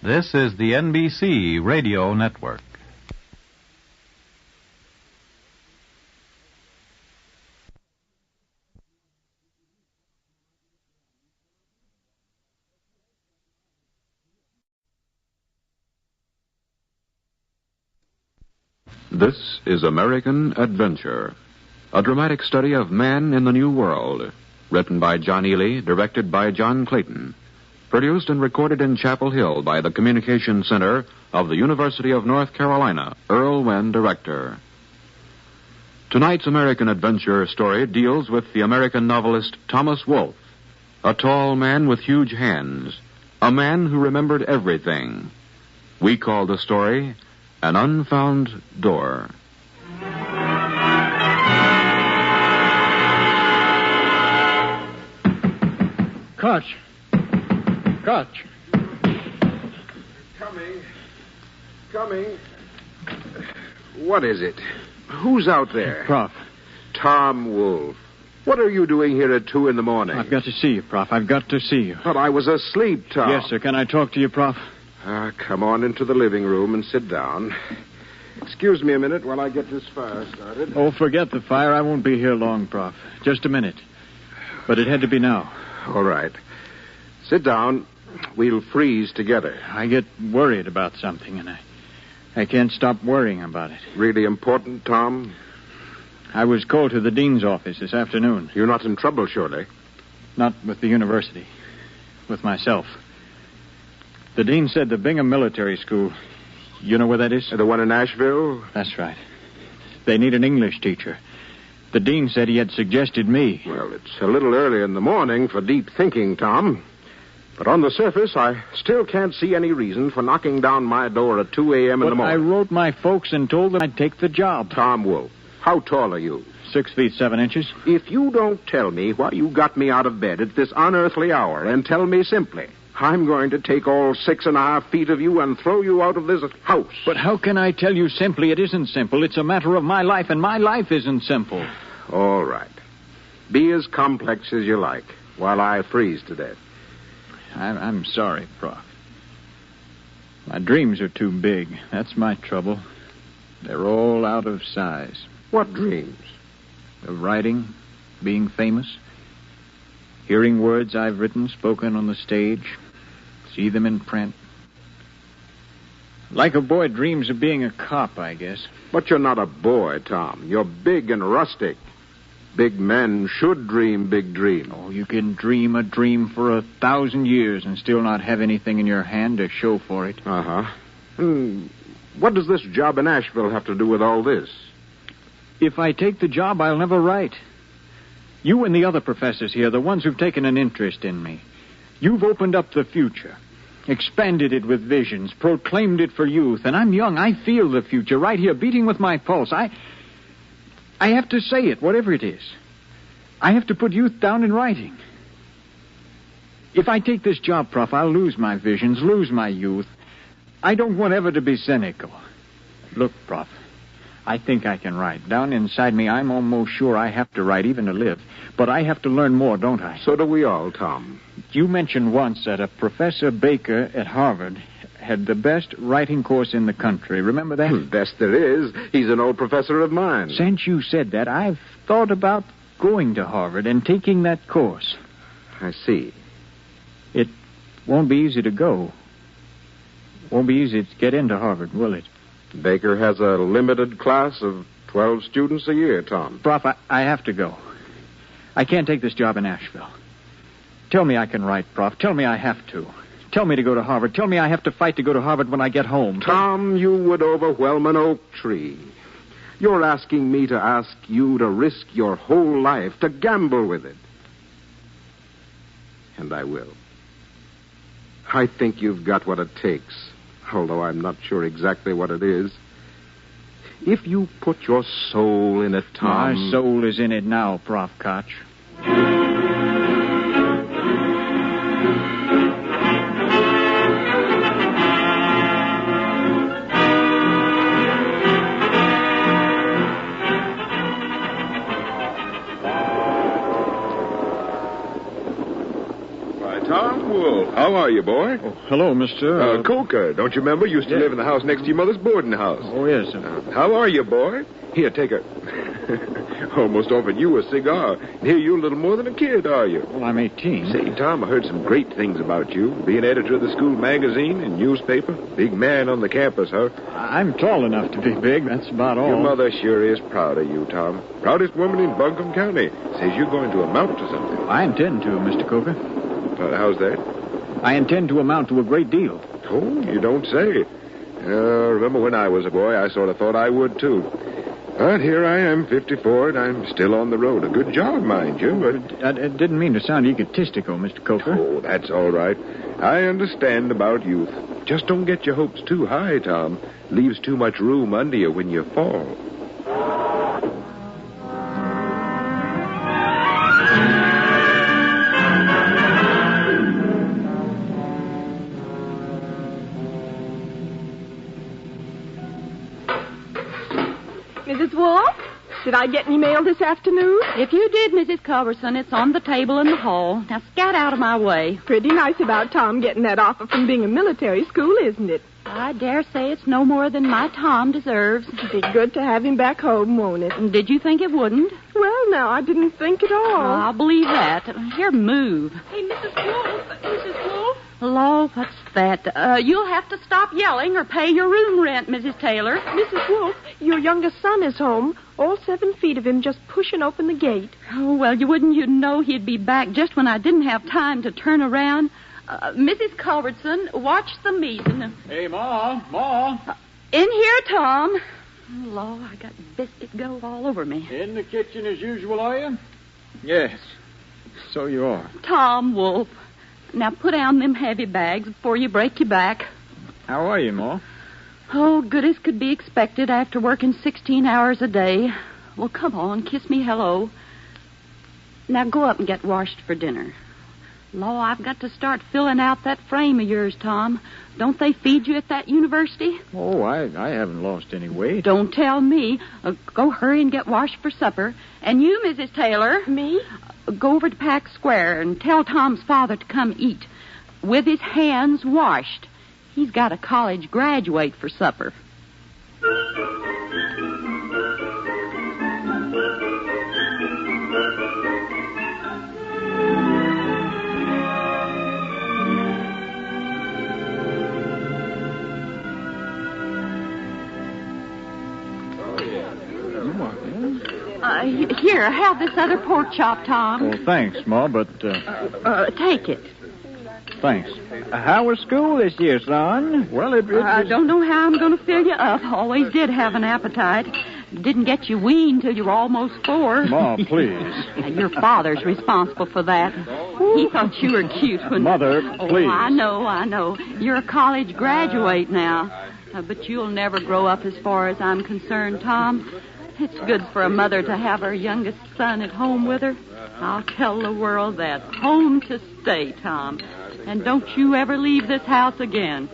[SPEAKER 21] This is the NBC Radio Network.
[SPEAKER 7] This is American Adventure, a dramatic study of man in the New World, written by John Ely, directed by John Clayton. Produced and recorded in Chapel Hill by the Communications Center of the University of North Carolina, Earl Wen, director. Tonight's American Adventure story deals with the American novelist Thomas Wolfe, a tall man with huge hands,
[SPEAKER 12] A man who remembered everything. We call the story An Unfound Door.
[SPEAKER 2] Koch. Koch.
[SPEAKER 15] Coming. What is it? Who's out there?
[SPEAKER 2] Prof.
[SPEAKER 15] Tom Wolfe. What are you doing here at 2 a.m?
[SPEAKER 2] I've got to see you, Prof. I've got to see you.
[SPEAKER 15] But I was asleep, Tom.
[SPEAKER 2] Yes, sir. Can I talk to you, Prof?
[SPEAKER 15] Come on into the living room and sit down. Excuse me a minute while I get this fire started.
[SPEAKER 2] Oh, forget the fire. I won't be here long, Prof. Just a minute. But it had to be now.
[SPEAKER 15] All right. Sit down. We'll freeze together.
[SPEAKER 2] I get worried about something, and I can't stop worrying about it.
[SPEAKER 15] Really important, Tom?
[SPEAKER 2] I was called to the dean's office this afternoon.
[SPEAKER 15] You're not in trouble, surely?
[SPEAKER 2] Not with the university. With myself. The dean said the Bingham Military School... You know where that is?
[SPEAKER 15] The one in Asheville?
[SPEAKER 2] That's right. They need an English teacher. The dean said he had suggested me.
[SPEAKER 15] Well, it's a little early in the morning for deep thinking, Tom. But on the surface, I still can't see any reason for knocking down my door at 2 a.m. in the morning.
[SPEAKER 2] I wrote my folks and told them I'd take the job.
[SPEAKER 15] Tom Wolfe, how tall are you?
[SPEAKER 2] 6 feet 7 inches.
[SPEAKER 15] If you don't tell me why you got me out of bed at this unearthly hour, and tell me simply, I'm going to take all 6.5 feet of you and throw you out of this house.
[SPEAKER 2] But how can I tell you simply? It isn't simple. It's a matter of my life, and my life isn't simple.
[SPEAKER 15] All right. Be as complex as you like, while I freeze to death.
[SPEAKER 2] I'm sorry, Prof. My dreams are too big. That's my trouble. They're all out of size.
[SPEAKER 15] What dreams?
[SPEAKER 2] Of writing, being famous, hearing words I've written spoken on the stage, see them in print. Like a boy dreams of being a cop, I guess.
[SPEAKER 15] But you're not a boy, Tom. You're big and rustic. Big men should dream big dreams.
[SPEAKER 2] Oh, you can dream a dream for 1,000 years and still not have anything in your hand to show for it.
[SPEAKER 15] Uh-huh. What does this job in Asheville have to do with all this?
[SPEAKER 2] If I take the job, I'll never write. You and the other professors here, the ones who've taken an interest in me, you've opened up the future, expanded it with visions, proclaimed it for youth, and I'm young. I feel the future right here, beating with my pulse. I have to say it, whatever it is. I have to put youth down in writing. If I take this job, Prof, I'll lose my visions, lose my youth. I don't want ever to be cynical. Look, Prof, I think I can write. Down inside me, I'm almost sure I have to write, even to live. But I have to learn more, don't I?
[SPEAKER 15] So do we all, Tom.
[SPEAKER 2] You mentioned once that a Professor Baker at Harvard had the best writing course in the country. Remember that?
[SPEAKER 15] Best there is. He's an old professor of mine.
[SPEAKER 2] Since you said that, I've thought about going to Harvard and taking that course.
[SPEAKER 15] I see.
[SPEAKER 2] It won't be easy to go. Won't be easy to get into Harvard, will it?
[SPEAKER 15] Baker has a limited class of 12 students a year, Tom.
[SPEAKER 2] Prof, I have to go. I can't take this job in Asheville. Tell me I can write, Prof. Tell me I have to. Tell me to go to Harvard. Tell me I have to fight to go to Harvard when I get home.
[SPEAKER 15] Tom, you would overwhelm an oak tree. You're asking me to ask you to risk your whole life, to gamble with it. And I will. I think you've got what it takes, although I'm not sure exactly what it is. If you put your soul in it, Tom...
[SPEAKER 2] My soul is in it now, Prof. Koch.
[SPEAKER 5] Tom Wolfe, how are you, boy?
[SPEAKER 2] Oh, hello, Mr.
[SPEAKER 5] Coker. Don't you remember? You used to live in the house next to your mother's boarding house.
[SPEAKER 2] Oh, yes.
[SPEAKER 5] How are you, boy? Here, take a... Almost offered you a cigar. And here you're a little more than a kid, are you?
[SPEAKER 2] Well, I'm 18.
[SPEAKER 5] Say, Tom, I heard some great things about you. Being editor of the school magazine and newspaper. Big man on the campus, huh?
[SPEAKER 2] I'm tall enough to be big. That's about all.
[SPEAKER 5] Your mother sure is proud of you, Tom. Proudest woman in Buncombe County. Says you're going to amount to something.
[SPEAKER 2] I intend to, Mr. Coker.
[SPEAKER 5] How's that?
[SPEAKER 2] I intend to amount to a great deal.
[SPEAKER 5] Oh, you don't say. Remember when I was a boy, I sort of thought I would, too. But here I am, 54, and I'm still on the road. A good job, mind you, but...
[SPEAKER 2] I didn't mean to sound egotistical, Mr. Coker.
[SPEAKER 5] Oh, that's all right. I understand about youth. Just don't get your hopes too high, Tom. Leaves too much room under you when you fall.
[SPEAKER 11] Mrs. Wolf, did I get any mail this afternoon?
[SPEAKER 22] If you did, Mrs. Culbertson, it's on the table in the hall. Now, scat out of my way.
[SPEAKER 11] Pretty nice about Tom getting that offer from being a military school, isn't it?
[SPEAKER 22] I dare say it's no more than my Tom deserves.
[SPEAKER 11] It'd be good to have him back home, won't it?
[SPEAKER 22] And did you think it wouldn't?
[SPEAKER 11] Well, no, I didn't think at all.
[SPEAKER 22] Well, I'll believe that. Here, move.
[SPEAKER 11] Hey, Mrs. Wolf. Mrs. Wolf.
[SPEAKER 22] Hello, what's that? You'll have to stop yelling or pay your room rent, Mrs. Taylor.
[SPEAKER 11] Mrs. Wolf, your youngest son is home. All 7 feet of him just pushing open the gate.
[SPEAKER 22] Oh, well, you know he'd be back just when I didn't have time to turn around. Mrs. Culbertson, watch the meeting.
[SPEAKER 2] Hey, Ma. Ma.
[SPEAKER 22] In here, Tom. Oh, Lord, I got biscuit dough all over me.
[SPEAKER 2] In the kitchen as usual, are you? Yes. So you are.
[SPEAKER 22] Tom Wolf. Now put down them heavy bags before you break your back.
[SPEAKER 2] How are you, Ma?
[SPEAKER 22] Oh, good as could be expected after working 16 hours a day. Well, come on, kiss me hello. Now go up and get washed for dinner. Law, I've got to start filling out that frame of yours, Tom. Don't they feed you at that university?
[SPEAKER 2] Oh, I haven't lost any weight.
[SPEAKER 22] Don't tell me. Go hurry and get washed for supper. And you, Mrs. Taylor.
[SPEAKER 11] Me?
[SPEAKER 22] Go over to Pack Square and tell Tom's father to come eat. With his hands washed. He's got a college graduate for supper. Here, have this other pork chop, Tom.
[SPEAKER 2] Well, thanks, Ma, but...
[SPEAKER 22] Take it.
[SPEAKER 2] Thanks.
[SPEAKER 18] How was school this year, son?
[SPEAKER 2] Well, it
[SPEAKER 22] I don't know how I'm going to fill you up. Always did have an appetite. Didn't get you weaned till you were almost 4.
[SPEAKER 2] Ma, please.
[SPEAKER 22] Your father's responsible for that. He thought you were cute when...
[SPEAKER 2] Mother, please.
[SPEAKER 22] Oh, I know. You're a college graduate now. But you'll never grow up as far as I'm concerned, Tom. It's good for a mother to have her youngest son at home with her. I'll tell the world that. Home to stay, Tom. And don't you ever leave this house again.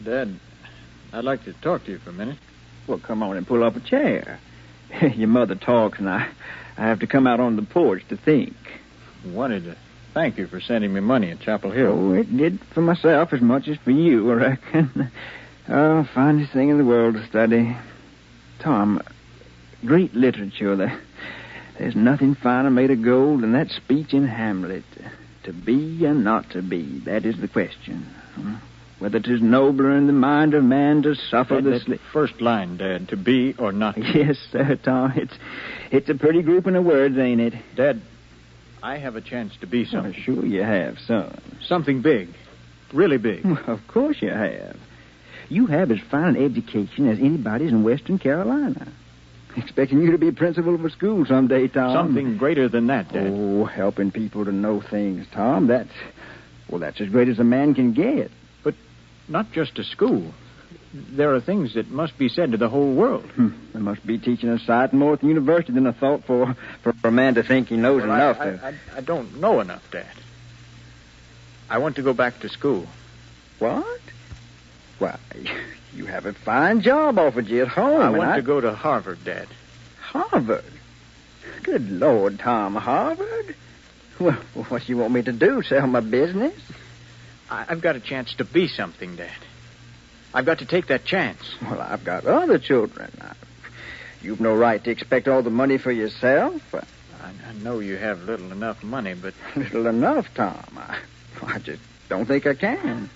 [SPEAKER 2] Dad, I'd like to talk to you for a minute.
[SPEAKER 18] Well, come on and pull up a chair. Your mother talks, and I have to come out on the porch to think.
[SPEAKER 2] Wanted to thank you for sending me money at Chapel Hill.
[SPEAKER 18] Oh, it did for myself as much as for you, I reckon. Oh, finest thing in the world to study. Tom, great literature. There's nothing finer made of gold than that speech in Hamlet. To be and not to be, that is the question. Whether 'tis nobler in the mind of man to suffer
[SPEAKER 2] the first line, Dad, to be or not to be.
[SPEAKER 18] Yes, sir, Tom. It's a pretty grouping of words, ain't it?
[SPEAKER 2] Dad, I have a chance to be something.
[SPEAKER 18] Oh, sure you have, son.
[SPEAKER 2] Something big. Really big.
[SPEAKER 18] Well, of course you have. You have as fine an education as anybody's in Western Carolina. Expecting you to be principal of a school someday, Tom.
[SPEAKER 2] Something greater than that, Dad.
[SPEAKER 18] Oh, helping people to know things, Tom. That's as great as a man can get.
[SPEAKER 2] Not just a school. There are things that must be said to the whole world.
[SPEAKER 18] They must be teaching a sight more at the university than I thought for a man to think he knows enough.
[SPEAKER 2] I don't know enough, Dad. I want to go back to school.
[SPEAKER 18] What? Why, you have a fine job offered you at home.
[SPEAKER 2] I want to go to Harvard, Dad.
[SPEAKER 18] Harvard? Good Lord, Tom, Harvard? Well, what do you want me to do, sell my business?
[SPEAKER 2] I've got a chance to be something, Dad. I've got to take that chance.
[SPEAKER 18] Well, I've got other children. You've no right to expect all the money for yourself.
[SPEAKER 2] I know you have little enough money, but...
[SPEAKER 18] Little enough, Tom. I just don't think I can.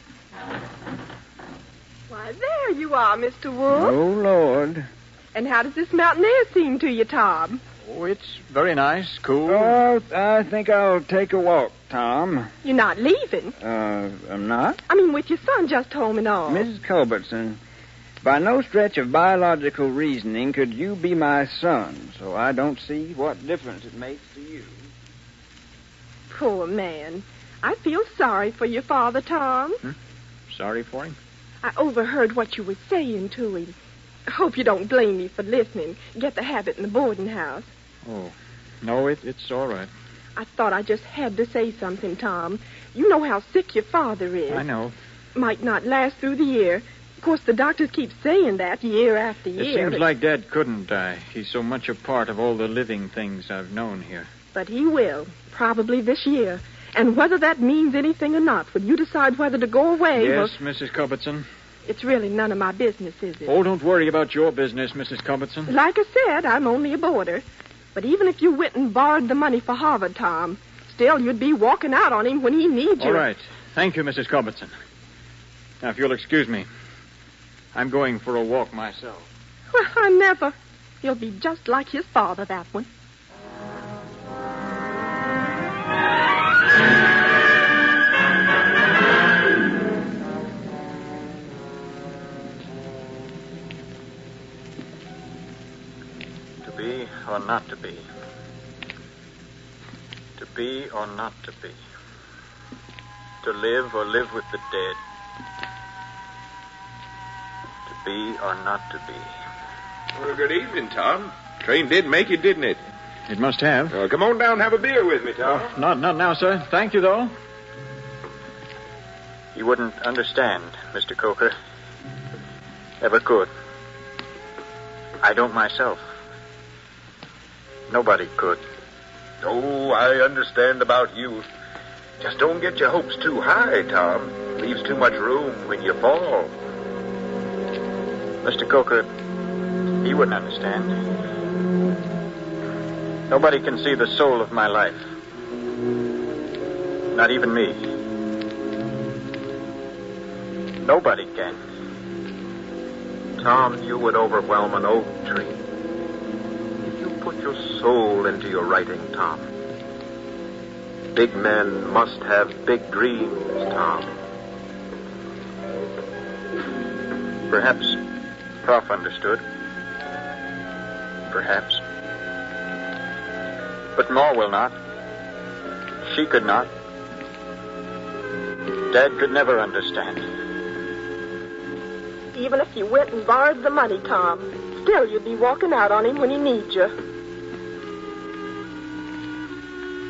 [SPEAKER 11] Why, there you are, Mr. Wolf.
[SPEAKER 18] Oh, Lord.
[SPEAKER 11] And how does this mountain air seem to you, Tom?
[SPEAKER 2] Oh, it's very nice, cool.
[SPEAKER 18] Oh, I think I'll take a walk, Tom.
[SPEAKER 11] You're not leaving.
[SPEAKER 18] I'm not?
[SPEAKER 11] I mean, with your son just home and all.
[SPEAKER 18] Mrs. Culbertson, by no stretch of biological reasoning could you be my son, so I don't see what difference it makes to you.
[SPEAKER 11] Poor man. I feel sorry for your father, Tom.
[SPEAKER 2] Sorry for him?
[SPEAKER 11] I overheard what you were saying to him. I hope you don't blame me for listening. Get the habit in the boarding house.
[SPEAKER 2] Oh, no, it's all right.
[SPEAKER 11] I thought I just had to say something, Tom. You know how sick your father is.
[SPEAKER 2] I know.
[SPEAKER 11] Might not last through the year. Of course, the doctors keep saying that year after year.
[SPEAKER 2] It seems like Dad couldn't die. He's so much a part of all the living things I've known here.
[SPEAKER 11] But he will, probably this year. And whether that means anything or not, when you decide whether to go away...
[SPEAKER 2] Yes, Mrs. Culbertson?
[SPEAKER 11] It's really none of my business, is it?
[SPEAKER 2] Oh, don't worry about your business, Mrs. Culbertson.
[SPEAKER 11] Like I said, I'm only a boarder. But even if you went and borrowed the money for Harvard, Tom, still you'd be walking out on him when he needs you.
[SPEAKER 2] All right. Thank you, Mrs. Culbertson. Now, if you'll excuse me, I'm going for a walk myself.
[SPEAKER 11] Well, I never. He'll be just like his father, that one.
[SPEAKER 2] To be or not to be. To be or not to be. To live or live with the dead. To be or not to be.
[SPEAKER 5] Well, good evening, Tom. Train did make it, didn't it?
[SPEAKER 2] It must have.
[SPEAKER 5] Well, come on down and have a beer with me, Tom.
[SPEAKER 2] Not now, sir. Thank you, though. You wouldn't understand, Mr. Coker. Never could. I don't myself. Nobody could.
[SPEAKER 5] Oh, I understand about youth. Just don't get your hopes too high, Tom. Leaves too much room when you fall.
[SPEAKER 2] Mr. Coker, he wouldn't understand. Nobody can see the soul of my life. Not even me. Nobody can. Tom, you would overwhelm an oak tree. If you put your soul into your writing, Tom. Big men must have big dreams, Tom. Perhaps Prof understood. Perhaps. But Ma will not. She could not. Dad could never understand.
[SPEAKER 11] Even if you went and borrowed the money, Tom, still you'd be walking out on him when he needs you.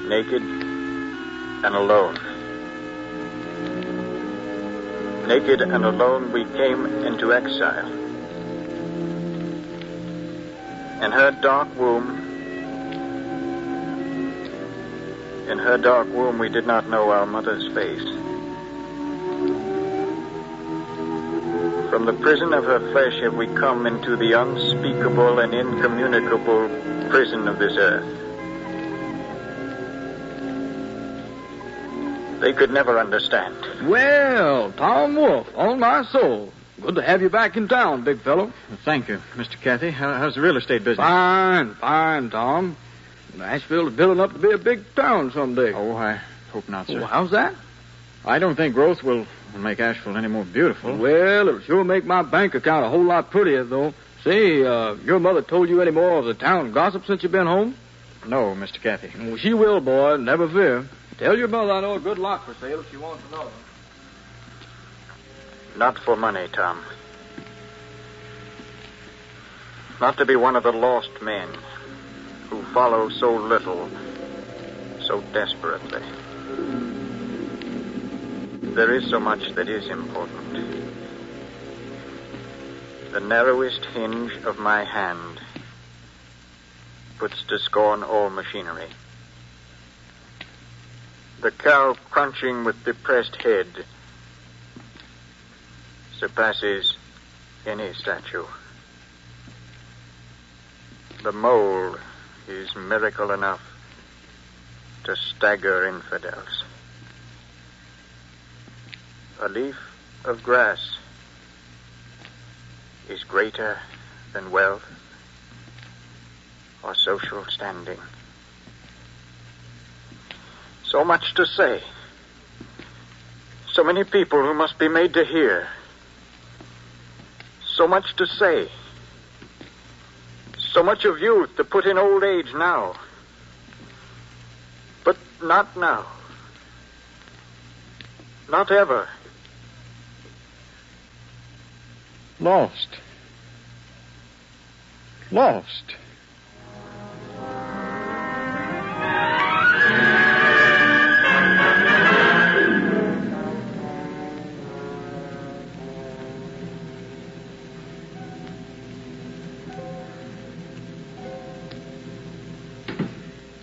[SPEAKER 2] Naked and alone. Naked and alone we came into exile. In her dark womb, we did not know our mother's face. From the prison of her flesh have we come into the unspeakable and incommunicable prison of this earth. They could never understand.
[SPEAKER 13] Well, Tom Wolfe, on my soul. Good to have you back in town, big fellow.
[SPEAKER 2] Thank you, Mr. Cathy. How's the real estate business?
[SPEAKER 13] Fine, Tom. Nashville is building up to be a big town someday.
[SPEAKER 2] Oh, I hope not, sir.
[SPEAKER 13] Well, how's that?
[SPEAKER 2] I don't think growth will make Asheville any more beautiful.
[SPEAKER 13] Well, it'll sure make my bank account a whole lot prettier, though. Say, your mother told you any more of the town gossip since you've been home?
[SPEAKER 2] No, Mr. Cathy.
[SPEAKER 13] Well, she will, boy. Never fear. Tell your mother I know a good lot for sale if she wants to know.
[SPEAKER 2] Not for money, Tom. Not to be one of the lost men who follow so little, so desperately. There is so much that is important. The narrowest hinge of my hand puts to scorn all machinery. The cow crunching with depressed head surpasses any statue. The mole is miracle enough to stagger infidels. A leaf of grass is greater than wealth.
[SPEAKER 6] or social standing. So much to say. So many people who must be made to hear. So much to say. So much of youth to put in old age now. But not now. Not ever.
[SPEAKER 2] Lost. Lost.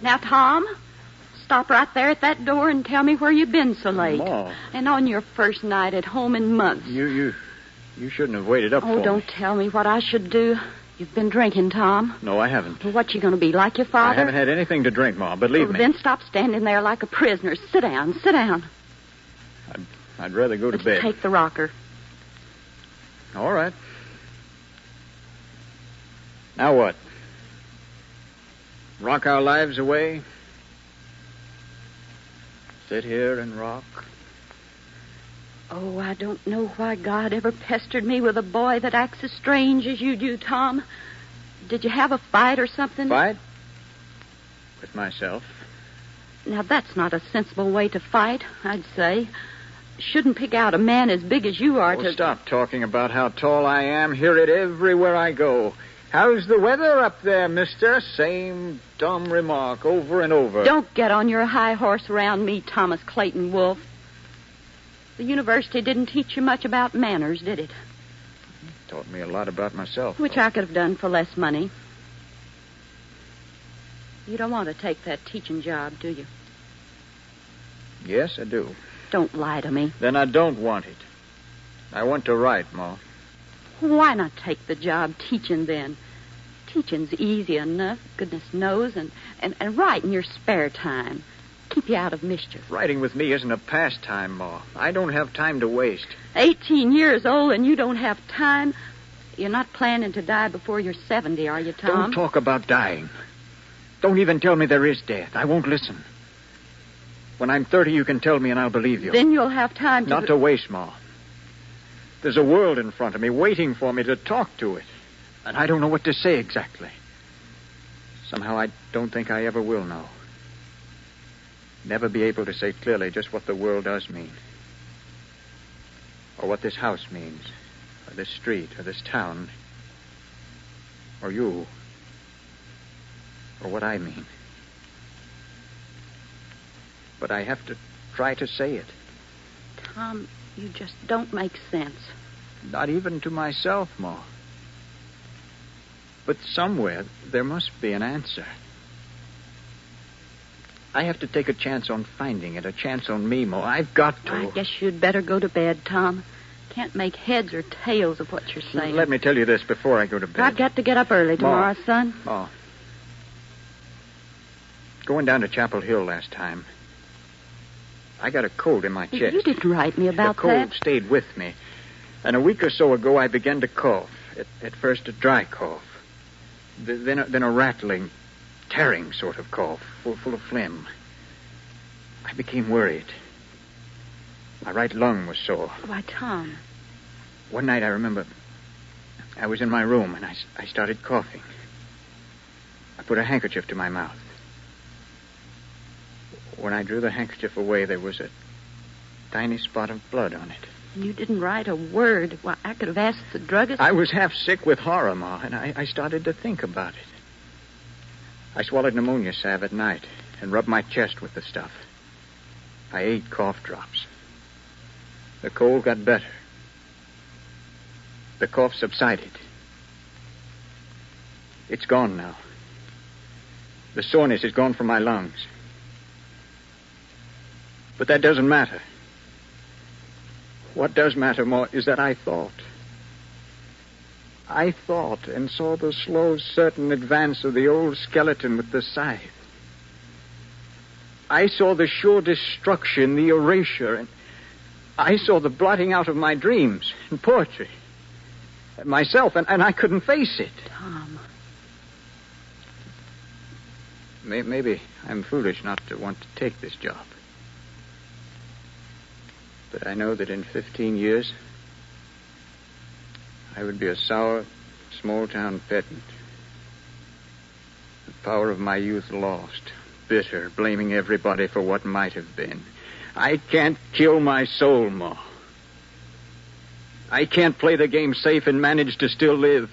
[SPEAKER 22] Now, Tom, stop right there at that door and tell me where you've been so late.
[SPEAKER 2] Ma.
[SPEAKER 22] And on your first night at home in months.
[SPEAKER 2] You shouldn't have waited up for me.
[SPEAKER 22] Oh, don't tell me what I should do. You've been drinking, Tom.
[SPEAKER 2] No, I haven't.
[SPEAKER 22] Well, what you going to be, like your father?
[SPEAKER 2] I haven't had anything to drink, Ma, believe me.
[SPEAKER 22] Then stop standing there like a prisoner. Sit down, sit down.
[SPEAKER 2] I'd rather go to bed.
[SPEAKER 22] Take the rocker.
[SPEAKER 2] All right. Now what? Rock our lives away? Sit here and rock?
[SPEAKER 22] Oh, I don't know why God ever pestered me with a boy that acts as strange as you do, Tom. Did you have a fight or something?
[SPEAKER 2] Fight? With myself.
[SPEAKER 22] Now, that's not a sensible way to fight, I'd say. Shouldn't pick out a man as big as you are to...
[SPEAKER 2] Stop talking about how tall I am. Hear it everywhere I go. How's the weather up there, mister? Same dumb remark over and over.
[SPEAKER 22] Don't get on your high horse around me, Thomas Clayton Wolfe. The university didn't teach you much about manners, did it?
[SPEAKER 2] Taught me a lot about myself.
[SPEAKER 22] Which I could have done for less money. You don't want to take that teaching job, do you?
[SPEAKER 2] Yes, I do.
[SPEAKER 22] Don't lie to me.
[SPEAKER 2] Then I don't want it. I want to write, Ma.
[SPEAKER 22] Why not take the job teaching then? Teaching's easy enough, goodness knows, and write in your spare time. Keep you out of mischief.
[SPEAKER 2] Writing with me isn't a pastime, Ma. I don't have time to waste.
[SPEAKER 22] 18 years old and you don't have time? You're not planning to die before you're 70, are you, Tom?
[SPEAKER 2] Don't talk about dying. Don't even tell me there is death. I won't listen. When I'm 30, you can tell me and I'll believe you.
[SPEAKER 22] Then you'll have time to...
[SPEAKER 2] Not to waste, Ma. There's a world in front of me waiting for me to talk to it. And I don't know what to say exactly. Somehow I don't think I ever will know. Never be able to say clearly just what the world does mean. Or what this house means. Or this street. Or this town. Or you. Or what I mean. But I have to try to say it.
[SPEAKER 22] Tom, you just don't make sense.
[SPEAKER 2] Not even to myself, Ma. But somewhere there must be an answer. I have to take a chance on finding it, a chance on me, Ma. I've got to.
[SPEAKER 22] I guess you'd better go to bed, Tom. Can't make heads or tails of what you're saying.
[SPEAKER 2] Let me tell you this before I go to bed.
[SPEAKER 22] I've got to get up early tomorrow,
[SPEAKER 2] Ma.
[SPEAKER 22] son.
[SPEAKER 2] Ma. Going down to Chapel Hill last time, I got a cold in my chest.
[SPEAKER 22] You didn't write me about
[SPEAKER 2] that. The cold
[SPEAKER 22] that.
[SPEAKER 2] stayed with me. And a week or so ago, I began to cough. At first, a dry cough. Then a rattling, tearing sort of cough, full of phlegm. I became worried. My right lung was sore.
[SPEAKER 22] Why, Tom.
[SPEAKER 2] One night, I remember, I was in my room, and I started coughing. I put a handkerchief to my mouth. When I drew the handkerchief away, there was a tiny spot of blood on it.
[SPEAKER 22] You didn't write a word. Why, I could have asked the druggist.
[SPEAKER 2] I was half sick with horror, Ma, and I started to think about it. I swallowed pneumonia salve at night and rubbed my chest with the stuff. I ate cough drops. The cold got better. The cough subsided. It's gone now. The soreness is gone from my lungs. But that doesn't matter. What does matter more is that I thought. I thought and saw the slow, certain advance of the old skeleton with the scythe. I saw the sure destruction, the erasure, and I saw the blotting out of my dreams and poetry. Myself, and I couldn't face it.
[SPEAKER 22] Tom.
[SPEAKER 18] maybe I'm foolish not to want to take this job. But I know that in 15 years, I would be a sour, small-town peasant. The power of my youth lost, bitter, blaming everybody for what might have been. I can't kill my soul, Ma. I can't play the game safe and manage to still live.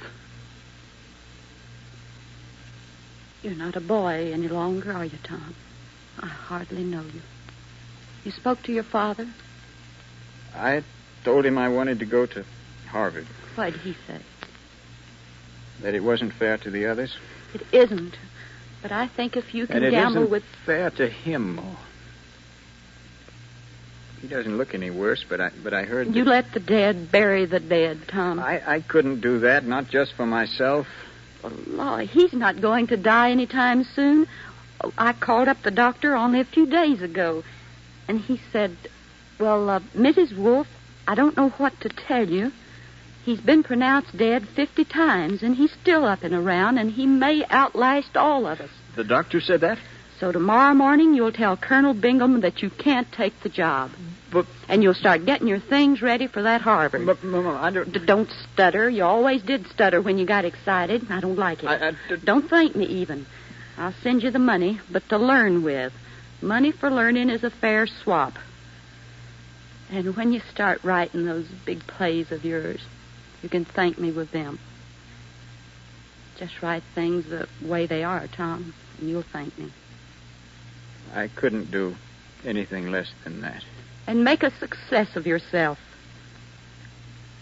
[SPEAKER 22] You're not a boy any longer, are you, Tom? I hardly know you. You spoke to your father?
[SPEAKER 18] I told him I wanted to go to Harvard.
[SPEAKER 22] What did he say?
[SPEAKER 18] That it wasn't fair to the others.
[SPEAKER 22] It isn't. But I think if you can
[SPEAKER 18] and it
[SPEAKER 22] gamble
[SPEAKER 18] isn't
[SPEAKER 22] with...
[SPEAKER 18] fair to him, Ma. He doesn't look any worse, but I heard...
[SPEAKER 22] You let the dead bury the dead, Tom.
[SPEAKER 18] I couldn't do that, not just for myself.
[SPEAKER 22] Well, Lord, he's not going to die anytime soon. I called up the doctor only a few days ago, and he said, well, Mrs. Wolf, I don't know what to tell you. He's been pronounced dead 50 times, and he's still up and around, and he may outlast all of us.
[SPEAKER 18] The doctor said that?
[SPEAKER 22] So tomorrow morning you'll tell Colonel Bingham that you can't take the job.
[SPEAKER 18] But...
[SPEAKER 22] And you'll start getting your things ready for that Harvard.
[SPEAKER 18] But, Mama, I don't...
[SPEAKER 22] Don't stutter. You always did stutter when you got excited. I don't like it. Don't thank me even. I'll send you the money, but to learn with. Money for learning is a fair swap. And when you start writing those big plays of yours, you can thank me with them. Just write things the way they are, Tom, and you'll thank me.
[SPEAKER 18] I couldn't do anything less than that.
[SPEAKER 22] And make a success of yourself.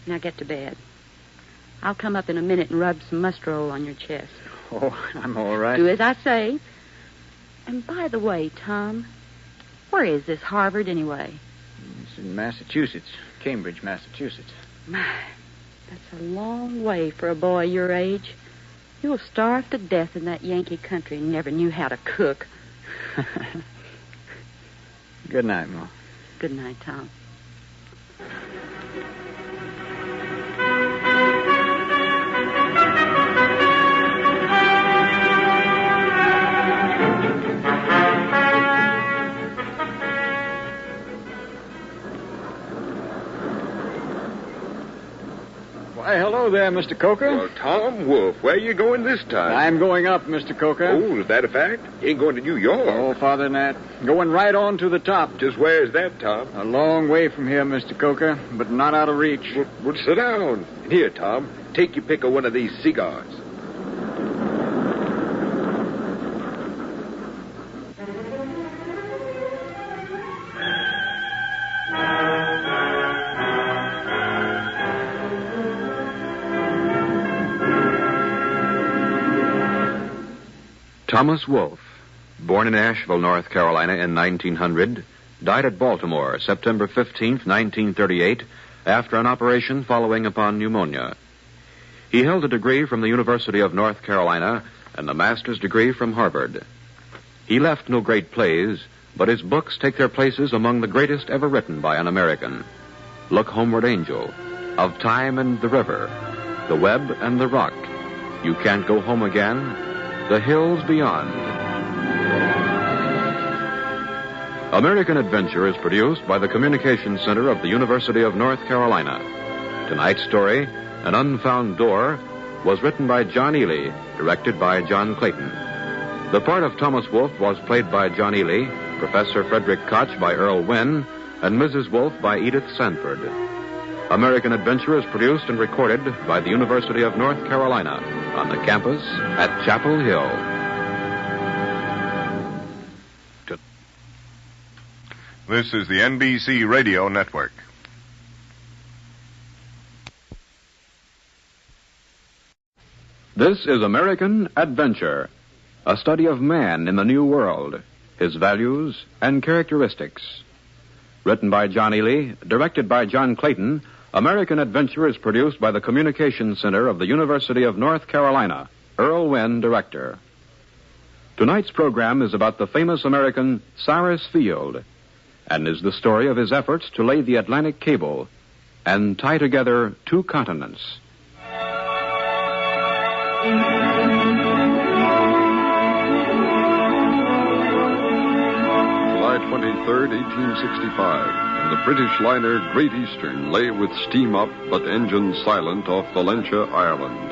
[SPEAKER 22] Now get to bed. I'll come up in a minute and rub some mustard oil on your chest.
[SPEAKER 18] Oh, I'm all right.
[SPEAKER 22] Do as I say. And by the way, Tom, where is this Harvard anyway?
[SPEAKER 18] It's in Massachusetts, Cambridge, Massachusetts.
[SPEAKER 22] My, that's a long way for a boy your age. You'll starve to death in that Yankee country and never knew how to cook.
[SPEAKER 18] Good night, Ma.
[SPEAKER 22] Good night, Tom.
[SPEAKER 18] Why, hello there, Mr. Coker.
[SPEAKER 5] Well, Tom Wolf, where are you going this time?
[SPEAKER 18] I'm going up, Mr. Coker.
[SPEAKER 5] Oh, is that a fact? You ain't going to New York.
[SPEAKER 18] Oh, Father Nat. Going right on to the top.
[SPEAKER 5] Just where is that, Tom?
[SPEAKER 18] A long way from here, Mr. Coker, but not out of reach.
[SPEAKER 5] Well, sit down. Here, Tom, take your pick of one of these cigars.
[SPEAKER 4] Thomas Wolfe, born in Asheville, North Carolina in 1900, died at Baltimore September 15, 1938, after an operation following upon pneumonia. He held a degree from the University of North Carolina and a master's degree from Harvard. He left no great plays, but his books take their places among the greatest ever written by an American. Look Homeward, Angel, Of Time and the River, The Web and the Rock, You Can't Go Home Again, The Hills Beyond. American Adventure is produced by the Communications Center of the University of North Carolina. Tonight's story, An Unfound Door, was written by John Ely, directed by John Clayton. The part of Thomas Wolfe was played by John Ely, Professor Frederick Koch by Earl Wynn, and Mrs. Wolfe by Edith Sanford. American Adventure is produced and recorded by the University of North Carolina on the campus at Chapel Hill.
[SPEAKER 8] This is the NBC Radio Network.
[SPEAKER 4] This is American Adventure, a study of man in the New World, his values and characteristics. Written by John Ely, directed by John Clayton, American Adventure is produced by the Communications Center of the University of North Carolina. Earl Wynn, director. Tonight's program is about the famous American Cyrus Field, and is the story of his efforts to lay the Atlantic cable and tie together two continents.
[SPEAKER 9] 23rd, 1865, and the British liner Great Eastern lay with steam up but engines silent off Valentia, Ireland.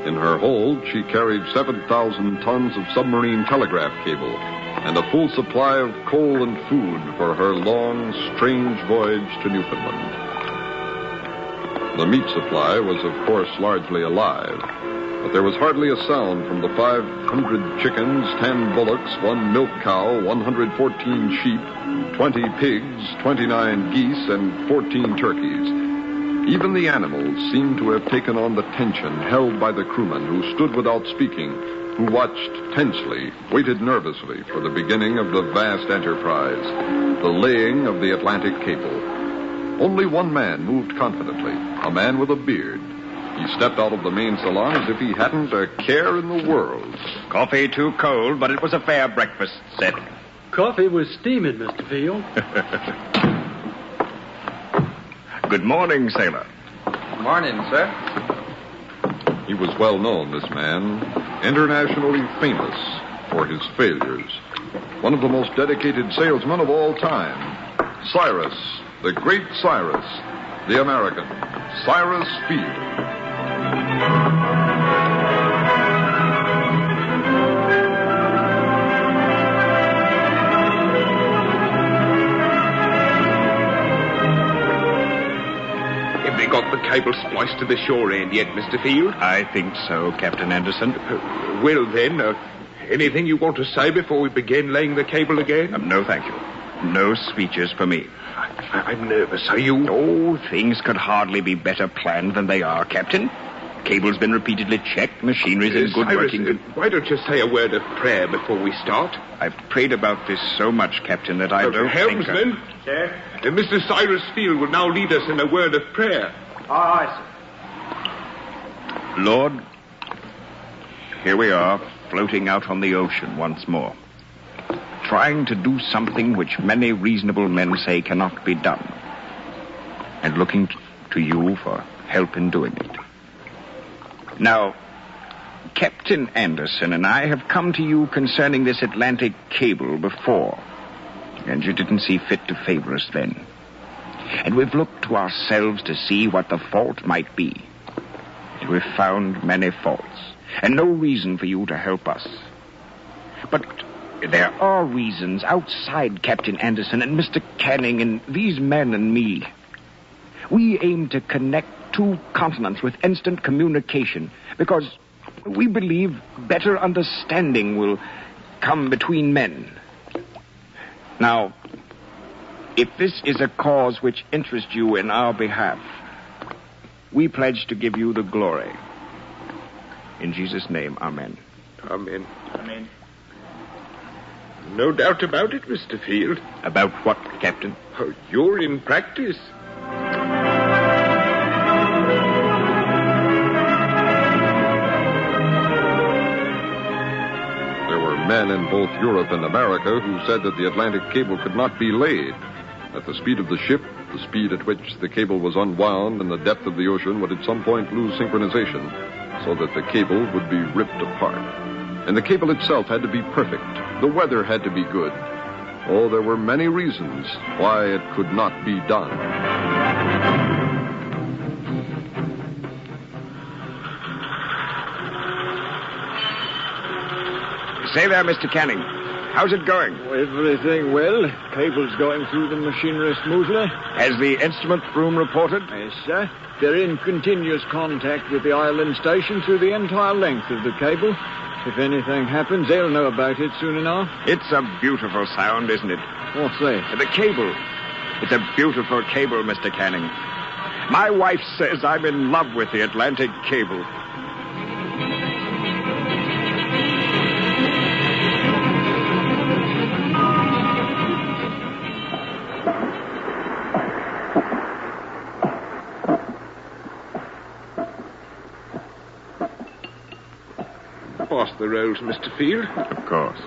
[SPEAKER 9] In her hold, she carried 7,000 tons of submarine telegraph cable and a full supply of coal and food for her long, strange voyage to Newfoundland. The meat supply was, of course, largely alive, but there was hardly a sound from the 500 chickens, 10 bullocks, 1 milk cow, 114 sheep, 20 pigs, 29 geese, and 14 turkeys. Even the animals seemed to have taken on the tension held by the crewmen who stood without speaking, who watched tensely, waited nervously for the beginning of the vast enterprise, the laying of the Atlantic cable. Only one man moved confidently, a man with a beard. He stepped out of the main salon as if he hadn't a care in the world.
[SPEAKER 19] Coffee too cold, but it was a fair breakfast set.
[SPEAKER 23] Coffee was steaming, Mr. Field.
[SPEAKER 19] Good morning, sailor.
[SPEAKER 3] Morning, sir.
[SPEAKER 9] He was well known, this man, internationally famous for his failures. One of the most dedicated salesmen of all time. Cyrus, the great Cyrus, the American, Cyrus Field.
[SPEAKER 19] Got the cable spliced to the shore end yet, Mr. Field? I think so, Captain Anderson. Well, then, anything you want to say before we begin laying the cable again? No, thank you. No speeches for me. I'm nervous. Are you? Oh, things could hardly be better planned than they are, Captain. Cable's been repeatedly checked. Machinery's in good working. Why don't you say a word of prayer before we start? I've prayed about this so much, Captain, that I don't think... Helmsman? Sir? Mr. Cyrus Field will now lead us in a word of prayer. Aye, sir. Lord, here we are, floating out on the ocean once more, trying to do something which many reasonable men say cannot be done, and looking to you for help in doing it. Now, Captain Anderson and I have come to you concerning this Atlantic cable before, and you didn't see fit to favor us then. And we've looked to ourselves to see what the fault might be. And we've found many faults, and no reason for you to help us. But there are reasons outside Captain Anderson and Mr. Canning and these men and me. We aim to connect two continents with instant communication because we believe better understanding will come between men. Now, if this is a cause which interests you in our behalf, we pledge to give you the glory. In Jesus' name, amen. Amen. Amen. No doubt about it, Mr. Field. About what, Captain? Oh, you're in practice.
[SPEAKER 9] There were men in both Europe and America who said that the Atlantic cable could not be laid. At the speed of the ship, the speed at which the cable was unwound, and the depth of the ocean would at some point lose synchronization, so that the cable would be ripped apart. And the cable itself had to be perfect. The weather had to be good. Oh, there were many reasons why it could not be done.
[SPEAKER 19] Say there, Mr. Canning. How's it going?
[SPEAKER 18] Everything well. Cable's going through the machinery smoothly.
[SPEAKER 19] Has the instrument room reported?
[SPEAKER 18] Yes, sir. They're in continuous contact with the island station through the entire length of the cable. If anything happens, they'll know about it soon enough.
[SPEAKER 19] It's a beautiful sound, isn't it?
[SPEAKER 18] What's that?
[SPEAKER 19] The cable. It's a beautiful cable, Mr. Canning. My wife says I'm in love with the Atlantic cable. Pass the rolls, Mr. Field. Of course.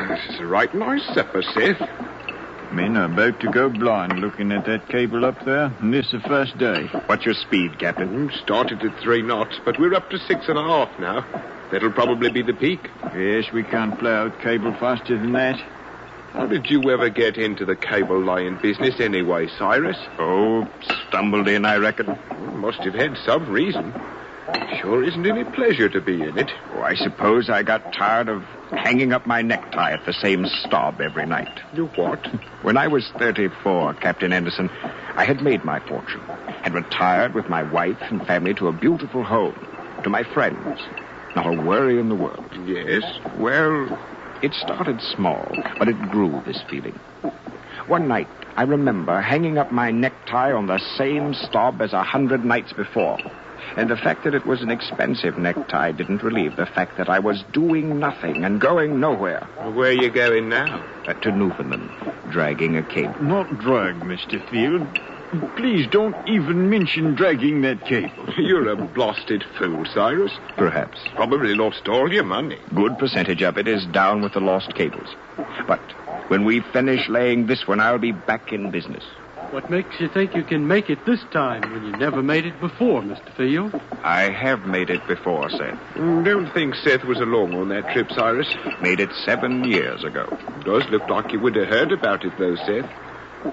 [SPEAKER 19] This is a right nice supper, Seth.
[SPEAKER 24] Men are about to go blind looking at that cable up there, and this is the first day.
[SPEAKER 19] What's your speed, Captain? Started at 3 knots, but we're up to 6.5 now. That'll probably be the peak.
[SPEAKER 24] Yes, we can't plow out cable faster than that.
[SPEAKER 5] How did you ever get into the cable laying business anyway, Cyrus?
[SPEAKER 19] Oh, stumbled in, I reckon.
[SPEAKER 5] Must have had some reason. Sure isn't any pleasure to be in it.
[SPEAKER 19] Oh, I suppose I got tired of hanging up my necktie at the same stop every night.
[SPEAKER 5] You what?
[SPEAKER 19] When I was 34, Captain Anderson, I had made my fortune. Had retired with my wife and family to a beautiful home. To my friends. Not a worry in the world.
[SPEAKER 5] Yes?
[SPEAKER 19] Well, it started small, but it grew, this feeling. One night, I remember hanging up my necktie on the same stop as 100 nights before. And the fact that it was an expensive necktie didn't relieve the fact that I was doing nothing and going nowhere.
[SPEAKER 5] Where are you going now?
[SPEAKER 19] To Newfoundland, dragging a cable.
[SPEAKER 24] Not drag, Mr. Field. Please don't even mention dragging that cable.
[SPEAKER 5] You're a blasted fool, Cyrus.
[SPEAKER 19] Perhaps.
[SPEAKER 5] Probably lost all your money.
[SPEAKER 19] Good percentage of it is down with the lost cables. But when we finish laying this one, I'll be back in business.
[SPEAKER 23] What makes you think you can make it this time when you never made it before, Mr. Field?
[SPEAKER 19] I have made it before, Seth.
[SPEAKER 5] Don't think Seth was along on that trip, Cyrus.
[SPEAKER 19] Made it 7 years ago.
[SPEAKER 5] Does look like you would have heard about it, though, Seth.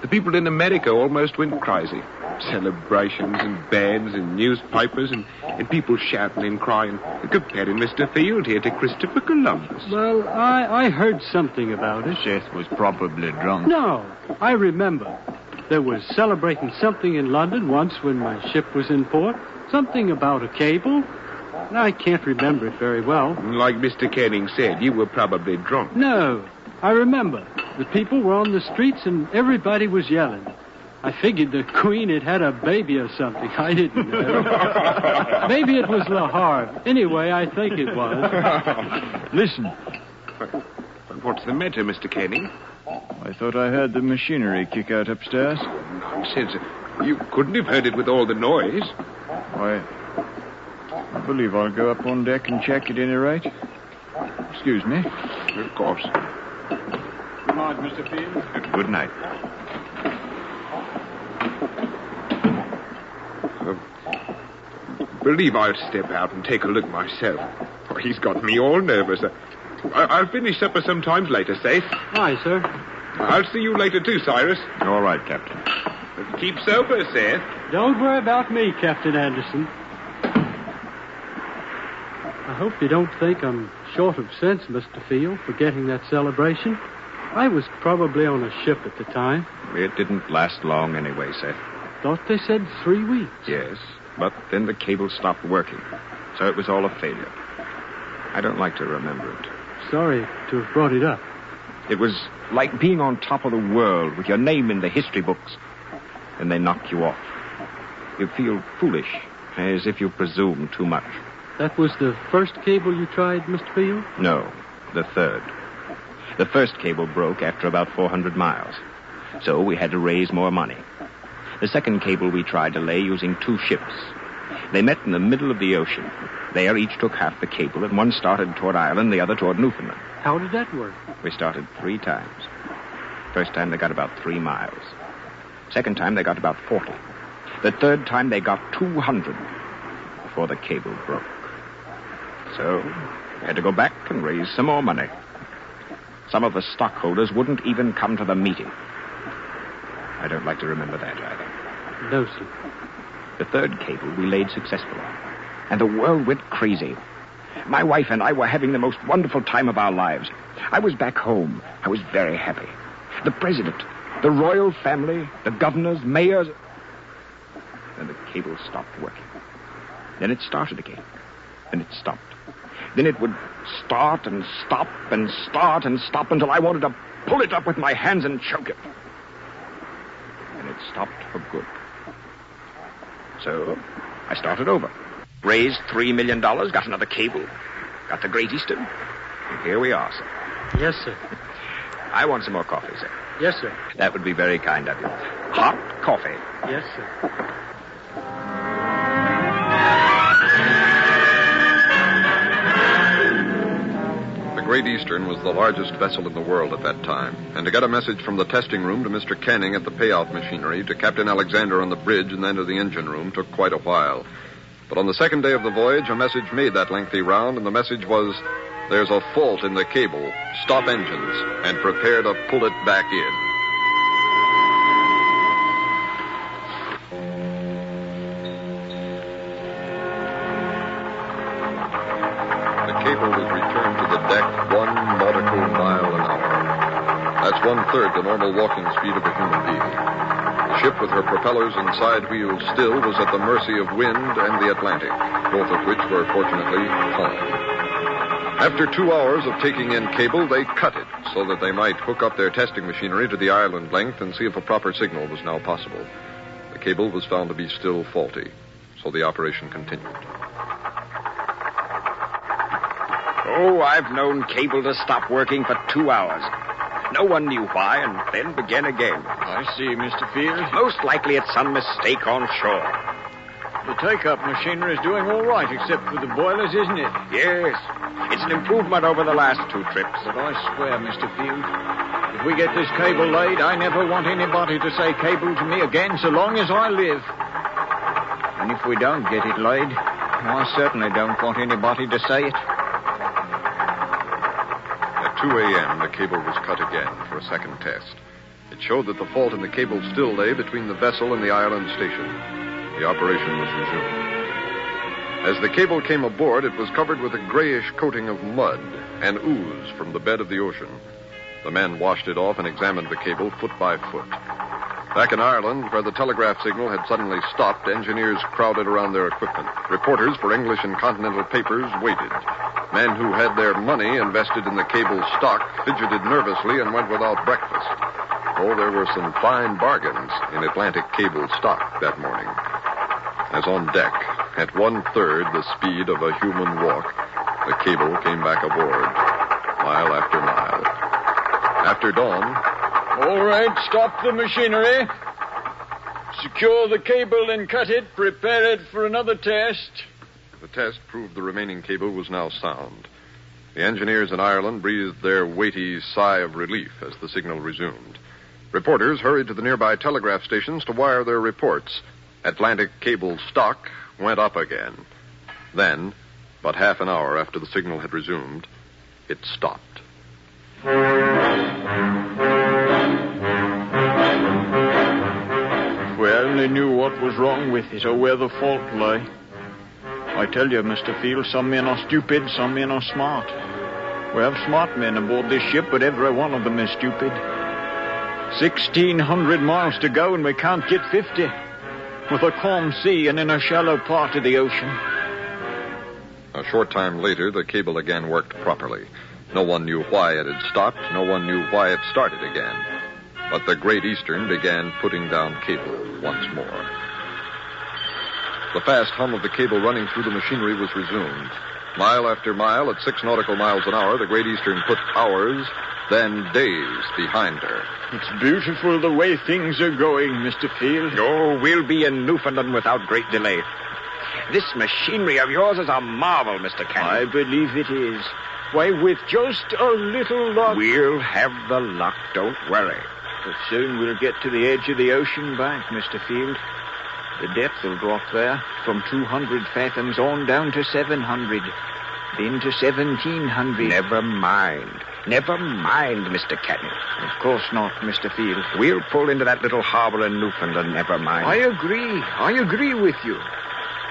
[SPEAKER 5] The people in America almost went crazy. Celebrations and bands and newspapers and people shouting and crying, comparing Mr. Field here to Christopher Columbus.
[SPEAKER 23] Well, I heard something about it.
[SPEAKER 24] Seth was probably drunk.
[SPEAKER 23] No, I remember. There was celebrating something in London once when my ship was in port. Something about a cable. I can't remember it very well.
[SPEAKER 5] Like Mr. Canning said, you were probably drunk.
[SPEAKER 23] No, I remember. The people were on the streets and everybody was yelling. I figured the Queen had a baby or something. I didn't know. Maybe it was Le Havre. Anyway, I think it was.
[SPEAKER 24] Listen.
[SPEAKER 5] What's the matter, Mr. Canning?
[SPEAKER 24] I thought I heard the machinery kick out upstairs.
[SPEAKER 5] Nonsense. You couldn't have heard it with all the noise.
[SPEAKER 24] Why, I believe I'll go up on deck and check at any rate. Excuse me.
[SPEAKER 5] Of course.
[SPEAKER 24] Good night, Mr. Field.
[SPEAKER 19] Good night.
[SPEAKER 5] Believe I'll step out and take a look myself. Oh, he's got me all nervous. I'll finish supper sometimes later, Seth.
[SPEAKER 23] Aye, sir.
[SPEAKER 5] I'll see you later too, Cyrus.
[SPEAKER 19] All right, Captain.
[SPEAKER 5] Keep sober, Seth.
[SPEAKER 23] Don't worry about me, Captain Anderson. I hope you don't think I'm short of sense, Mr. Field, for getting that celebration. I was probably on a ship at the time.
[SPEAKER 19] It didn't last long anyway, Seth.
[SPEAKER 23] Thought they said 3 weeks.
[SPEAKER 19] Yes, but then the cable stopped working, so it was all a failure. I don't like to remember it.
[SPEAKER 23] Sorry to have brought it up.
[SPEAKER 19] It was like being on top of the world with your name in the history books, and they knock you off. You feel foolish, as if you presume too much.
[SPEAKER 23] That was the first cable you tried, Mr. Field?
[SPEAKER 19] No, the third. The first cable broke after about 400 miles, so we had to raise more money. The second cable we tried to lay using 2 ships. They met in the middle of the ocean. There, each took half the cable, and one started toward Ireland, the other toward Newfoundland.
[SPEAKER 23] How did that work?
[SPEAKER 19] We started 3 times. First time, they got about 3 miles. Second time, they got about 40. The third time, they got 200 before the cable broke. So, we had to go back and raise some more money. Some of the stockholders wouldn't even come to the meeting. I don't like to remember that either.
[SPEAKER 23] No, sir.
[SPEAKER 19] The third cable we laid successfully, and the world went crazy. My wife and I were having the most wonderful time of our lives. I was back home. I was very happy. The president, the royal family, the governors, mayors. Then the cable stopped working. Then it started again. Then it stopped. Then it would start and stop and start and stop until I wanted to pull it up with my hands and choke it. And it stopped for good. So I started over. Raised $3 million, got another cable, got the Great Eastern. And here we are, sir.
[SPEAKER 23] Yes, sir.
[SPEAKER 19] I want some more coffee, sir.
[SPEAKER 23] Yes, sir.
[SPEAKER 19] That would be very kind of you. Hot coffee.
[SPEAKER 23] Yes, sir.
[SPEAKER 9] The Great Eastern was the largest vessel in the world at that time, and to get a message from the testing room to Mr. Canning at the payout machinery, to Captain Alexander on the bridge, and then to the engine room took quite a while. But on the second day of the voyage, a message made that lengthy round, and the message was, There's a fault in the cable. Stop engines and prepare to pull it back in. The cable was returned to the deck 1 nautical mile an hour. That's 1/3 the normal walking speed of a human being. The ship with her propellers and side wheels still was at the mercy of wind and the Atlantic, both of which were fortunately calm. After 2 hours of taking in cable, they cut it so that they might hook up their testing machinery to the island length and see if a proper signal was now possible. The cable was found to be still faulty, so the operation continued.
[SPEAKER 19] Oh, I've known cable to stop working for 2 hours. No one knew why, and then began again.
[SPEAKER 24] I see, Mr. Field.
[SPEAKER 19] Most likely it's some mistake on shore.
[SPEAKER 24] The take-up machinery is doing all right, except for the boilers, isn't it?
[SPEAKER 19] Yes. It's an improvement over the last 2 trips.
[SPEAKER 24] But I swear, Mr. Field, if we get this cable laid, I never want anybody to say cable to me again so long as I live. And if we don't get it laid, I certainly don't want anybody to say it.
[SPEAKER 9] At 2 a.m., the cable was cut again for a second test. It showed that the fault in the cable still lay between the vessel and the island station. The operation was resumed. As the cable came aboard, it was covered with a grayish coating of mud and ooze from the bed of the ocean. The men washed it off and examined the cable foot by foot. Back in Ireland, where the telegraph signal had suddenly stopped, engineers crowded around their equipment. Reporters for English and continental papers waited. Men who had their money invested in the cable stock fidgeted nervously and went without breakfast. Oh, there were some fine bargains in Atlantic cable stock that morning. As on deck, at 1/3 the speed of a human walk, the cable came back aboard, mile after mile. After dawn...
[SPEAKER 24] All right, stop the machinery. Secure the cable and cut it. Prepare it for another test.
[SPEAKER 9] The test proved the remaining cable was now sound. The engineers in Ireland breathed their weighty sigh of relief as the signal resumed. Reporters hurried to the nearby telegraph stations to wire their reports. Atlantic cable stock went up again. Then, but half an hour after the signal had resumed, it stopped.
[SPEAKER 24] If we only knew what was wrong with it or where the fault lay. I tell you, Mr. Field, some men are stupid, some men are smart. We have smart men aboard this ship, but every one of them is stupid. 1,600 miles to go and we can't get 50. With a calm sea and in a shallow part of the ocean.
[SPEAKER 9] A short time later, the cable again worked properly. No one knew why it had stopped. No one knew why it started again. But the Great Eastern began putting down cable once more. The fast hum of the cable running through the machinery was resumed. Mile after mile, at 6 nautical miles an hour, the Great Eastern put hours, then days behind her.
[SPEAKER 24] It's beautiful the way things are going, Mr. Field.
[SPEAKER 19] Oh, we'll be in Newfoundland without great delay. This machinery of yours is a marvel, Mr. Cannon.
[SPEAKER 24] I believe it is. Why, with just a little luck...
[SPEAKER 19] We'll have the luck, don't worry.
[SPEAKER 24] But soon we'll get to the edge of the ocean bank, Mr. Field. The depth will drop there from 200 fathoms on down to 700, then to 1,700.
[SPEAKER 19] Never mind. Never mind, Mr. Cannon.
[SPEAKER 24] Of course not, Mr. Field.
[SPEAKER 19] We'll pull into that little harbor in Newfoundland, never mind.
[SPEAKER 24] I agree with you.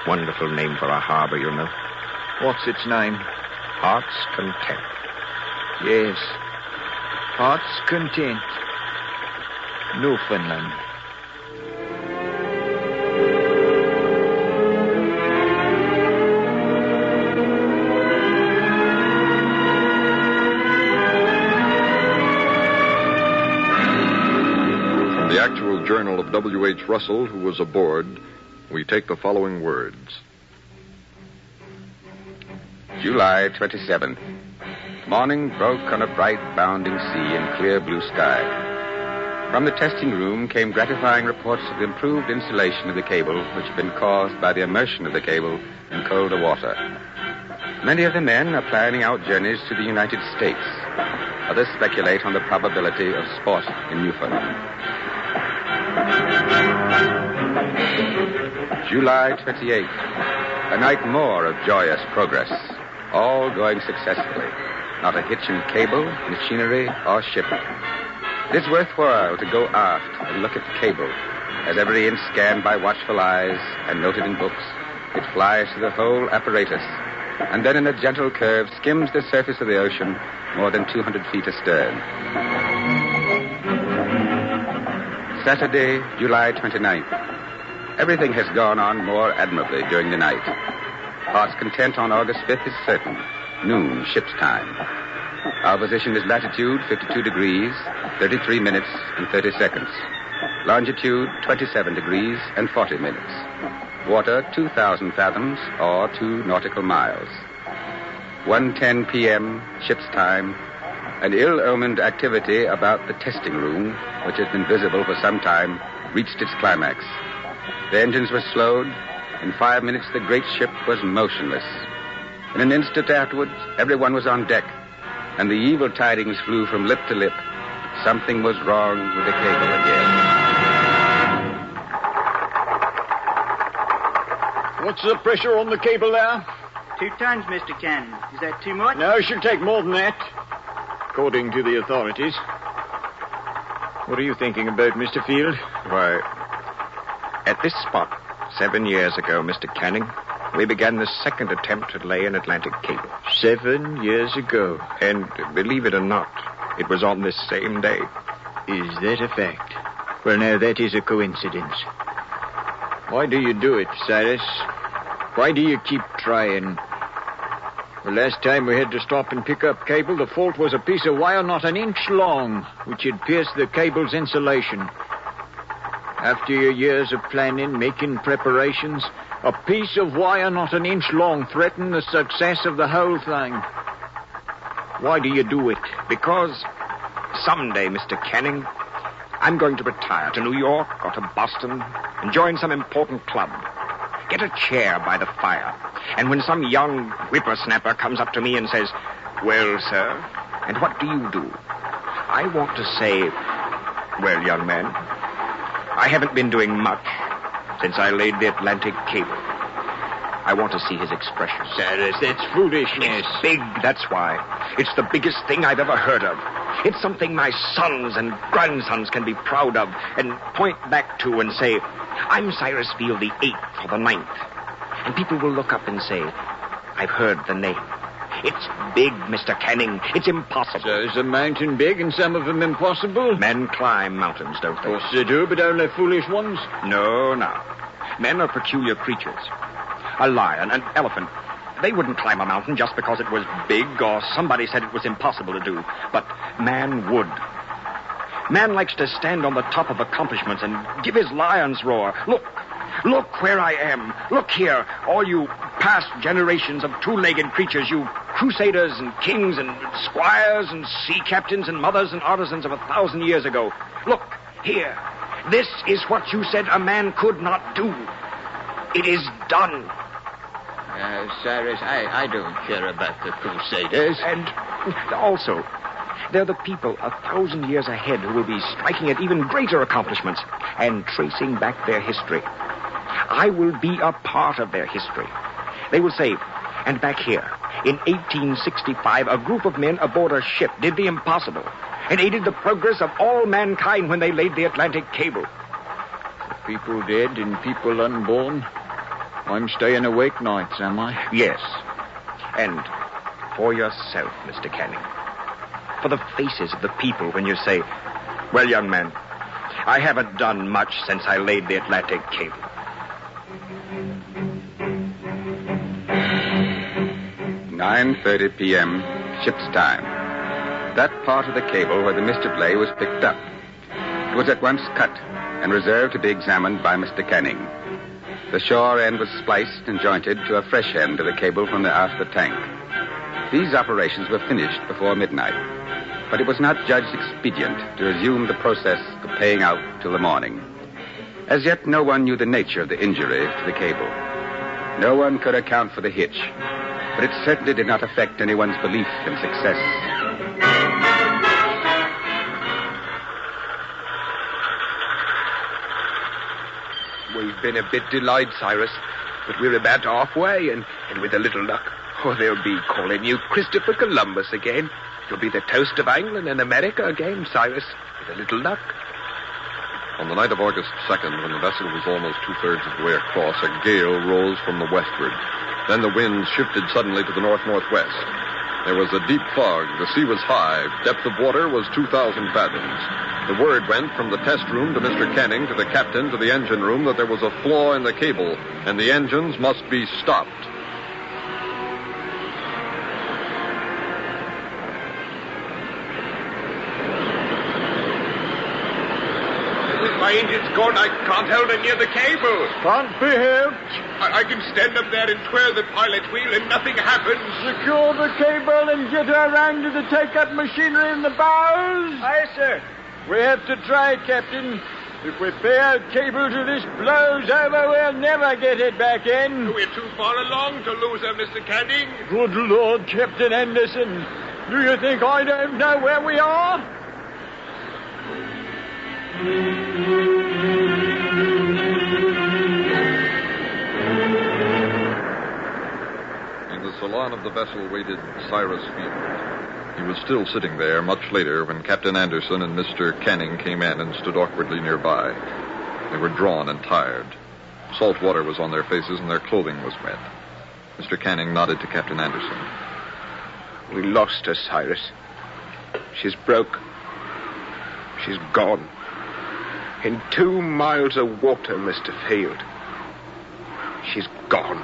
[SPEAKER 19] Wonderful name for a harbor, you know.
[SPEAKER 24] What's its name?
[SPEAKER 19] Heart's Content.
[SPEAKER 24] Yes. Heart's Content. Newfoundland.
[SPEAKER 9] The actual journal of W.H. Russell, who was aboard, we take the following words.
[SPEAKER 1] July 27th. Morning broke on a bright, bounding sea and clear blue sky. From the testing room came gratifying reports of the improved insulation of the cable, which had been caused by the immersion of the cable in colder water. Many of the men are planning out journeys to the United States. Others speculate on the probability of sport in Newfoundland. July 28th. A night more of joyous progress. all going successfully. Not a hitch in cable, machinery, or ship. It is worthwhile to go aft and look at the cable, as every inch scanned by watchful eyes and noted in books, it flies through the whole apparatus, and then in a gentle curve skims the surface of the ocean more than 200 feet astern. Saturday, July 29th. Everything has gone on more admirably during the night. Heart's content on August 5th is certain. Noon, ship's time. Our position is latitude 52 degrees, 33 minutes, and 30 seconds. Longitude 27 degrees and 40 minutes. Water 2,000 fathoms, or 2 nautical miles. 1:10 p.m., ship's time. An ill-omened activity about the testing room, which had been visible for some time, reached its climax. The engines were slowed. In 5 minutes, the great ship was motionless. In an instant afterwards, everyone was on deck, and the evil tidings flew from lip to lip. Something was wrong with the cable again.
[SPEAKER 24] What's the pressure on the cable there?
[SPEAKER 10] 2 tons, Mr. Cannon. Is that too much?
[SPEAKER 24] No, it should take more than that, according to the authorities. What are you thinking about, Mr. Field?
[SPEAKER 19] Why, at this spot, 7 years ago, Mr. Canning, we began the second attempt to lay an Atlantic cable.
[SPEAKER 24] 7 years ago.
[SPEAKER 19] And believe it or not, it was on this same day.
[SPEAKER 24] Is that a fact? Well, now, that is a coincidence. Why do you do it, Cyrus? Why do you keep trying? The last time we had to stop and pick up cable, the fault was a piece of wire not an inch long, which had pierced the cable's insulation. After your years of planning, making preparations, a piece of wire not an inch long threatened the success of the whole thing. Why do you do it?
[SPEAKER 19] Because someday, Mr. Canning, I'm going to retire to New York or to Boston and join some important club. Get a chair by the fire. And when some young whippersnapper comes up to me and says, "Well, sir, and what do you do?" I want to say, "Well, young man, I haven't been doing much since I laid the Atlantic cable." I want to see his expression.
[SPEAKER 24] Cyrus, that's foolishness.
[SPEAKER 19] It's big, that's why. It's the biggest thing I've ever heard of. It's something my sons and grandsons can be proud of and point back to and say, "I'm Cyrus Field the 8th or the 9th. And people will look up and say, "I've heard the name." It's big, Mr. Canning. It's impossible.
[SPEAKER 24] So is a mountain big and some of them impossible?
[SPEAKER 19] Men climb mountains, don't they?
[SPEAKER 24] Of course they do, but only foolish ones.
[SPEAKER 19] No. Men are peculiar creatures. A lion, an elephant, they wouldn't climb a mountain just because it was big or somebody said it was impossible to do. But man would. Man likes to stand on the top of accomplishments and give his lion's roar. Look where I am. Look here, all you past generations of two-legged creatures, you crusaders and kings and squires and sea captains and mothers and artisans of 1,000 years ago. Look, here. This is what you said a man could not do. It is done.
[SPEAKER 24] Cyrus, I don't care about the crusaders.
[SPEAKER 19] And also, they're the people 1,000 years ahead who will be striking at even greater accomplishments and tracing back their history. I will be a part of their history. They will say, and back here, in 1865, a group of men aboard a ship did the impossible and aided the progress of all mankind when they laid the Atlantic cable.
[SPEAKER 24] People dead and people unborn. I'm staying awake nights, am I?
[SPEAKER 19] Yes. And for yourself, Mr. Canning. For the faces of the people when you say, "Well, young man, I haven't done much since I laid the Atlantic cable."
[SPEAKER 1] 9:30 p.m., ship's time. That part of the cable where the Mr. Blay was picked up. It was at once cut and reserved to be examined by Mr. Canning. The shore end was spliced and jointed to a fresh end of the cable from the after tank. These operations were finished before midnight, but it was not judged expedient to resume the process of paying out till the morning. As yet, no one knew the nature of the injury to the cable. No one could account for the hitch, but it certainly did not affect anyone's belief in success.
[SPEAKER 5] We've been a bit delayed, Cyrus, but we're about halfway, and with a little luck, Oh, they'll be calling you Christopher Columbus again. You'll be the toast of England and America again, Cyrus, with a little luck.
[SPEAKER 9] On the night of August 2nd, when the vessel was almost two-thirds of the way across, a gale rose from the westward. Then the wind shifted suddenly to the north-northwest. There was a deep fog. The sea was high. Depth of water was 2,000 fathoms. The word went from the test room to Mr. Canning, to the captain, to the engine room, that there was a flaw in the cable, and the engines must be stopped.
[SPEAKER 5] My engine's gone. I can't hold it near the cable.
[SPEAKER 13] Can't be helped.
[SPEAKER 5] I can stand up there and twirl the pilot wheel and nothing happens.
[SPEAKER 13] Secure the cable and get her around to the take-up machinery in the bows.
[SPEAKER 10] Aye, sir.
[SPEAKER 13] We have to try, Captain. If we fail cable till this blows over, we'll never get it back in.
[SPEAKER 5] We're too far along to lose her, Mr. Canning.
[SPEAKER 13] Good Lord, Captain Anderson. Do you think I don't know where we are?
[SPEAKER 9] In the salon of the vessel waited Cyrus Field. He was still sitting there much later when Captain Anderson and Mr. Canning came in and stood awkwardly nearby. They were drawn and tired. Salt water was on their faces and their clothing was wet. Mr. Canning nodded to Captain Anderson.
[SPEAKER 5] We lost her, Cyrus. She's broke. She's gone. In 2 miles of water, Mr. Field. She's gone.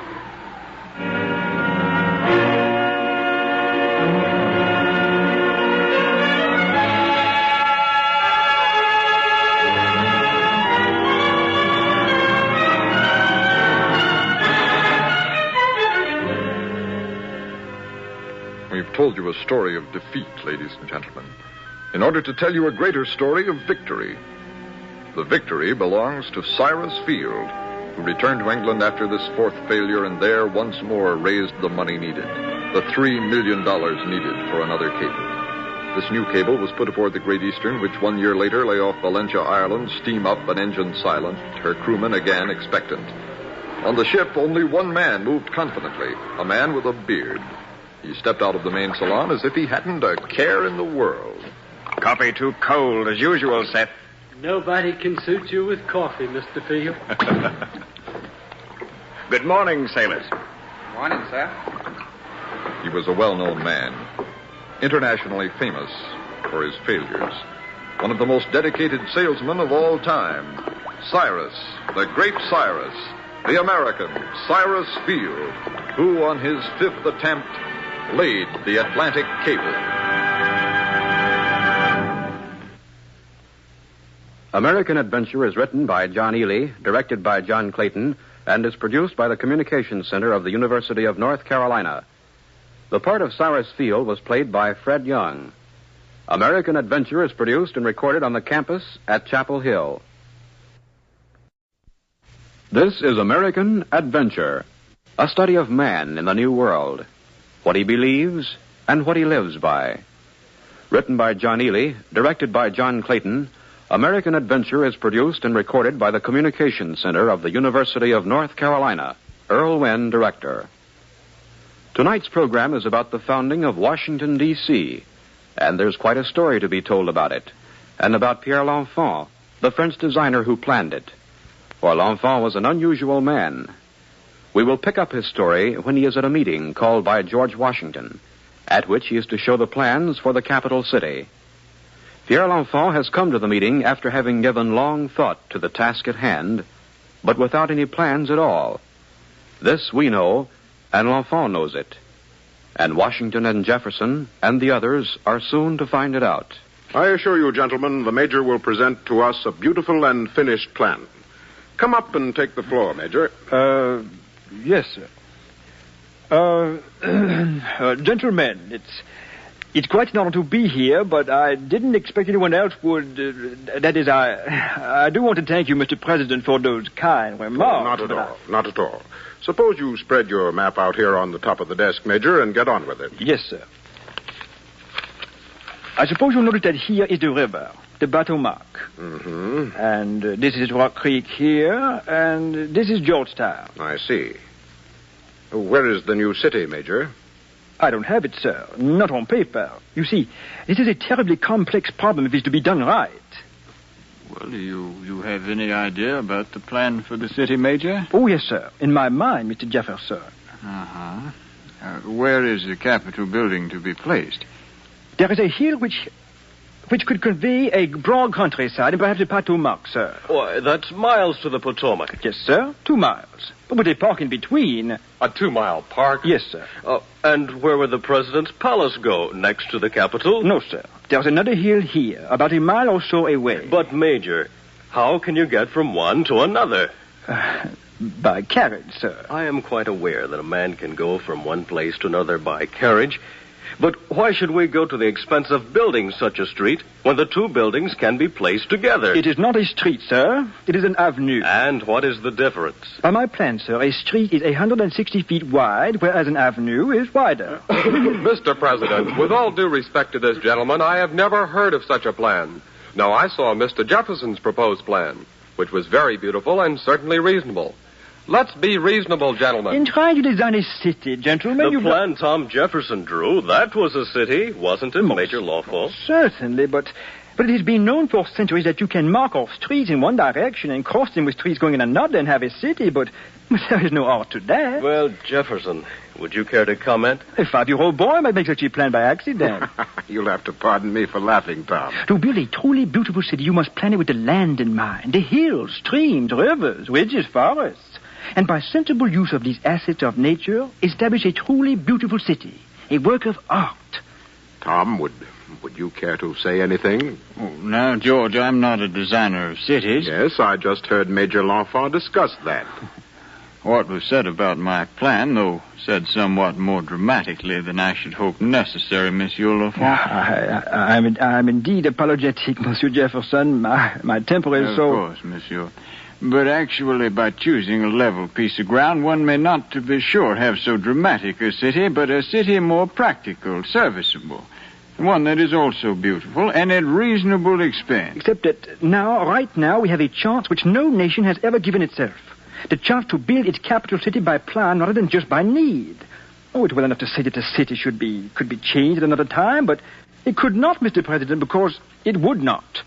[SPEAKER 9] We've told you a story of defeat, ladies and gentlemen, in order to tell you a greater story of victory. The victory belongs to Cyrus Field, who returned to England after this fourth failure and there once more raised the money needed, the $3 million needed for another cable. This new cable was put aboard the Great Eastern, which 1 year later lay off Valentia, Ireland, steam up and engine silent, her crewmen again expectant. On the ship, only one man moved confidently, a man with a beard. He stepped out of the main salon as if he hadn't a care in the world.
[SPEAKER 19] Coffee too cold, as usual, Seth.
[SPEAKER 23] Nobody can suit you with coffee, Mr. Field.
[SPEAKER 19] Good morning, sailors.
[SPEAKER 10] Morning, sir.
[SPEAKER 9] He was a well-known man, internationally famous for his failures. One of the most dedicated salesmen of all time. Cyrus, the great Cyrus, the American Cyrus Field, who on his 5th attempt laid the Atlantic cable.
[SPEAKER 4] American Adventure is written by John Ely, directed by John Clayton, and is produced by the Communications Center of the University of North Carolina. The part of Cyrus Field was played by Fred Young. American Adventure is produced and recorded on the campus at Chapel Hill. This is American Adventure, a study of man in the New World, what he believes and what he lives by. Written by John Ely, directed by John Clayton, American Adventure is produced and recorded by the Communications Center of the University of North Carolina. Earl Wynn, director. Tonight's program is about the founding of Washington, D.C., and there's quite a story to be told about it, and about Pierre L'Enfant, the French designer who planned it. For L'Enfant was an unusual man. We will pick up his story when he is at a meeting called by George Washington, at which he is to show the plans for the capital city. Pierre L'Enfant has come to the meeting after having given long thought to the task at hand, but without any plans at all. This we know, and L'Enfant knows it. And Washington and Jefferson and the others are soon to find it out.
[SPEAKER 12] I assure you, gentlemen, the Major will present to us a beautiful and finished plan. Come up and take the floor, Major.
[SPEAKER 18] Yes, sir. Gentlemen, it's quite an honor to be here, but I didn't expect anyone else would. That is, I do want to thank you, Mr. President, for those kind remarks.
[SPEAKER 12] Not at all. Suppose you spread your map out here on the top of the desk, Major, and get on with it.
[SPEAKER 18] Yes, sir. I suppose you'll notice that here is the river, the Potomac.
[SPEAKER 12] Mm-hmm.
[SPEAKER 18] And this is Rock Creek here, and this is Georgetown.
[SPEAKER 12] I see. Where is the new city, Major?
[SPEAKER 18] I don't have it, sir. Not on paper. You see, this is a terribly complex problem if it's to be done right.
[SPEAKER 2] Well, do you have any idea about the plan for the city, Major?
[SPEAKER 18] Oh, yes, sir. In my mind, Mr. Jefferson.
[SPEAKER 2] Uh-huh. Where is the Capitol building to be placed?
[SPEAKER 18] There is a hill which could convey a broad countryside and perhaps a pas too mark, sir.
[SPEAKER 14] Why, that's miles to the Potomac.
[SPEAKER 18] Yes, sir. 2 miles. But with a park in between.
[SPEAKER 14] A 2-mile park?
[SPEAKER 18] Yes, sir.
[SPEAKER 14] And where would the president's palace go? Next to the Capitol?
[SPEAKER 18] No, sir. There's another hill here, about a mile or so away.
[SPEAKER 14] But, Major, how can you get from one to another?
[SPEAKER 18] By carriage, sir.
[SPEAKER 14] I am quite aware that a man can go from one place to another by carriage. But why should we go to the expense of building such a street when the 2 buildings can be placed together?
[SPEAKER 18] It is not a street, sir. It is an avenue.
[SPEAKER 14] And what is the difference?
[SPEAKER 18] By my plan, sir, a street is 160 feet wide, whereas an avenue is wider.
[SPEAKER 16] Mr. President, with all due respect to this gentleman, I have never heard of such a plan. Now, I saw Mr. Jefferson's proposed plan, which was very beautiful and certainly reasonable. Let's be reasonable, gentlemen.
[SPEAKER 18] In trying to design a city, gentlemen,
[SPEAKER 14] The plan Tom Jefferson drew, that was a city, wasn't it, Major Lawful?
[SPEAKER 18] Certainly, but it has been known for centuries that you can mark off streets in one direction and cross them with streets going in another and have a city, but there is no art to that.
[SPEAKER 14] Well, Jefferson, would you care to comment?
[SPEAKER 18] A 5-year-old boy might make such a plan by accident.
[SPEAKER 12] You'll have to pardon me for laughing, Tom.
[SPEAKER 18] To build a truly beautiful city, you must plan it with the land in mind, the hills, streams, rivers, ridges, forests. And by sensible use of these assets of nature, establish a truly beautiful city, a work of art.
[SPEAKER 12] Tom, would you care to say anything?
[SPEAKER 2] Oh, now, George, I'm not a designer of cities.
[SPEAKER 12] Yes, I just heard Major L'Enfant discuss that.
[SPEAKER 2] What was said about my plan, though said somewhat more dramatically than I should hope necessary, Monsieur L'Enfant.
[SPEAKER 18] I'm indeed apologetic, Monsieur Jefferson. My temper is so...
[SPEAKER 2] Of course, Monsieur. But actually, by choosing a level piece of ground, one may not, to be sure, have so dramatic a city, but a city more practical, serviceable. One that is also beautiful and at reasonable expense.
[SPEAKER 18] Except that right now, we have a chance which no nation has ever given itself. The chance to build its capital city by plan rather than just by need. Oh, it's well enough to say that the city could be changed at another time, but it could not, Mr. President, because it would not.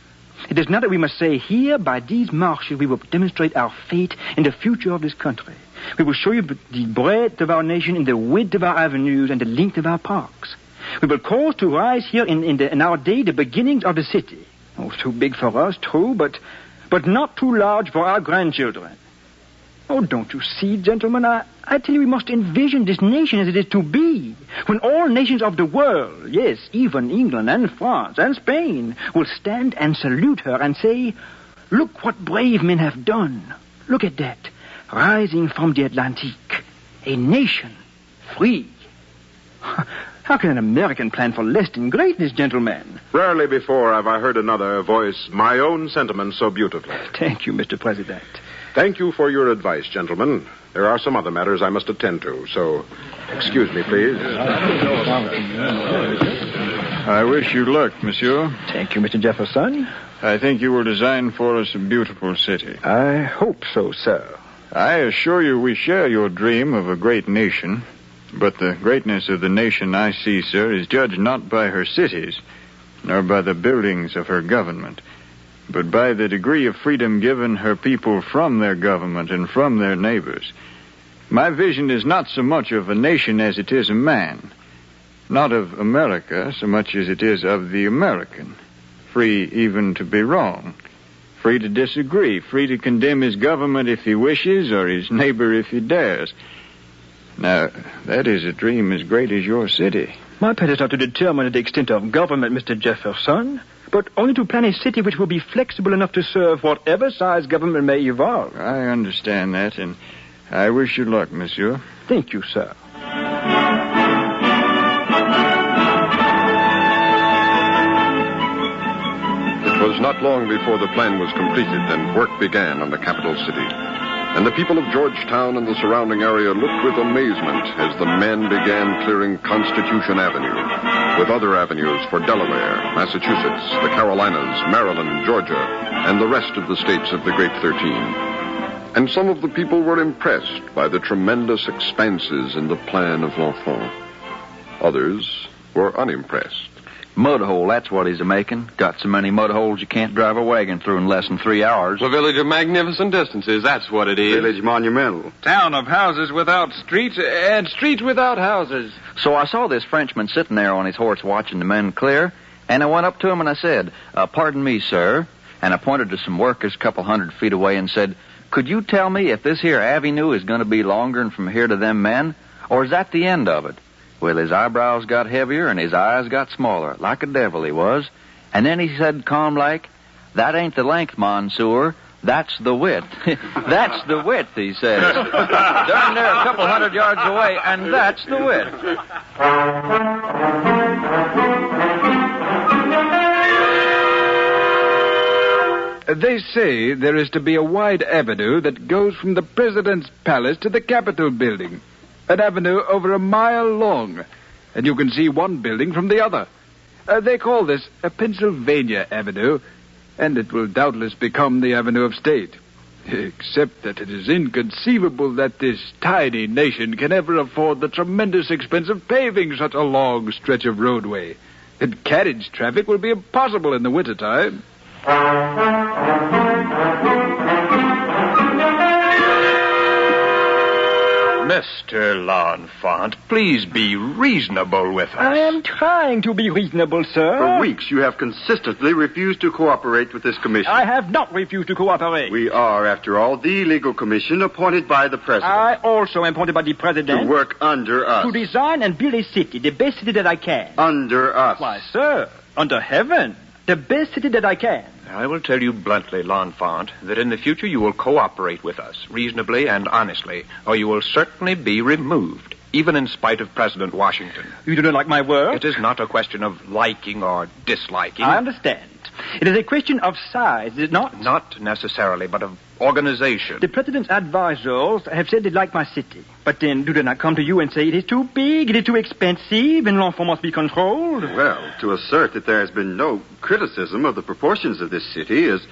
[SPEAKER 18] It is now that we must say, here, by these marshes, we will demonstrate our fate in the future of this country. We will show you the breadth of our nation in the width of our avenues and the length of our parks. We will cause to rise here in our day the beginnings of the city. Oh, too big for us, true, but not too large for our grandchildren. Oh, don't you see, gentlemen, I tell you we must envision this nation as it is to be, when all nations of the world, yes, even England and France and Spain, will stand and salute her and say, look what brave men have done. Look at that, rising from the Atlantic, a nation free. How can an American plan for less than greatness, gentlemen?
[SPEAKER 12] Rarely before have I heard another voice my own sentiments so beautifully.
[SPEAKER 18] Thank you, Mr. President.
[SPEAKER 12] Thank you for your advice, gentlemen. There are some other matters I must attend to, so excuse me, please.
[SPEAKER 2] I wish you luck, monsieur.
[SPEAKER 18] Thank you, Mr. Jefferson.
[SPEAKER 2] I think you will design for us a beautiful city.
[SPEAKER 18] I hope so, sir.
[SPEAKER 2] I assure you we share your dream of a great nation. But the greatness of the nation I see, sir, is judged not by her cities, nor by the buildings of her government, but by the degree of freedom given her people from their government and from their neighbors. My vision is not so much of a nation as it is a man, not of America so much as it is of the American, free even to be wrong, free to disagree, free to condemn his government if he wishes or his neighbor if he dares. Now, that is a dream as great as your city.
[SPEAKER 18] My pet is not to determine the extent of government, Mr. Jefferson, but only to plan a city which will be flexible enough to serve whatever size government may evolve.
[SPEAKER 2] I understand that, and I wish you luck, monsieur.
[SPEAKER 18] Thank you, sir.
[SPEAKER 9] It was not long before the plan was completed and work began on the capital city. And the people of Georgetown and the surrounding area looked with amazement as the men began clearing Constitution Avenue, with other avenues for Delaware, Massachusetts, the Carolinas, Maryland, Georgia, and the rest of the states of the Great 13. And some of the people were impressed by the tremendous expanses in the plan of L'Enfant. Others were unimpressed.
[SPEAKER 7] Mud hole, that's what he's a-making. Got so many mud holes you can't drive a wagon through in less than 3 hours.
[SPEAKER 16] A village of magnificent distances, that's what it is.
[SPEAKER 17] Village monumental.
[SPEAKER 24] Town of houses without streets and streets without houses.
[SPEAKER 7] So I saw this Frenchman sitting there on his horse watching the men clear, and I went up to him and I said, pardon me, sir, and I pointed to some workers a couple 100 feet away and said, could you tell me if this here avenue is going to be longer than from here to them men, or is that the end of it? Well, his eyebrows got heavier and his eyes got smaller, like a devil he was. And then he said calm-like, that ain't the length, Monsieur, that's the width. That's the width, he says. Down there a couple 100 yards away, and that's the width.
[SPEAKER 24] They say there is to be a wide avenue that goes from the President's Palace to the Capitol building. An avenue over a mile long, and you can see one building from the other. They call this a Pennsylvania Avenue, and it will doubtless become the Avenue of State. Except that it is inconceivable that this tiny nation can ever afford the tremendous expense of paving such a long stretch of roadway. And carriage traffic will be impossible in the wintertime.
[SPEAKER 20] Mr. L'Enfant, please be reasonable with us.
[SPEAKER 21] I am trying to be reasonable, sir.
[SPEAKER 17] For weeks, you have consistently refused to cooperate with this commission.
[SPEAKER 21] I have not refused to cooperate.
[SPEAKER 17] We are, after all, the legal commission appointed by the President.
[SPEAKER 21] I also am appointed by the President.
[SPEAKER 17] To work under us.
[SPEAKER 21] To design and build a city, the best city that I can.
[SPEAKER 17] Under us.
[SPEAKER 21] Why, sir, under heaven, the best city that I can.
[SPEAKER 20] I will tell you bluntly, L'Enfant, that in the future you will cooperate with us, reasonably and honestly, or you will certainly be removed, even in spite of President Washington.
[SPEAKER 21] You do not like my work?
[SPEAKER 20] It is not a question of liking or disliking.
[SPEAKER 21] I understand. It is a question of size, is it not?
[SPEAKER 20] Not necessarily, but of organization.
[SPEAKER 21] The President's advisors have said they like my city. But then do they not come to you and say it is too big, it is too expensive, and l'enfant must be controlled?
[SPEAKER 17] Well, to assert that there has been no criticism of the proportions of this city is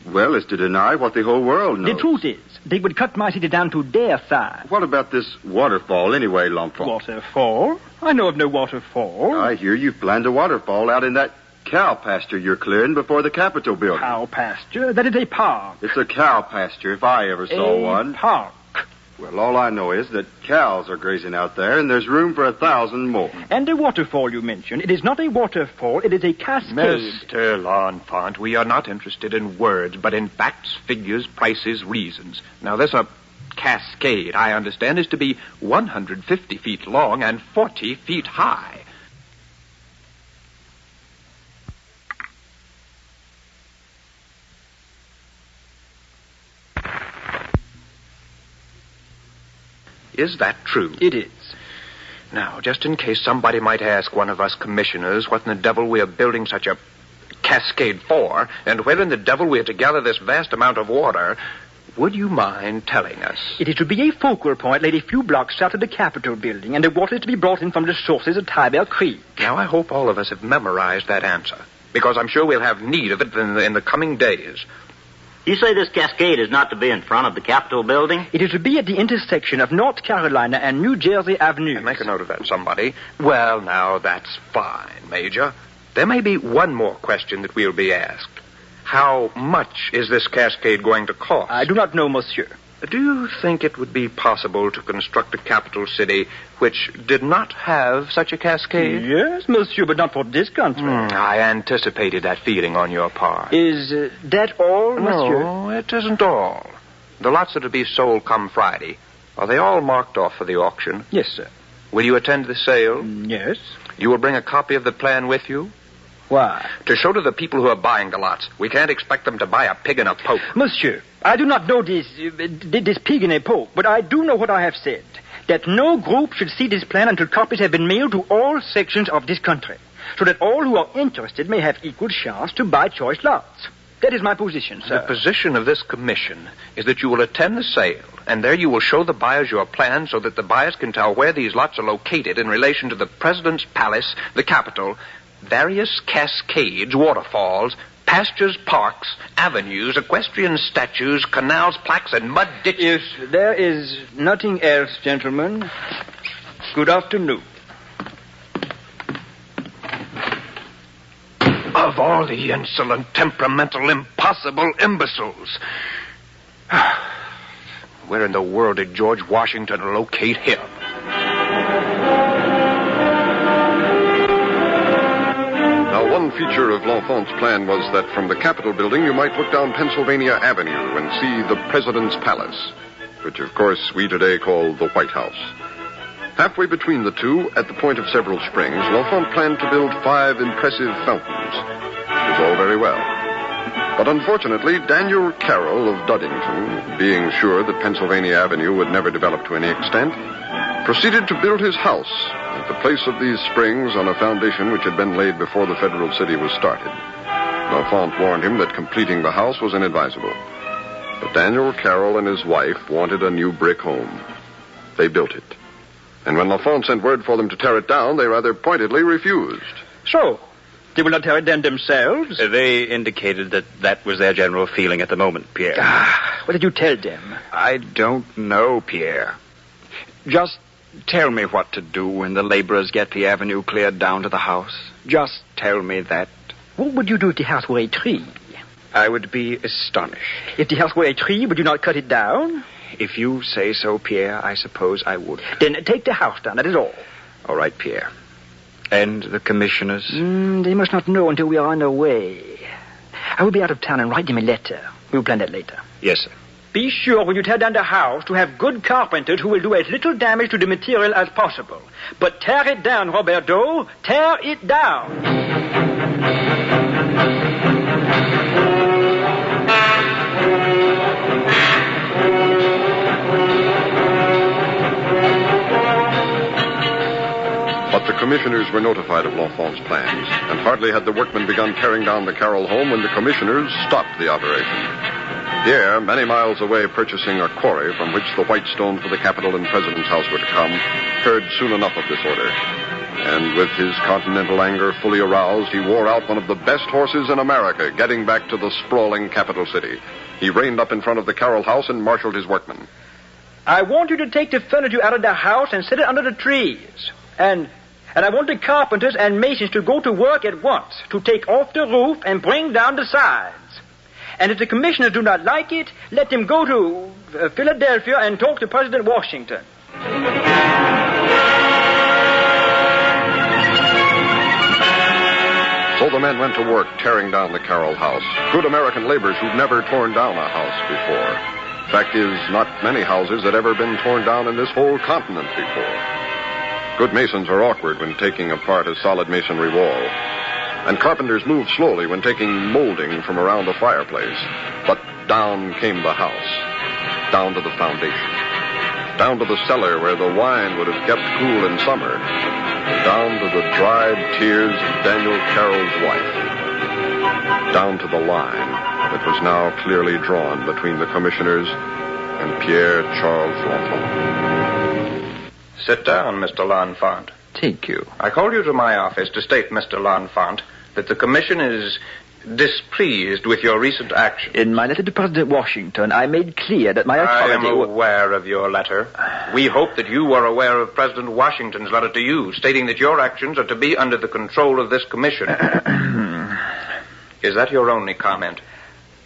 [SPEAKER 17] to deny what the whole world knows.
[SPEAKER 21] The truth is, they would cut my city down to their size.
[SPEAKER 17] What about this waterfall anyway, L'Enfant?
[SPEAKER 21] Waterfall? I know of no waterfall.
[SPEAKER 17] I hear you've planned a waterfall out in that cow pasture you're clearing before the Capitol building.
[SPEAKER 21] Cow pasture? That is a park.
[SPEAKER 17] It's a cow pasture, if I ever saw one.
[SPEAKER 21] Park.
[SPEAKER 17] Well, all I know is that cows are grazing out there, and there's room for 1,000 more.
[SPEAKER 21] And the waterfall you mentioned, it is not a waterfall, it is a cascade.
[SPEAKER 20] Mr. L'Enfant, we are not interested in words, but in facts, figures, prices, reasons. Now, this cascade, I understand, is to be 150 feet long and 40 feet high. Is that true?
[SPEAKER 21] It is.
[SPEAKER 20] Now, just in case somebody might ask one of us commissioners what in the devil we are building such a cascade for, and where in the devil we are to gather this vast amount of water, would you mind telling us?
[SPEAKER 21] It is to be a focal point laid a few blocks south of the Capitol building, and the water is to be brought in from the sources of Tybell Creek.
[SPEAKER 20] Now, I hope all of us have memorized that answer, because I'm sure we'll have need of it in the coming days.
[SPEAKER 25] You say this cascade is not to be in front of the Capitol building?
[SPEAKER 21] It is to be at the intersection of North Carolina and New Jersey Avenue.
[SPEAKER 20] Make a note of that, somebody. Well, now, that's fine, Major. There may be one more question that we'll be asked. How much is this cascade going to cost?
[SPEAKER 21] I do not know, monsieur.
[SPEAKER 20] Do you think it would be possible to construct a capital city which did not have such a cascade?
[SPEAKER 21] Yes, monsieur, but not for this country.
[SPEAKER 20] I anticipated that feeling on your part.
[SPEAKER 21] Is that all, monsieur?
[SPEAKER 20] No, it isn't all. The lots that are to be sold come Friday. Are they all marked off for the auction?
[SPEAKER 21] Yes, sir.
[SPEAKER 20] Will you attend the sale?
[SPEAKER 21] Yes.
[SPEAKER 20] You will bring a copy of the plan with you?
[SPEAKER 21] Why?
[SPEAKER 20] To show to the people who are buying the lots. We can't expect them to buy a pig in a poke.
[SPEAKER 21] Monsieur, I do not know this pig in a poke, but I do know what I have said. That no group should see this plan until copies have been mailed to all sections of this country, so that all who are interested may have equal chance to buy choice lots. That is my position, sir.
[SPEAKER 20] The position of this commission is that you will attend the sale, and there you will show the buyers your plan so that the buyers can tell where these lots are located in relation to the President's Palace, the Capitol, various cascades, waterfalls, pastures, parks, avenues, equestrian statues, canals, plaques, and mud ditches.
[SPEAKER 21] If there is nothing else, gentlemen, good afternoon.
[SPEAKER 20] Of all the insolent, temperamental, impossible imbeciles. Where in the world did George Washington locate him?
[SPEAKER 9] Now, one feature of L'Enfant's plan was that from the Capitol building you might look down Pennsylvania Avenue and see the President's Palace, which, of course, we today call the White House. Halfway between the two, at the point of several springs, L'Enfant planned to build 5 impressive fountains. It was all very well. But unfortunately, Daniel Carroll of Duddington, being sure that Pennsylvania Avenue would never develop to any extent, proceeded to build his house at the place of these springs on a foundation which had been laid before the federal city was started. L'Enfant warned him that completing the house was inadvisable. But Daniel Carroll and his wife wanted a new brick home. They built it. And when L'Enfant sent word for them to tear it down, they rather pointedly refused.
[SPEAKER 21] So, they will not tear it down themselves?
[SPEAKER 6] They indicated that was their general feeling at the moment, Pierre.
[SPEAKER 21] What did you tell them?
[SPEAKER 19] I don't know, Pierre. Just tell me what to do when the laborers get the avenue cleared down to the house. Just tell me that.
[SPEAKER 21] What would you do if the house were a tree?
[SPEAKER 19] I would be astonished.
[SPEAKER 21] If the house were a tree, would you not cut it down?
[SPEAKER 19] If you say so, Pierre, I suppose I would.
[SPEAKER 21] Then take the house down, that is all.
[SPEAKER 19] All right, Pierre. And the commissioners?
[SPEAKER 21] They must not know until we are on our way. I will be out of town and write them a letter. We will plan that later.
[SPEAKER 19] Yes, sir.
[SPEAKER 21] Be sure when you tear down the house to have good carpenters who will do as little damage to the material as possible. But tear it down, Roberto. Tear it down.
[SPEAKER 9] But the commissioners were notified of L'Enfant's plans, and hardly had the workmen begun tearing down the Carroll home when the commissioners stopped the operation. Pierre, many miles away purchasing a quarry from which the white stone for the Capitol and President's house were to come, heard soon enough of this order. And with his continental anger fully aroused, he wore out one of the best horses in America, getting back to the sprawling capital city. He reined up in front of the Carroll house and marshaled his workmen.
[SPEAKER 21] I want you to take the furniture out of the house and set it under the trees. And I want the carpenters and masons to go to work at once to take off the roof and bring down the sides. And if the commissioners do not like it, let them go to Philadelphia and talk to President Washington.
[SPEAKER 9] So the men went to work tearing down the Carroll house. Good American laborers who'd never torn down a house before. Fact is, not many houses had ever been torn down in this whole continent before. Good masons are awkward when taking apart a solid masonry wall. And carpenters move slowly when taking molding from around a fireplace. But down came the house. Down to the foundation. Down to the cellar where the wine would have kept cool in summer. Down to the dried tears of Daniel Carroll's wife. Down to the line that was now clearly drawn between the commissioners and Pierre Charles L'Enfant.
[SPEAKER 20] Sit down, Mr. L'Enfant.
[SPEAKER 7] Thank you.
[SPEAKER 20] I called you to my office to state, Mr. L'Enfant, that the commission is displeased with your recent action.
[SPEAKER 21] In my letter to President Washington, I made clear that my authority...
[SPEAKER 20] I am aware of your letter. We hope that you are aware of President Washington's letter to you, stating that your actions are to be under the control of this commission. Is that your only comment?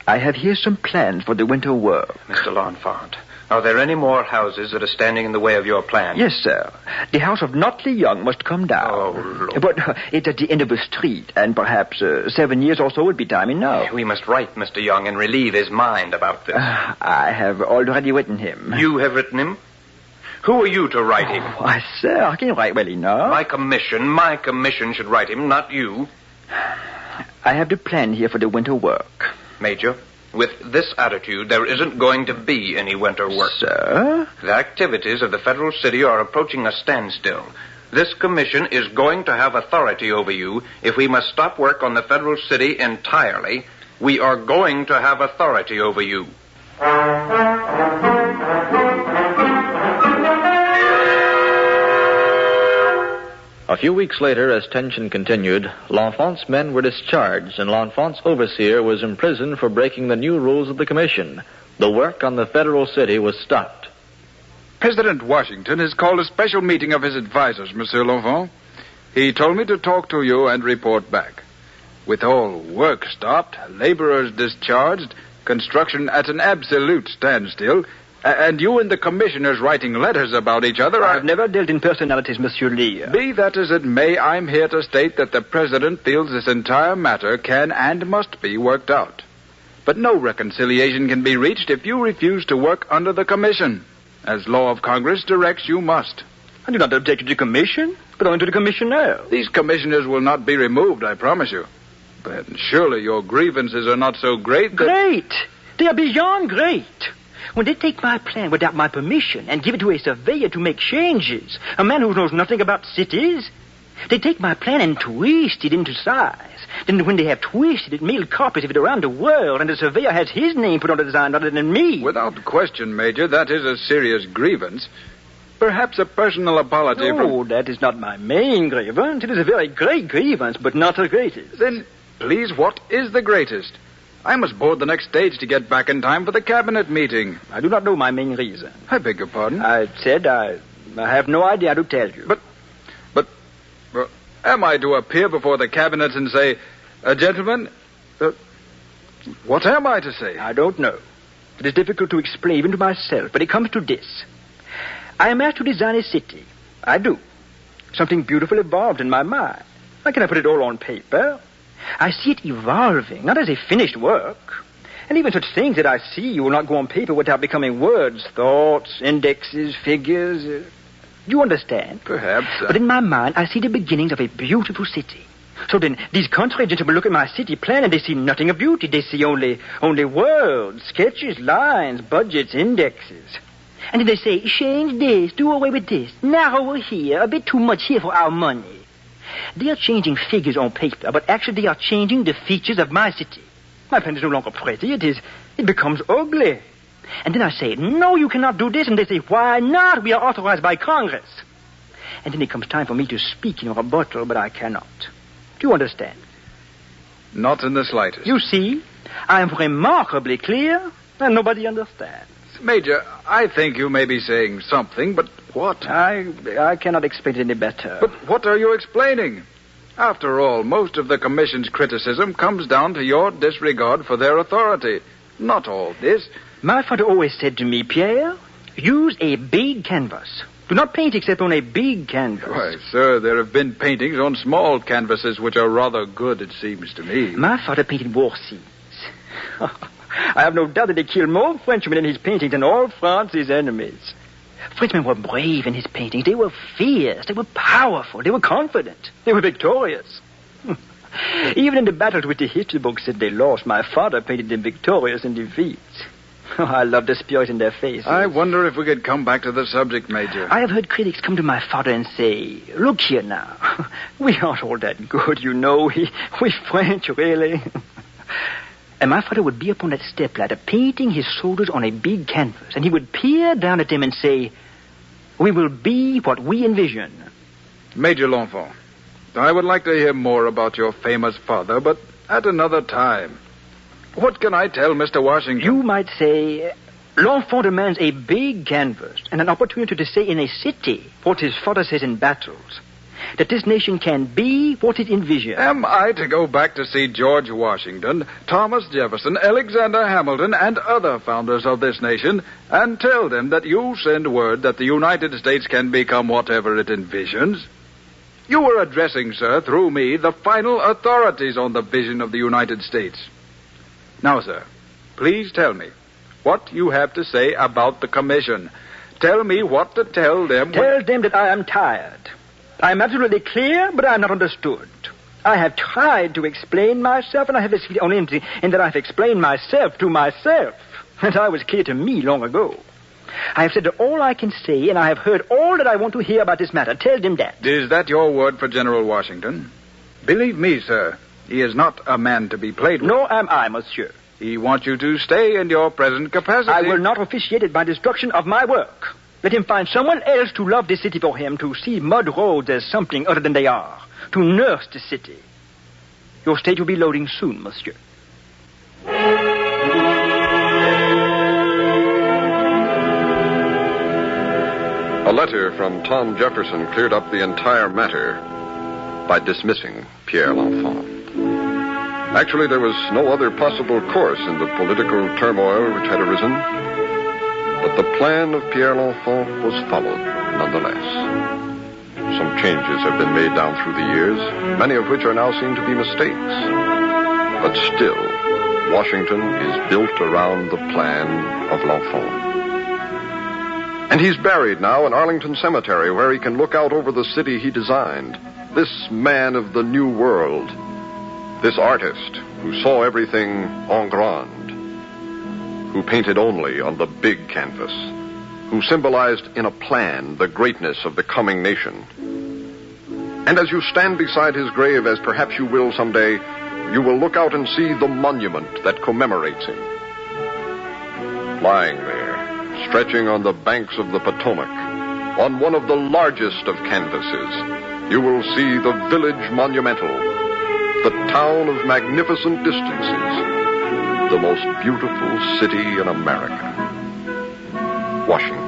[SPEAKER 21] I have here some plans for the winter work.
[SPEAKER 20] Mr. L'Enfant, are there any more houses that are standing in the way of your plan?
[SPEAKER 21] Yes, sir. The house of Notley Young must come down.
[SPEAKER 20] Oh, Lord.
[SPEAKER 21] But it's at the end of the street, and perhaps 7 years or so would be time enough.
[SPEAKER 20] We must write Mr. Young and relieve his mind about this.
[SPEAKER 21] I have already written him.
[SPEAKER 20] You have written him? Who are you to write him?
[SPEAKER 21] Why, sir, I can write well enough.
[SPEAKER 20] My commission should write him, not you.
[SPEAKER 21] I have the plan here for the winter work.
[SPEAKER 20] Major, with this attitude, there isn't going to be any winter work.
[SPEAKER 21] Sir?
[SPEAKER 20] The activities of the federal city are approaching a standstill. This commission is going to have authority over you. If we must stop work on the federal city entirely, we are going to have authority over you.
[SPEAKER 6] A few weeks later, as tension continued, L'Enfant's men were discharged, and L'Enfant's overseer was imprisoned for breaking the new rules of the commission. The work on the federal city was stopped.
[SPEAKER 8] President Washington has called a special meeting of his advisors, Monsieur L'Enfant. He told me to talk to you and report back. With all work stopped, laborers discharged, construction at an absolute standstill, and you and the commissioners writing letters about each other...
[SPEAKER 21] I've never dealt in personalities, Monsieur Lee.
[SPEAKER 8] Be that as it may, I'm here to state that the President feels this entire matter can and must be worked out. But no reconciliation can be reached if you refuse to work under the Commission. As law of Congress directs, you must.
[SPEAKER 21] I do not object to the Commission, but only to the Commissioner.
[SPEAKER 8] These commissioners will not be removed, I promise you. But surely your grievances are not so great that...
[SPEAKER 21] Great! They are beyond great. When they take my plan without my permission and give it to a surveyor to make changes, a man who knows nothing about cities, they take my plan and twist it into size. Then when they have twisted it, mail copies of it around the world, and the surveyor has his name put on the design rather than me.
[SPEAKER 8] Without question, Major, that is a serious grievance. Perhaps a personal apology
[SPEAKER 21] No, that is not my main grievance. It is a very great grievance, but not the greatest.
[SPEAKER 8] Then, please, what is the greatest? I must board the next stage to get back in time for the cabinet meeting.
[SPEAKER 21] I do not know my main reason.
[SPEAKER 8] I beg your pardon?
[SPEAKER 21] I said I have no idea how to tell you.
[SPEAKER 8] But, am I to appear before the cabinet and say, gentlemen, what am I to say?
[SPEAKER 21] I don't know. It is difficult to explain even to myself, but it comes to this. I am asked to design a city. I do. Something beautiful evolved in my mind. I cannot put it all on paper. I see it evolving, not as a finished work. And even such things that I see will not go on paper without becoming words, thoughts, indexes, figures. Do you understand?
[SPEAKER 8] Perhaps.
[SPEAKER 21] But in my mind, I see the beginnings of a beautiful city. So then, these country gentlemen look at my city plan and they see nothing of beauty. They see only words, sketches, lines, budgets, indexes. And then they say, change this, do away with this, narrower here, a bit too much here for our money. They are changing figures on paper, but actually they are changing the features of my city. My plan is no longer pretty, it becomes ugly. And then I say, no, you cannot do this. And they say, why not? We are authorized by Congress. And then it comes time for me to speak in rebuttal, but I cannot. Do you understand?
[SPEAKER 8] Not in the slightest.
[SPEAKER 21] You see, I am remarkably clear, and nobody understands.
[SPEAKER 8] Major, I think you may be saying something, but what?
[SPEAKER 21] I cannot explain it any better.
[SPEAKER 8] But what are you explaining? After all, most of the Commission's criticism comes down to your disregard for their authority. Not all this.
[SPEAKER 21] My father always said to me, Pierre, use a big canvas. Do not paint except on a big canvas.
[SPEAKER 8] Why, sir, there have been paintings on small canvases which are rather good, it seems to me.
[SPEAKER 21] My father painted war scenes. I have no doubt that he killed more Frenchmen in his paintings than all France's enemies. Frenchmen were brave in his paintings. They were fierce. They were powerful. They were confident. They were victorious. Even in the battles which the history books said they lost, my father painted them victorious in defeats. Oh, I love the spirit in their faces.
[SPEAKER 8] I wonder if we could come back to the subject, Major.
[SPEAKER 21] I have heard critics come to my father and say, look here now. We aren't all that good, you know. We French, really. And my father would be upon that stepladder painting his soldiers on a big canvas. And he would peer down at them and say, we will be what we envision.
[SPEAKER 8] Major L'Enfant, I would like to hear more about your famous father, but at another time. What can I tell Mr. Washington?
[SPEAKER 21] You might say, L'Enfant demands a big canvas and an opportunity to say in a city what his father says in battles. That this nation can be what it envisions.
[SPEAKER 8] Am I to go back to see George Washington, Thomas Jefferson, Alexander Hamilton, and other founders of this nation, and tell them that you send word that the United States can become whatever it envisions? You were addressing, sir, through me, the final authorities on the vision of the United States. Now, sir, please tell me what you have to say about the Commission. Tell me what to tell them.
[SPEAKER 21] Tell them that I am tired. I am absolutely clear, but I am not understood. I have tried to explain myself, and I have succeeded only in that I have explained myself to myself. And I was clear to me long ago. I have said all I can say, and I have heard all that I want to hear about this matter. Tell them that.
[SPEAKER 8] Is that your word for General Washington? Believe me, sir, he is not a man to be played with.
[SPEAKER 21] Nor am I, monsieur.
[SPEAKER 8] He wants you to stay in your present capacity.
[SPEAKER 21] I will not officiate it by destruction of my work. Let him find someone else to love this city for him, to see mud roads as something other than they are, to nurse the city. Your stage will be loading soon, monsieur.
[SPEAKER 9] A letter from Tom Jefferson cleared up the entire matter by dismissing Pierre L'Enfant. Actually, there was no other possible course in the political turmoil which had arisen. But the plan of Pierre L'Enfant was followed, nonetheless. Some changes have been made down through the years, many of which are now seen to be mistakes. But still, Washington is built around the plan of L'Enfant. And he's buried now in Arlington Cemetery, where he can look out over the city he designed. This man of the New World. This artist who saw everything en grand. Who painted only on the big canvas. Who symbolized in a plan the greatness of the coming nation. And as you stand beside his grave, as perhaps you will someday, you will look out and see the monument that commemorates him. Lying there, stretching on the banks of the Potomac, on one of the largest of canvases, you will see the village monumental, the town of magnificent distances, the most beautiful city in America, Washington.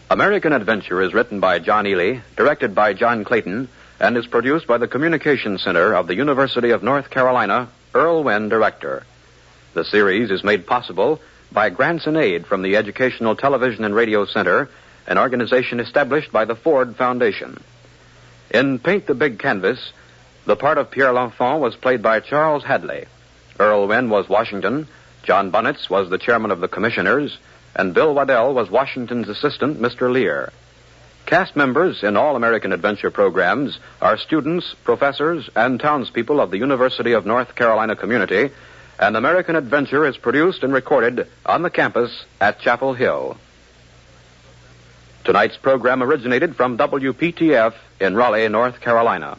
[SPEAKER 4] American Adventure is written by John Ely, directed by John Clayton, and is produced by the Communications Center of the University of North Carolina, Earl Wynn, director. The series is made possible by grants and aid from the Educational Television and Radio Center, an organization established by the Ford Foundation. In Paint the Big Canvas, the part of Pierre L'Enfant was played by Charles Hadley. Earl Wynn was Washington, John Bunnitz was the chairman of the commissioners, and Bill Waddell was Washington's assistant, Mr. Lear. Cast members in all American Adventure programs are students, professors, and townspeople of the University of North Carolina community, and American Adventure is produced and recorded on the campus at Chapel Hill. Tonight's program originated from WPTF in Raleigh, North Carolina.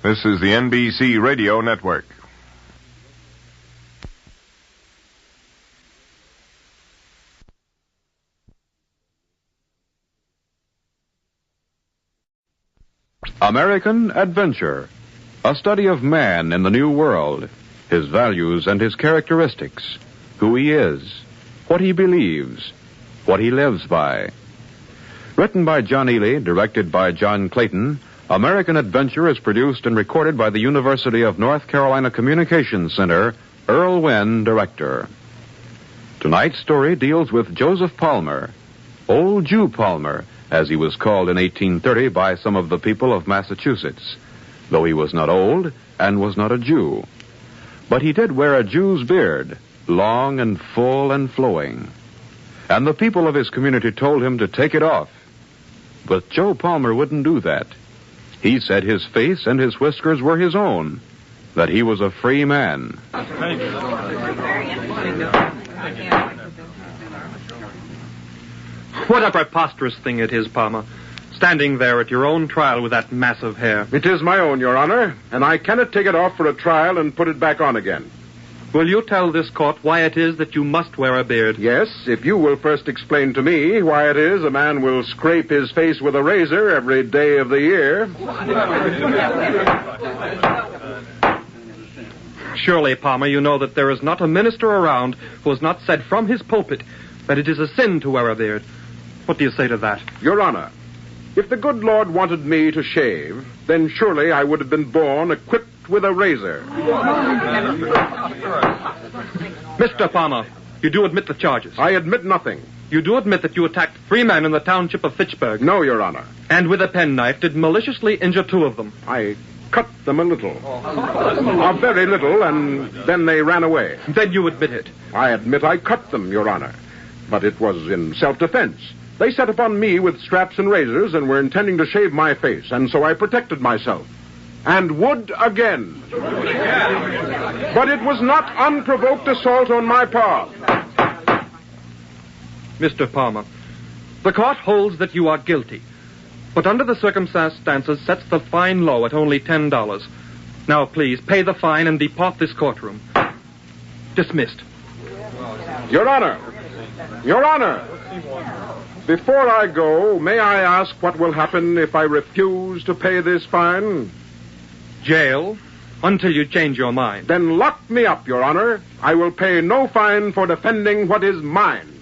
[SPEAKER 1] This is the NBC Radio Network.
[SPEAKER 4] American Adventure, a study of man in the New World, his values and his characteristics, who he is, what he believes, what he lives by. Written by John Ely, directed by John Clayton, American Adventure is produced and recorded by the University of North Carolina Communications Center, Earl Wynn, director. Tonight's story deals with Joseph Palmer, Old Jew Palmer, as he was called in 1830 by some of the people of Massachusetts, though he was not old and was not a Jew. But he did wear a Jew's beard, long and full and flowing. And the people of his community told him to take it off. But Joe Palmer wouldn't do that. He said his face and his whiskers were his own, that he was a free man.
[SPEAKER 3] What a preposterous thing it is, Palmer. Standing there at your own trial with that mass of hair.
[SPEAKER 12] It is my own, Your Honor, and I cannot take it off for a trial and put it back on again.
[SPEAKER 3] Will you tell this court why it is that you must wear a beard?
[SPEAKER 12] Yes, if you will first explain to me why it is a man will scrape his face with a razor every day of the year.
[SPEAKER 3] Surely, Palmer, you know that there is not a minister around who has not said from his pulpit that it is a sin to wear a beard. What do you say to that?
[SPEAKER 12] Your Honor, if the good Lord wanted me to shave, then surely I would have been born equipped with a razor.
[SPEAKER 3] Mr. Palmer, you do admit the charges?
[SPEAKER 12] I admit nothing.
[SPEAKER 3] You do admit that you attacked 3 men in the township of Fitchburg?
[SPEAKER 12] No, Your Honor.
[SPEAKER 3] And with a penknife did maliciously injure 2 of them?
[SPEAKER 12] I cut them a little. A very little, and then they ran away.
[SPEAKER 3] Then you admit it?
[SPEAKER 12] I admit I cut them, Your Honor. But it was in self-defense. They set upon me with straps and razors and were intending to shave my face, and so I protected myself. And would again. But it was not unprovoked assault on my part.
[SPEAKER 3] Mr. Palmer, the court holds that you are guilty, but under the circumstances sets the fine low at only $10. Now, please, pay the fine and depart this courtroom. Dismissed.
[SPEAKER 12] Your Honor! Your Honor! Before I go, may I ask what will happen if I refuse to pay this fine?
[SPEAKER 3] Jail, until you change your mind.
[SPEAKER 12] Then lock me up, Your Honor. I will pay no fine for defending what is mine.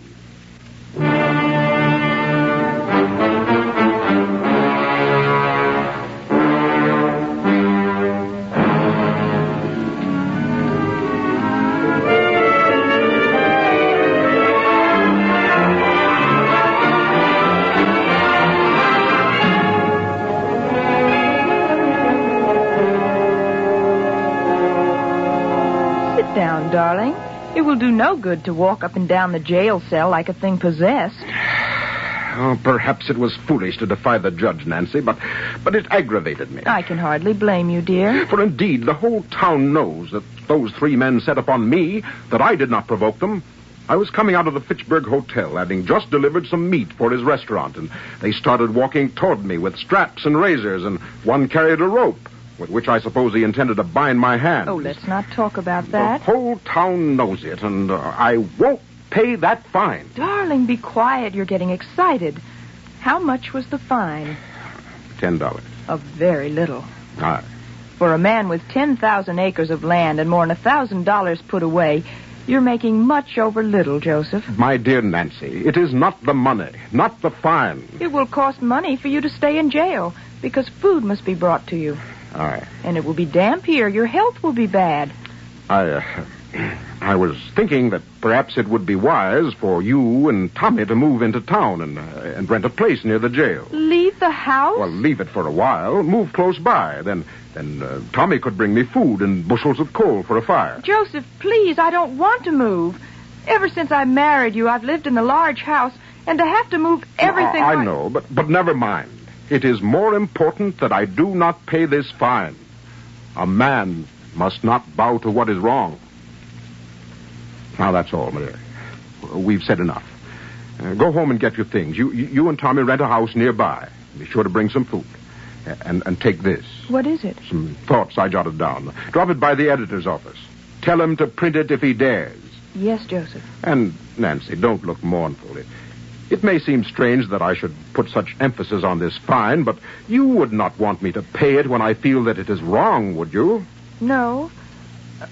[SPEAKER 5] Down, darling. It will do no good to walk up and down the jail cell like a thing possessed.
[SPEAKER 12] Oh, perhaps it was foolish to defy the judge, Nancy, but it aggravated me.
[SPEAKER 5] I can hardly blame you, dear.
[SPEAKER 12] For indeed, the whole town knows that those 3 men set upon me, that I did not provoke them. I was coming out of the Fitchburg Hotel, having just delivered some meat for his restaurant, and they started walking toward me with straps and razors, and one carried a rope, with which I suppose he intended to bind my hands.
[SPEAKER 5] Oh, let's not talk about that.
[SPEAKER 12] The whole town knows it, and I won't pay that fine.
[SPEAKER 5] Darling, be quiet. You're getting excited. How much was the fine?
[SPEAKER 12] $10.
[SPEAKER 5] A very little.
[SPEAKER 12] Aye.
[SPEAKER 5] For a man with 10,000 acres of land and more than $1,000 put away, you're making much over little, Joseph.
[SPEAKER 12] My dear Nancy, it is not the money, not the fine.
[SPEAKER 5] It will cost money for you to stay in jail, because food must be brought to you.
[SPEAKER 12] Aye.
[SPEAKER 5] And it will be damp here. Your health will be bad.
[SPEAKER 12] I was thinking that perhaps it would be wise for you and Tommy to move into town and rent a place near the jail.
[SPEAKER 5] Leave the house?
[SPEAKER 12] Well, leave it for a while. Move close by. Then Tommy could bring me food and bushels of coal for a fire.
[SPEAKER 5] Joseph, please, I don't want to move. Ever since I married you, I've lived in a large house, and to have to move everything...
[SPEAKER 12] I know, but never mind. It is more important that I do not pay this fine. A man must not bow to what is wrong. Now, that's all, Maria. We've said enough. Go home and get your things. You and Tommy rent a house nearby. Be sure to bring some food. And take this.
[SPEAKER 5] What is it?
[SPEAKER 12] Some thoughts I jotted down. Drop it by the editor's office. Tell him to print it if he dares.
[SPEAKER 5] Yes, Joseph.
[SPEAKER 12] And, Nancy, don't look mournful. It may seem strange that I should put such emphasis on this fine, but you would not want me to pay it when I feel that it is wrong, would you?
[SPEAKER 5] No.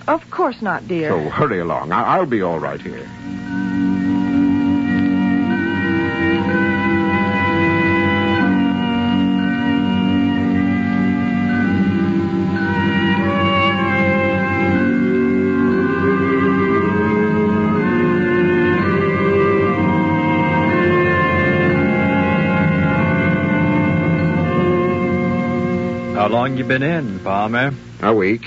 [SPEAKER 5] Of course not, dear.
[SPEAKER 12] So hurry along. I'll be all right here.
[SPEAKER 11] How long you been in, Palmer?
[SPEAKER 12] A week.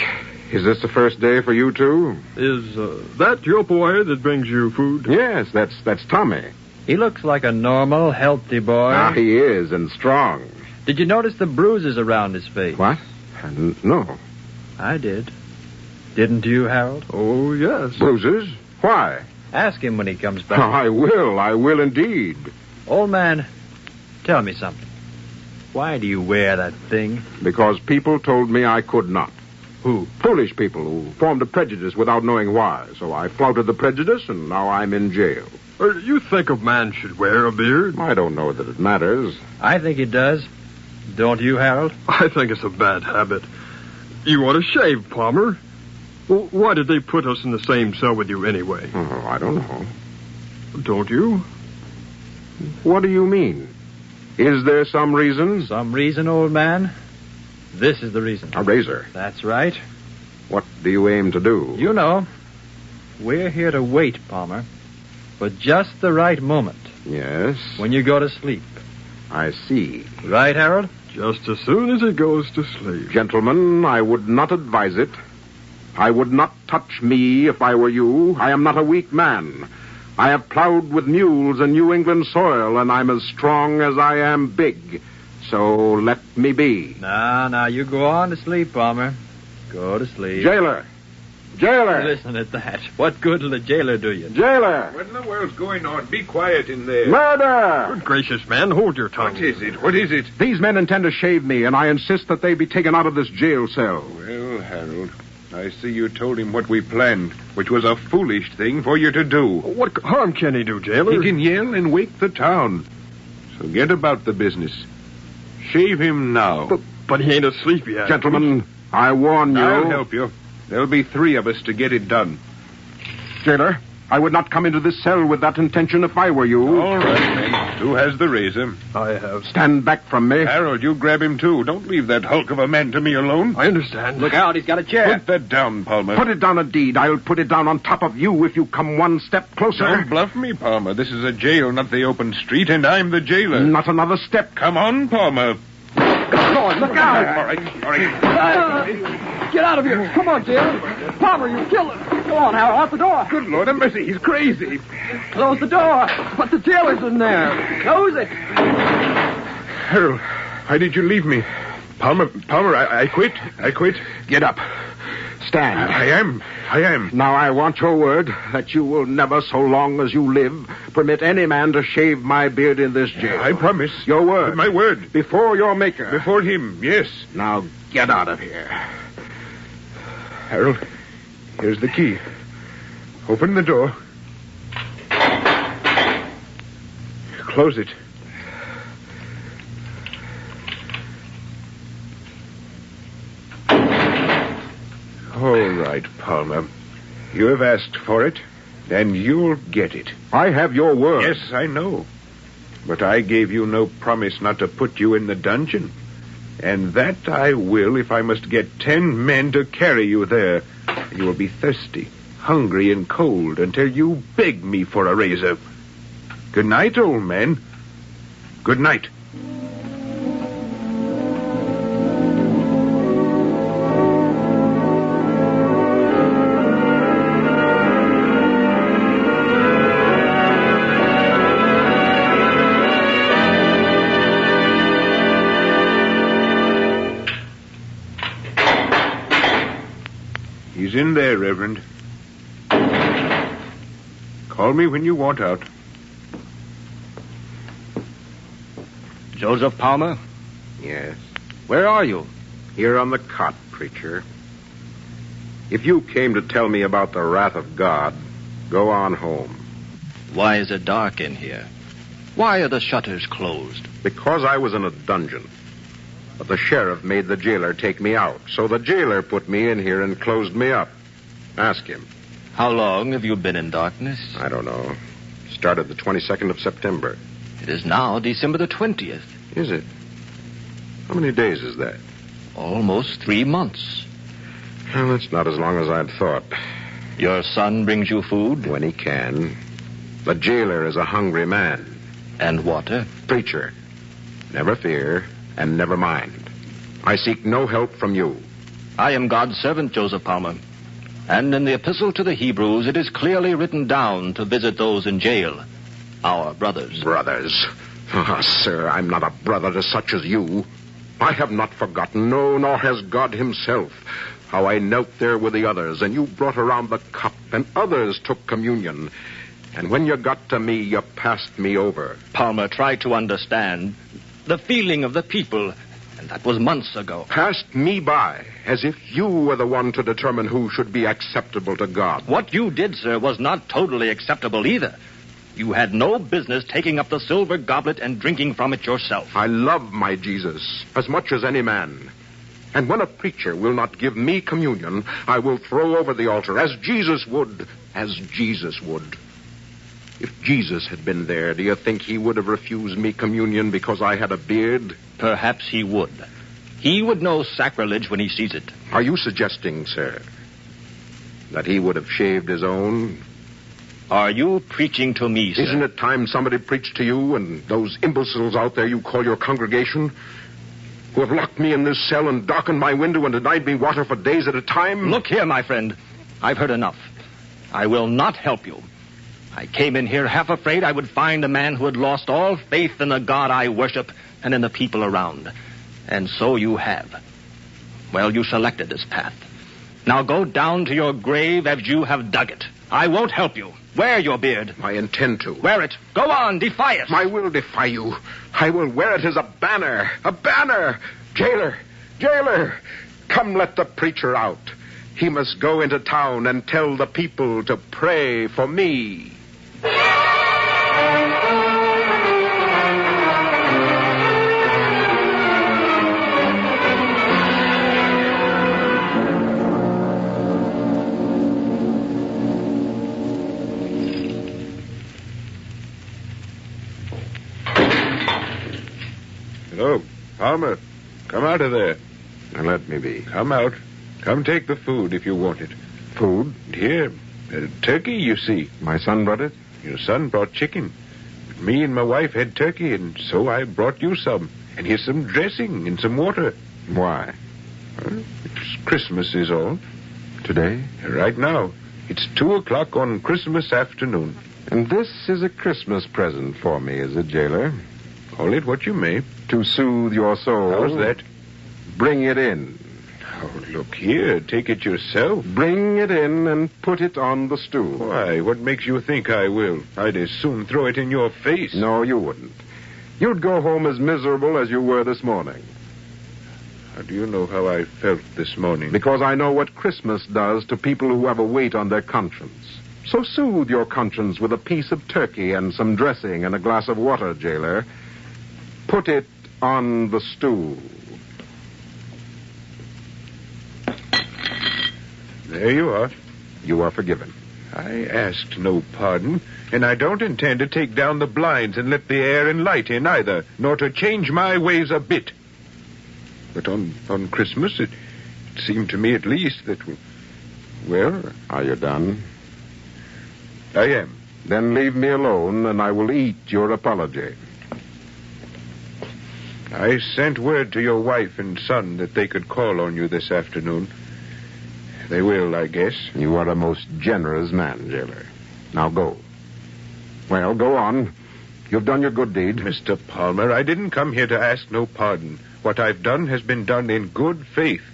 [SPEAKER 12] Is this the first day for you two?
[SPEAKER 13] Is that your boy that brings you food?
[SPEAKER 12] Yes, that's Tommy.
[SPEAKER 11] He looks like a normal, healthy boy.
[SPEAKER 12] He is, and strong.
[SPEAKER 11] Did you notice the bruises around his face?
[SPEAKER 12] What? No.
[SPEAKER 11] I did. Didn't you, Harold?
[SPEAKER 13] Oh, yes.
[SPEAKER 12] Bruises? Why?
[SPEAKER 11] Ask him when he comes back.
[SPEAKER 12] I will indeed.
[SPEAKER 11] Old man, tell me something. Why do you wear that thing?
[SPEAKER 12] Because people told me I could not.
[SPEAKER 11] Who?
[SPEAKER 12] Foolish people who formed a prejudice without knowing why. So I flouted the prejudice, and now I'm in jail.
[SPEAKER 13] You think a man should wear a beard?
[SPEAKER 12] I don't know that it matters.
[SPEAKER 11] I think it does. Don't you, Harold?
[SPEAKER 13] I think it's a bad habit. You ought to shave, Palmer. Well, why did they put us in the same cell with you anyway?
[SPEAKER 12] Oh, I don't know.
[SPEAKER 13] Don't you?
[SPEAKER 12] What do you mean? Is there some reason?
[SPEAKER 11] Some reason, old man? This is the reason.
[SPEAKER 12] A razor.
[SPEAKER 11] That's right.
[SPEAKER 12] What do you aim to do?
[SPEAKER 11] You know. We're here to wait, Palmer. for just the right moment.
[SPEAKER 12] Yes?
[SPEAKER 11] When you go to sleep.
[SPEAKER 12] I see.
[SPEAKER 11] Right, Harold?
[SPEAKER 13] Just as soon as he goes to sleep.
[SPEAKER 12] Gentlemen, I would not advise it. I would not touch me if I were you. I am not a weak man. I have plowed with mules in New England soil, and I'm as strong as I am big. So let me be.
[SPEAKER 11] Now, you go on to sleep, Palmer. Go to sleep.
[SPEAKER 12] Jailer! Jailer!
[SPEAKER 11] Listen at that. What good will the jailer do you?
[SPEAKER 12] Jailer!
[SPEAKER 10] What in the world's going on? Be quiet in there.
[SPEAKER 12] Murder!
[SPEAKER 13] Good gracious, man, hold your tongue.
[SPEAKER 10] What is it? What is it?
[SPEAKER 12] These men intend to shave me, and I insist that they be taken out of this jail cell.
[SPEAKER 10] Well, Harold, I see you told him what we planned, which was a foolish thing for you to do.
[SPEAKER 13] What harm can he do, jailer?
[SPEAKER 10] He can yell and wake the town. So get about the business. Shave him now.
[SPEAKER 13] But he ain't asleep yet.
[SPEAKER 12] Gentlemen, I warn you.
[SPEAKER 10] I'll help you. There'll be 3 of us to get it done.
[SPEAKER 12] Jailer, I would not come into this cell with that intention if I were you.
[SPEAKER 10] All right, then. Who has the razor?
[SPEAKER 13] I have.
[SPEAKER 12] Stand back from me.
[SPEAKER 10] Harold, you grab him, too. Don't leave that hulk of a man to me alone.
[SPEAKER 13] I understand.
[SPEAKER 21] Look out, he's got a chair.
[SPEAKER 10] Put that down, Palmer.
[SPEAKER 12] Put it down, indeed. I'll put it down on top of you if you come one step closer.
[SPEAKER 10] Don't bluff me, Palmer. This is a jail, not the open street, and I'm the jailer.
[SPEAKER 12] Not another step.
[SPEAKER 10] Come on, Palmer.
[SPEAKER 21] Come on, look out.
[SPEAKER 10] All right.
[SPEAKER 21] Get out of here. Come on, Jailer. Palmer, you kill him. Go on, Harold, out the door.
[SPEAKER 10] Good Lord have mercy, he's crazy.
[SPEAKER 21] Close the door. But the jailer's in there. Close it.
[SPEAKER 10] Harold, why did you leave me? Palmer, I quit.
[SPEAKER 12] Get up. Stand.
[SPEAKER 10] I am.
[SPEAKER 12] Now I want your word that you will never, so long as you live, permit any man to shave my beard in this jail.
[SPEAKER 10] I promise.
[SPEAKER 12] Your word.
[SPEAKER 10] My word.
[SPEAKER 12] Before your maker.
[SPEAKER 10] Before him, yes.
[SPEAKER 12] Now get out of here.
[SPEAKER 10] Harold, here's the key. Open the door. Close it. All right, Palmer. You have asked for it, and you'll get it.
[SPEAKER 12] I have your word.
[SPEAKER 10] Yes, I know. But I gave you no promise not to put you in the dungeon. And that I will if I must get 10 men to carry you there. You will be thirsty, hungry, and cold until you beg me for a razor. Good night, old man. Good night. He's in there, Reverend. Call me when you want out.
[SPEAKER 14] Joseph Palmer?
[SPEAKER 12] Yes.
[SPEAKER 14] Where are you?
[SPEAKER 12] Here on the cot, preacher. If you came to tell me about the wrath of God, go on home.
[SPEAKER 14] Why is it dark in here? Why are the shutters closed?
[SPEAKER 12] Because I was in a dungeon. But the sheriff made the jailer take me out, so the jailer put me in here and closed me up. Ask him.
[SPEAKER 14] How long have you been in darkness?
[SPEAKER 12] I don't know. Started the 22nd of September.
[SPEAKER 14] It is now December the 20th.
[SPEAKER 12] Is it? How many days is that?
[SPEAKER 14] Almost 3 months.
[SPEAKER 12] Well, that's not as long as I'd thought.
[SPEAKER 14] Your son brings you food?
[SPEAKER 12] When he can. The jailer is a hungry man.
[SPEAKER 14] And water?
[SPEAKER 12] Preacher, never fear. And never mind. I seek no help from you.
[SPEAKER 14] I am God's servant, Joseph Palmer. And in the epistle to the Hebrews, it is clearly written down to visit those in jail. Our brothers.
[SPEAKER 12] Brothers? Ah, sir, I'm not a brother to such as you. I have not forgotten, no, nor has God himself, how I knelt there with the others, and you brought around the cup, and others took communion. And when you got to me, you passed me over.
[SPEAKER 14] Palmer, try to understand. The feeling of the people, and that was months ago.
[SPEAKER 12] Passed me by, as if you were the one to determine who should be acceptable to God.
[SPEAKER 14] What you did, sir, was not totally acceptable either. You had no business taking up the silver goblet and drinking from it yourself.
[SPEAKER 12] I love my Jesus as much as any man. And when a preacher will not give me communion, I will throw over the altar as Jesus would. If Jesus had been there, do you think he would have refused me communion because I had a beard?
[SPEAKER 14] Perhaps he would. He would know sacrilege when he sees it.
[SPEAKER 12] Are you suggesting, sir, that he would have shaved his own?
[SPEAKER 14] Are you preaching to me, sir?
[SPEAKER 2] Isn't it time somebody preached to you and those imbeciles out there you call your congregation, who have locked me in this cell and darkened my window and denied me water for days at a time?
[SPEAKER 14] Look here, my friend. I've heard enough. I will not help you. I came in here half afraid I would find a man who had lost all faith in the God I worship and in the people around. And so you have. Well, you selected this path. Now go down to your grave as you have dug it. I won't help you. Wear your beard.
[SPEAKER 2] I intend to.
[SPEAKER 14] Wear it. Go on, defy it.
[SPEAKER 2] I will defy you. I will wear it as a banner. A banner! Jailer! Jailer! Come let the preacher out. He must go into town and tell the people to pray for me.
[SPEAKER 10] Hello, Palmer. Come out of there.
[SPEAKER 2] Now let me be.
[SPEAKER 10] Come out. Come take the food if you want it.
[SPEAKER 2] Food?
[SPEAKER 10] Here. Turkey, you see.
[SPEAKER 2] My son brought it?
[SPEAKER 10] Your son brought chicken. But me and my wife had turkey, and so I brought you some. And here's some dressing and some water.
[SPEAKER 2] Why?
[SPEAKER 10] Well, it's Christmas is all.
[SPEAKER 2] Today?
[SPEAKER 10] Right now. It's 2:00 on Christmas afternoon.
[SPEAKER 2] And this is a Christmas present for me, is it, jailer?
[SPEAKER 10] Call it what you may.
[SPEAKER 2] To soothe your soul.
[SPEAKER 10] How's that?
[SPEAKER 2] Bring it in.
[SPEAKER 10] Oh, look here. Take it yourself.
[SPEAKER 2] Bring it in and put it on the stool.
[SPEAKER 10] Why, what makes you think I will? I'd as soon throw it in your face.
[SPEAKER 2] No, you wouldn't. You'd go home as miserable as you were this morning.
[SPEAKER 10] How do you know how I felt this morning?
[SPEAKER 2] Because I know what Christmas does to people who have a weight on their conscience. So soothe your conscience with a piece of turkey and some dressing and a glass of water, jailer. Put it on the stool.
[SPEAKER 10] There you are.
[SPEAKER 2] You are forgiven.
[SPEAKER 10] I asked no pardon, and I don't intend to take down the blinds and let the air and light in either, nor to change my ways a bit. But on Christmas, it seemed to me at least that... Well...
[SPEAKER 2] Are you done?
[SPEAKER 10] I am.
[SPEAKER 2] Then leave me alone, and I will eat your apology.
[SPEAKER 10] I sent word to your wife and son that they could call on you this afternoon. They will, I guess.
[SPEAKER 2] You are a most generous man, jailer. Now go. Well, go on. You've done your good deed.
[SPEAKER 10] Mr. Palmer, I didn't come here to ask no pardon. What I've done has been done in good faith.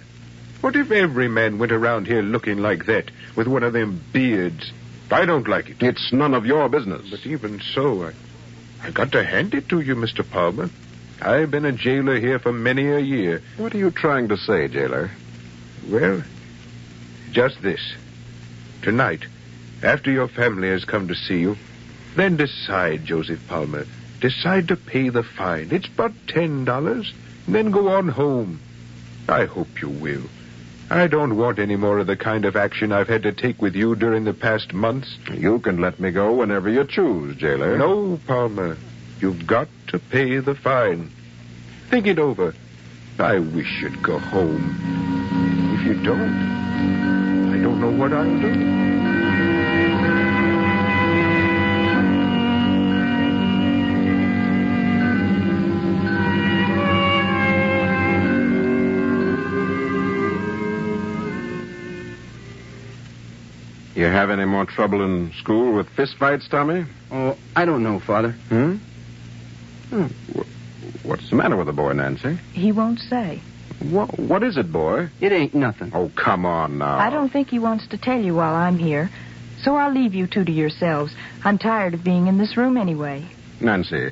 [SPEAKER 10] What if every man went around here looking like that, with one of them beards? I don't like it.
[SPEAKER 2] It's none of your business.
[SPEAKER 10] But even so, I got to hand it to you, Mr. Palmer. I've been a jailer here for many a year.
[SPEAKER 2] What are you trying to say, jailer?
[SPEAKER 10] Well, just this. Tonight, after your family has come to see you, then decide, Joseph Palmer. Decide to pay the fine. It's but $10. Then go on home. I hope you will. I don't want any more of the kind of action I've had to take with you during the past months.
[SPEAKER 2] You can let me go whenever you choose, jailer.
[SPEAKER 10] No, Palmer. You've got to pay the fine. Think it over. I wish you'd go home. If you don't, I don't know what I'll do.
[SPEAKER 2] You have any more trouble in school with fistfights, Tommy?
[SPEAKER 15] Oh, I don't know, Father.
[SPEAKER 2] What's the matter with the boy, Nancy?
[SPEAKER 5] He won't say.
[SPEAKER 2] What is it, boy?
[SPEAKER 15] It ain't nothing.
[SPEAKER 2] Oh, come on now.
[SPEAKER 5] I don't think he wants to tell you while I'm here. So I'll leave you two to yourselves. I'm tired of being in this room anyway.
[SPEAKER 2] Nancy,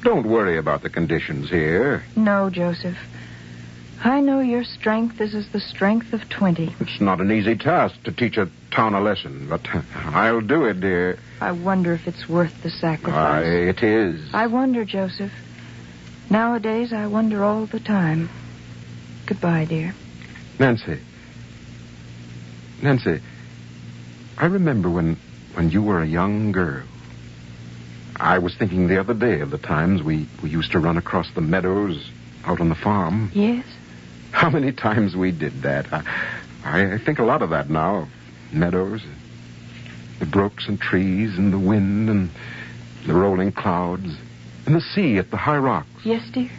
[SPEAKER 2] don't worry about the conditions here.
[SPEAKER 5] No, Joseph. I know your strength is as the strength of 20.
[SPEAKER 2] It's not an easy task to teach a town a lesson, but I'll do it, dear.
[SPEAKER 5] I wonder if it's worth the sacrifice.
[SPEAKER 2] It is.
[SPEAKER 5] I wonder, Joseph. Nowadays, I wonder all the time. Goodbye, dear.
[SPEAKER 2] Nancy, I remember when you were a young girl. I was thinking the other day of the times we used to run across the meadows out on the farm.
[SPEAKER 5] Yes?
[SPEAKER 2] How many times we did that. I think a lot of that now. Meadows,
[SPEAKER 12] The brooks and trees and the wind and the rolling clouds and the sea at the high rocks.
[SPEAKER 5] Yes, dear?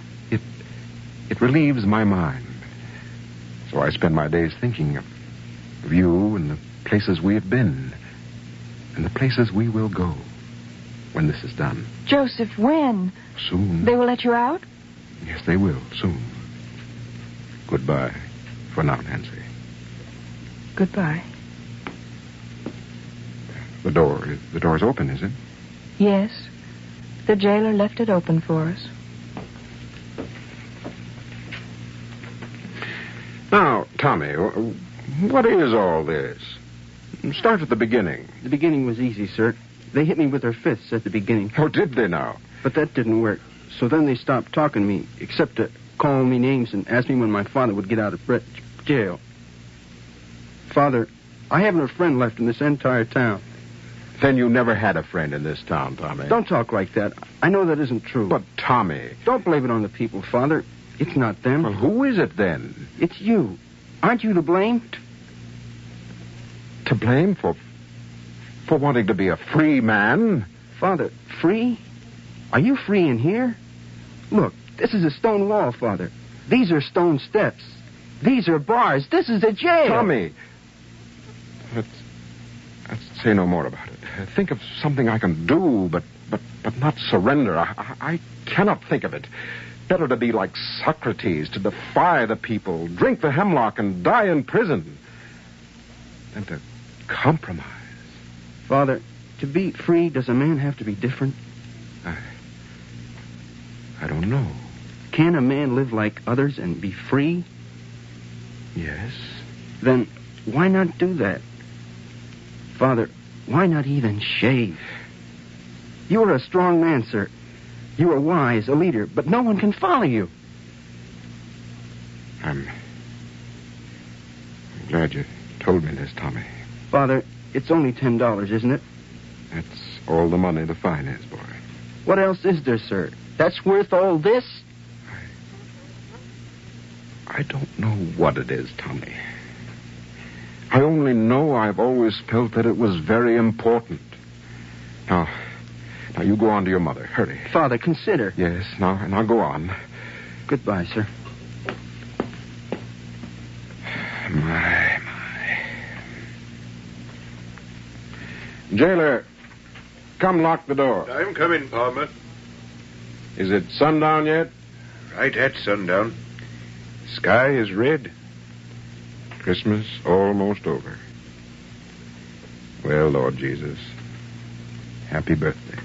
[SPEAKER 12] It relieves my mind. So I spend my days thinking of you and the places we have been and the places we will go when this is done.
[SPEAKER 5] Joseph, when?
[SPEAKER 12] Soon.
[SPEAKER 5] They will let you out?
[SPEAKER 12] Yes, they will, soon. Goodbye for now, Nancy.
[SPEAKER 5] Goodbye.
[SPEAKER 12] The door's open, is it?
[SPEAKER 5] Yes. The jailer left it open for us.
[SPEAKER 12] Now, Tommy, what is all this? Start at the beginning.
[SPEAKER 15] The beginning was easy, sir. They hit me with their fists at the beginning.
[SPEAKER 12] Oh, did they now?
[SPEAKER 15] But that didn't work. So then they stopped talking to me, except to call me names and ask me when my father would get out of jail. Father, I haven't a friend left in this entire town.
[SPEAKER 12] Then you never had a friend in this town, Tommy.
[SPEAKER 15] Don't talk like that. I know that isn't true.
[SPEAKER 12] But, Tommy...
[SPEAKER 15] Don't blame it on the people, Father. It's not them.
[SPEAKER 12] Well, who is it, then?
[SPEAKER 15] It's you. Aren't you to blame?
[SPEAKER 12] To blame for wanting to be a free man?
[SPEAKER 15] Father, free? Are you free in here? Look, this is a stone wall, Father. These are stone steps. These are bars. This is a jail.
[SPEAKER 12] Tommy! Let's say no more about it. Think of something I can do, but not surrender. I cannot think of it. Better to be like Socrates, to defy the people, drink the hemlock, and die in prison, than to compromise.
[SPEAKER 15] Father, to be free, does a man have to be different?
[SPEAKER 12] I don't know.
[SPEAKER 15] Can a man live like others and be free?
[SPEAKER 12] Yes.
[SPEAKER 15] Then why not do that? Father, why not even shave? You are a strong man, sir. You are wise, a leader, but no one can follow you.
[SPEAKER 12] I'm glad you told me this, Tommy.
[SPEAKER 15] Father, it's only $10, isn't it?
[SPEAKER 12] That's all the money the fine is, boy.
[SPEAKER 15] What else is there, sir? That's worth all this?
[SPEAKER 12] I don't know what it is, Tommy. I only know I've always felt that it was very important. Now you go on to your mother. Hurry.
[SPEAKER 15] Father, consider.
[SPEAKER 12] Yes, now go on.
[SPEAKER 15] Goodbye, sir.
[SPEAKER 12] My. Jailer, come lock the door.
[SPEAKER 10] I'm coming, Palmer.
[SPEAKER 12] Is it sundown yet?
[SPEAKER 10] Right at sundown. Sky is red.
[SPEAKER 12] Christmas almost over. Well, Lord Jesus, happy birthday.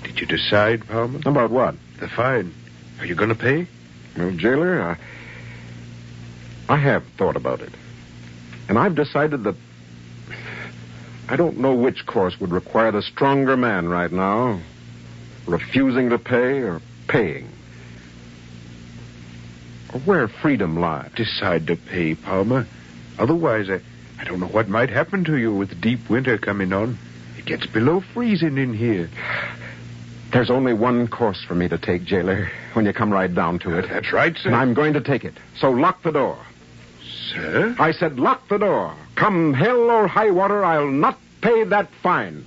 [SPEAKER 10] Did you decide, Palmer?
[SPEAKER 12] About what?
[SPEAKER 10] The fine. Are you going to pay?
[SPEAKER 12] Well, Jailer, I have thought about it. And I've decided that I don't know which course would require the stronger man right now. Refusing to pay or paying. Or where freedom lies.
[SPEAKER 10] Decide to pay, Palmer. Otherwise, I don't know what might happen to you with deep winter coming on. It gets below freezing in here.
[SPEAKER 12] There's only one course for me to take, Jailer, when you come right down to it.
[SPEAKER 10] That's right, sir.
[SPEAKER 12] And I'm going to take it. So lock the door.
[SPEAKER 10] Sir?
[SPEAKER 12] I said lock the door. Come hell or high water, I'll not pay that fine.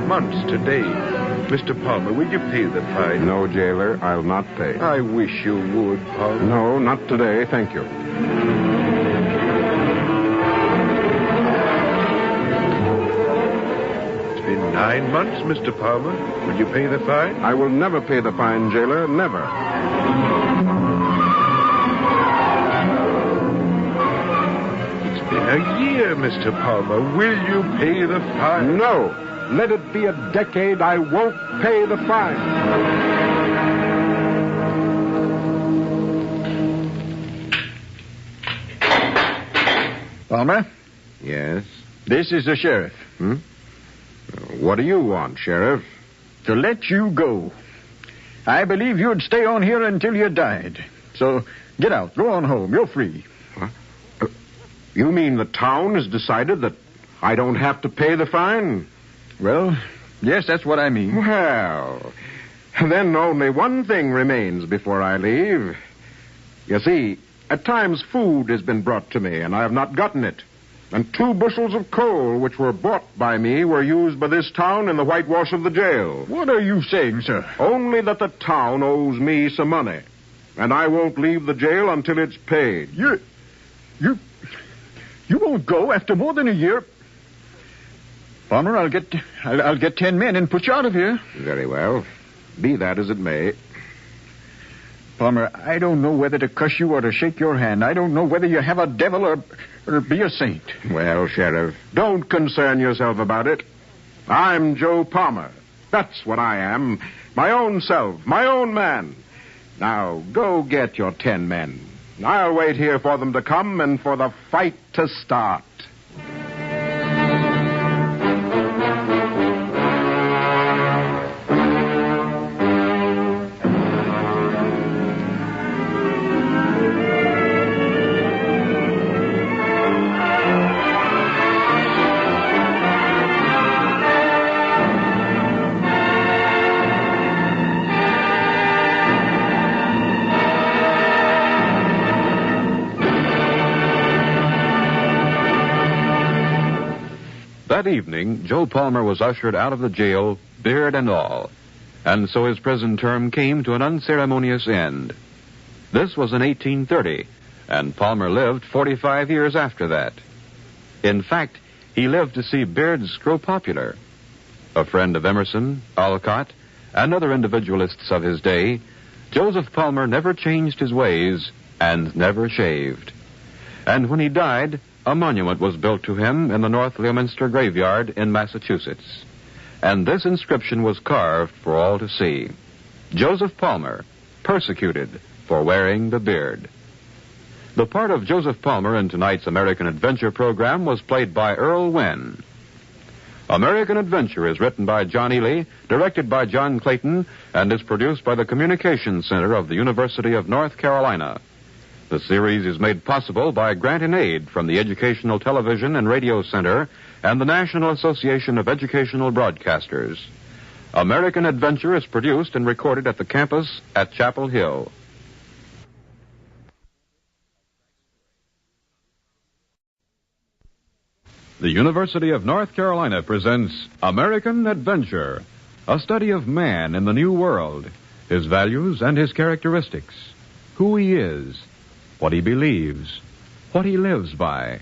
[SPEAKER 10] Months today. Mr. Palmer, will you pay the fine?
[SPEAKER 12] No, Jailer, I'll not pay.
[SPEAKER 10] I wish you would, Palmer.
[SPEAKER 12] No, not today, thank you.
[SPEAKER 10] It's been 9 months, Mr. Palmer. Will you pay the fine?
[SPEAKER 12] I will never pay the fine, Jailer, never.
[SPEAKER 10] It's been a year, Mr. Palmer. Will you pay the fine?
[SPEAKER 12] No. Let it be a decade, I won't pay the fine.
[SPEAKER 16] Palmer?
[SPEAKER 12] Yes?
[SPEAKER 16] This is the sheriff.
[SPEAKER 12] What do you want, Sheriff?
[SPEAKER 16] To let you go. I believe you'd stay on here until you died. So get out. Go on home. You're free.
[SPEAKER 12] Huh? You mean the town has decided that I don't have to pay the fine?
[SPEAKER 16] Well, yes, that's what I mean.
[SPEAKER 2] Well, then only one thing remains before I leave. You see, at times food has been brought to me, and I have not gotten it. And 2 bushels of coal, which were bought by me, were used by this town in the whitewash of the jail.
[SPEAKER 16] What are you saying, sir?
[SPEAKER 2] Only that the town owes me some money, and I won't leave the jail until it's paid.
[SPEAKER 16] You won't go after more than a year. Palmer, I'll get 10 men and put you out of here.
[SPEAKER 2] Very well. Be that as it may.
[SPEAKER 16] Palmer, I don't know whether to cuss you or to shake your hand. I don't know whether you have a devil or be a saint.
[SPEAKER 2] Well, Sheriff, don't concern yourself about it. I'm Joe Palmer. That's what I am. My own self, my own man. Now, go get your 10 men. I'll wait here for them to come and for the fight to start.
[SPEAKER 4] That evening, Joe Palmer was ushered out of the jail, beard and all, and so his prison term came to an unceremonious end. This was in 1830, and Palmer lived 45 years after that. In fact, he lived to see beards grow popular. A friend of Emerson, Alcott, and other individualists of his day, Joseph Palmer never changed his ways and never shaved. And when he died, a monument was built to him in the North Leominster Graveyard in Massachusetts. And this inscription was carved for all to see. Joseph Palmer, persecuted for wearing the beard. The part of Joseph Palmer in tonight's American Adventure program was played by Earl Wynn. American Adventure is written by John Ely, directed by John Clayton, and is produced by the Communications Center of the University of North Carolina. The series is made possible by grant and aid from the Educational Television and Radio Center and the National Association of Educational Broadcasters. American Adventure is produced and recorded at the campus at Chapel Hill. The University of North Carolina presents American Adventure, a study of man in the New World, his values and his characteristics, who he is, what he believes, what he lives by.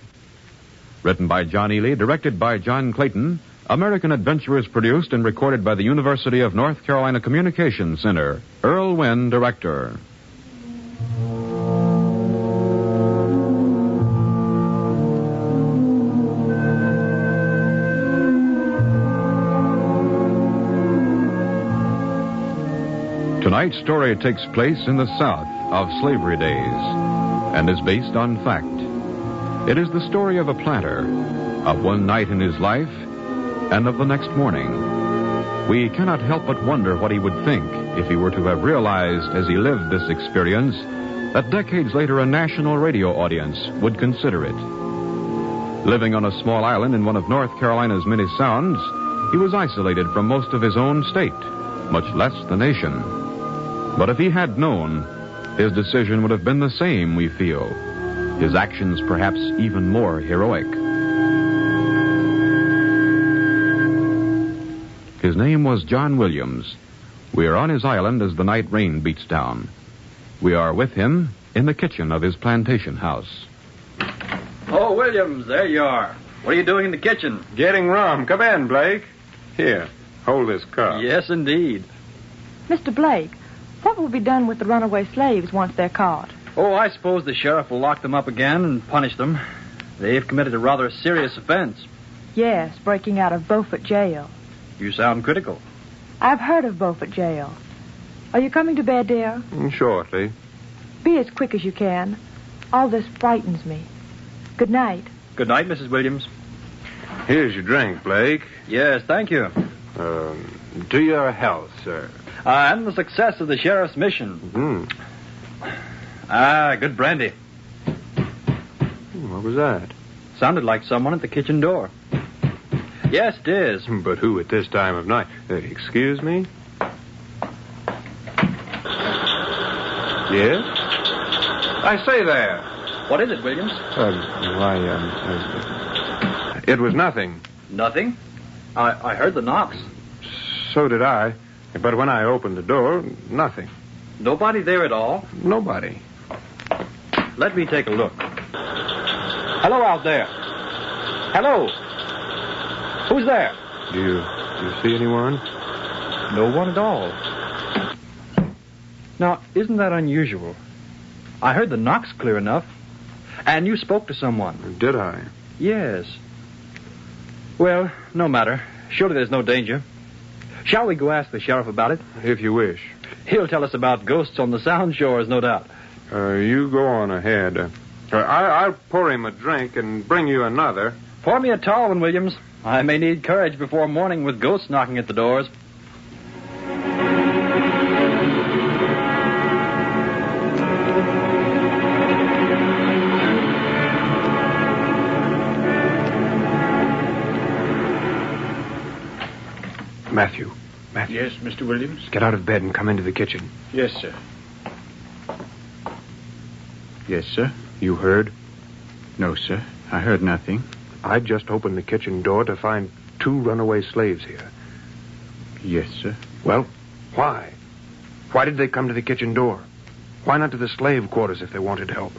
[SPEAKER 4] Written by John Ely, directed by John Clayton, American Adventure is produced and recorded by the University of North Carolina Communications Center. Earl Wynn, director. Tonight's story takes place in the South of slavery days and is based on fact. It is the story of a planter, of one night in his life and of the next morning. We cannot help but wonder what he would think if he were to have realized as he lived this experience that decades later a national radio audience would consider it. Living on a small island in one of North Carolina's many sounds, he was isolated from most of his own state, much less the nation. But if he had known, his decision would have been the same, we feel. His actions perhaps even more heroic. His name was John Williams. We are on his island as the night rain beats down. We are with him in the kitchen of his plantation house.
[SPEAKER 11] Oh, Williams, there you are. What are you doing in the kitchen?
[SPEAKER 10] Getting rum. Come in, Blake. Here, hold this cup.
[SPEAKER 11] Yes, indeed.
[SPEAKER 5] Mr. Blake, what will be done with the runaway slaves once they're caught?
[SPEAKER 11] Oh, I suppose the sheriff will lock them up again and punish them. They've committed a rather serious offense.
[SPEAKER 5] Yes, breaking out of Beaufort Jail.
[SPEAKER 11] You sound critical.
[SPEAKER 5] I've heard of Beaufort Jail. Are you coming to bed, dear?
[SPEAKER 10] Shortly.
[SPEAKER 5] Be as quick as you can. All this frightens me. Good night.
[SPEAKER 11] Good night, Mrs. Williams.
[SPEAKER 10] Here's your drink, Blake.
[SPEAKER 11] Yes, thank you.
[SPEAKER 10] To your health, sir.
[SPEAKER 11] And the success of the sheriff's mission. Good brandy.
[SPEAKER 10] What was that?
[SPEAKER 11] Sounded like someone at the kitchen door. Yes, it is.
[SPEAKER 10] But who at this time of night? Excuse me? Yes? I say there.
[SPEAKER 11] What is it, Williams?
[SPEAKER 10] It was nothing.
[SPEAKER 11] Nothing? I heard the knocks.
[SPEAKER 10] So did I. But when I opened the door, nothing.
[SPEAKER 11] Nobody there at all?
[SPEAKER 10] Nobody.
[SPEAKER 11] Let me take a look. Hello out there. Hello. Who's there?
[SPEAKER 10] Do you see anyone?
[SPEAKER 11] No one at all. Now, isn't that unusual? I heard the knocks clear enough. And you spoke to someone.
[SPEAKER 10] Did I?
[SPEAKER 11] Yes. Well, no matter. Surely there's no danger. Shall we go ask the sheriff about it?
[SPEAKER 10] If you wish.
[SPEAKER 11] He'll tell us about ghosts on the Sound Shores, no doubt.
[SPEAKER 10] You go on ahead. I'll pour him a drink and bring you another.
[SPEAKER 11] Pour me a tall one, Williams. I may need courage before morning with ghosts knocking at the doors.
[SPEAKER 10] Matthew.
[SPEAKER 16] Yes, Mr. Williams?
[SPEAKER 10] Get out of bed and come into the kitchen.
[SPEAKER 16] Yes, sir. Yes, sir.
[SPEAKER 10] You heard?
[SPEAKER 16] No, sir. I heard nothing.
[SPEAKER 10] I just opened the kitchen door to find 2 runaway slaves here.
[SPEAKER 16] Yes, sir.
[SPEAKER 10] Well, why? Why did they come to the kitchen door? Why not to the slave quarters if they wanted help?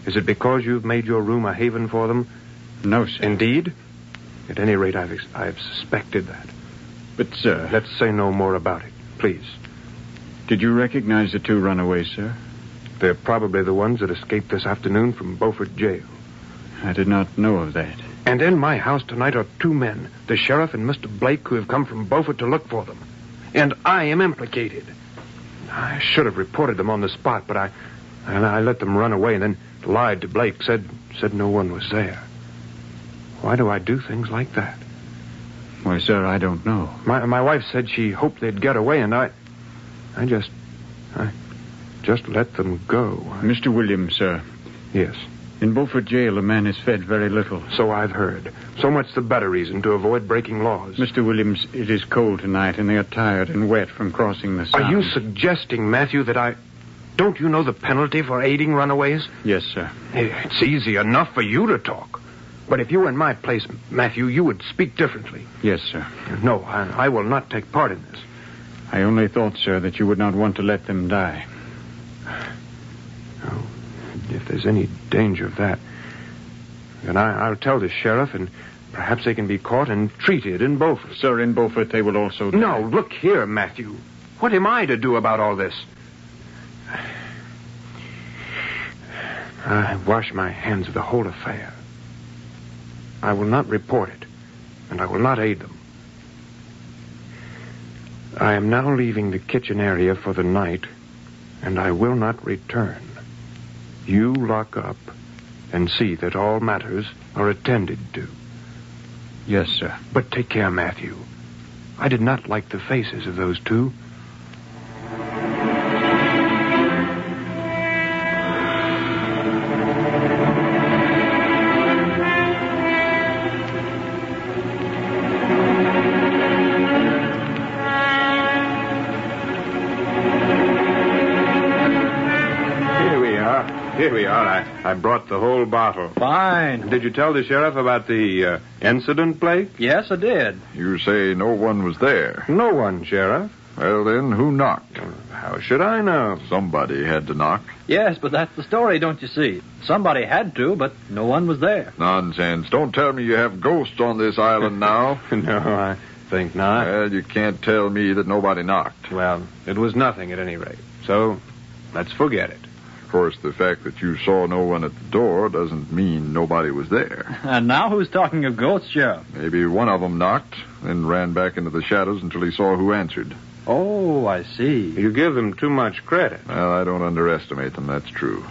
[SPEAKER 10] Is it because you've made your room a haven for them?
[SPEAKER 16] No, sir.
[SPEAKER 10] Indeed? At any rate, I've suspected that.
[SPEAKER 16] But, sir...
[SPEAKER 10] Let's say no more about it, please.
[SPEAKER 16] Did you recognize the 2 runaways, sir?
[SPEAKER 10] They're probably the ones that escaped this afternoon from Beaufort Jail.
[SPEAKER 16] I did not know of that.
[SPEAKER 10] And in my house tonight are 2 men, the sheriff and Mr. Blake, who have come from Beaufort to look for them. And I am implicated. I should have reported them on the spot, but I let them run away and then lied to Blake, said no one was there. Why do I do things like that?
[SPEAKER 16] Why, sir, I don't know.
[SPEAKER 10] My wife said she hoped they'd get away, and I just let them go.
[SPEAKER 16] Mr. Williams, sir.
[SPEAKER 10] Yes.
[SPEAKER 16] In Beaufort Jail, a man is fed very little.
[SPEAKER 10] So I've heard. So much the better reason to avoid breaking laws.
[SPEAKER 16] Mr. Williams, it is cold tonight, and they are tired and wet from crossing the Sound.
[SPEAKER 10] Are you suggesting, Matthew, that Don't you know the penalty for aiding runaways?
[SPEAKER 16] Yes, sir.
[SPEAKER 10] It's easy enough for you to talk. But if you were in my place, Matthew, you would speak differently.
[SPEAKER 16] Yes, sir.
[SPEAKER 10] No, I will not take part in this.
[SPEAKER 16] I only thought, sir, that you would not want to let them die.
[SPEAKER 10] Oh, if there's any danger of that, then I'll tell the sheriff, and perhaps they can be caught and treated in Beaufort.
[SPEAKER 16] Sir, in Beaufort they will also die.
[SPEAKER 10] No, look here, Matthew. What am I to do about all this? I wash my hands of the whole affair. I will not report it, and I will not aid them. I am now leaving the kitchen area for the night, and I will not return. You lock up and see that all matters are attended to.
[SPEAKER 16] Yes, sir.
[SPEAKER 10] But take care, Matthew. I did not like the faces of those 2. Here we are. I brought the whole bottle.
[SPEAKER 11] Fine.
[SPEAKER 10] Did you tell the sheriff about the incident, Blake?
[SPEAKER 11] Yes, I did.
[SPEAKER 9] You say no one was there?
[SPEAKER 10] No one, Sheriff.
[SPEAKER 9] Well, then, who knocked?
[SPEAKER 10] How should I know?
[SPEAKER 9] Somebody had to knock.
[SPEAKER 11] Yes, but that's the story, don't you see? Somebody had to, but no one was there.
[SPEAKER 9] Nonsense. Don't tell me you have ghosts on this island now.
[SPEAKER 10] No, I think not.
[SPEAKER 9] Well, you can't tell me that nobody knocked.
[SPEAKER 10] Well, it was nothing at any rate. So, let's forget it.
[SPEAKER 9] Of course, the fact that you saw no one at the door doesn't mean nobody was there.
[SPEAKER 11] And now who's talking of ghosts, Sheriff?
[SPEAKER 9] Maybe one of them knocked, then ran back into the shadows until he saw who answered.
[SPEAKER 11] Oh, I see.
[SPEAKER 10] You give them too much credit.
[SPEAKER 9] Well, I don't underestimate them, that's true.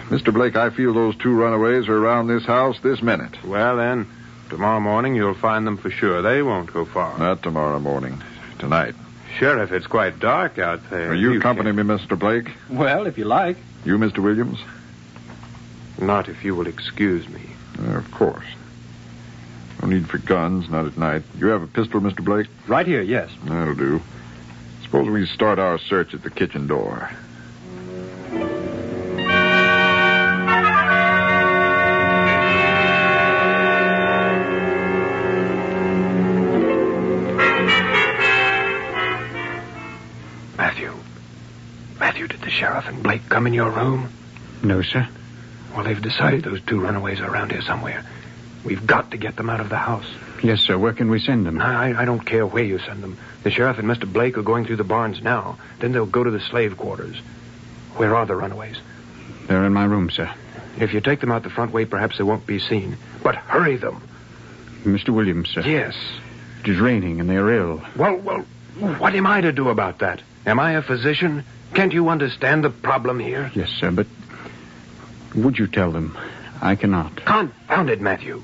[SPEAKER 9] Mr. Blake, I feel those 2 runaways are around this house this minute.
[SPEAKER 10] Well, then, tomorrow morning you'll find them for sure. They won't go far.
[SPEAKER 9] Not tomorrow morning. Tonight.
[SPEAKER 10] Sheriff, it's quite dark out there.
[SPEAKER 9] Will you accompany me, Mr. Blake?
[SPEAKER 11] Well, if you like.
[SPEAKER 9] You, Mr. Williams?
[SPEAKER 10] Not if you will excuse me.
[SPEAKER 9] Of course. No need for guns, not at night. You have a pistol, Mr. Blake?
[SPEAKER 11] Right here, yes.
[SPEAKER 9] That'll do. Suppose we start our search at the kitchen door.
[SPEAKER 17] Matthew, did the sheriff and Blake come in your room?
[SPEAKER 11] No, sir.
[SPEAKER 17] Well, they've decided those two runaways are around here somewhere. We've got to get them out of the house.
[SPEAKER 11] Yes, sir. Where can we send them?
[SPEAKER 17] I don't care where you send them. The sheriff and Mr. Blake are going through the barns now. Then they'll go to the slave quarters. Where are the runaways?
[SPEAKER 11] They're in my room, sir.
[SPEAKER 17] If you take them out the front way, perhaps they won't be seen. But hurry them.
[SPEAKER 11] Mr. Williams, sir.
[SPEAKER 17] Yes.
[SPEAKER 11] It is raining and they're ill.
[SPEAKER 17] Well, what am I to do about that? Am I a physician? Can't you understand the problem here?
[SPEAKER 11] Yes, sir, but would you tell them? I cannot.
[SPEAKER 17] Confound it, Matthew.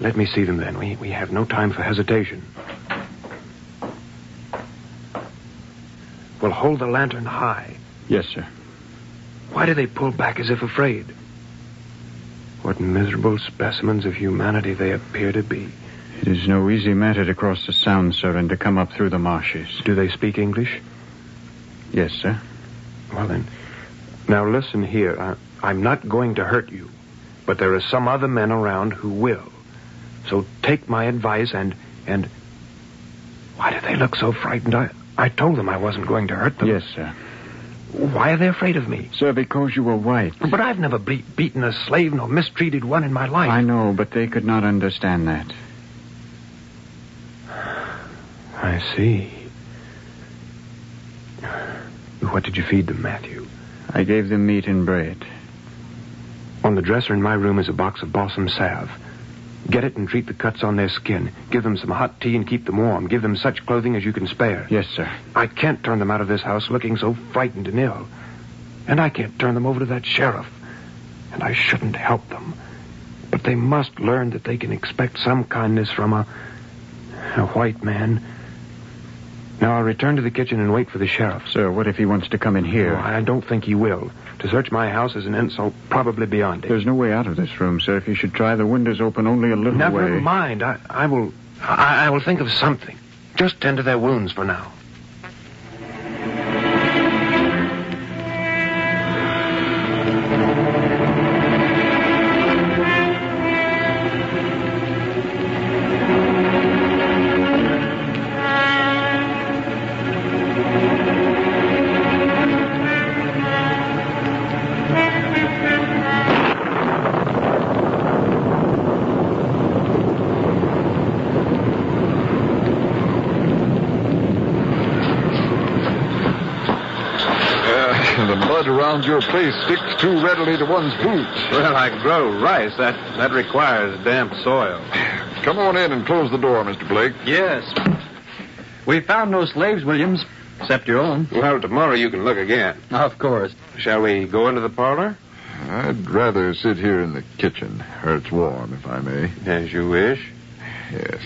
[SPEAKER 17] Let me see them then. We have no time for hesitation. Well, hold the lantern high.
[SPEAKER 11] Yes, sir.
[SPEAKER 17] Why do they pull back as if afraid? What miserable specimens of humanity they appear to be.
[SPEAKER 11] It is no easy matter to cross the Sound, sir, and to come up through the marshes.
[SPEAKER 17] Do they speak English?
[SPEAKER 11] Yes, sir.
[SPEAKER 17] Well, then, now listen here. I'm not going to hurt you, but there are some other men around who will. So take my advice and... Why do they look so frightened? I told them I wasn't going to hurt them.
[SPEAKER 11] Yes, sir.
[SPEAKER 17] Why are they afraid of me?
[SPEAKER 11] Sir, because you were white.
[SPEAKER 17] But I've never beaten a slave nor mistreated one in my life.
[SPEAKER 11] I know, but they could not understand that.
[SPEAKER 17] I see. What did you feed them, Matthew?
[SPEAKER 11] I gave them meat and bread.
[SPEAKER 17] On the dresser in my room is a box of balsam salve. Get it and treat the cuts on their skin. Give them some hot tea and keep them warm. Give them such clothing as you can spare.
[SPEAKER 11] Yes, sir.
[SPEAKER 17] I can't turn them out of this house looking so frightened and ill. And I can't turn them over to that sheriff. And I shouldn't help them. But they must learn that they can expect some kindness from a white man. Now, I'll return to the kitchen and wait for the sheriff.
[SPEAKER 11] Sir, what if he wants to come in here?
[SPEAKER 17] Oh, I don't think he will. To search my house is an insult probably beyond it.
[SPEAKER 11] There's no way out of this room, sir. If you should try the windows open only a little way.
[SPEAKER 17] Never mind. I will think of something. Just tend to their wounds for now.
[SPEAKER 9] Around your face sticks too readily to one's boots.
[SPEAKER 2] Well, I grow rice. That requires damp soil.
[SPEAKER 9] Come on in and close the door, Mr. Blake.
[SPEAKER 11] Yes. We found no slaves, Williams, except your own.
[SPEAKER 2] Well, tomorrow you can look again.
[SPEAKER 11] Of course.
[SPEAKER 2] Shall we go into the parlor?
[SPEAKER 9] I'd rather sit here in the kitchen, where it's warm, if I may.
[SPEAKER 2] As you wish.
[SPEAKER 9] Yes.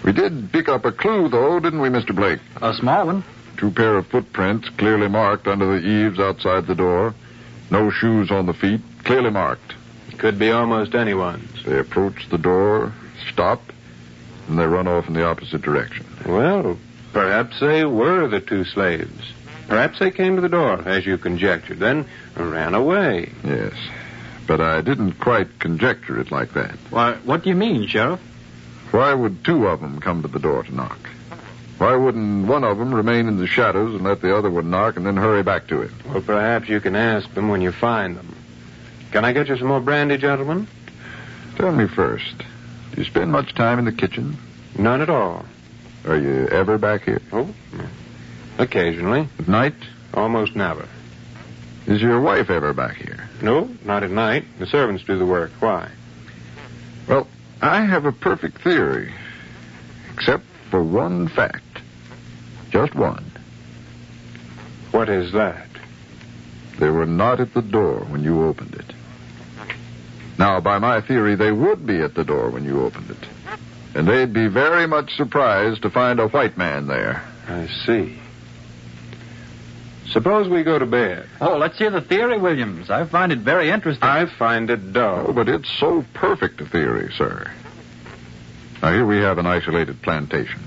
[SPEAKER 9] We did pick up a clue, though, didn't we, Mr. Blake?
[SPEAKER 11] A small one.
[SPEAKER 9] 2 pair of footprints, clearly marked under the eaves outside the door. No shoes on the feet, clearly marked.
[SPEAKER 2] Could be almost anyone's.
[SPEAKER 9] They approach the door, stop, and they run off in the opposite direction.
[SPEAKER 2] Well, perhaps they were the 2 slaves. Perhaps they came to the door, as you conjectured, then ran away.
[SPEAKER 9] Yes, but I didn't quite conjecture it like that.
[SPEAKER 11] Why, what do you mean, Sheriff?
[SPEAKER 9] Why would 2 of them come to the door to knock? Why wouldn't one of them remain in the shadows and let the other one knock and then hurry back to it?
[SPEAKER 2] Well, perhaps you can ask them when you find them. Can I get you some more brandy, gentlemen?
[SPEAKER 9] Tell me first, do you spend much time in the kitchen?
[SPEAKER 2] None at all.
[SPEAKER 9] Are you ever back here?
[SPEAKER 2] Oh, occasionally.
[SPEAKER 9] At night?
[SPEAKER 2] Almost never.
[SPEAKER 9] Is your wife ever back here?
[SPEAKER 2] No, not at night. The servants do the work. Why?
[SPEAKER 9] Well, I have a perfect theory, except for one fact. Just one.
[SPEAKER 2] What is that?
[SPEAKER 9] They were not at the door when you opened it. Now, by my theory, they would be at the door when you opened it. And they'd be very much surprised to find a white man there.
[SPEAKER 2] I see.
[SPEAKER 10] Suppose we go to bed.
[SPEAKER 11] Oh, let's hear the theory, Williams. I find it very interesting.
[SPEAKER 10] I find it dull.
[SPEAKER 9] Oh, but it's so perfect a theory, sir. Now, here we have an isolated plantation.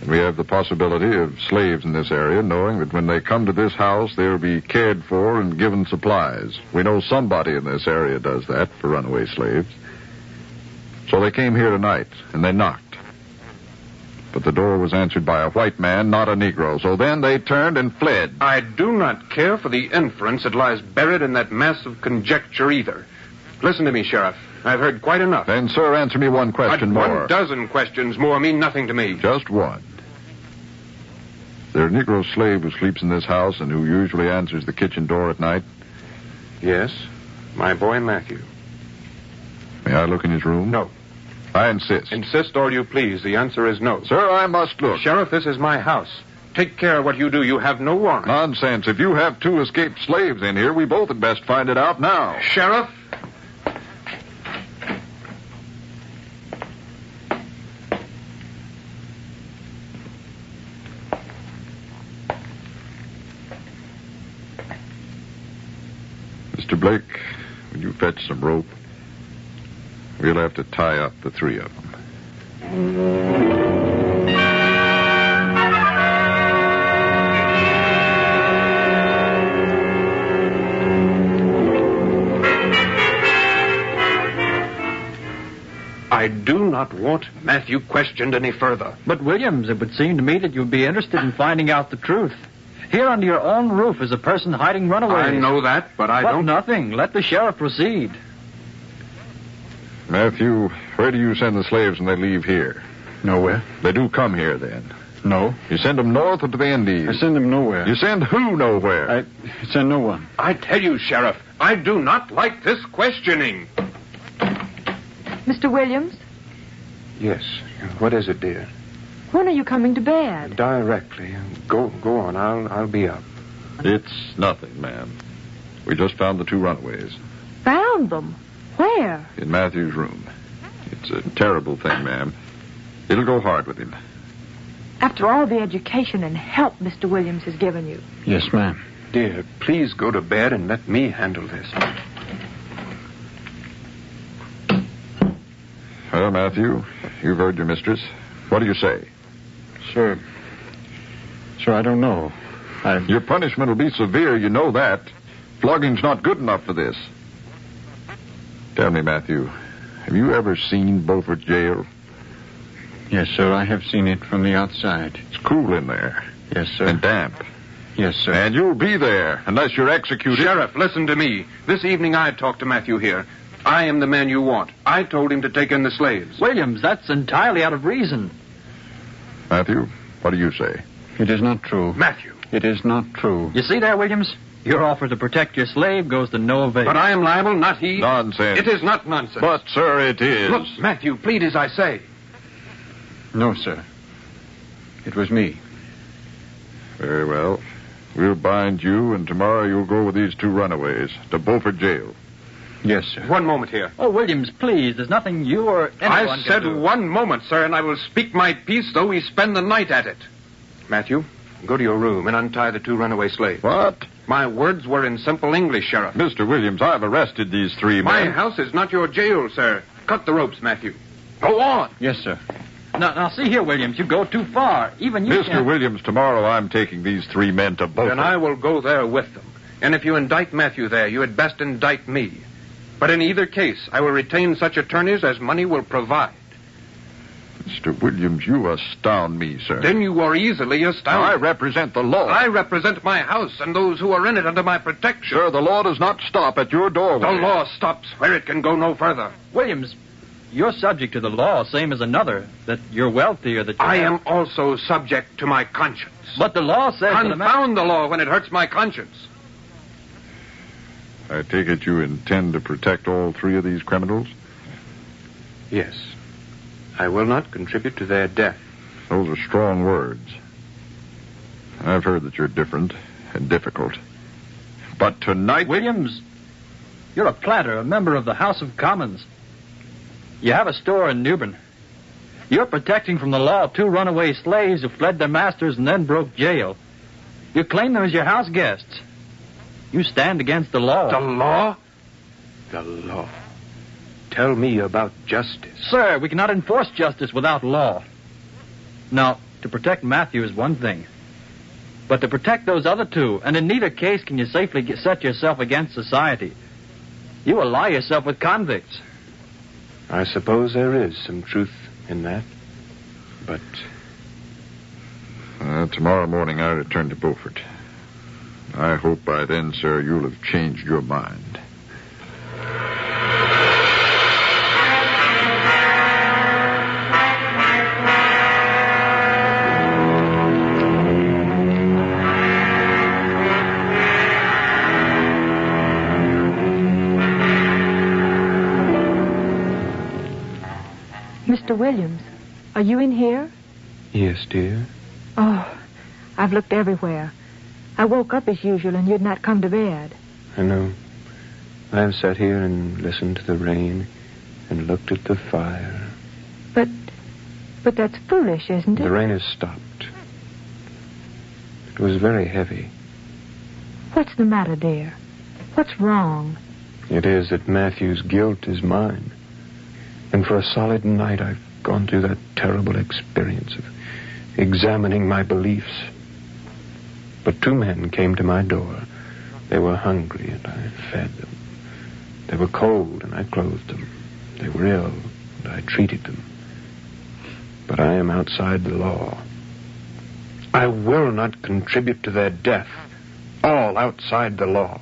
[SPEAKER 9] And we have the possibility of slaves in this area knowing that when they come to this house, they'll be cared for and given supplies. We know somebody in this area does that for runaway slaves. So they came here tonight, and they knocked. But the door was answered by a white man, not a Negro. So then they turned and fled.
[SPEAKER 10] I do not care for the inference that lies buried in that mass of conjecture either. Listen to me, Sheriff. I've heard quite enough.
[SPEAKER 9] Then, sir, answer me one question more.
[SPEAKER 10] 1 questions more mean nothing to me.
[SPEAKER 9] Just one. Is there a Negro slave who sleeps in this house and who usually answers the kitchen door at night?
[SPEAKER 10] Yes, my boy Matthew.
[SPEAKER 9] May I look in his room?
[SPEAKER 10] No.
[SPEAKER 9] I insist.
[SPEAKER 10] Insist all you please. The answer is no.
[SPEAKER 9] Sir, I must look.
[SPEAKER 10] Sheriff, this is my house. Take care of what you do. You have no warrant.
[SPEAKER 9] Nonsense. If you have 2 escaped slaves in here, we both had best find it out now.
[SPEAKER 10] Sheriff?
[SPEAKER 9] Mr. Blake, will you fetch some rope? We'll have to tie up the 3 of them.
[SPEAKER 10] I do not want Matthew questioned any further.
[SPEAKER 11] But, Williams, it would seem to me that you'd be interested in finding out the truth. Here under your own roof is a person hiding runaways.
[SPEAKER 10] I know that, but I don't...
[SPEAKER 11] nothing. Let the sheriff proceed.
[SPEAKER 9] Matthew, where do you send the slaves when they leave here?
[SPEAKER 16] Nowhere.
[SPEAKER 9] They do come here, then?
[SPEAKER 16] No.
[SPEAKER 9] You send them north or to the Indies?
[SPEAKER 16] I send them nowhere.
[SPEAKER 9] You send who nowhere?
[SPEAKER 16] I send no one.
[SPEAKER 10] I tell you, Sheriff, I do not like this questioning.
[SPEAKER 5] Mr. Williams,
[SPEAKER 10] Yes. What is it, dear?
[SPEAKER 5] when are you coming to bed?
[SPEAKER 10] Directly. Go on. I'll be up.
[SPEAKER 9] It's nothing, ma'am. We just found the 2 runaways
[SPEAKER 5] Found them? Where?
[SPEAKER 9] in Matthew's room. It's a terrible thing, ma'am. It'll go hard with him.
[SPEAKER 5] After all the education and help Mr. Williams has given you.
[SPEAKER 16] Yes, ma'am.
[SPEAKER 10] Dear, please go to bed and let me handle this.
[SPEAKER 9] Well, Matthew, you've heard your mistress. What do you say?
[SPEAKER 16] Sir, I don't know.
[SPEAKER 9] Your punishment will be severe, you know that. Flogging's not good enough for this. Tell me, Matthew, have you ever seen Beaufort Jail?
[SPEAKER 16] Yes, sir, I have seen it from the outside.
[SPEAKER 9] It's cool in there.
[SPEAKER 16] Yes, sir.
[SPEAKER 9] And damp.
[SPEAKER 16] Yes, sir.
[SPEAKER 9] And you'll be there unless you're executed.
[SPEAKER 10] Sheriff, listen to me. This evening I talked to Matthew here. I am the man you want. I told him to take in the slaves.
[SPEAKER 11] Williams, that's entirely out of reason.
[SPEAKER 9] Matthew, what do you say?
[SPEAKER 16] It is not true.
[SPEAKER 10] Matthew.
[SPEAKER 16] It is not true.
[SPEAKER 11] You see there, Williams? Your offer to protect your slave goes to no avail.
[SPEAKER 10] But I am liable, not he.
[SPEAKER 9] Nonsense.
[SPEAKER 10] It is not nonsense.
[SPEAKER 9] But, sir, it is.
[SPEAKER 10] Look, Matthew, plead as I say.
[SPEAKER 16] No, sir. It was me.
[SPEAKER 9] Very well. We'll bind you, and tomorrow you'll go with these 2 runaways to Beaufort Jail.
[SPEAKER 16] Yes, sir.
[SPEAKER 10] One moment here.
[SPEAKER 11] Oh, Williams, please. There's nothing you or anyone
[SPEAKER 10] I said
[SPEAKER 11] can do.
[SPEAKER 10] 1 moment, sir, and I will speak my piece, though we spend the night at it. Matthew, go to your room and untie the 2 runaway slaves.
[SPEAKER 9] What?
[SPEAKER 10] My words were in simple English, Sheriff.
[SPEAKER 9] Mr. Williams, I've arrested these 3 men.
[SPEAKER 10] My house is not your jail, sir. Cut the ropes, Matthew. Go on.
[SPEAKER 16] Yes, sir.
[SPEAKER 11] Now, see here, Williams. You go too far. Even you
[SPEAKER 9] Mr.
[SPEAKER 11] can't...
[SPEAKER 9] Williams, tomorrow I'm taking these 3 men to Beaufort.
[SPEAKER 10] Then I will go there with them. And if you indict Matthew there, you had best indict me. But in either case, I will retain such attorneys as money will provide.
[SPEAKER 9] Mr. Williams, you astound me, sir.
[SPEAKER 10] Then you are easily astounded.
[SPEAKER 9] I represent the law.
[SPEAKER 10] I represent my house and those who are in it under my protection.
[SPEAKER 9] Sir, the law does not stop at your doorway.
[SPEAKER 10] The law stops where it can go no further.
[SPEAKER 11] Williams, you're subject to the law, same as another, that you're wealthy or that
[SPEAKER 10] I am also subject to my conscience.
[SPEAKER 11] But the law says...
[SPEAKER 10] Confound the law when it hurts my conscience.
[SPEAKER 9] I take it you intend to protect all 3 of these criminals?
[SPEAKER 10] Yes. I will not contribute to their death.
[SPEAKER 9] Those are strong words. I've heard that you're different and difficult. But tonight...
[SPEAKER 11] Williams, you're a planter, a member of the House of Commons. You have a store in New Bern. You're protecting from the law 2 runaway slaves who fled their masters and then broke jail. You claim them as your house guests. You stand against the law.
[SPEAKER 17] The law? The law. Tell me about justice.
[SPEAKER 11] Sir, we cannot enforce justice without law. Now, to protect Matthew is one thing. But to protect those other two, and in neither case can you safely set yourself against society. You ally yourself with convicts.
[SPEAKER 17] I suppose there is some truth in that. But...
[SPEAKER 9] tomorrow morning I return to Beaufort. I hope by then, sir, you'll have changed your mind.
[SPEAKER 18] Mr. Williams, are you in here?
[SPEAKER 17] Yes, dear.
[SPEAKER 18] Oh, I've looked everywhere. I woke up as usual and you'd not come to bed.
[SPEAKER 17] I know. I have sat here and listened to the rain and looked at the fire.
[SPEAKER 18] But that's foolish, isn't it?
[SPEAKER 17] The rain has stopped. It was very heavy.
[SPEAKER 18] What's the matter, dear? What's wrong?
[SPEAKER 17] It is that Matthew's guilt is mine. And for a solid night I've gone through that terrible experience of examining my beliefs. But two men came to my door. They were hungry, and I fed them. They were cold, and I clothed them. They were ill, and I treated them. But I am outside the law. I will not contribute to their death. All outside the law.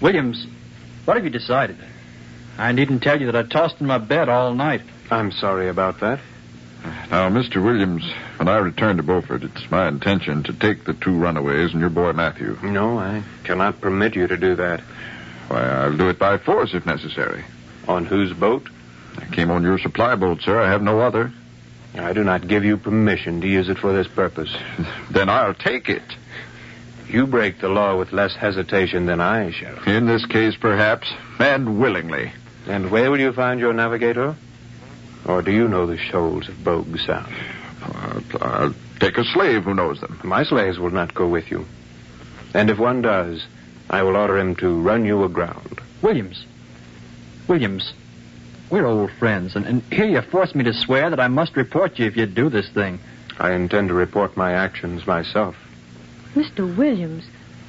[SPEAKER 11] Williams, what have you decided? I needn't tell you that I tossed in my bed all night.
[SPEAKER 17] I'm sorry about that.
[SPEAKER 9] Now, Mr. Williams, when I return to Beaufort, it's my intention to take the two runaways and your boy Matthew.
[SPEAKER 17] No, I cannot permit you to do that.
[SPEAKER 9] Why, I'll do it by force if necessary.
[SPEAKER 17] On whose boat?
[SPEAKER 9] I came on your supply boat, sir. I have no other.
[SPEAKER 17] I do not give you permission to use it for this purpose.
[SPEAKER 9] Then I'll take it.
[SPEAKER 17] You break the law with less hesitation than I, Sheriff.
[SPEAKER 9] In this case, perhaps, and willingly.
[SPEAKER 17] And where will you find your navigator? Or do you know the shoals of Bogue Sound?
[SPEAKER 9] I'll take a slave who knows them.
[SPEAKER 17] My slaves will not go with you. And if one does, I will order him to run you aground.
[SPEAKER 11] Williams, we're old friends, and here you force me to swear that I must report you if you do this thing.
[SPEAKER 17] I intend to report my actions myself.
[SPEAKER 18] Mr. Williams,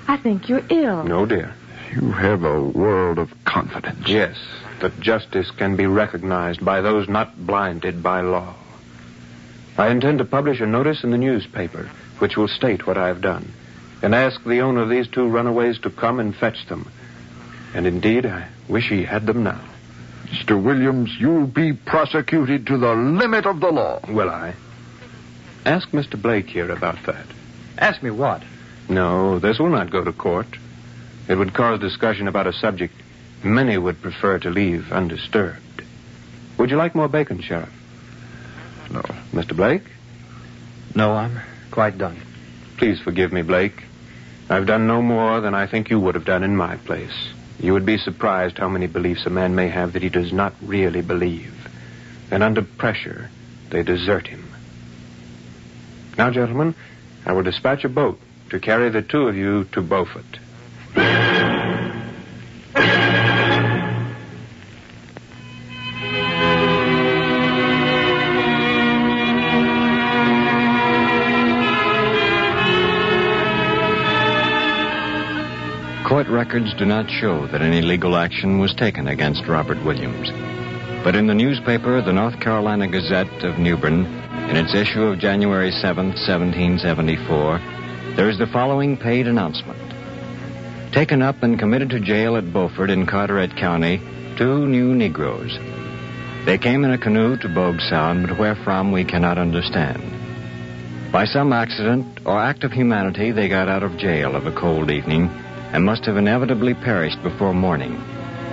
[SPEAKER 18] I think you're ill.
[SPEAKER 17] No, dear.
[SPEAKER 9] You have a world of confidence.
[SPEAKER 17] Yes, that justice can be recognized by those not blinded by law. I intend to publish a notice in the newspaper which will state what I have done and ask the owner of these two runaways to come and fetch them. And indeed, I wish he had them now.
[SPEAKER 9] Mr. Williams, you'll be prosecuted to the limit of the law.
[SPEAKER 17] Will I? Ask Mr. Blake here about that.
[SPEAKER 11] Ask me what?
[SPEAKER 17] No, this will not go to court. It would cause discussion about a subject many would prefer to leave undisturbed. Would you like more bacon, Sheriff?
[SPEAKER 9] No.
[SPEAKER 17] Mr. Blake?
[SPEAKER 11] No, I'm quite done.
[SPEAKER 17] Please forgive me, Blake. I've done no more than I think you would have done in my place. You would be surprised how many beliefs a man may have that he does not really believe. And under pressure, they desert him. Now, gentlemen, I will dispatch a boat to carry the two of you to Beaufort.
[SPEAKER 4] Court records do not show that any legal action was taken against Robert Williams. But in the newspaper, the North Carolina Gazette of New Bern, in its issue of January 7th, 1774, there is the following paid announcement. Taken up and committed to jail at Beaufort in Carteret County, 2 new Negroes. They came in a canoe to Bogue Sound, but where from we cannot understand. By some accident or act of humanity, they got out of jail of a cold evening and must have inevitably perished before morning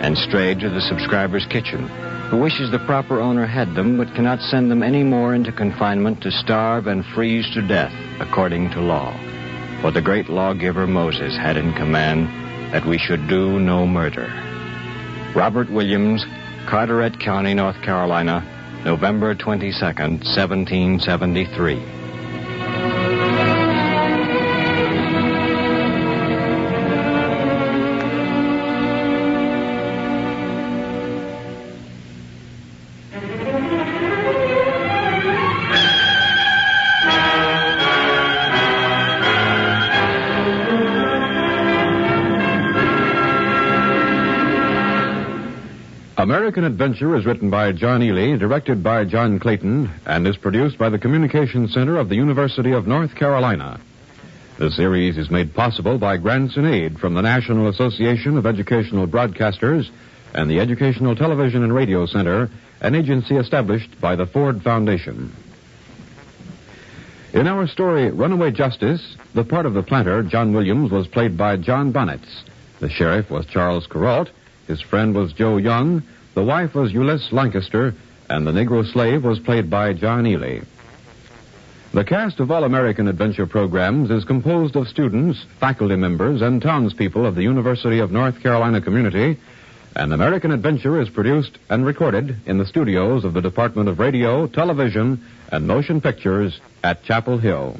[SPEAKER 4] and strayed to the subscriber's kitchen,
[SPEAKER 19] who wishes the proper owner had them, but cannot send them any more into confinement to starve and freeze to death, according to law. For the great lawgiver Moses had in command that we should do no murder. Robert Williams, Carteret County, North Carolina, November 22nd, 1773.
[SPEAKER 4] American Adventure is written by John Ely, directed by John Clayton, and is produced by the Communications Center of the University of North Carolina. The series is made possible by grants and aid from the National Association of Educational Broadcasters and the Educational Television and Radio Center, an agency established by the Ford Foundation. In our story, Runaway Justice, the part of the planter, John Williams, was played by John Bonnetts. The sheriff was Charles Kuralt. His friend was Joe Young, the wife was Ulysses Lancaster, and the Negro slave was played by John Ely. The cast of all American Adventure programs is composed of students, faculty members, and townspeople of the University of North Carolina community, and American Adventure is produced and recorded in the studios of the Department of Radio, Television, and Motion Pictures at Chapel Hill.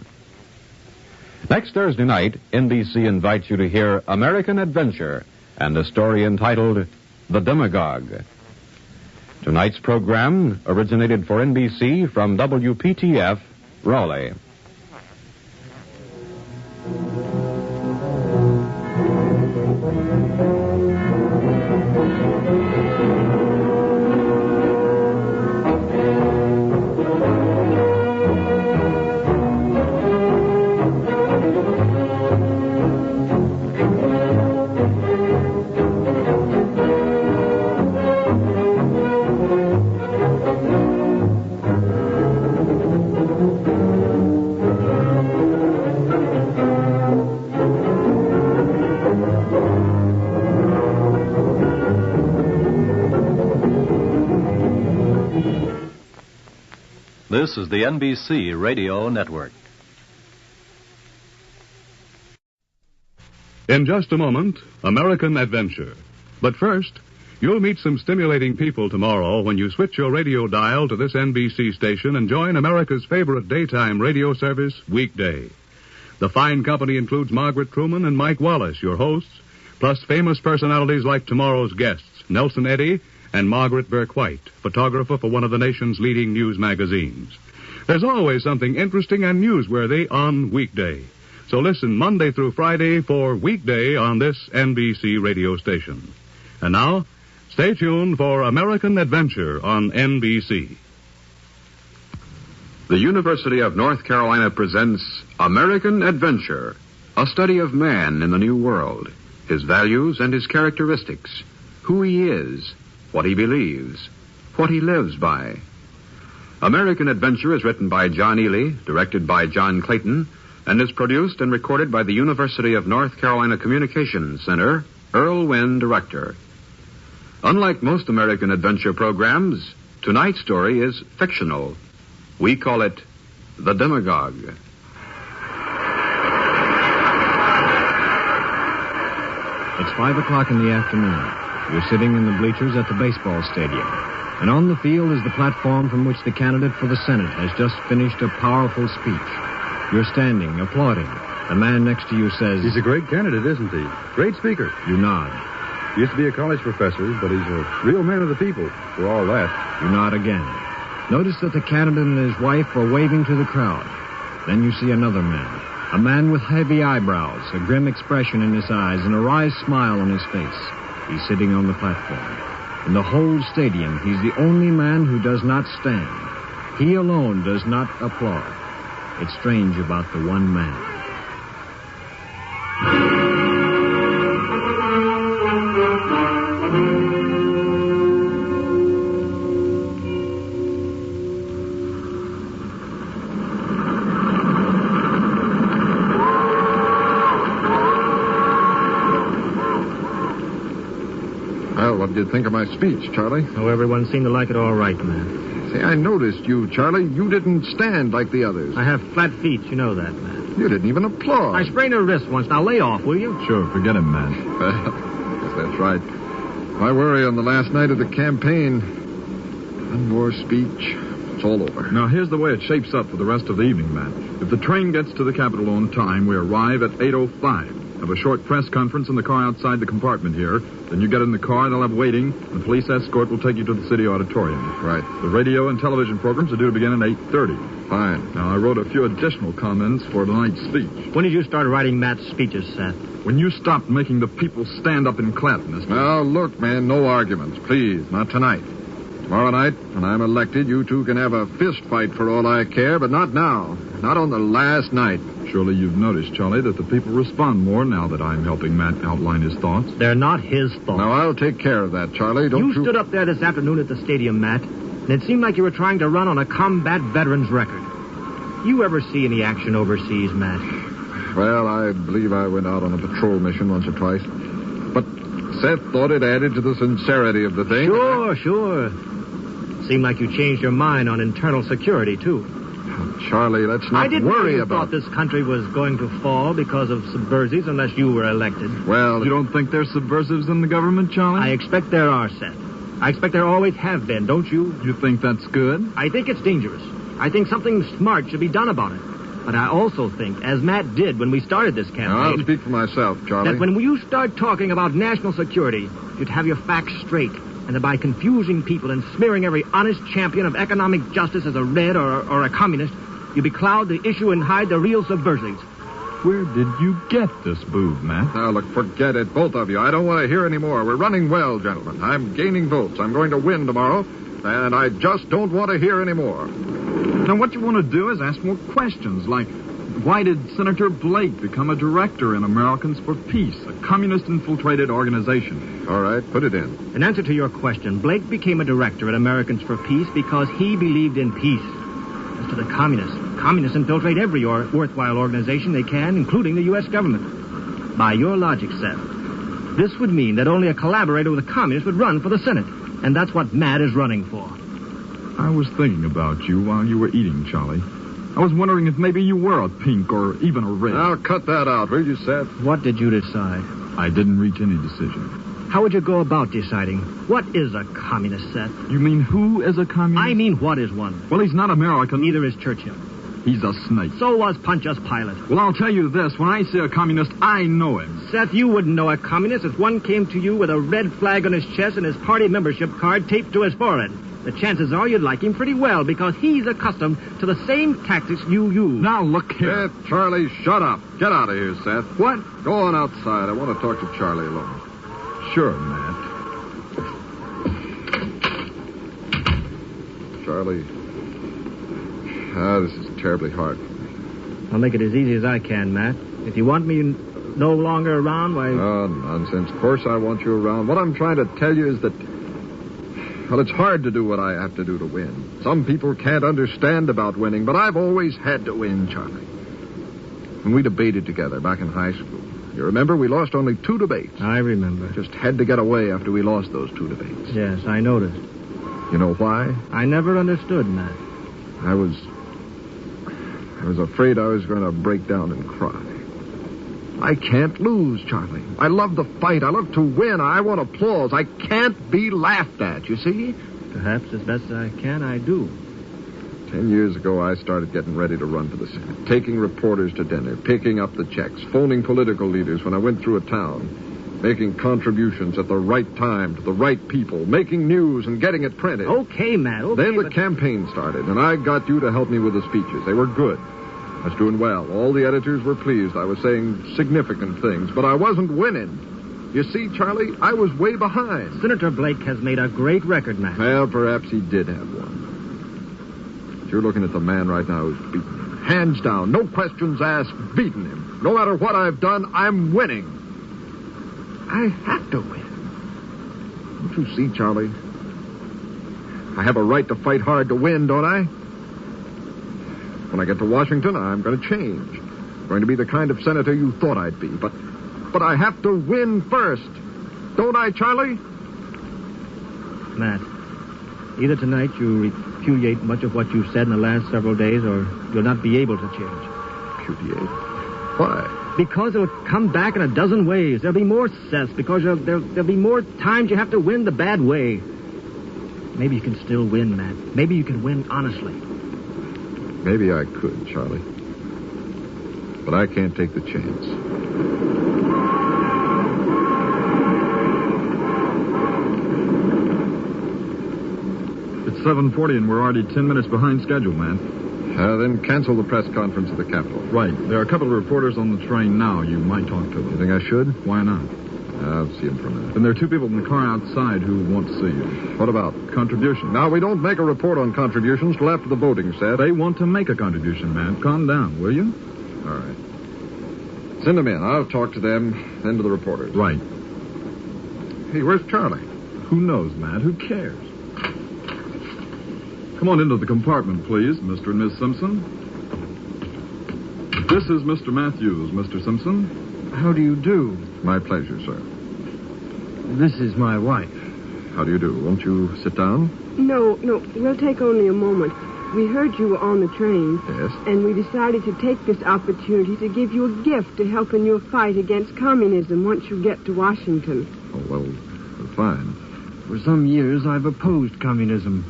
[SPEAKER 4] Next Thursday night, NBC invites you to hear American Adventure and a story entitled The Demagogue. Tonight's program originated for NBC from WPTF, Raleigh.
[SPEAKER 22] This is the NBC Radio Network.
[SPEAKER 23] In just a moment, American Adventure. But first, you'll meet some stimulating people tomorrow when you switch your radio dial to this NBC station and join America's favorite daytime radio service, Weekday. The fine company includes Margaret Truman and Mike Wallace, your hosts, plus famous personalities like tomorrow's guests, Nelson Eddy and Margaret Burke White, photographer for one of the nation's leading news magazines. There's always something interesting and newsworthy on Weekday. So listen Monday through Friday for Weekday on this NBC radio station. And now, stay tuned for American Adventure on NBC.
[SPEAKER 4] The University of North Carolina presents American Adventure, a study of man in the New World, his values and his characteristics, who he is, what he believes, what he lives by. American Adventure is written by John Ely, directed by John Clayton, and is produced and recorded by the University of North Carolina Communications Center, Earl Wynn, director. Unlike most American Adventure programs, tonight's story is fictional. We call it The Demagogue.
[SPEAKER 19] It's 5 o'clock in the afternoon. You're sitting in the bleachers at the baseball stadium. And on the field is the platform from which the candidate for the Senate has just finished a powerful speech. You're standing, applauding. The man next to you says...
[SPEAKER 24] He's a great candidate, isn't he? Great speaker.
[SPEAKER 19] You nod.
[SPEAKER 24] Used to be a college professor, but he's a real man of the people, for all that.
[SPEAKER 19] You nod again. Notice that the candidate and his wife are waving to the crowd. Then you see another man. A man with heavy eyebrows, a grim expression in his eyes, and a wry smile on his face. He's sitting on the platform. In the whole stadium, he's the only man who does not stand. He alone does not applaud. It's strange about the one man.
[SPEAKER 24] Well, what did you think of my speech, Charlie?
[SPEAKER 19] Oh, everyone seemed to like it all right, man.
[SPEAKER 24] Say, I noticed you, Charlie. You didn't stand like the others.
[SPEAKER 19] I have flat feet, you know that, man.
[SPEAKER 24] You didn't even applaud.
[SPEAKER 19] I sprained a wrist once. Now lay off, will you?
[SPEAKER 24] Sure, forget him, man. Well, guess that's right. My worry on the last night of the campaign. One more speech. It's all over.
[SPEAKER 6] Now, here's the way it shapes up for the rest of the evening, Matt. If the train gets to the Capitol on time, we arrive at 8:05. Have a short press conference in the car outside the compartment here. Then you get in the car, they'll have waiting. The police escort will take you to the city auditorium.
[SPEAKER 24] Right.
[SPEAKER 6] The radio and television programs are due to begin at 8:30.
[SPEAKER 24] Fine.
[SPEAKER 6] Now, I wrote a few additional comments for tonight's speech.
[SPEAKER 19] When did you start writing Matt's speeches, Seth?
[SPEAKER 6] When you stopped making the people stand up and clap, mister.
[SPEAKER 24] Now, look, man, no arguments. Please, not tonight. Tomorrow night, when I'm elected, you two can have a fist fight for all I care, but not now. Not on the last night.
[SPEAKER 6] Surely you've noticed, Charlie, that the people respond more now that I'm helping Matt outline his thoughts.
[SPEAKER 19] They're not his thoughts.
[SPEAKER 24] Now, I'll take care of that, Charlie. Don't you...
[SPEAKER 19] You stood up there this afternoon at the stadium, Matt, and it seemed like you were trying to run on a combat veteran's record. You ever see any action overseas, Matt?
[SPEAKER 24] Well, I believe I went out on a patrol mission once or twice. But Seth thought it added to the sincerity of the thing.
[SPEAKER 19] Sure. Seemed like you changed your mind on internal security, too.
[SPEAKER 24] Charlie, let's not worry about...
[SPEAKER 19] I thought this country was going to fall because of subversives unless you were elected.
[SPEAKER 24] Well...
[SPEAKER 6] You don't think there's subversives in the government, Charlie?
[SPEAKER 19] I expect there are, Seth. I expect there always have been, don't you?
[SPEAKER 6] You think that's good?
[SPEAKER 19] I think it's dangerous. I think something smart should be done about it. But I also think, as Matt did when we started this campaign...
[SPEAKER 24] Now, I'll speak for myself, Charlie.
[SPEAKER 19] That when you start talking about national security, you'd have your facts straight. And that by confusing people and smearing every honest champion of economic justice as a red or a communist, you becloud the issue and hide the real subversives.
[SPEAKER 6] Where did you get this boob, Matt?
[SPEAKER 24] Now, look, forget it, both of you. I don't want to hear any more. We're running well, gentlemen. I'm gaining votes. I'm going to win tomorrow, and I just don't want to hear any more.
[SPEAKER 6] Now, what you want to do is ask more questions, like, why did Senator Blake become a director in Americans for Peace, a communist-infiltrated organization?
[SPEAKER 24] All right, put it in.
[SPEAKER 19] In answer to your question, Blake became a director at Americans for Peace because he believed in peace. As to the communists infiltrate every worthwhile organization they can, including the U.S. government. By your logic, Seth, this would mean that only a collaborator with a communist would run for the Senate. And that's what Matt is running for.
[SPEAKER 6] I was thinking about you while you were eating, Charlie. I was wondering if maybe you were a pink or even a red.
[SPEAKER 24] Now, cut that out, will you, Seth?
[SPEAKER 19] What did you decide?
[SPEAKER 6] I didn't reach any decision.
[SPEAKER 19] How would you go about deciding? What is a communist, Seth?
[SPEAKER 6] You mean who is a communist?
[SPEAKER 19] I mean what is one?
[SPEAKER 6] Well, he's not American.
[SPEAKER 19] Neither is Churchill.
[SPEAKER 6] He's a snake.
[SPEAKER 19] So was Pontius Pilate.
[SPEAKER 6] Well, I'll tell you this. When I see a communist, I know him.
[SPEAKER 19] Seth, you wouldn't know a communist if one came to you with a red flag on his chest and his party membership card taped to his forehead. The chances are you'd like him pretty well because he's accustomed to the same tactics you use.
[SPEAKER 6] Now, look here.
[SPEAKER 24] Seth, Charlie, shut up. Get out of here, Seth.
[SPEAKER 6] What?
[SPEAKER 24] Go on outside. I want to talk to Charlie alone.
[SPEAKER 6] Sure, Matt.
[SPEAKER 24] Charlie. This is terribly hard.
[SPEAKER 19] I'll make it as easy as I can, Matt. If you want me no longer around, why...
[SPEAKER 24] Oh, nonsense. Of course I want you around. What I'm trying to tell you is that... Well, it's hard to do what I have to do to win. Some people can't understand about winning, but I've always had to win, Charlie. When we debated together back in high school, you remember we lost only 2 debates?
[SPEAKER 19] I remember.
[SPEAKER 24] Just had to get away after we lost those 2 debates.
[SPEAKER 19] Yes, I noticed.
[SPEAKER 24] You know why?
[SPEAKER 19] I never understood, Matt.
[SPEAKER 24] I was afraid I was going to break down and cry. I can't lose, Charlie. I love the fight. I love to win. I want applause. I can't be laughed at, you see?
[SPEAKER 19] Perhaps as best I can, I do.
[SPEAKER 24] 10 years ago, I started getting ready to run for the Senate, taking reporters to dinner, picking up the checks, phoning political leaders when I went through a town, making contributions at the right time to the right people, making news and getting it printed.
[SPEAKER 19] Okay, Matt, okay.
[SPEAKER 24] Then the campaign started, and I got you to help me with the speeches. They were good. I was doing well. All the editors were pleased. I was saying significant things, but I wasn't winning. You see, Charlie, I was way behind.
[SPEAKER 19] Senator Blake has made a great record, Matt.
[SPEAKER 24] Well, perhaps he did have one. But you're looking at the man right now who's beaten him. Hands down, no questions asked, beating him. No matter what I've done, I'm winning. I have to win. Don't you see, Charlie? I have a right to fight hard to win, don't I? When I get to Washington, I'm going to change. I'm going to be the kind of senator you thought I'd be. But I have to win first. Don't I, Charlie?
[SPEAKER 19] Matt, either tonight you repudiate much of what you've said in the last several days, or you'll not be able to change.
[SPEAKER 24] Repudiate? Why?
[SPEAKER 19] Because it'll come back in a dozen ways. There'll be more cess, because there'll be more times you have to win the bad way. Maybe you can still win, Matt. Maybe you can win honestly.
[SPEAKER 24] Maybe I could, Charlie. But I can't take the chance.
[SPEAKER 6] It's 7:40 and we're already 10 minutes behind schedule, man.
[SPEAKER 24] Then cancel the press conference at the Capitol.
[SPEAKER 6] Right. There are a couple of reporters on the train now. You might talk to them.
[SPEAKER 24] You think I should?
[SPEAKER 6] Why not?
[SPEAKER 24] I'll see them for a minute.
[SPEAKER 6] And there are two people in the car outside who want to see you.
[SPEAKER 24] What about?
[SPEAKER 6] Contribution.
[SPEAKER 24] Now, we don't make a report on contributions till after the voting set.
[SPEAKER 6] They want to make a contribution, man. Calm down, will you?
[SPEAKER 24] All right. Send them in. I'll talk to them, then to the reporters.
[SPEAKER 6] Right.
[SPEAKER 24] Hey, where's Charlie?
[SPEAKER 6] Who knows, Matt? Who cares? Come on into the compartment, please, Mr. and Miss Simpson. This is Mr. Matthews, Mr. Simpson.
[SPEAKER 19] How do you do?
[SPEAKER 24] My pleasure, sir.
[SPEAKER 19] This is my wife.
[SPEAKER 24] How do you do? Won't you sit down?
[SPEAKER 1] No, we'll take only a moment. We heard you were on the train.
[SPEAKER 24] Yes.
[SPEAKER 1] And we decided to take this opportunity to give you a gift to help in your fight against communism once you get to Washington.
[SPEAKER 24] Oh, well, fine.
[SPEAKER 19] For some years, I've opposed communism.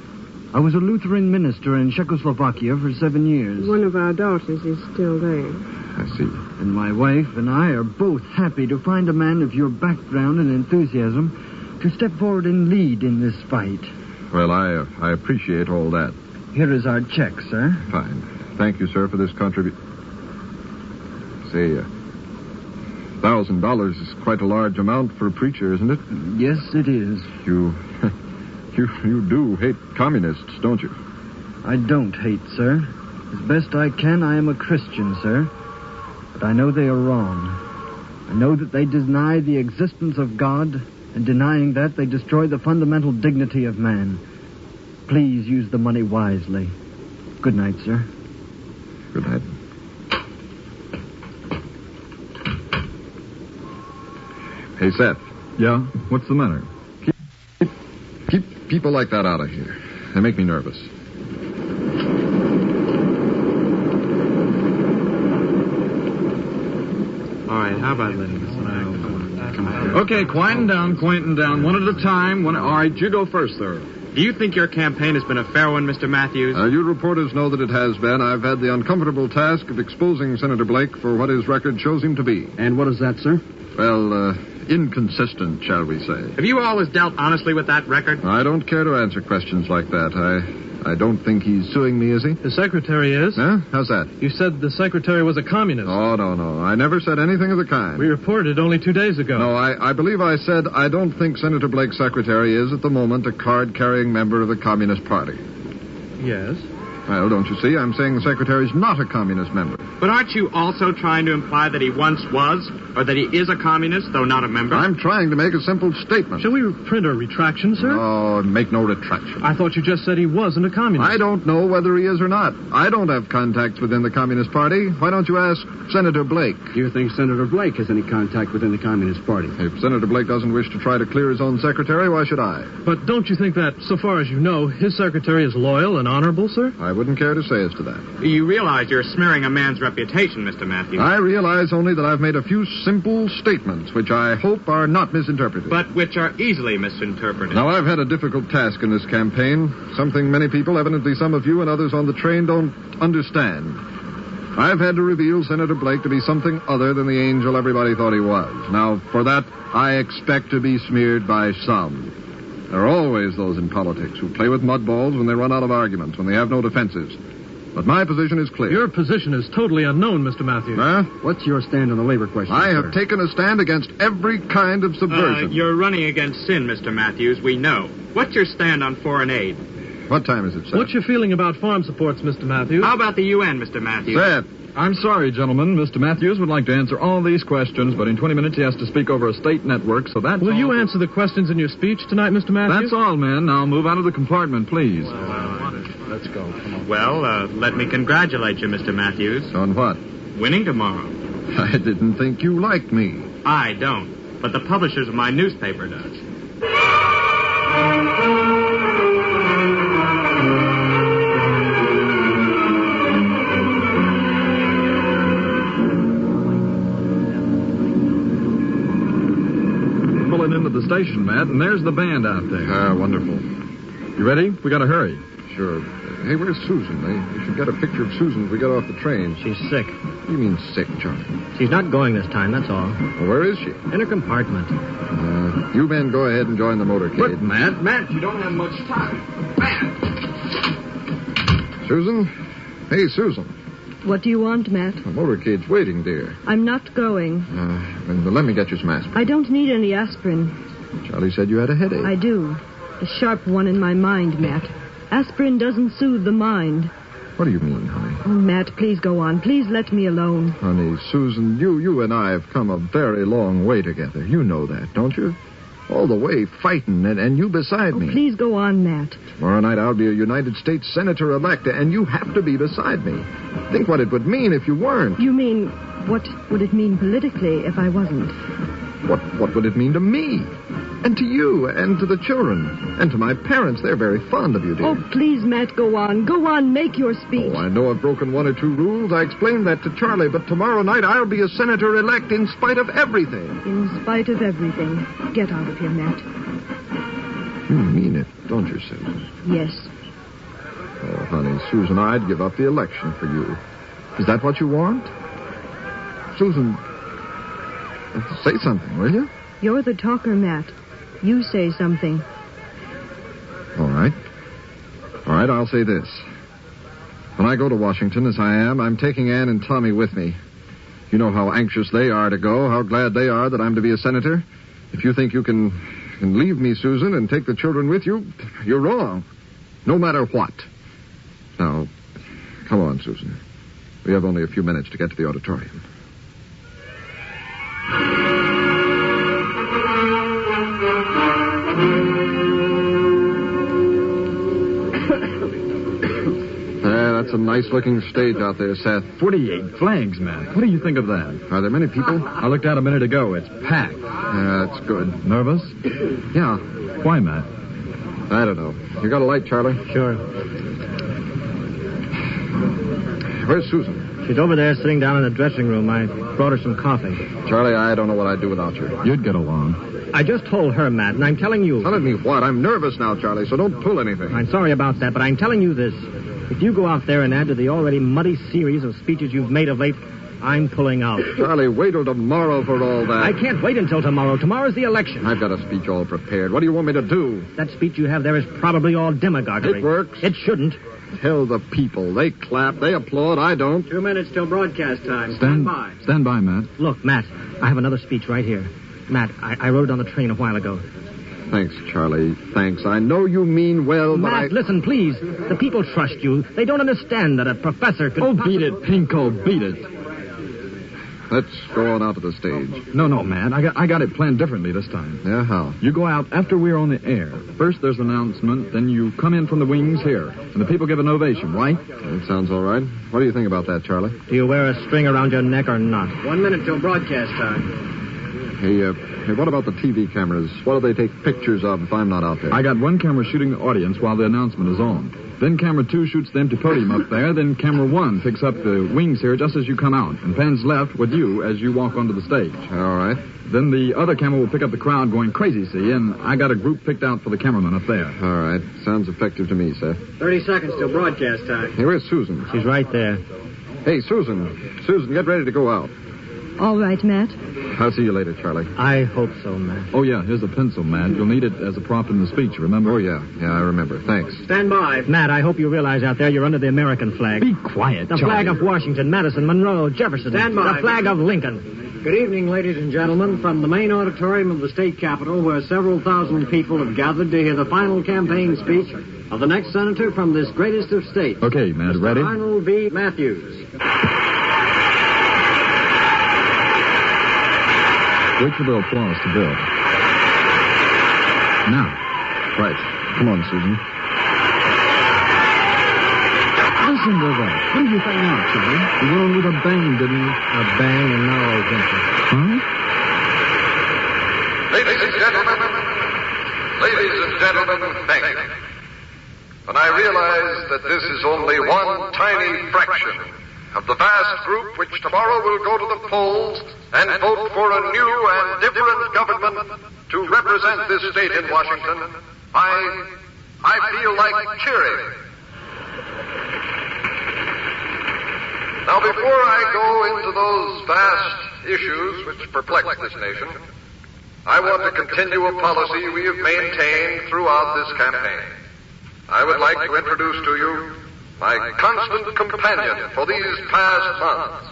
[SPEAKER 19] I was a Lutheran minister in Czechoslovakia for 7 years.
[SPEAKER 1] One of our daughters is still there.
[SPEAKER 24] I see.
[SPEAKER 19] And my wife and I are both happy to find a man of your background and enthusiasm to step forward and lead in this fight.
[SPEAKER 24] Well, I appreciate all that.
[SPEAKER 19] Here is our check, sir.
[SPEAKER 24] Fine. Thank you, sir, for this contribution. Say, $1,000 is quite a large amount for a preacher, isn't it?
[SPEAKER 19] Yes, it is.
[SPEAKER 24] You do hate communists, don't you?
[SPEAKER 19] I don't hate, sir. As best I can, I am a Christian, sir. But I know they are wrong. I know that they deny the existence of God, and denying that, they destroy the fundamental dignity of man. Please use the money wisely. Good night, sir.
[SPEAKER 24] Good night. Hey, Seth.
[SPEAKER 6] Yeah? What's the matter?
[SPEAKER 24] Keep people like that out of here. They make me nervous.
[SPEAKER 3] All right, how about letting this one out? Okay, quieting down, one at a time. All right, you go first, sir. Do you think your campaign has been a fair one, Mr. Matthews?
[SPEAKER 24] You reporters know that it has been. I've had the uncomfortable task of exposing Senator Blake for what his record shows him to be.
[SPEAKER 3] And what is that, sir?
[SPEAKER 24] Well, inconsistent, shall we say.
[SPEAKER 3] Have you always dealt honestly with that record?
[SPEAKER 24] I don't care to answer questions like that. I don't think he's suing me, is he?
[SPEAKER 3] The secretary is.
[SPEAKER 24] Huh? How's that?
[SPEAKER 3] You said the secretary was a communist.
[SPEAKER 24] Oh, no. I never said anything of the kind.
[SPEAKER 3] We reported it only 2 days ago.
[SPEAKER 24] No, I believe I said I don't think Senator Blake's secretary is, at the moment, a card-carrying member of the Communist Party.
[SPEAKER 3] Yes.
[SPEAKER 24] Well, don't you see? I'm saying the secretary's not a communist member.
[SPEAKER 3] But aren't you also trying to imply that he once was, or that he is a communist, though not a member?
[SPEAKER 24] I'm trying to make a simple statement.
[SPEAKER 3] Shall we print a retraction, sir?
[SPEAKER 24] No, make no retraction.
[SPEAKER 3] I thought you just said he wasn't a communist.
[SPEAKER 24] I don't know whether he is or not. I don't have contacts within the Communist Party. Why don't you ask Senator Blake?
[SPEAKER 3] Do you think Senator Blake has any contact within the Communist Party?
[SPEAKER 24] If Senator Blake doesn't wish to try to clear his own secretary, why should I?
[SPEAKER 3] But don't you think that, so far as you know, his secretary is loyal and honorable, sir?
[SPEAKER 24] I wouldn't care to say as to that.
[SPEAKER 3] You realize you're smearing a man's reputation, Mr. Matthews.
[SPEAKER 24] I realize only that I've made a few simple statements, which I hope are not misinterpreted.
[SPEAKER 3] But which are easily misinterpreted.
[SPEAKER 24] Now, I've had a difficult task in this campaign, something many people, evidently some of you and others on the train, don't understand. I've had to reveal Senator Blake to be something other than the angel everybody thought he was. Now, for that, I expect to be smeared by some. There are always those in politics who play with mud balls when they run out of arguments, when they have no defenses. But my position is clear.
[SPEAKER 3] Your position is totally unknown, Mr. Matthews.
[SPEAKER 24] Huh?
[SPEAKER 3] What's your stand on the labor question,
[SPEAKER 24] I have taken a stand against every kind of subversion.
[SPEAKER 3] You're running against sin, Mr. Matthews, we know. What's your stand on foreign aid?
[SPEAKER 24] What time is it, Seth?
[SPEAKER 3] What's your feeling about farm supports, Mr. Matthews? How about the UN, Mr. Matthews?
[SPEAKER 24] Seth.
[SPEAKER 6] I'm sorry, gentlemen. Mr. Matthews would like to answer all these questions, but in 20 minutes he has to speak over a state network, so that's
[SPEAKER 3] Will you answer the questions in your speech tonight, Mr. Matthews?
[SPEAKER 6] That's all, men. Now move out of the compartment, please.
[SPEAKER 3] Let's go. Come on. Well, let me congratulate you, Mr. Matthews.
[SPEAKER 24] On what?
[SPEAKER 3] Winning tomorrow.
[SPEAKER 24] I didn't think you liked me.
[SPEAKER 3] I don't, but the publishers of my newspaper does.
[SPEAKER 6] pulling into the station, Matt, and there's the band out there.
[SPEAKER 24] Ah, wonderful.
[SPEAKER 6] You ready? We gotta hurry.
[SPEAKER 24] Sure. Hey, where's Susan? They should get a picture of Susan if we get off the train.
[SPEAKER 19] She's sick.
[SPEAKER 24] What do you mean sick, Charlie?
[SPEAKER 19] She's not going this time, that's all.
[SPEAKER 24] Well, where is she?
[SPEAKER 19] In her compartment.
[SPEAKER 24] You men go ahead and join the motorcade.
[SPEAKER 6] But, Matt, you don't have much time.
[SPEAKER 24] Susan? Hey, Susan.
[SPEAKER 7] What do you want, Matt?
[SPEAKER 24] The motorcade's waiting, dear.
[SPEAKER 7] I'm not going.
[SPEAKER 24] Then let me get you some aspirin.
[SPEAKER 7] I don't need any aspirin.
[SPEAKER 24] Charlie said you had a headache.
[SPEAKER 7] I do. A sharp one in my mind, Matt. Aspirin doesn't soothe the mind.
[SPEAKER 24] What do you mean, honey?
[SPEAKER 7] Oh, Matt, please go on. Please let me alone.
[SPEAKER 24] Honey, Susan, you and I have come a very long way together. You know that, don't you? All the way fighting, and you beside me.
[SPEAKER 7] Please go on, Matt.
[SPEAKER 24] Tomorrow night I'll be a United States Senator-elect, and you have to be beside me. Think what it would mean if you weren't.
[SPEAKER 7] You mean, what would it mean politically if I wasn't?
[SPEAKER 24] What would it mean to me? And to you, and to the children, and to my parents. They're very fond of you, dear.
[SPEAKER 7] Oh, please, Matt, go on. Go on, make your speech.
[SPEAKER 24] Oh, I know I've broken one or two rules. I explained that to Charlie, but tomorrow night I'll be a senator-elect in spite of everything.
[SPEAKER 7] In spite of everything. Get out of here, Matt.
[SPEAKER 24] You mean it, don't you, Susan?
[SPEAKER 7] Yes.
[SPEAKER 24] Oh, honey, Susan, I'd give up the election for you. Is that what you want? Susan, say something, will you?
[SPEAKER 7] You're the talker, Matt. You say something.
[SPEAKER 24] All right. All right, I'll say this. When I go to Washington, as I am, I'm taking Ann and Tommy with me. You know how anxious they are to go, how glad they are that I'm to be a senator. If you think you can leave me, Susan, and take the children with you, you're wrong. No matter what. Now, come on, Susan. We have only a few minutes to get to the auditorium. That's a nice-looking stage out there, Seth.
[SPEAKER 6] 48 flags, man. What do you think of that?
[SPEAKER 24] Are there many people?
[SPEAKER 6] I looked out a minute ago. It's packed.
[SPEAKER 24] Yeah, that's good.
[SPEAKER 6] Nervous?
[SPEAKER 24] Yeah.
[SPEAKER 6] Why, Matt?
[SPEAKER 24] I don't know. You got a light, Charlie?
[SPEAKER 19] Sure.
[SPEAKER 24] Where's Susan?
[SPEAKER 19] She's over there sitting down in the dressing room. I brought her some coffee.
[SPEAKER 24] Charlie, I don't know what I'd do without you.
[SPEAKER 6] You'd get along.
[SPEAKER 19] I just told her, Matt, and I'm telling you.
[SPEAKER 24] Telling me what? I'm nervous now, Charlie, so don't pull anything.
[SPEAKER 19] I'm sorry about that, but I'm telling you this. If you go out there and add to the already muddy series of speeches you've made of late, I'm pulling out.
[SPEAKER 24] Charlie, wait till tomorrow for all that.
[SPEAKER 19] I can't wait until tomorrow. Tomorrow's the election.
[SPEAKER 24] I've got a speech all prepared. What do you want me to do?
[SPEAKER 19] That speech you have there is probably all demagoguery.
[SPEAKER 24] It works.
[SPEAKER 19] It shouldn't.
[SPEAKER 24] Tell the people. They clap. They applaud. I don't.
[SPEAKER 19] 2 minutes till broadcast time. Stand by.
[SPEAKER 6] Stand by, Matt.
[SPEAKER 19] Look, Matt, I have another speech right here. Matt, I wrote it on the train a while ago.
[SPEAKER 24] Thanks, Charlie. Thanks. I know you mean well, but
[SPEAKER 19] Matt, listen, please. The people trust you. They don't understand that a professor could...
[SPEAKER 6] Oh, beat it, Pinko. Beat it.
[SPEAKER 24] Let's go on out to the stage.
[SPEAKER 6] No, Matt. I got it planned differently this time.
[SPEAKER 24] Yeah, how?
[SPEAKER 6] You go out after we're on the air. First there's an announcement, then you come in from the wings here, and the people give an ovation, right?
[SPEAKER 24] That sounds all right. What do you think about that, Charlie?
[SPEAKER 19] Do you wear a string around your neck or not? 1 minute till broadcast time.
[SPEAKER 24] Hey, what about the TV cameras? What do they take pictures of if I'm not out there?
[SPEAKER 6] I got one camera shooting the audience while the announcement is on. Then camera 2 shoots the empty podium up there. Then camera 1 picks up the wings here just as you come out and pans left with you as you walk onto the stage.
[SPEAKER 24] All right.
[SPEAKER 6] Then the other camera will pick up the crowd going crazy, see, and I got a group picked out for the cameraman up there.
[SPEAKER 24] All right. Sounds effective to me, Seth.
[SPEAKER 19] 30 seconds till broadcast time.
[SPEAKER 24] Hey, where's Susan?
[SPEAKER 19] She's right there.
[SPEAKER 24] Hey, Susan. Susan, get ready to go out.
[SPEAKER 7] All right, Matt.
[SPEAKER 24] I'll see you later, Charlie.
[SPEAKER 19] I hope so, Matt.
[SPEAKER 6] Oh, yeah, here's a pencil, Matt. You'll need it as a prop in the speech, remember?
[SPEAKER 24] Oh, yeah. Yeah, I remember. Thanks.
[SPEAKER 19] Stand by. Matt, I hope you realize out there you're under the American flag.
[SPEAKER 6] Be quiet,
[SPEAKER 19] The
[SPEAKER 6] Charlie.
[SPEAKER 19] flag of Washington, Madison, Monroe, Jefferson.
[SPEAKER 8] Stand by.
[SPEAKER 19] The flag of Lincoln.
[SPEAKER 8] Good evening, ladies and gentlemen, from the main auditorium of the state capitol, where several thousand people have gathered to hear the final campaign speech of the next senator from this greatest of states.
[SPEAKER 6] Okay, Matt, ready?
[SPEAKER 8] Arnold V. Matthews.
[SPEAKER 6] Wait for the applause to build. Now.
[SPEAKER 24] Right. Come on, Susan.
[SPEAKER 6] Listen to that. What did you think now, Charlie? He went on with a bang, didn't he?
[SPEAKER 19] A bang and now a whimper.
[SPEAKER 6] Huh?
[SPEAKER 13] Ladies and gentlemen, thank you. When I realize that this is only one tiny fraction of the vast group which tomorrow will go to the polls and vote for a new and different government to represent represent this state in Washington, I feel like cheering. Now, before I go into those vast issues which perplex this nation, I want to continue a policy we have maintained throughout this campaign. I would like to introduce to you my constant companion for these past months,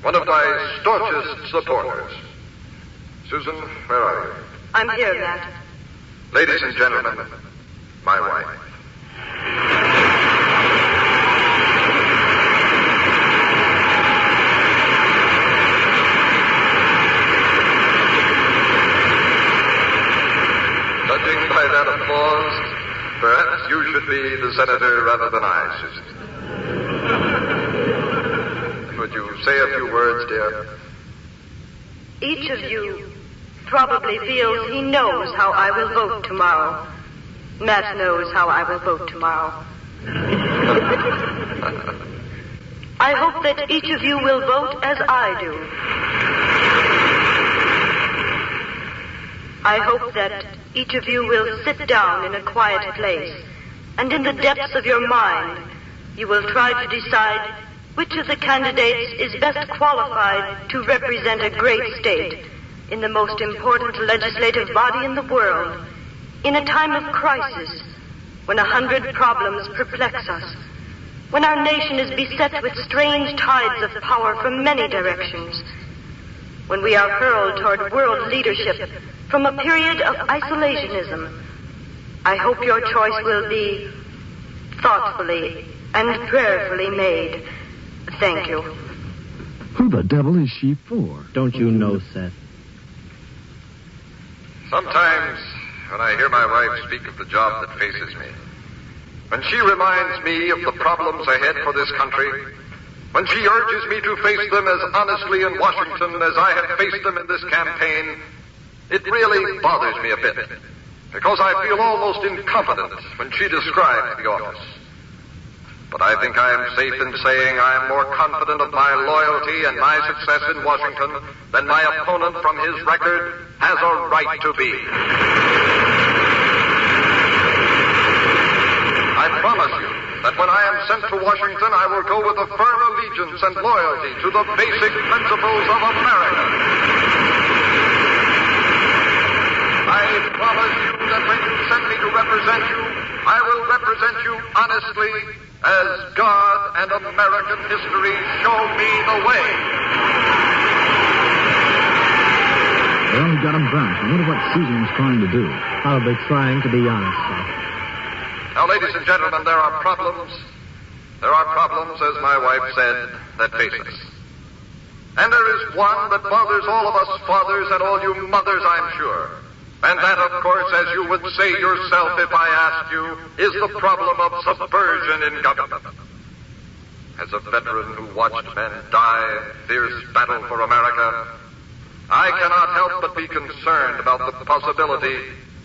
[SPEAKER 13] one of my staunchest supporters. Susan, where are you?
[SPEAKER 14] I'm here, Matt.
[SPEAKER 13] Ladies and gentlemen, my wife. Judging by that applause, perhaps you should be the senator rather than I, Susan. Would you say a few words, dear?
[SPEAKER 14] Each of you probably feels he knows how I will vote tomorrow. Matt knows how I will vote tomorrow. I hope that each of you will vote as I do. I hope that each of you will sit down in a quiet place, and in the depths of your mind, you will try to decide which of the candidates is best qualified to represent a great state in the most important legislative body in the world, in a time of crisis, when 100 problems perplex us, when our nation is beset with strange tides of power from many directions, when we are hurled toward world leadership from a period of isolationism. I hope your choice will be thoughtfully and prayerfully made. Thank you.
[SPEAKER 24] Who the devil is she for?
[SPEAKER 8] Don't you know, Seth?
[SPEAKER 13] Sometimes, when I hear my wife speak of the job that faces me, when she reminds me of the problems ahead for this country, when she urges me to face them as honestly in Washington as I have faced them in this campaign, it really bothers me a bit, because I feel almost incompetent when she describes the office. But I think I am safe in saying I am more confident of my loyalty and my success in Washington than my opponent from his record has a right to be. I promise you that when I am sent to Washington, I will go with a firm allegiance and loyalty to the basic principles of America. I promise you that when you send me to represent you, I will represent you honestly as God and American history show me the way.
[SPEAKER 19] Well, we got him back. I wonder what Susan was trying to do.
[SPEAKER 8] Probably trying to be honest, Seth.
[SPEAKER 13] Now, ladies and gentlemen, there are problems. There are problems, as my wife said, that face us. And there is one that bothers all of us fathers and all you mothers, I'm sure. And that, of course, as you would say yourself if I asked you, is the problem of subversion in government. As a veteran who watched men die in fierce battle for America, I cannot help but be concerned about the possibility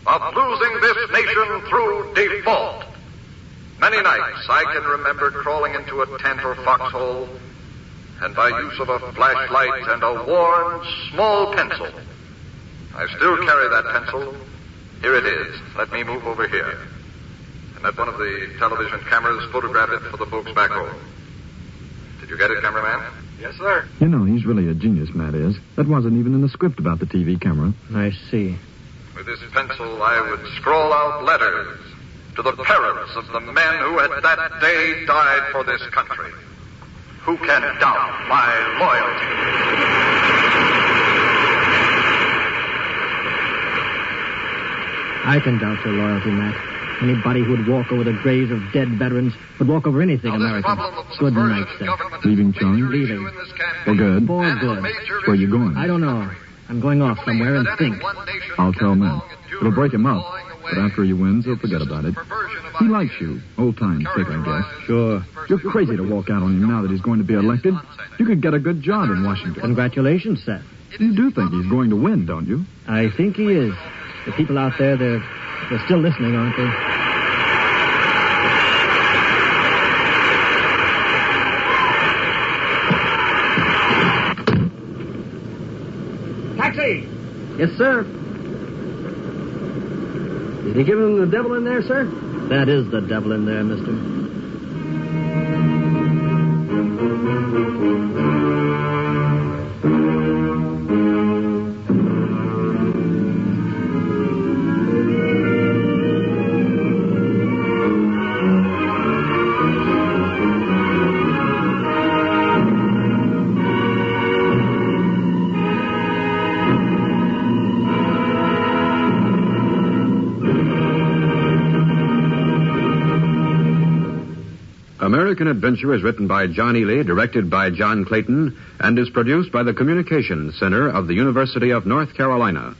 [SPEAKER 13] of losing this nation through default. Many nights I can remember crawling into a tent or foxhole, and by use of a flashlight and a worn small pencil, I still carry that pencil. Here it is. Let me move over here. And let one of the television cameras photograph it for the folks back home. Did you get it, cameraman?
[SPEAKER 10] Yes, sir.
[SPEAKER 24] You know, he's really a genius, Matt is. That wasn't even in the script about the TV camera.
[SPEAKER 8] I see.
[SPEAKER 13] With this pencil, I would scroll out letters to the parents of the men who had that day died for this country. Who can doubt my loyalty?
[SPEAKER 8] I can doubt your loyalty, Matt. Anybody who would walk over the graves of dead veterans would walk over anything American. Good night, Seth.
[SPEAKER 24] Leaving, Charlie?
[SPEAKER 8] Leaving.
[SPEAKER 24] For good?
[SPEAKER 8] For good.
[SPEAKER 24] Where you going?
[SPEAKER 8] I don't know. I'm going off somewhere and think.
[SPEAKER 24] I'll tell Matt. It'll break him up. But after he wins, he'll forget about it. He likes you. Old time's sake, I guess.
[SPEAKER 8] Sure.
[SPEAKER 24] You're crazy to walk out on him now that he's going to be elected. You could get a good job in Washington.
[SPEAKER 8] Congratulations, Seth.
[SPEAKER 24] You do think he's going to win, don't you?
[SPEAKER 8] I think he is. The people out there, they're still listening, aren't they? Taxi! Yes, sir. Did you give him the devil in there, sir? That is the devil in there, mister.
[SPEAKER 4] American Adventure is written by John Ely, directed by John Clayton, and is produced by the Communications Center of the University of North Carolina.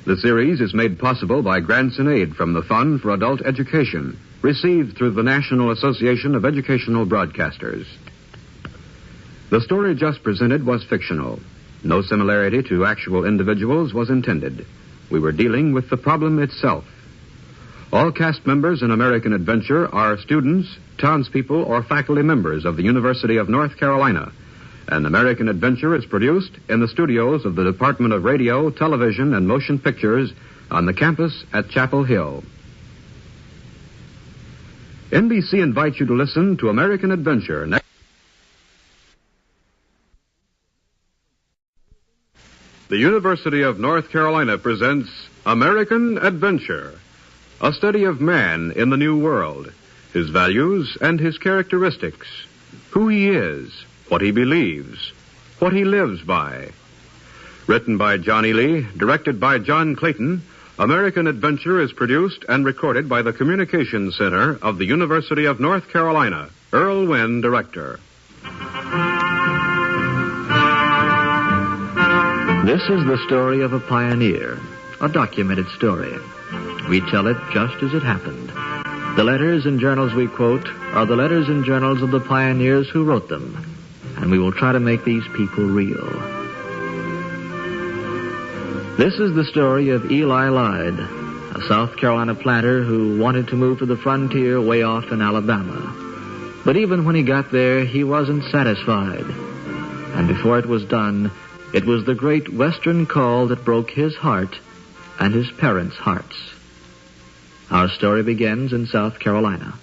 [SPEAKER 4] The series is made possible by grants and aid from the Fund for Adult Education, received through the National Association of Educational Broadcasters. The story just presented was fictional. No similarity to actual individuals was intended. We were dealing with the problem itself. All cast members in American Adventure are students, townspeople, or faculty members of the University of North Carolina. And American Adventure is produced in the studios of the Department of Radio, Television, and Motion Pictures on the campus at Chapel Hill. NBC invites you to listen to American Adventure next. The University of North Carolina presents American Adventure, a study of man in the New World, his values and his characteristics, who he is, what he believes, what he lives by. Written by John Ely, directed by John Clayton, American Adventure is produced and recorded by the Communications Center of the University of North Carolina. Earl Wynn, director.
[SPEAKER 12] This is the story of a pioneer, a documented story. We tell it just as it happened. The letters and journals we quote are the letters and journals of the pioneers who wrote them, and we will try to make these people real. This is the story of Eli Lyde, a South Carolina planter who wanted to move to the frontier way off in Alabama. But even when he got there, he wasn't satisfied. And before it was done, it was the great Western call that broke his heart and his parents' hearts. Our story begins in South Carolina.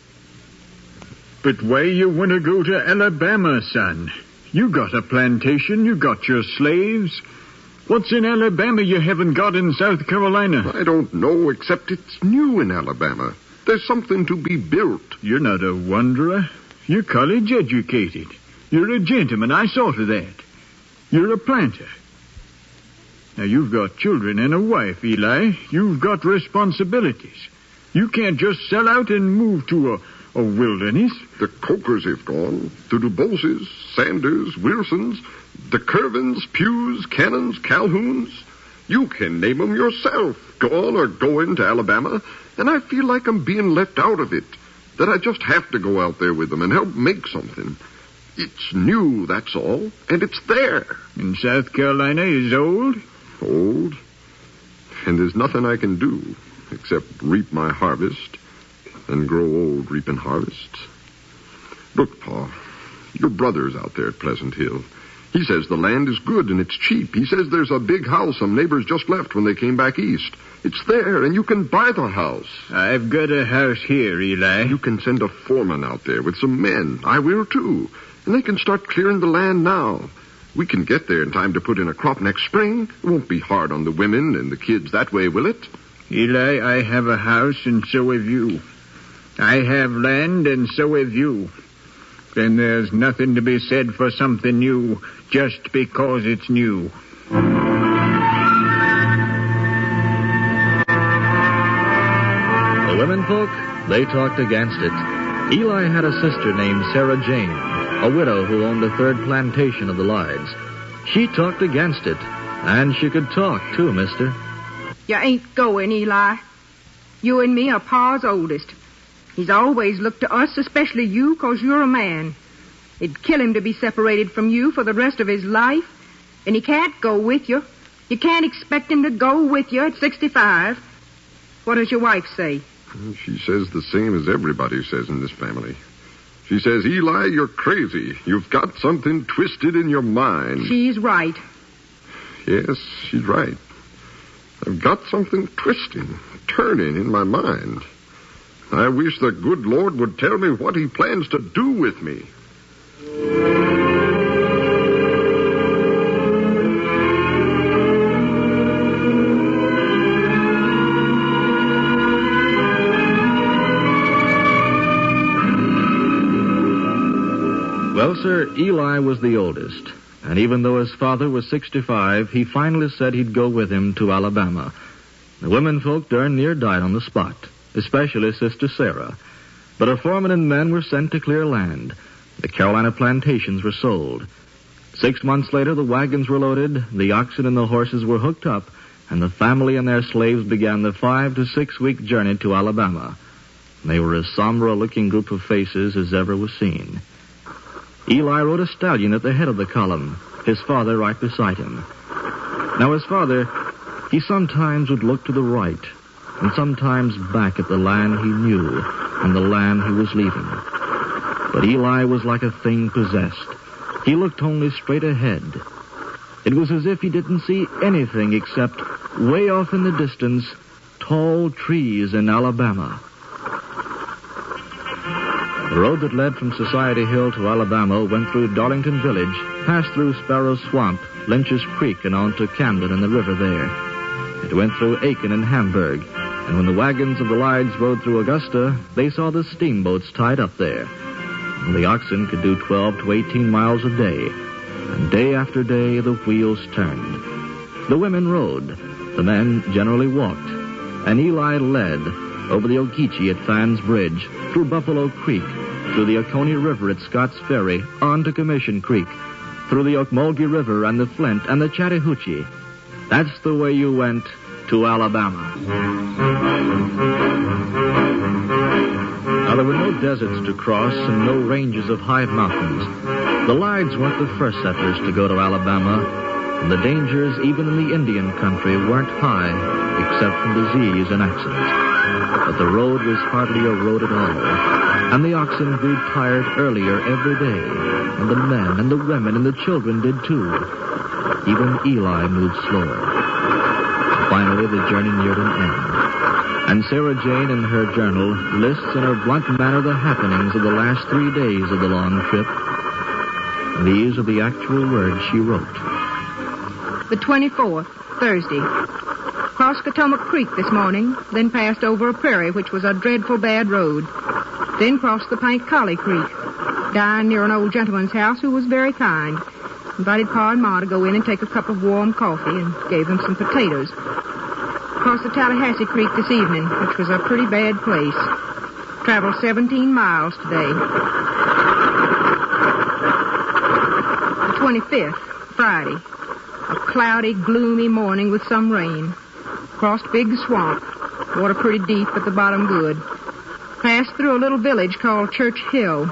[SPEAKER 16] But why you want to go to Alabama, son? You got a plantation, you got your slaves. What's in Alabama you haven't got in South Carolina?
[SPEAKER 2] I don't know, except it's new in Alabama. There's something to be built.
[SPEAKER 16] You're not a wanderer. You're college educated. You're a gentleman, I saw to that. You're a planter. Now, you've got children and a wife, Eli. You've got responsibilities. You can't just sell out and move to a wilderness.
[SPEAKER 2] The Cokers have gone. The DuBoses, Sanders, Wilsons, the Curvins, Pews, Cannons, Calhouns. You can name them yourself. Gone or going to Alabama. And I feel like I'm being left out of it. That I just have to go out there with them and help make something. It's new, that's all. And it's there.
[SPEAKER 16] And South Carolina is old?
[SPEAKER 2] Old. And there's nothing I can do except reap my harvest and grow old reaping harvests. Look, Pa, your brother's out there at Pleasant Hill. He says the land is good and it's cheap. He says there's a big house some neighbors just left when they came back east. It's there, and you can buy the house.
[SPEAKER 16] I've got a house here, Eli.
[SPEAKER 2] You can send a foreman out there with some men. I will, too. And they can start clearing the land now. We can get there in time to put in a crop next spring. It won't be hard on the women and the kids that way, will it?
[SPEAKER 16] Eli, I have a house, and so have you. I have land, and so have you. Then there's nothing to be said for something new just because it's new.
[SPEAKER 12] The womenfolk, they talked against it. Eli had a sister named Sarah Jane, a widow who owned a third plantation of the Lydes. She talked against it, and she could talk, too, mister.
[SPEAKER 15] You ain't going, Eli. You and me are Pa's oldest. He's always looked to us, especially you, 'cause you're a man. It'd kill him to be separated from you for the rest of his life, and he can't go with you. You can't expect him to go with you at 65. What does your wife say?
[SPEAKER 2] She says the same as everybody says in this family. She says, Eli, you're crazy. You've got something twisted in your mind.
[SPEAKER 15] She's right.
[SPEAKER 2] Yes, she's right. I've got something twisting,
[SPEAKER 9] turning in my mind. I wish the good Lord would tell me what he plans to do with me.
[SPEAKER 12] Well, sir, Eli was the oldest. And even though his father was 65, he finally said he'd go with him to Alabama. The womenfolk darn near died on the spot, especially Sister Sarah. But her foreman and men were sent to clear land. The Carolina plantations were sold. 6 months later, the wagons were loaded, the oxen and the horses were hooked up, and the family and their slaves began the 5 to 6 week journey to Alabama. They were as somber-looking group of faces as ever was seen. Eli rode a stallion at the head of the column, his father right beside him. Now, his father, he sometimes would look to the right, and sometimes back at the land he knew and the land he was leaving. But Eli was like a thing possessed. He looked only straight ahead. It was as if he didn't see anything except, way off in the distance, tall trees in Alabama. The road that led from Society Hill to Alabama went through Darlington Village, passed through Sparrow Swamp, Lynch's Creek, and on to Camden and the river there. It went through Aiken and Hamburg, and when the wagons of the Lydes rode through Augusta, they saw the steamboats tied up there. The oxen could do 12 to 18 miles a day, and day after day the wheels turned. The women rode, the men generally walked, and Eli led over the Ogeechee at Fan's Bridge, through Buffalo Creek, through the Oconee River at Scott's Ferry, on to Commission Creek, through the Ocmulgee River and the Flint and the Chattahoochee. That's the way you went to Alabama. Now, there were no deserts to cross and no ranges of high mountains. The Lydes weren't the first settlers to go to Alabama, and the dangers, even in the Indian country, weren't high, except from disease and accidents. But the road was hardly a road at all, and the oxen grew tired earlier every day, and the men and the women and the children did too. Even Eli moved slower. Finally, the journey neared an end, and Sarah Jane in her journal lists in her blunt manner the happenings of the last 3 days of the long trip. These are the actual words she wrote.
[SPEAKER 15] The 24th, Thursday. Crossed Potomac Creek this morning, then passed over a prairie, which was a dreadful bad road. Then crossed the Pink Collie Creek. Dined near an old gentleman's house who was very kind. Invited Pa and Ma to go in and take a cup of warm coffee and gave them some potatoes. Crossed the Tallahassee Creek this evening, which was a pretty bad place. Traveled 17 miles today. The 25th, Friday. A cloudy, gloomy morning with some rain. Crossed Big Swamp. Water pretty deep, but the bottom good. Passed through a little village called Church Hill.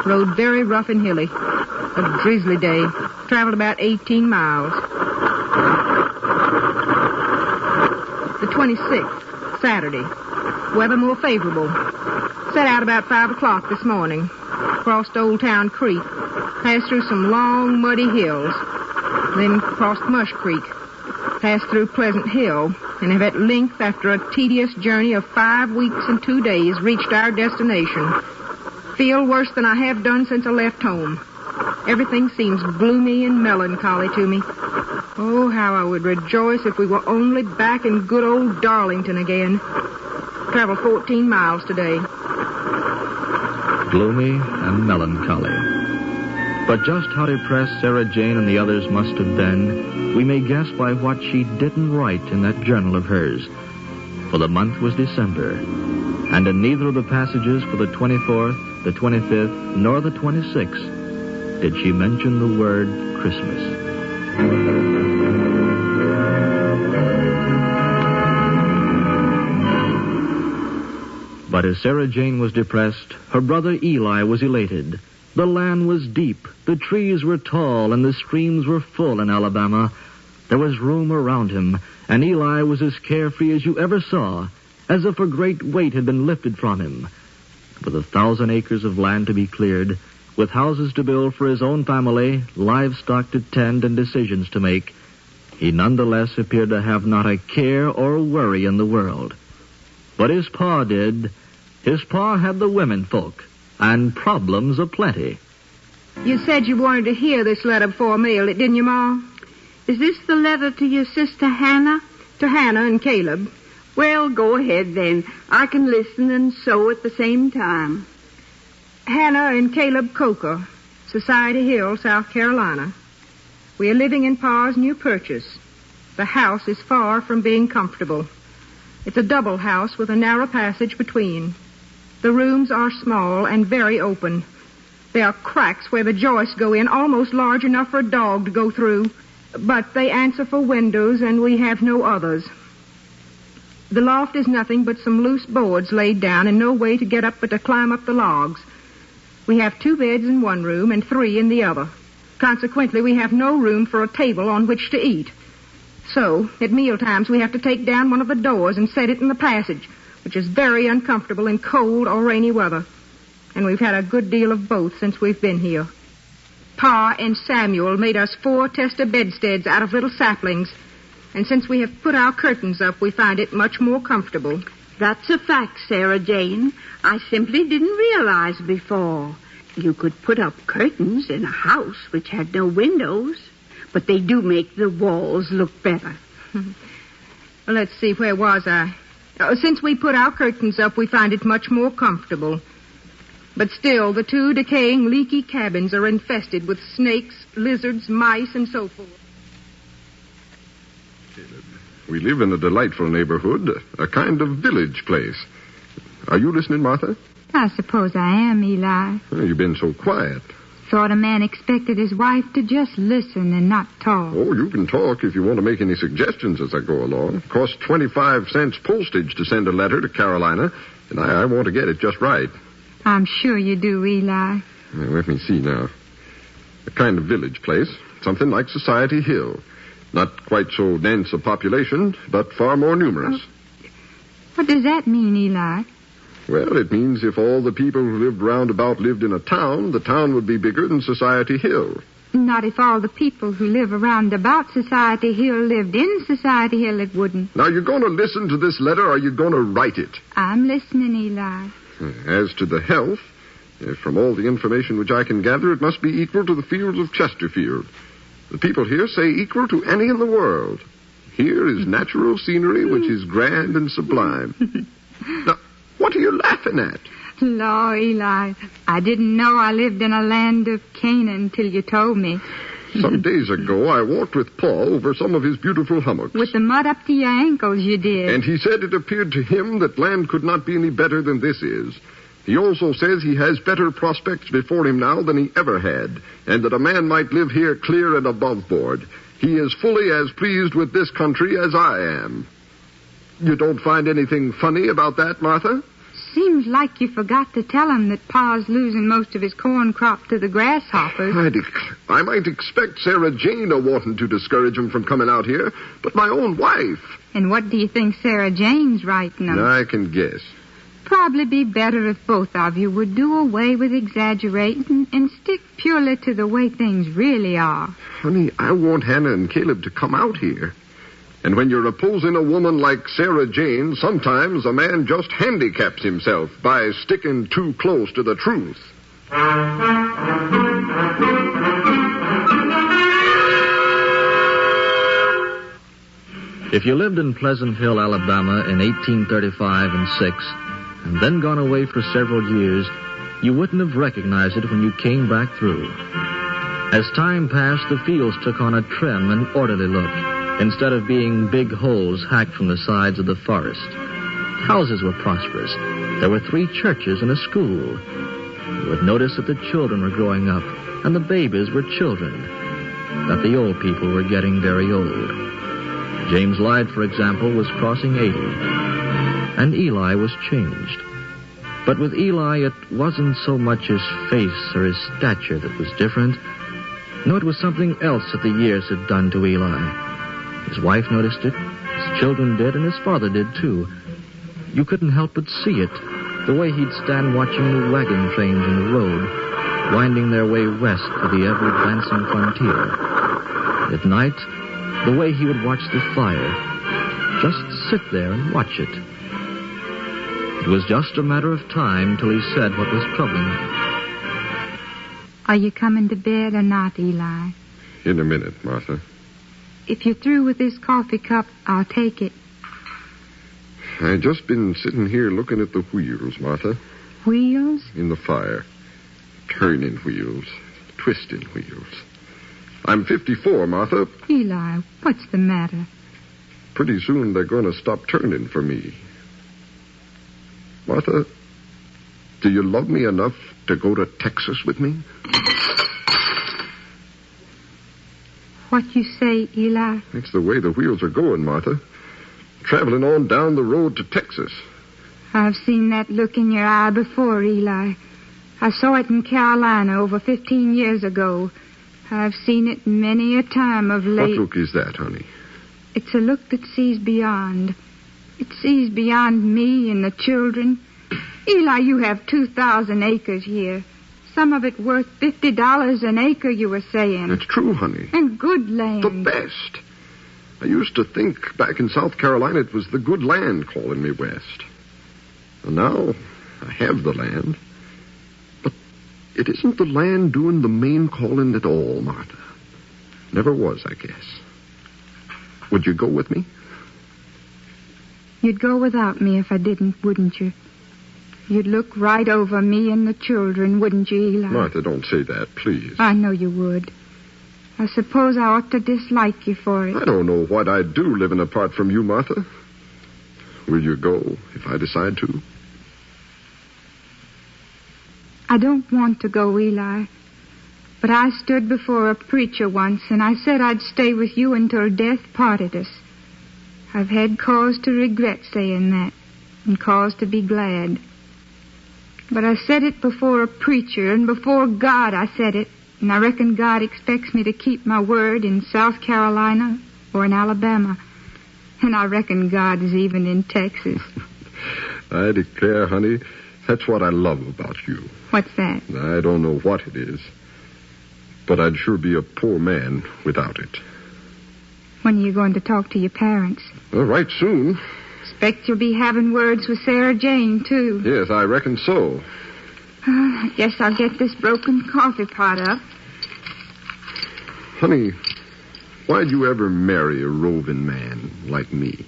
[SPEAKER 15] Road very rough and hilly. A drizzly day. Traveled about 18 miles. The 26th, Saturday. Weather more favorable. Set out about 5 o'clock this morning. Crossed Old Town Creek. Passed through some long, muddy hills. Then crossed Mush Creek. Passed through Pleasant Hill, and have at length, after a tedious journey of 5 weeks and 2 days, reached our destination. Feel worse than I have done since I left home. Everything seems gloomy and melancholy to me. Oh, how I would rejoice if we were only back in good old Darlington again. Traveled 14 miles today.
[SPEAKER 12] Gloomy and melancholy. But just how depressed Sarah Jane and the others must have been, we may guess by what she didn't write in that journal of hers. For the month was December, and in neither of the passages for the 24th, the 25th, nor the 26th did she mention the word Christmas. But as Sarah Jane was depressed, her brother Eli was elated. The land was deep, the trees were tall, and the streams were full in Alabama. There was room around him, and Eli was as carefree as you ever saw, as if a great weight had been lifted from him. With 1,000 acres of land to be cleared, with houses to build for his own family, livestock to tend, and decisions to make, he nonetheless appeared to have not a care or worry in the world. What his pa did, his pa had the women folk, and problems aplenty.
[SPEAKER 15] You said you wanted to hear this letter before I mailed it, didn't you, Ma?
[SPEAKER 5] Is this the letter to your sister Hannah?
[SPEAKER 15] To Hannah and Caleb.
[SPEAKER 5] Well, go ahead then. I can listen and sew at the same time.
[SPEAKER 15] Hannah and Caleb Coker, Society Hill, South Carolina. We are living in Pa's new purchase. The house is far from being comfortable. It's a double house with a narrow passage between. The rooms are small and very open. There are cracks where the joists go in, almost large enough for a dog to go through. But they answer for windows, and we have no others. The loft is nothing but some loose boards laid down and no way to get up but to climb up the logs. We have 2 beds in one room and 3 in the other. Consequently, we have no room for a table on which to eat. So, at mealtimes, we have to take down one of the doors and set it in the passage, which is very uncomfortable in cold or rainy weather. And we've had a good deal of both since we've been here. Pa and Samuel made us 4 tester bedsteads out of little saplings. And since we have put our curtains up, we find it much more comfortable.
[SPEAKER 5] That's a fact, Sarah Jane. I simply didn't realize before. You could put up curtains in a house which had no windows, but they do make the walls look better.
[SPEAKER 15] Well, let's see, where was I? Since we put our curtains up, we find it much more comfortable. But still, the 2 decaying, leaky cabins are infested with snakes, lizards, mice, and so forth.
[SPEAKER 2] We live in a delightful neighborhood, a kind of village place. Are you listening, Martha?
[SPEAKER 18] I suppose I am, Eli.
[SPEAKER 2] Well, you've been so quiet.
[SPEAKER 18] Thought a man expected his wife to just listen and not talk.
[SPEAKER 2] Oh, you can talk if you want to make any suggestions as I go along. It costs 25 cents postage to send a letter to Carolina, and I want to get it just right.
[SPEAKER 18] I'm sure you do, Eli.
[SPEAKER 2] Well, let me see now. A kind of village place, something like Society Hill. Not quite so dense a population, but far more numerous.
[SPEAKER 18] What does that mean, Eli?
[SPEAKER 2] Well, it means if all the people who lived round about lived in a town, the town would be bigger than Society Hill.
[SPEAKER 18] Not if all the people who live around about Society Hill lived in Society Hill, it wouldn't.
[SPEAKER 2] Now, you're going to listen to this letter, or are you going to write it?
[SPEAKER 18] I'm listening, Eli.
[SPEAKER 2] As to the health, from all the information which I can gather, it must be equal to the fields of Chesterfield. The people here say equal to any in the world. Here is natural scenery which is grand and sublime. Now, what are you laughing at?
[SPEAKER 18] Law, Eli, I didn't know I lived in a land of Canaan till you told me.
[SPEAKER 2] Some days ago, I walked with Paul over some of his beautiful hummocks.
[SPEAKER 18] With the mud up to your ankles, you did.
[SPEAKER 2] And he said it appeared to him that land could not be any better than this is. He also says he has better prospects before him now than he ever had, and that a man might live here clear and above board. He is fully as pleased with this country as I am. You don't find anything funny about that, Martha?
[SPEAKER 18] Seems like you forgot to tell him that Pa's losing most of his corn crop to the grasshoppers.
[SPEAKER 2] I might expect Sarah Jane wanting to discourage him from coming out here, but my own wife.
[SPEAKER 18] And what do you think Sarah Jane's writing them?
[SPEAKER 2] I can guess.
[SPEAKER 18] Probably be better if both of you would do away with exaggerating and stick purely to the way things really are.
[SPEAKER 2] Honey, I want Hannah and Caleb to come out here. And when you're opposing a woman like Sarah Jane, sometimes a man just handicaps himself by sticking too close to the truth.
[SPEAKER 12] If you lived in Pleasant Hill, Alabama in 1835 and 6, and then gone away for several years, you wouldn't have recognized it when you came back through. As time passed, the fields took on a trim and orderly look, instead of being big holes hacked from the sides of the forest. Houses were prosperous. There were 3 churches and a school. You would notice that the children were growing up, and the babies were children, that the old people were getting very old. James Lyde, for example, was crossing 80, and Eli was changed. But with Eli, it wasn't so much his face or his stature that was different. No, it was something else that the years had done to Eli. His wife noticed it, his children did, and his father did, too. You couldn't help but see it, the way he'd stand watching the wagon trains in the road, winding their way west to the ever-advancing frontier. At night, the way he would watch the fire, just sit there and watch it. It was just a matter of time till he said what was troubling him.
[SPEAKER 18] Are you coming to bed or not, Eli?
[SPEAKER 9] In a minute, Martha.
[SPEAKER 18] If you're through with this coffee cup, I'll take it.
[SPEAKER 9] I just been sitting here looking at the wheels, Martha.
[SPEAKER 18] Wheels?
[SPEAKER 9] In the fire. Turning wheels. Twisting wheels. I'm 54, Martha.
[SPEAKER 18] Eli, what's the matter?
[SPEAKER 9] Pretty soon they're going to stop turning for me. Martha, do you love me enough to go to Texas with me?
[SPEAKER 18] What you say, Eli?
[SPEAKER 9] It's the way the wheels are going, Martha. Traveling on down the road to Texas.
[SPEAKER 18] I've seen that look in your eye before, Eli. I saw it in Carolina over 15 years ago. I've seen it many a time of late.
[SPEAKER 9] What look is that, honey?
[SPEAKER 18] It's a look that sees beyond. It sees beyond me and the children. Eli, you have 2,000 acres here. Some of it worth $50 an acre, you were saying.
[SPEAKER 9] That's true, honey.
[SPEAKER 18] And good land.
[SPEAKER 9] The best. I used to think back in South Carolina it was the good land calling me west. And now I have the land. But it isn't the land doing the main calling at all, Martha. Never was, I guess. Would you go with me?
[SPEAKER 18] You'd go without me if I didn't, wouldn't you? You'd look right over me and the children, wouldn't you, Eli?
[SPEAKER 9] Martha, don't say that, please.
[SPEAKER 18] I know you would. I suppose I ought to dislike you for it.
[SPEAKER 9] I don't know what I'd do living apart from you, Martha. Will you go if I decide to?
[SPEAKER 18] I don't want to go, Eli. But I stood before a preacher once, and I said I'd stay with you until death parted us. I've had cause to regret saying that, and cause to be glad. But I said it before a preacher, and before God I said it, and I reckon God expects me to keep my word in South Carolina or in Alabama. And I reckon God is even in Texas.
[SPEAKER 9] I declare, honey, that's what I love about you.
[SPEAKER 18] What's that?
[SPEAKER 9] I don't know what it is, but I'd sure be a poor man without it.
[SPEAKER 18] When are you going to talk to your parents?
[SPEAKER 9] Well, right soon.
[SPEAKER 18] Expect you'll be having words with Sarah Jane, too.
[SPEAKER 9] Yes, I reckon so.
[SPEAKER 18] I guess I'll get this broken coffee pot up.
[SPEAKER 9] Honey, why'd you ever marry a roving man like me?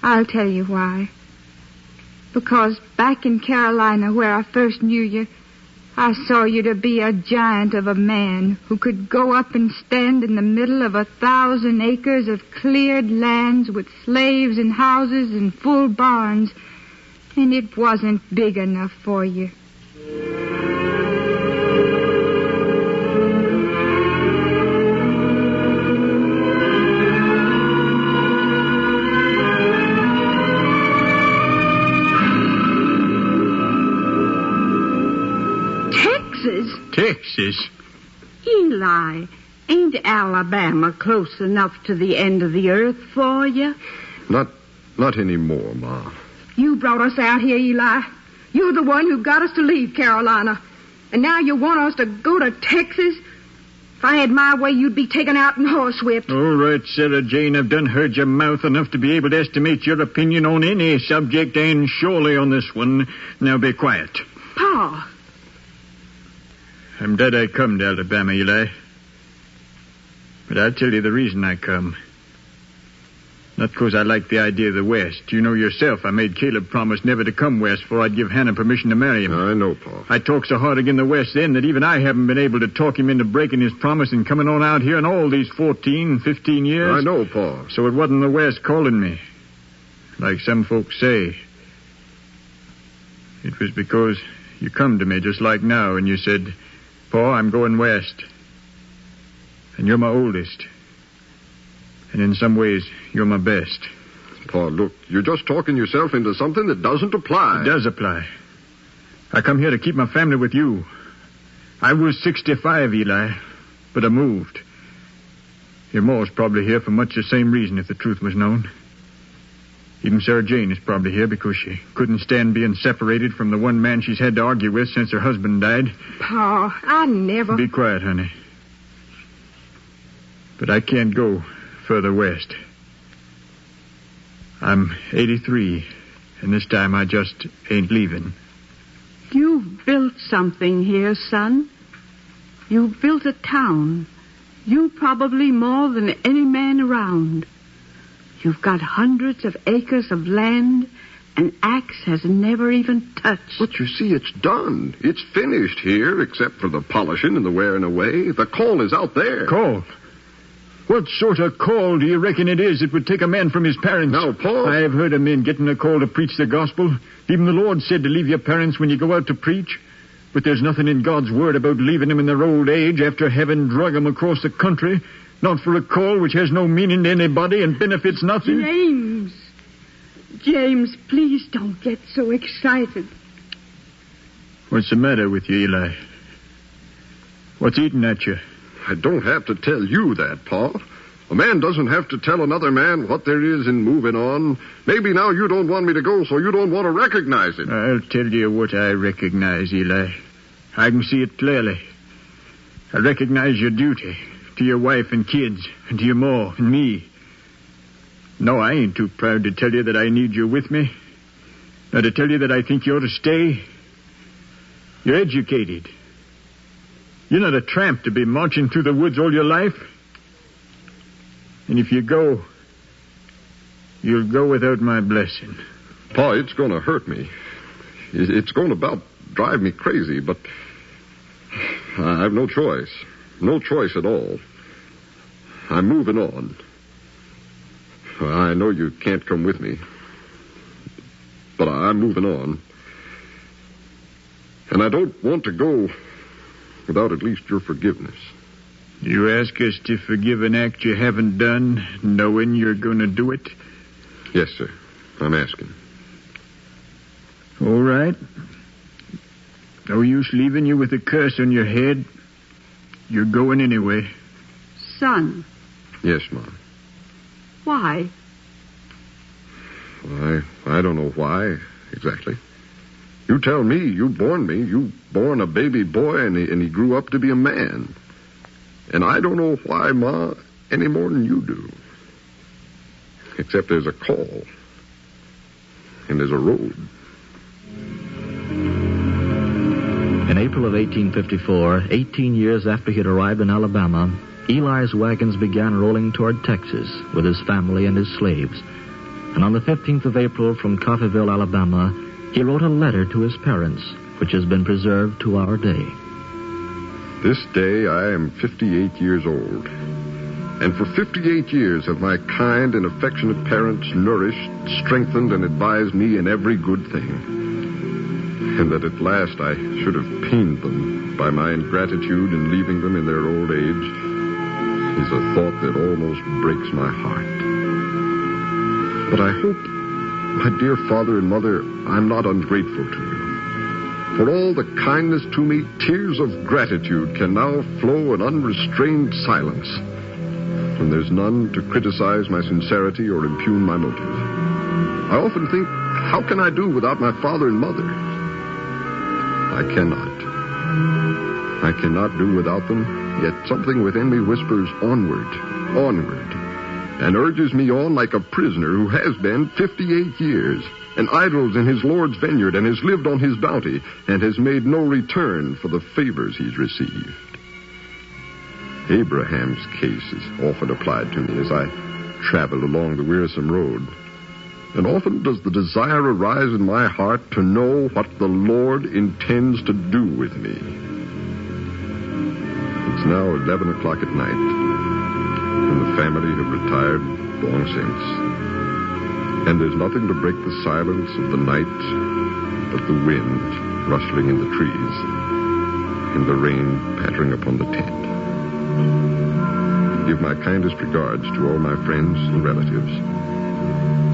[SPEAKER 18] I'll tell you why. Because back in Carolina, where I first knew you, I saw you to be a giant of a man who could go up and stand in the middle of 1,000 acres of cleared lands with slaves and houses and full barns, and it wasn't big enough for you.
[SPEAKER 16] Texas?
[SPEAKER 5] Eli, ain't Alabama close enough to the end of the earth for you?
[SPEAKER 9] Not anymore, Ma.
[SPEAKER 15] You brought us out here, Eli. You're the one who got us to leave Carolina. And now you want us to go to Texas? If I had my way, you'd be taken out and horsewhipped.
[SPEAKER 16] All right, Sarah Jane, I've done heard your mouth enough to be able to estimate your opinion on any subject, and surely on this one. Now be quiet.
[SPEAKER 15] Pa.
[SPEAKER 16] I'm glad I come to Alabama, Eli. But I'll tell you the reason I come. Not because I like the idea of the West. You know yourself I made Caleb promise never to come west before I'd give Hannah permission to marry him.
[SPEAKER 9] I know, Pa.
[SPEAKER 16] I talked so hard against the West then that even I haven't been able to talk him into breaking his promise and coming on out here in all these 14, 15 years.
[SPEAKER 9] I know, Pa.
[SPEAKER 16] So it wasn't the West calling me, like some folks say. It was because you come to me just like now and you said, Pa, I'm going west. And you're my oldest. And in some ways, you're my best.
[SPEAKER 9] Pa, look, you're just talking yourself into something that doesn't apply.
[SPEAKER 16] It does apply. I come here to keep my family with you. I was 65, Eli, but I moved. Your Ma's probably here for much the same reason, if the truth was known. Even Sarah Jane is probably here because she couldn't stand being separated from the one man she's had to argue with since her husband died.
[SPEAKER 15] Pa, I never...
[SPEAKER 16] Be quiet, honey. But I can't go further west. I'm 83, and this time I just ain't leaving.
[SPEAKER 5] You've built something here, son. You've built a town. You probably more than any man around. You've got hundreds of acres of land an axe has never even touched.
[SPEAKER 9] But you see, it's done. It's finished here, except for the polishing and the wearing away. The call is out there.
[SPEAKER 16] Call? What sort of call do you reckon it is that would take a man from his parents?
[SPEAKER 9] Now, Paul...
[SPEAKER 16] I've heard of men getting a call to preach the gospel. Even the Lord said to leave your parents when you go out to preach. But there's nothing in God's word about leaving them in their old age after having drug them across the country. Not for a call which has no meaning to anybody and benefits nothing.
[SPEAKER 5] James, please don't get so excited.
[SPEAKER 16] What's the matter with you, Eli? What's eating at you?
[SPEAKER 9] I don't have to tell you that, Paul. A man doesn't have to tell another man what there is in moving on. Maybe now you don't want me to go, so you don't want to recognize it.
[SPEAKER 16] I'll tell you what I recognize, Eli. I can see it clearly. I recognize your duty to your wife and kids, and to your ma and me. No, I ain't too proud to tell you that I need you with me. Nor to tell you that I think you ought to stay. You're educated. You're not a tramp to be marching through the woods all your life. And if you go, you'll go without my blessing.
[SPEAKER 9] Pa, it's going to hurt me. It's going to about drive me crazy, but I have no choice. No choice at all. I'm moving on. I know you can't come with me, but I'm moving on. And I don't want to go without at least your forgiveness.
[SPEAKER 16] You ask us to forgive an act you haven't done, knowing you're going to do it?
[SPEAKER 9] Yes, sir. I'm asking.
[SPEAKER 16] All right. No use leaving you with a curse on your head. You're going anyway.
[SPEAKER 5] Son.
[SPEAKER 9] Yes, Mom.
[SPEAKER 5] Why?
[SPEAKER 9] I don't know why, exactly. You tell me. You born me. You born a baby boy, and he grew up to be a man. And I don't know why, Ma, any more than you do. Except there's a call. And there's a road.
[SPEAKER 12] In April of 1854, 18 years after he had arrived in Alabama, Eli's wagons began rolling toward Texas with his family and his slaves. And on the 15th of April from Coffeyville, Alabama, he wrote a letter to his parents, which has been preserved to our day.
[SPEAKER 9] This day I am 58 years old. And for 58 years have my kind and affectionate parents nourished, strengthened, and advised me in every good thing. And that at last I should have pained them by my ingratitude in leaving them in their old age is a thought that almost breaks my heart. But I hope, my dear father and mother, I'm not ungrateful to you. For all the kindness to me, tears of gratitude can now flow in unrestrained silence. And there's none to criticize my sincerity or impugn my motive. I often think, how can I do without my father and mother? I cannot. I cannot do without them, yet something within me whispers onward, onward, and urges me on like a prisoner who has been 58 years, and idles in his Lord's vineyard, and has lived on his bounty, and has made no return for the favors he's received. Abraham's case is often applied to me as I travel along the wearisome road. And often does the desire arise in my heart to know what the Lord intends to do with me. It's now 11 o'clock at night, and the family have retired long since. And there's nothing to break the silence of the night but the wind rustling in the trees and the rain pattering upon the tent. Give my kindest regards to all my friends and relatives.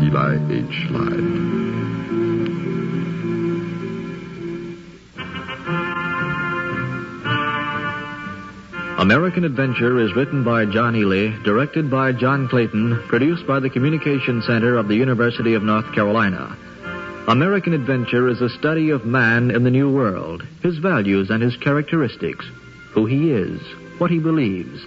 [SPEAKER 9] Eli H. Lyde.
[SPEAKER 12] American Adventure is written by John Ely, directed by John Clayton, produced by the Communication Center of the University of North Carolina. American Adventure is a study of man in the New World, his values and his characteristics, who he is, what he believes.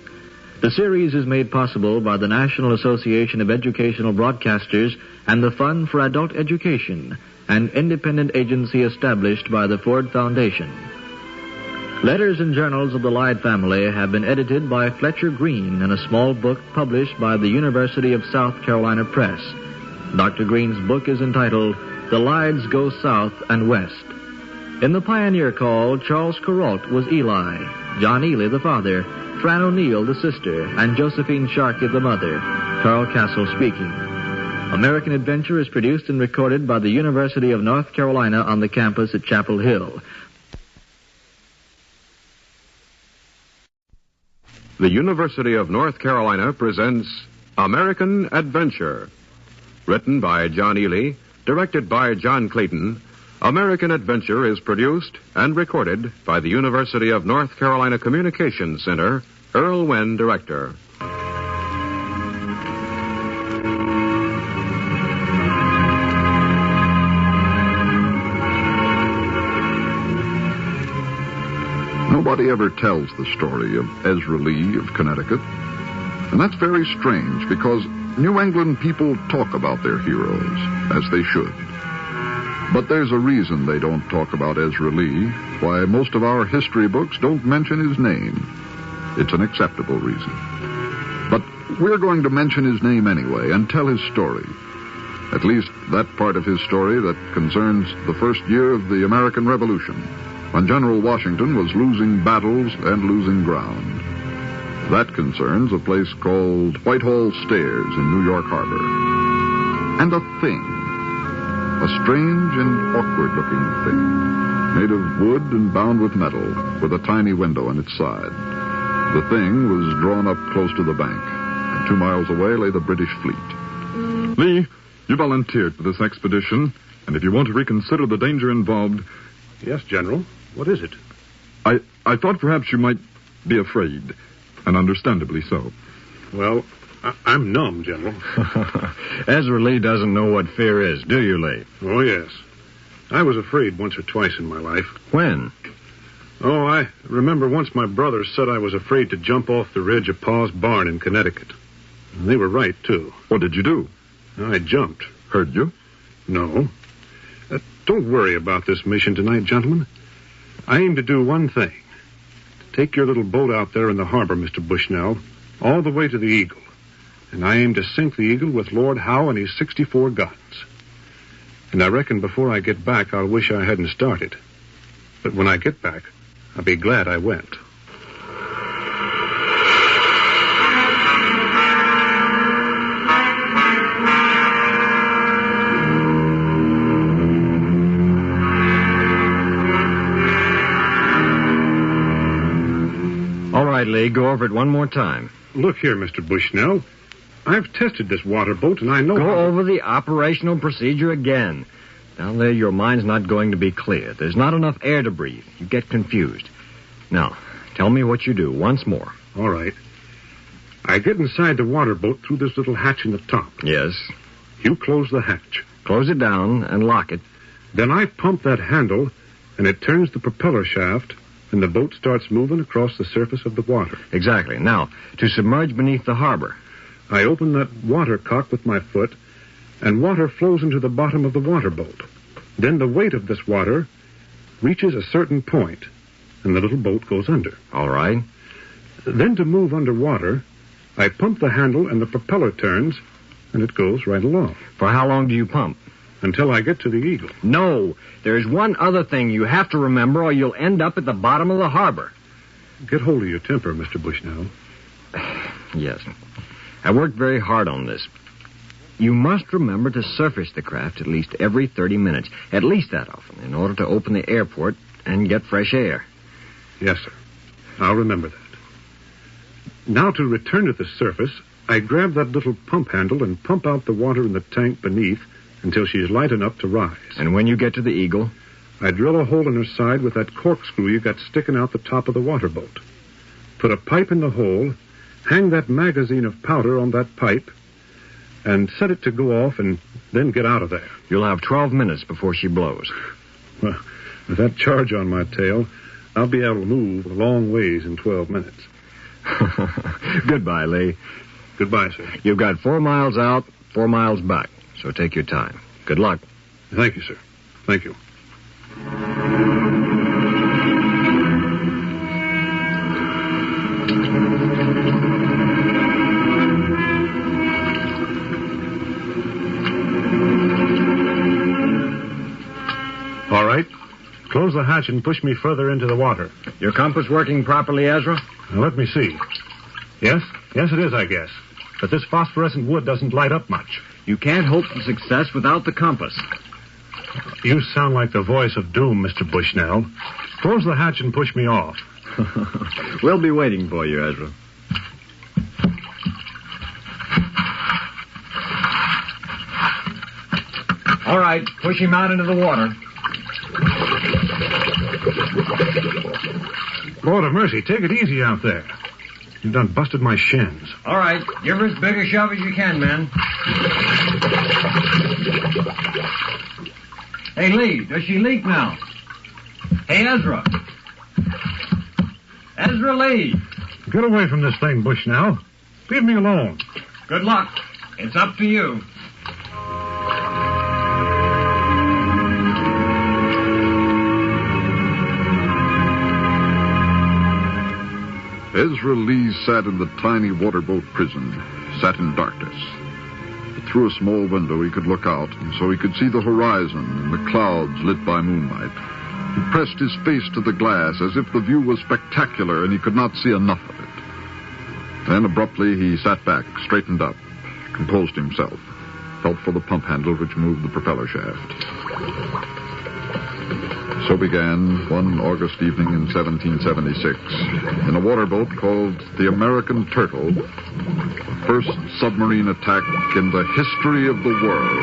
[SPEAKER 12] The series is made possible by the National Association of Educational Broadcasters and the Fund for Adult Education, an independent agency established by the Ford Foundation. Letters and Journals of the Lyde family have been edited by Fletcher Green in a small book published by the University of South Carolina Press. Dr. Green's book is entitled The Lydes Go South and West. In the Pioneer Call, Charles Kuralt was Eli, John Ely the father, Fran O'Neill the sister, and Josephine Sharkey the mother. Carl Castle speaking. American Adventure is produced and recorded by the University of North Carolina on the campus at Chapel Hill.
[SPEAKER 23] The University of North Carolina presents American Adventure. Written by John Ely, directed by John Clayton, American Adventure is produced and recorded by the University of North Carolina Communications Center, Earl Wynn, director.
[SPEAKER 11] Nobody ever tells the story of Ezra Lee of Connecticut. And that's very strange because New England people talk about their heroes, as they should. But there's a reason they don't talk about Ezra Lee, why most of our history books don't mention his name. It's an acceptable reason. But we're going to mention his name anyway and tell his story. At least that part of his story that concerns the first year of the American Revolution, when General Washington was losing battles and losing ground. That concerns a place called Whitehall Stairs in New York Harbor. And a thing, a strange and awkward-looking thing, made of wood and bound with metal, with a tiny window on its side. The thing was drawn up close to the bank, and 2 miles away lay the British fleet.
[SPEAKER 6] Lee, you volunteered for this expedition, and if you want to reconsider the danger involved...
[SPEAKER 17] Yes, General. What is it?
[SPEAKER 6] I thought perhaps you might be afraid, and understandably so.
[SPEAKER 17] Well, I'm numb, General.
[SPEAKER 19] Ezra Lee doesn't know what fear is, do you, Lee?
[SPEAKER 17] Oh, yes. I was afraid once or twice in my life.
[SPEAKER 19] When?
[SPEAKER 17] Oh, I remember once my brother said I was afraid to jump off the ridge of Pa's barn in Connecticut. And they were right, too.
[SPEAKER 6] What did you do?
[SPEAKER 17] I jumped.
[SPEAKER 6] Hurt you?
[SPEAKER 17] No. Don't worry about this mission tonight, gentlemen. I aim to do one thing. Take your little boat out there in the harbor, Mr. Bushnell, all the way to the Eagle. And I aim to sink the Eagle with Lord Howe and his 64 guns. And I reckon before I get back, I'll wish I hadn't started. But when I get back, I'll be glad I went.
[SPEAKER 19] All right, Lee, go over it one more time.
[SPEAKER 17] Look here, Mr. Bushnell. I've tested this water boat, and I know...
[SPEAKER 19] Go over the operational procedure again. Down there, your mind's not going to be clear. There's not enough air to breathe. You get confused. Now, tell me what you do once more.
[SPEAKER 17] All right. I get inside the water boat through this little hatch in the top.
[SPEAKER 19] Yes.
[SPEAKER 17] You close the hatch.
[SPEAKER 19] Close it down and lock it.
[SPEAKER 17] Then I pump that handle, and it turns the propeller shaft, and the boat starts moving across the surface of the water.
[SPEAKER 19] Exactly. Now, to submerge beneath the harbor.
[SPEAKER 17] I open that water cock with my foot, and water flows into the bottom of the water boat. Then the weight of this water reaches a certain point, and the little boat goes under.
[SPEAKER 19] All right.
[SPEAKER 17] Then to move underwater, I pump the handle, and the propeller turns, and it goes right along.
[SPEAKER 19] For how long do you pump?
[SPEAKER 17] Until I get to the Eagle.
[SPEAKER 19] No, there's one other thing you have to remember, or you'll end up at the bottom of the harbor.
[SPEAKER 17] Get hold of your temper, Mr. Bushnell.
[SPEAKER 19] Yes. I worked very hard on this. You must remember to surface the craft at least every 30 minutes, at least that often, in order to open the airport and get fresh air.
[SPEAKER 17] Yes, sir. I'll remember that. Now, to return to the surface, I grab that little pump handle and pump out the water in the tank beneath until she's light enough to rise.
[SPEAKER 19] And when you get to the Eagle?
[SPEAKER 17] I drill a hole in her side with that corkscrew you got sticking out the top of the water boat. Put a pipe in the hole, hang that magazine of powder on that pipe, and set it to go off and then get out of there.
[SPEAKER 19] You'll have 12 minutes before she blows.
[SPEAKER 17] Well, with that charge on my tail, I'll be able to move a long ways in 12 minutes.
[SPEAKER 19] Goodbye, Lee.
[SPEAKER 17] Goodbye, sir.
[SPEAKER 19] You've got 4 miles out, 4 miles back. so take your time. Good luck.
[SPEAKER 17] Thank you, sir. Thank you. All right. Close the hatch and push me further into the water.
[SPEAKER 19] Your compass working properly, Ezra?
[SPEAKER 17] Now, let me see. Yes, it is, I guess. But this phosphorescent wood doesn't light up much.
[SPEAKER 19] You can't hope for success without the compass.
[SPEAKER 17] You sound like the voice of doom, Mr. Bushnell. Close the hatch and push me off.
[SPEAKER 19] We'll be waiting for you, Ezra. All right, push him out into the water.
[SPEAKER 17] Lord of mercy, take it easy out there. You've done busted my shins.
[SPEAKER 19] All right, give her as big a shove as you can, man. Hey, Lee, does she leak now? Hey, Ezra. Ezra Lee.
[SPEAKER 17] Get away from this thing, Bushnell. Leave me alone.
[SPEAKER 19] Good luck. It's up to you.
[SPEAKER 11] Ezra Lee sat in the tiny waterboat prison, sat in darkness. But through a small window he could look out, and so he could see the horizon and the clouds lit by moonlight. He pressed his face to the glass as if the view was spectacular and he could not see enough of it. Then abruptly he sat back, straightened up, composed himself, felt for the pump handle which moved the propeller shaft. So began one August evening in 1776, in a waterboat called the American Turtle, the first submarine attack in the history of the world.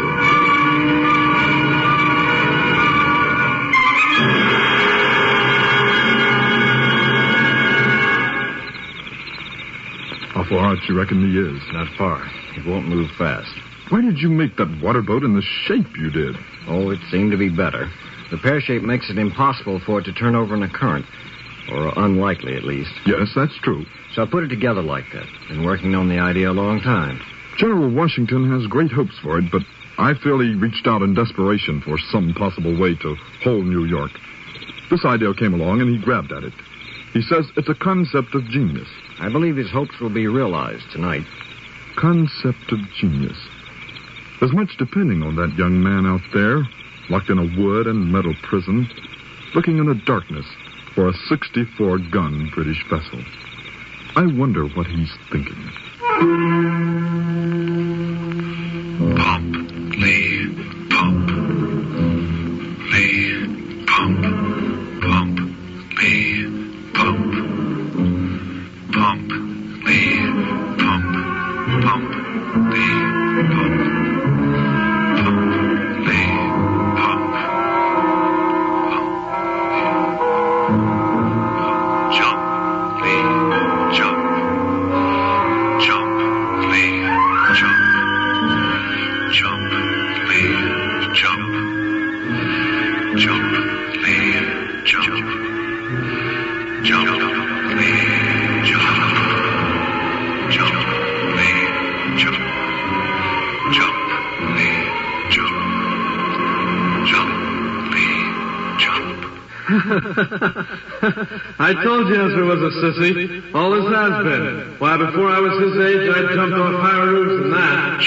[SPEAKER 6] How far out you reckon he is?
[SPEAKER 19] Not far. It won't move fast.
[SPEAKER 6] Why did you make that waterboat in the shape you did?
[SPEAKER 19] Oh, it seemed to be better. The pear shape makes it impossible for it to turn over in a current. Or unlikely, at least.
[SPEAKER 6] Yes, that's true.
[SPEAKER 19] So I put it together like that. Been working on the idea a long time.
[SPEAKER 6] General Washington has great hopes for it, but I feel he reached out in desperation for some possible way to hold New York. This idea came along, and he grabbed at it. He says it's a concept of genius.
[SPEAKER 19] I believe his hopes will be realized tonight.
[SPEAKER 6] Concept of genius. There's much depending on that young man out there, locked in a wood and metal prison, looking in the darkness for a 64-gun British vessel. I wonder what he's thinking.
[SPEAKER 1] Pump, Lee, pump. Lee, pump. Pump, Lee, pump. Pump, Lee, pump. Pump, Lee, pump.
[SPEAKER 20] I told you Ezra was a sissy. Always has been. Why, before I was his age, I'd jumped off higher roofs than that.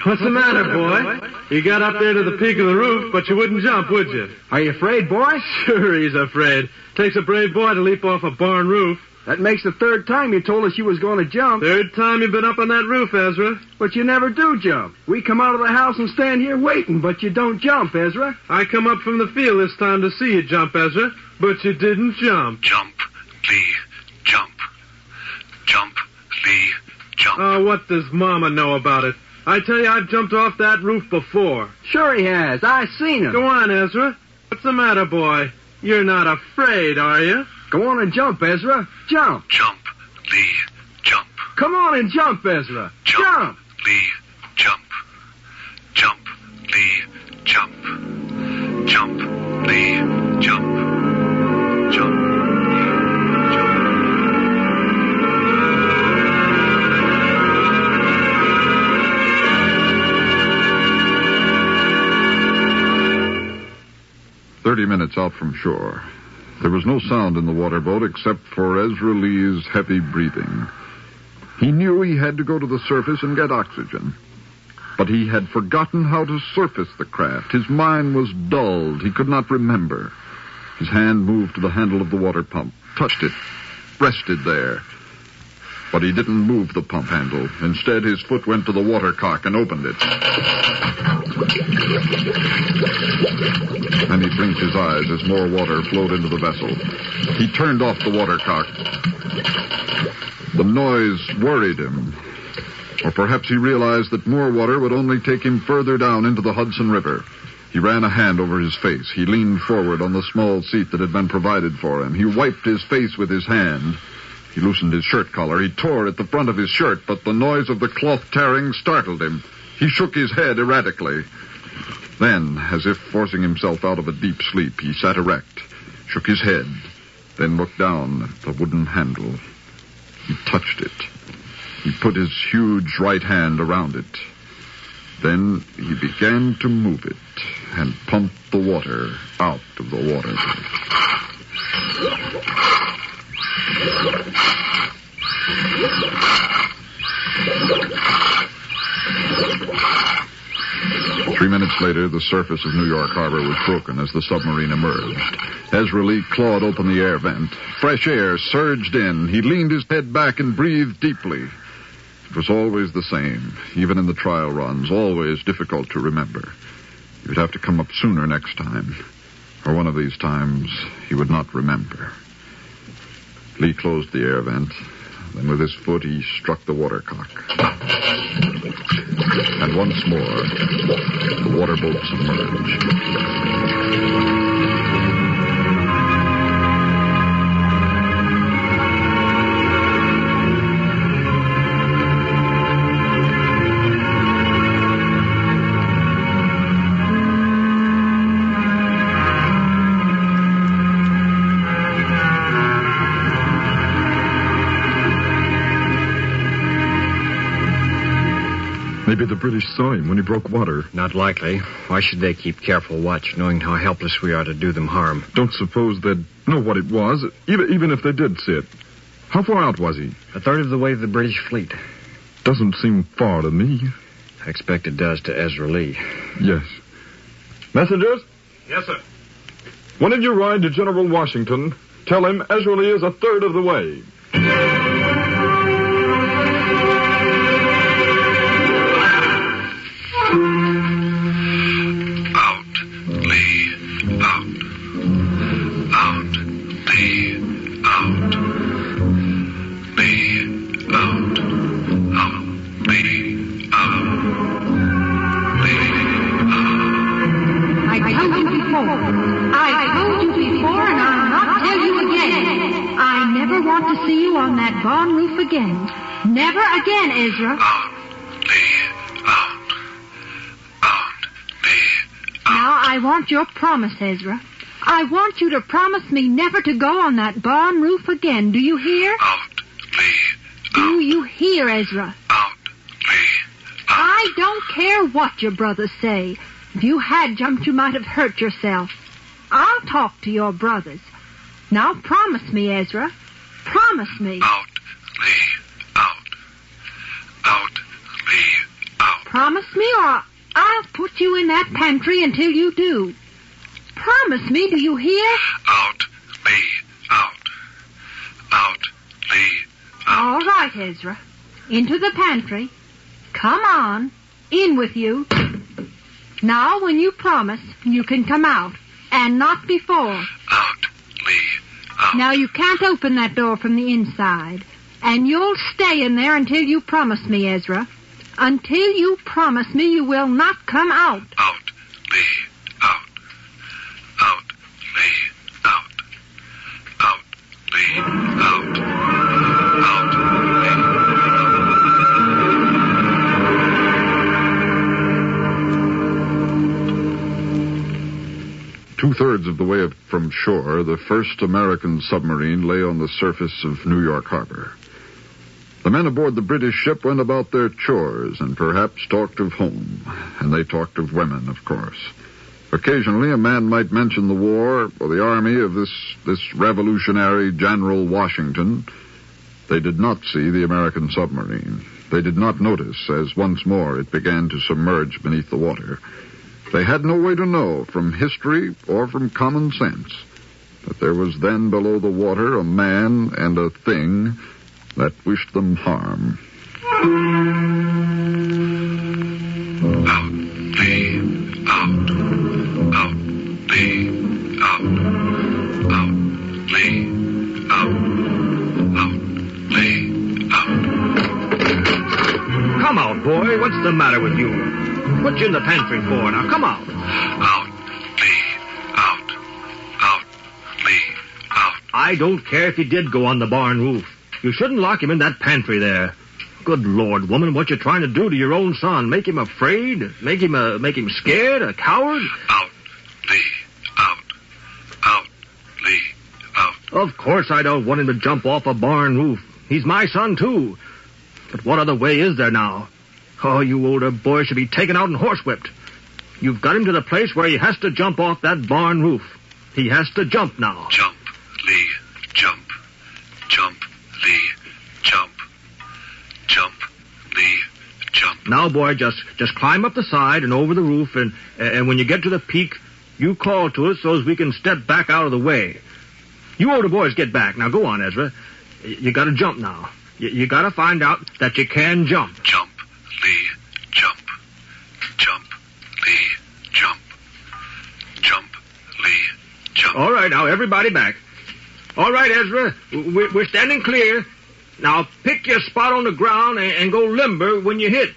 [SPEAKER 20] What's the matter, boy? You got up there to the peak of the roof, but you wouldn't jump, would you?
[SPEAKER 8] Are you afraid, boy?
[SPEAKER 20] Sure he's afraid. Takes a brave boy to leap off a barn roof.
[SPEAKER 8] That makes the third time you told us you was going to jump.
[SPEAKER 20] Third time you've been up on that roof, Ezra.
[SPEAKER 8] But you never do jump. We come out of the house and stand here waiting, but you don't jump, Ezra.
[SPEAKER 20] I come up from the field this time to see you jump, Ezra, but you didn't jump.
[SPEAKER 1] Jump, Lee, jump. Jump, Lee, jump.
[SPEAKER 20] Oh, what does Mama know about it? I tell you, I've jumped off that roof before.
[SPEAKER 8] Sure he has. I seen him.
[SPEAKER 20] Go on, Ezra. What's the matter, boy? You're not afraid, are you?
[SPEAKER 8] Go on and jump, Ezra. Jump.
[SPEAKER 1] Jump, Lee, jump.
[SPEAKER 8] Come on and jump, Ezra.
[SPEAKER 1] Jump. Lee, jump. Jump, Lee, jump. Jump, Lee, jump. Jump.
[SPEAKER 11] minutes out from shore. There was no sound in the waterboat except for Ezra Lee's heavy breathing. He knew he had to go to the surface and get oxygen. But he had forgotten how to surface the craft. His mind was dulled. He could not remember. His hand moved to the handle of the water pump, touched it, rested there. But he didn't move the pump handle. Instead, his foot went to the watercock and opened it. Then he blinked his eyes as more water flowed into the vessel. He turned off the watercock. The noise worried him. Or perhaps he realized that more water would only take him further down into the Hudson River. He ran a hand over his face. He leaned forward on the small seat that had been provided for him. He wiped his face with his hand. He loosened his shirt collar. He tore at the front of his shirt, but the noise of the cloth tearing startled him. He shook his head erratically. Then, as if forcing himself out of a deep sleep, he sat erect, shook his head, then looked down at the wooden handle. He touched it. He put his huge right hand around it. Then he began to move it and pump the water out of the water. 3 minutes later, the surface of New York Harbor was broken as the submarine emerged. Ezra Lee clawed open the air vent. Fresh air surged in. He leaned his head back and breathed deeply. It was always the same, even in the trial runs, always difficult to remember. He would have to come up sooner next time, or one of these times he would not remember. Lee closed the air vent. Then with his foot he struck the watercock. And once more, the waterboat submerged.
[SPEAKER 6] Maybe the British saw him when he broke water.
[SPEAKER 19] Not likely. Why should they keep careful watch, knowing how helpless we are to do them harm?
[SPEAKER 6] Don't suppose they'd know what it was, even if they did see it. How far out was he?
[SPEAKER 19] A third of the way to the British fleet.
[SPEAKER 6] Doesn't seem far to me.
[SPEAKER 19] I expect it does to Ezra Lee.
[SPEAKER 6] Yes. Messengers?
[SPEAKER 20] Yes, sir.
[SPEAKER 6] When did you ride to General Washington? Tell him Ezra Lee is a third of the way.
[SPEAKER 5] Never again, Ezra. Now, I want your promise, Ezra. I want you to promise me never to go on that barn roof again. Do you hear? Do you hear, Ezra? I don't care what your brothers say. If you had jumped, you might have hurt yourself. I'll talk to your brothers. Now, promise me, Ezra. Promise me. Promise me, or I'll put you in that pantry until you do. Promise me, do you hear? All right, Ezra. Into the pantry. Come on. In with you. Now, when you promise, you can come out. And not before. Now, you can't open that door from the inside. And you'll stay in there until you promise me, Ezra. Until you promise me you will not come out.
[SPEAKER 11] Two-thirds of the way from shore, the first American submarine lay on the surface of New York Harbor. The men aboard the British ship went about their chores and perhaps talked of home. And they talked of women, of course. Occasionally, a man might mention the war or the army of this revolutionary General Washington. They did not see the American submarine. They did not notice as once more it began to submerge beneath the water. They had no way to know from history or from common sense that there was then below the water a man and a thing that wished them harm.
[SPEAKER 1] Out, leave, out, leave, out, leave, out, leave, out.
[SPEAKER 8] Come out, boy. What's the matter with you? What you in the pantry for? Now, come out.
[SPEAKER 1] Out, leave, out, leave, out.
[SPEAKER 8] I don't care if he did go on the barn roof. You shouldn't lock him in that pantry there. Good Lord, woman, what you trying to do to your own son? Make him afraid? Make him scared? A coward?
[SPEAKER 1] Out, leave, out.
[SPEAKER 8] Of course I don't want him to jump off a barn roof. He's my son, too. But what other way is there now? Oh, you older boy should be taken out and horsewhipped. You've got him to the place where he has to jump off that barn roof. He has to jump now.
[SPEAKER 1] Jump, Lee, jump. Jump, Lee, jump. Jump, Lee, jump.
[SPEAKER 8] Now, boy, just climb up the side and over the roof, and when you get to the peak, you call to us so as we can step back out of the way. You older boys get back. Now, go on, Ezra. You got to jump now. You got to find out that you can jump.
[SPEAKER 1] Jump, Lee, jump. Jump, Lee, jump. Jump, Lee, jump.
[SPEAKER 8] All right, now, everybody back. All right, Ezra, we're standing clear. Now, pick your spot on the ground and go limber when you hit.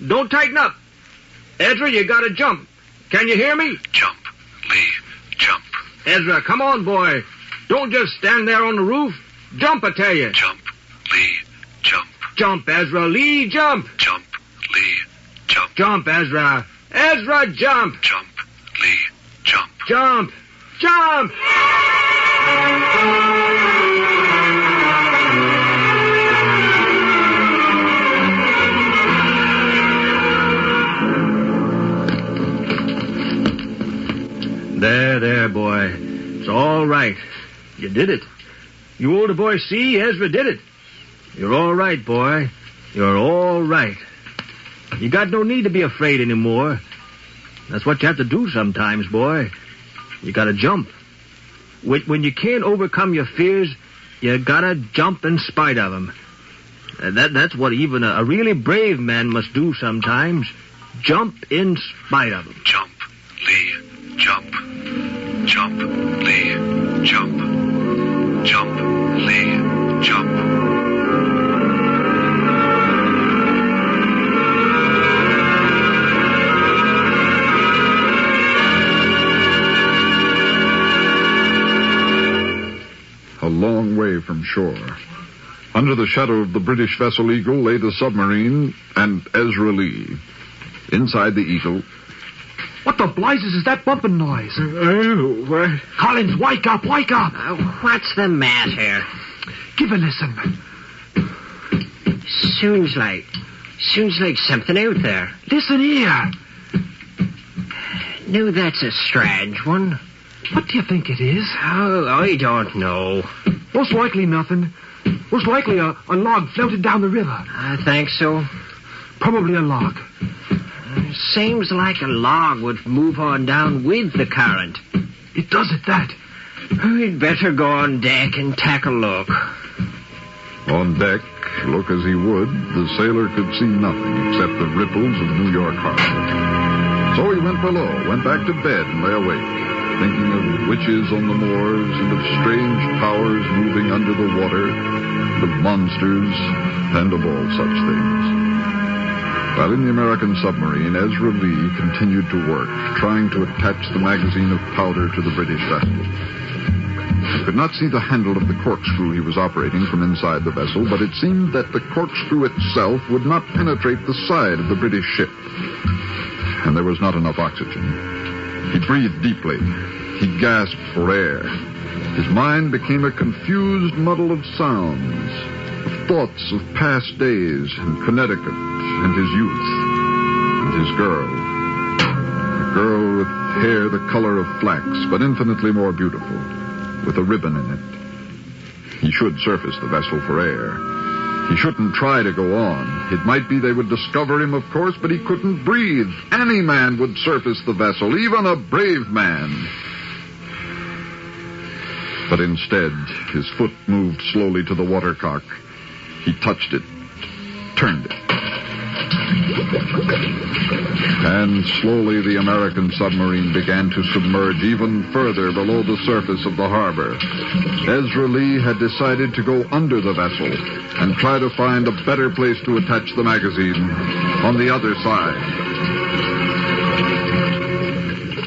[SPEAKER 8] Don't tighten up. Ezra, you got to jump. Can you hear me?
[SPEAKER 1] Jump, Lee, jump.
[SPEAKER 8] Ezra, come on, boy. Don't just stand there on the roof. Jump, I tell you.
[SPEAKER 1] Jump, Lee, jump.
[SPEAKER 8] Jump, Ezra. Lee, jump.
[SPEAKER 1] Jump, Lee, jump.
[SPEAKER 8] Jump, Ezra. Ezra, jump.
[SPEAKER 1] Jump, Lee, jump.
[SPEAKER 8] Jump. Jump. There, boy. It's all right. You did it. You older boys see Ezra did it. You're all right, boy. You're all right. You got no need to be afraid anymore. That's what you have to do sometimes, boy. You gotta jump. When you can't overcome your fears, you gotta jump in spite of them. That's what even a really brave man must do sometimes. Jump in spite of them.
[SPEAKER 1] Jump, Lee, jump. Jump, Lee, jump. Jump, Lee, jump.
[SPEAKER 11] A long way from shore. Under the shadow of the British vessel Eagle lay the submarine and Ezra Lee. Inside the Eagle...
[SPEAKER 3] What the blazes is that bumping noise?
[SPEAKER 8] What?
[SPEAKER 3] Collins, wake up, wake up!
[SPEAKER 7] What's the matter?
[SPEAKER 3] Give a listen.
[SPEAKER 7] Sounds like something out there.
[SPEAKER 3] Listen here.
[SPEAKER 7] No, that's a strange one.
[SPEAKER 3] What do you think it is?
[SPEAKER 7] Oh, I don't know.
[SPEAKER 3] Most likely nothing. Most likely a log floated down the river.
[SPEAKER 7] I think so.
[SPEAKER 3] Probably a log.
[SPEAKER 7] Seems like a log would move on down with the current.
[SPEAKER 3] It does at that.
[SPEAKER 7] We'd better go on deck and take a look.
[SPEAKER 11] On deck, look as he would, the sailor could see nothing except the ripples of New York Harbor. So he went below, went back to bed and lay awake, thinking of witches on the moors and of strange powers moving under the water, and of monsters, and of all such things. While in the American submarine, Ezra Lee continued to work, trying to attach the magazine of powder to the British vessel. He could not see the handle of the corkscrew he was operating from inside the vessel, but it seemed that the corkscrew itself would not penetrate the side of the British ship. And there was not enough oxygen. He breathed deeply. He gasped for air. His mind became a confused muddle of sounds, of thoughts of past days in Connecticut and his youth and his girl. girl with hair the color of flax, but infinitely more beautiful, with a ribbon in it. He should surface the vessel for air. He shouldn't try to go on. It might be they would discover him, of course, but he couldn't breathe. Any man would surface the vessel, even a brave man. But instead, his foot moved slowly to the watercock. He touched it, turned it. And slowly the American submarine began to submerge even further below the surface of the harbor. Ezra Lee had decided to go under the vessel and try to find a better place to attach the magazine on the other side.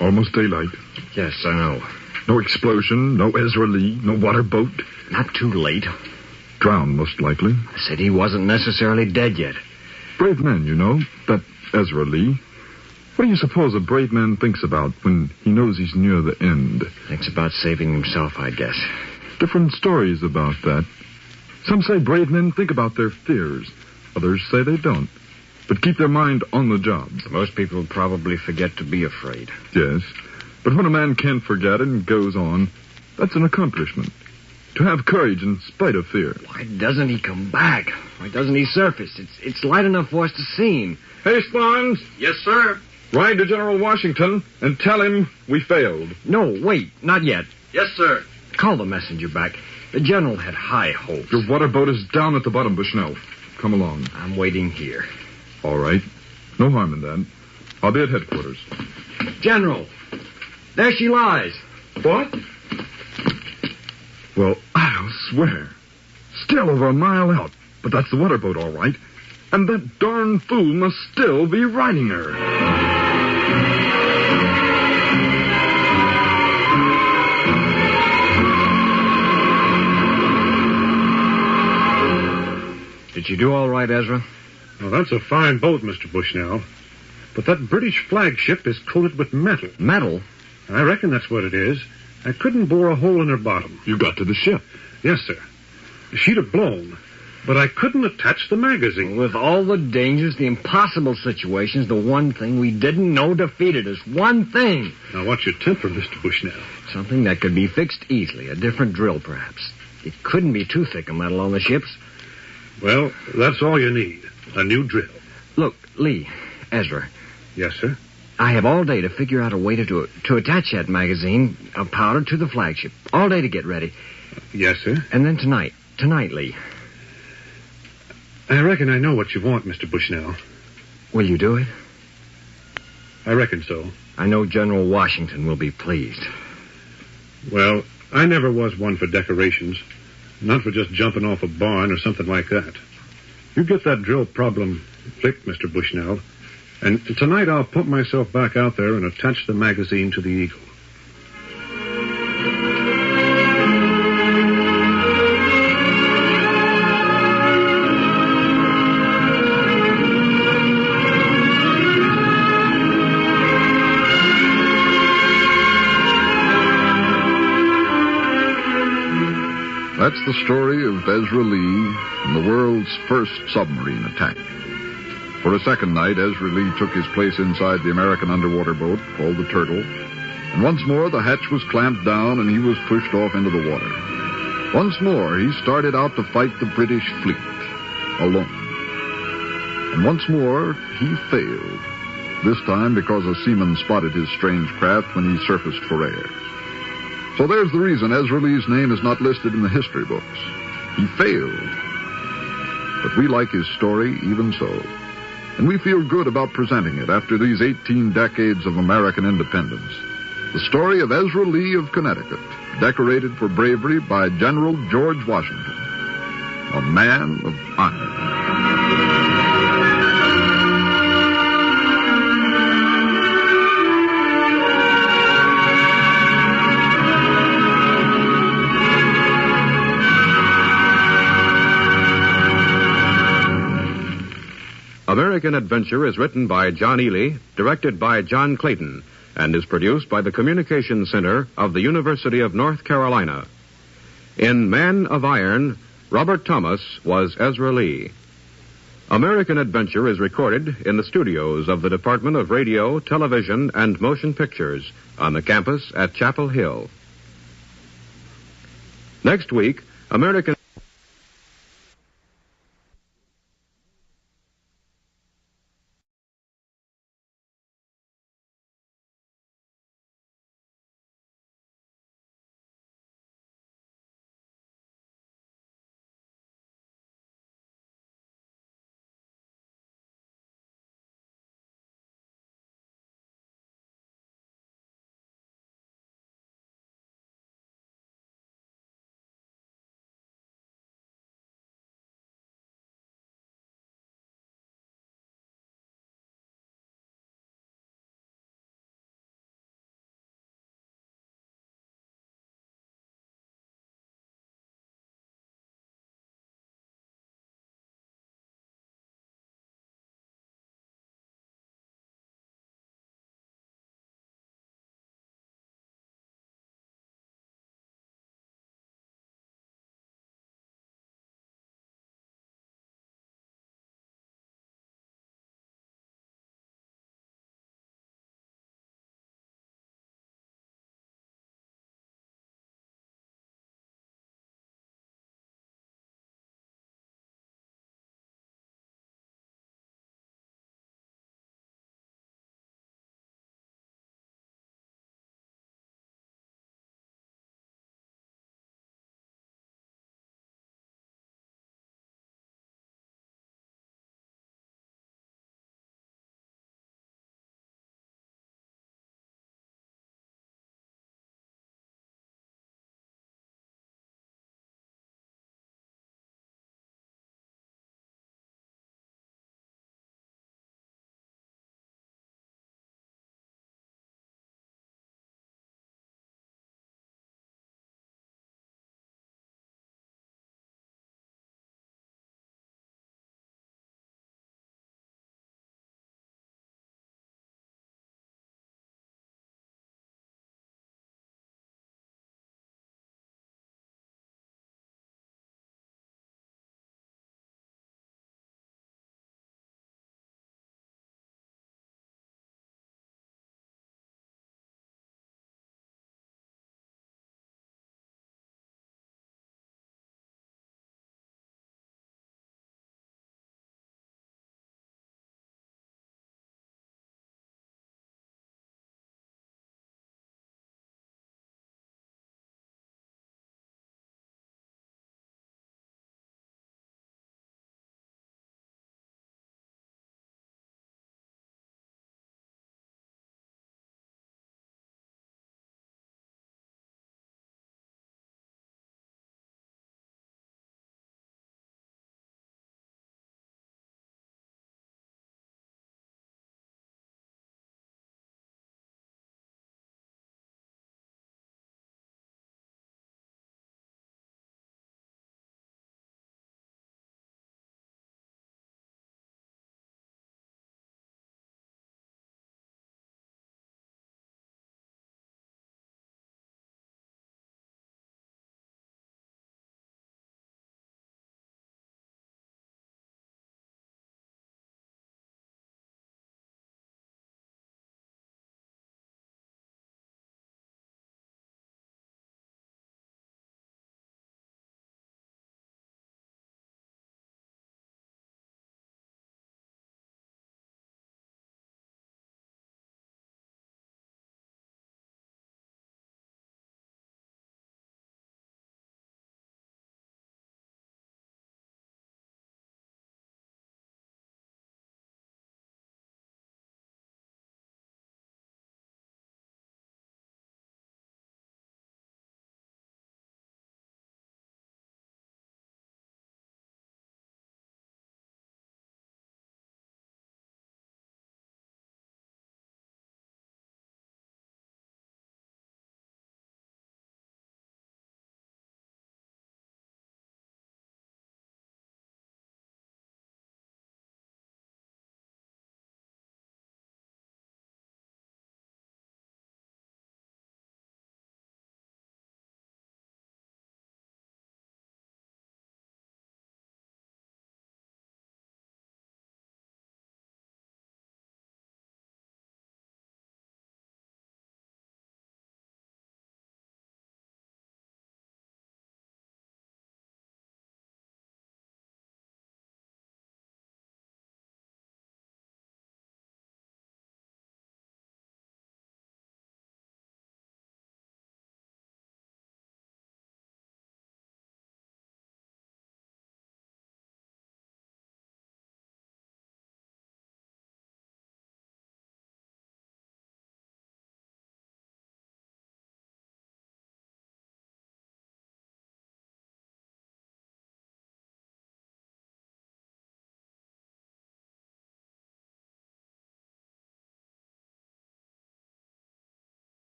[SPEAKER 6] Almost daylight.
[SPEAKER 7] Yes, I know.
[SPEAKER 6] No explosion, no Ezra Lee, no water boat.
[SPEAKER 7] Not too late.
[SPEAKER 6] Drowned, most likely.
[SPEAKER 7] I said he wasn't necessarily dead yet.
[SPEAKER 6] Brave man, you know, that Ezra Lee. What do you suppose a brave man thinks about when he knows he's near the end?
[SPEAKER 7] Thinks about saving himself, I guess.
[SPEAKER 6] Different stories about that. Some say brave men think about their fears. Others say they don't, but keep their mind on the job.
[SPEAKER 7] Most people probably forget to be afraid.
[SPEAKER 6] Yes, but when a man can't forget and goes on, that's an accomplishment. To have courage in spite of fear.
[SPEAKER 7] Why doesn't he come back? Why doesn't he surface? It's light enough for us to see him.
[SPEAKER 6] Hey, Spawns.
[SPEAKER 20] Yes, sir.
[SPEAKER 6] Ride to General Washington and tell him we failed.
[SPEAKER 7] No, wait, not yet.
[SPEAKER 20] Yes, sir.
[SPEAKER 7] Call the messenger back. The general had high hopes.
[SPEAKER 6] Your water boat is down at the bottom, Bushnell. Come along.
[SPEAKER 7] I'm waiting here.
[SPEAKER 6] All right. No harm in that. I'll be at headquarters.
[SPEAKER 7] General, there she lies.
[SPEAKER 6] What? Well, I'll swear. Still over a mile out. But that's the water boat, all right. And that darn fool must still be riding her.
[SPEAKER 7] Did you do all right, Ezra?
[SPEAKER 17] Well, that's a fine boat, Mr. Bushnell. But that British flagship is coated with metal.
[SPEAKER 7] Metal?
[SPEAKER 17] I reckon that's what it is. I couldn't bore a hole in her bottom.
[SPEAKER 6] You got to the ship?
[SPEAKER 17] Yes, sir. She'd have blown, but I couldn't attach the magazine.
[SPEAKER 7] With all the dangers, the impossible situations, the one thing we didn't know defeated us. One thing.
[SPEAKER 17] Now, what's your temper, Mr. Bushnell?
[SPEAKER 7] Something that could be fixed easily. A different drill, perhaps. It couldn't be too thick a metal on the ships.
[SPEAKER 17] Well, that's all you need. A new drill.
[SPEAKER 7] Look, Lee, Ezra.
[SPEAKER 17] Yes, sir?
[SPEAKER 7] I have all day to figure out a way to attach that magazine of powder to the flagship. All day to get ready.
[SPEAKER 17] Yes, sir?
[SPEAKER 7] And then tonight, Lee.
[SPEAKER 17] I reckon I know what you want, Mr. Bushnell.
[SPEAKER 7] Will you do it?
[SPEAKER 17] I reckon so.
[SPEAKER 7] I know General Washington will be pleased.
[SPEAKER 17] Well, I never was one for decorations. Not for just jumping off a barn or something like that. You get that drill problem fixed, Mr. Bushnell, and tonight I'll pump myself back out there and attach the magazine to the Eagle.
[SPEAKER 11] That's the story of Ezra Lee and the world's first submarine attack. For a second night, Ezra Lee took his place inside the American underwater boat called the Turtle, and once more the hatch was clamped down and he was pushed off into the water. Once more he started out to fight the British fleet, alone. And once more he failed, this time because a seaman spotted his strange craft when he surfaced for air. So there's the reason Ezra Lee's name is not listed in the history books. He failed. But we like his story even so. And we feel good about presenting it after these 18 decades of American independence. The story of Ezra Lee of Connecticut, decorated for bravery by General George Washington, a man of honor.
[SPEAKER 23] American Adventure is written by John Ely, directed by John Clayton, and is produced by the Communications Center of the University of North Carolina. In Man of Iron, Robert Thomas was Ezra Lee. American Adventure is recorded in the studios of the Department of Radio, Television, and Motion Pictures on the campus at Chapel Hill. Next week, American